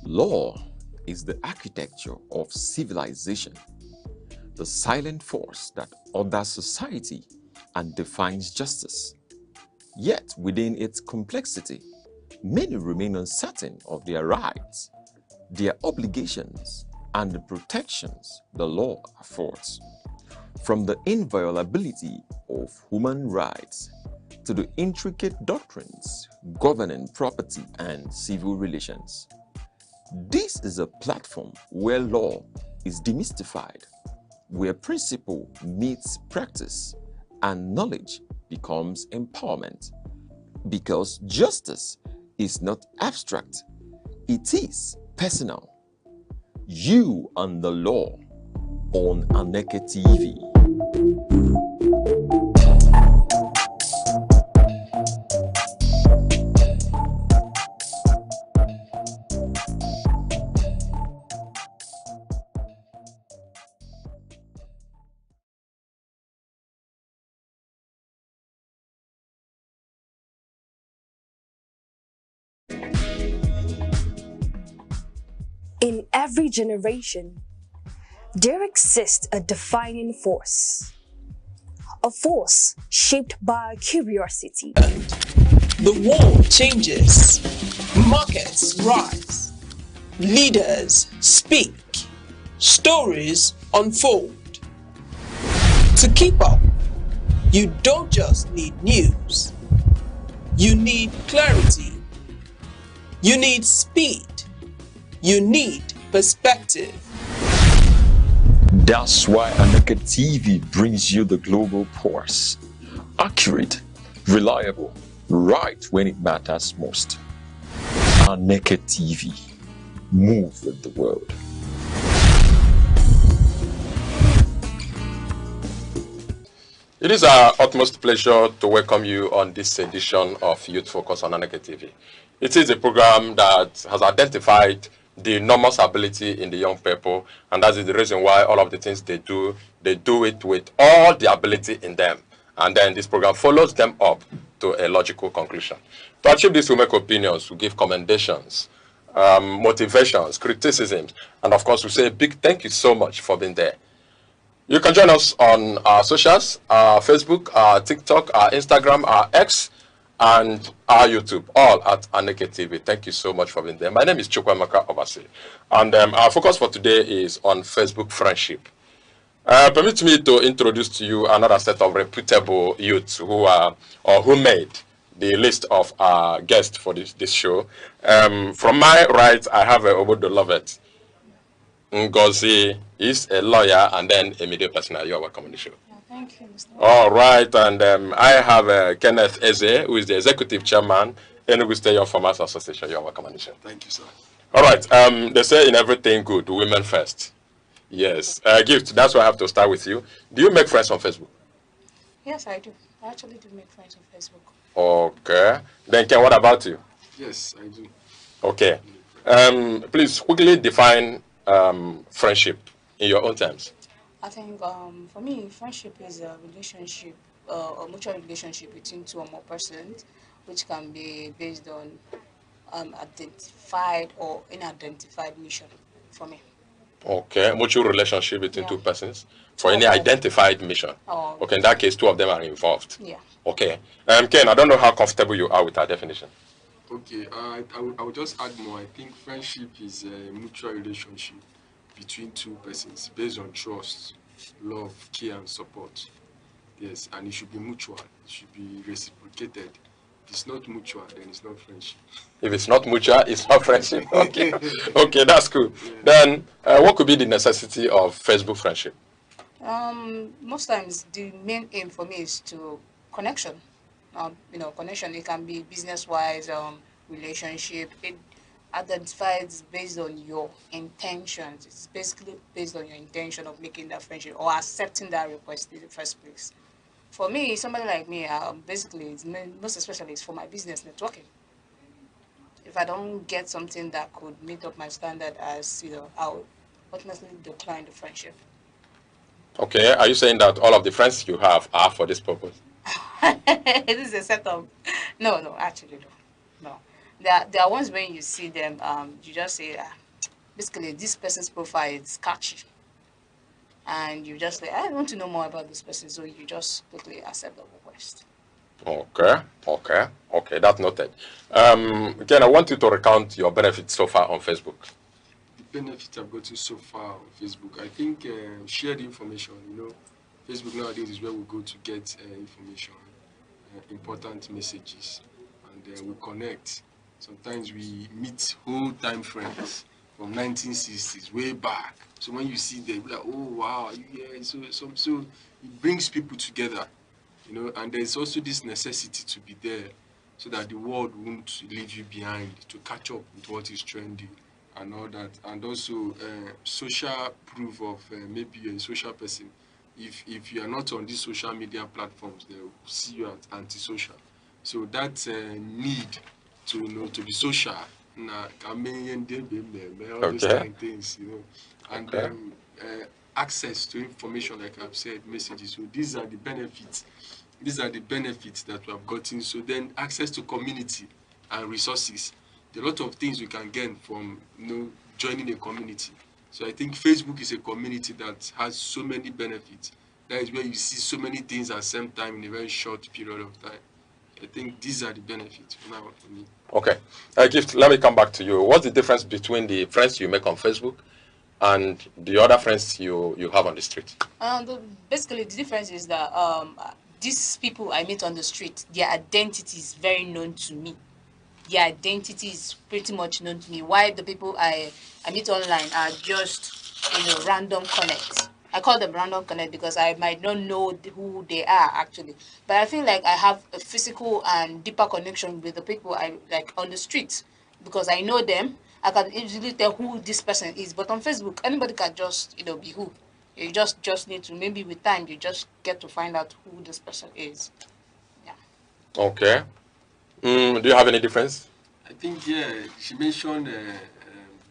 Law is the architecture of civilization, the silent force that orders society and defines justice. Yet, within its complexity, many remain uncertain of their rights, their obligations, and the protections the law affords. From the inviolability of human rights to the intricate doctrines governing property and civil relations. This is a platform where law is demystified, where principle meets practice and knowledge becomes empowerment. Because justice is not abstract, it is personal. You and the law on Aneke TV. In every generation, there exists a defining force. A force shaped by curiosity. The world changes. Markets rise. Leaders speak. Stories unfold. To keep up, you don't just need news. You need clarity. You need speed. You need perspective. That's why Aneke TV brings you the global pulse. Accurate, reliable, right when it matters most. Aneke TV. Move with the world. It is our utmost pleasure to welcome you on this edition of Youth Focus on Aneke TV. It is a program that has identified the enormous ability in the young people, and that is the reason why all of the things they do it with all the ability in them. And then this program follows them up to a logical conclusion. To achieve this, we make opinions, we give commendations, motivations, criticisms, and of course we say a big thank you so much for being there. You can join us on our socials, our Facebook, our TikTok, our Instagram, our X, and our YouTube, all at Aneke TV. Thank you so much for being there. My name is Chukwemeka Obasi, and our focus for today is on Facebook friendship. Permit me to introduce to you another set of reputable youths who are, or who made the list of our guests for this show. From my right, I have Obodo Lovett. Ngozi is a lawyer and then a media personnel. You are welcome on the show. Thank you, Mr. All right, and I have Kenneth Eze, who is the executive chairman, Enugu State Young Farmers Association. You are welcome on the show. Thank you, sir. All right, they say in everything good, women first. Yes, Gift, that's why I have to start with you. Do you make friends on Facebook? Yes, I do. I actually do make friends on Facebook. Okay. Then, Ken, what about you? Yes, I do. Okay. Please quickly define friendship in your own terms. I think for me, friendship is a relationship, a mutual relationship between two or more persons, which can be based on identified or unidentified mission for me. Okay, mutual relationship between two persons for any identified mission. Okay, in that case, two of them are involved. Yeah. Okay. Ken, I don't know how comfortable you are with our definition. Okay, I will just add more. I think friendship is a mutual relationship between two persons based on trust, love, care, and support. Yes, and it should be mutual. It should be reciprocated. If it's not mutual, then it's not friendship. If it's not mutual, it's not friendship. Okay, okay, that's cool. Yeah. Then, what could be the necessity of Facebook friendship? Most times, the main aim for me is to connection. Connection. It can be business-wise, relationship. It identifies based on your intentions. It's basically based on your intention of making that friendship or accepting that request in the first place. For me, somebody like me, basically, most especially, it's for my business networking. if I don't get something that could meet up my standard as, I'll ultimately decline the friendship. Okay, are you saying that all of the friends you have are for this purpose? This is a setup. No, actually, no. There are ones when you see them, you just say, basically, this person's profile is catchy. And you just say, I want to know more about this person, so you just quickly accept the request. Okay, that's noted. Again, I want you to recount your benefits so far on Facebook. The benefits I've gotten so far on Facebook, I think shared information, Facebook nowadays is where we go to get information, important messages, and we connect. Sometimes we meet whole time friends from 1960s, way back. So when you see them, you're like, oh wow, yeah. So it brings people together, and there's also this necessity to be there so that the world won't leave you behind, to catch up with what is trendy and all that. And also social proof of maybe you're a social person. If you are not on these social media platforms, they'll see you as antisocial. So that need to be social, all those kind of things, and access to information, like I've said, messages. So these are the benefits. These are the benefits that we have gotten. So then access to community and resources. There are a lot of things we can gain from joining a community. So I think Facebook is a community that has so many benefits. That is where you see so many things at the same time in a very short period of time. I think these are the benefits now for me. Okay. Gift, let me come back to you. What's the difference between the friends you make on Facebook and the other friends you have on the street? Basically, the difference is that these people I meet on the street, their identity is very known to me. Their identity is pretty much known to me. Why the people I meet online are just, random connects. I call them random connect because I might not know who they are actually. But I feel like I have a physical and deeper connection with the people I like on the streets because I know them. I can easily tell who this person is. But on Facebook, anybody can just, be who. You just need to, maybe with time, you just get to find out who this person is. Yeah. Okay. Do you have any difference? I think, yeah, she mentioned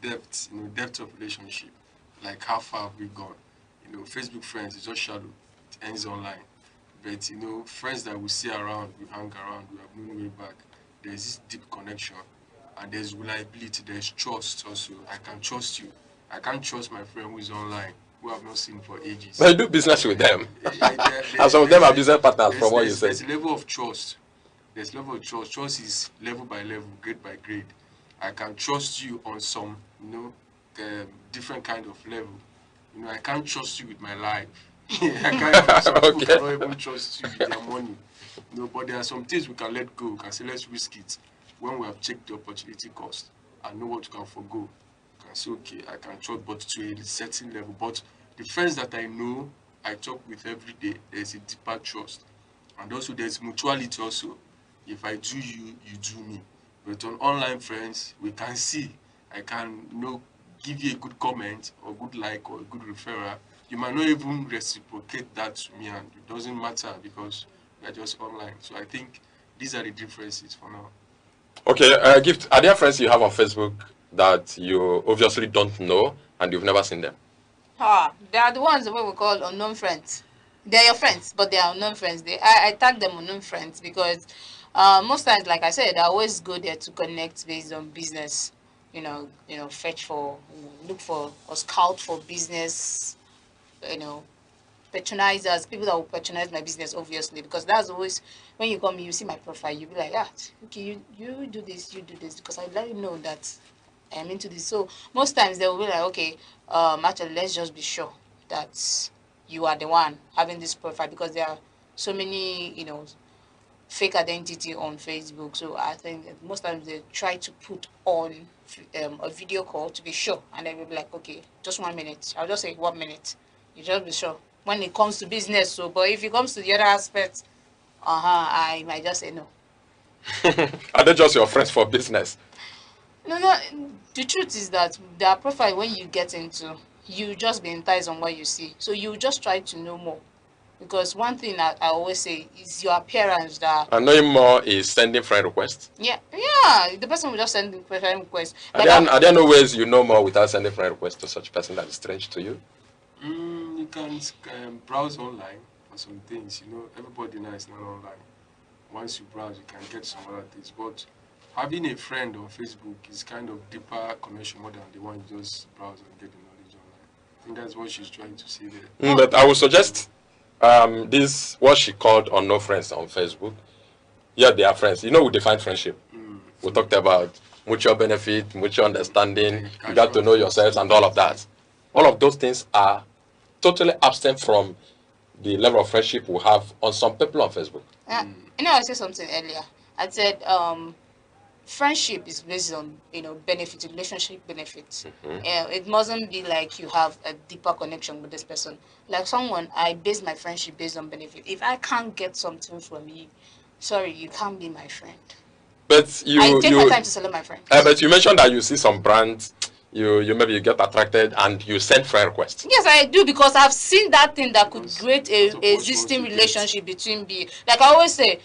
depth, depth of relationship. Like how far have we gone? Facebook friends is just shadow. It ends online. But, friends that we see around, we hang around, we have known way back. There's this deep connection. And there's reliability, there's trust also. I can trust you. I can't trust my friend who is online, who I've not seen for ages. But you do business with them. And some of them are business partners from what you said. There's a level of trust. There's level of trust. Trust is level by level, grade by grade. I can trust you on some, different kind of level. I can't trust you with my life. I can't trust you. I cannot even trust you with your money. But there are some things we can let go. We can say, let's risk it when we have checked the opportunity cost and know what you can forgo. You can say, okay, I can trust, but to a certain level. But the friends that I know, I talk with every day, there's a deeper trust. And also there's mutuality also. If I do you, you do me. But on online friends, we can see. I can give you a good comment or good like or a good referral. You might not even reciprocate that to me, and it doesn't matter because we are just online. So I think these are the differences for now. Okay, Gift, are there friends you have on Facebook that you obviously don't know and you've never seen them? They are the ones that we call unknown friends. They are your friends, but they are unknown friends. I tag them unknown friends because most times, like I said, I always go there to connect based on business. Fetch for, look for or scout for business, patronizers, people that will patronize my business, obviously, because that's always, when you come, you see my profile, you'll be like, okay, you do this, because I let you know that I'm into this. So most times they will be like, okay, actually, let's just be sure that you are the one having this profile, because there are so many, fake identity on Facebook. So I think that most times they try to put on a video call to be sure, and then we'll be like, okay, just 1 minute. I'll just say 1 minute. You just be sure when it comes to business. So, but if it comes to the other aspects, I might just say no. Are they just your friends for business? No. The truth is that their profile, when you get into, you just be enticed on what you see. So you just try to know more. Because one thing I always say is your appearance that. And knowing more is sending friend requests. Yeah, the person will just send the friend request. Are there no ways you know more without sending friend requests to such a person that is strange to you? You can browse online for some things. You know, everybody now is not online. Once you browse, you can get some other things. But having a friend on Facebook is kind of deeper connection more than the one you just browse and get the knowledge online. I think that's what she's trying to say there. But I would suggest this, what she called unknown friends on Facebook. Yeah, they are friends. You know, we define friendship. We talked about mutual benefit, mutual understanding, you got to know yourselves and all of that. All of those things are totally absent from the level of friendship we have on some people on Facebook. You know, I said something earlier. I said friendship is based on, benefit, relationship benefits. It mustn't be like you have a deeper connection with this person. Like someone, I base my friendship based on benefit. If I can't get something from you, sorry, you can't be my friend. But I take my time to select my friend. But you mentioned that you see some brands, you maybe get attracted and you send friend requests. Yes, I do, because I've seen that thing that could create a existing relationship between me. Like I always say,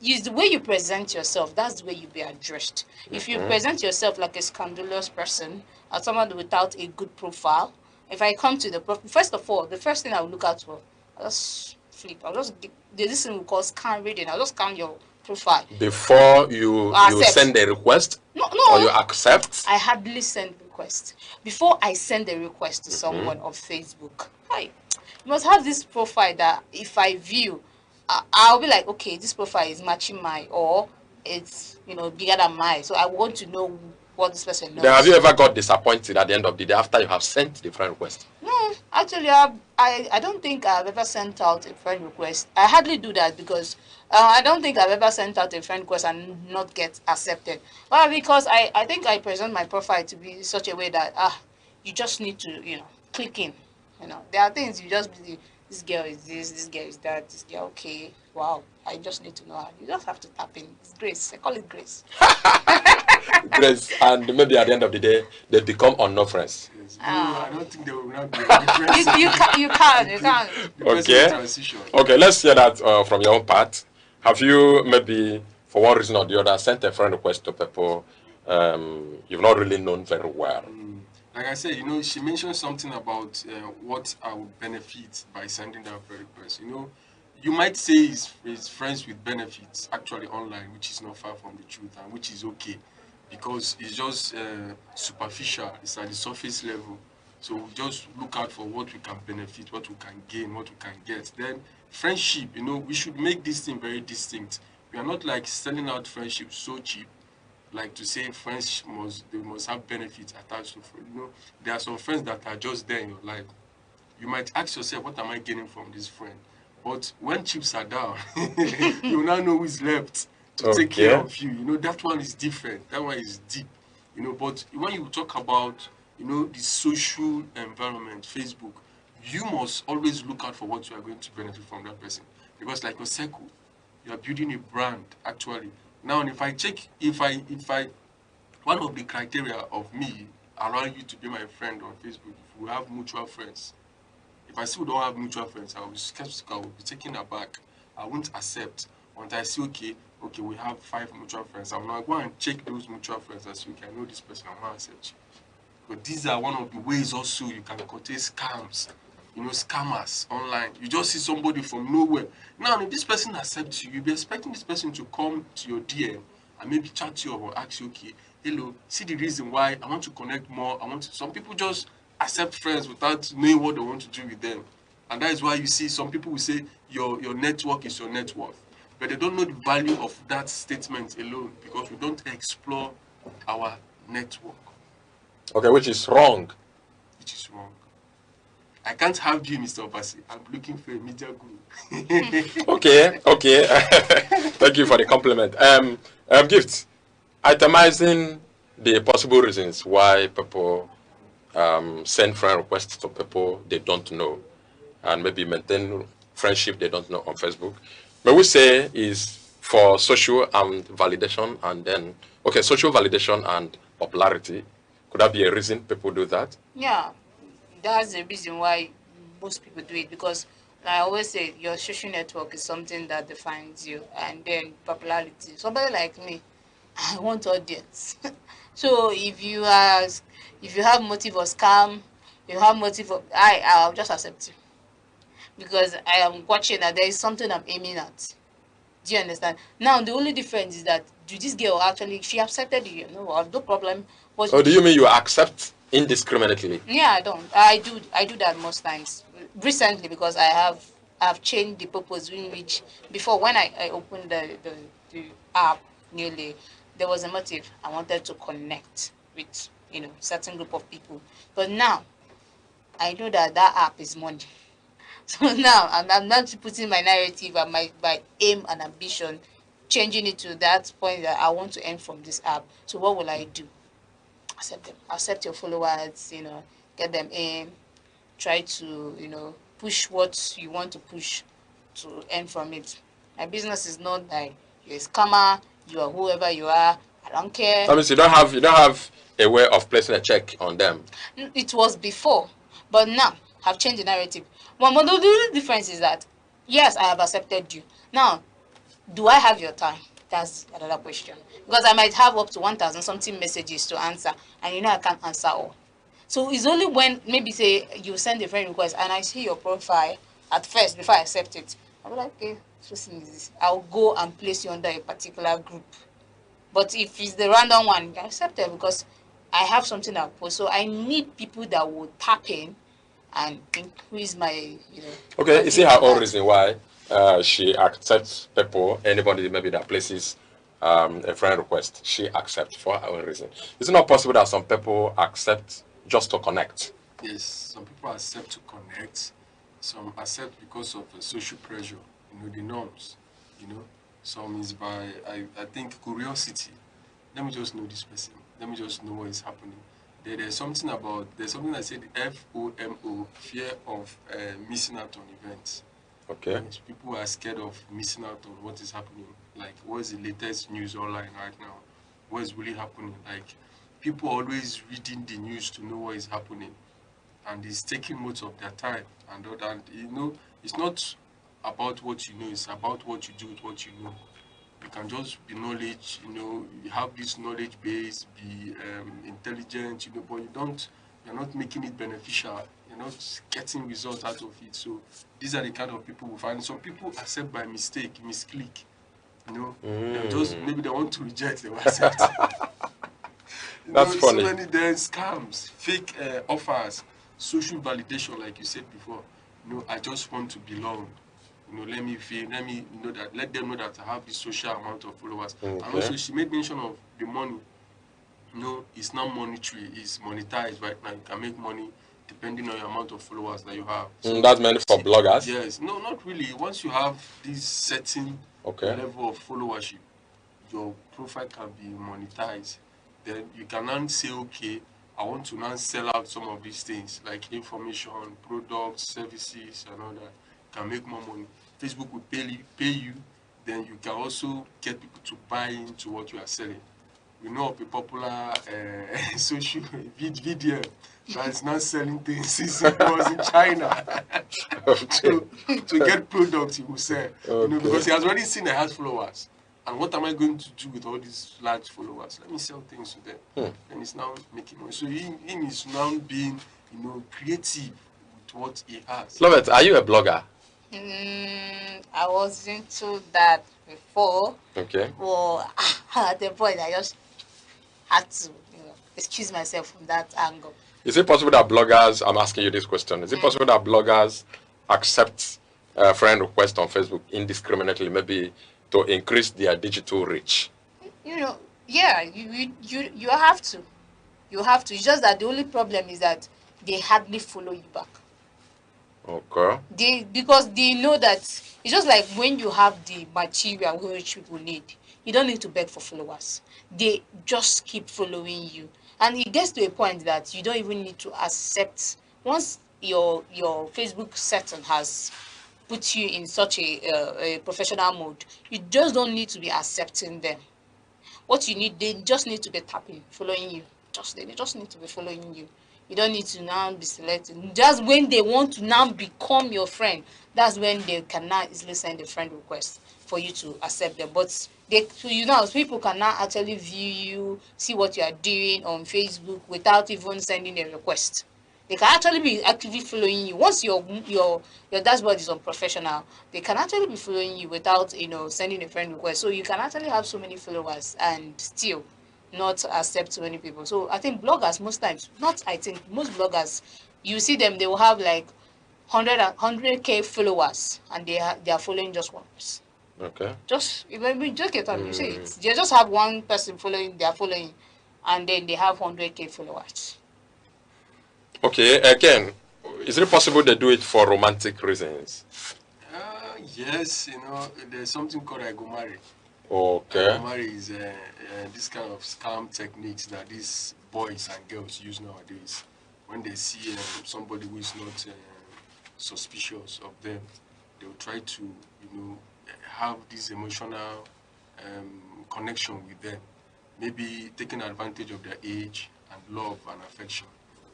is the way you present yourself, that's the way you be addressed. If you present yourself like a scandalous person or someone without a good profile, if I come to the first of all, the first thing I will look out for, I'll just flip. I'll just this thing we call scan reading. I'll just scan your profile before you send a request. No, or you accept. I hardly send requests before I send a request to someone on Facebook. You must have this profile that if I view, I'll be like, okay, this profile is matching mine, or it's bigger than mine. So I want to know what this person knows. Then have you ever got disappointed at the end of the day after you have sent the friend request? No, actually, I don't think I've ever sent out a friend request. I hardly do that because I don't think I've ever sent out a friend request and not get accepted. Well, because I think I present my profile to be such a way that you just need to click in. There are things you just be, this girl is this girl is that, this girl, okay, wow, I just need to know her. You just have to tap in. It's grace. I call it grace. Grace, and maybe at the end of the day, they become unknown friends. I don't think they will not be friends. You can. Okay, let's hear that from your own part. Have you maybe, for one reason or the other, sent a friend request to people you've not really known very well? Like I said, she mentioned something about what I would benefit by sending that friend request. You might say it's friends with benefits actually online, which is not far from the truth and which is okay, because it's just superficial. It's at the surface level. So we just look out for what we can benefit, what we can gain, what we can get. Then friendship, we should make this thing very distinct. We are not like selling out friendship so cheap, like to say friends must have benefits attached to friends. There are some friends that are just there in your life. You might ask yourself, what am I gaining from this friend? But when chips are down, you now know who is left to take care of you. That one is different. That one is deep. But when you talk about, the social environment, Facebook, you must always look out for what you are going to benefit from that person. Because like your circle, you are building a brand, actually. Now, one of the criteria of me allowing you to be my friend on Facebook, if we have mutual friends, if I still don't have mutual friends, I will be skeptical, I will be taken aback. I won't accept until I see, okay, we have 5 mutual friends. I will now go and check those mutual friends and say, okay, I know this person, I will accept you. But these are one of the ways also you can curtail scams, scammers online. You just see somebody from nowhere. Now, if this person accepts you, you'll be expecting this person to come to your DM and maybe chat you or ask you, okay, hello, see the reason why I want to connect more. Some people just accept friends without knowing what they want to do with them. And that is why you see some people will say your network is your net worth. But they don't know the value of that statement alone because we don't explore our network. Okay, which is wrong. Which is wrong. I can't have you, Mr. Obasi. I'm looking for a media guru. Okay. Thank you for the compliment. Gift, itemizing the possible reasons why people send friend requests to people they don't know and maybe maintain friendship they don't know on Facebook. But we say is for social and validation, and then social validation and popularity. Could that be a reason people do that? Yeah, that's the reason why most people do it, because I always say your social network is something that defines you, and then popularity. Somebody like me, I want audience. So if you have motive or scam, you have motive of I'll just accept you because I am watching that there is something I'm aiming at. Do you understand? Now the only difference is that do this girl actually she accepted you? No, I have no problem. But Or do you mean you accept indiscriminately? yeah, I don't. I do that most times. Recently because I've changed the purpose in which before when I opened the app newly, there was a motive. I wanted to connect with certain group of people. But now I know that that app is money. So now I'm not putting my narrative and my aim and ambition, changing it to that point that I want to earn from this app. So what will I do? Accept them. Accept your followers, get them in, try to, push what you want to push to earn from it. My business is not like you're a scammer, you are whoever you are, I don't care. That means you don't have a way of placing a check on them. It was before, but now I've changed the narrative. But the only difference is that, yes, I have accepted you. Now, do I have your time? That's another question. Because I might have up to 1,000 something messages to answer, and I can't answer all. So it's only when, maybe say, you send a friend request, and I see your profile at first, before I accept it. I'll be like, okay, so this. I'll go and place you under a particular group. But if it's the random one, I accept it because I have something I'll post. So I need people that will tap in and increase my, Okay, you see her own reason why she accepts people, anybody maybe that places a friend request, she accepts for her own reason. Is it not possible that some people accept just to connect? Yes, some people accept to connect, some accept because of social pressure, the norms, some is by, I think, curiosity. Let me just know this person. Let me just know what is happening. There's something I said FOMO, fear of missing out on events. Okay. And people are scared of missing out on what is happening. Like, what is the latest news online right now? What is really happening? Like, people are always reading the news to know what is happening. And it's taking most of their time. And it's not about what you know, it's about what you do with what you know. You can just be knowledge, you have this knowledge base, be intelligent, but you're not making it beneficial. You're not getting results out of it. So these are the kind of people we find. Some people accept by mistake, misclick. Just maybe they want to reject, they will accept. That's funny. So many scams, fake offers, social validation, like you said before. I just want to belong. Let me know that, let them know that I have this social amount of followers. Okay. And also she made mention of the money. It's not monetary, it's monetized right now. You can make money depending on your amount of followers that you have. So that's meant for bloggers? Yes. No, not really. Once you have this certain level of followership, your profile can be monetized. Then you can now say, okay, I want to now sell out some of these things like information, products, services, and all that. Can make more money. Facebook will pay you, then you can also get people to buy into what you are selling. We know of a popular social video that is now selling things since it was in China. to get products he will sell. Because he has already seen he has followers. And what am I going to do with all these large followers? Let me sell things to them. And it's now making money. So him is now being, creative with what he has. Love it. Are you a blogger? I was into that before. Okay. Well, at the point I just had to, excuse myself from that angle. Is it possible that bloggers, I'm asking you this question, is it possible that bloggers accept friend requests on Facebook indiscriminately, maybe to increase their digital reach? Yeah, you have to. You have to. It's just that the only problem is that they hardly follow you back. Okay. Because they know that it's just like when you have the material which people need, you don't need to beg for followers. They just keep following you. And it gets to a point that you don't even need to accept. Once your Facebook setting has put you in such a professional mode, you just don't need to be accepting them. What you need, they just need to be tapping, following you. They just need to be following you. You don't need to now be selected. Just when they want to now become your friend, that's when they can now easily send a friend request for you to accept them. But people can now actually view you, see what you are doing on Facebook without even sending a request. They can actually be actively following you. Once your dashboard is unprofessional, they can actually be following you without sending a friend request. So you can actually have so many followers and still not accept so many people. So I think bloggers most bloggers, you see them, they will have like 100k followers and they are following just one person. Okay. Just get on. You see it. They just have one person following. They are following, and then they have 100k followers. Okay. Again, is it possible they do it for romantic reasons? Yes. There's something called agomari. Okay. Agomari is this kind of scam techniques that these boys and girls use nowadays. When they see somebody who is not suspicious of them, they will try to, have this emotional connection with them, maybe taking advantage of their age and love and affection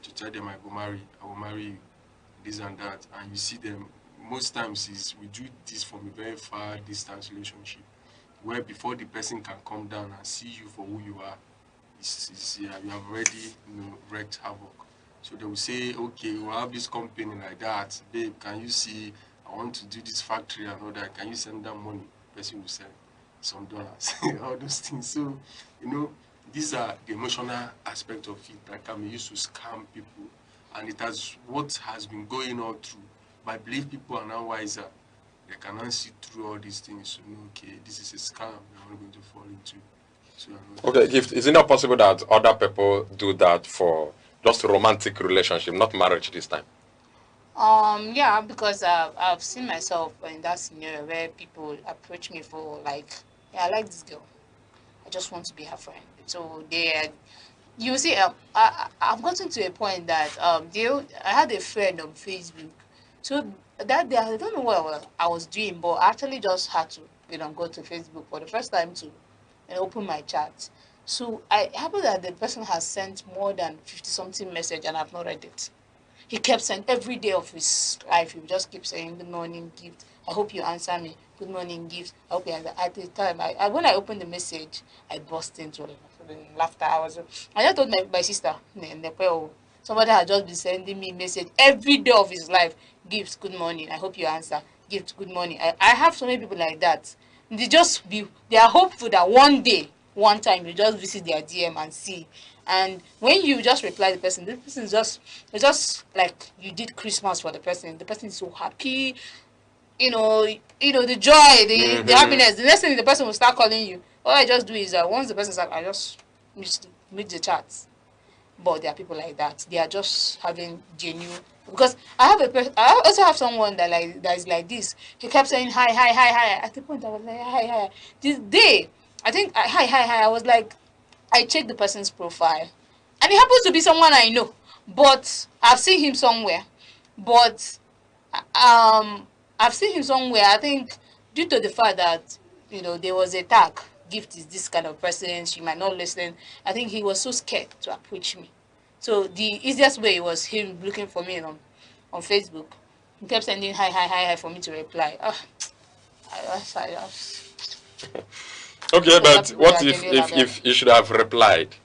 to tell them I will marry you, this and that. And you see them most times we do this from a very far distance relationship, where before the person can come down and see you for who you are, you have already wreaked havoc. So they will say, okay, we'll have this company like that, babe, can you see, I want to do this factory and all that, can you send them money? The person will send some dollars, all those things. So, these are the emotional aspect of it that can be used to scam people. And what has been going on through. But I believe people are now wiser. They can now see through all these things to know, okay, this is a scam I'm not going to fall into. So, okay, is it not possible that other people do that for just a romantic relationship, not marriage this time? Yeah, because I've seen myself in that scenario where people approach me for like, I like this girl, I just want to be her friend. So you see, I've gotten to a point that I had a friend on Facebook. So that day, I don't know what I was doing, but I actually just had to go to Facebook for the first time to open my chat. So I happened that the person has sent more than 50-something message and I've not read it. He kept saying every day of his life, he would just keep saying, good morning, gift. I hope you answer me. Good morning, gift. I hope you answer. At the time, when I opened the message, I burst into laughter. I just told my sister, somebody had just been sending me a message every day of his life. Gift, good morning. I hope you answer. Gift, good morning. I have so many people like that. They are hopeful that one time you just visit their DM and see. And when you just reply the person is just like you did Christmas for the person. The person is so happy, the joy, the happiness. The next thing the person will start calling you. All I just do is once the person starts, I just mute the chats. But there are people like that. They are just having genuine. Because I also have someone that is like this. He kept saying hi, hi, hi, hi. At the point I was like hi, hi. This day, I think hi, hi, hi. I was like, I checked the person's profile, and it happens to be someone I know, but I've seen him somewhere. But I've seen him somewhere. I think due to the fact that there was a tag. Gift is this kind of person. She might not listen. I think he was so scared to approach me. So the easiest way was him looking for me on Facebook. He kept sending hi, hi, hi, hi for me to reply. Okay, but what if you should have replied?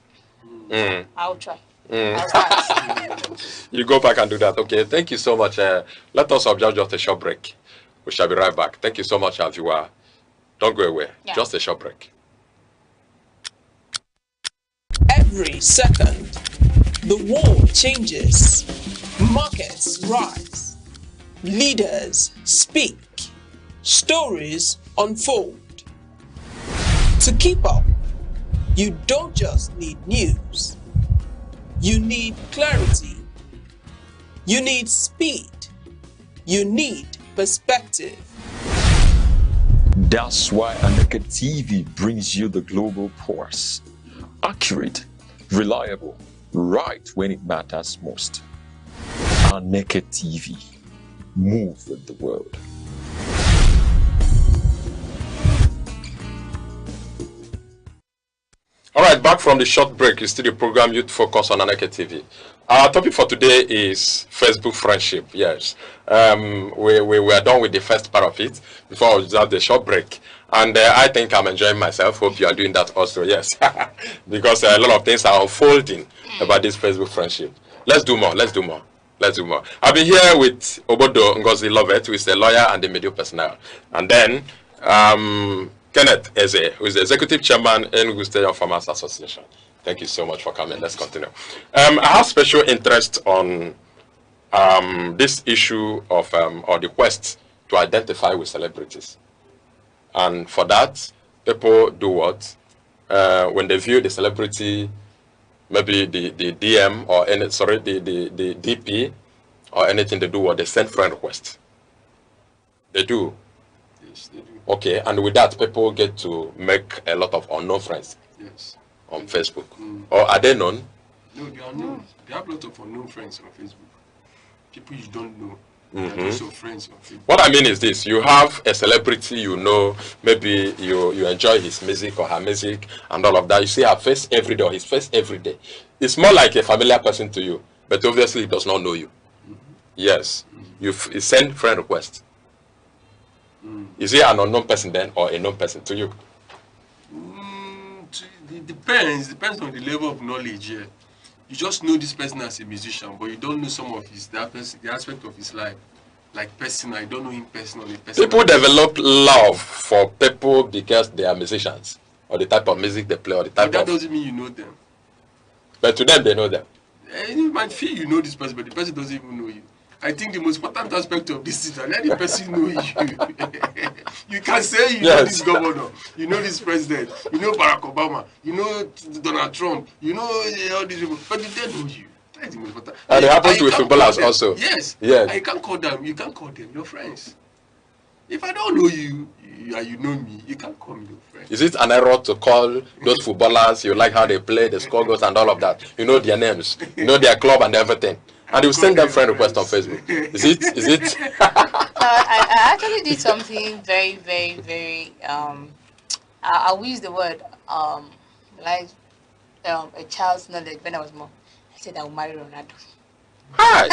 I'll try. You go back and do that. Okay, thank you so much. Let us observe just a short break. We shall be right back. Thank you so much, viewer. Don't go away. Yeah. Just a short break. Every second, the world changes. Markets rise. Leaders speak. Stories unfold. To keep up, you don't just need news. You need clarity. You need speed. You need perspective. That's why Aneke TV brings you the global pulse. Accurate, reliable, right when it matters most. Aneke TV. Move with the world. All right, back from the short break. You still the program Youth Focus on Aneke TV. Our topic for today is Facebook friendship. Yes, we were done with the first part of it before we had the short break. And I think I'm enjoying myself. Hope you are doing that also. Yes, because a lot of things are unfolding about this Facebook friendship. Let's do more. Let's do more. Let's do more. I'll be here with Obodo Ngozi Lovett, who is a lawyer and the media personnel. And then Kenneth Eze, who is the executive chairman Enugu State Farmers Association. Thank you so much for coming. Let's continue. I have special interest on this issue of or the quest to identify with celebrities. And for that, people do what? When they view the celebrity, maybe the DM or any, sorry, the DP or anything, they do what? They send friend request. They do. Yes, they do. Okay, and with that, people get to make a lot of unknown friends. Yes. On Facebook. Or are they known? No, they are known. They have a lot of unknown friends on Facebook. People you don't know. They are just your friends on Facebook. What I mean is this: you have a celebrity, you know, maybe you enjoy his music or her music and all of that. You see her face every day or his face every day. It's more like a familiar person to you, but obviously he does not know you. Yes, you send friend request. Is he an unknown person then or a known person to you? It depends on the level of knowledge here. You just know this person as a musician, but you don't know some of the aspect of his life. Like personal, you don't know him personally. People develop love for people because they are musicians, or the type of music they play, or the type but that doesn't mean you know them. But to them, they know them. You might feel you know this person, but the person doesn't even know you. I think the most important aspect of this is that let the person know you. You can say you know this governor, you know this president, you know Barack Obama, you know Donald Trump, you know all these people, but they don't know you. That's the most important. And it happens with footballers also. Yes. Yes. You can't call them. You can't call them your friends. If I don't know you and you know me, you can't call me your friend. Is it an error to call those footballers? You like how they play, the score goals, and all of that. You know their names, you know their club and everything. And you send them friend request on Facebook. Is it? I actually did something very, very, very, I will use the word, like a child's knowledge when I was more. I said I will marry Ronaldo. Hi!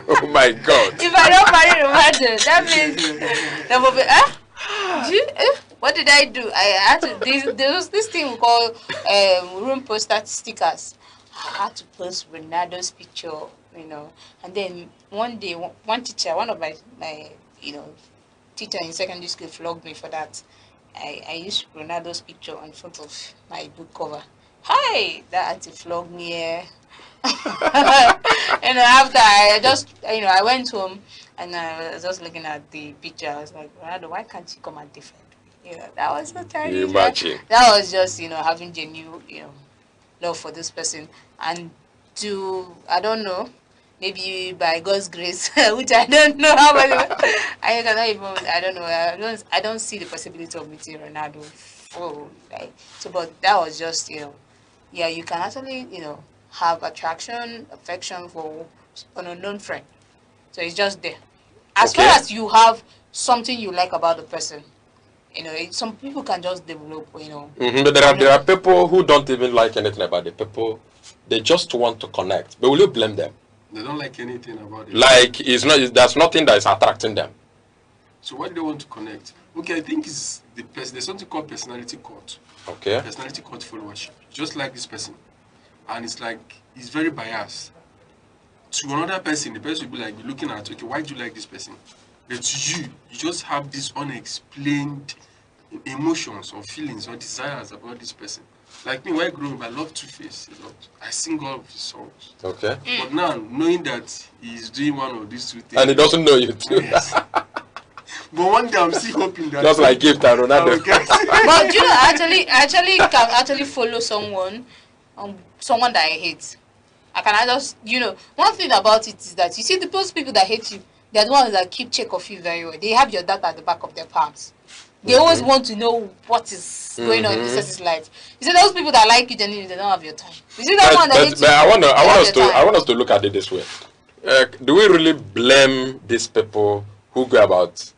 Oh my God. If I don't marry Ronaldo, that means there will be, what did I do? I had to, there was this thing we call room poster stickers. I had to post Ronaldo's picture, you know, and then one day, one teacher, one of my teacher in secondary school flogged me for that. I used Ronaldo's picture in front of my book cover. Hi, that had to flog me here. And after I just, I went home and I was just looking at the picture. I was like, Ronaldo, why can't you come out different? That was so terrible. Imagine. That was just, having genuine, love for this person. And I don't know, maybe by God's grace, which I don't know how much, I cannot even, I don't know, I don't see the possibility of meeting Ronaldo. But that was just, yeah, you can actually, have attraction, affection for an unknown friend. So it's just there. As far as you have something you like about the person, some people can just develop, But there are people who don't even like anything about the people. They just want to connect. But will you blame them? They don't like anything about it. Like, there's nothing that is attracting them. So why do they want to connect? Okay, I think there's something called personality cult. Okay. Personality cult followership. Just like this person. And it's like, it's very biased. To another person, the person will be like, looking at, okay, why do you like this person? But to you just have this unexplained emotions or feelings or desires about this person. Like me, when I grew up, I love Two-Face a lot. I sing all of his songs. Okay. But now, knowing that he's doing one of these two things. And he doesn't know you too. Yes. But one day I'm still hoping that. Just like Gift and Ronaldo. But I can follow someone that I hate. I just, one thing about it is that you see those people that hate you, they're the ones that keep check of you very well. They have your data at the back of their palms. They always want to know what is going on in this person's life. You see those people that like you, genuinely, they don't have your time. You see that one that hates you. I want us to look at it this way. Do we really blame these people who go about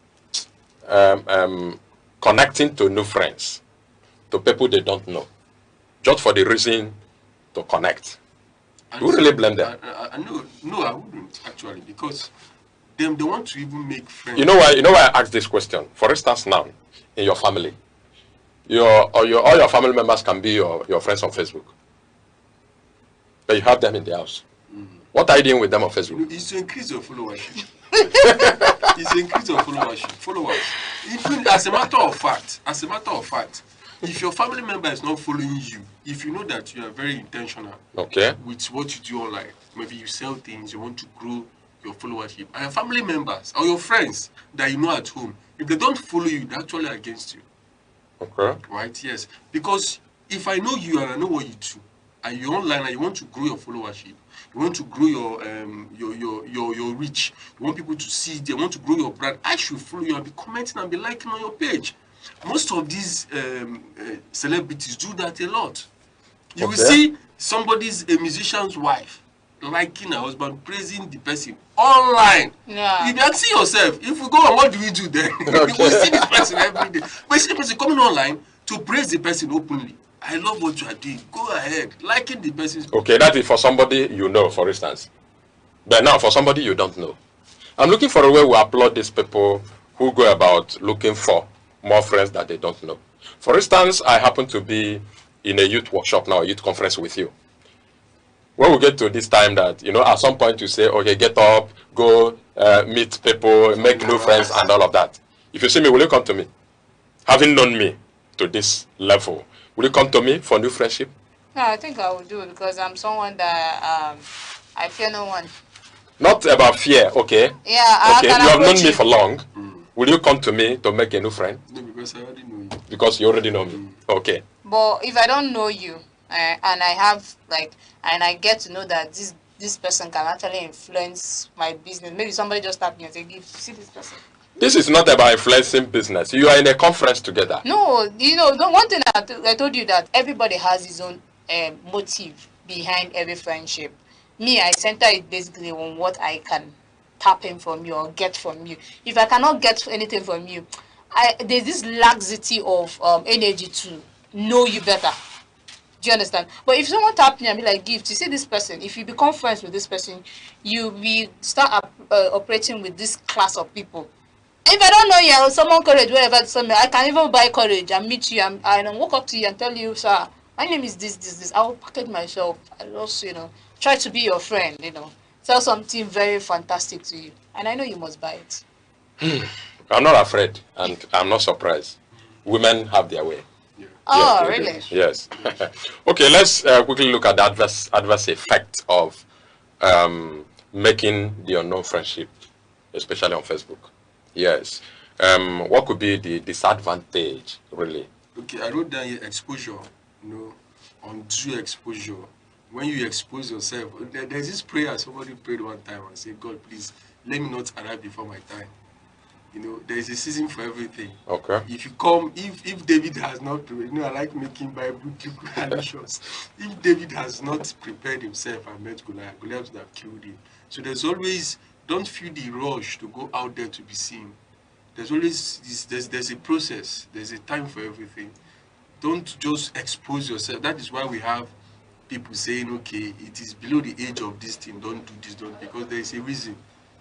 connecting to new friends, to people they don't know? just for the reason to connect. Do you really blame them? No, I wouldn't actually, because they want to even make friends. You know why I asked this question? For instance, now in your family, all your family members can be your friends on Facebook, but you have them in the house. What are you doing with them on Facebook? It's to increase your followership. It's to increase your followers. Even as a matter of fact, if your family member is not following you, if you know that you are very intentional with what you do online, maybe you sell things, you want to grow your followership, and your family members or your friends that you know at home, if they don't follow you, they're actually against you. Okay. Right? Yes. Because if I know you and I know what you do, and you're online and you want to grow your followership, you want to grow your reach, you want people to see, they want to grow your brand, I should follow you and be commenting and be liking on your page. Most of these celebrities do that a lot. You will see a musician's wife liking her husband, praising the person online. Yeah. You can see yourself. If we go on, what do we do then? You will see this person every day. But you see the person coming online to praise the person openly. I love what you are doing. Go ahead. Liking the person's... Okay, that is for somebody you know, for instance. But now, for somebody you don't know. I'm looking for a way we applaud these people who go about looking for more friends that they don't know. For instance, I happen to be in a youth workshop now, a youth conference with you. When we get to this time that, at some point you say, okay, get up, go meet people, make new friends and all of that. If you see me, will you come to me? Having known me to this level, will you come to me for new friendship? No, I think I will do it because I'm someone that I fear no one. Not about fear, okay? Yeah, okay. You have known me for long. Will you come to me to make a new friend? No, because I already know you. Because you already know me. Okay. But if I don't know you, and I have and I get to know that this person can actually influence my business. Maybe somebody just tapped me and say, see this person. This is not about influencing business. You are in a conference together. No, one thing I told you that everybody has his own motive behind every friendship. Me, I center it basically on what I can tap in from you or get from you. If I cannot get anything from you, there's this laxity of energy to know you better. Do you understand? But if someone tapped me and be like, Gift, you see this person, if you become friends with this person, you will start operating with this class of people. If I don't know you, someone courage, wherever, I can even buy courage and meet you and walk up to you and tell you, sir, my name is this. I will package myself. I also, try to be your friend, tell something very fantastic to you. And I know you must buy it. I'm not afraid and I'm not surprised. Women have their way. Yeah. Oh, yes, really? Yes. Okay, let's quickly look at the adverse effect of making the unknown friendship, especially on Facebook. Yes. What could be the disadvantage, really? Okay, I wrote down here exposure, undue exposure. When you expose yourself, there's this prayer somebody prayed one time and said, God, please, let me not arrive before my time. There's a season for everything. Okay. If you come, if David has not, I like making Bible allusions. If David has not prepared himself and met Goliath, Goliath would have killed him. So there's always, don't feel the rush to go out there to be seen. There's always, there's a process. There's a time for everything. Don't just expose yourself. That is why we have people saying, okay, it is below the age of this thing, don't do this, because there is a reason.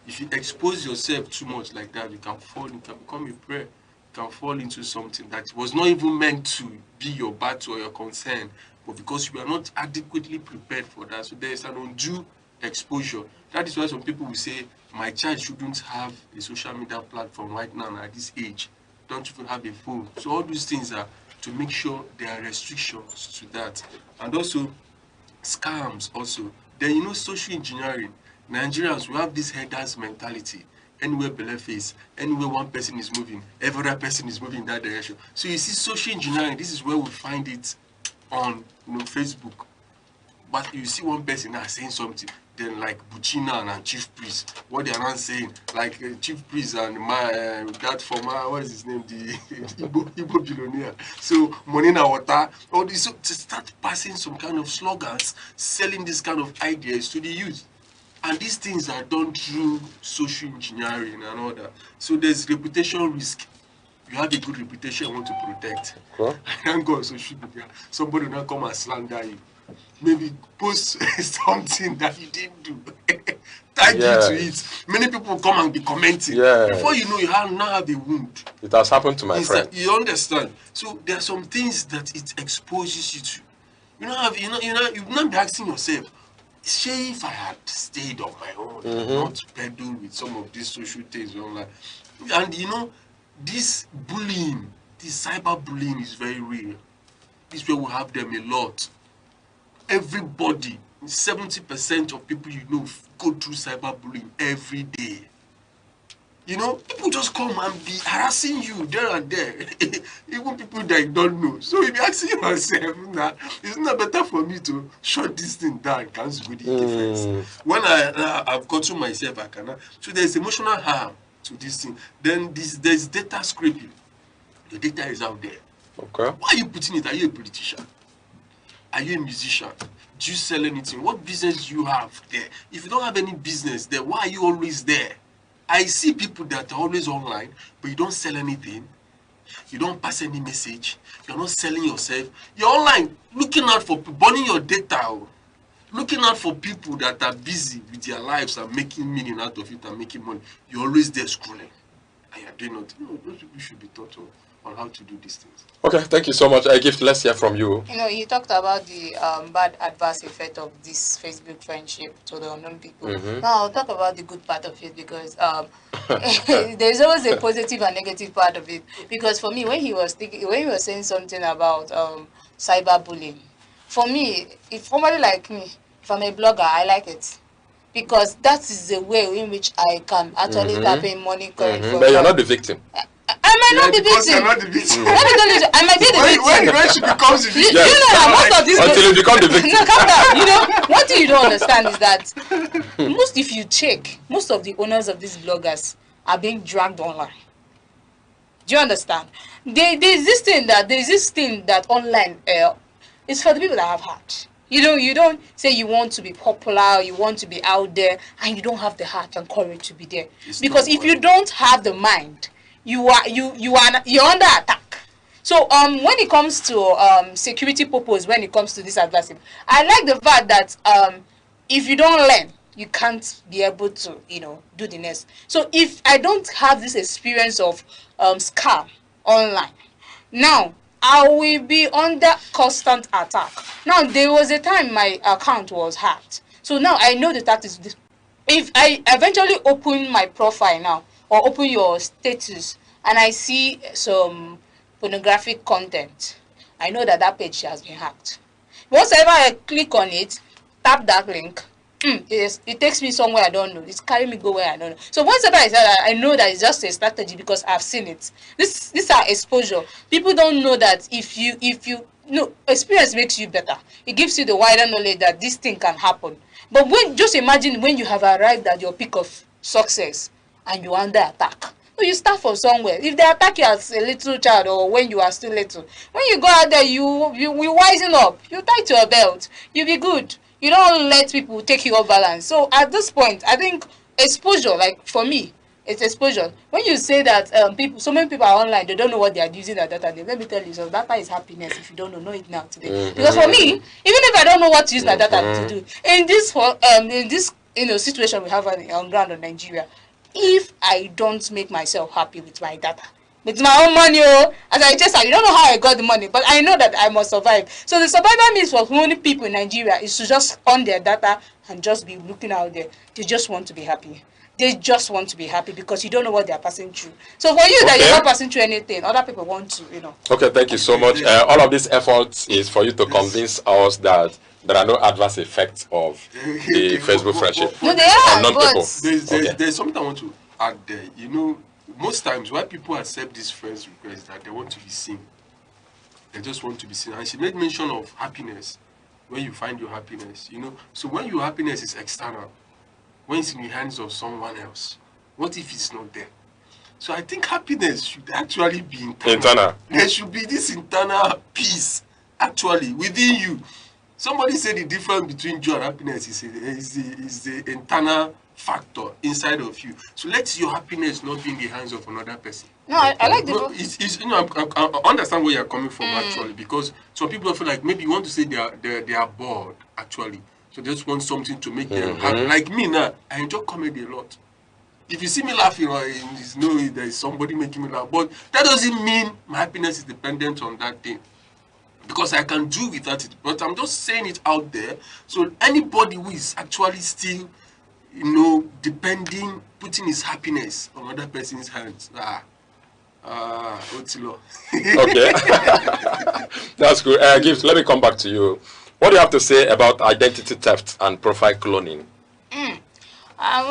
If you expose yourself too much like that, you can become a prey. You can fall into something that was not even meant to be your battle or your concern, but because you are not adequately prepared for that, so there is an undue exposure. That is why some people will say, my child shouldn't have a social media platform right now at this age. Don't even have a phone. So all those things are to make sure there are restrictions to that. And also, scams also. Then, social engineering. Nigerians, we have this headers mentality. Anywhere below face, anywhere one person is moving, every other person is moving in that direction. So you see social engineering, this is where we find it on Facebook. But you see one person now saying something, then like Buchina and Chief Priest, what they are not saying, like Chief Priest and that former, what is his name, the Igbo billionaire. So money na water, all this, so to start passing some kind of slogans, selling this kind of ideas to the youth. And these things are done through social engineering and all that. So there's reputation risk. you have a good reputation you want to protect. Okay. I can't go on social media. Somebody will not come and slander you. Maybe post something that you didn't do. Tag you to it. Many people come and be commenting. Before you know, you now have a wound. It has happened to my friend. You understand? So there are some things that it exposes you to. You not be asking yourself, say if I had stayed on my own, not peddle with some of these social things online. And this bullying, this cyber bullying is very real. This way we have them a lot. Everybody, 70% of people go through cyberbullying every day. People just come and be harassing you there and there. Even people that you don't know. So if you're asking yourself, it's not better for me to shut this thing down, cancel with the difference. When I've gone through myself, I cannot. So there's emotional harm to this thing. Then there's data scraping. The data is out there. Okay. Why are you putting it? Are you a politician? Are you a musician? Do you sell anything? What business do you have there? If you don't have any business there, why are you always there? I see people that are always online, but you don't sell anything. You don't pass any message. You're not selling yourself. You're online looking out for people, burning your data. Looking out for people that are busy with their lives and making meaning out of it and making money. You're always there scrolling. And you're doing nothing. Those people should be taught on how to do these things. Okay, thank you so much. Gift, let's hear from you. You talked about the bad adverse effect of this Facebook friendship to the unknown people. Now I'll talk about the good part of it, because there's always a positive and negative part of it. Because for me, when he was saying something about cyberbullying, for me, if somebody like me, if I'm a blogger, I like it. Because that is the way in which I can actually tap in money currently. But you're not the victim. I might not be victim. You're not the victim. Let me tell you, I might be the victim. When she becomes the victim. Most of these until you become the victim. No, calm down. One thing you don't understand is that if you check, most of the owners of these bloggers are being dragged online. Do you understand? There's this thing that online is for the people that have heart. You don't say you want to be popular, you want to be out there, and you don't have the heart and courage to be there. Because if you don't have the mind, you're under attack. So when it comes to security purpose, when it comes to this adversity, I like the fact that if you don't learn, you can't be able to do the next. So if I don't have this experience of scam online, now I will be under constant attack. Now there was a time my account was hacked, so now I know the tactics. If I eventually open my profile now, or open your status, and I see some pornographic content, I know that page has been hacked. Once ever I click on it, tap that link, it takes me somewhere I don't know. It's carrying me go where I don't know. So once ever I say that, I know that it's just a strategy because I've seen it. These are exposure. People don't know that if you experience makes you better. It gives you the wider knowledge that this thing can happen. But just imagine when you have arrived at your peak of success and you're under attack. So you start from somewhere. If they attack you as a little child or when you are still little, when you go out there, you wisen up. You tie to your belt. You be good. You don't let people take you off balance. So at this point, I think exposure, like for me, it's exposure. When you say that so many people are online, they don't know what they are using their data. Let me tell you, so data is happiness. If you don't know it now today. Because for me, even if I don't know what to use my data to do, in this situation we have on ground in Nigeria, if I don't make myself happy with my data, with my own money, as I just said, you don't know how I got the money, but I know that I must survive. So the survival means for many people in Nigeria is to just on their data and just be looking out there. They just want to be happy. They just want to be happy because you don't know what they are passing through. So for you that you're not passing through anything, other people want to, Okay, thank you so much. All of these efforts is for you to convince us that there are no adverse effects of the Facebook friendship. No, they are, but there's something I want to add there. Most times why people accept these friends requests that they want to be seen. They just want to be seen. And she made mention of happiness. When you find your happiness, So when your happiness is external, when it's in the hands of someone else, what if it's not there? So I think happiness should actually be internal. There should be this internal peace actually within you. Somebody said the difference between joy and happiness is the internal factor inside of you. So let your happiness not be in the hands of another person. No, I like the it's you know, I understand where you're coming from actually, because some people feel like maybe you want to say they are bored actually, so they just want something to make them happy. Like me now, I enjoy comedy a lot. If you see me laughing, you know there is somebody making me laugh, but that doesn't mean my happiness is dependent on that thing, because I can do without it. But I'm just saying it out there, so anybody who is actually still, putting his happiness on other person's hands, Otilo. Okay. That's good. Gibbs, let me come back to you. What do you have to say about identity theft and profile cloning?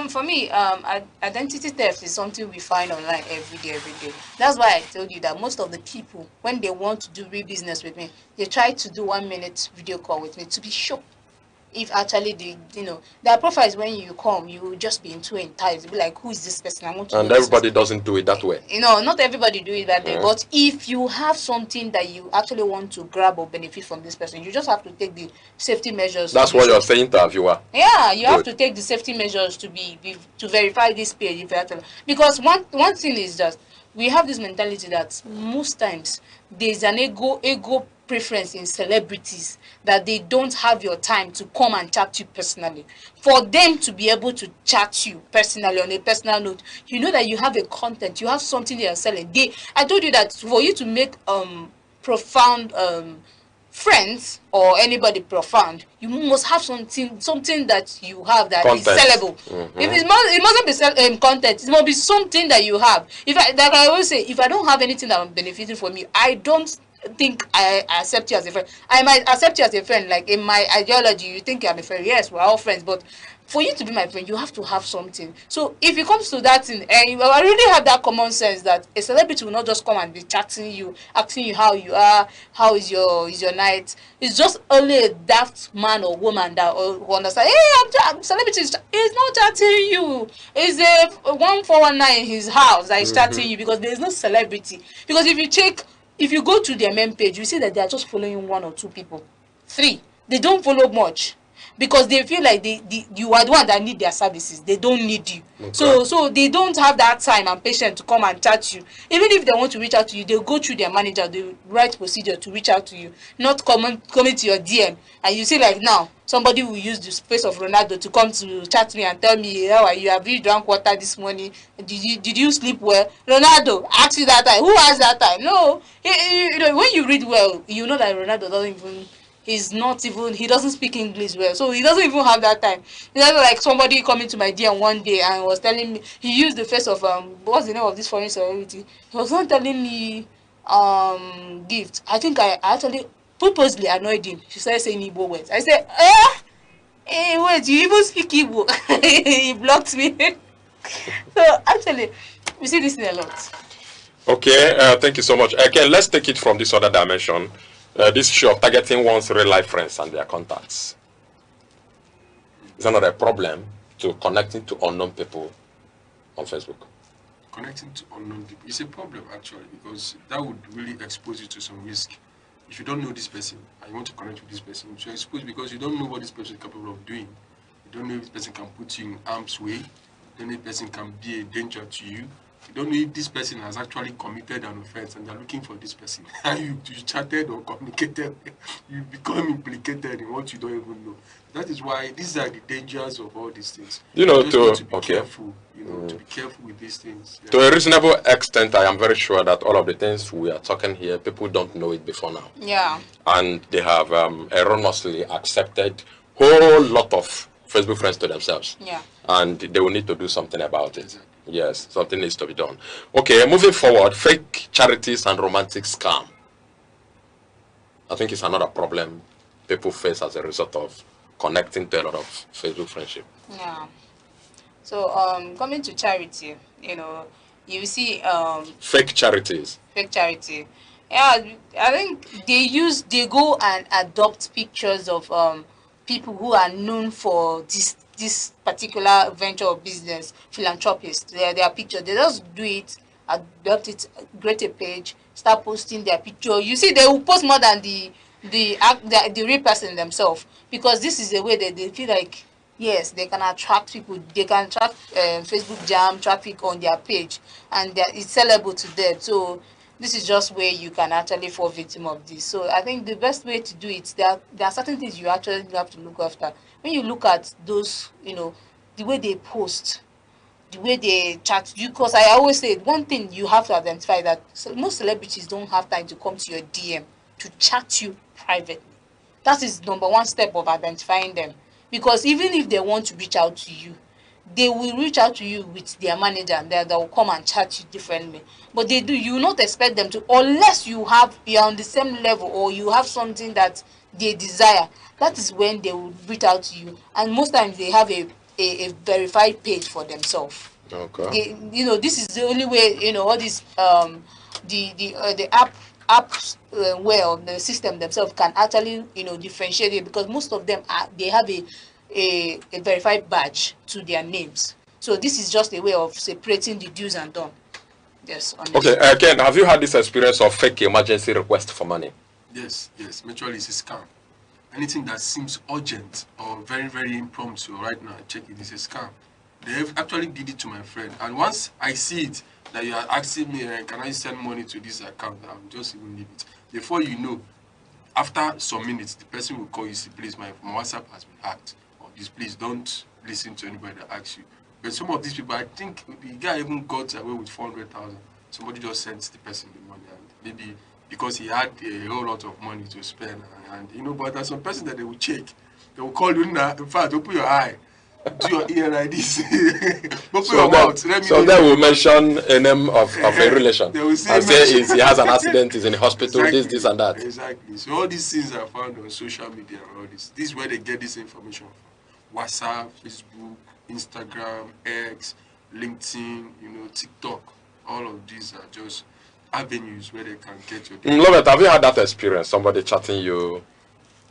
For me, identity theft is something we find online every day. That's why I told you that most of the people, when they want to do real business with me, they try to do 1 minute video call with me to be sure if actually their profiles, when you come, you will just be too enticed. Be like, who is this person? I want to know. And everybody doesn't do it that way. Not everybody do it that way. But if you have something that you actually want to grab or benefit from this person, you just have to take the safety measures. That's what you're saying to a viewer. Yeah, you have to take the safety measures to verify this page. Because one thing is just, we have this mentality that most times there's an ego preference in celebrities, that they don't have your time to come and chat you personally. For them to be able to chat you personally on a personal note, you know that you have a content, you have something they are selling. I told you that for you to make profound friends or anybody profound, you must have something that you have that is sellable. If it mustn't be content, it must be something that you have. Like I always say, if I don't have anything that I'm benefiting from you, I don't think I accept you as a friend. I might accept you as a friend, like in my ideology, you think I'm a friend. Yes, we're all friends, but for you to be my friend, you have to have something. So if it comes to that thing, and I really have that common sense that a celebrity will not just come and be chatting you, asking you how you are, how is your night. It's just only a daft man or woman that will understand, hey, I'm celebrity is not chatting you. It's a 1419 in his house that is chatting you, because there is no celebrity. Because if you go to their main page, you see that they are just following 1 or 2 people. 3. They don't follow much, because they feel like you are the one that need their services. They don't need you. Okay. So they don't have that time and patience to come and chat you. Even if they want to reach out to you, they'll go through their manager, the right procedure to reach out to you, not coming to your DM. And you see, like, now somebody will use the face of Ronaldo to come to chat me and tell me, how are you? Have you drank water this morning? Did you sleep well? Ronaldo, ask you that time. Who has that time? No. When you read well, you know that Ronaldo he doesn't speak English well, so he doesn't even have that time. It's like somebody coming to my DM one day and was telling me, he used the face of what's the name of this foreign celebrity? He was not telling me gift. I think I actually purposely annoyed him. She started saying Igbo words. I said, hey, wait, you even speak Igbo? He blocked me. So actually, we see this in a lot. Okay, thank you so much. Okay, let's take it from this other dimension. This issue of targeting one's real-life friends and their contacts. Is that not a problem to connecting to unknown people on Facebook? Connecting to unknown people is a problem, actually, because that would really expose you to some risk. If you don't know this person and you want to connect with this person, you're exposed because you don't know what this person is capable of doing. You don't know if this person can put you in harm's way. You don't know if this person can be a danger to you. You don't know if this person has actually committed an offense and they're looking for this person. And you chatted or communicated, you become implicated in what you don't even know. That is why these are the dangers of all these things. You know, to be careful. To be careful with these things. Yeah. To a reasonable extent, I am very sure that all of the things we are talking here, people don't know it before now. Yeah. And they have erroneously accepted whole lot of Facebook friends to themselves. Yeah. And they will need to do something about it. Yes, something needs to be done. Okay, moving forward, fake charities and romantic scam. I think it's another problem people face as a result of connecting to a lot of Facebook friendship. Yeah. So coming to charity, you see fake charities. Fake charity. Yeah, I think they go and adopt pictures of people who are known for this particular venture or business, philanthropists. Their picture, they just do it, adopt it, create a page, start posting their picture. You see, they will post more than the real person themselves, because this is a way that they feel like yes, they can attract people. They can attract Facebook jam traffic on their page, and it's sellable to them. So this is just where you can actually fall victim of this. So I think the best way to do it, there are certain things you actually have to look after. When you look at those, the way they post, the way they chat you, because I always say one thing you have to identify that most celebrities don't have time to come to your DM to chat you privately. That is number one step of identifying them, because even if they want to reach out to you, they will reach out to you with their manager, and they will come and chat you differently. But you will not expect them to, unless you're on the same level or you have something that they desire. That is when they will reach out to you, and most times they have a verified page for themselves. Okay. This is the only way. All these the apps the system themselves can actually differentiate it, because most of them they have a verified badge to their names. So this is just a way of separating the do's and don'ts. Yes. Okay, Ken, have you had this experience of fake emergency request for money? Yes. Mutually, it's a scam. Anything that seems urgent or very, very impromptu right now, check it, it's a scam. They have actually did it to my friend, and once I see it, that you are asking me, can I send money to this account, I'll just even leave it. Before you know, after some minutes, the person will call you, say, please, my WhatsApp has been hacked, or this, please don't listen to anybody that asks you. But some of these people, I think the guy even got away with 400,000. Somebody just sent the person the money, and maybe because he had a whole lot of money to spend, and but there's some person that they will check. They will call you now. In fact, open your eye, do your ear like this. Open your mouth. So they will mention a name of a relation. They will say he has an accident, he's in the hospital, exactly. this and that. Exactly. So all these things are found on social media and all this. This is where they get this information from. WhatsApp, Facebook, Instagram, X, LinkedIn, TikTok. All of these are just avenues where they can get your data. Love it. Have you had that experience? Somebody chatting you,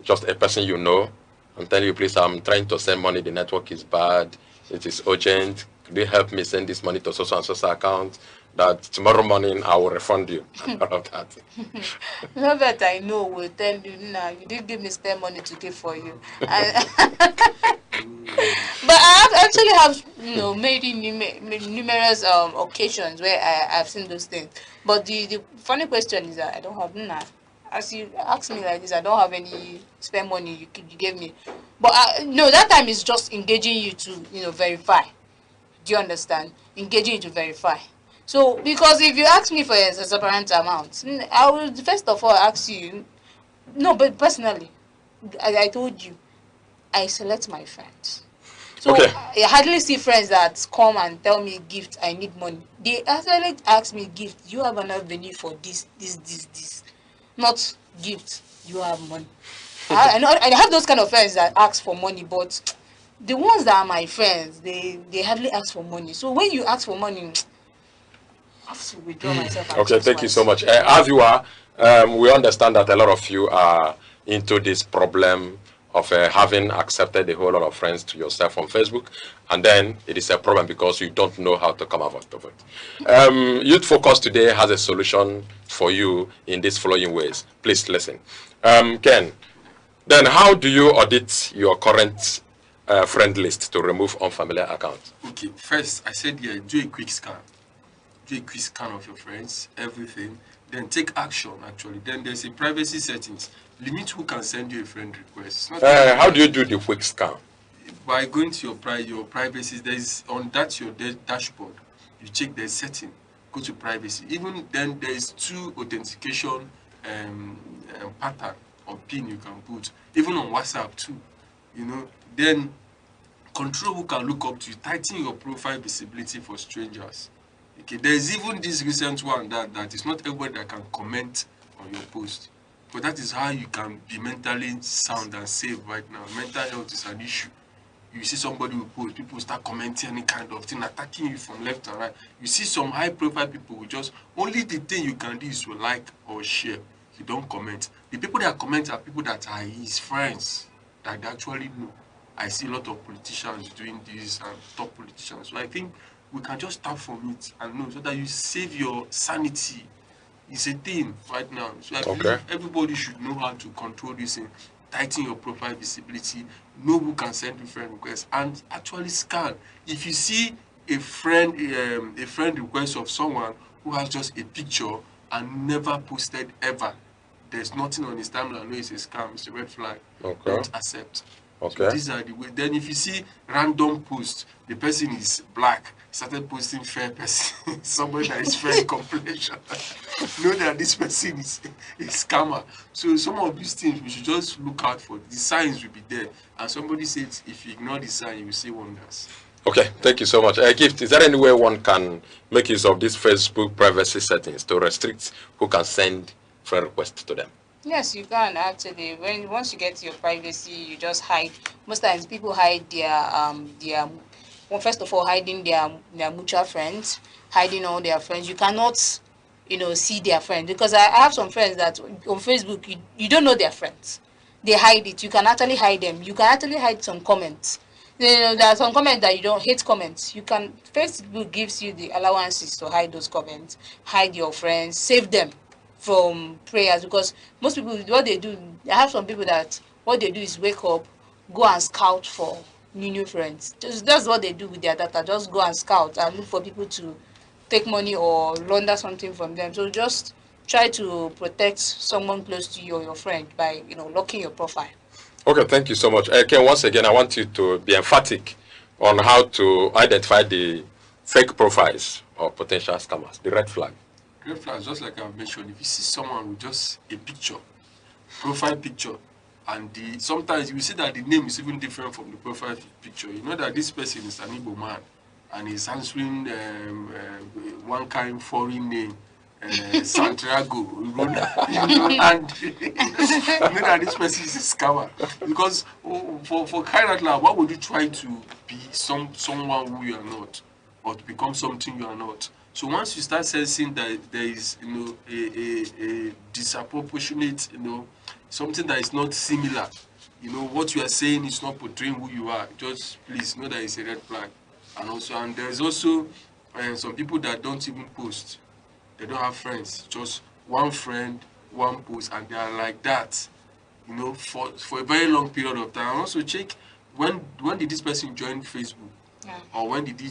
just a person you know, and tell you, please, I'm trying to send money, the network is bad, it is urgent, could you help me send this money to so and so account, that tomorrow morning I will refund you. All of that. Love that I know will tell you, nah, you didn't give me spare money to give for you. But I actually have, made numerous occasions where I've seen those things. But the funny question is that I don't have none. As you ask me like this, I don't have any spare money you gave me. But no, that time is just engaging you to verify. Do you understand? Engaging you to verify. So because if you ask me for a separate amount, I will first of all ask you. No, but personally, I told you, I select my friends. So okay. I hardly see friends that come and tell me gift, I need money. They actually ask me gift, you have an avenue for this. Not gift, you have money. I have those kind of friends that ask for money, but the ones that are my friends, they hardly ask for money. So when you ask for money, I have to withdraw myself. Okay, thank you so much. As you are, we understand that a lot of you are into this problem of having accepted a whole lot of friends to yourself on Facebook, and then it is a problem because you don't know how to come out of it. Youth Focus today has a solution for you in these following ways. Please listen. Ken, then how do you audit your current friend list to remove unfamiliar accounts? Okay, first I said do a quick scan. Do a quick scan of your friends, everything. Then take action, actually. Then there's a privacy settings. Limit who can send you a friend request. How do you do the quick scan? By going to your privacy, there's on that your dashboard, you check the setting, go to privacy. Even then there's 2 authentication pattern or pin you can put. Even on WhatsApp too. Then control who can look up to you. Tighten your profile visibility for strangers. Okay, there's even this recent one that is not everybody that can comment on your post. But that is how you can be mentally sound and safe right now. Mental health is an issue. You see somebody who post, people start commenting any kind of thing, attacking you from left and right. You see some high profile people who just, only the thing you can do is to like or share. You don't comment. The people that comment are people that are his friends, that they actually know. I see a lot of politicians doing this and top politicians. So I think we can just start from it and know so that you save your sanity. It's a thing right now. So I believe everybody should know how to control this thing. tighten your profile visibility, know who can send you friend requests, and actually scan. If you see a friend request of someone who has just a picture and never posted ever, there's nothing on his timeline, no, it's a scam, it's a red flag. Okay. Don't accept. Okay. So these are the way. Then if you see random posts, the person is black, started posting fair person, somebody that is fair in complexion, know that this person is a scammer. So some of these things we should just look out for. The signs will be there, and somebody says if you ignore the sign, you will see wonders. Okay, thank you so much. Gift, is there any way one can make use of these Facebook privacy settings to restrict who can send friend requests to them? Yes, you can actually. Once you get to your privacy, you just hide. Most times people hide well, first of all, hiding their mutual friends, hiding all their friends. You cannot, see their friends, because I have some friends that on Facebook you don't know their friends. They hide it. You can actually hide them. You can actually hide some comments. There are some comments that you don't hate comments. Facebook gives you the allowances to hide those comments, hide your friends, save them from prayers, because most people, what they do, I have some people that what they do is wake up, go and scout for new friends. That's what they do with their data. Just go and scout and look for people to take money or launder something from them. So just try to protect someone close to you or your friend by locking your profile. Okay, thank you so much. Ken, once again, I want you to be emphatic on how to identify the fake profiles or potential scammers, the red flag. Red flags, just like I've mentioned, if you see someone with just a picture, profile picture, and sometimes you will see that the name is even different from the profile picture. You know that this person is an Igbo man, and he's answering one kind foreign name, Santiago, and you know that this person is a scammer. Because for kind of love, why would you try to be someone who you are not, or to become something you are not? So once you start sensing that there is, a disproportionate, something that is not similar, what you are saying is not portraying who you are, just please know that it's a red flag. And there is also some people that don't even post. They don't have friends, just one friend, one post, and they are like that, for a very long period of time. Also check when did this person join Facebook? Yeah. Or when did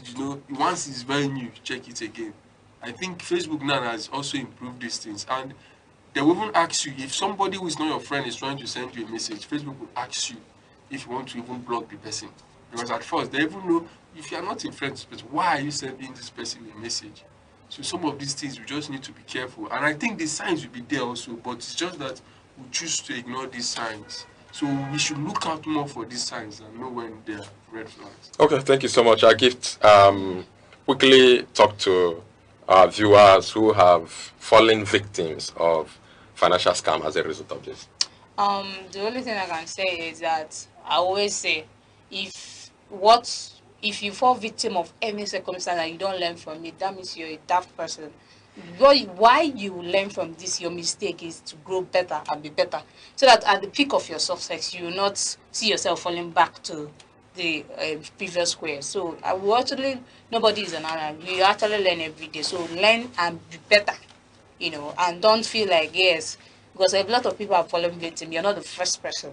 once it's very new, check it again. I think Facebook now has also improved these things, and they will even ask you if somebody who is not your friend is trying to send you a message. Facebook will ask you if you want to even block the person, because at first they even know if you are not a friend with this person, why are you sending this person a message? So some of these things we just need to be careful, and I think the signs will be there also, but it's just that we choose to ignore these signs. So we should look out more for these signs and know when they're red flags. Okay, thank you so much. Gift, quickly talk to our viewers who have fallen victims of financial scam as a result of this. The only thing I can say is that I always say, if you fall victim of any circumstance and you don't learn from it, that means you're a daft person. Why you learn from this, your mistake, is to grow better and be better, so that at the peak of your success you will not see yourself falling back to the previous square. So nobody is an island. We actually learn every day. So learn and be better, and don't feel like, yes, because a lot of people are falling victim. You're not the first person.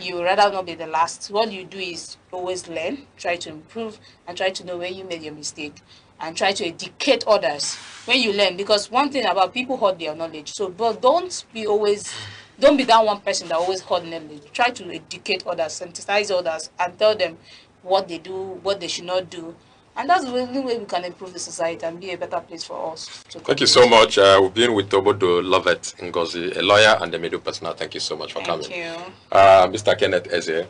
You rather not be the last. What you do is always learn, try to improve, and try to know when you made your mistake, and try to educate others when you learn. Because one thing about people hoard their knowledge. So but don't be that one person that always hoard knowledge. Try to educate others, sensitize others, and tell them what they do, what they should not do. And that's the only way we can improve the society and be a better place for us. Thank you so much. We've been with Tobodo Lovett Ngozi, a lawyer and a media personnel. Thank you so much for coming. Thank you. Mr. Kenneth Eze,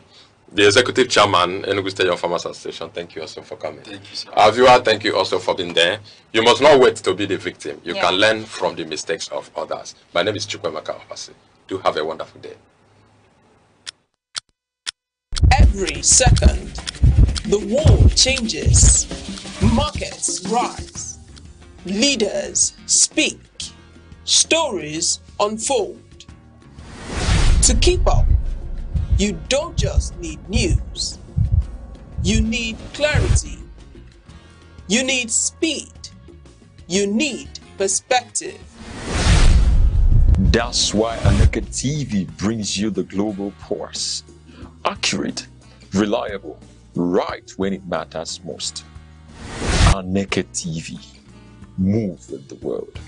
the Executive Chairman, Enugu State Young Farmers Association. Thank you also for coming. Thank you, sir. Our viewer, thank you also for being there. You must not wait to be the victim. You can learn from the mistakes of others. My name is Chukwemeka Opasi. Do have a wonderful day. Every second, the world changes. Markets rise. Leaders speak. Stories unfold. To keep up, you don't just need news. You need clarity. You need speed. You need perspective. That's why Aneke TV brings you the global pulse. Accurate, reliable, right when it matters most. Aneke TV. Move with the world.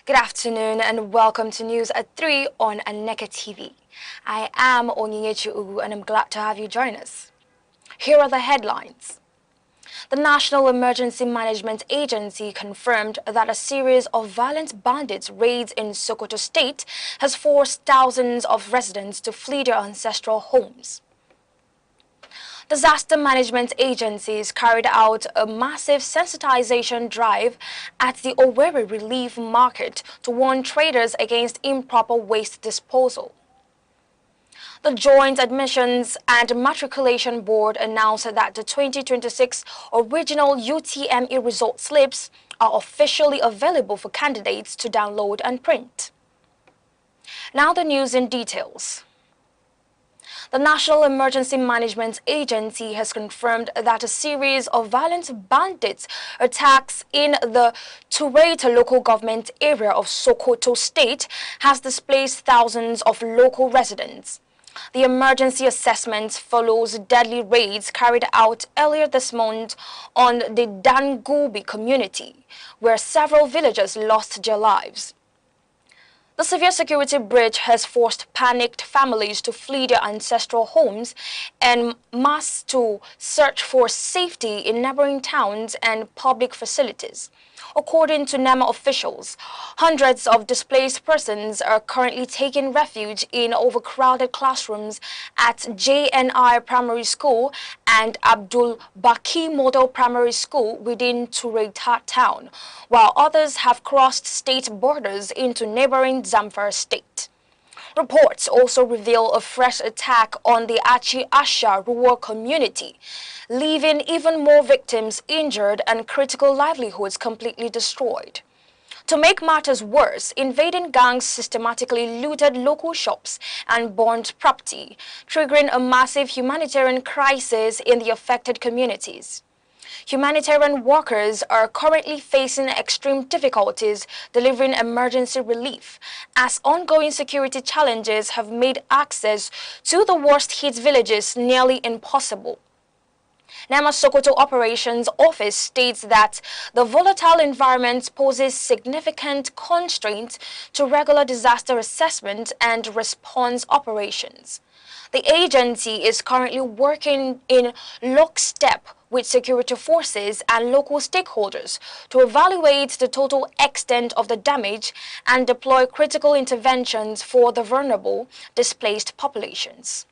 Good afternoon and welcome to News at 3 on Aneke TV. I am Onyenyechi and I'm glad to have you join us. Here are the headlines. The National Emergency Management Agency confirmed that a series of violent bandits raids in Sokoto State has forced thousands of residents to flee their ancestral homes. Disaster management agencies carried out a massive sensitization drive at the Owerri Relief Market to warn traders against improper waste disposal. The Joint Admissions and Matriculation Board announced that the 2026 original UTME result slips are officially available for candidates to download and print. Now the news in details. The National Emergency Management Agency has confirmed that a series of violent bandits attacks in the Tureta local government area of Sokoto State has displaced thousands of local residents. The emergency assessment follows deadly raids carried out earlier this month on the Dangubi community, where several villagers lost their lives. The severe security breach has forced panicked families to flee their ancestral homes and mass to search for safety in neighboring towns and public facilities. According to NEMA officials, hundreds of displaced persons are currently taking refuge in overcrowded classrooms at JNI Primary School and Abdul Baki Model Primary School within Tureta town, while others have crossed state borders into neighboring Zamfara state. Reports also reveal a fresh attack on the Achi Asha rural community, leaving even more victims injured and critical livelihoods completely destroyed. To make matters worse, invading gangs systematically looted local shops and burned property, triggering a massive humanitarian crisis in the affected communities. Humanitarian workers are currently facing extreme difficulties delivering emergency relief, as ongoing security challenges have made access to the worst-hit villages nearly impossible. NEMA Sokoto Operations Office states that the volatile environment poses significant constraints to regular disaster assessment and response operations. The agency is currently working in lockstep with security forces and local stakeholders to evaluate the total extent of the damage and deploy critical interventions for the vulnerable displaced populations.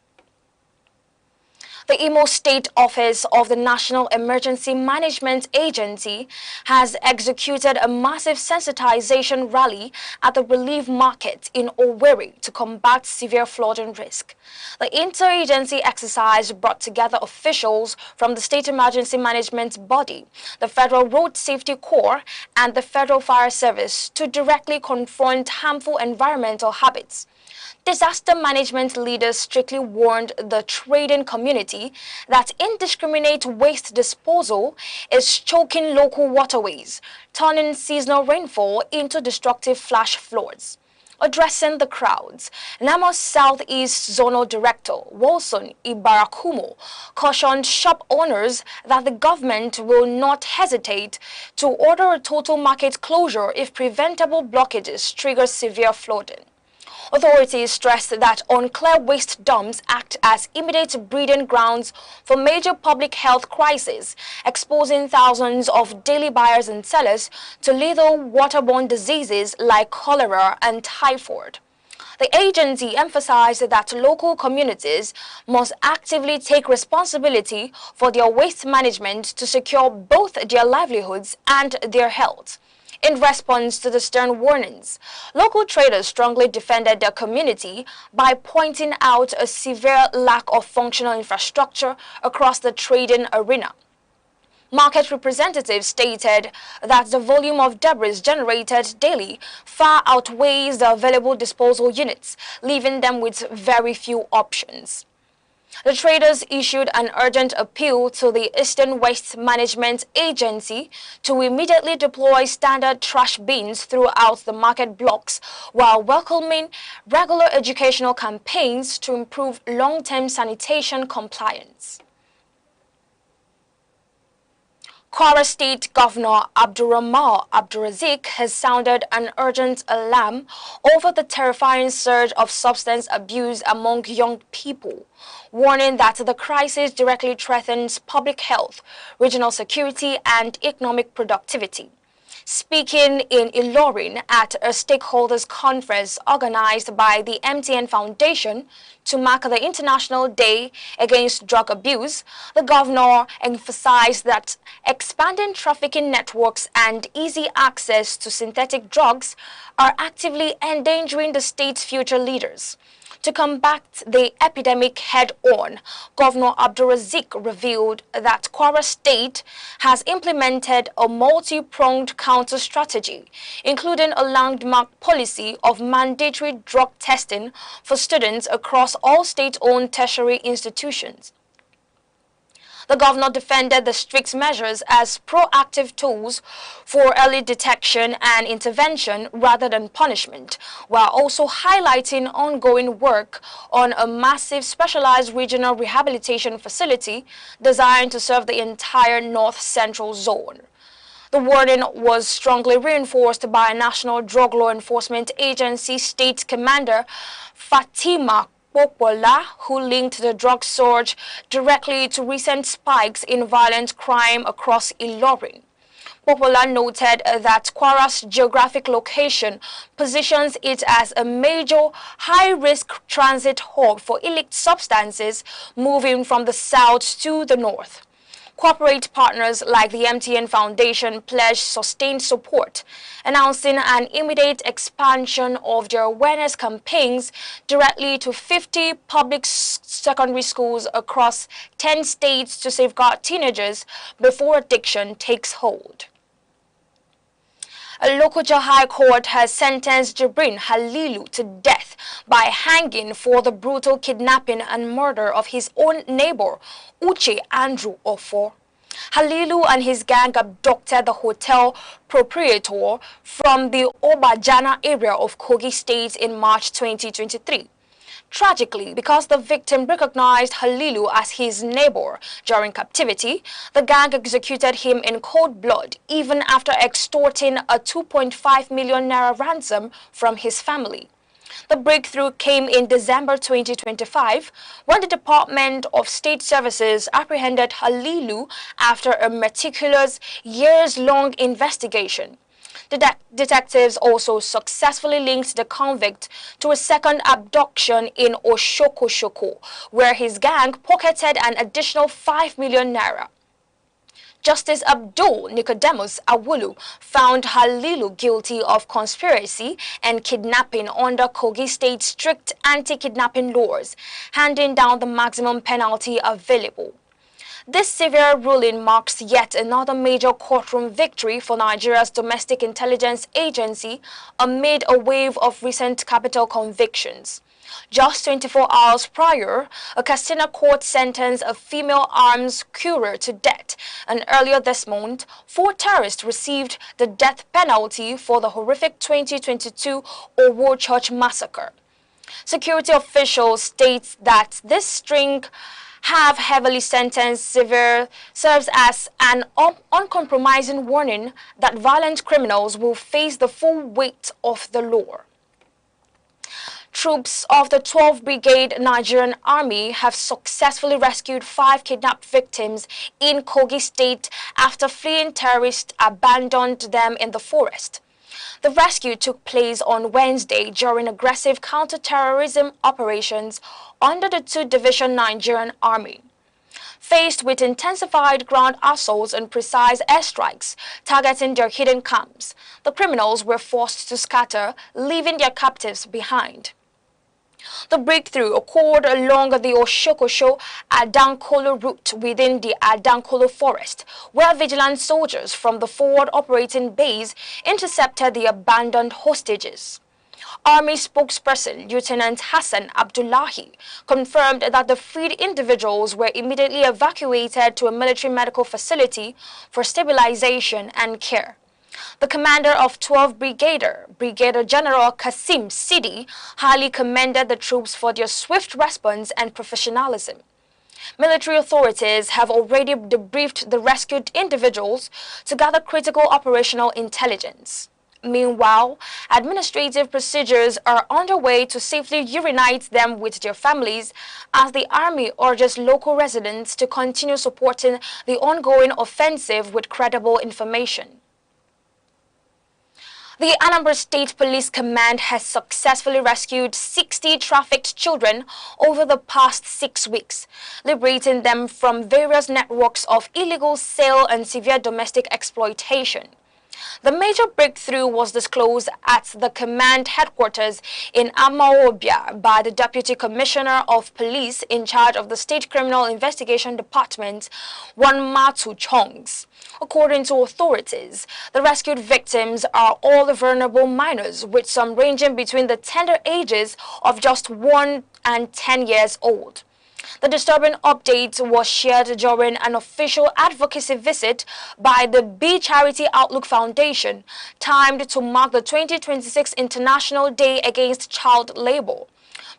The Imo State Office of the National Emergency Management Agency has executed a massive sensitization rally at the relief market in Owerri to combat severe flooding risk. The interagency exercise brought together officials from the State Emergency Management Body, the Federal Road Safety Corps, and the Federal Fire Service to directly confront harmful environmental habits. Disaster management leaders strictly warned the trading community that indiscriminate waste disposal is choking local waterways, turning seasonal rainfall into destructive flash floods. Addressing the crowds, NAMA Southeast Zonal Director Wilson Ibarakumo cautioned shop owners that the government will not hesitate to order a total market closure if preventable blockages trigger severe flooding. Authorities stressed that unclear waste dumps act as immediate breeding grounds for major public health crises, exposing thousands of daily buyers and sellers to lethal waterborne diseases like cholera and typhoid. The agency emphasized that local communities must actively take responsibility for their waste management to secure both their livelihoods and their health. In response to the stern warnings, local traders strongly defended their community by pointing out a severe lack of functional infrastructure across the trading arena. Market representatives stated that the volume of debris generated daily far outweighs the available disposal units, leaving them with very few options. The traders issued an urgent appeal to the Eastern Waste Management Agency to immediately deploy standard trash bins throughout the market blocks while welcoming regular educational campaigns to improve long-term sanitation compliance. Kwara State Governor Abdurrahman Abdurazik has sounded an urgent alarm over the terrifying surge of substance abuse among young people, warning that the crisis directly threatens public health, regional security, and economic productivity. Speaking in Ilorin at a stakeholders conference organized by the MTN Foundation to mark the International Day Against Drug Abuse, the governor emphasized that expanding trafficking networks and easy access to synthetic drugs are actively endangering the state's future leaders. To combat the epidemic head-on, Governor Abdurazik revealed that Kwara State has implemented a multi-pronged counter-strategy, including a landmark policy of mandatory drug testing for students across all state-owned tertiary institutions. The governor defended the strict measures as proactive tools for early detection and intervention rather than punishment, while also highlighting ongoing work on a massive specialized regional rehabilitation facility designed to serve the entire North Central Zone. The warning was strongly reinforced by National Drug Law Enforcement Agency State Commander Fatima Popola, who linked the drug surge directly to recent spikes in violent crime across Ilorin. Popola noted that Kwara's geographic location positions it as a major high-risk transit hub for illicit substances moving from the south to the north. Corporate partners like the MTN Foundation pledged sustained support, announcing an immediate expansion of their awareness campaigns directly to 50 public secondary schools across 10 states to safeguard teenagers before addiction takes hold. A Lokoja High Court has sentenced Jibrin Halilu to death by hanging for the brutal kidnapping and murder of his own neighbor, Uche Andrew Ofo. Halilu and his gang abducted the hotel proprietor from the Obajana area of Kogi State in March 2023. Tragically, because the victim recognized Halilu as his neighbor during captivity, the gang executed him in cold blood even after extorting a 2.5 million naira ransom from his family. The breakthrough came in December 2025 when the Department of State Services apprehended Halilu after a meticulous, years-long investigation. The detectives also successfully linked the convict to a second abduction in Oshokoshoko, where his gang pocketed an additional 5 million naira. Justice Abdul Nicodemus Awulu found Halilu guilty of conspiracy and kidnapping under Kogi State's strict anti-kidnapping laws, handing down the maximum penalty available. This severe ruling marks yet another major courtroom victory for Nigeria's domestic intelligence agency amid a wave of recent capital convictions. Just 24 hours prior, a Katsina court sentenced a female arms courier to death, and earlier this month, 4 terrorists received the death penalty for the horrific 2022 Owo Church massacre. Security officials state that this string have heavily sentenced serves as an uncompromising warning that violent criminals will face the full weight of the law. Troops of the 12th Brigade Nigerian Army have successfully rescued 5 kidnapped victims in Kogi State after fleeing terrorists abandoned them in the forest. The rescue took place on Wednesday during aggressive counter-terrorism operations under the 2nd Division Nigerian Army. Faced with intensified ground assaults and precise airstrikes targeting their hidden camps, the criminals were forced to scatter, leaving their captives behind. The breakthrough occurred along the Oshokosho-Adankolo route within the Adankolo forest, where vigilant soldiers from the forward operating base intercepted the abandoned hostages. Army spokesperson Lieutenant Hassan Abdullahi confirmed that the freed individuals were immediately evacuated to a military medical facility for stabilization and care. The commander of 12th Brigadier General Kasim Sidi, highly commended the troops for their swift response and professionalism. Military authorities have already debriefed the rescued individuals to gather critical operational intelligence. Meanwhile, administrative procedures are underway to safely reunite them with their families as the Army urges local residents to continue supporting the ongoing offensive with credible information. The Anambra State Police Command has successfully rescued 60 trafficked children over the past 6 weeks, liberating them from various networks of illegal sale and severe domestic exploitation. The major breakthrough was disclosed at the command headquarters in Amaobia by the Deputy Commissioner of Police in charge of the State Criminal Investigation Department, Wanmatu Chongs. According to authorities, the rescued victims are all vulnerable minors, with some ranging between the tender ages of just 1 and 10 years old. The disturbing update was shared during an official advocacy visit by the B Charity Outlook Foundation, timed to mark the 2026 International Day Against Child Labor.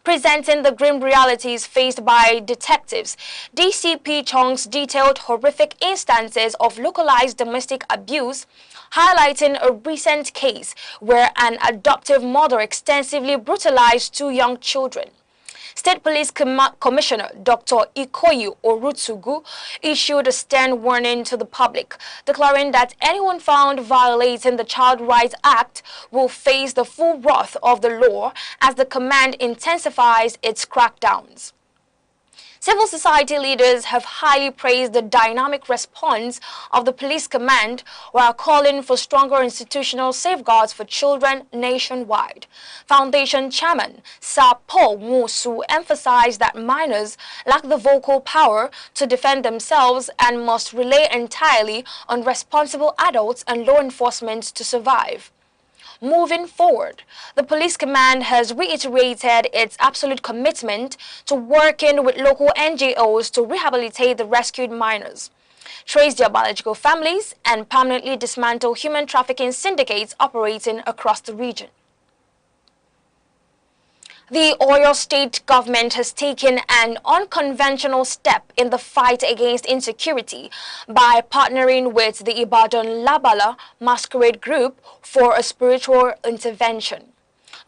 Presenting the grim realities faced by detectives, DCP Chongs detailed horrific instances of localized domestic abuse, highlighting a recent case where an adoptive mother extensively brutalized 2 young children. State Police Commissioner Dr. Ikoyi Orutsugu issued a stern warning to the public, declaring that anyone found violating the Child Rights Act will face the full wrath of the law as the command intensifies its crackdowns. Civil society leaders have highly praised the dynamic response of the police command while calling for stronger institutional safeguards for children nationwide. Foundation chairman Sir Paul Musu emphasized that minors lack the vocal power to defend themselves and must rely entirely on responsible adults and law enforcement to survive. Moving forward, the police command has reiterated its absolute commitment to working with local NGOs to rehabilitate the rescued minors, trace their biological families, and permanently dismantle human trafficking syndicates operating across the region. The Oyo State government has taken an unconventional step in the fight against insecurity by partnering with the Ibadan Labala masquerade group for a spiritual intervention.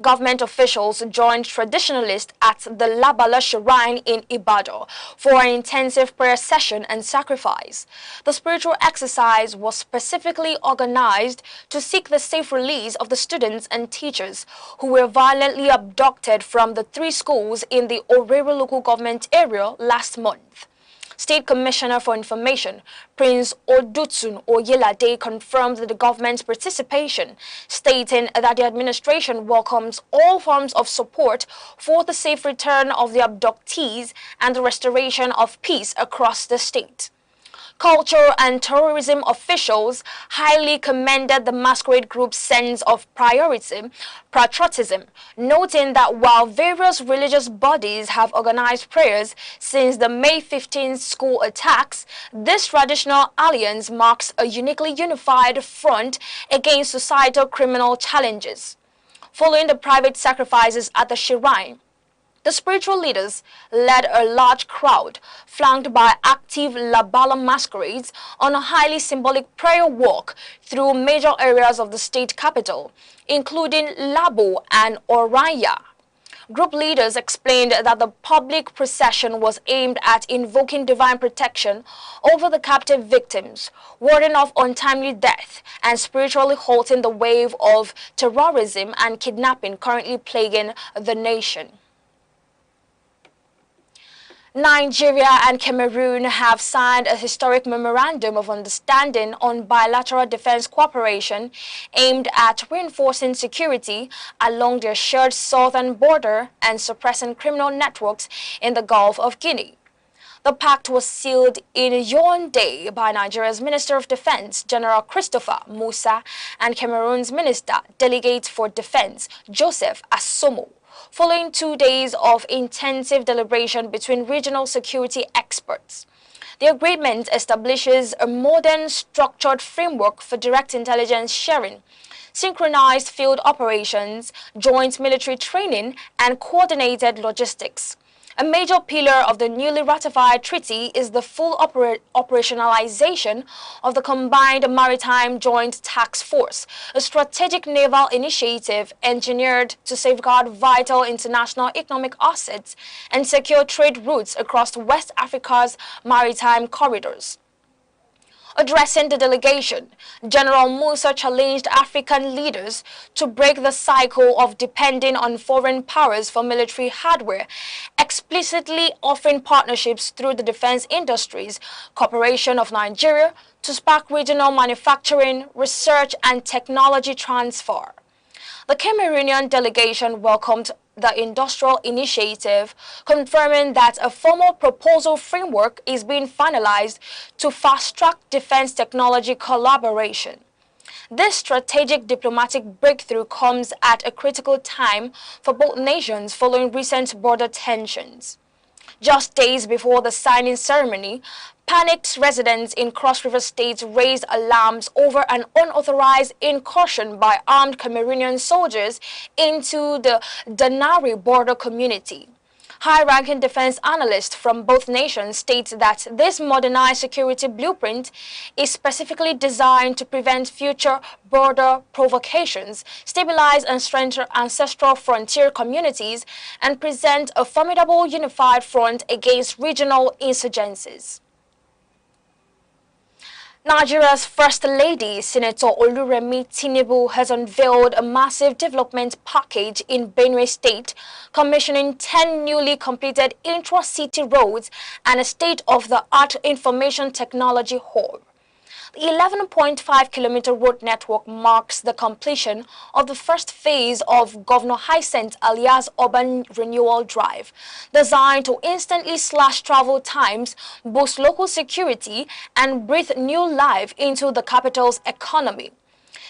Government officials joined traditionalists at the Labala Shrine in Ibadan for an intensive prayer session and sacrifice. The spiritual exercise was specifically organized to seek the safe release of the students and teachers who were violently abducted from the 3 schools in the Owerri local government area last month. State Commissioner for Information, Prince Odutun Oyelade, confirmed the government's participation, stating that the administration welcomes all forms of support for the safe return of the abductees and the restoration of peace across the state. Culture and tourism officials highly commended the masquerade group's sense of patriotism, noting that while various religious bodies have organized prayers since the May 15th school attacks, this traditional alliance marks a uniquely unified front against societal criminal challenges. Following the private sacrifices at the shrine, the spiritual leaders led a large crowd, flanked by active Labala masquerades, on a highly symbolic prayer walk through major areas of the state capital, including Labo and Oranya. Group leaders explained that the public procession was aimed at invoking divine protection over the captive victims, warding off untimely death, and spiritually halting the wave of terrorism and kidnapping currently plaguing the nation. Nigeria and Cameroon have signed a historic memorandum of understanding on bilateral defense cooperation aimed at reinforcing security along their shared southern border and suppressing criminal networks in the Gulf of Guinea. The pact was sealed in Yaoundé by Nigeria's Minister of Defense, General Christopher Musa, and Cameroon's Minister Delegate for Defense, Joseph Assomo, following 2 days of intensive deliberation between regional security experts. The agreement establishes a modern, structured framework for direct intelligence sharing, synchronized field operations, joint military training, and coordinated logistics. A major pillar of the newly ratified treaty is the full operationalization of the Combined Maritime Joint Task Force, a strategic naval initiative engineered to safeguard vital international economic assets and secure trade routes across West Africa's maritime corridors. Addressing the delegation, General Musa challenged African leaders to break the cycle of depending on foreign powers for military hardware, explicitly offering partnerships through the defense industries cooperation of Nigeria to spark regional manufacturing, research, and technology transfer. The Cameroonian delegation welcomed the industrial initiative, confirming that a formal proposal framework is being finalized to fast-track defense technology collaboration. This strategic diplomatic breakthrough comes at a critical time for both nations following recent border tensions. Just days before the signing ceremony, panicked residents in Cross River State raised alarms over an unauthorized incursion by armed Cameroonian soldiers into the Danari border community. High-ranking defense analysts from both nations state that this modernized security blueprint is specifically designed to prevent future border provocations, stabilize and strengthen ancestral frontier communities, and present a formidable unified front against regional insurgencies. Nigeria's First Lady, Senator Oluremi Tinubu, has unveiled a massive development package in Benue State, commissioning 10 newly completed intra-city roads and a state-of-the-art information technology hub. The 11.5-kilometer road network marks the completion of the first phase of Governor Hyacinth Alia's Urban Renewal Drive, designed to instantly slash travel times, boost local security, and breathe new life into the capital's economy.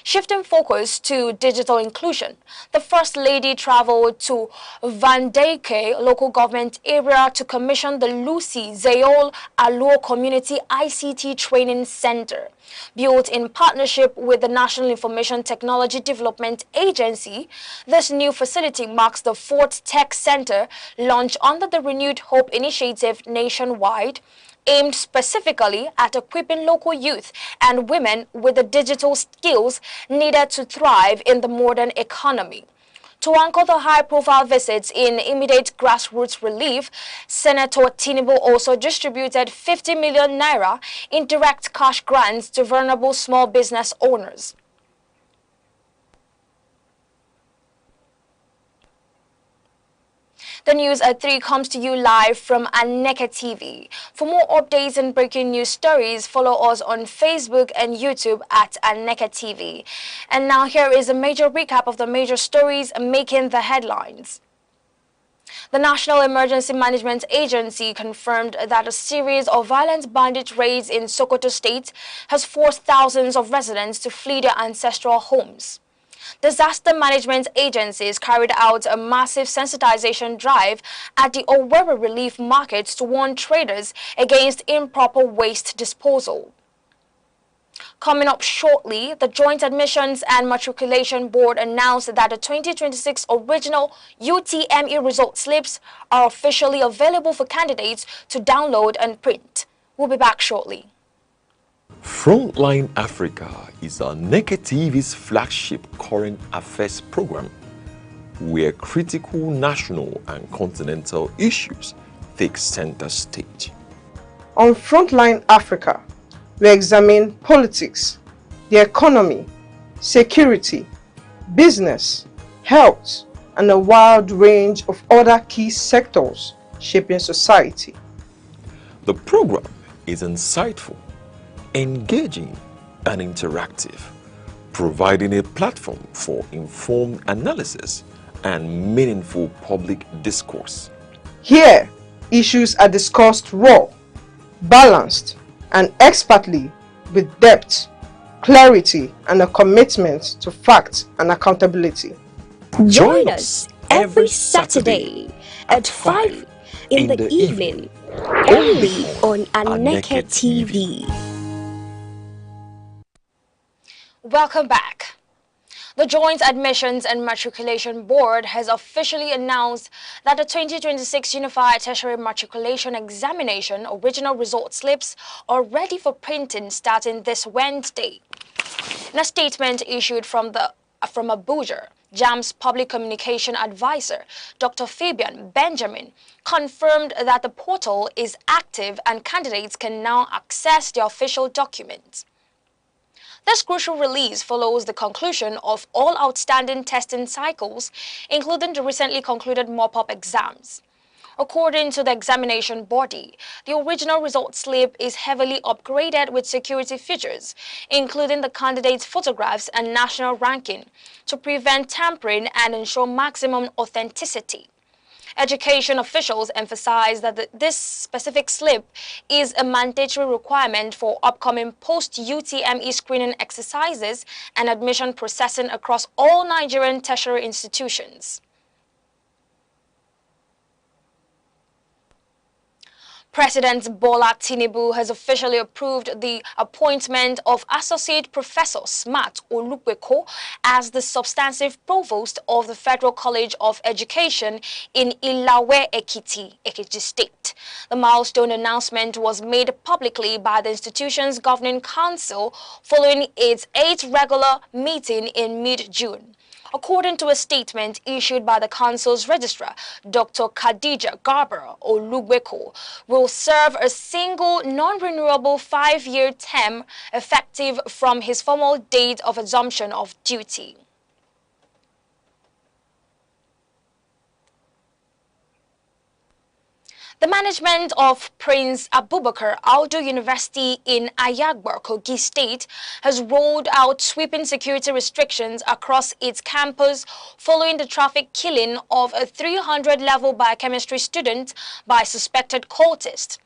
Shifting focus to digital inclusion, the First Lady traveled to Van Dyke local government area to commission the Lucy Zayol Aluo Community ICT Training Center. Built in partnership with the National Information Technology Development Agency, this new facility marks the 4th tech center launched under the Renewed Hope Initiative nationwide, aimed specifically at equipping local youth and women with the digital skills needed to thrive in the modern economy. To anchor the high-profile visits in immediate grassroots relief, Senator Tinubu also distributed 50 million naira in direct cash grants to vulnerable small business owners. The news at 3 comes to you live from Aneke TV. For more updates and breaking news stories, follow us on Facebook and YouTube at Aneke TV. And now here is a major recap of the major stories making the headlines. The National Emergency Management Agency confirmed that a series of violent bandit raids in Sokoto State has forced thousands of residents to flee their ancestral homes. Disaster management agencies carried out a massive sensitization drive at the Owerri relief markets to warn traders against improper waste disposal. Coming up shortly, the Joint Admissions and Matriculation Board announced that the 2026 original UTME result slips are officially available for candidates to download and print. We'll be back shortly. Frontline Africa is Aneke TV's flagship current affairs program, where critical national and continental issues take center stage. On Frontline Africa, we examine politics, the economy, security, business, health, and a wide range of other key sectors shaping society. The program is insightful, engaging, and interactive, providing a platform for informed analysis and meaningful public discourse. Here, issues are discussed raw, balanced, and expertly with depth, clarity, and a commitment to fact and accountability. Join us every Saturday at 5 in the evening, only on Aneke TV. Welcome back. The Joint Admissions and Matriculation Board has officially announced that the 2026 Unified Tertiary Matriculation Examination original result slips are ready for printing starting this Wednesday. In a statement issued from Abuja, JAMB's public communication advisor, Dr. Fabian Benjamin, confirmed that the portal is active and candidates can now access the official documents. This crucial release follows the conclusion of all outstanding testing cycles, including the recently concluded mop-up exams. According to the examination body, the original result slip is heavily upgraded with security features, including the candidates' photographs and national ranking, to prevent tampering and ensure maximum authenticity. Education officials emphasize that this specific slip is a mandatory requirement for upcoming post-UTME screening exercises and admission processing across all Nigerian tertiary institutions. President Bola Tinubu has officially approved the appointment of Associate Professor Smart Oluweko as the substantive provost of the Federal College of Education in Ilawe, Ekiti State. The milestone announcement was made publicly by the institution's governing council following its 8th regular meeting in mid-June. According to a statement issued by the council's registrar, Dr. Khadija Garber Oluweko will serve a single non-renewable 5-year term effective from his formal date of assumption of duty. The management of Prince Abubakar Aldo University in Ayagba, Kogi State, has rolled out sweeping security restrictions across its campus following the traffic killing of a 300-level biochemistry student by suspected cultists.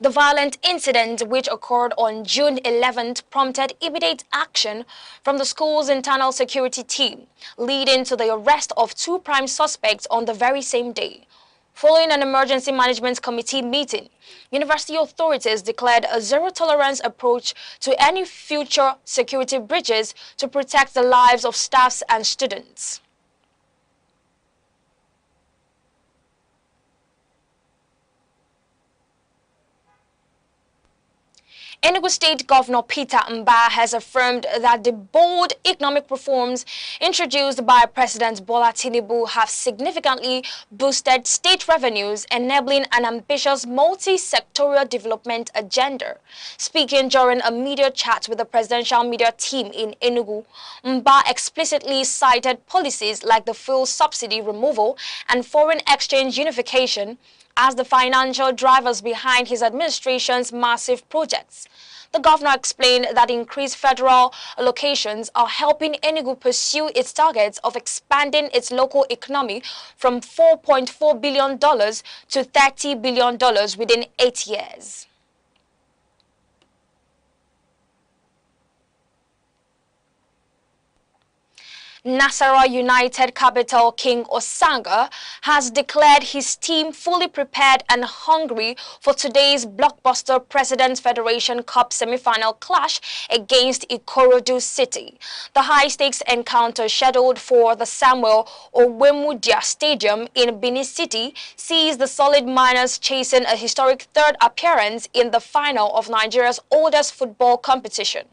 The violent incident, which occurred on June 11th, prompted immediate action from the school's internal security team, leading to the arrest of 2 prime suspects on the very same day. Following an emergency management committee meeting, university authorities declared a zero-tolerance approach to any future security breaches to protect the lives of staffs and students. Enugu State Governor Petermbah has affirmed that the bold economic reforms introduced by President Bola Tinubu have significantly boosted state revenues, enabling an ambitious multi-sectorial development agenda. Speaking during a media chat with the presidential media team in Enugu, Mbah explicitly cited policies like the fuel subsidy removal and foreign exchange unification as the financial drivers behind his administration's massive projects. The governor explained that increased federal allocations are helping Enugu pursue its targets of expanding its local economy from $4.4 billion to $30 billion within 8 years. Nasarawa United capital King Osanga has declared his team fully prepared and hungry for today's blockbuster President's Federation Cup semi-final clash against Ikorodu City. The high-stakes encounter scheduled for the Samuel Owemudia Stadium in Benin City sees the Solid Miners chasing a historic third appearance in the final of Nigeria's oldest football competition.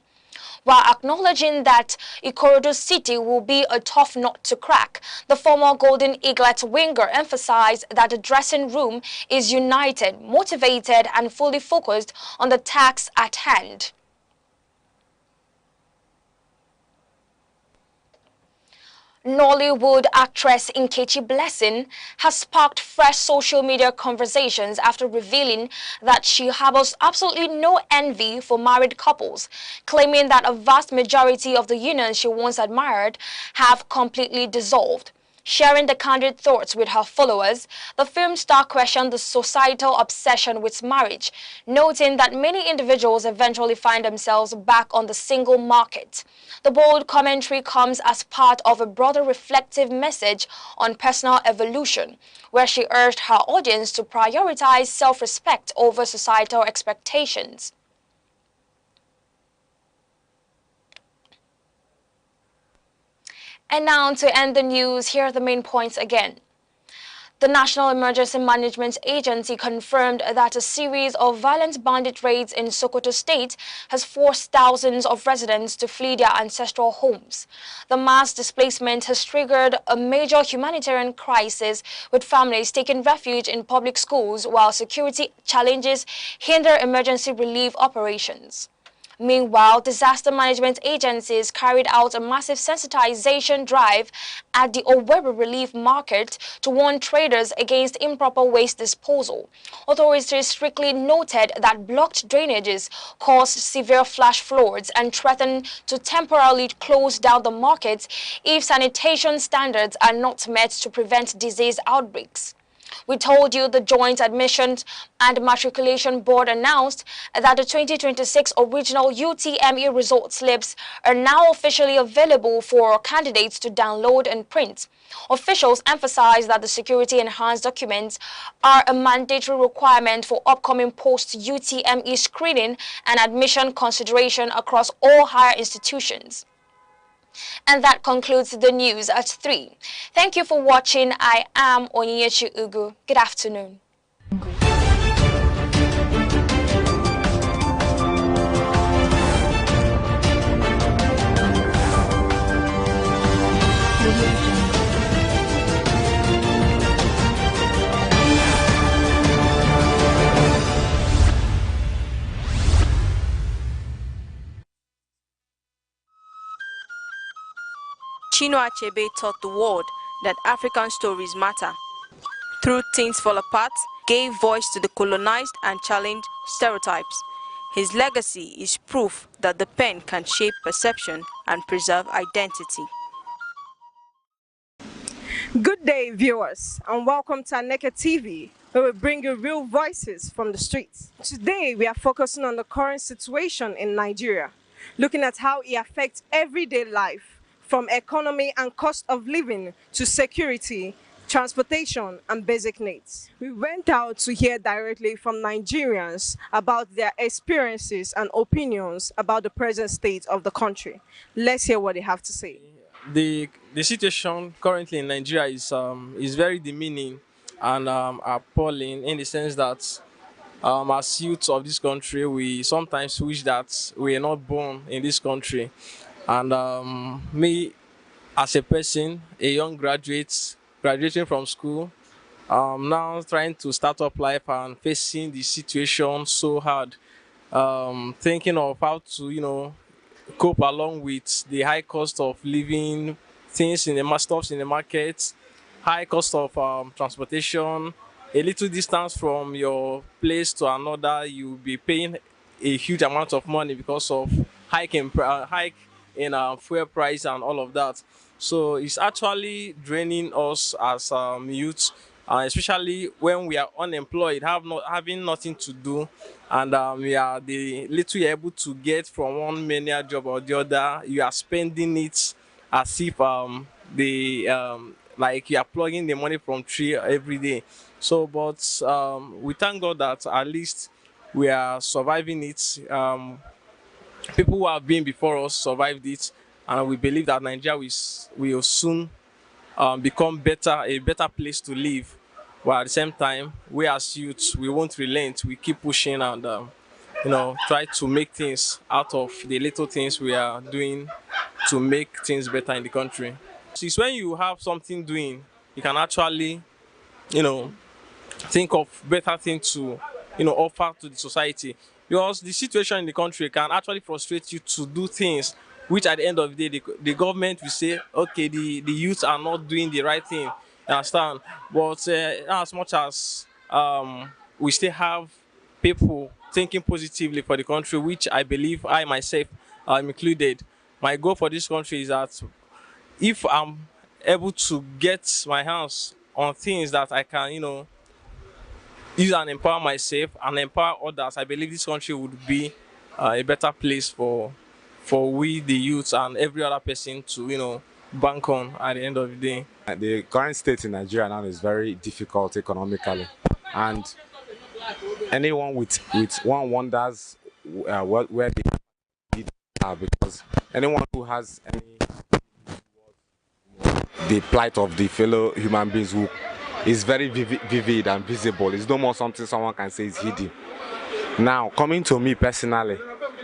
While acknowledging that Ikorodu City will be a tough nut to crack, the former Golden Eaglet winger emphasized that the dressing room is united, motivated, and fully focused on the task at hand. Nollywood actress Nkechi Blessing has sparked fresh social media conversations after revealing that she harbors absolutely no envy for married couples, claiming that a vast majority of the unions she once admired have completely dissolved. Sharing the candid thoughts with her followers, the film star questioned the societal obsession with marriage, noting that many individuals eventually find themselves back on the single market. The bold commentary comes as part of a broader reflective message on personal evolution, where she urged her audience to prioritize self-respect over societal expectations. And now to end the news, here are the main points again. The National Emergency Management Agency confirmed that a series of violent bandit raids in Sokoto State has forced thousands of residents to flee their ancestral homes. The mass displacement has triggered a major humanitarian crisis, with families taking refuge in public schools while security challenges hinder emergency relief operations. Meanwhile, disaster management agencies carried out a massive sensitization drive at the Owerri Relief Market to warn traders against improper waste disposal. Authorities strictly noted that blocked drainages caused severe flash floods and threatened to temporarily close down the markets if sanitation standards are not met to prevent disease outbreaks. We told you the Joint Admissions and Matriculation Board announced that the 2026 original UTME result slips are now officially available for candidates to download and print. Officials emphasize that the security-enhanced documents are a mandatory requirement for upcoming post-UTME screening and admission consideration across all higher institutions. And that concludes the news at 3. Thank you for watching. I am Onyechi Ugu. Good afternoon. Chinua Achebe taught the world that African stories matter. Through Things Fall Apart, gave voice to the colonized and challenged stereotypes. His legacy is proof that the pen can shape perception and preserve identity. Good day, viewers, and welcome to Aneke TV, where we bring you real voices from the streets. Today, we are focusing on the current situation in Nigeria, looking at how it affects everyday life, from economy and cost of living to security, transportation, and basic needs. We went out to hear directly from Nigerians about their experiences and opinions about the present state of the country. Let's hear what they have to say. The situation currently in Nigeria is very demeaning and appalling, in the sense that as youths of this country, we sometimes wish that we are not born in this country. And me, as a person, a young graduate, graduating from school, now trying to start up life and facing the situation so hard, thinking of how to, cope along with the high cost of living, things in the stuffs in the market, high cost of transportation, a little distance from your place to another, you'll be paying a huge amount of money because of hike in fuel price and all of that. So it's actually draining us as youths, especially when we are unemployed, having nothing to do, and we are the little you're able to get from one menial job or the other, you are spending it as if like you are plugging the money from tree every day. So, but we thank God that at least we are surviving it. People who have been before us survived it, and we believe that Nigeria will soon become a better place to live. But at the same time, we as youths, we won't relent. We keep pushing and try to make things out of the little things we are doing to make things better in the country. So it's when you have something doing, you can actually, think of better things to, offer to the society. Because the situation in the country can actually frustrate you to do things which at the end of the day, the government will say, okay, the youth are not doing the right thing, you understand? But as much as we still have people thinking positively for the country, which I believe I myself am included, my goal for this country is that if I'm able to get my hands on things that I can, use and empower myself and empower others, I believe this country would be a better place for we, the youth, and every other person to, bank on at the end of the day. The current state in Nigeria now is very difficult economically, and anyone with one wonders where they are, because anyone who has the plight of the fellow human beings who is very vivid and visible. It's no more something someone can say is hidden. Now, coming to me personally,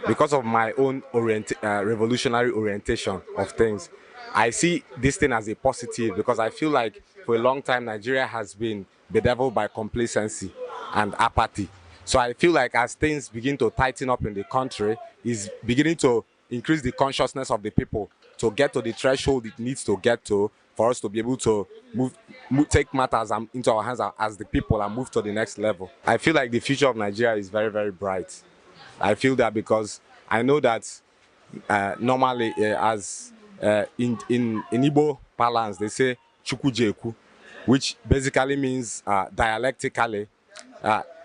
because of my own revolutionary orientation of things, I see this thing as a positive, because I feel like for a long time Nigeria has been bedeviled by complacency and apathy. So I feel like as things begin to tighten up in the country, is beginning to increase the consciousness of the people to get to the threshold it needs to get to for us to be able to take matters into our hands as the people and move to the next level. I feel like the future of Nigeria is very, very bright. I feel that because I know that normally as in Igbo parlance, they say chukwujeku, which basically means dialectically,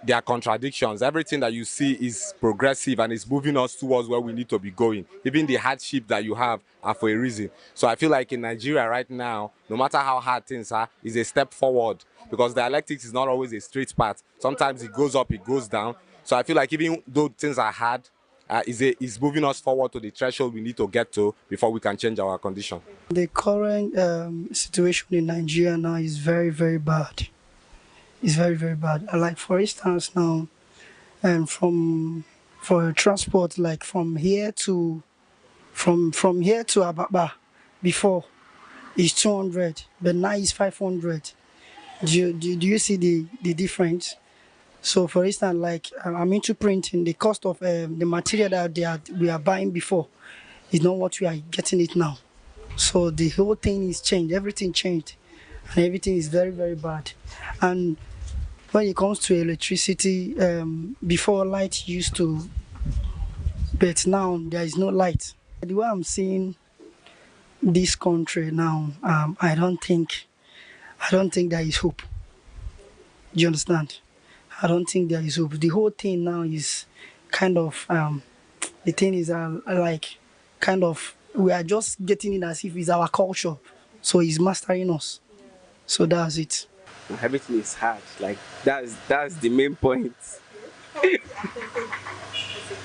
there are contradictions. Everything that you see is progressive and is moving us towards where we need to be going. Even the hardship that you have are for a reason. So I feel like in Nigeria right now, no matter how hard things are, is a step forward, because dialectics is not always a straight path. Sometimes it goes up, it goes down. So I feel like even though things are hard, is moving us forward to the threshold we need to get to before we can change our condition. The current situation in Nigeria now is very, very bad. It's very, very bad. Like for instance now, for transport, like from here to Ababa, before is 200, but now it's 500. Do you see the difference? So for instance, like I'm into printing, the cost of the material that we are buying before is not what we are getting it now. So the whole thing is changed, everything changed, and everything is very, very bad. And when it comes to electricity, before light used to, but now there is no light. The way I'm seeing this country now, I don't think there is hope. Do you understand? I don't think there is hope. The whole thing now is kind of, the thing is like, kind of, we are just getting in as if it's our culture. So he's mastering us. So that's it. Everything is hard. Like, that's the main point.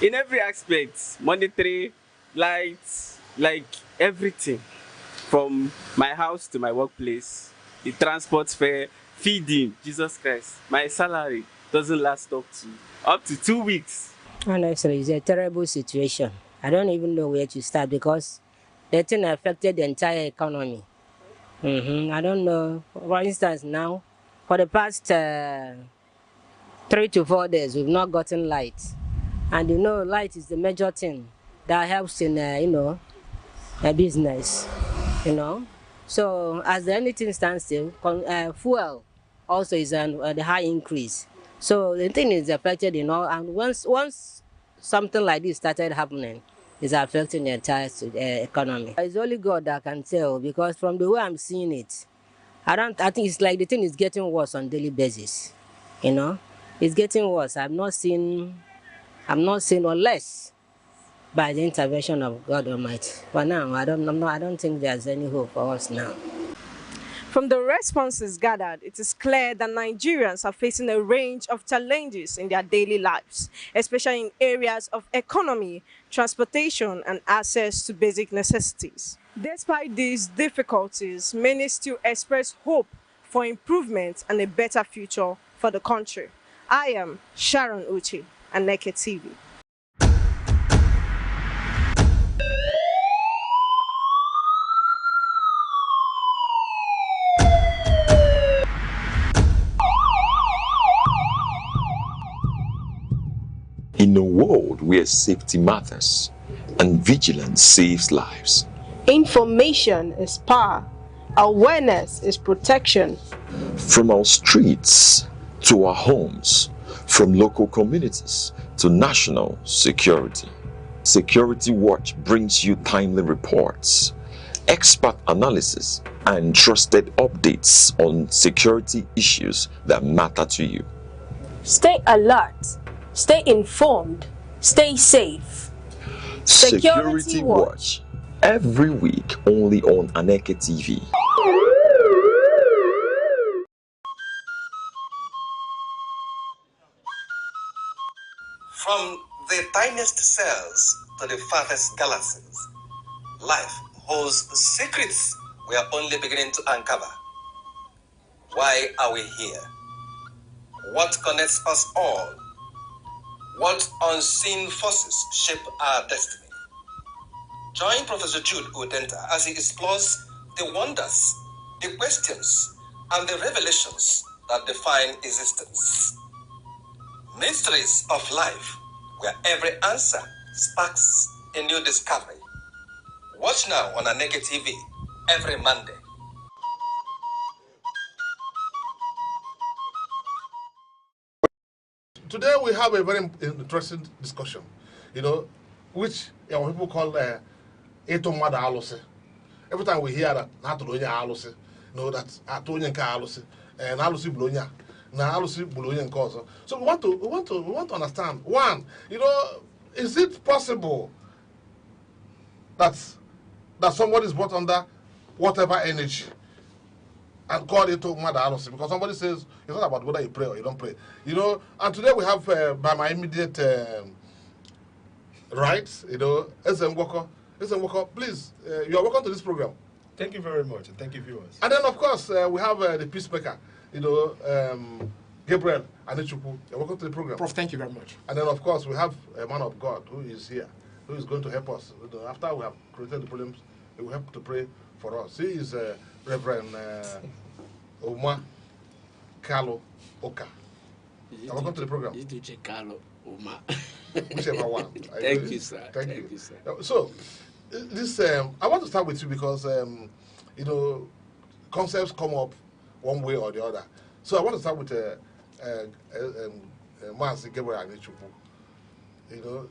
In every aspect, monetary, lights, like everything. From my house to my workplace, the transport fare, feeding, Jesus Christ. My salary doesn't last up to 2 weeks. Honestly, it's a terrible situation. I don't even know where to start because the thing affected the entire economy. I don't know. For instance, now, for the past 3 to 4 days, we've not gotten light. And you know, light is the major thing that helps in, a business, So as anything stands still, fuel also is on the high increase. So the thing is affected, and once something like this started happening, it's affecting the entire economy. It's only God that can tell, because from the way I'm seeing it, I think it's like the thing is getting worse on a daily basis. It's getting worse. I'm not seeing unless by the intervention of God Almighty. But now, I don't think there's any hope for us now. From the responses gathered, it is clear that Nigerians are facing a range of challenges in their daily lives, especially in areas of economy, transportation, and access to basic necessities. Despite these difficulties, many still express hope for improvement and a better future for the country. I am Sharon Uche, Aneke TV. In a world where safety matters and vigilance saves lives, Information is power. Awareness is protection. from our streets to our homes, from local communities to national security, Security Watch brings you timely reports, expert analysis, and trusted updates on security issues that matter to you. Stay alert. Stay informed. Stay safe. Security Watch, every week only on Aneke TV. From the tiniest cells to the farthest galaxies, life holds secrets we are only beginning to uncover. Why are we here? What connects us all? What unseen forces shape our destiny? Join Professor Jude Udenta as he explores the wonders, the questions, and the revelations that define existence. Mysteries of life, where every answer sparks a new discovery. Watch now on Aneke TV every Monday. Today we have a very interesting discussion, which people call Eto Mada Alose. Every time we hear that Natolonia Alose, that Atonian Alose, and Alusi Blonia, now Alusi Bulonian cause. So we want to understand, one, is it possible that somebody is brought under whatever energy and call it Mada Alose? Because somebody says it's not about whether you pray or you don't pray. And today we have by my immediate right, Ezenwoko, please, you are welcome to this program. Thank you very much, and thank you, viewers. And then, of course, we have the peacemaker, Gabriel Anichupu. You're welcome to the program. Prof, thank you very much. And then, of course, we have a man of God who is here, who is going to help us. After we have created the problems, he will help to pray for us. He is Reverend Oma Carlo Oka. You're welcome to the program. Carlo Oma. Whichever one. Thank you, sir. Thank you. Sir. So, this I want to start with you because concepts come up one way or the other. So I want to start with Mazi Gabriel Anichupu.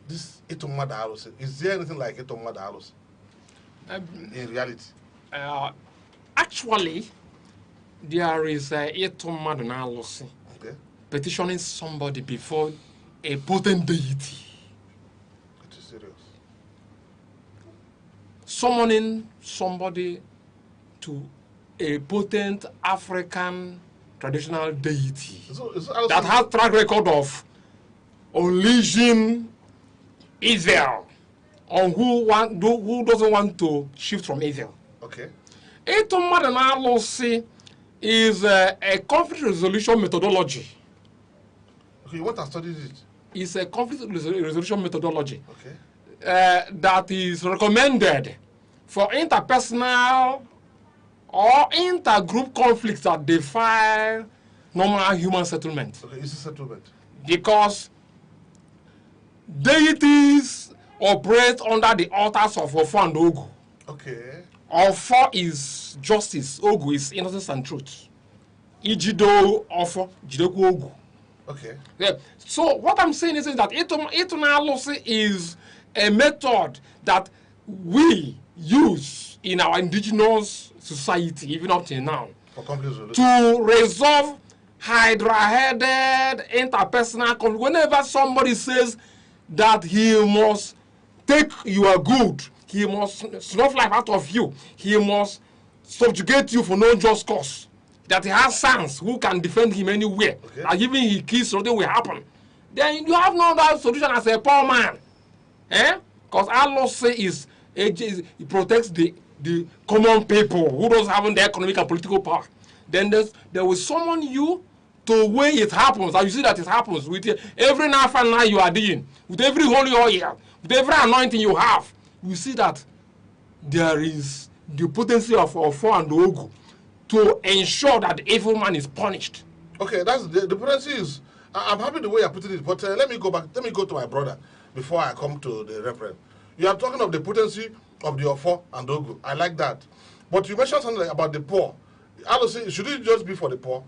This Eto Mada Alose. Is there anything like Eto Mada Alose in reality? Actually, there is Eto Mada Alose. Okay. petitioning somebody before a potent deity. It is serious. Summoning somebody to a potent African traditional deity that has track record of unleashing evil on who doesn't want to shift from evil. Okay. Is a conflict resolution methodology. Okay, what has studied it? It's a conflict resolution methodology. Okay. That is recommended for interpersonal or intergroup conflicts that defy normal human settlement. Okay, it's a settlement. Because deities operate under the altars of Ofo and Ogu. Okay. Ofo is justice, Ogu is innocence and truth. Ijido Ofo, Jidoku Ogu. Okay. Yeah. So what I'm saying is that Itunalosi is a method that we use in our indigenous society, even up till now, to resolve hydra-headed interpersonal conflict. Whenever somebody says that he must take your good, he must snuff life out of you, he must subjugate you for no just cause, that he has sons who can defend him anywhere, and even he kills, something will happen, then you have no other solution as a poor man. Because Allah says he protects the common people who don't have the economic and political power. Then there will summon you to where it happens, and you see that it happens with every nafa and night you are doing, with every holy oil, with every anointing you have. You see that there is the potency of Ofo and Ogu to ensure that the evil man is punished. Okay, that's the potency is. I'm happy the way you're putting it, but let me go back. Let me go to my brother before I come to the reference. You are talking of the potency of the Ofo and Ogu. I like that, but you mentioned something about the poor. Should it just be for the poor?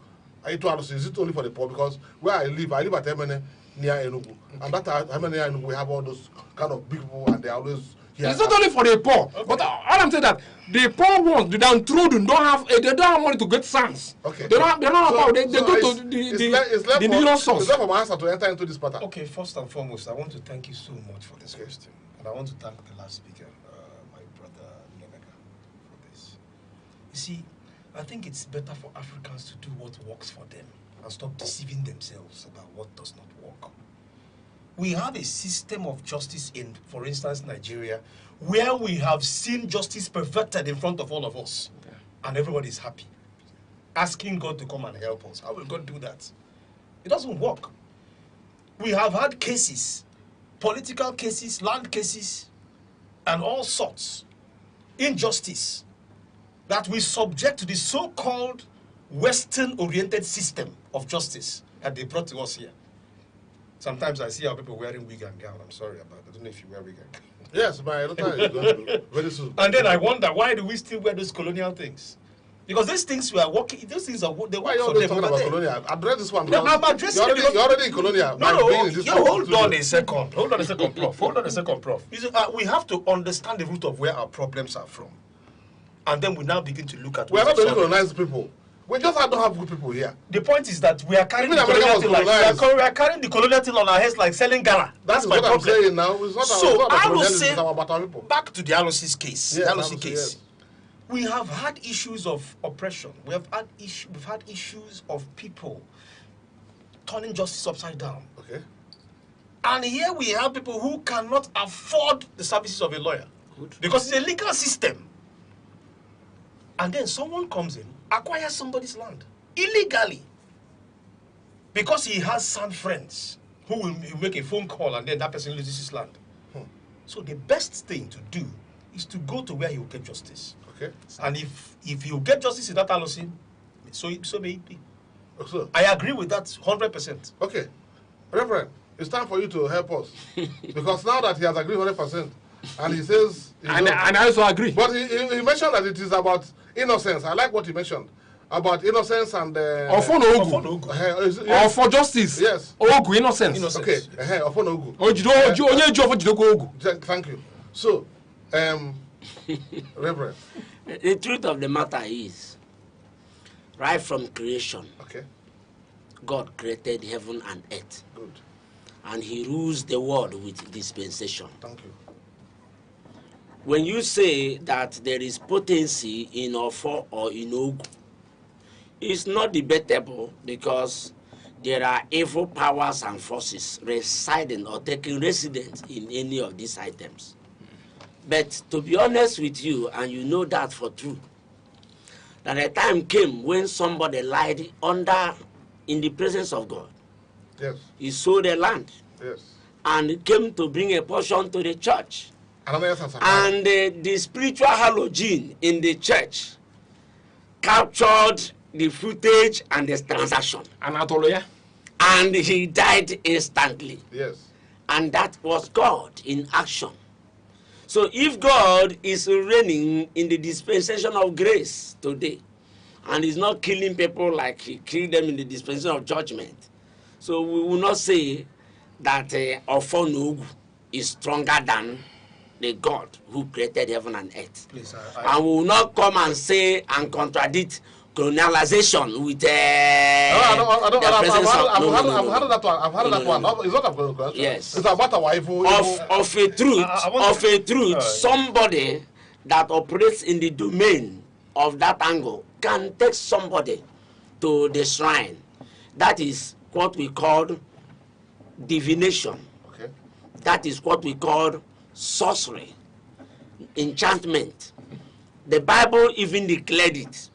Is it only for the poor? Because where I live at Emene near Enugu, and that Emene near Enugu, we have all those kind of big people, and they always. It's not only for the poor, but all I'm saying that the poor ones, the downtrodden, don't have money to get sons. Okay. They're not about. They go to the indigenous source. It's left for my answer to enter into this pattern. Okay, first and foremost, I want to thank you so much for this question, and I want to thank the last speaker, my brother Nemeka, for this. You see, I think it's better for Africans to do what works for them and stop deceiving themselves about what does not work. We have a system of justice in, for instance, Nigeria, where we have seen justice perfected in front of all of us, and everybody is happy, asking God to come and help us. How will God do that? It doesn't work. We have had cases, political cases, land cases, and all sorts, injustice, that we subject to the so-called Western-oriented system of justice that they brought to us here. Sometimes I see our people wearing wig and gown. I'm sorry about that. I don't know if you wear wig and gown. Yes, my daughter is going to very soon. And then I wonder, why do we still wear those colonial things? Because these things we are working, those things are they why work are for you them talking about colonial? Address this one. No, I'm addressing you're already in colonial. No, hold on a second. Hold on a second, Prof. Hold on a second, Prof. You see, we have to understand the root of where our problems are from. And then we now begin to look at... We are not very colonized people. We just don't have good people here. The point is that we are carrying the colonial thing we are carrying the colonial thing on our heads like selling gala. That's my problem. I'm saying now. It's not so I will say, back to the Alosi's case. Yes, the Alosi case. Yes. We have had issues of oppression. We've had issues of people turning justice upside down. Okay. And here we have people who cannot afford the services of a lawyer. Good. Because it's a legal system. And then someone comes in, acquires somebody's land illegally because he has some friends who will make a phone call and then that person loses his land. So the best thing to do is to go to where he will get justice. Okay. And if you get justice in that Alosi, so may it be. So, I agree with that 100%. Okay. Reverend, it's time for you to help us. Because now that he has agreed 100%, and he says... And I also agree. But he mentioned that it is about innocence. I like what he mentioned. About innocence and... Ofo Ogu. Or for justice. Yes. Ogu, innocence. Okay. Ofo Ogu. Thank you. So, Reverend. The truth of the matter is, right from creation, okay, God created heaven and earth. Good. And he rules the world with dispensation. Thank you. When you say that there is potency in Ofo or in Ogu, it's not debatable because there are evil powers and forces residing or taking residence in any of these items. But to be honest with you, and you know that for true, that a time came when somebody lied in the presence of God. Yes. He sold the land. Yes. And came to bring a portion to the church. And the spiritual halogen in the church captured the footage and the transaction. And he died instantly. Yes. And that was God in action. So if God is reigning in the dispensation of grace today, and is not killing people like he killed them in the dispensation of judgment, so we will not say that Ofonogu is stronger than the God who created heaven and earth. Please, and we will not come and say and contradict colonialization with I've heard that one. It's not a question. Yes. It's about a wife. Of a truth, somebody that operates in the domain of that angle can take somebody to the shrine. That is what we call divination. Okay. That is what we call sorcery, enchantment. The Bible even declared it.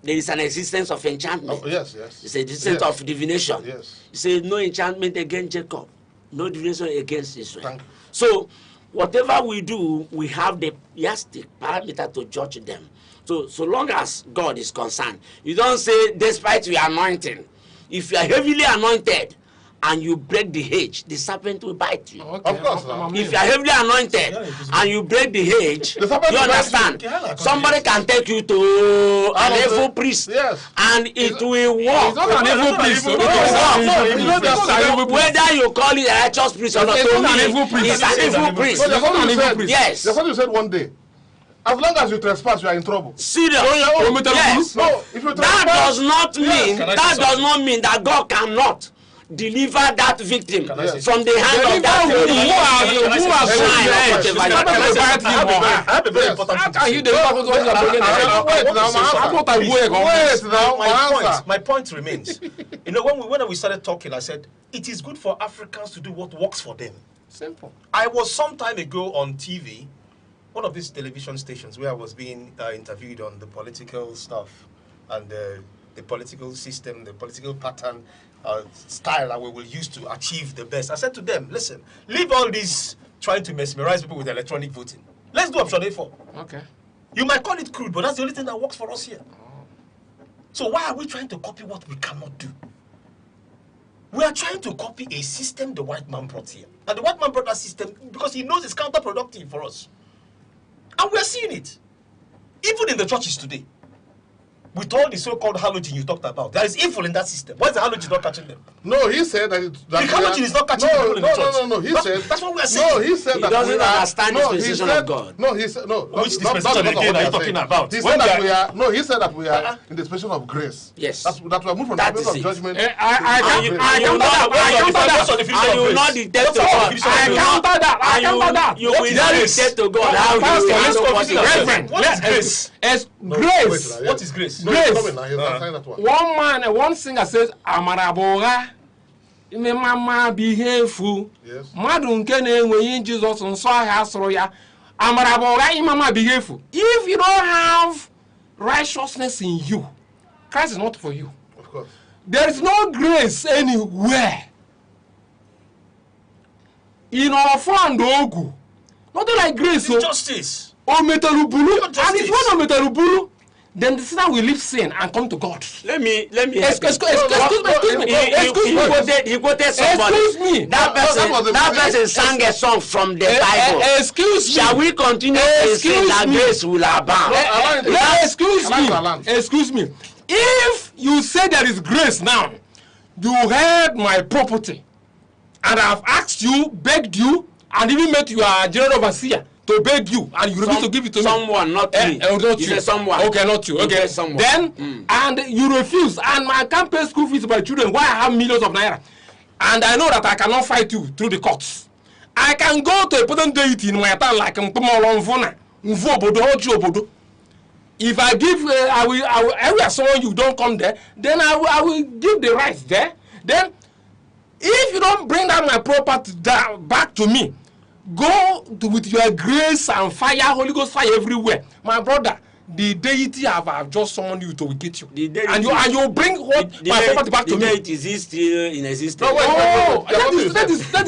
There is an existence of enchantment. Oh, yes, yes. It's an existence of divination. Yes. It says no enchantment against Jacob, no divination against Israel. So whatever we do, we have the yardstick parameter to judge them. So long as God is concerned, you don't say despite your anointing. If you are heavily anointed and you break the hedge, the serpent will bite you. Okay. Of course. If you are heavily anointed and you break the hedge, you understand? Somebody can take you to an evil priest, and it will work. It's not an evil priest. Whether you call it a righteous priest or not, it's an evil priest. Yes. That's what you said one day. As long as you trespass, you are in trouble. Serious? Yes. No, if you that does not mean that God cannot deliver that victim from the hand of that I have a very important thing. My point remains. You know, when we started talking, I said it is good for Africans to do what works for them. Simple. I was some time ago on TV, one of these television stations, where I was being interviewed on the political stuff and the political system, the political pattern, style that we will use to achieve the best. I said to them, listen, leave all this trying to mesmerize people with electronic voting. Let's do option A4. Okay. You might call it crude, but that's the only thing that works for us here. So why are we trying to copy what we cannot do? We are trying to copy a system the white man brought here. And the white man brought that system because he knows it's counterproductive for us. And we're seeing it. Even in the churches today. With all the so-called halogen you talked about, there is evil in that system. Why is the halogen not catching them? No, he said that the halogen is not catching people in the church. No. He said that's what we are saying. No, he said that doesn't understand the dispensation of God. No, he said no. Which dispensation again are you talking about? He said that we are. No, he said that we are in the dispensation of grace. Yes. That we are moved from the dispensation of judgment. I will not dictate to God. I counter that. You will not dictate to God how you Reverend, what is grace? Grace. What is grace? Grace. One man, one singer says, Amaraboga, me mama behave. Madun kene when Jesus on saw Hasroya, Amaraboga, mama behave. If you don't have righteousness in you, Christ is not for you. Of course. There is no grace anywhere. In our friend Ogu, not like grace. Justice. Or metalubulu. And if one of metalubulu, then the sinner will leave sin and come to God. Let me. Excuse me. He quoted somebody. Excuse me. That person sang a song from the Bible. Excuse me. Shall we continue to say that grace will abound? Excuse me. If you say there is grace now, you had my property, and I've asked you, begged you, and even met your general overseer to beg you, and you refuse to give it to someone, me. Not me. Not you. You. Someone. Okay, not you. Okay, someone. Then, and you refuse, and I can't pay school fees for my children. Why I have millions of naira? And I know that I cannot fight you through the courts. I can go to a potent deity in my town like Mfona, Mfobodo. If I give, I will assume you don't come there, then I will give the rights there. Then, if you don't bring down my property back to me, go with your grace and fire, Holy Ghost fire everywhere. My brother, the deity have just summoned you to get you. And you bring what my property back to me. The deity is still in existence. No, that is no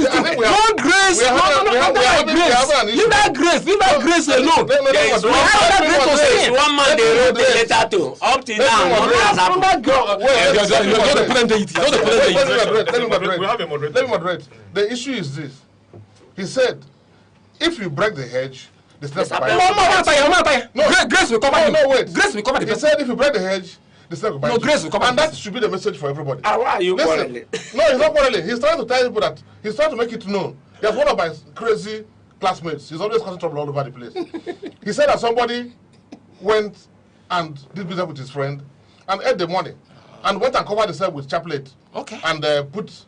grace. Leave that grace alone. There is one man they wrote the letter to. Up till now, let me moderate. The issue is this. He said, if you break the hedge, the snake will bite you. No, grace will cover you. No, wait. Grace will cover the person. He said, if you break the hedge, the snake will bite you. No, grace will cover. And that should be the message for everybody. Why are you quarreling? No, he's not quarreling. He's trying to tell people that he's trying to make it known. He has one of my crazy classmates. He's always causing trouble all over the place. He said that somebody went and did business with his friend and ate the money and went and covered himself with chaplet. Okay. And put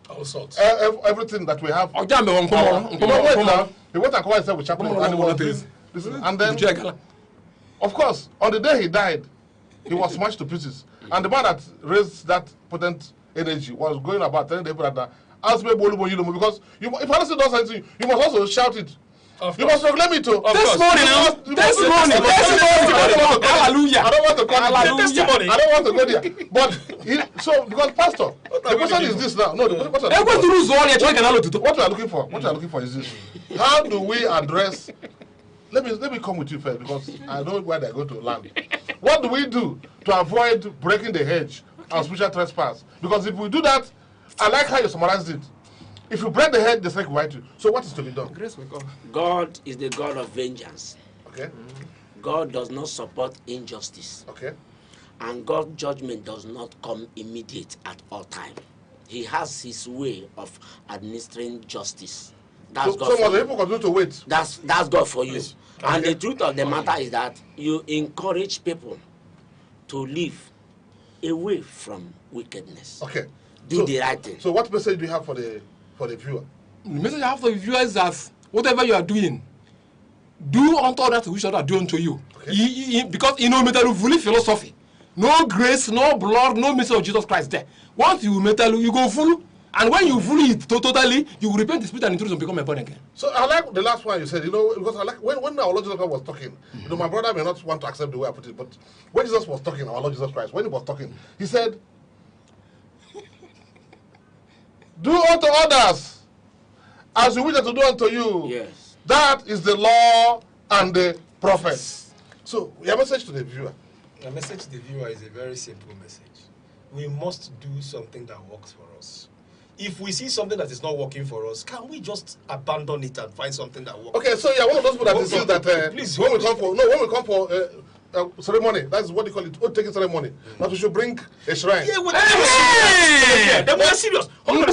all sorts. Everything that we have. He went and covered himself with chaplet. And he was and then, of course, on the day he died, he was smashed to pieces. And the man that raised that potent energy was going about telling the people that ask me because if Alice does something, you must also shout it. You must proclaim it too. Testimony now. Testimony. Hallelujah. I don't want to call it testimony. I don't want to go there. But because pastor, the question is this now. No, the question. What we are looking for. What we are looking for is this. How do we address? Let me come with you first because I know where they're going to land. What do we do to avoid breaking the hedge and spiritual trespass? Because if we do that, I like how you summarized it. If you break the head, the snake will bite you. So what is to be done? Grace will come. God is the God of vengeance. Okay. God does not support injustice. Okay. And God's judgment does not come immediate at all time. He has his way of administering justice. That's God for you. People continue to wait. That's God for you. Yes. And the truth of the matter is that you encourage people to live away from wickedness. Okay. Do the right thing. So what message do you have for the viewer? The message I have for the viewer is that whatever you are doing, do unto others which others do unto you. Okay. Because in no matter philosophy, no grace, no blood, no message of Jesus Christ there. Once you metal, you go full, and when you fully it totally, you will repent the spirit and introduce and become a born again. So I like the last one you said, because I like when our Lord Jesus Christ was talking, my brother may not want to accept the way I put it, but when Jesus was talking, our Lord Jesus Christ, when he was talking, he said, do unto others as you wish them to do unto you. Yes. That is the law and the prophets. So, your message to the viewer. My message to the viewer is a very simple message. We must do something that works for us. If we see something that is not working for us, can we just abandon it and find something that works? Okay, so you're one of those people that insists that please, when we come for ceremony, that's what they call it, oath-taking ceremony. That we should bring a shrine. Yeah, we're then we are serious. I want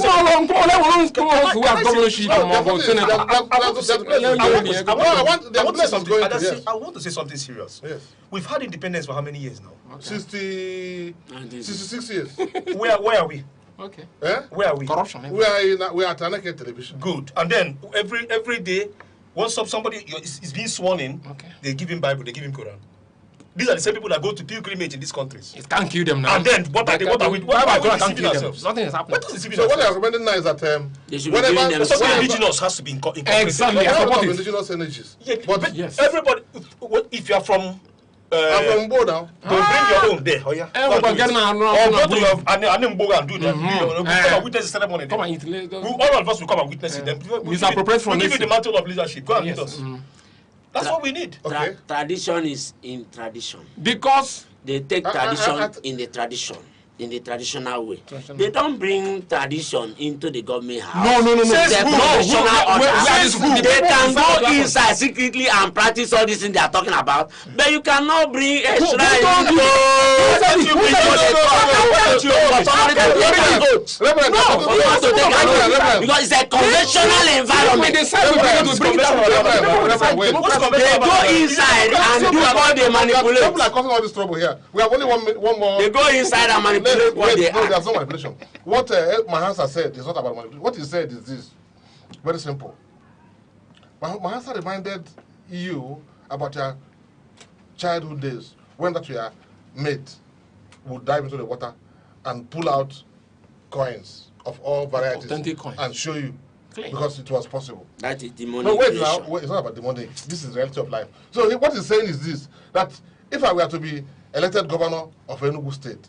to say something serious. Yes. We've had independence for how many years now? 66 years. Where are we? Okay. Where are we? Corruption. We are at Aneke television. Good. And then every day, once somebody is being sworn in, they give him Bible, they give him Quran. These are the same people that go to pilgrimage in these countries. It can't kill them now. And then what are we deceiving ourselves? Nothing is happening. So what they are recommending now is that whenever something indigenous has to be incorporated. Exactly. Indigenous energies. Yeah, but everybody, if you are from I'm from Bo now. Don't bring your own there. Oh yeah. Or go to your Anembo and do that. Come and witness the ceremony. Come and eat. All of us will come and witness it. Then we give you the mantle of leadership. Go and lead us. That's what we need. Tradition is in tradition. Because they take tradition in the tradition. in the traditional way. They don't bring tradition into the government house. No. They can go inside secretly and practice all these things they are talking about, but you cannot bring a shrine because it's a conventional environment. They go inside and do all the manipulation. People are causing all this trouble here. We have only one more. They go inside and manipulate. No, there's no manipulation. What Mahansa said is not about manipulation. What he said is this. Very simple. Mahansa reminded you about your childhood days when that your mate would dive into the water and pull out coins of all varieties. Authentic coins. And show you. Because it was possible. That is demonic. No, wait now. Wait, it's not about demonic. This is the reality of life. So what he's saying is this, that if I were to be elected governor of Enugu State,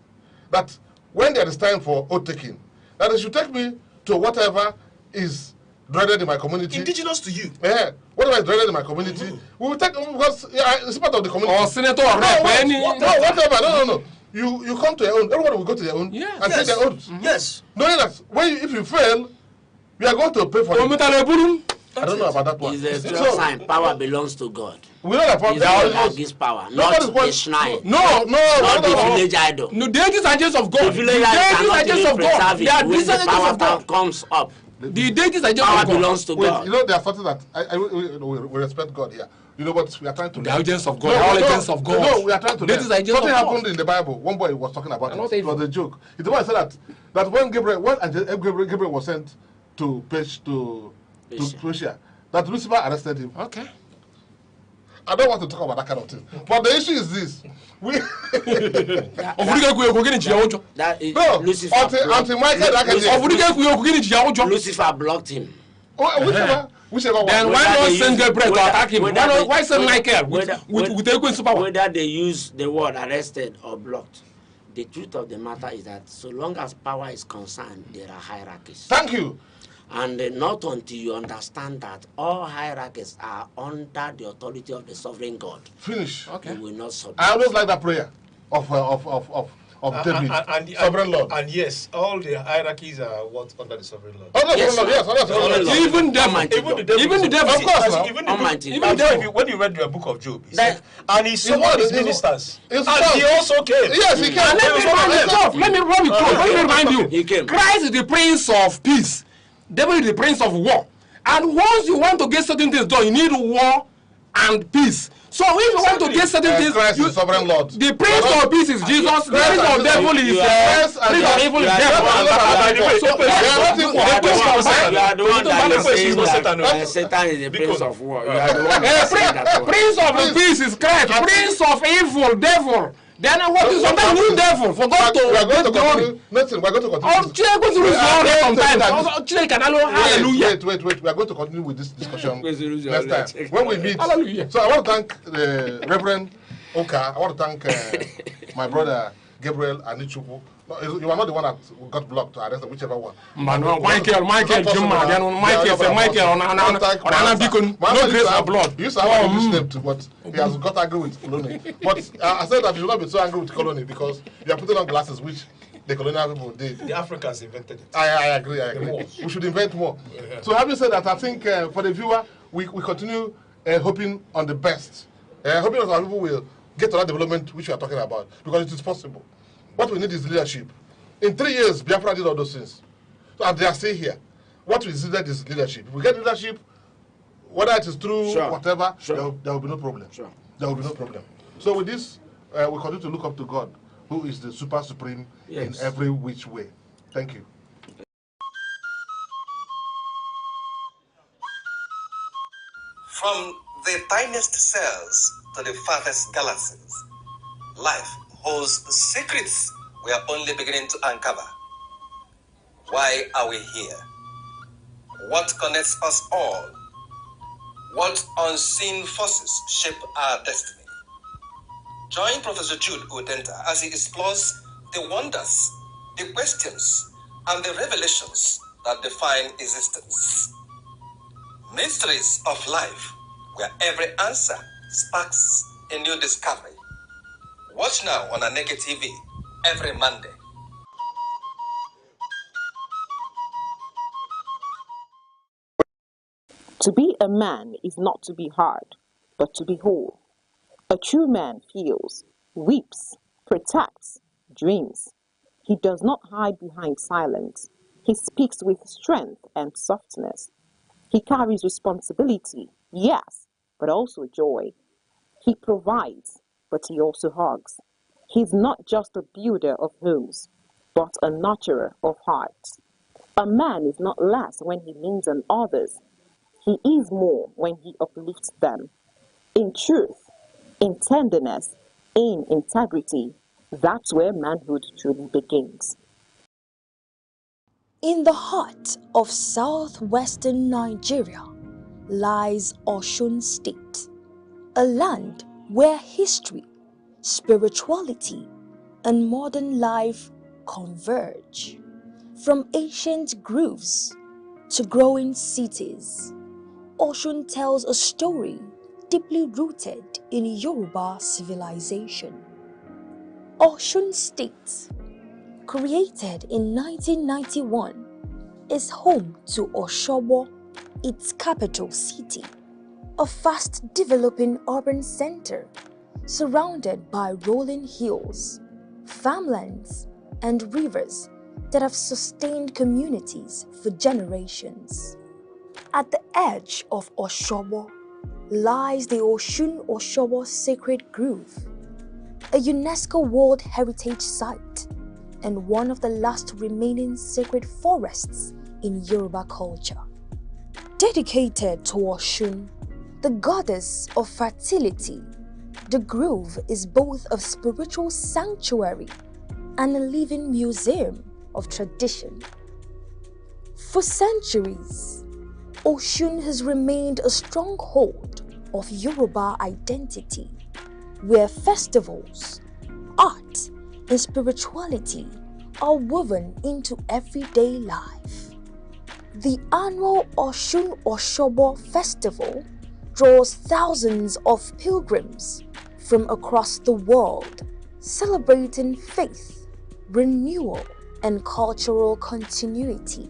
that when there is time for oath taking, that they should take me to whatever is dreaded in my community. Indigenous to you. Yeah. Whatever is dreaded in my community, we will take because it's part of the community. Or senator or rep. Whatever. No. You come to your own. Everybody will go to their own and take their oath. Yes. Knowing that if you fail, we are going to pay for it. I don't know about that one. It's a pure sign. Power belongs to God. We know that it's God that gives power, not the shrine. No, not the village idol. No, the deities are agents of God. The village idol cannot even preserve it when the power comes up. The deities are agents of God. Power belongs to God. You know, there are something that we respect God here. You know what we are trying to. The agents of God. All agents of God. No, we are trying to. Something happened in the Bible. One boy was talking about it. It was a joke. The boy said that when Gabriel was sent to Persia, that Lucifer arrested him. Okay. I don't want to talk about that kind of thing. But the issue is this. Lucifer blocked him. Whichever then why not send Gabriel to attack him? Why send Michael with equal superpower? Whether they use the word arrested or blocked, the truth of the matter is that so long as power is concerned, there are hierarchies. Thank you. And not until you understand that all hierarchies are under the authority of the sovereign God. Finish. Okay. You will not submit. I always like that prayer of David, sovereign Lord. And yes, all the hierarchies are what under the sovereign Lord. Oh, yes, yes, even the devil, of course. Even the devil. When you read the book of Job, and he saw his ministers, and he also came. Yes, he came. Let me remind you. Christ is the Prince of Peace. Devil is the Prince of War. And once you want to get certain things done, you need war and peace. So if you want to get certain things, Christ is sovereign Lord. The Prince of Peace is Jesus. The Prince of Devil is Prince of Evil is devil. You are the one that is saying that Satan is the Prince of War. You are the one that is saying that. Prince of Peace is Christ. Prince of Evil, devil. Then what is sometimes new devil for God to get glory? Nothing. We're going to continue. Wait. We are going to continue with this discussion next time when we meet. So I want to thank Reverend Oka. I want to thank my brother Gabriel Anichukwu. No, you are not the one that got blocked to arrest, whichever one. Michael, no grace of blood. He used to have this name too, but he has got angry with Colony. But I said that you should not be so angry with Colony because you are putting on glasses which the colonial people did. The Africans invented it. I agree. We should invent more. Yeah. So having said that, I think for the viewer, we continue hoping on the best. Hoping that our people will get to that development which we are talking about because it is possible. What we need is leadership. In 3 years, Biafra did all those things. So, and they are still here. What we need is leadership. If we get leadership, whether it is through whatever, there will be no problem. There will be no problem. So with this, we continue to look up to God, who is the super supreme in every which way. Thank you. From the tiniest cells to the farthest galaxies, life holds secrets we are only beginning to uncover. Why are we here? What connects us all? What unseen forces shape our destiny? Join Professor Jude Udenta as he explores the wonders, the questions, and the revelations that define existence. Mysteries of life, where every answer sparks a new discovery. Watch now on Aneke TV every Monday. To be a man is not to be hard, but to be whole. A true man feels, weeps, protects, dreams. He does not hide behind silence. He speaks with strength and softness. He carries responsibility, yes, but also joy. He provides, but he also hugs. He's not just a builder of homes, but a nurturer of hearts. A man is not less when he leans on others. He is more when he uplifts them. In truth, in tenderness, in integrity, that's where manhood truly begins. In the heart of southwestern Nigeria lies Osun State, a land where history, spirituality, and modern life converge. From ancient groves to growing cities, Osun tells a story deeply rooted in Yoruba civilization. Osun State, created in 1991, is home to Osogbo, its capital city, a fast-developing urban center surrounded by rolling hills, farmlands, and rivers that have sustained communities for generations. At the edge of Osogbo lies the Osun-Osogbo Sacred Grove, a UNESCO World Heritage Site and one of the last remaining sacred forests in Yoruba culture. Dedicated to Osun, the goddess of fertility, the grove is both a spiritual sanctuary and a living museum of tradition. For centuries, Osun has remained a stronghold of Yoruba identity, where festivals, art, and spirituality are woven into everyday life. The annual Osun-Osogbo Festival draws thousands of pilgrims from across the world, celebrating faith, renewal, and cultural continuity.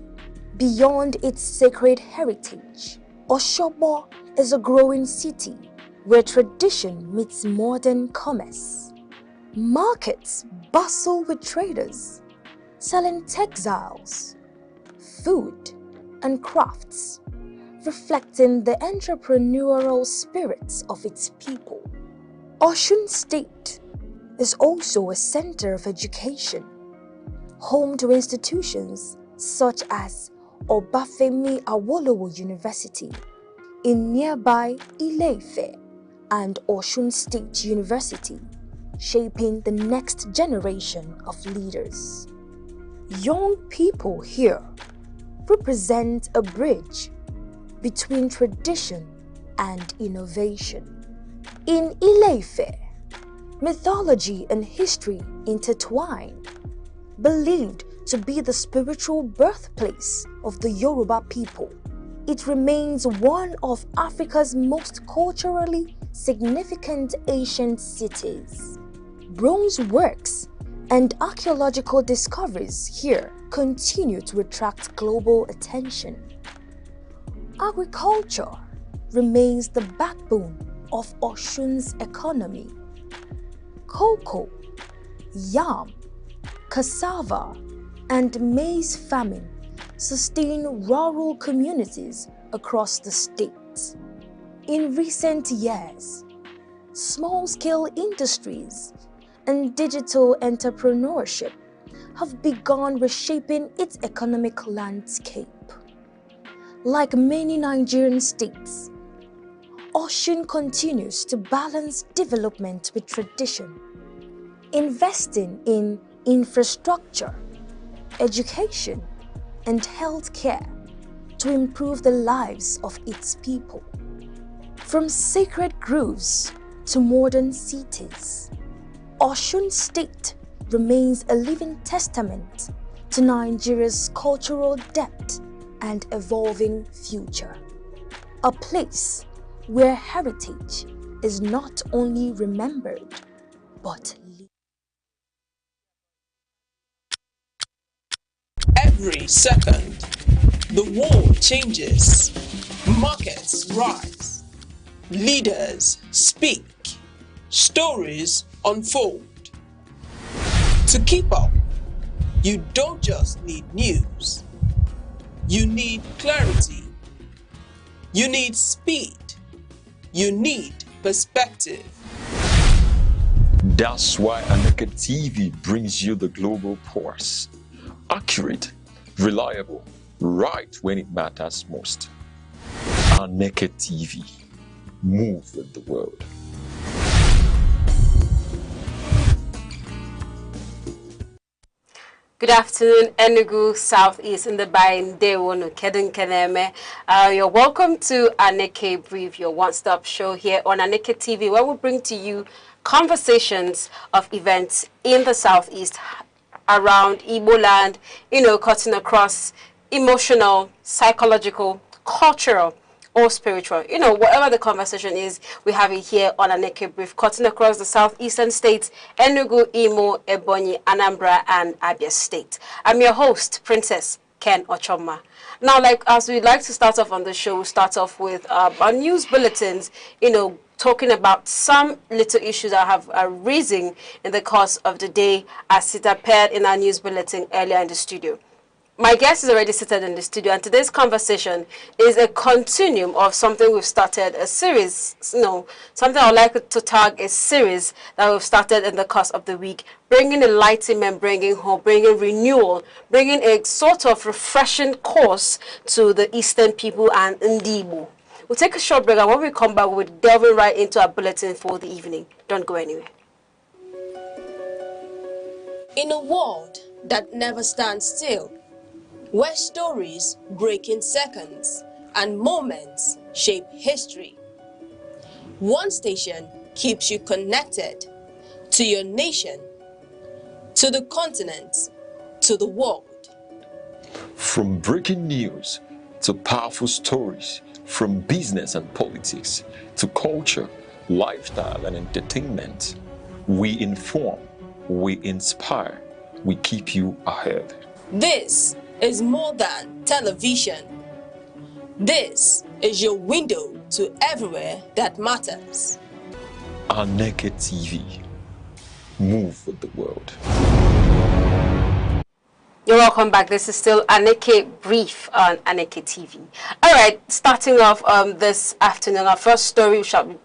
Beyond its sacred heritage, Osogbo is a growing city where tradition meets modern commerce. Markets bustle with traders selling textiles, food, and crafts, reflecting the entrepreneurial spirits of its people. Osun State is also a center of education, home to institutions such as Obafemi Awolowo University in nearby Ile-Ife and Osun State University, shaping the next generation of leaders. Young people here represent a bridge between tradition and innovation. In Ile-Ife, mythology and history intertwine, believed to be the spiritual birthplace of the Yoruba people. It remains one of Africa's most culturally significant ancient cities. Bronze works and archaeological discoveries here continue to attract global attention. Agriculture remains the backbone of Osun's economy. Cocoa, yam, cassava, and maize farming sustain rural communities across the state. In recent years, small-scale industries and digital entrepreneurship have begun reshaping its economic landscape. Like many Nigerian states, Osun continues to balance development with tradition, investing in infrastructure, education, and healthcare to improve the lives of its people. From sacred groves to modern cities, Osun State remains a living testament to Nigeria's cultural depth and evolving future. A place where heritage is not only remembered, but lived. Every second, the world changes, Markets rise. Leaders speak. Stories unfold. To keep up, you don't just need news. You need clarity. You need speed. You need perspective. That's why Aneke TV brings you the global pulse. Accurate, reliable, right when it matters most. Aneke TV. Move with the world. Good afternoon, Enugu, Southeast, in the Ndewo Kedun Keneme. You're welcome to Aneke Brief, your one-stop show here on Aneke TV, where we bring to you conversations of events in the Southeast, around Igbo land, cutting across emotional, psychological, cultural, or spiritual. Whatever the conversation is, we have it here on Aneke Brief, cutting across the southeastern states, Enugu, Imo, Ebonyi, Anambra, and Abia State. I'm your host, Princess Ken Ochoma. Now, as we like to start off on the show, we start off with our news bulletins, talking about some little issues that have arisen in the course of the day as it appeared in our news bulletin earlier in the studio. My guest is already seated in the studio, and today's conversation is a continuum of something we've started, a series, something I'd like to tag a series that we've started in the course of the week, bringing enlightenment, bringing hope, bringing renewal, bringing a sort of refreshing course to the Eastern people and ndlea. We'll take a short break, and when we come back, we'll delve right into our bulletin for the evening. Don't go anywhere. In a world that never stands still, where stories break in seconds and moments shape history, one station keeps you connected to your nation, to the continent, to the world. From breaking news to powerful stories, from business and politics to culture, lifestyle and entertainment, we inform, we inspire, we keep you ahead. This is more than television. This is your window to everywhere that matters. Aneke TV. Move with the world. You're welcome back. This is still Aneke Brief on Aneke TV. All right, starting off this afternoon, our first story we shall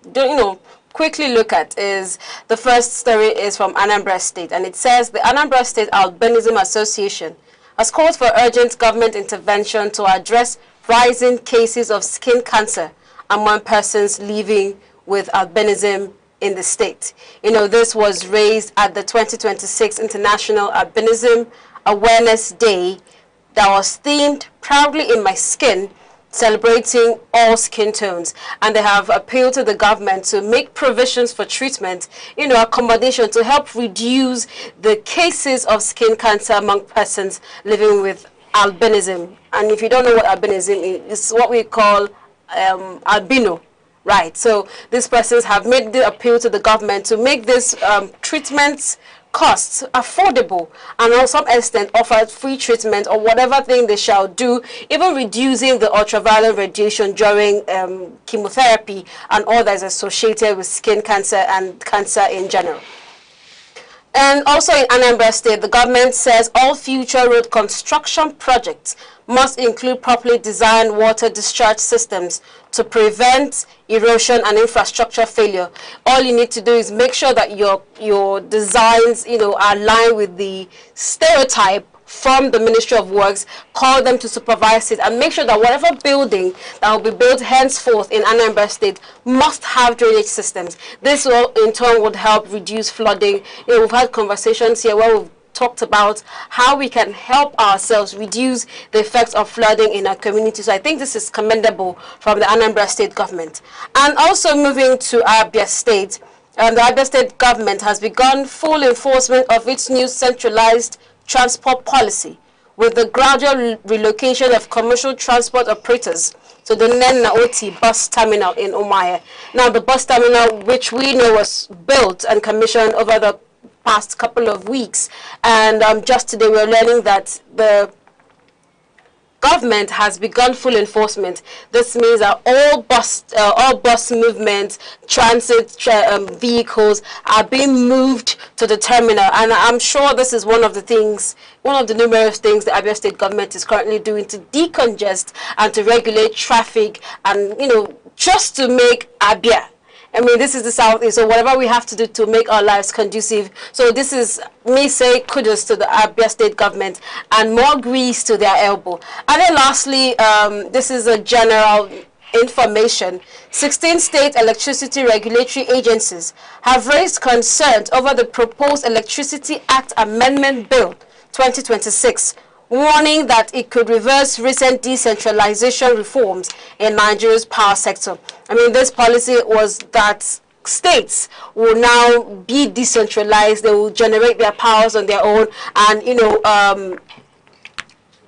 quickly look at is the first story is from Anambra State, and it says the Anambra State Albinism Association has called for urgent government intervention to address rising cases of skin cancer among persons living with albinism in the state. This was raised at the 2026 International Albinism Awareness Day that was themed Proudly in My Skin, celebrating all skin tones, and they have appealed to the government to make provisions for treatment, accommodation to help reduce the cases of skin cancer among persons living with albinism. And if you don't know what albinism is, it's what we call albino, right? So these persons have made the appeal to the government to make this treatments costs affordable, and on some extent offer free treatment or whatever thing they shall do, even reducing the ultraviolet radiation during chemotherapy and all that is associated with skin cancer and cancer in general. And also in Anambra State, the government says all future road construction projects must include properly designed water discharge systems to prevent erosion and infrastructure failure. All you need to do is make sure that your designs, are aligned with the stereotype from the Ministry of Works, call them to supervise it, and make sure that whatever building that will be built henceforth in Anambra State must have drainage systems. This will, in turn, would help reduce flooding. We've had conversations here where we've talked about how we can help ourselves reduce the effects of flooding in our community. So I think this is commendable from the Anambra State government. And also moving to Abia State, the Abia State government has begun full enforcement of its new centralized transport policy with the gradual relocation of commercial transport operators to the Nnlea bus terminal in Umuahia. Now, the bus terminal, which we know was built and commissioned over the past couple of weeks, and just today we're learning that the government has begun full enforcement. This means that all bus movements, transit vehicles are being moved to the terminal. And I'm sure this is one of the numerous things the Abia State government is currently doing to decongest and to regulate traffic and, just to make Abia. I mean, this is the Southeast, so whatever we have to do to make our lives conducive. So this is me say kudos to the Abia State government and more grease to their elbow. And then lastly, this is a general information. 16 state electricity regulatory agencies have raised concerns over the proposed Electricity Act Amendment Bill 2026, warning that it could reverse recent decentralization reforms in Nigeria's power sector. I mean, this policy was that states will now be decentralized. They will generate their powers on their own. And,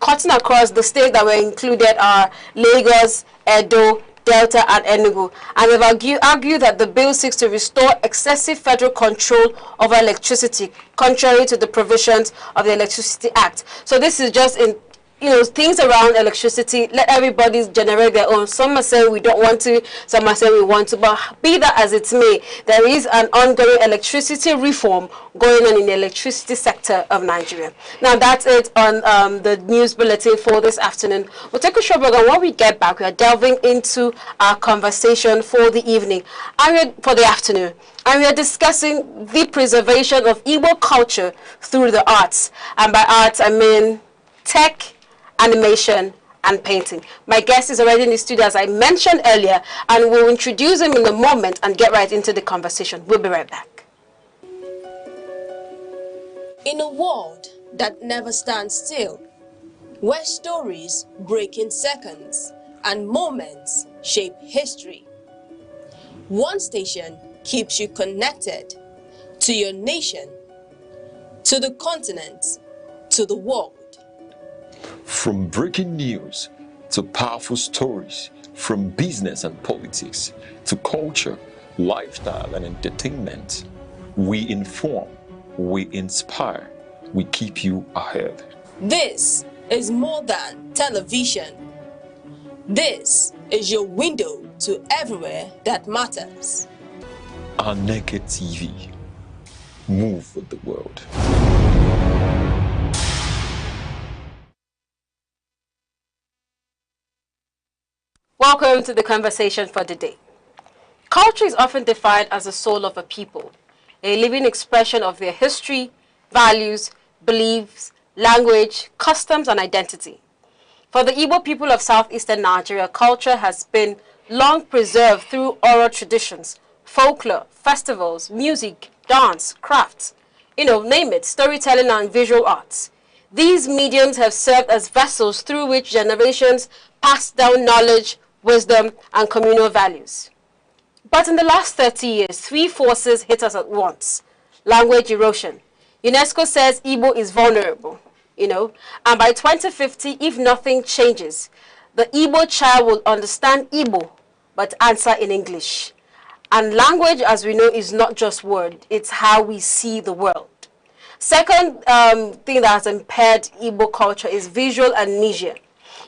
cutting across the states that were included are Lagos, Edo, Delta, and Enugu. And they've argued that the bill seeks to restore excessive federal control over electricity, contrary to the provisions of the Electricity Act. So this is just in, things around electricity. Let everybody generate their own. Some are saying we don't want to, some are saying we want to, but be that as it may, there is an ongoing electricity reform going on in the electricity sector of Nigeria. Now that's it on the news bulletin for this afternoon. We'll take a short break, and when we get back, we are delving into our conversation for the evening, for the afternoon. And we are discussing the preservation of Igbo culture through the arts. And by arts, I mean tech, animation, and painting. My guest is already in the studio, as I mentioned earlier, and we'll introduce him in a moment and get right into the conversation. We'll be right back. In a world that never stands still, where stories break in seconds and moments shape history, one station keeps you connected to your nation, to the continent, to the world. From breaking news to powerful stories, from business and politics to culture, lifestyle and entertainment, we inform, we inspire, we keep you ahead. This is more than television. This is your window to everywhere that matters. Aneke TV. Move with the world. Welcome to the conversation for the day. Culture is often defined as the soul of a people, a living expression of their history, values, beliefs, language, customs, and identity. For the Igbo people of southeastern Nigeria, culture has been long preserved through oral traditions, folklore, festivals, music, dance, crafts, name it, storytelling and visual arts. These mediums have served as vessels through which generations pass down knowledge, wisdom, and communal values. But in the last 30 years, three forces hit us at once. Language erosion. UNESCO says Igbo is vulnerable, and by 2050, if nothing changes, the Igbo child will understand Igbo, but answer in English. And language, as we know, is not just word, it's how we see the world. Second thing that has impaired Igbo culture is visual amnesia.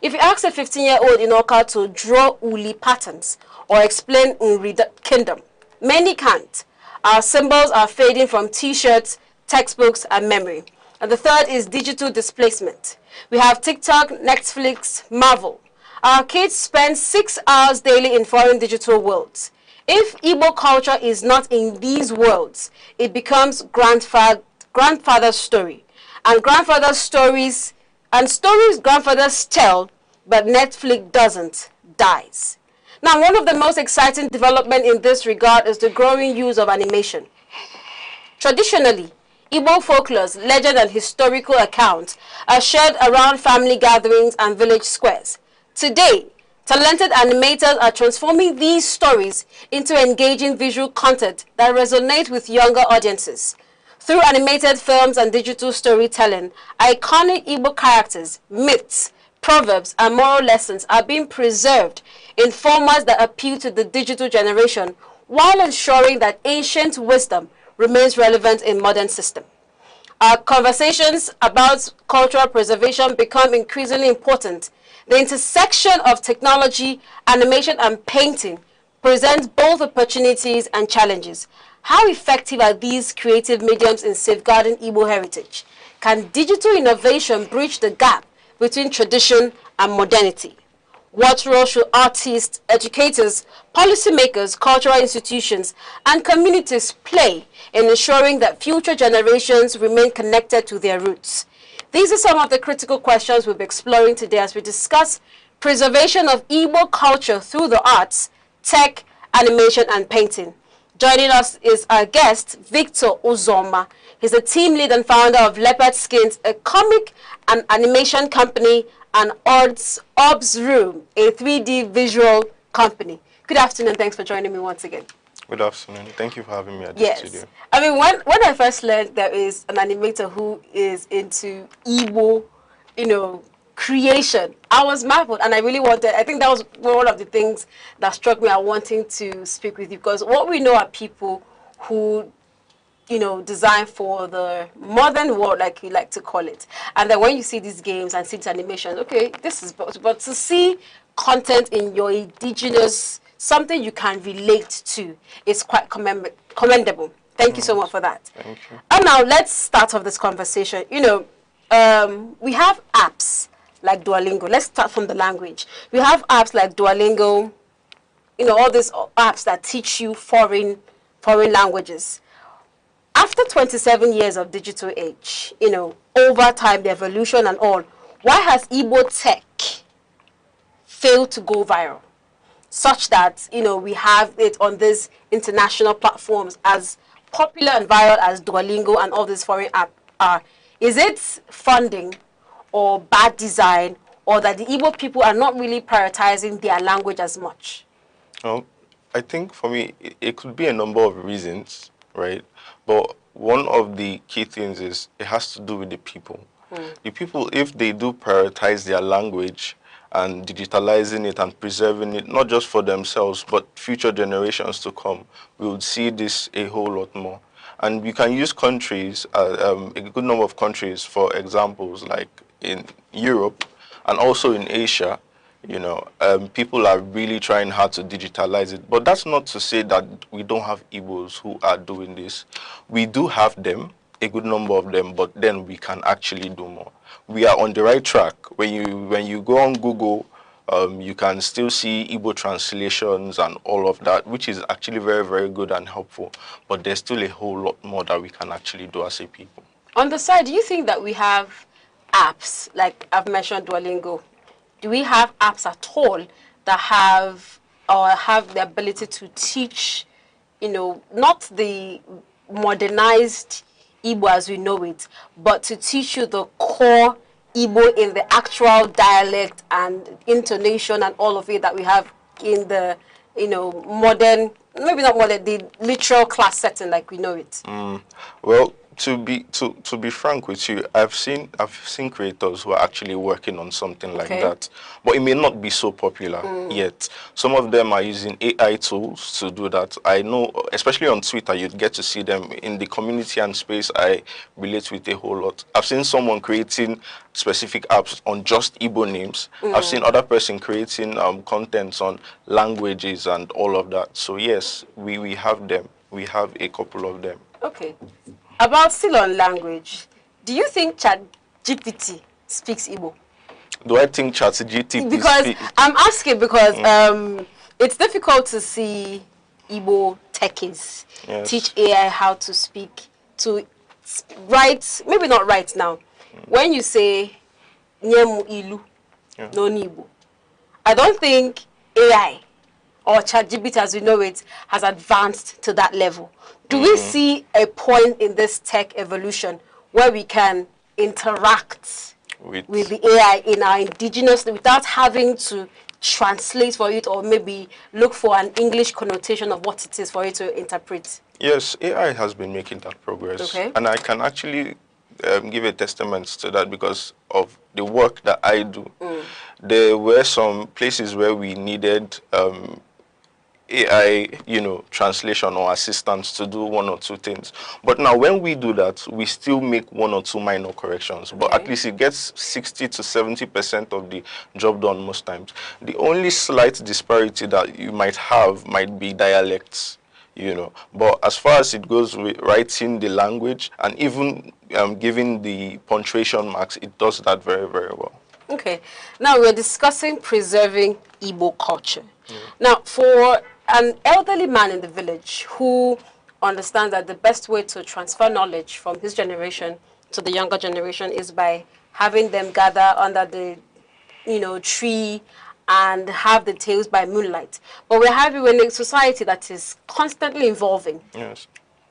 If you ask a 15-year-old in Oka to draw uli patterns or explain Nri kingdom, many can't. Our symbols are fading from t-shirts, textbooks, and memory. And the third is digital displacement. We have TikTok, Netflix, Marvel. Our kids spend 6 hours daily in foreign digital worlds. If Igbo culture is not in these worlds, it becomes grandfather's story. And grandfather's stories grandfathers tell, but Netflix doesn't, dies. Now, one of the most exciting developments in this regard is the growing use of animation. Traditionally, Igbo folklores, legend, and historical accounts are shared around family gatherings and village squares. Today, talented animators are transforming these stories into engaging visual content that resonates with younger audiences. Through animated films and digital storytelling, iconic Igbo characters, myths, proverbs, and moral lessons are being preserved in formats that appeal to the digital generation while ensuring that ancient wisdom remains relevant in modern systems. Our conversations about cultural preservation become increasingly important The intersection of technology, animation, and painting presents both opportunities and challenges. How effective are these creative mediums in safeguarding Igbo heritage? Can digital innovation bridge the gap between tradition and modernity? What role should artists, educators, policymakers, cultural institutions, and communities play in ensuring that future generations remain connected to their roots? These are some of the critical questions we'll be exploring today as we discuss preservation of Igbo culture through the arts, tech, animation, and painting. Joining us is our guest, Victor Uzoma. He's a team lead and founder of Leopard Skins, a comic and animation company, and Orbs Room, a 3D visual company. Good afternoon. Thanks for joining me once again. Good afternoon. Thank you for having me at the studio. I mean, when I first learned there is an animator who is into Igbo, creation, I was marveled, and I really wanted. I think that was one of the things that struck me. I wanting to speak with you because what we know are people who, design for the modern world, like you like to call it. And then when you see these games and see these animations, okay, this is but to see content in your indigenous, something you can relate to, is quite commendable. Thank you so much for that. Thank you. And now let's start off this conversation. We have apps like Duolingo. Let's start from the language. We have apps like Duolingo, all these apps that teach you foreign languages. After 27 years of digital age, over time, the evolution and all, why has Igbo tech failed to go viral? Such that, we have it on these international platforms as popular and viral as Duolingo and all these foreign apps are. Is it funding or bad design, or that the Igbo people are not really prioritizing their language as much? Well, I think for me, it could be a number of reasons, right? But one of the key things is it has to do with the people. The people, if they do prioritize their language and digitalizing it and preserving it, not just for themselves, but future generations to come, we would see this a whole lot more. And you can use countries, a good number of countries for examples, like in Europe and also in Asia. People are really trying hard to digitalize it. But that's not to say that we don't have Igbos who are doing this. We do have them, a good number of them, but then we can actually do more. We are on the right track. When you go on Google, you can still see Igbo translations and all of that, which is actually very, very good and helpful. But there's still a whole lot more that we can actually do as a people. On the side, do you think that we have apps, like I've mentioned Duolingo? Do we have apps at all that have the ability to teach, not the modernized Igbo as we know it, but to teach you the core Igbo in the actual dialect and intonation and all of it that we have in the, modern, maybe not modern, the literal class setting like we know it? Well, to be frank with you, I've seen creators who are actually working on something like that, but it may not be so popular yet. Some of them are using AI tools to do that. I know, especially on Twitter, you'd get to see them in the community and space I relate with a whole lot. I've seen someone creating specific apps on just Igbo names. I've seen other person creating contents on languages and all of that. So yes, we have them. We have a couple of them. Okay. About still on language, do you think ChatGPT speaks Igbo? Do I think ChatGPT speaks? I'm asking because it's difficult to see Igbo techies teach AI how to speak, to write, maybe not right now. When you say Nyemu Ilu, no Igbo, I don't think AI or ChatGPT as we know it has advanced to that level. Do we see a point in this tech evolution where we can interact with the AI in our indigenous without having to translate for it or maybe look for an English connotation of what it is for it to interpret? Yes, AI has been making that progress. And I can actually give a testament to that because of the work that I do. There were some places where we needed AI, translation or assistance to do one or two things. But now when we do that, we still make one or two minor corrections. But at least it gets 60 to 70% of the job done most times. The only slight disparity that you might have might be dialects, But as far as it goes with writing the language and even giving the punctuation marks, it does that very, very well. Okay. Now we're discussing preserving Igbo culture. Now, for an elderly man in the village who understands that the best way to transfer knowledge from his generation to the younger generation is by having them gather under the, tree and have the tales by moonlight. But we're having a society that is constantly evolving. Yes.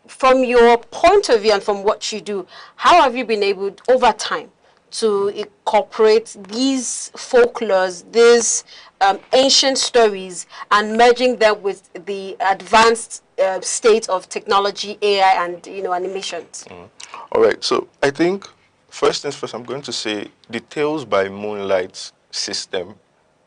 From your point of view and from what you do, how have you been able, over time, to incorporate these folklores, these ancient stories, and merging them with the advanced state of technology, AI, and animations? All right. So I think first things first, I'm going to say the Tales by Moonlight system.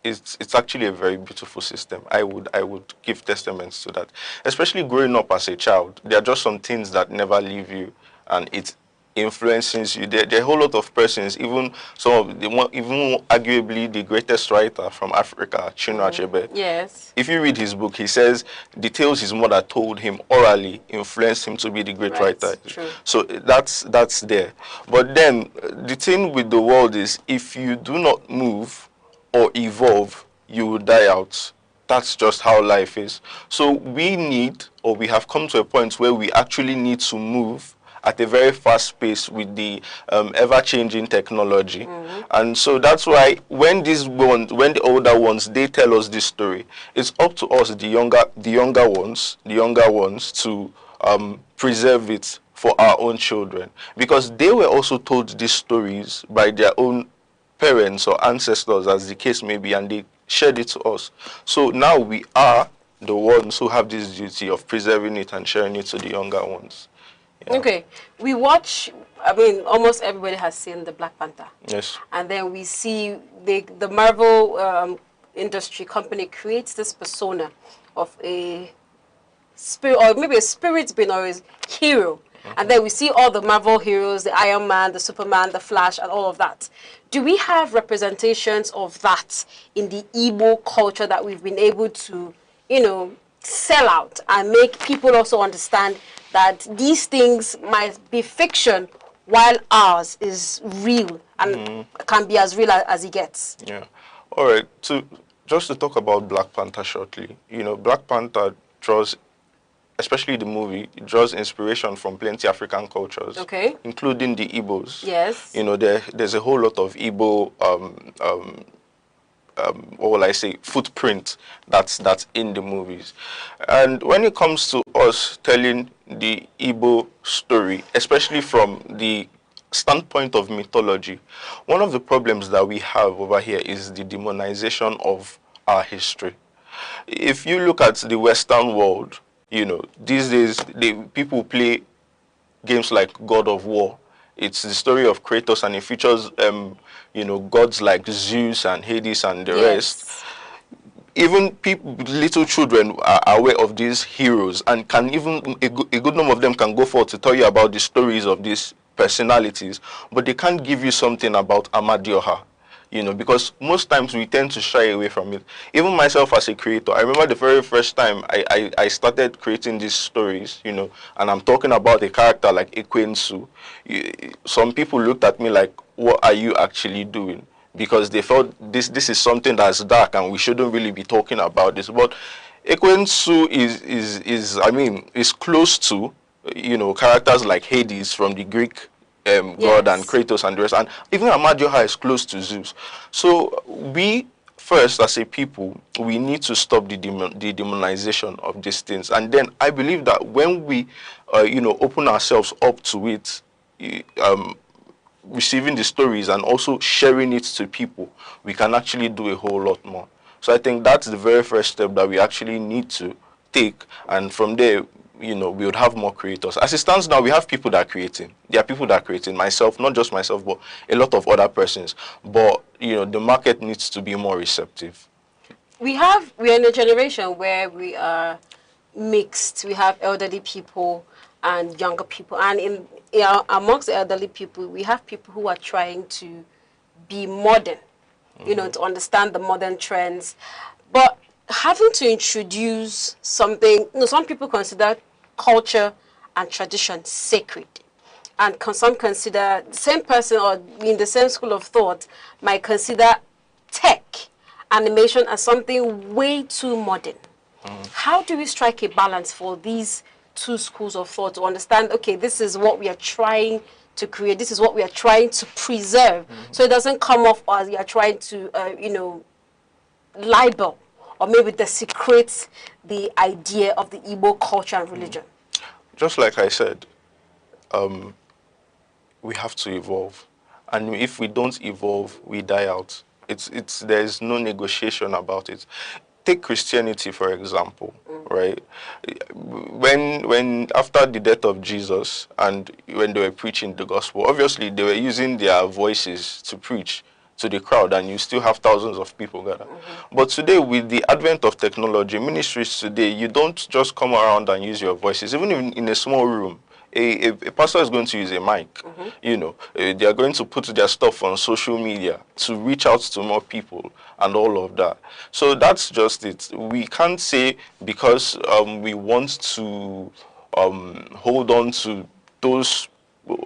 It's actually a very beautiful system. I would give testaments to that. Especially growing up as a child, there are just some things that never leave you, and it influences you. There are a whole lot of persons, even some of even arguably the greatest writer from Africa, Chinua Achebe. Yes. If you read his book, he says the tales his mother told him orally influenced him to be the great writer. True. So that's there. But then the thing with the world is, if you do not move or evolve, you will die out. That's just how life is. So we have come to a point where we actually need to move at a very fast pace with the ever-changing technology. And so that's why when the older ones, they tell us this story, it's up to us, the younger ones, to preserve it for our own children, because they were also told these stories by their own parents or ancestors, as the case may be, and they shared it to us. So now we are the ones who have this duty of preserving it and sharing it to the younger ones. Yeah. Okay, we watch, almost everybody has seen the Black Panther. Yes. And then we see the Marvel industry company creates this persona of a spirit, or maybe a spirit being, or a hero. And then we see all the Marvel heroes, the Iron Man, the Superman, the Flash, and all of that. Do we have representations of that in the Igbo culture that we've been able to, sell out and make people also understand that these things might be fiction while ours is real and can be as real as it gets? Yeah. All right. Just to talk about Black Panther shortly, Black Panther draws, especially the movie, it draws inspiration from plenty African cultures, including the Igbos. Yes. There's a whole lot of Igbo, what will I say, footprint that's in the movies. And when it comes to us telling the Igbo story, especially from the standpoint of mythology, one of the problems that we have over here is the demonization of our history. If you look at the Western world, these days people play games like God of War. It's the story of Kratos, and it features gods like Zeus and Hades and the rest. Even little children are aware of these heroes, and can even a good number of them can go forward to tell you about the stories of these personalities, but they can't give you something about Amadioha. Because most times we tend to shy away from it. Even myself as a creator, I remember the very first time I started creating these stories, and I'm talking about a character like Ekwensu. Some people looked at me like, what are you actually doing? Because they felt this is something that's dark and we shouldn't really be talking about this. But Ekwensu is close to, characters like Hades from the Greek God and Kratos and the rest, and even Amadioha is close to Zeus. So we first, as a people, we need to stop the demonization of these things, and then I believe that when we open ourselves up to it, receiving the stories and also sharing it to people, we can actually do a whole lot more. So I think that's the very first step that we actually need to take, and from there, we would have more creators. As it stands now, we have people that are creating. There are people that are creating, myself, not just myself, but a lot of other persons. But, the market needs to be more receptive. we're in a generation where we are mixed. We have elderly people and younger people, and amongst the elderly people, we have people who are trying to be modern, you know, to understand the modern trends, but having to introduce something. You know, some people consider culture and tradition sacred, and some consider, the same person or in the same school of thought might consider tech, animation as something way too modern. How do we strike a balance for these two schools of thought to understand, okay, this is what we are trying to create, this is what we are trying to preserve, so it doesn't come off as we are trying to, you know, libel or maybe desecrate the idea of the Igbo culture and religion? Just like I said, we have to evolve, and if we don't evolve, we die out. There's no negotiation about it. Take Christianity, for example, right? When after the death of Jesus and when they were preaching the gospel, obviously they were using their voices to preach to the crowd, and you still have thousands of people gather. But today, with the advent of technology, ministries today, you don't just come around and use your voices. Even in a small room, a pastor is going to use a mic. You know, they are going to put their stuff on social media to reach out to more people and all of that. So that's just it. We can't say because we want to hold on to those,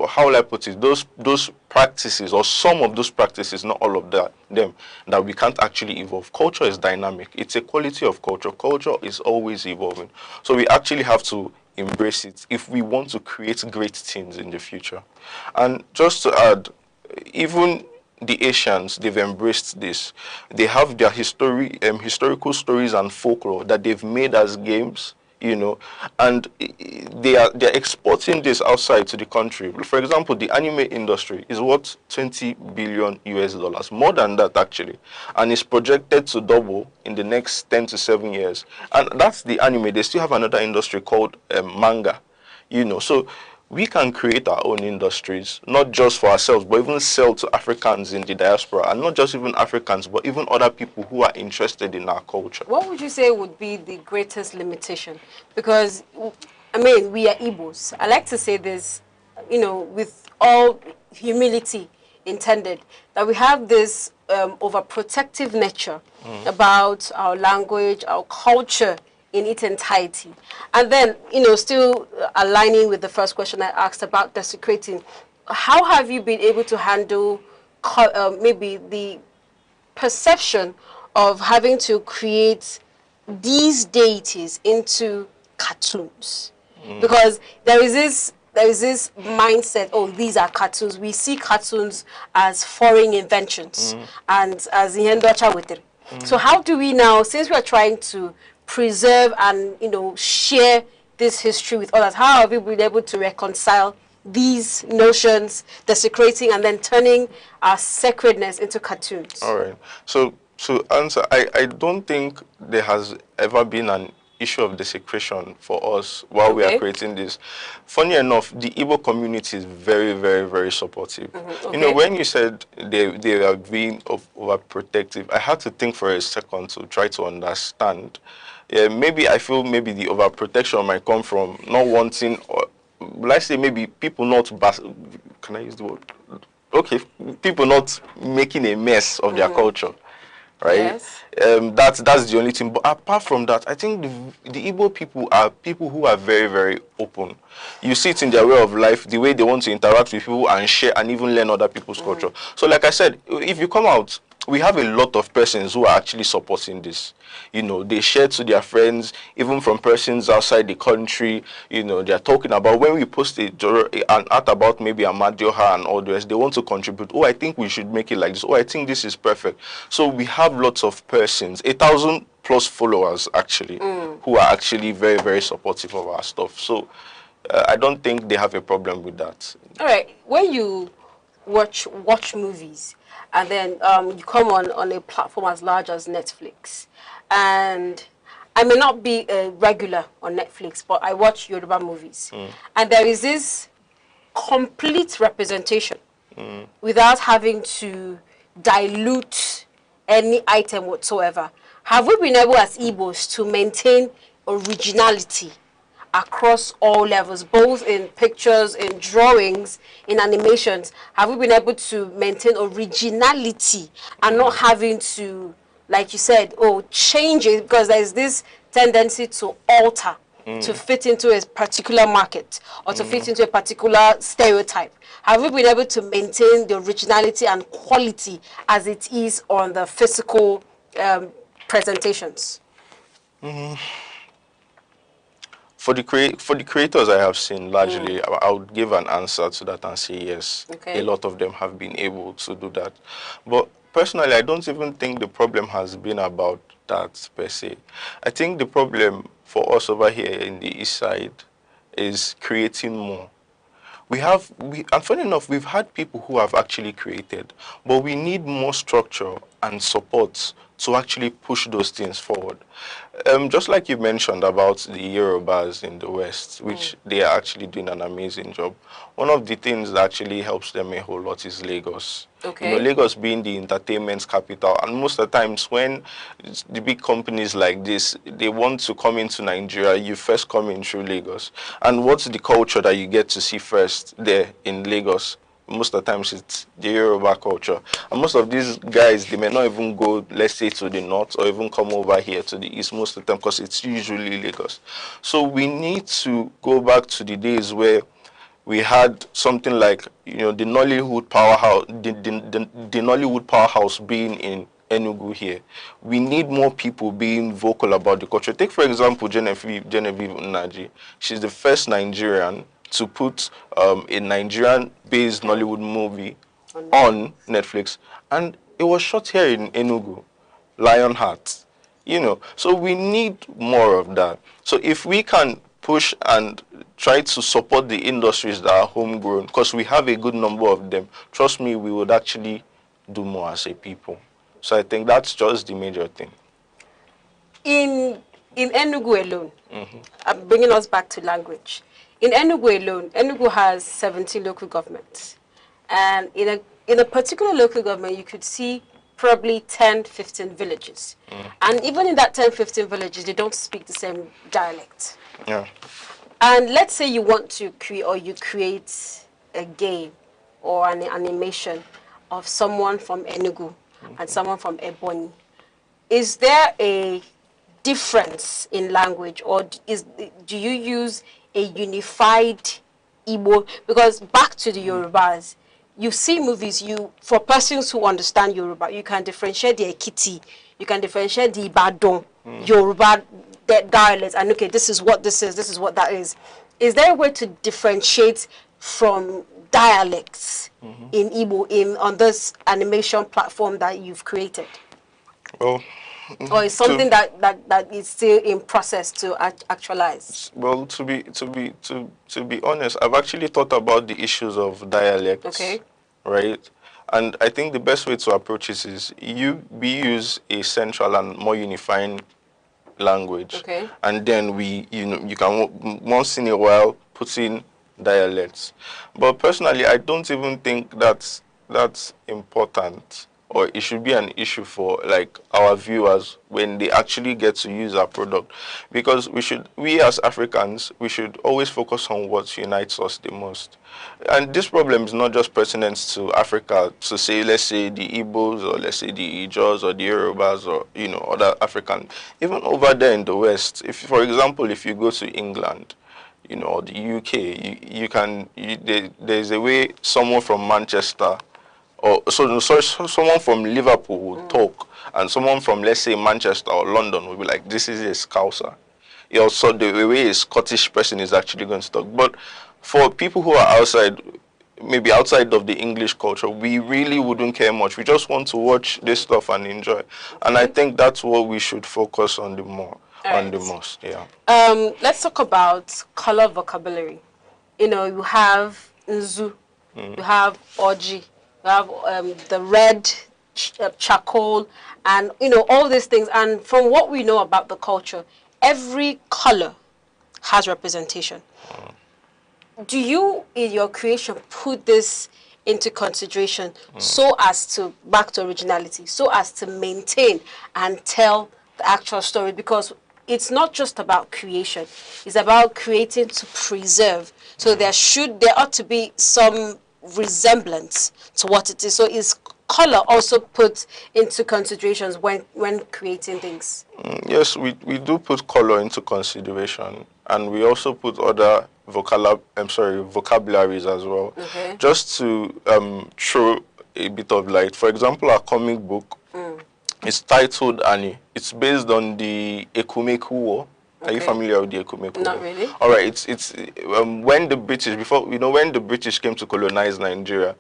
how will I put it, those practices, or some of those practices, not all of them, that we can't actually evolve. Culture is dynamic. It's a quality of culture. Culture is always evolving. So we actually have to embrace it if we want to create great things in the future. And just to add, even the Asians, they've embraced this. They have their historical stories and folklore that they've made as games, you know, and they're exporting this outside to the country. For example, the anime industry is worth $20 billion US, more than that actually, and it's projected to double in the next 10 to 7 years. And that's the anime. They still have another industry called manga, you know. So we can create our own industries, not just for ourselves, but even sell to Africans in the diaspora, and not just even Africans, but even other people who are interested in our culture. What would you say would be the greatest limitation? Because, I mean, we are Igbos. I like to say this, you know, with all humility intended, that we have this overprotective nature about our language, our culture in its entirety. And then, you know, still aligning with the first question I asked about desecrating, how have you been able to handle maybe the perception of having to create these deities into cartoons? Because there is this mindset, oh, these are cartoons. We see cartoons as foreign inventions and as with. So how do we now, since we are trying to preserve and, you know, share this history with others, how have we been able to reconcile these notions, desecrating and then turning our sacredness into cartoons? All right. So to answer, I don't think there has ever been an issue of desecration for us while we are creating this. Funny enough, the Igbo community is very, very, very supportive. You know, when you said they are being overprotective, I had to think for a second to try to understand. Maybe I feel maybe the overprotection might come from not wanting, or let's say maybe people not, can I use the word? Okay, people not making a mess of their culture, right? Yes. That's the only thing. But apart from that, I think the Igbo people are people who are very, very open. You see it in their way of life, the way they want to interact with people and share and even learn other people's culture. So like I said, if you come out, we have a lot of persons who are actually supporting this. You know, they share to their friends, even from persons outside the country. You know, they are talking about, when we post an art about maybe Amadioha and all the rest, they want to contribute. Oh, I think we should make it like this. Oh, I think this is perfect. So we have lots of persons, 1,000+ followers actually, who are actually very, very supportive of our stuff. So I don't think they have a problem with that. All right. When you watch movies, and then you come on a platform as large as Netflix, and I may not be a regular on Netflix, but I watch Yoruba movies, and there is this complete representation without having to dilute any item whatsoever. have we been able as Igbos to maintain originality across all levels, both in pictures, in drawings, in animations? Have we been able to maintain originality and not having to, like you said, change it, because there's this tendency to alter to fit into a particular market or to fit into a particular stereotype? Have we been able to maintain the originality and quality as it is on the physical presentations? For the creators I have seen, largely, I would give an answer to that and say yes. Okay. A lot of them have been able to do that. But personally, I don't even think the problem has been about that per se. I think the problem for us over here in the east side is creating more. And funny enough, we've had people who have actually created, but we need more structure and support to actually push those things forward. Just like you mentioned about the Yorubas in the West, which they are actually doing an amazing job. One of the things that actually helps them a whole lot is Lagos. Okay. You know, Lagos being the entertainment capital, and most of the times when the big companies like this, they want to come into Nigeria, you first come in through Lagos. And what's the culture that you get to see first there in Lagos? Most of the times it's the Yoruba culture. And most of these guys, they may not even go, let's say, to the north or even come over here to the east most of the time, because it's usually Lagos. So we need to go back to the days where we had something like, you know, the Nollywood powerhouse, the Nollywood powerhouse being in Enugu here. We need more people being vocal about the culture. Take, for example, Genevieve Nnaji. She's the first Nigerian to put a Nigerian-based Nollywood movie on Netflix, and it was shot here in Enugu, Lionheart. You know, so we need more of that. So if we can push and try to support the industries that are homegrown, because we have a good number of them, trust me, we would actually do more as a people. So I think that's just the major thing. In Enugu alone, bringing us back to language, in Enugu alone, Enugu has 17 local governments. And in a particular local government, you could see probably 10, 15 villages. And even in that 10, 15 villages, they don't speak the same dialect. Yeah. And let's say you want to create a game or an animation of someone from Enugu and someone from Ebonyi. Is there a difference in language, or do you use a unified Igbo? Because back to the Yorubas, you see movies, for persons who understand Yoruba, you can differentiate the Ekiti, you can differentiate the Ibadan, Yoruba dialects, and okay, this is what this is what that is. Is there a way to differentiate from dialects in Igbo on this animation platform that you've created? Well, or is something that is still in process to actualize? Well, to be honest, I've actually thought about the issues of dialects. Okay. Right? And I think the best way to approach it is we use a central and more unifying language. Okay. And then you can once in a while put in dialects. But personally, I don't even think that's important, or it should be an issue for like our viewers when they actually get to use our product, because we as Africans, we should always focus on what unites us the most. And this problem is not just pertinent to Africa, to say, let's say the Igbos, or let's say the Ijaws, or the Yorubas, or other African. Even over there in the West, for example, if you go to England, or the UK, there's a way someone from Manchester, or someone from Liverpool will talk, and someone from, let's say, Manchester or London will be like, this is a Scouser. So the way a Scottish person is actually going to talk. But for people who are outside, maybe outside of the English culture, we really wouldn't care much. We just want to watch this stuff and enjoy. And I think that's what we should focus on the most. Yeah. Let's talk about color vocabulary. You have nzu, you have oji, you have the red charcoal, and all these things. And from what we know about the culture, every color has representation. Do you, in your creation, put this into consideration so as to, back to originality, so as to maintain and tell the actual story, because it's not just about creation, it's about creating to preserve. So there ought to be some resemblance to what it is. So is color also put into considerations when creating things? Yes, we do put color into consideration, and we also put other vocabularies as well. Okay. Just to throw a bit of light. For example, our comic book, it's titled Annie. It's based on the Ekumeku War. Are you familiar with the Ekumeku War? Not really. All right. It's when the British, when the British came to colonize Nigeria,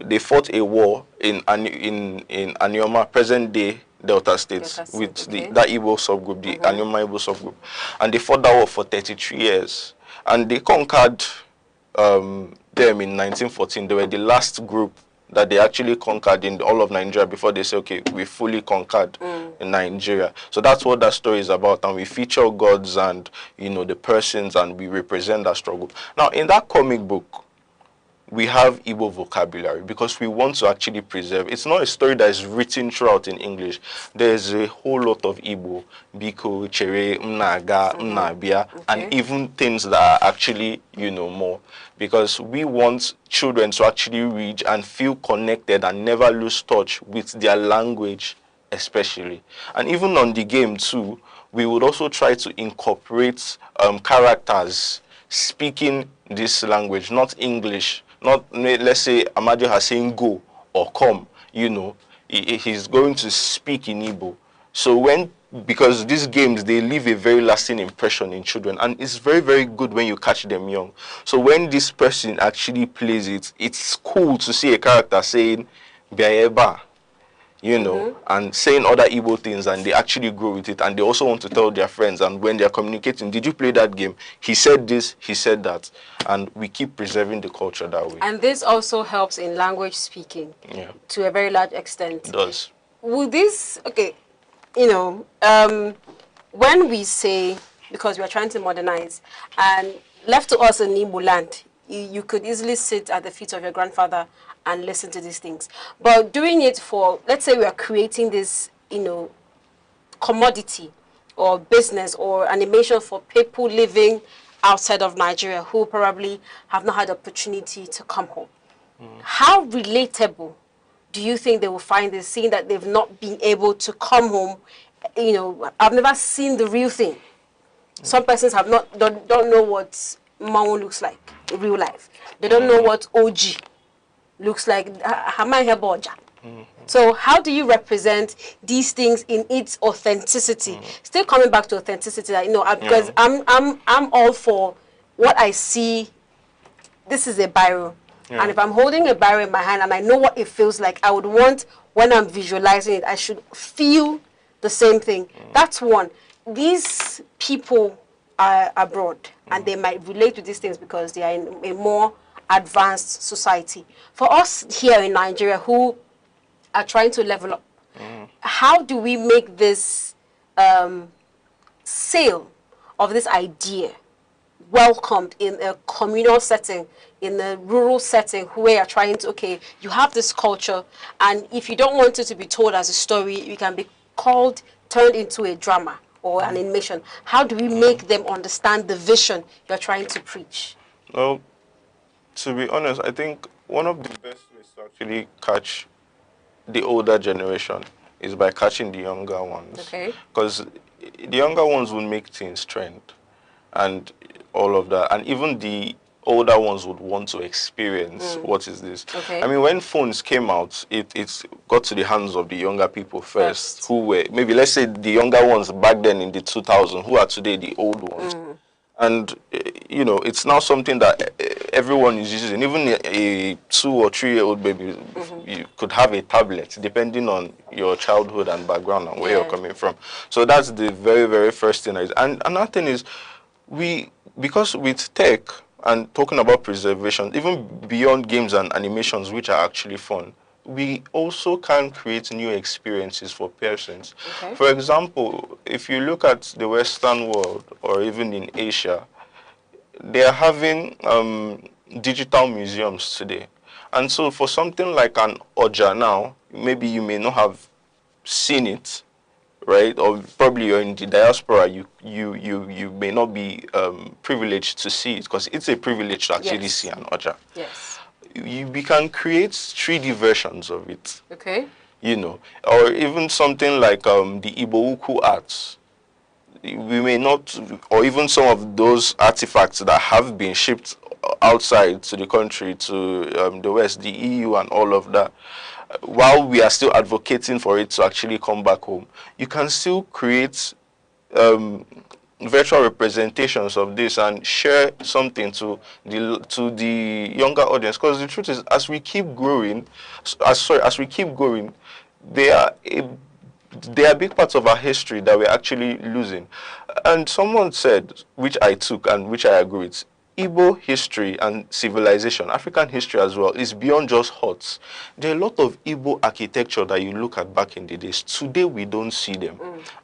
they fought a war in Anioma, present day Delta States, with that Igbo subgroup, the Anioma Igbo subgroup, and they fought that war for 33 years, and they conquered them in 1914. They were the last group that they actually conquered in all of Nigeria before they say, okay, we fully conquered in Nigeria. So that's what that story is about, and we feature gods and, the persons, and we represent that struggle. Now, in that comic book, we have Igbo vocabulary because we want to actually preserve. It's not a story that is written throughout in English. There's a whole lot of Igbo, Biko, Chere, Mnaga, Mnabia, and even things that are actually, more. Because we want children to actually read and feel connected and never lose touch with their language, especially. And even on the game too, we would also try to incorporate characters speaking this language, not English. Not, let's say, Amadio has saying go or come, he's going to speak in Igbo. So because these games, they leave a very lasting impression in children, and it's very, very good when you catch them young. So when this person actually plays it, it's cool to see a character saying, Biaeba, and saying other Igbo things, and they actually grow with it, and they also want to tell their friends, and when they're communicating, did you play that game? He said this, he said that, and we keep preserving the culture that way. And this also helps in language speaking to a very large extent. It does. Will this, when we say, because we are trying to modernize, and left to us in Igbo land, you could easily sit at the feet of your grandfather and listen to these things. But doing it for, let's say we are creating this, commodity or business or animation for people living outside of Nigeria who probably have not had the opportunity to come home. How relatable do you think they will find this, seeing that they've not been able to come home? I've never seen the real thing. Some persons have don't know what Mao looks like in real life. They don't know what OG looks like. So how do you represent these things in its authenticity? Still coming back to authenticity, because I'm all for what I see. This is a biro, and if I'm holding a biro in my hand and I know what it feels like, I would want, when I'm visualizing it, I should feel the same thing. That's one. These people are abroad, and they might relate to these things because they are in a more advanced society. For us here in Nigeria who are trying to level up, how do we make this sale of this idea welcomed in a communal setting, in a rural setting, where you're trying to, okay, you have this culture, and if you don't want it to be told as a story, you can be turned into a drama or an animation. How do we make them understand the vision you're trying to preach? Well, to be honest, I think one of the best ways to actually catch the older generation is by catching the younger ones. Okay. Because the younger ones will make things trend and all of that. And even the older ones would want to experience what is this. Okay. I mean, when phones came out, it got to the hands of the younger people first, who were, maybe let's say the younger ones back then in the 2000s, who are today the old ones. And, it's now something that everyone is using. Even a 2 or 3 year old baby, you could have a tablet, depending on your childhood and background and where you're coming from. So that's the very, very first thing. And another thing is, because with tech and talking about preservation, even beyond games and animations, which are actually fun, we also can create new experiences for persons. Okay. For example, if you look at the Western world or even in Asia, they are having digital museums today. And so for something like an Oja now, maybe you may not have seen it, right? Or probably you're in the diaspora, you may not be privileged to see it, because it's a privilege to actually see an Oja. Yes. We can create 3D versions of it. Okay. You know, or even something like the Igbo arts. We may not, or even some of those artifacts that have been shipped outside to the country, to the West, the EU and all of that, while we are still advocating for it to actually come back home, you can still create virtual representations of this and share something to the younger audience. Because the truth is, as we keep growing, they are big parts of our history that we're actually losing. And someone said, which I took and which I agree with, Igbo history and civilization, African history as well, is beyond just huts. There are a lot of Igbo architecture that you look at back in the days. Today we don't see them.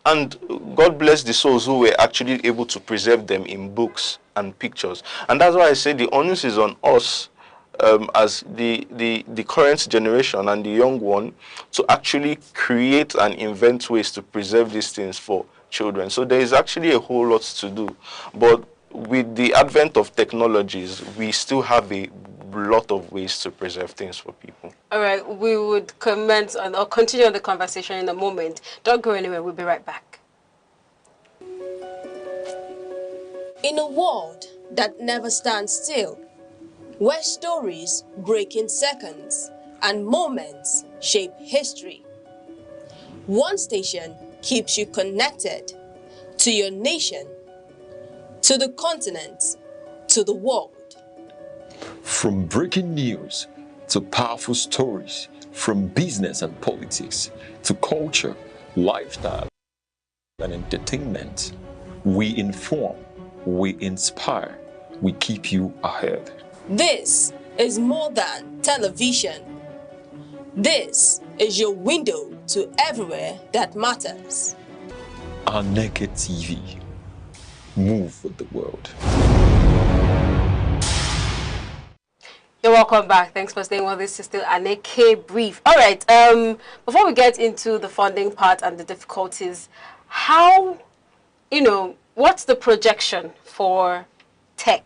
And God bless the souls who were actually able to preserve them in books and pictures. And that's why I say the onus is on us, as the current generation and the young one, to actually create and invent ways to preserve these things for children. So there is actually a whole lot to do. But with the advent of technologies, we still have a lot of ways to preserve things for people. All right, we would comment on or continue on the conversation in a moment. Don't go anywhere, we'll be right back. In a world that never stands still, where stories break in seconds and moments shape history, one station keeps you connected to your nation, to the continent, to the world. From breaking news to powerful stories, from business and politics to culture, lifestyle, and entertainment, we inform, we inspire, we keep you ahead. This is more than television. This is your window to everywhere that matters. Aneke TV. Move with the world. You're welcome back. Thanks for staying with us. This is still Aneke Brief. All right. Before we get into the funding part and the difficulties, how, what's the projection for tech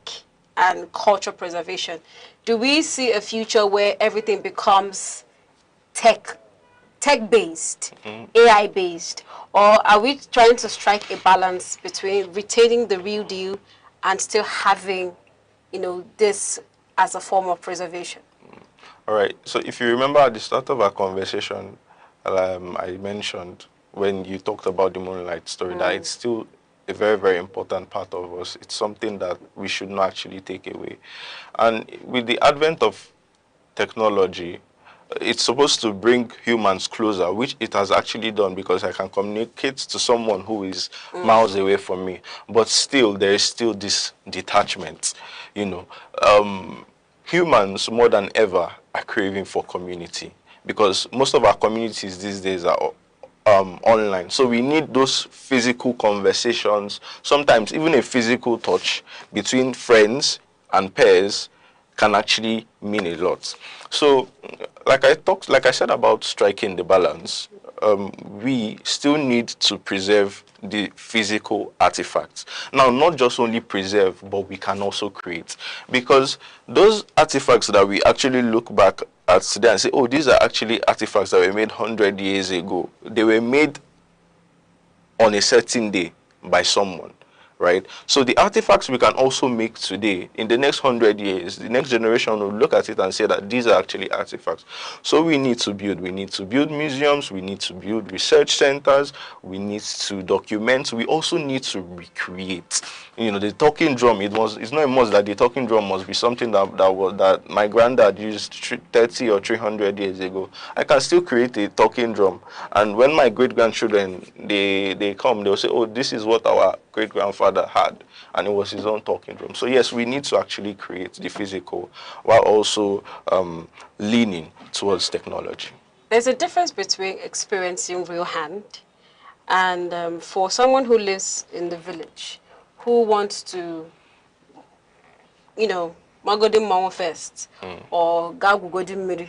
and culture preservation? Do we see a future where everything becomes tech-based, AI-based, or are we trying to strike a balance between retaining the real deal and still having, this as a form of preservation? All right. So if you remember at the start of our conversation, I mentioned when you talked about the Moonlight story that it's still a very, very important part of us. It's something that we should not actually take away. And with the advent of technology, it's supposed to bring humans closer, which it has actually done, because I can communicate to someone who is miles away from me. But still, there is still this detachment, Humans, more than ever, are craving for community, because most of our communities these days are online. So we need those physical conversations, sometimes even a physical touch between friends and peers can actually mean a lot. So like I said about striking the balance, we still need to preserve the physical artifacts. Now, not just only preserve, but we can also create, because those artifacts that we actually look back at today and say, oh, these are actually artifacts that were made 100 years ago. They were made on a certain day by someone, right? So the artifacts we can also make today, in the next 100 years, the next generation will look at it and say that these are actually artifacts. So we need to build museums, we need to build research centers, we need to document, we also need to recreate. The talking drum, it's not a must that the talking drum must be something that my granddad used 30 or 300 years ago. I can still create a talking drum, and when my great-grandchildren, they come, they'll say, oh, this is what our great-grandfather had, and it was his own talking drum. So yes, we need to actually create the physical while also leaning towards technology. There's a difference between experiencing real hand and for someone who lives in the village, who wants to, Magodi Mawa first, or Gagu Godimiri,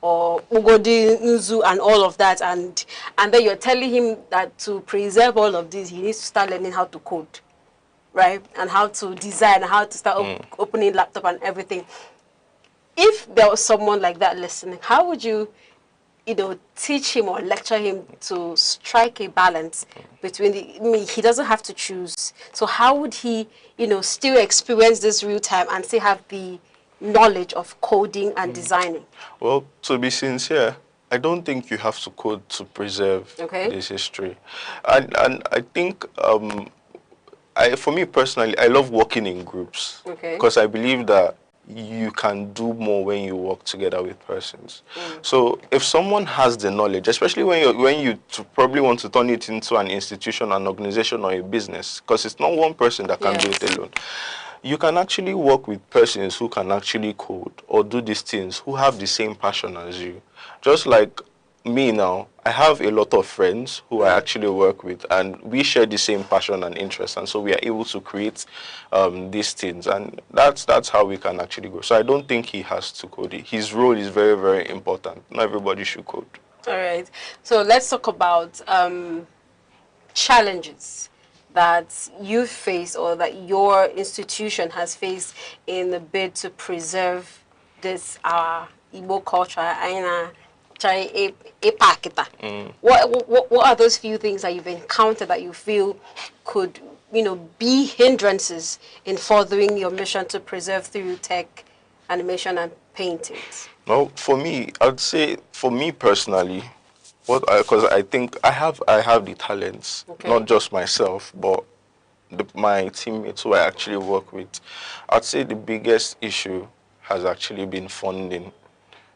or ugodi nzu and all of that, and then you're telling him that to preserve all of this, he needs to start learning how to code, right? And how to design, how to start opening laptop and everything. If there was someone like that listening, how would you, teach him or lecture him to strike a balance between he doesn't have to choose. So how would he, still experience this real time and still have the knowledge of coding and designing? Well, to be sincere, I don't think you have to code to preserve this history. And I think, for me personally, I love working in groups. Because I believe that you can do more when you work together with persons. So if someone has the knowledge, especially when you probably want to turn it into an institution, an organization, or a business, because it's not one person that can do it alone. You can actually work with persons who can actually code or do these things, who have the same passion as you. Just like me now, I have a lot of friends who I actually work with, and we share the same passion and interest, and so we are able to create these things, and that's how we can actually go. So I don't think he has to code it. His role is very, very important. Not everybody should code. All right. So let's talk about challenges that you face or that your institution has faced in the bid to preserve this our Igbo culture. What are those few things that you've encountered that you feel could, be hindrances in furthering your mission to preserve through tech, animation, and paintings? Well, for me, I'd say for me personally, because I think I have the talents, not just myself, but my teammates who I actually work with. I'd say the biggest issue has actually been funding.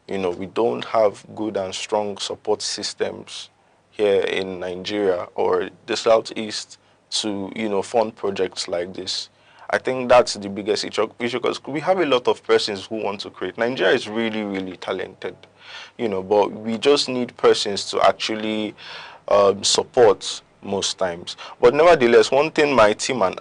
We don't have good and strong support systems here in Nigeria or the Southeast to, fund projects like this. I think that's the biggest issue because we have a lot of persons who want to create. Nigeria is really, really talented, but we just need persons to actually support most times. But nevertheless, one thing my team and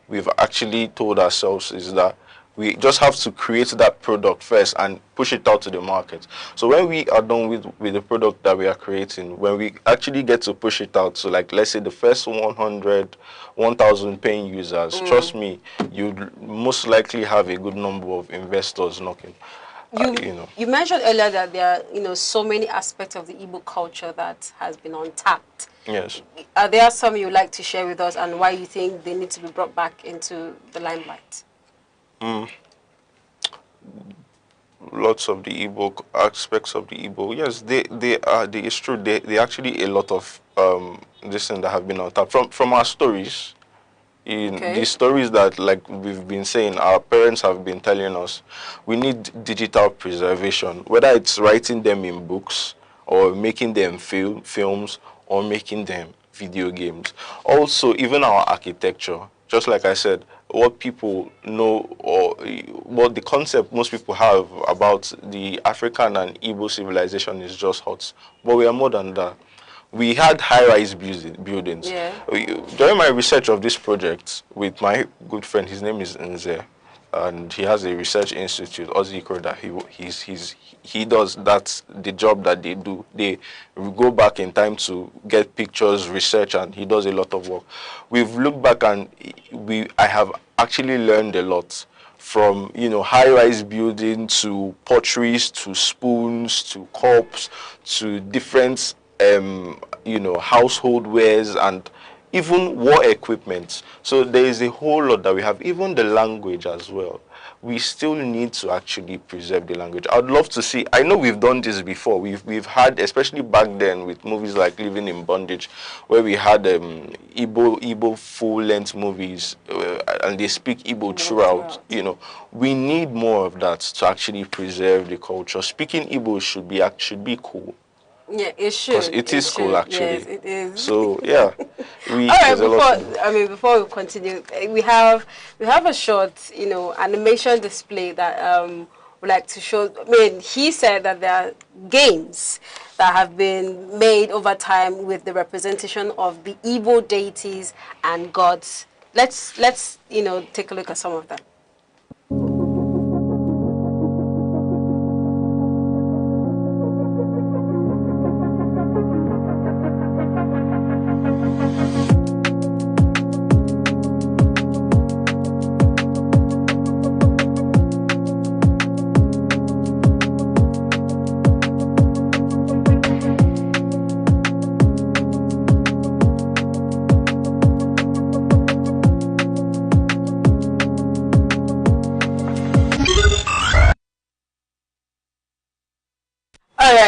we've actually told ourselves is that we just have to create that product first and push it out to the market. So when we are done with the product that we are creating, when we actually get to push it out, so like let's say the first 1,000 paying users, trust me, you'd most likely have a good number of investors knocking. You mentioned earlier that there are so many aspects of the Igbo culture that has been untapped. Yes. Are there some you'd like to share with us and why you think they need to be brought back into the limelight? Lots of the Igbo aspects of the Igbo, yes, it's true. They actually a lot of this thing that have been on tap from our stories. The stories that, like we've been saying, our parents have been telling us, we need digital preservation, whether it's writing them in books or making them films or making them video games. Also, even our architecture, just like I said, what people know or what the concept most people have about the African and Igbo civilization is just huts. But we are more than that. We had high-rise buildings. Yeah. During my research of this project with my good friend, his name is Ndlea, and he has a research institute, Oziko, that he does. That's the job that they do. They go back in time to get pictures, research, and he does a lot of work. We've looked back and I have actually learned a lot from high-rise building to potteries to spoons to cups to different household wares and even war equipment. So there is a whole lot that we have, even the language as well. We still need to actually preserve the language. I'd love to see, I know we've done this before. We've had, especially back then with movies like Living in Bondage, where we had Igbo full-length movies and they speak Igbo throughout. We need more of that to actually preserve the culture. Speaking Igbo should be cool. Yeah, it should. Because it is cool, actually. Yes, it is. So yeah, all right. Before we continue, we have a short, animation display that would like to show. He said that there are games that have been made over time with the representation of the Igbo deities and gods. Let's take a look at some of them.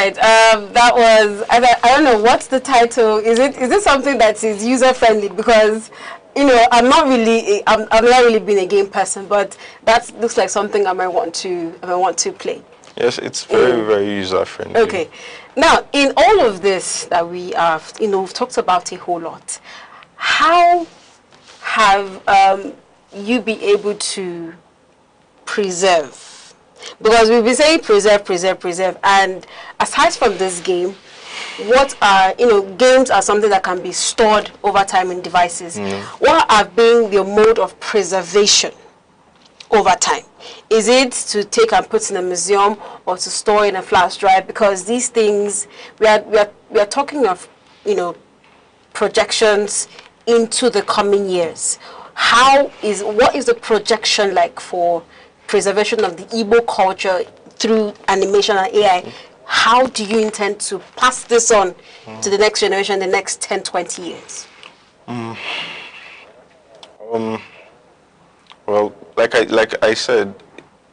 right. That was, I don't know, what's the title? Is it something that is user-friendly? Because, you know, I'm not really been a game person, but that looks like something I might want to play. Yes, it's very user-friendly. Okay. Now, in all of this that we have, you know, we've talked about a whole lot. How have you been able to preserve? Because we've been saying preserve, and aside from this game, what are, you know, games are something that can be stored over time in devices. What have been your mode of preservation over time? Is it to take and put in a museum or to store in a flash drive? Because these things, we are talking of, you know, projections into the coming years. What is the projection like for preservation of the Igbo culture through animation and AI? How do you intend to pass this on to the next generation, the next 10, 20 years? Well, like I said,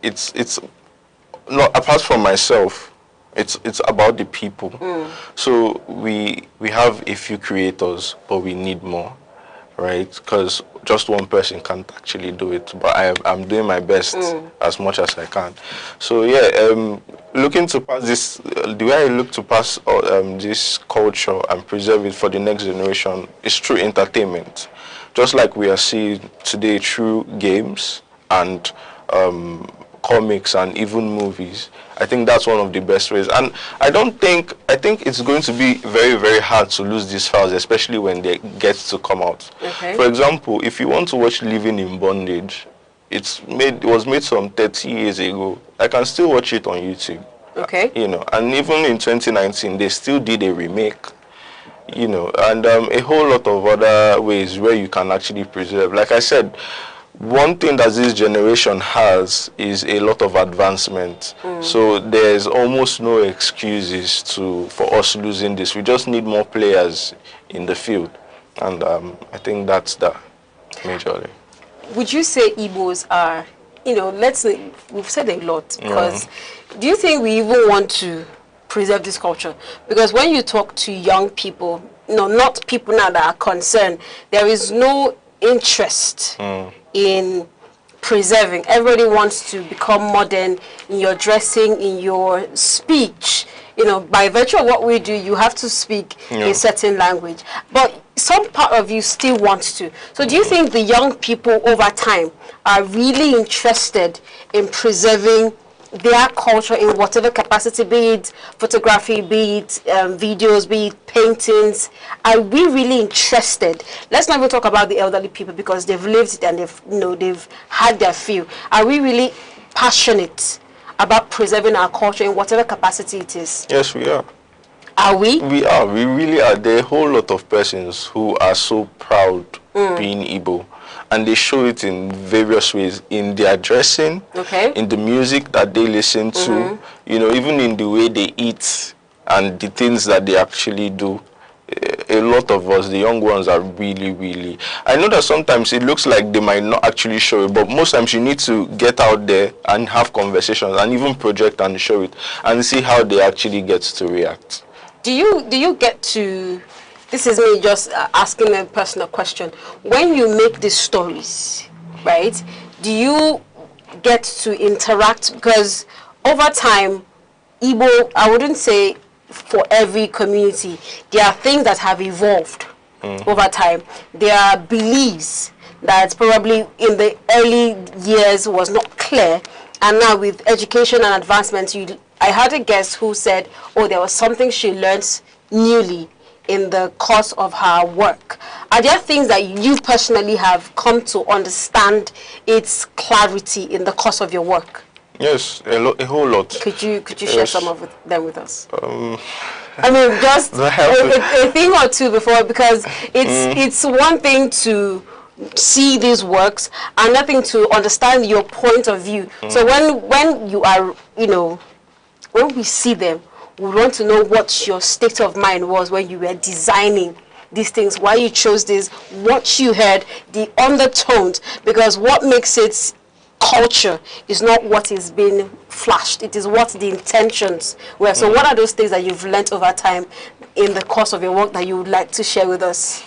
it's not, apart from myself, it's about the people. So we have a few creators, but we need more, right? Because just one person can't actually do it, but I'm doing my best as much as I can. So yeah, looking to pass this, the way I look to pass this culture and preserve it for the next generation is through entertainment. Just like we are seeing today through games and comics and even movies. I think that's one of the best ways. And I think it's going to be very hard to lose these files, especially when they get to come out. Okay. For example, if you want to watch Living in Bondage, it was made some 30 years ago. I can still watch it on YouTube. Okay. You know, and even in 2019, they still did a remake. You know, and a whole lot of other ways where you can actually preserve. Like I said, one thing that this generation has is a lot of advancement. So there's almost no excuses for us losing this. We just need more players in the field. And I think that's the majorly. Would you say Igbos are, you know, let's say, we've said a lot, because do you think we even want to preserve this culture? Because when you talk to young people, no, not people now that are concerned, there is no interest in preserving. Everybody wants to become modern in your dressing, in your speech. You know, by virtue of what we do, you have to speak a certain language. But some part of you still wants to. So do you think the young people over time are really interested in preserving their culture in whatever capacity, be it photography, be it videos, be it paintings? Are we really interested? Let's not even talk about the elderly people, because they've lived it and they've had their feel. Are we really passionate about preserving our culture in whatever capacity it is? Yes, we are. Are we? We are. We really are. There are a whole lot of persons who are so proud being Igbo. And they show it in various ways, in their dressing, in the music that they listen to, you know, even in the way they eat and the things that they actually do. A lot of us, the young ones, are really. I know that sometimes it looks like they might not actually show it, but most times you need to get out there and have conversations and even project and show it and see how they actually get to react. Do you get to... This is me just asking a personal question. When you make these stories, right, do you get to interact? Because over time, Igbo, I wouldn't say for every community, there are things that have evolved over time. There are beliefs that probably in the early years was not clear. And now with education and advancement, I had a guest who said, oh, there was something she learned newly in the course of her work. Are there things that you personally have come to understand its clarity in the course of your work? Yes, a whole lot. Could you share some of them with us? I mean, just a thing or two before, because it's one thing to see these works and nothing to understand your point of view. So when you are, you know, when we see them, we want to know what your state of mind was when you were designing these things, why you chose this, what you heard, the undertones, because what makes it culture is not what is being flashed. It is what the intentions were. So what are those things that you've learned over time in the course of your work that you would like to share with us?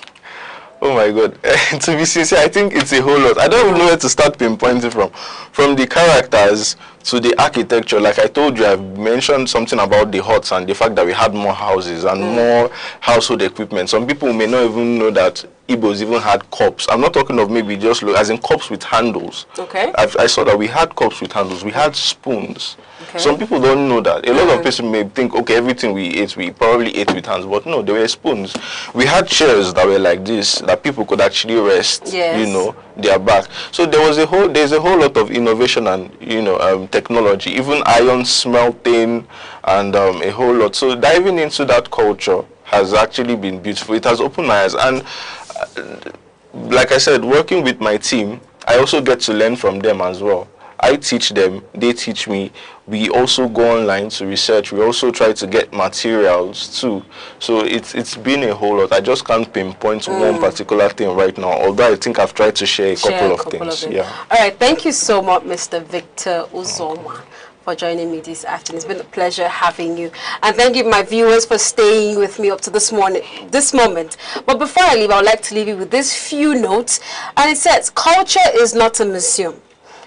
Oh my God. To be sincere, I think it's a whole lot. I don't even know where to start pinpointing from. From the characters to the architecture. Like I told you, I've mentioned something about the huts and the fact that we had more houses and more household equipment. Some people may not even know that Igbos even had cups. I'm not talking of maybe just as in cups with handles. Okay. I saw that we had cups with handles. We had spoons. Okay. Some people don't know that. A lot of people may think, okay, everything we ate, we probably ate with hands. But no, there were spoons. We had chairs that were like this, that people could actually rest, you know, their back. So there's a whole lot of innovation and, you know, technology, even iron smelting and a whole lot. So diving into that culture has actually been beautiful. It has opened my eyes. And like I said, working with my team, I also get to learn from them as well. I teach them, they teach me. We also go online to research. We also try to get materials too. So it's been a whole lot. I just can't pinpoint one particular thing right now, although I think I've tried to share a couple of things. Yeah. All right, thank you so much, Mr. Victor Uzoma, for joining me this afternoon. It's been a pleasure having you. And thank you, my viewers, for staying with me up to this moment. But before I leave, I would like to leave you with this few notes. And it says, culture is not a museum.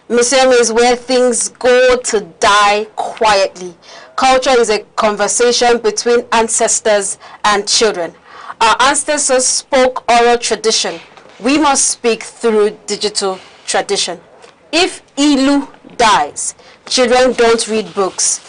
Museum is where things go to die quietly. Culture is a conversation between ancestors and children. Our ancestors spoke oral tradition. We must speak through digital tradition. If Ilu dies, children don't read books.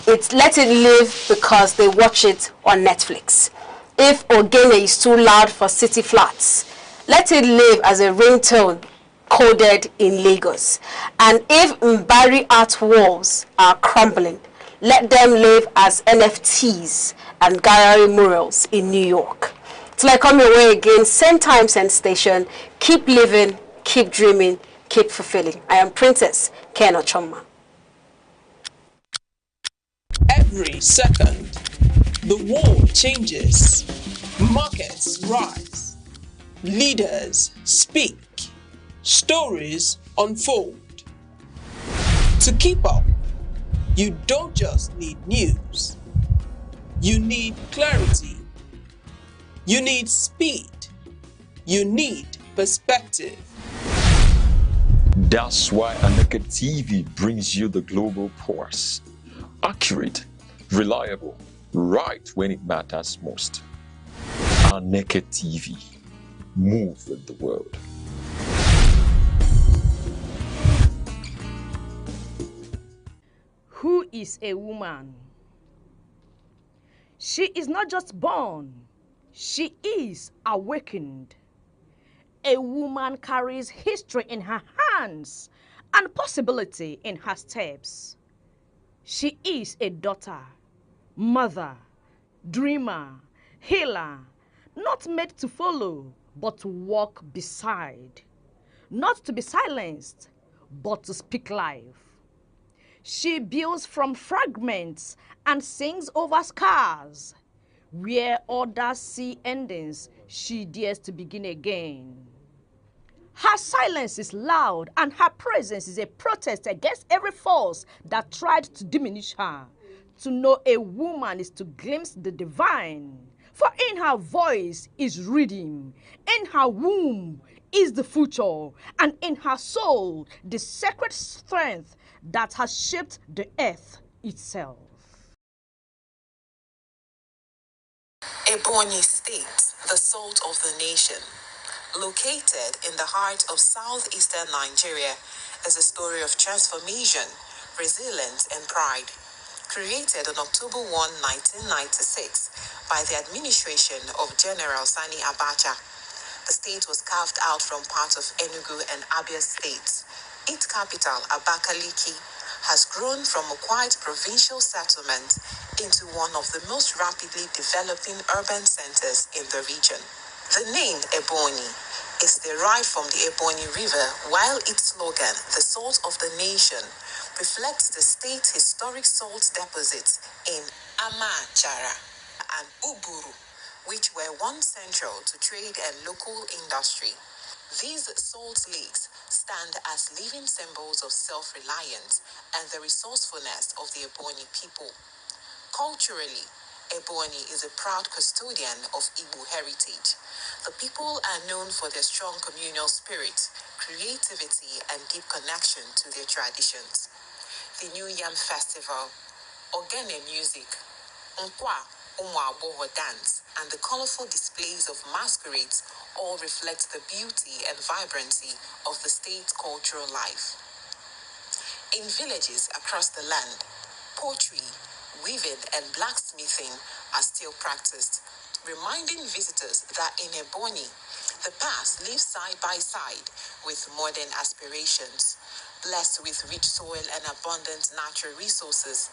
Let it live because they watch it on Netflix. If Ogene is too loud for city flats, let it live as a ringtone coded in Lagos. And if Mbari art walls are crumbling, let them live as NFTs and gallery murals in New York. Till I come your way again, same time, same station. Keep living, keep dreaming, keep fulfilling. I am Princess Ken Ochoma. Every second, the world changes. Markets rise. Leaders speak. Stories unfold. To keep up, you don't just need news. You need clarity. You need speed. You need perspective. That's why Aneke TV brings you the global pulse. Accurate, reliable, right when it matters most. Aneke TV. Move with the world. Who is a woman? She is not just born, she is awakened. A woman carries history in her hands and possibility in her steps. She is a daughter, mother, dreamer, healer, not made to follow, but to walk beside. Not to be silenced, but to speak life. She builds from fragments and sings over scars. Where others see endings, she dares to begin again. Her silence is loud and her presence is a protest against every force that tried to diminish her. To know a woman is to glimpse the divine. For in her voice is rhythm, in her womb is the future, and in her soul the sacred strength that has shaped the earth itself. Ebonyi State, the salt of the nation. Located in the heart of southeastern Nigeria, is a story of transformation, resilience, and pride. Created on October 1, 1996, by the administration of General Sani Abacha, the state was carved out from parts of Enugu and Abia states. Its capital, Abakaliki, has grown from a quiet provincial settlement into one of the most rapidly developing urban centers in the region. The name Ebonyi is derived from the Ebonyi River, while its slogan, the salt of the nation, reflects the state's historic salt deposits in Amachara and Uburu, which were once central to trade and local industry. These salt lakes stand as living symbols of self-reliance and the resourcefulness of the Ebonyi people. Culturally, Ebonyi is a proud custodian of Igbo heritage. The people are known for their strong communal spirit, creativity, and deep connection to their traditions. The New Yam Festival, Ogene music, Nkwa Umuaboho dance, and the colorful displays of masquerades all reflect the beauty and vibrancy of the state's cultural life. In villages across the land, pottery, weaving, and blacksmithing are still practiced, reminding visitors that in Ebonyi, the past lives side by side with modern aspirations. Blessed with rich soil and abundant natural resources,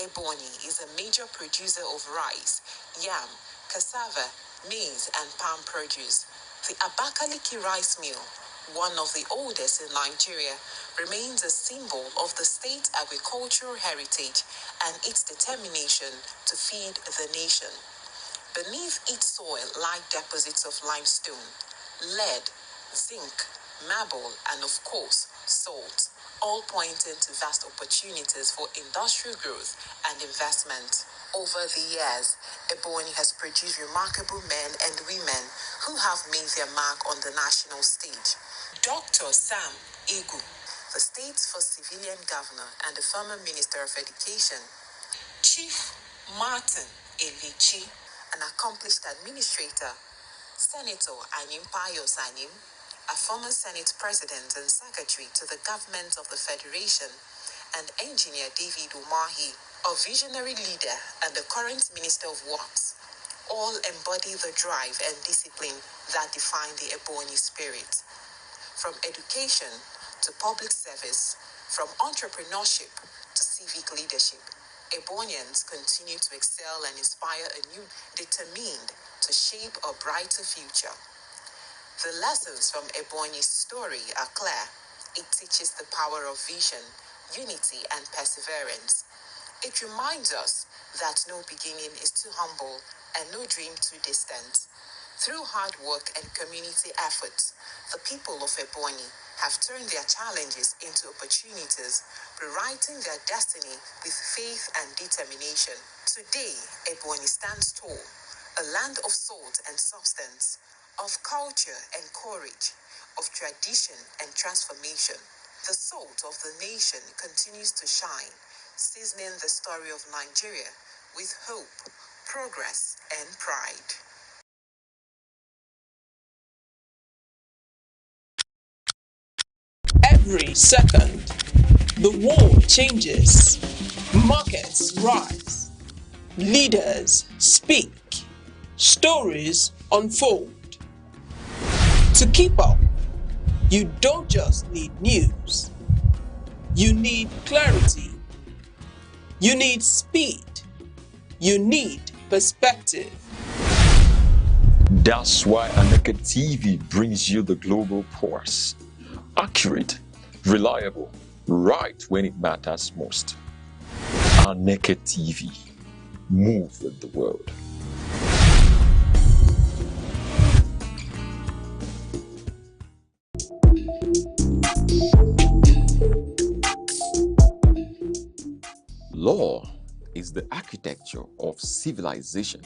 Ebonyi is a major producer of rice, yam, cassava, maize, and palm produce. The Abakaliki rice mill, one of the oldest in Nigeria, remains a symbol of the state's agricultural heritage and its determination to feed the nation. Beneath its soil lie deposits of limestone, lead, zinc, marble, and of course, salt, all pointing to vast opportunities for industrial growth and investment. Over the years, Ebonyi has produced remarkable men and women who have made their mark on the national stage. Dr. Sam Igu, the state's first civilian governor and the former Minister of Education. Chief Martin Elichi, an accomplished administrator. Senator Anyim Pius Anyim, a former Senate President and Secretary to the Government of the Federation, and Engineer David Umahi, a visionary leader and the current Minister of Works, all embody the drive and discipline that define the Ebonyi spirit. From education to public service, from entrepreneurship to civic leadership, Ebonians continue to excel and inspire anew, determined to shape a brighter future. The lessons from Ebonyi's story are clear. It teaches the power of vision, unity, and perseverance. It reminds us that no beginning is too humble and no dream too distant. Through hard work and community efforts, the people of Ebonyi have turned their challenges into opportunities, rewriting their destiny with faith and determination. Today, Ebonyi stands tall, a land of salt and substance, of culture and courage, of tradition and transformation. The salt of the nation continues to shine, seasoning the story of Nigeria with hope, progress, and pride. Every second, the world changes, markets rise, leaders speak, stories unfold. To keep up, you don't just need news. You need clarity. You need speed. You need perspective. That's why Aneke TV brings you the global pulse. Accurate, reliable, right when it matters most. Aneke TV. Move with the world. Law is the architecture of civilization,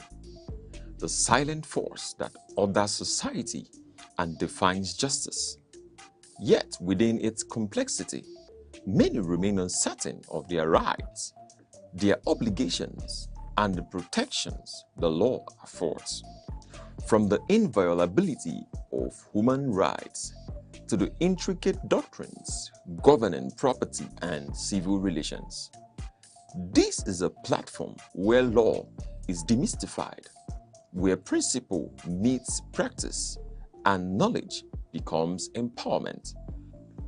the silent force that orders society and defines justice. Yet, within its complexity, many remain uncertain of their rights, their obligations, and the protections the law affords. From the inviolability of human rights to the intricate doctrines governing property and civil relations. This is a platform where law is demystified, where principle meets practice and knowledge becomes empowerment.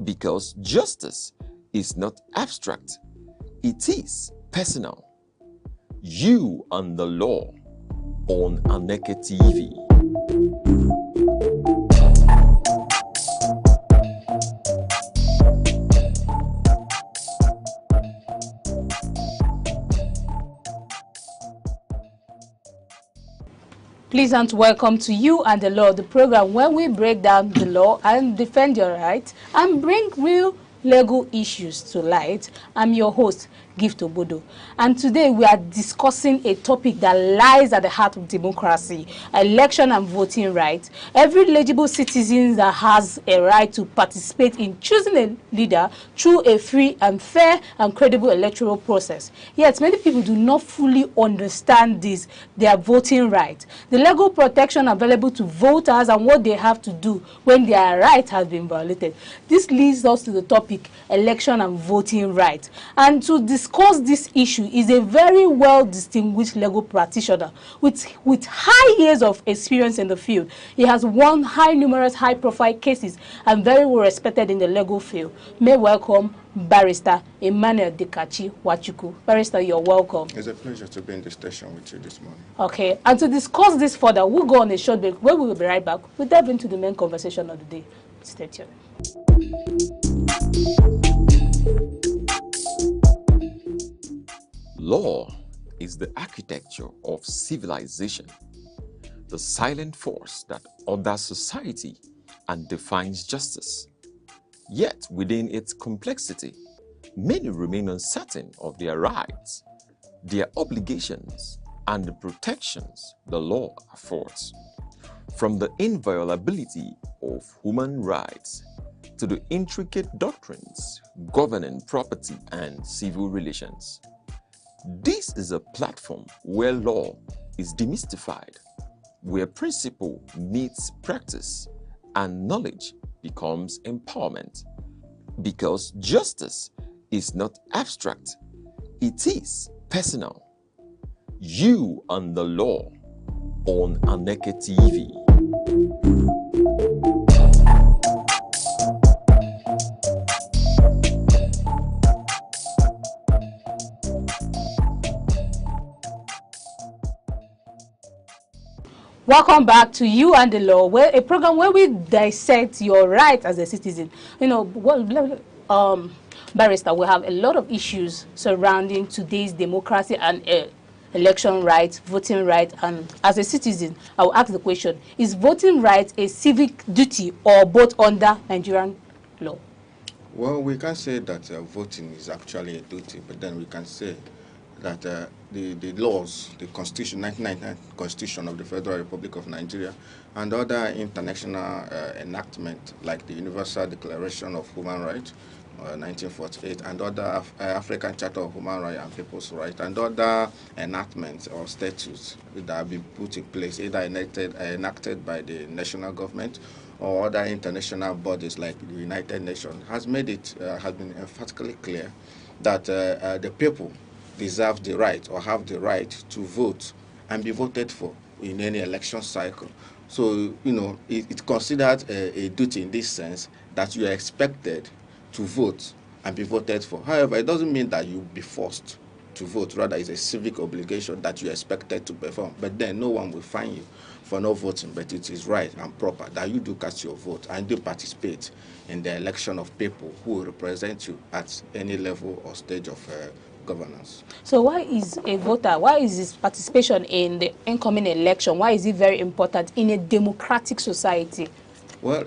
Because justice is not abstract, it is personal. You and the law on Aneke TV. Pleasant welcome to You and the Law, the program where we break down the law and defend your rights and bring real legal issues to light. I'm your host, Gift Obodo, and today we are discussing a topic that lies at the heart of democracy: election and voting rights. Every eligible citizen that has a right to participate in choosing a leader through a free and fair and credible electoral process. Yet many people do not fully understand their voting right, the legal protection available to voters, and what they have to do when their right has been violated. This leads us to the topic election and voting rights. And to discuss this issue is a very well distinguished legal practitioner with high years of experience in the field. He has won numerous high profile cases and very well respected in the legal field. May welcome Barrister Emmanuel Dekachi Wachuku. Barrister, you're welcome. It's a pleasure to be in the station with you this morning. Okay, and to discuss this further, we'll go on a short break. Where we will be right back, we'll dive into the main conversation of the day. Stay tuned. Law is the architecture of civilization, the silent force that orders society and defines justice. Yet, within its complexity, many remain uncertain of their rights, their obligations, and the protections the law affords. From the inviolability of human rights to the intricate doctrines governing property and civil relations. This is a platform where law is demystified, where principle meets practice and knowledge becomes empowerment. Because justice is not abstract, it is personal. You and the Law on Aneke TV. Welcome back to You and the Law, where a program where we dissect your rights as a citizen. You know, Barrister, we have a lot of issues surrounding today's democracy and election rights, voting rights, and as a citizen, I will ask the question: is voting rights a civic duty or both under Nigerian law? Well, we can say that voting is actually a duty, but then we can say that the laws, the Constitution, 1999 Constitution of the Federal Republic of Nigeria, and other international enactments like the Universal Declaration of Human Rights, 1948, and other African Charter of Human Rights and People's Rights, and other enactments or statutes that have been put in place, either enacted by the national government or other international bodies like the United Nations, has made it, has been emphatically clear that the people deserve the right or have the right to vote and be voted for in any election cycle. So, you know, it's considered a duty in this sense that you are expected to vote and be voted for. However, it doesn't mean that you'll be forced to vote. Rather, it's a civic obligation that you're expected to perform. But then no one will fine you for not voting, but it is right and proper that you do cast your vote and do participate in the election of people who will represent you at any level or stage of governance. So why is a voter, why is his participation in the incoming election, why is it very important in a democratic society? Well,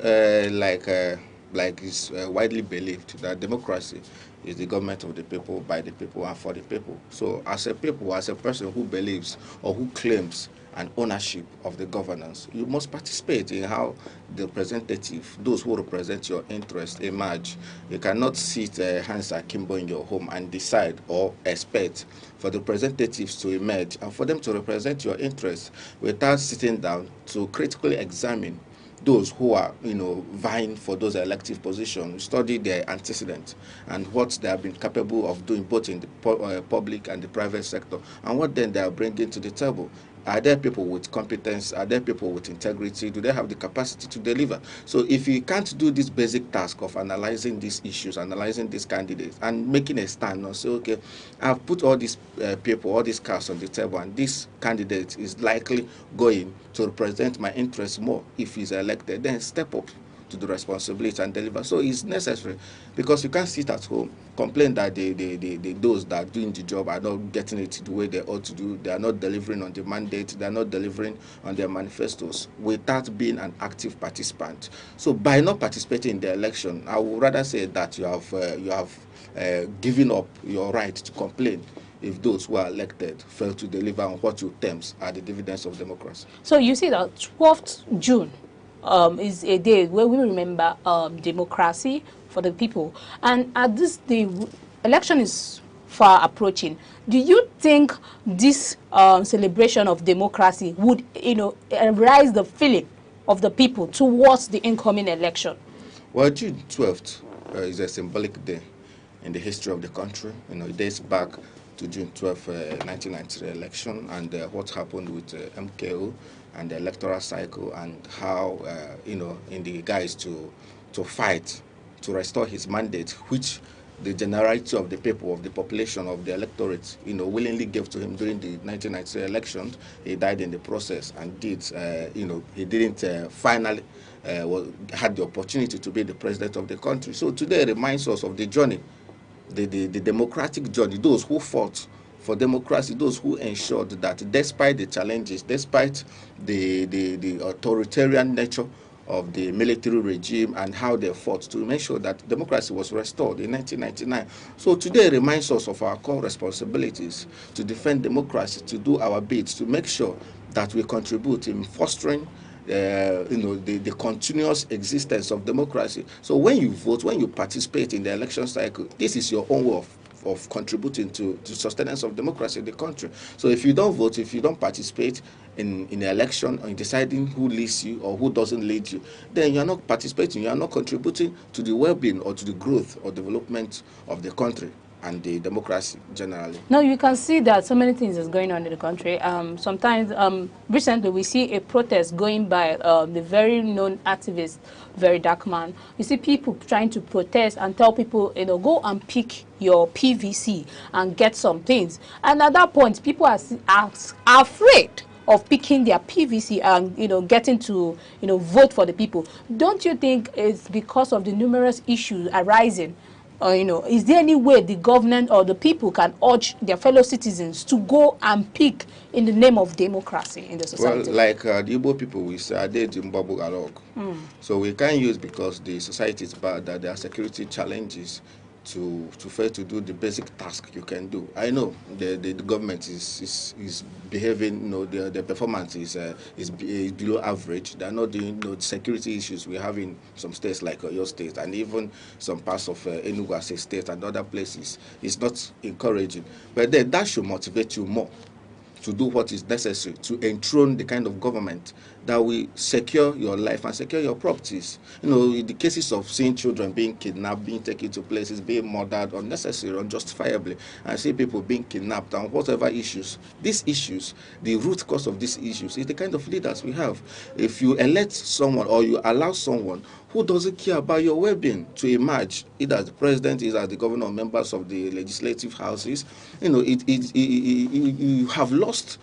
like it's widely believed that democracy is the government of the people, by the people, and for the people. So as a people, as a person who believes or who claims an ownership of the governance, you must participate in how the representative, those who represent your interests, emerge. You cannot sit hands akimbo in your home and decide or expect for the representatives to emerge and for them to represent your interests without sitting down to critically examine those who are, you know, vying for those elective positions, study their antecedents and what they have been capable of doing both in the public and the private sector, and what then they are bringing to the table. Are there people with competence? Are there people with integrity? Do they have the capacity to deliver? So if you can't do this basic task of analyzing these issues, analyzing these candidates, and making a stand and say, okay, I've put all these people, all these cards on the table, and this candidate is likely going to represent my interests more if he's elected, then step up to the responsibility and deliver. So it's necessary, because you can't sit at home, complain that those that are doing the job are not getting it the way they ought to do. They are not delivering on the mandate. They are not delivering on their manifestos without being an active participant. So by not participating in the election, I would rather say that you have given up your right to complain if those who are elected fail to deliver on what you term are the dividends of democracy. So you see that 12th June is a day where we remember democracy for the people. And at this day, election is far approaching. Do you think this celebration of democracy would, raise the feeling of the people towards the incoming election? Well, June 12th is a symbolic day in the history of the country. It dates back to June 12, 1993 election, and what happened with MKO and the electoral cycle, and how, in the guise to fight to restore his mandate, which the generality of the people, of the population, of the electorate, willingly gave to him during the 1993 election. He died in the process, and he didn't finally had the opportunity to be the president of the country. So today reminds us of the journey, the democratic journey, those who fought for democracy, those who ensured that despite the challenges, despite the authoritarian nature of the military regime, and how they fought to make sure that democracy was restored in 1999. So today reminds us of our core responsibilities to defend democracy, to do our bit, to make sure that we contribute in fostering the continuous existence of democracy. So when you vote, when you participate in the election cycle, this is your own way of contributing to sustenance of democracy in the country. So if you don't vote, if you don't participate in the election, or in deciding who leads you or who doesn't lead you, then you are not participating, you are not contributing to the well-being or to the growth or development of the country and the democracy generally. Now you can see that so many things is going on in the country. Sometimes, recently we see a protest going by the very known activist, Very Dark Man. You see people trying to protest and tell people, go and pick your PVC and get some things. And at that point, people are afraid of picking their PVC and getting to vote for the people. Don't you think it's because of the numerous issues arising? Is there any way the government or the people can urge their fellow citizens to go and pick in the name of democracy in the society? Well, like the Igbo people, we say, so we can't use, because the society is bad, that there are security challenges to fail to do the basic task you can do. I know the government is behaving, their performance is below average. They are not doing the security issues we have in some states like your state, and even some parts of Enugu as a state and other places. It's not encouraging. But then that should motivate you more to do what is necessary to enthrone the kind of government that will secure your life and secure your properties. In the cases of seeing children being kidnapped, being taken to places, being murdered unnecessarily, unjustifiably, and see people being kidnapped and whatever issues, these issues, the root cause of these issues is the kind of leaders we have. If you elect someone or you allow someone who doesn't care about your well-being to emerge, either as the president, either as the governor, or members of the legislative houses, you have lost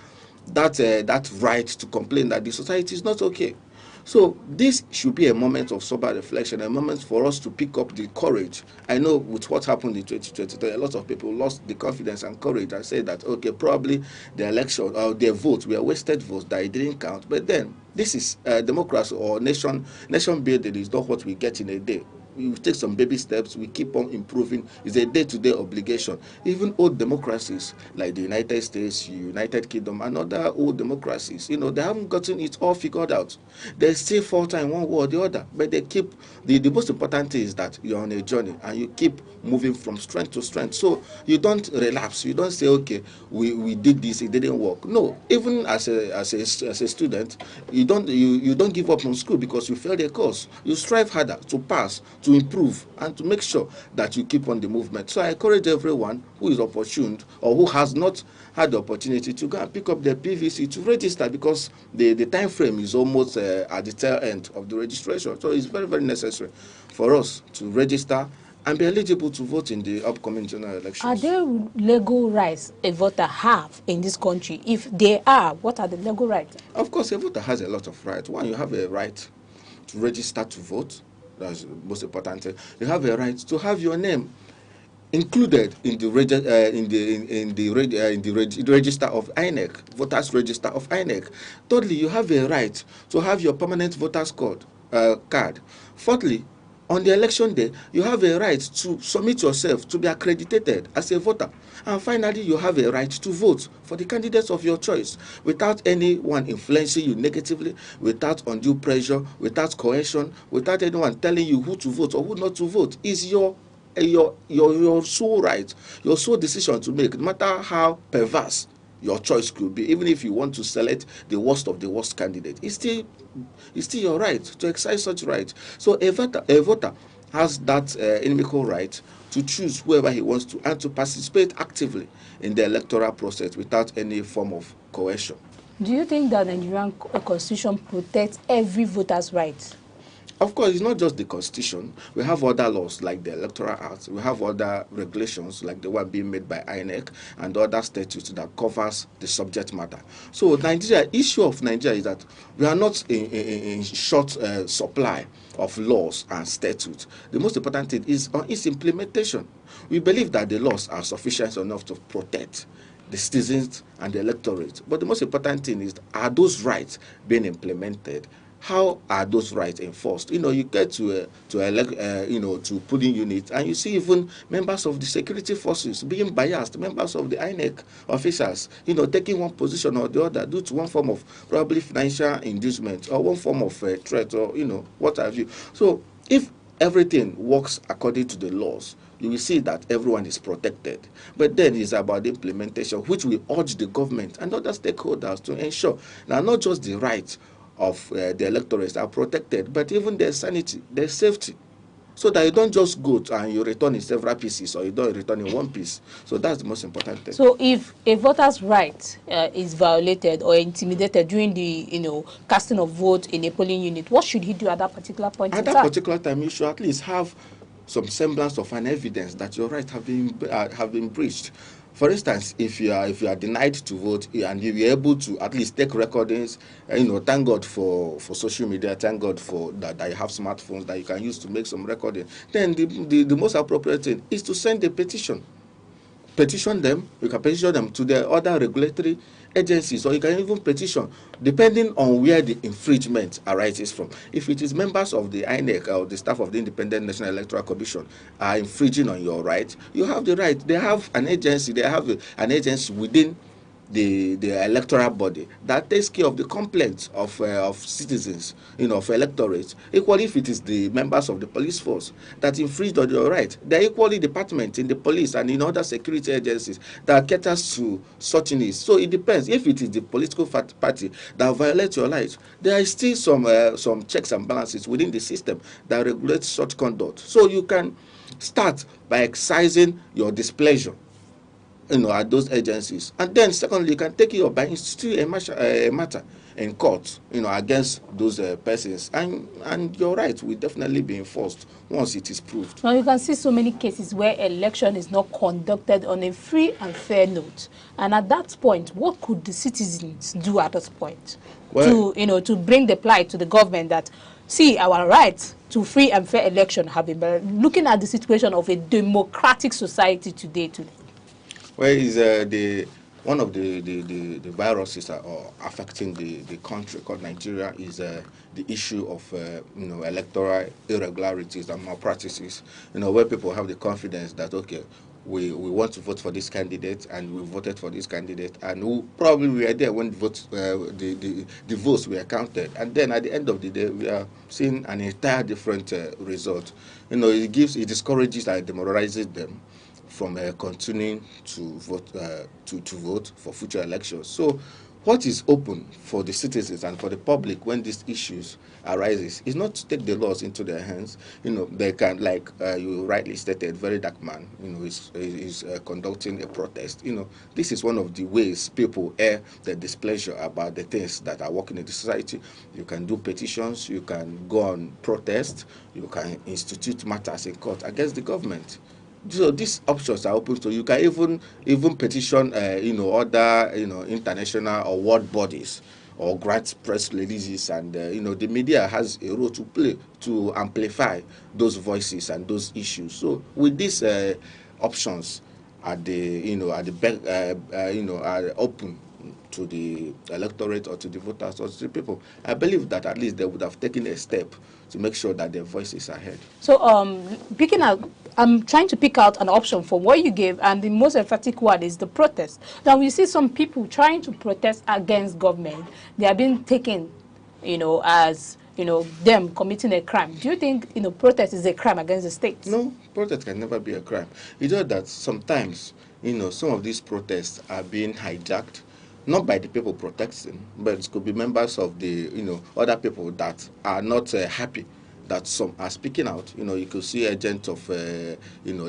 that right to complain that the society is not okay. So this should be a moment of sober reflection, a moment for us to pick up the courage. I know with what happened in 2023, a lot of people lost the confidence and courage and said that, okay, probably the election or their votes were wasted votes, that it didn't count. But then this is democracy, or nation building is not what we get in a day. We take some baby steps, we keep on improving. It's a day-to-day obligation. Even old democracies like the United States, United Kingdom, and other old democracies, they haven't gotten it all figured out. They still falter in one way or the other, but they keep, the most important thing is that you're on a journey and you keep moving from strength to strength. So you don't relapse. You don't say, okay, we did this, it didn't work. No, even as a student, you don't give up on school because you failed a course. You strive harder to pass, to improve, and to make sure that you keep on the movement. So I encourage everyone who is opportune or who has not had the opportunity to go and pick up their PVC to register, because the time frame is almost at the tail end of the registration. So it's very, very necessary for us to register and be eligible to vote in the upcoming general elections. Are there legal rights a voter have in this country? If they are, what are the legal rights? Of course, a voter has a lot of rights. One, you have a right to register to vote. That's the most important thing. You have a right to have your name included in the register of INEC, voters register of INEC. Thirdly, you have a right to have your permanent voters card. Fourthly, on the election day, you have a right to submit yourself to be accredited as a voter. And finally, you have a right to vote for the candidates of your choice without anyone influencing you negatively, without undue pressure, without coercion, without anyone telling you who to vote or who not to vote. Is your sole right, your sole decision to make, no matter how perverse your choice could be. Even if you want to select the worst of the worst candidate, it's still your right to exercise such right. So a voter has that inimical right to choose whoever he wants to and to participate actively in the electoral process without any form of coercion. Do you think that the Nigerian constitution protects every voter's right? Of course, it's not just the constitution. We have other laws like the Electoral Act. We have other regulations like the one being made by INEC and other statutes that covers the subject matter. So Nigeria, issue of Nigeria is that we are not in short supply of laws and statutes. The most important thing is on its implementation. We believe that the laws are sufficient enough to protect the citizens and the electorate. But the most important thing is, are those rights being implemented? How are those rights enforced? You get to polling units, and you see even members of the security forces being biased, members of the INEC officials, taking one position or the other due to one form of probably financial inducement or one form of threat or what have you. So if everything works according to the laws, you will see that everyone is protected. But then it's about the implementation, which we urge the government and other stakeholders to ensure. Now, not just the rights of the electorates are protected, but even their sanity, their safety, so that you don't just go and you return in several pieces or you don't return in one piece. So that's the most important thing. So if a voter's right is violated or intimidated during the casting of vote in a polling unit, what should he do at that particular point in time? At that particular time, you should at least have some semblance of an evidence that your rights have been breached. For instance, if you are denied to vote and you are able to at least take recordings, thank God for social media, thank God for that you have smartphones that you can use to make some recording, then the most appropriate thing is to send a petition. Petition them. You can petition them to the other regulatory agencies, or you can even petition depending on where the infringement arises from. If it is members of the INEC or the staff of the Independent National Electoral Commission are infringing on your right, you have the right. They have an agency. They have an agency within the electoral body that takes care of the complaints of citizens, of electorates. Equally, if it is the members of the police force that infringed on your right, there are equally departments in the police and in other security agencies that caters to such needs. So it depends. If it is the political party that violates your rights, there is still some checks and balances within the system that regulate such conduct. So you can start by exercising your displeasure at those agencies, and then secondly, you can take it up by instituting a matter in court, against those persons, and your right will definitely be enforced once it is proved. Now you can see so many cases where election is not conducted on a free and fair note, and at that point, what could the citizens do at this point to bring the plight to the government that, see, our rights to free and fair election have been looking at the situation of a democratic society today? Where is one of the viruses affecting the country called Nigeria is the issue of electoral irregularities and malpractices. Where people have the confidence that we want to vote for this candidate and we voted for this candidate, and who probably were there when the votes were counted, and then at the end of the day we are seeing an entire different result. It discourages and demoralizes them from continuing to vote for future elections. So what is open for the citizens and for the public when these issues arises is not to take the laws into their hands. They can, like you rightly stated, very dark man, is conducting a protest. This is one of the ways people air their displeasure about the things that are working in the society. You can do petitions, you can go on protest, you can institute matters in court against the government. So these options are open to you. You can even petition, other, international or world bodies or grant press releases, and the media has a role to play to amplify those voices and those issues. So with these options are open to the electorate or to the voters or to the people, I believe that at least they would have taken a step to make sure that their voices are heard. So I'm trying to pick out an option for what you gave, and the most emphatic one is the protest. Now we see some people trying to protest against government. They are being taken, as them committing a crime. Do you think protest is a crime against the state? No, protest can never be a crime. It's just that sometimes some of these protests are being hijacked, not by the people protesting, but it could be members of the other people that are not happy that some are speaking out. You could see agents of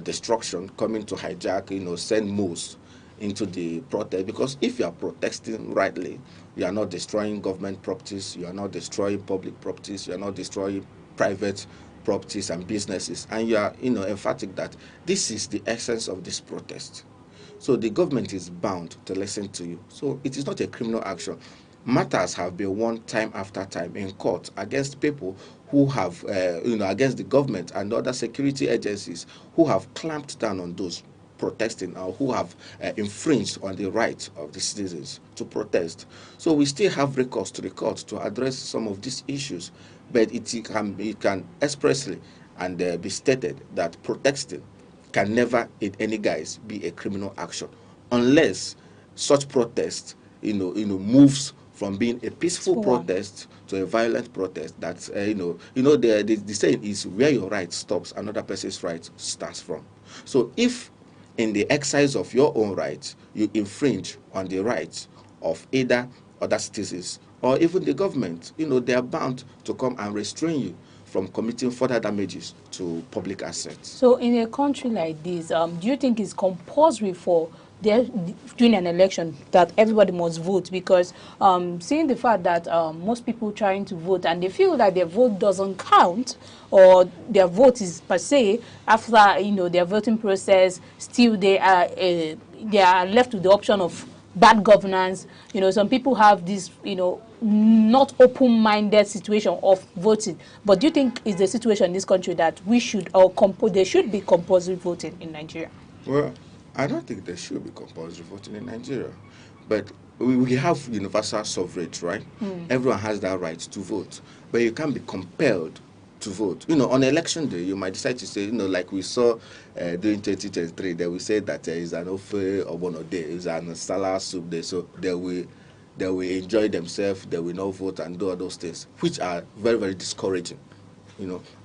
destruction coming to hijack, send moves into the protest, because if you are protesting rightly, you are not destroying government properties, you are not destroying public properties, you are not destroying private properties and businesses, and you are emphatic that this is the essence of this protest. So the government is bound to listen to you. So it is not a criminal action. Matters have been won time after time in court against people who have, against the government and other security agencies who have clamped down on those protesting or who have infringed on the right of the citizens to protest. So we still have recourse to the court to address some of these issues, but it can expressly and be stated that protesting can never in any guise be a criminal action unless such protest moves from being a peaceful protest to a violent protest. That's the saying is, where your right stops, another person's right starts from. So if in the exercise of your own rights you infringe on the rights of either other citizens or even the government, they are bound to come and restrain you from committing further damages to public assets. So in a country like this, do you think it's compulsory for during an election that everybody must vote? Because seeing the fact that most people trying to vote and they feel that their vote doesn't count, or their vote is per se, after their voting process, still they are left with the option of bad governance. Some people have this not open-minded situation of voting. But do you think is the situation in this country that we should, or there should be compulsory voting in Nigeria? Well, I don't think there should be compulsory voting in Nigeria. But we have universal suffrage, right? Everyone has that right to vote. But you can't be compelled to vote. On election day, you might decide to say, like we saw during 2023, that we said that there is an Ofe Obono day, is an Salah soup day, so they will enjoy themselves, they will not vote and do all those things, which are very, very discouraging.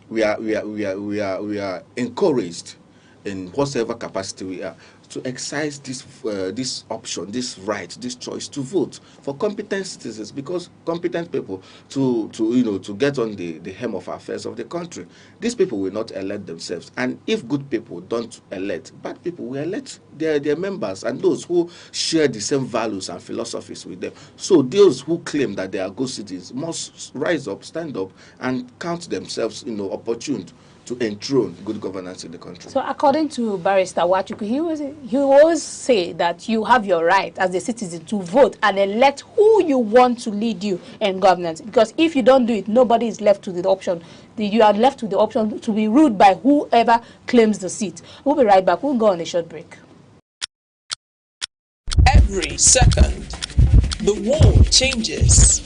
We are encouraged in whatever capacity we are to exercise this option, this right, this choice to vote for competent citizens, because competent people to get on the hem of affairs of the country. These people will not elect themselves, and if good people don't elect, bad people will elect their members and those who share the same values and philosophies with them. So those who claim that they are good citizens must rise up, stand up, and count themselves opportune to enthrone good governance in the country. So according to Barrister Wachuku, he always say that you have your right as a citizen to vote and elect who you want to lead you in governance. Because if you don't do it, nobody is left to the option. You are left to the option to be ruled by whoever claims the seat. We'll be right back. We'll go on a short break. Every second, the world changes.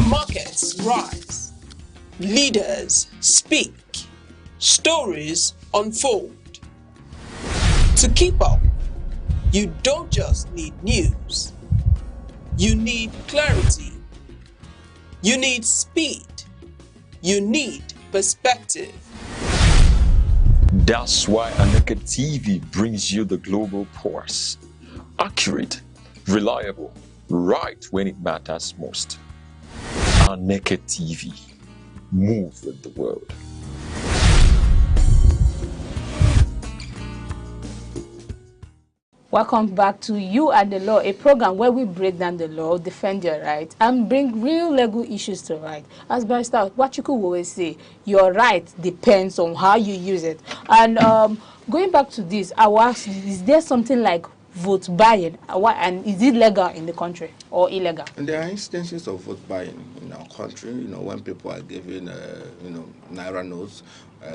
Markets rise. Leaders speak. Stories unfold. To keep up, you don't just need news. You need clarity. You need speed. You need perspective. That's why Aneke TV brings you the global pulse. Accurate, reliable, right when it matters most. Aneke TV. Move with the world. Welcome back to You and the Law, a program where we break down the law, defend your rights, and bring real legal issues to right. As Barrister Wachuku will always say, your right depends on how you use it. And going back to this, I will ask, is there something like vote buying, and is it legal in the country or illegal? And there are instances of vote buying in our country, when people are giving, naira notes,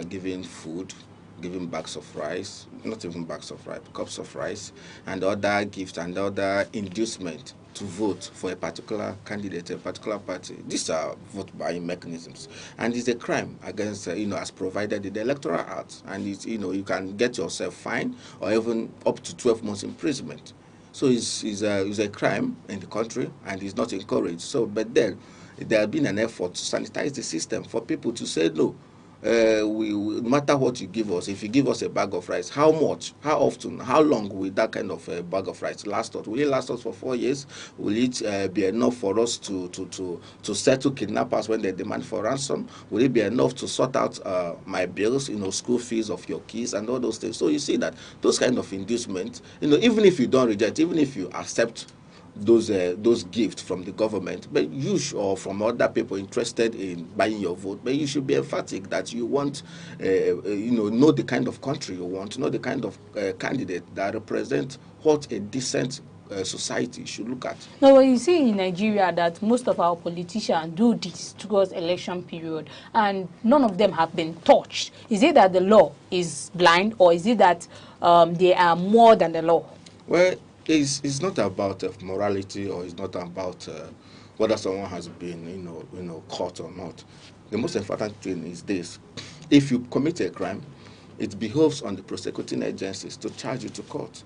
giving food, giving bags of rice, not even bags of rice, cups of rice, and other gifts and other inducement to vote for a particular candidate, a particular party. These are vote buying mechanisms, and it's a crime against, as provided in the Electoral Act, and it's, you can get yourself fined or even up to 12 months imprisonment. So it's a crime in the country, and it's not encouraged. So, but then there has been an effort to sanitize the system for people to say no. No matter what you give us, if you give us a bag of rice, how much, how often, how long will that kind of bag of rice last us? Will it last us for 4 years? Will it be enough for us to settle kidnappers when they demand for ransom? Will it be enough to sort out my bills, school fees of your kids and all those things? So you see that those kind of inducements, even if you don't reject, even if you accept those gifts from the government, but you or from other people interested in buying your vote, but you should be emphatic that you want, know the kind of country you want, know the kind of candidate that represent what a decent society should look at. Now, you see in Nigeria that most of our politicians do this towards election period, and none of them have been touched. Is it that the law is blind, or is it that they are more than the law? Well, it's not about morality, or it's not about whether someone has been, caught or not. The most important thing is this: if you commit a crime, it behoves on the prosecuting agencies to charge you to court.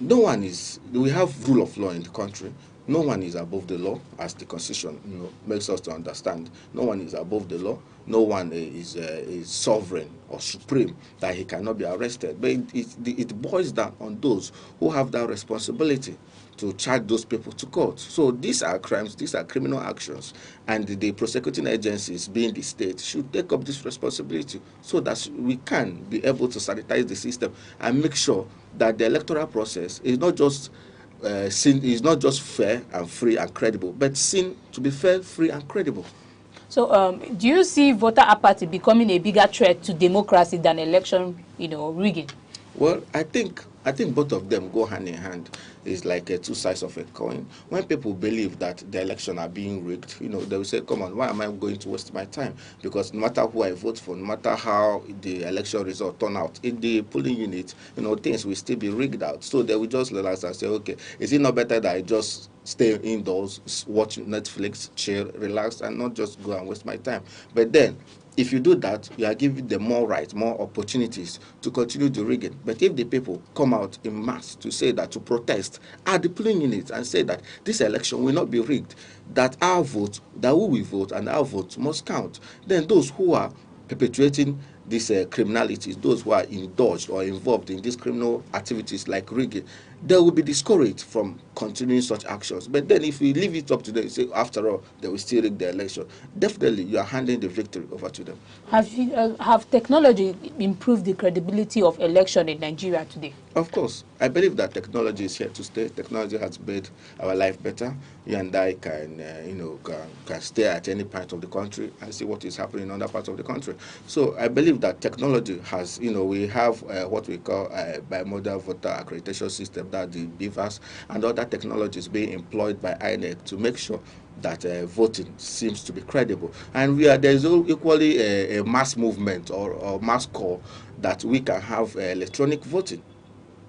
No one is. We have rule of law in the country. No one is above the law, as the Constitution makes us to understand. No one is above the law. No one is sovereign or supreme that he cannot be arrested. But it boils down on those who have that responsibility to charge those people to court. So these are crimes, these are criminal actions, and the prosecuting agencies, being the state, should take up this responsibility so that we can be able to sanitize the system and make sure that the electoral process is not just seen is not just fair and free and credible, but seen to be fair, free and credible. So, do you see voter apathy becoming a bigger threat to democracy than election, rigging? Well, I think both of them go hand in hand. It's like two sides of a coin. When people believe that the election are being rigged, they will say, come on, why am I going to waste my time? Because no matter who I vote for, no matter how the election result turn out, in the polling unit, things will still be rigged out. So they will just relax and say, okay, is it not better that I just stay indoors, watch Netflix, chill, relax, and not just go and waste my time? But then, if you do that, you are giving them more rights, more opportunities to continue the rigging. But if the people come out in mass to say that, to protest at the polling units and say that this election will not be rigged, that our vote, that we will vote and our vote must count, then those who are perpetuating these criminalities, those who are indulged or involved in these criminal activities like rigging, they will be discouraged from continuing such actions. But then if we leave it up to them, say, after all, they will still rig the election, definitely you are handing the victory over to them. Have technology improved the credibility of election in Nigeria today? Of course. I believe that technology is here to stay. Technology has made our life better. You and I can, can stay at any part of the country and see what is happening in other parts of the country. So I believe that technology has, we have what we call a bimodal voter accreditation system, that the BVAS and other technologies being employed by INEC to make sure that voting seems to be credible. And there's equally a mass movement or mass call that we can have electronic voting.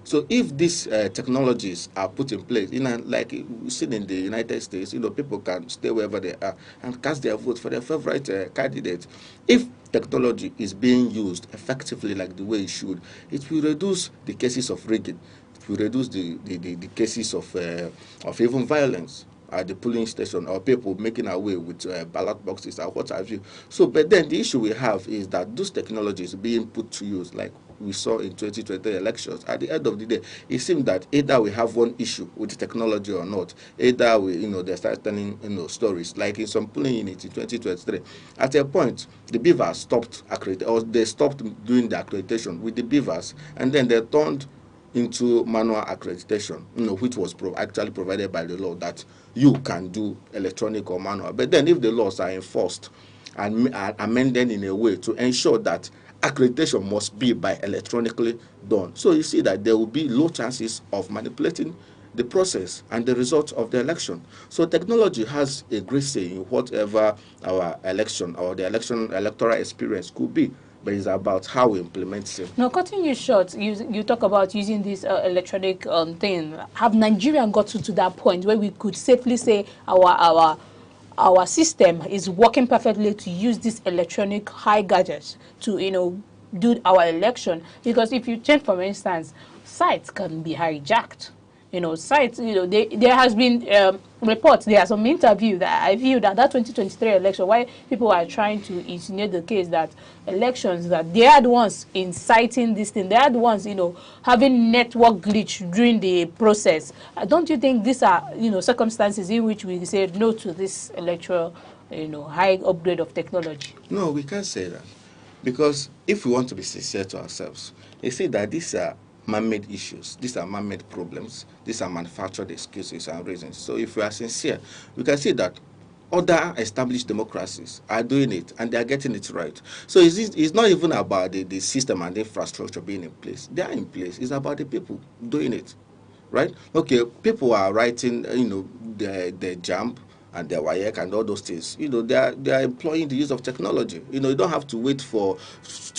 So if these technologies are put in place, like we've seen in the United States, people can stay wherever they are and cast their vote for their favorite candidate. If technology is being used effectively like the way it should, it will reduce the cases of rigging. It will reduce the cases of even violence at the polling station, or people making away with ballot boxes or what have you. So, but then the issue we have is that those technologies being put to use, like we saw in 2020 elections, at the end of the day, it seemed that either we have one issue with the technology or not. Either we, they start telling, stories. Like in some polling units in 2023, at a point, the BVAS stopped they stopped doing the accreditation with the BVAS, and then they turned into manual accreditation, which was actually provided by the law, that you can do electronic or manual. But then if the laws are enforced and are amended in a way to ensure that accreditation must be by electronically done. So you see that there will be low chances of manipulating the process and the results of the election. So technology has a great say in whatever our election or the electoral experience could be, but it's about how we implement it. Now, cutting you short, you talk about using this electronic thing. Have Nigeria gotten to that point where we could safely say our system is working perfectly to use these electronic high gadgets to, do our election? Because if you check, for instance, sites can be hijacked. Sites, there has been reports, there are some interviews that I feel that 2023 election, why people are trying to insinuate the case that elections, that they are the ones inciting this thing, they are the ones, having network glitch during the process. Don't you think these are, circumstances in which we say no to this electoral, high upgrade of technology? No, we can't say that. Because if we want to be sincere to ourselves, they say that these are man-made issues. These are man-made problems. These are manufactured excuses and reasons. So if we are sincere, we can see that other established democracies are doing it and they are getting it right. So it's not even about the system and the infrastructure being in place. They are in place. It's about the people doing it, right? Okay, people are writing, their jump and their wike and all those things. They are employing the use of technology. You don't have to wait to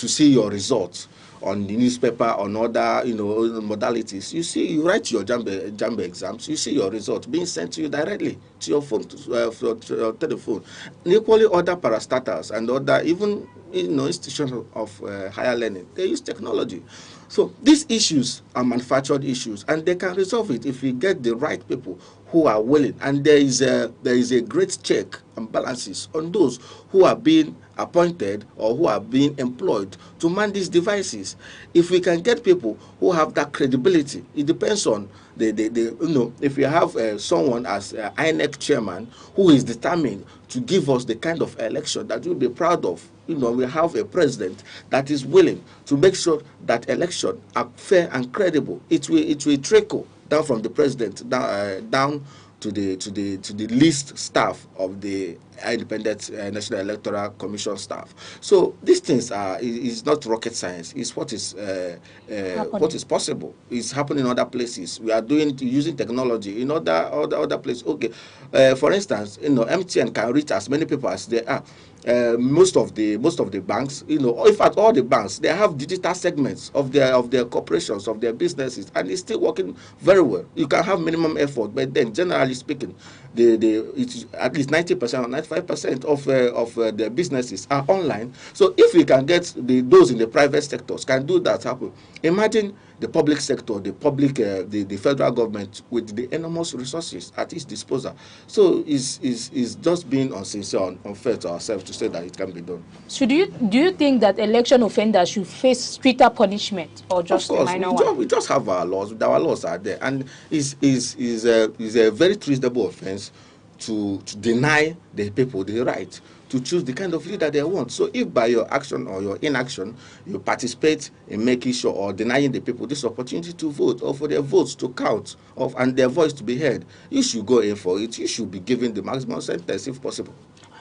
see your results on the newspaper, on other, modalities. You write your Jambe exams, you see your results being sent to you directly to your phone, to your telephone. And equally, other parastatals and other, even, institutions of higher learning, they use technology. So these issues are manufactured issues, and they can resolve it if we get the right people who are willing. And there is a great check and balances on those who are being appointed or who are being employed to man these devices. If we can get people who have that credibility, it depends on if we have someone as INEC chairman who is determined to give us the kind of election that we'll be proud of. We have a president that is willing to make sure that elections are fair and credible. It will trickle down from the president down to the least staff of the Independent National Electoral Commission staff. So these things is not rocket science. It's what is possible. It's happening in other places. We are using technology in other places. Okay, for instance, MTN can reach as many people as they are. Most of the banks, in fact all the banks, they have digital segments of their corporations, of their businesses, and it's still working very well. You can have minimum effort, but then generally speaking, it's at least 90% or 95% of the businesses are online. So if we can get those in the private sectors can do that happen, imagine the public sector, the federal government with the enormous resources at its disposal. So it's just being unsincere and unfair to ourselves to say that it can be done. So do you think that election offenders should face stricter punishment or just a minor one? We just have our laws. Our laws are there, and is a very treasonable offense to deny the people the right to choose the kind of leader they want. So if by your action or your inaction you participate in making sure or denying the people this opportunity to vote or for their votes to count and their voice to be heard, you should go in for it. You should be given the maximum sentence if possible.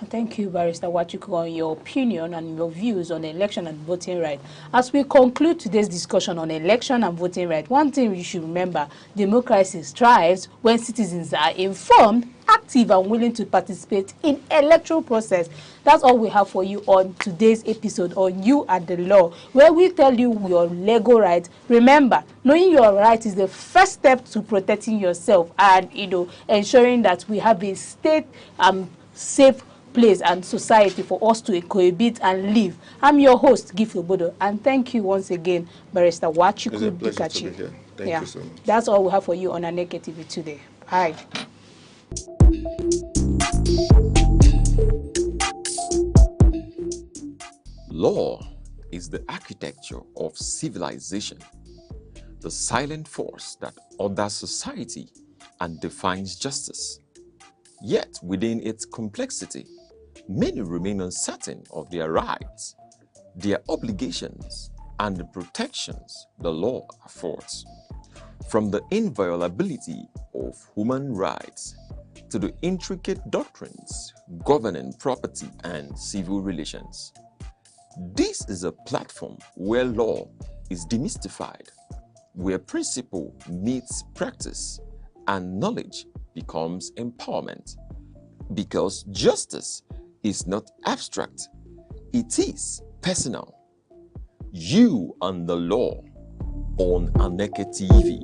Thank you, Barrister Wachuku, on your opinion and your views on election and voting right. As we conclude today's discussion on election and voting right, one thing you should remember: democracy thrives when citizens are informed, active, and willing to participate in electoral process. That's all we have for you on today's episode on You and the Law, where we tell you your legal rights. Remember, knowing your rights is the first step to protecting yourself and ensuring that we have a state safe place and society for us to cohabit and live. I'm your host, Gift Obodo, and thank you once again, Barrister Wachuku Dikachi. Thank you so much. That's all we have for you on Aneke TV today. Bye. Law is the architecture of civilization, the silent force that orders society and defines justice. Yet, within its complexity, many remain uncertain of their rights, their obligations, and the protections the law affords. From the inviolability of human rights to the intricate doctrines governing property and civil relations, This is a platform where law is demystified, where principle meets practice and knowledge becomes empowerment. Because justice is not abstract, it is personal. You and the law on Aneke TV.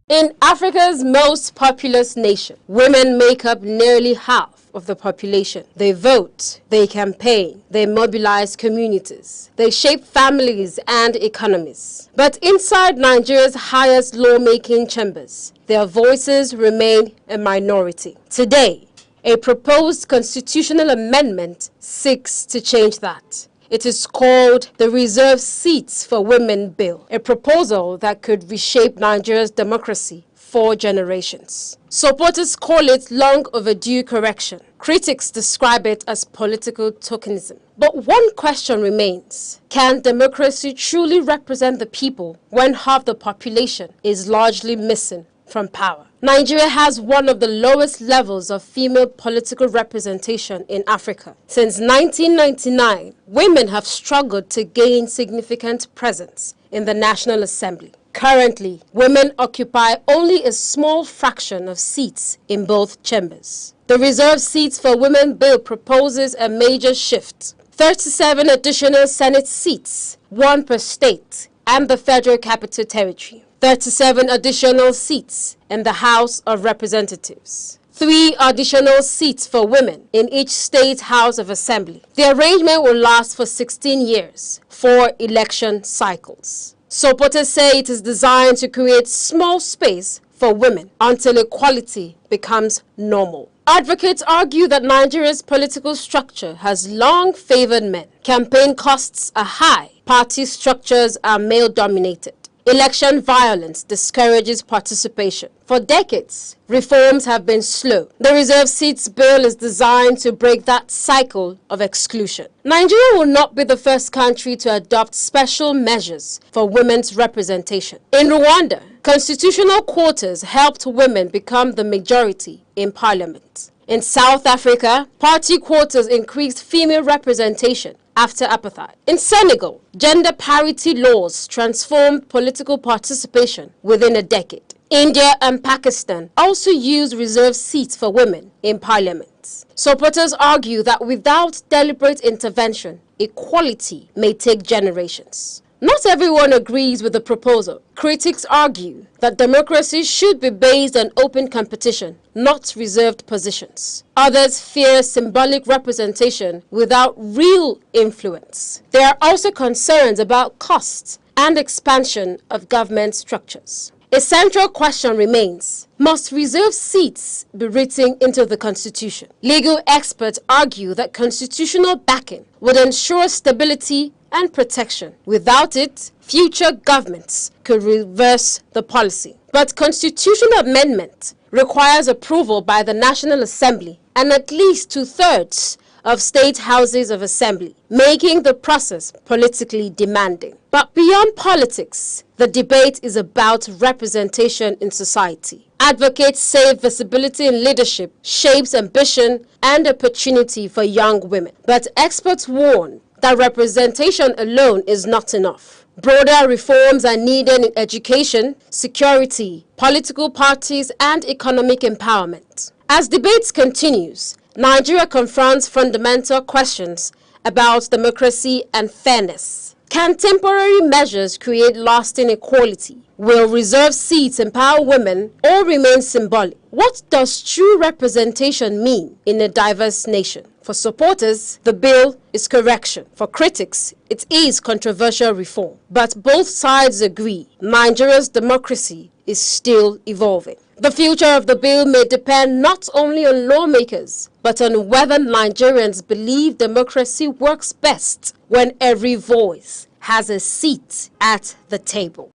In Africa's most populous nation, women make up nearly half of the population. They vote, they campaign, they mobilize communities, they shape families and economies. But inside Nigeria's highest lawmaking chambers, their voices remain a minority. Today, a proposed constitutional amendment seeks to change that. It is called the Reserved Seats for Women Bill, a proposal that could reshape Nigeria's democracy for generations. Supporters call it long overdue correction. Critics describe it as political tokenism. But one question remains: can democracy truly represent the people when half the population is largely missing from power? Nigeria has one of the lowest levels of female political representation in Africa. Since 1999, women have struggled to gain significant presence in the National Assembly. Currently, women occupy only a small fraction of seats in both chambers. The Reserved Seats for Women Bill proposes a major shift: 37 additional Senate seats, 1 per state, and the Federal Capital Territory. 37 additional seats in the House of Representatives. 3 additional seats for women in each state House of Assembly. The arrangement will last for 16 years, 4 election cycles. Supporters say it is designed to create small space for women until equality becomes normal. Advocates argue that Nigeria's political structure has long favored men. Campaign costs are high. Party structures are male-dominated. Election violence discourages participation. For decades, reforms have been slow. The Reserved Seats Bill is designed to break that cycle of exclusion. Nigeria will not be the first country to adopt special measures for women's representation. In Rwanda, constitutional quotas helped women become the majority in parliament. In South Africa, party quotas increased female representation after apartheid. In Senegal, gender parity laws transformed political participation within a decade. India and Pakistan also use reserved seats for women in parliament. Supporters argue that without deliberate intervention, equality may take generations. Not everyone agrees with the proposal. Critics argue that democracy should be based on open competition, not reserved positions. Others fear symbolic representation without real influence. There are also concerns about costs and expansion of government structures. A central question remains: must reserved seats be written into the Constitution? Legal experts argue that constitutional backing would ensure stability and protection. Without it, future governments could reverse the policy. But constitutional amendment requires approval by the National Assembly and at least 2/3 of state houses of assembly, making the process politically demanding. But beyond politics, the debate is about representation in society. Advocates say visibility in leadership shapes ambition and opportunity for young women. But experts warn that representation alone is not enough. Broader reforms are needed in education, security, political parties, and economic empowerment. As debates continues, Nigeria confronts fundamental questions about democracy and fairness. Can temporary measures create lasting equality? Will reserved seats empower women or remain symbolic? What does true representation mean in a diverse nation? For supporters, the bill is correction. For critics, it is controversial reform. But both sides agree Nigeria's democracy is still evolving. The future of the bill may depend not only on lawmakers, but on whether Nigerians believe democracy works best when every voice has a seat at the table.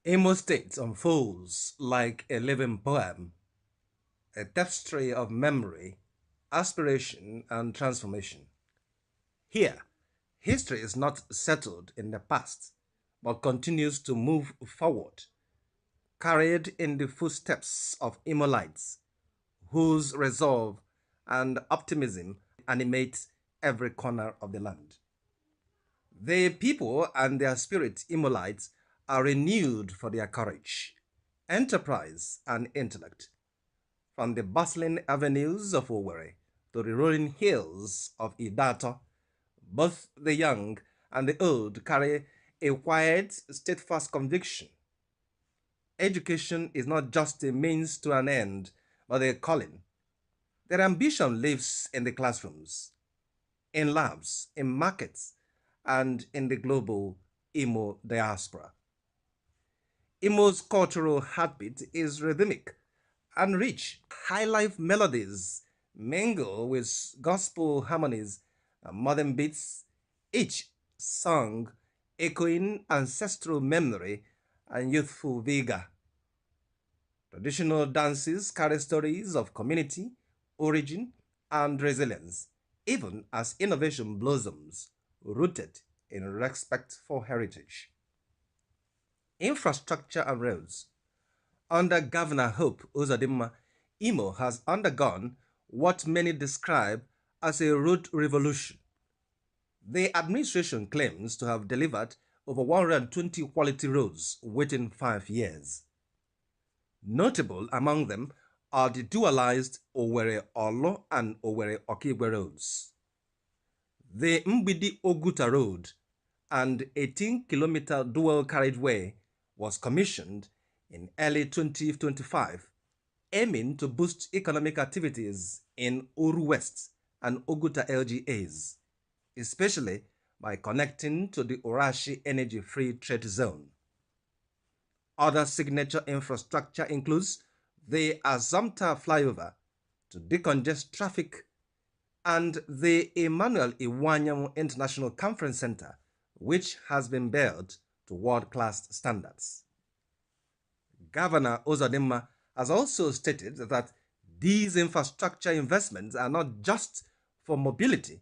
Imo State unfolds like a living poem, a tapestry of memory, aspiration, and transformation. Here, history is not settled in the past, but continues to move forward, carried in the footsteps of Imolites, whose resolve and optimism animate every corner of the land. The people and their spirit Imolites are renewed for their courage, enterprise, and intellect. From the bustling avenues of Owerri to the rolling hills of Idato, both the young and the old carry a quiet, steadfast conviction. Education is not just a means to an end, but a calling. Their ambition lives in the classrooms, in labs, in markets, and in the global Imo diaspora. Imo's cultural heartbeat is rhythmic and rich. High-life melodies mingle with gospel harmonies and modern beats, each song echoing ancestral memory and youthful vigor. Traditional dances carry stories of community, origin, and resilience, even as innovation blossoms, rooted in respect for heritage. Infrastructure and roads. Under Governor Hope Uzodimma, Imo has undergone what many describe as a road revolution. The administration claims to have delivered over 120 quality roads within 5 years. Notable among them are the dualized Owerri-Olo and Owerri-Okigwe roads. The Mbidi-Oguta Road, and 18-kilometer dual carriageway, was commissioned in early 2025, aiming to boost economic activities in Oru West and Oguta LGAs, especially by connecting to the Orashi Energy Free Trade Zone. Other signature infrastructure includes the Azamta flyover to decongest traffic and the Emmanuel Iwanyam International Conference Center, which has been built to world-class standards. Governor Uzodimma has also stated that these infrastructure investments are not just for mobility,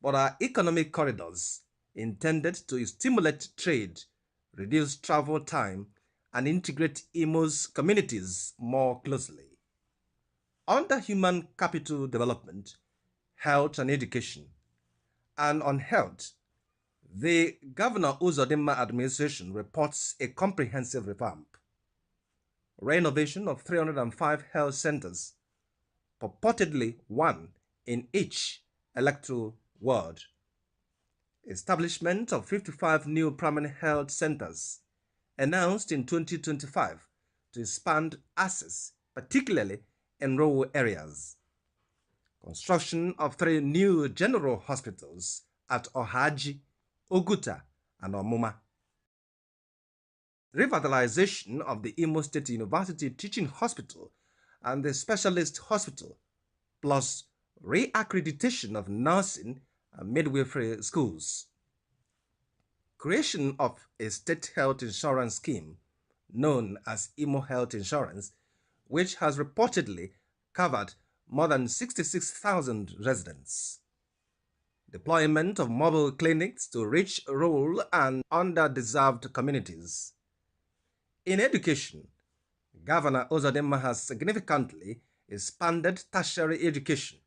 but are economic corridors intended to stimulate trade, reduce travel time, and integrate Imo's communities more closely. Under human capital development, health and education, and on health, the Governor Uzodimma administration reports a comprehensive revamp. Renovation of 305 health centers, purportedly one in each electoral ward. Establishment of 55 new primary health centers, announced in 2025 to expand access, particularly in rural areas. Construction of 3 new general hospitals at Ohaji, Oguta, and Omuma. Revitalization of the Imo State University Teaching Hospital and the Specialist Hospital, plus re-accreditation of nursing and midwifery schools. Creation of a state health insurance scheme known as Imo Health Insurance, which has reportedly covered more than 66,000 residents. Deployment of mobile clinics to reach rural and underdeserved communities. In education, Governor Uzodimma has significantly expanded tertiary education.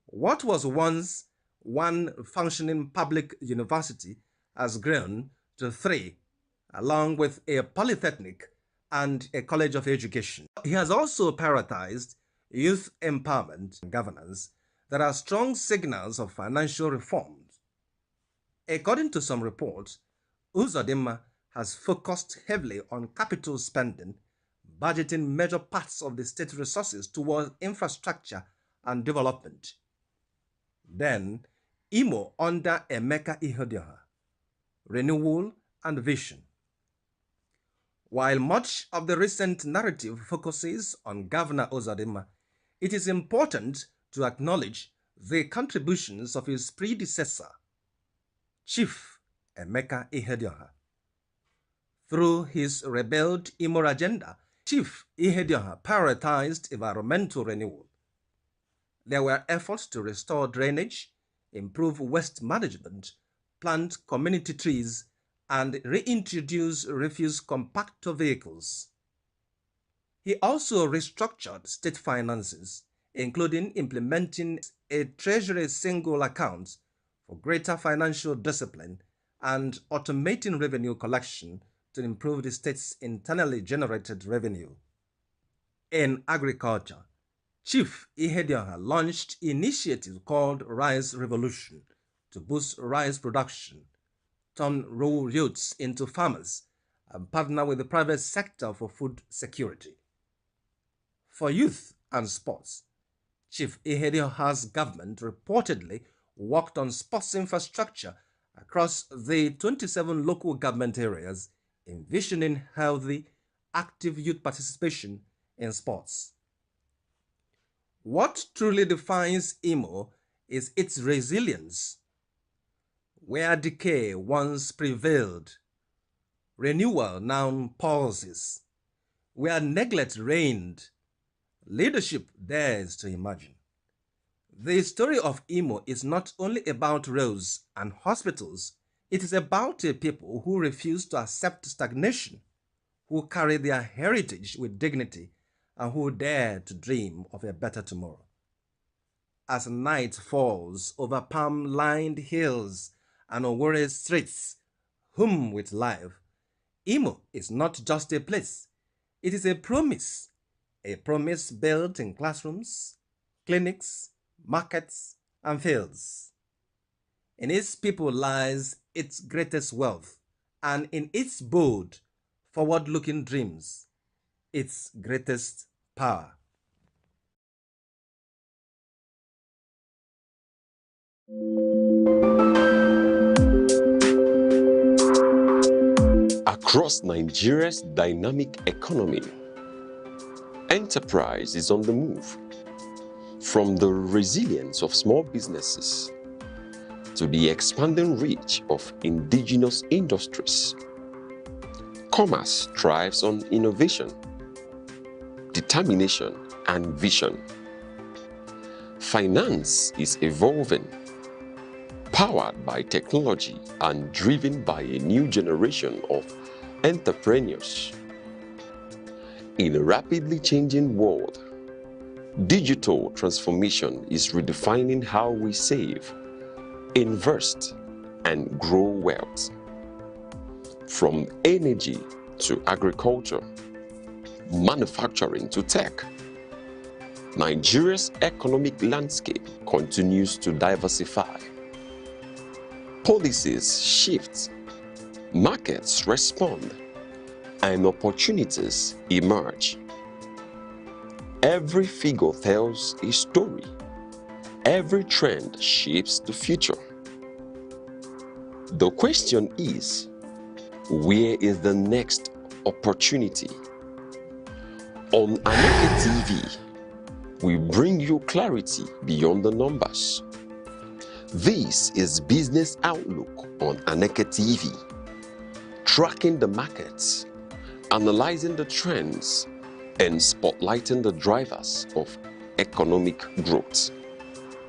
What was once one functioning public university has grown to 3, along with a polytechnic and a college of education. He has also prioritized youth empowerment and governance there are strong signals of financial reforms. According to some reports, Uzodimma has focused heavily on capital spending, budgeting major parts of the state resources towards infrastructure and development. Then, Imo under Emeka Ihedioha, renewal and vision. While much of the recent narrative focuses on Governor Uzodimma, it is important to acknowledge the contributions of his predecessor, Chief Emeka Ihedioha. Through his rebelled Imo agenda, Chief Ihedioha prioritized environmental renewal. There were efforts to restore drainage, improve waste management, plant community trees, and reintroduce refuse compactor vehicles. He also restructured state finances, including implementing a treasury single account for greater financial discipline and automating revenue collection to improve the state's internally generated revenue. In agriculture, Chief Ihedioha launched an initiative called Rice Revolution to boost rice production, turn rural youths into farmers, and partner with the private sector for food security. For youth and sports, Chief Ihedioha's government reportedly worked on sports infrastructure across the 27 local government areas, envisioning healthy, active youth participation in sports. What truly defines Imo is its resilience. Where decay once prevailed, renewal now pauses. Where neglect reigned, leadership dares to imagine. The story of Imo is not only about roads and hospitals, it is about a people who refuse to accept stagnation, who carry their heritage with dignity, and who dare to dream of a better tomorrow. As night falls over palm-lined hills and Owerri streets, hum with life, Imo is not just a place, it is a promise built in classrooms, clinics, markets, and fields. In its people lies its greatest wealth, and in its bold, forward-looking dreams, its greatest power. Across Nigeria's dynamic economy, enterprise is on the move. From the resilience of small businesses to the expanding reach of indigenous industries, commerce thrives on innovation, determination, and vision. Finance is evolving, powered by technology and driven by a new generation of entrepreneurs. In a rapidly changing world, digital transformation is redefining how we save, invest, and grow wealth. From energy to agriculture, manufacturing to tech, Nigeria's economic landscape continues to diversify. Policies shift, markets respond, and opportunities emerge. Every figure tells a story. Every trend shapes the future. The question is, where is the next opportunity? On Aneke TV, we bring you clarity beyond the numbers. This is Business Outlook on Aneke TV, tracking the markets, analyzing the trends, and spotlighting the drivers of economic growth.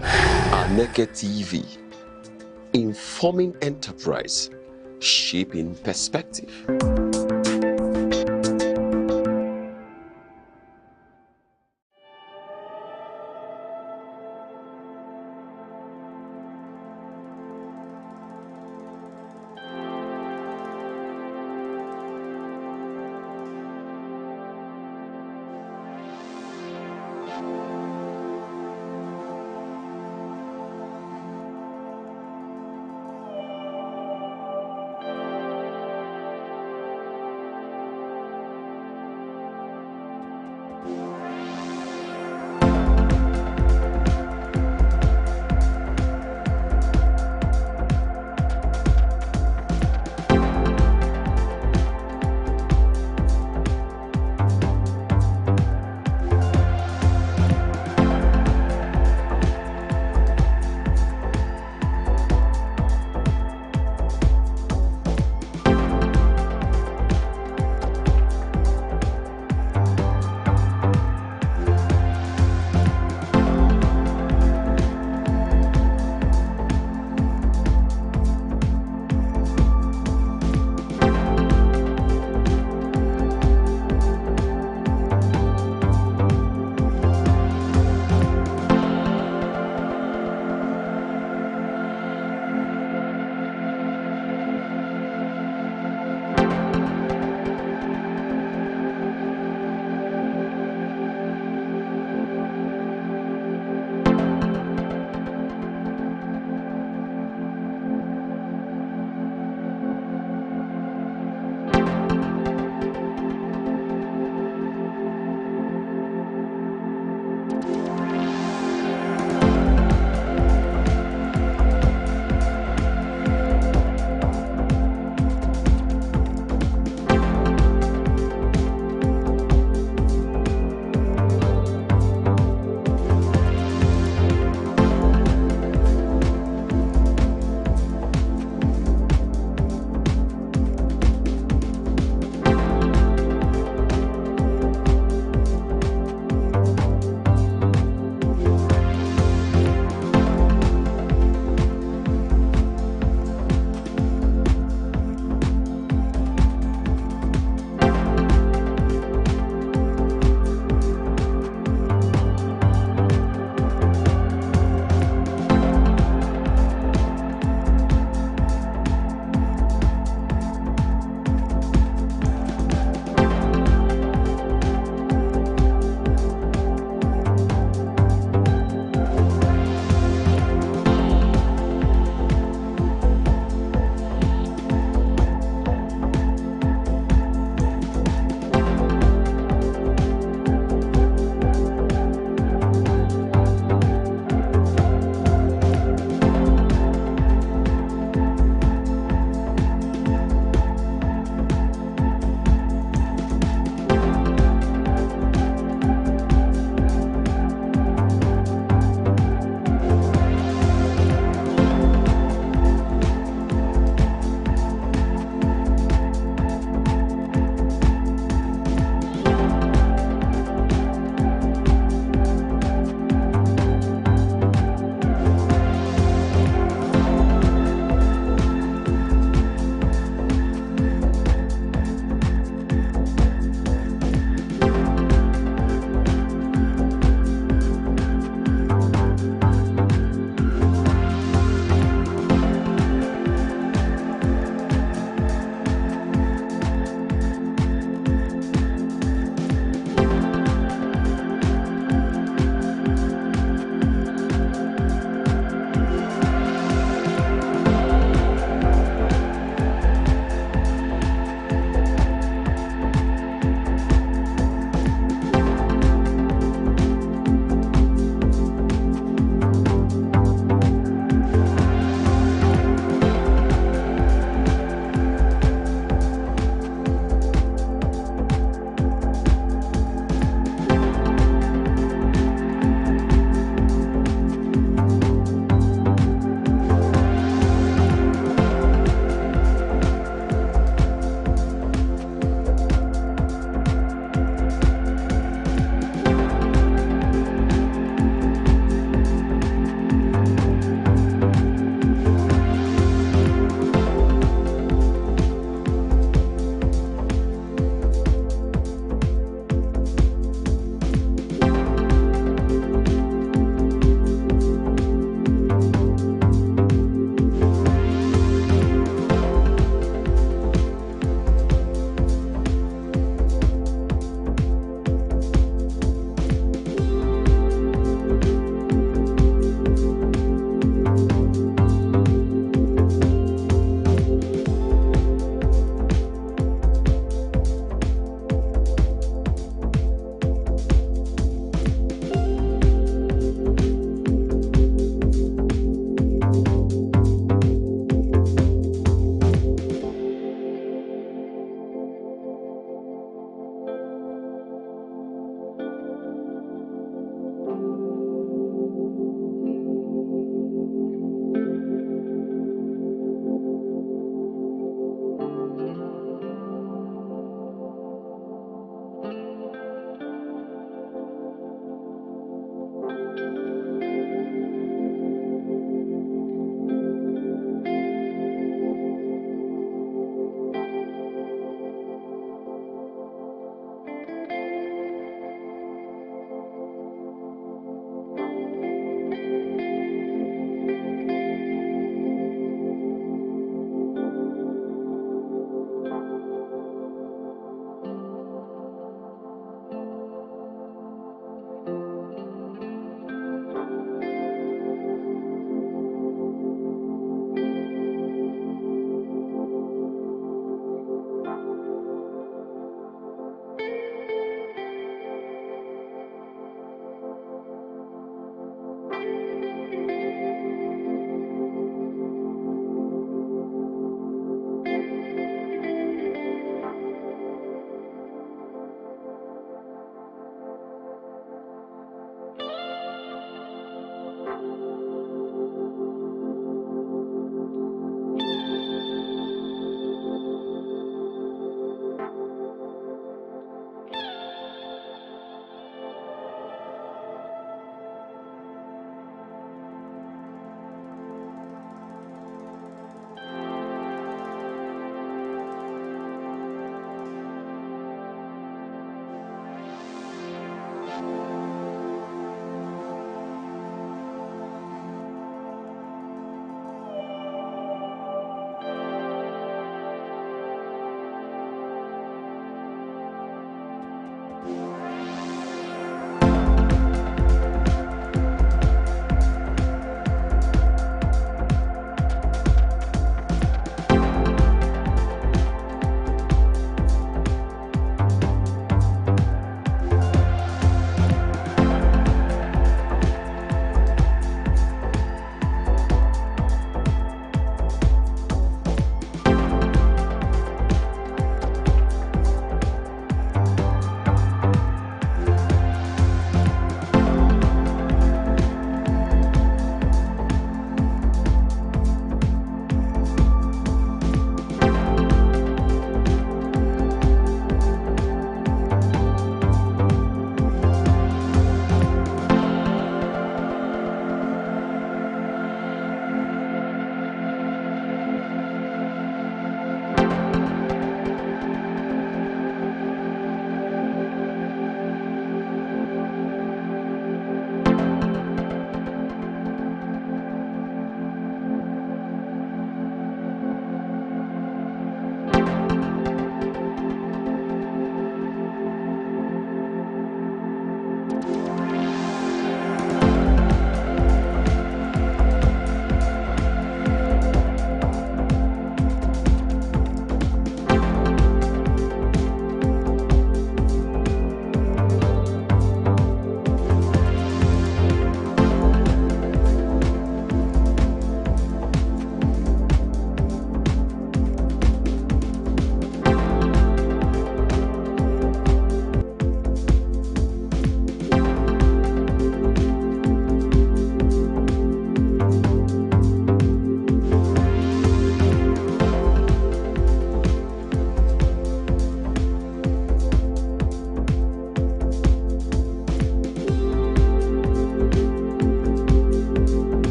Aneke TV, informing enterprise, shaping perspective.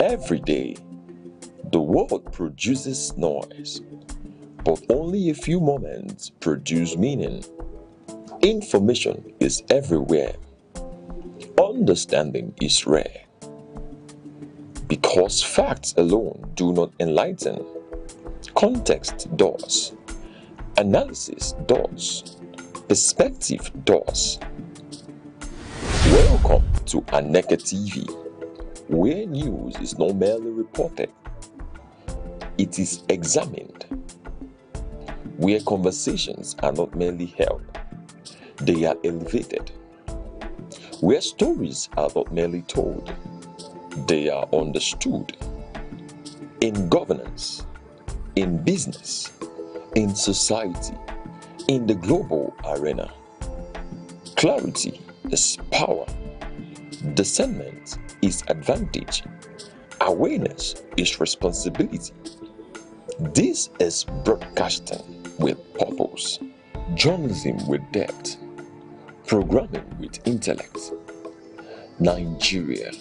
Every day, the world produces noise, but only a few moments produce meaning. Information is everywhere. Understanding is rare. Because facts alone do not enlighten, context does, analysis does, perspective does. Welcome to Aneke TV, where news is not merely reported, it is examined. Where conversations are not merely held, they are elevated. Where stories are not merely told, they are understood. In governance, in business, in society, in the global arena, clarity is power, discernment is advantage, awareness is responsibility. This is broadcasting with purpose, journalism with depth, programming with intellect. Nigeria,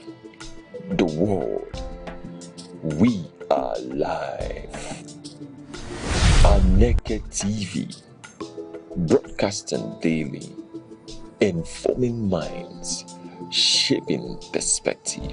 the world, we are live. Aneke TV, broadcasting daily, informing minds, shaping perspective.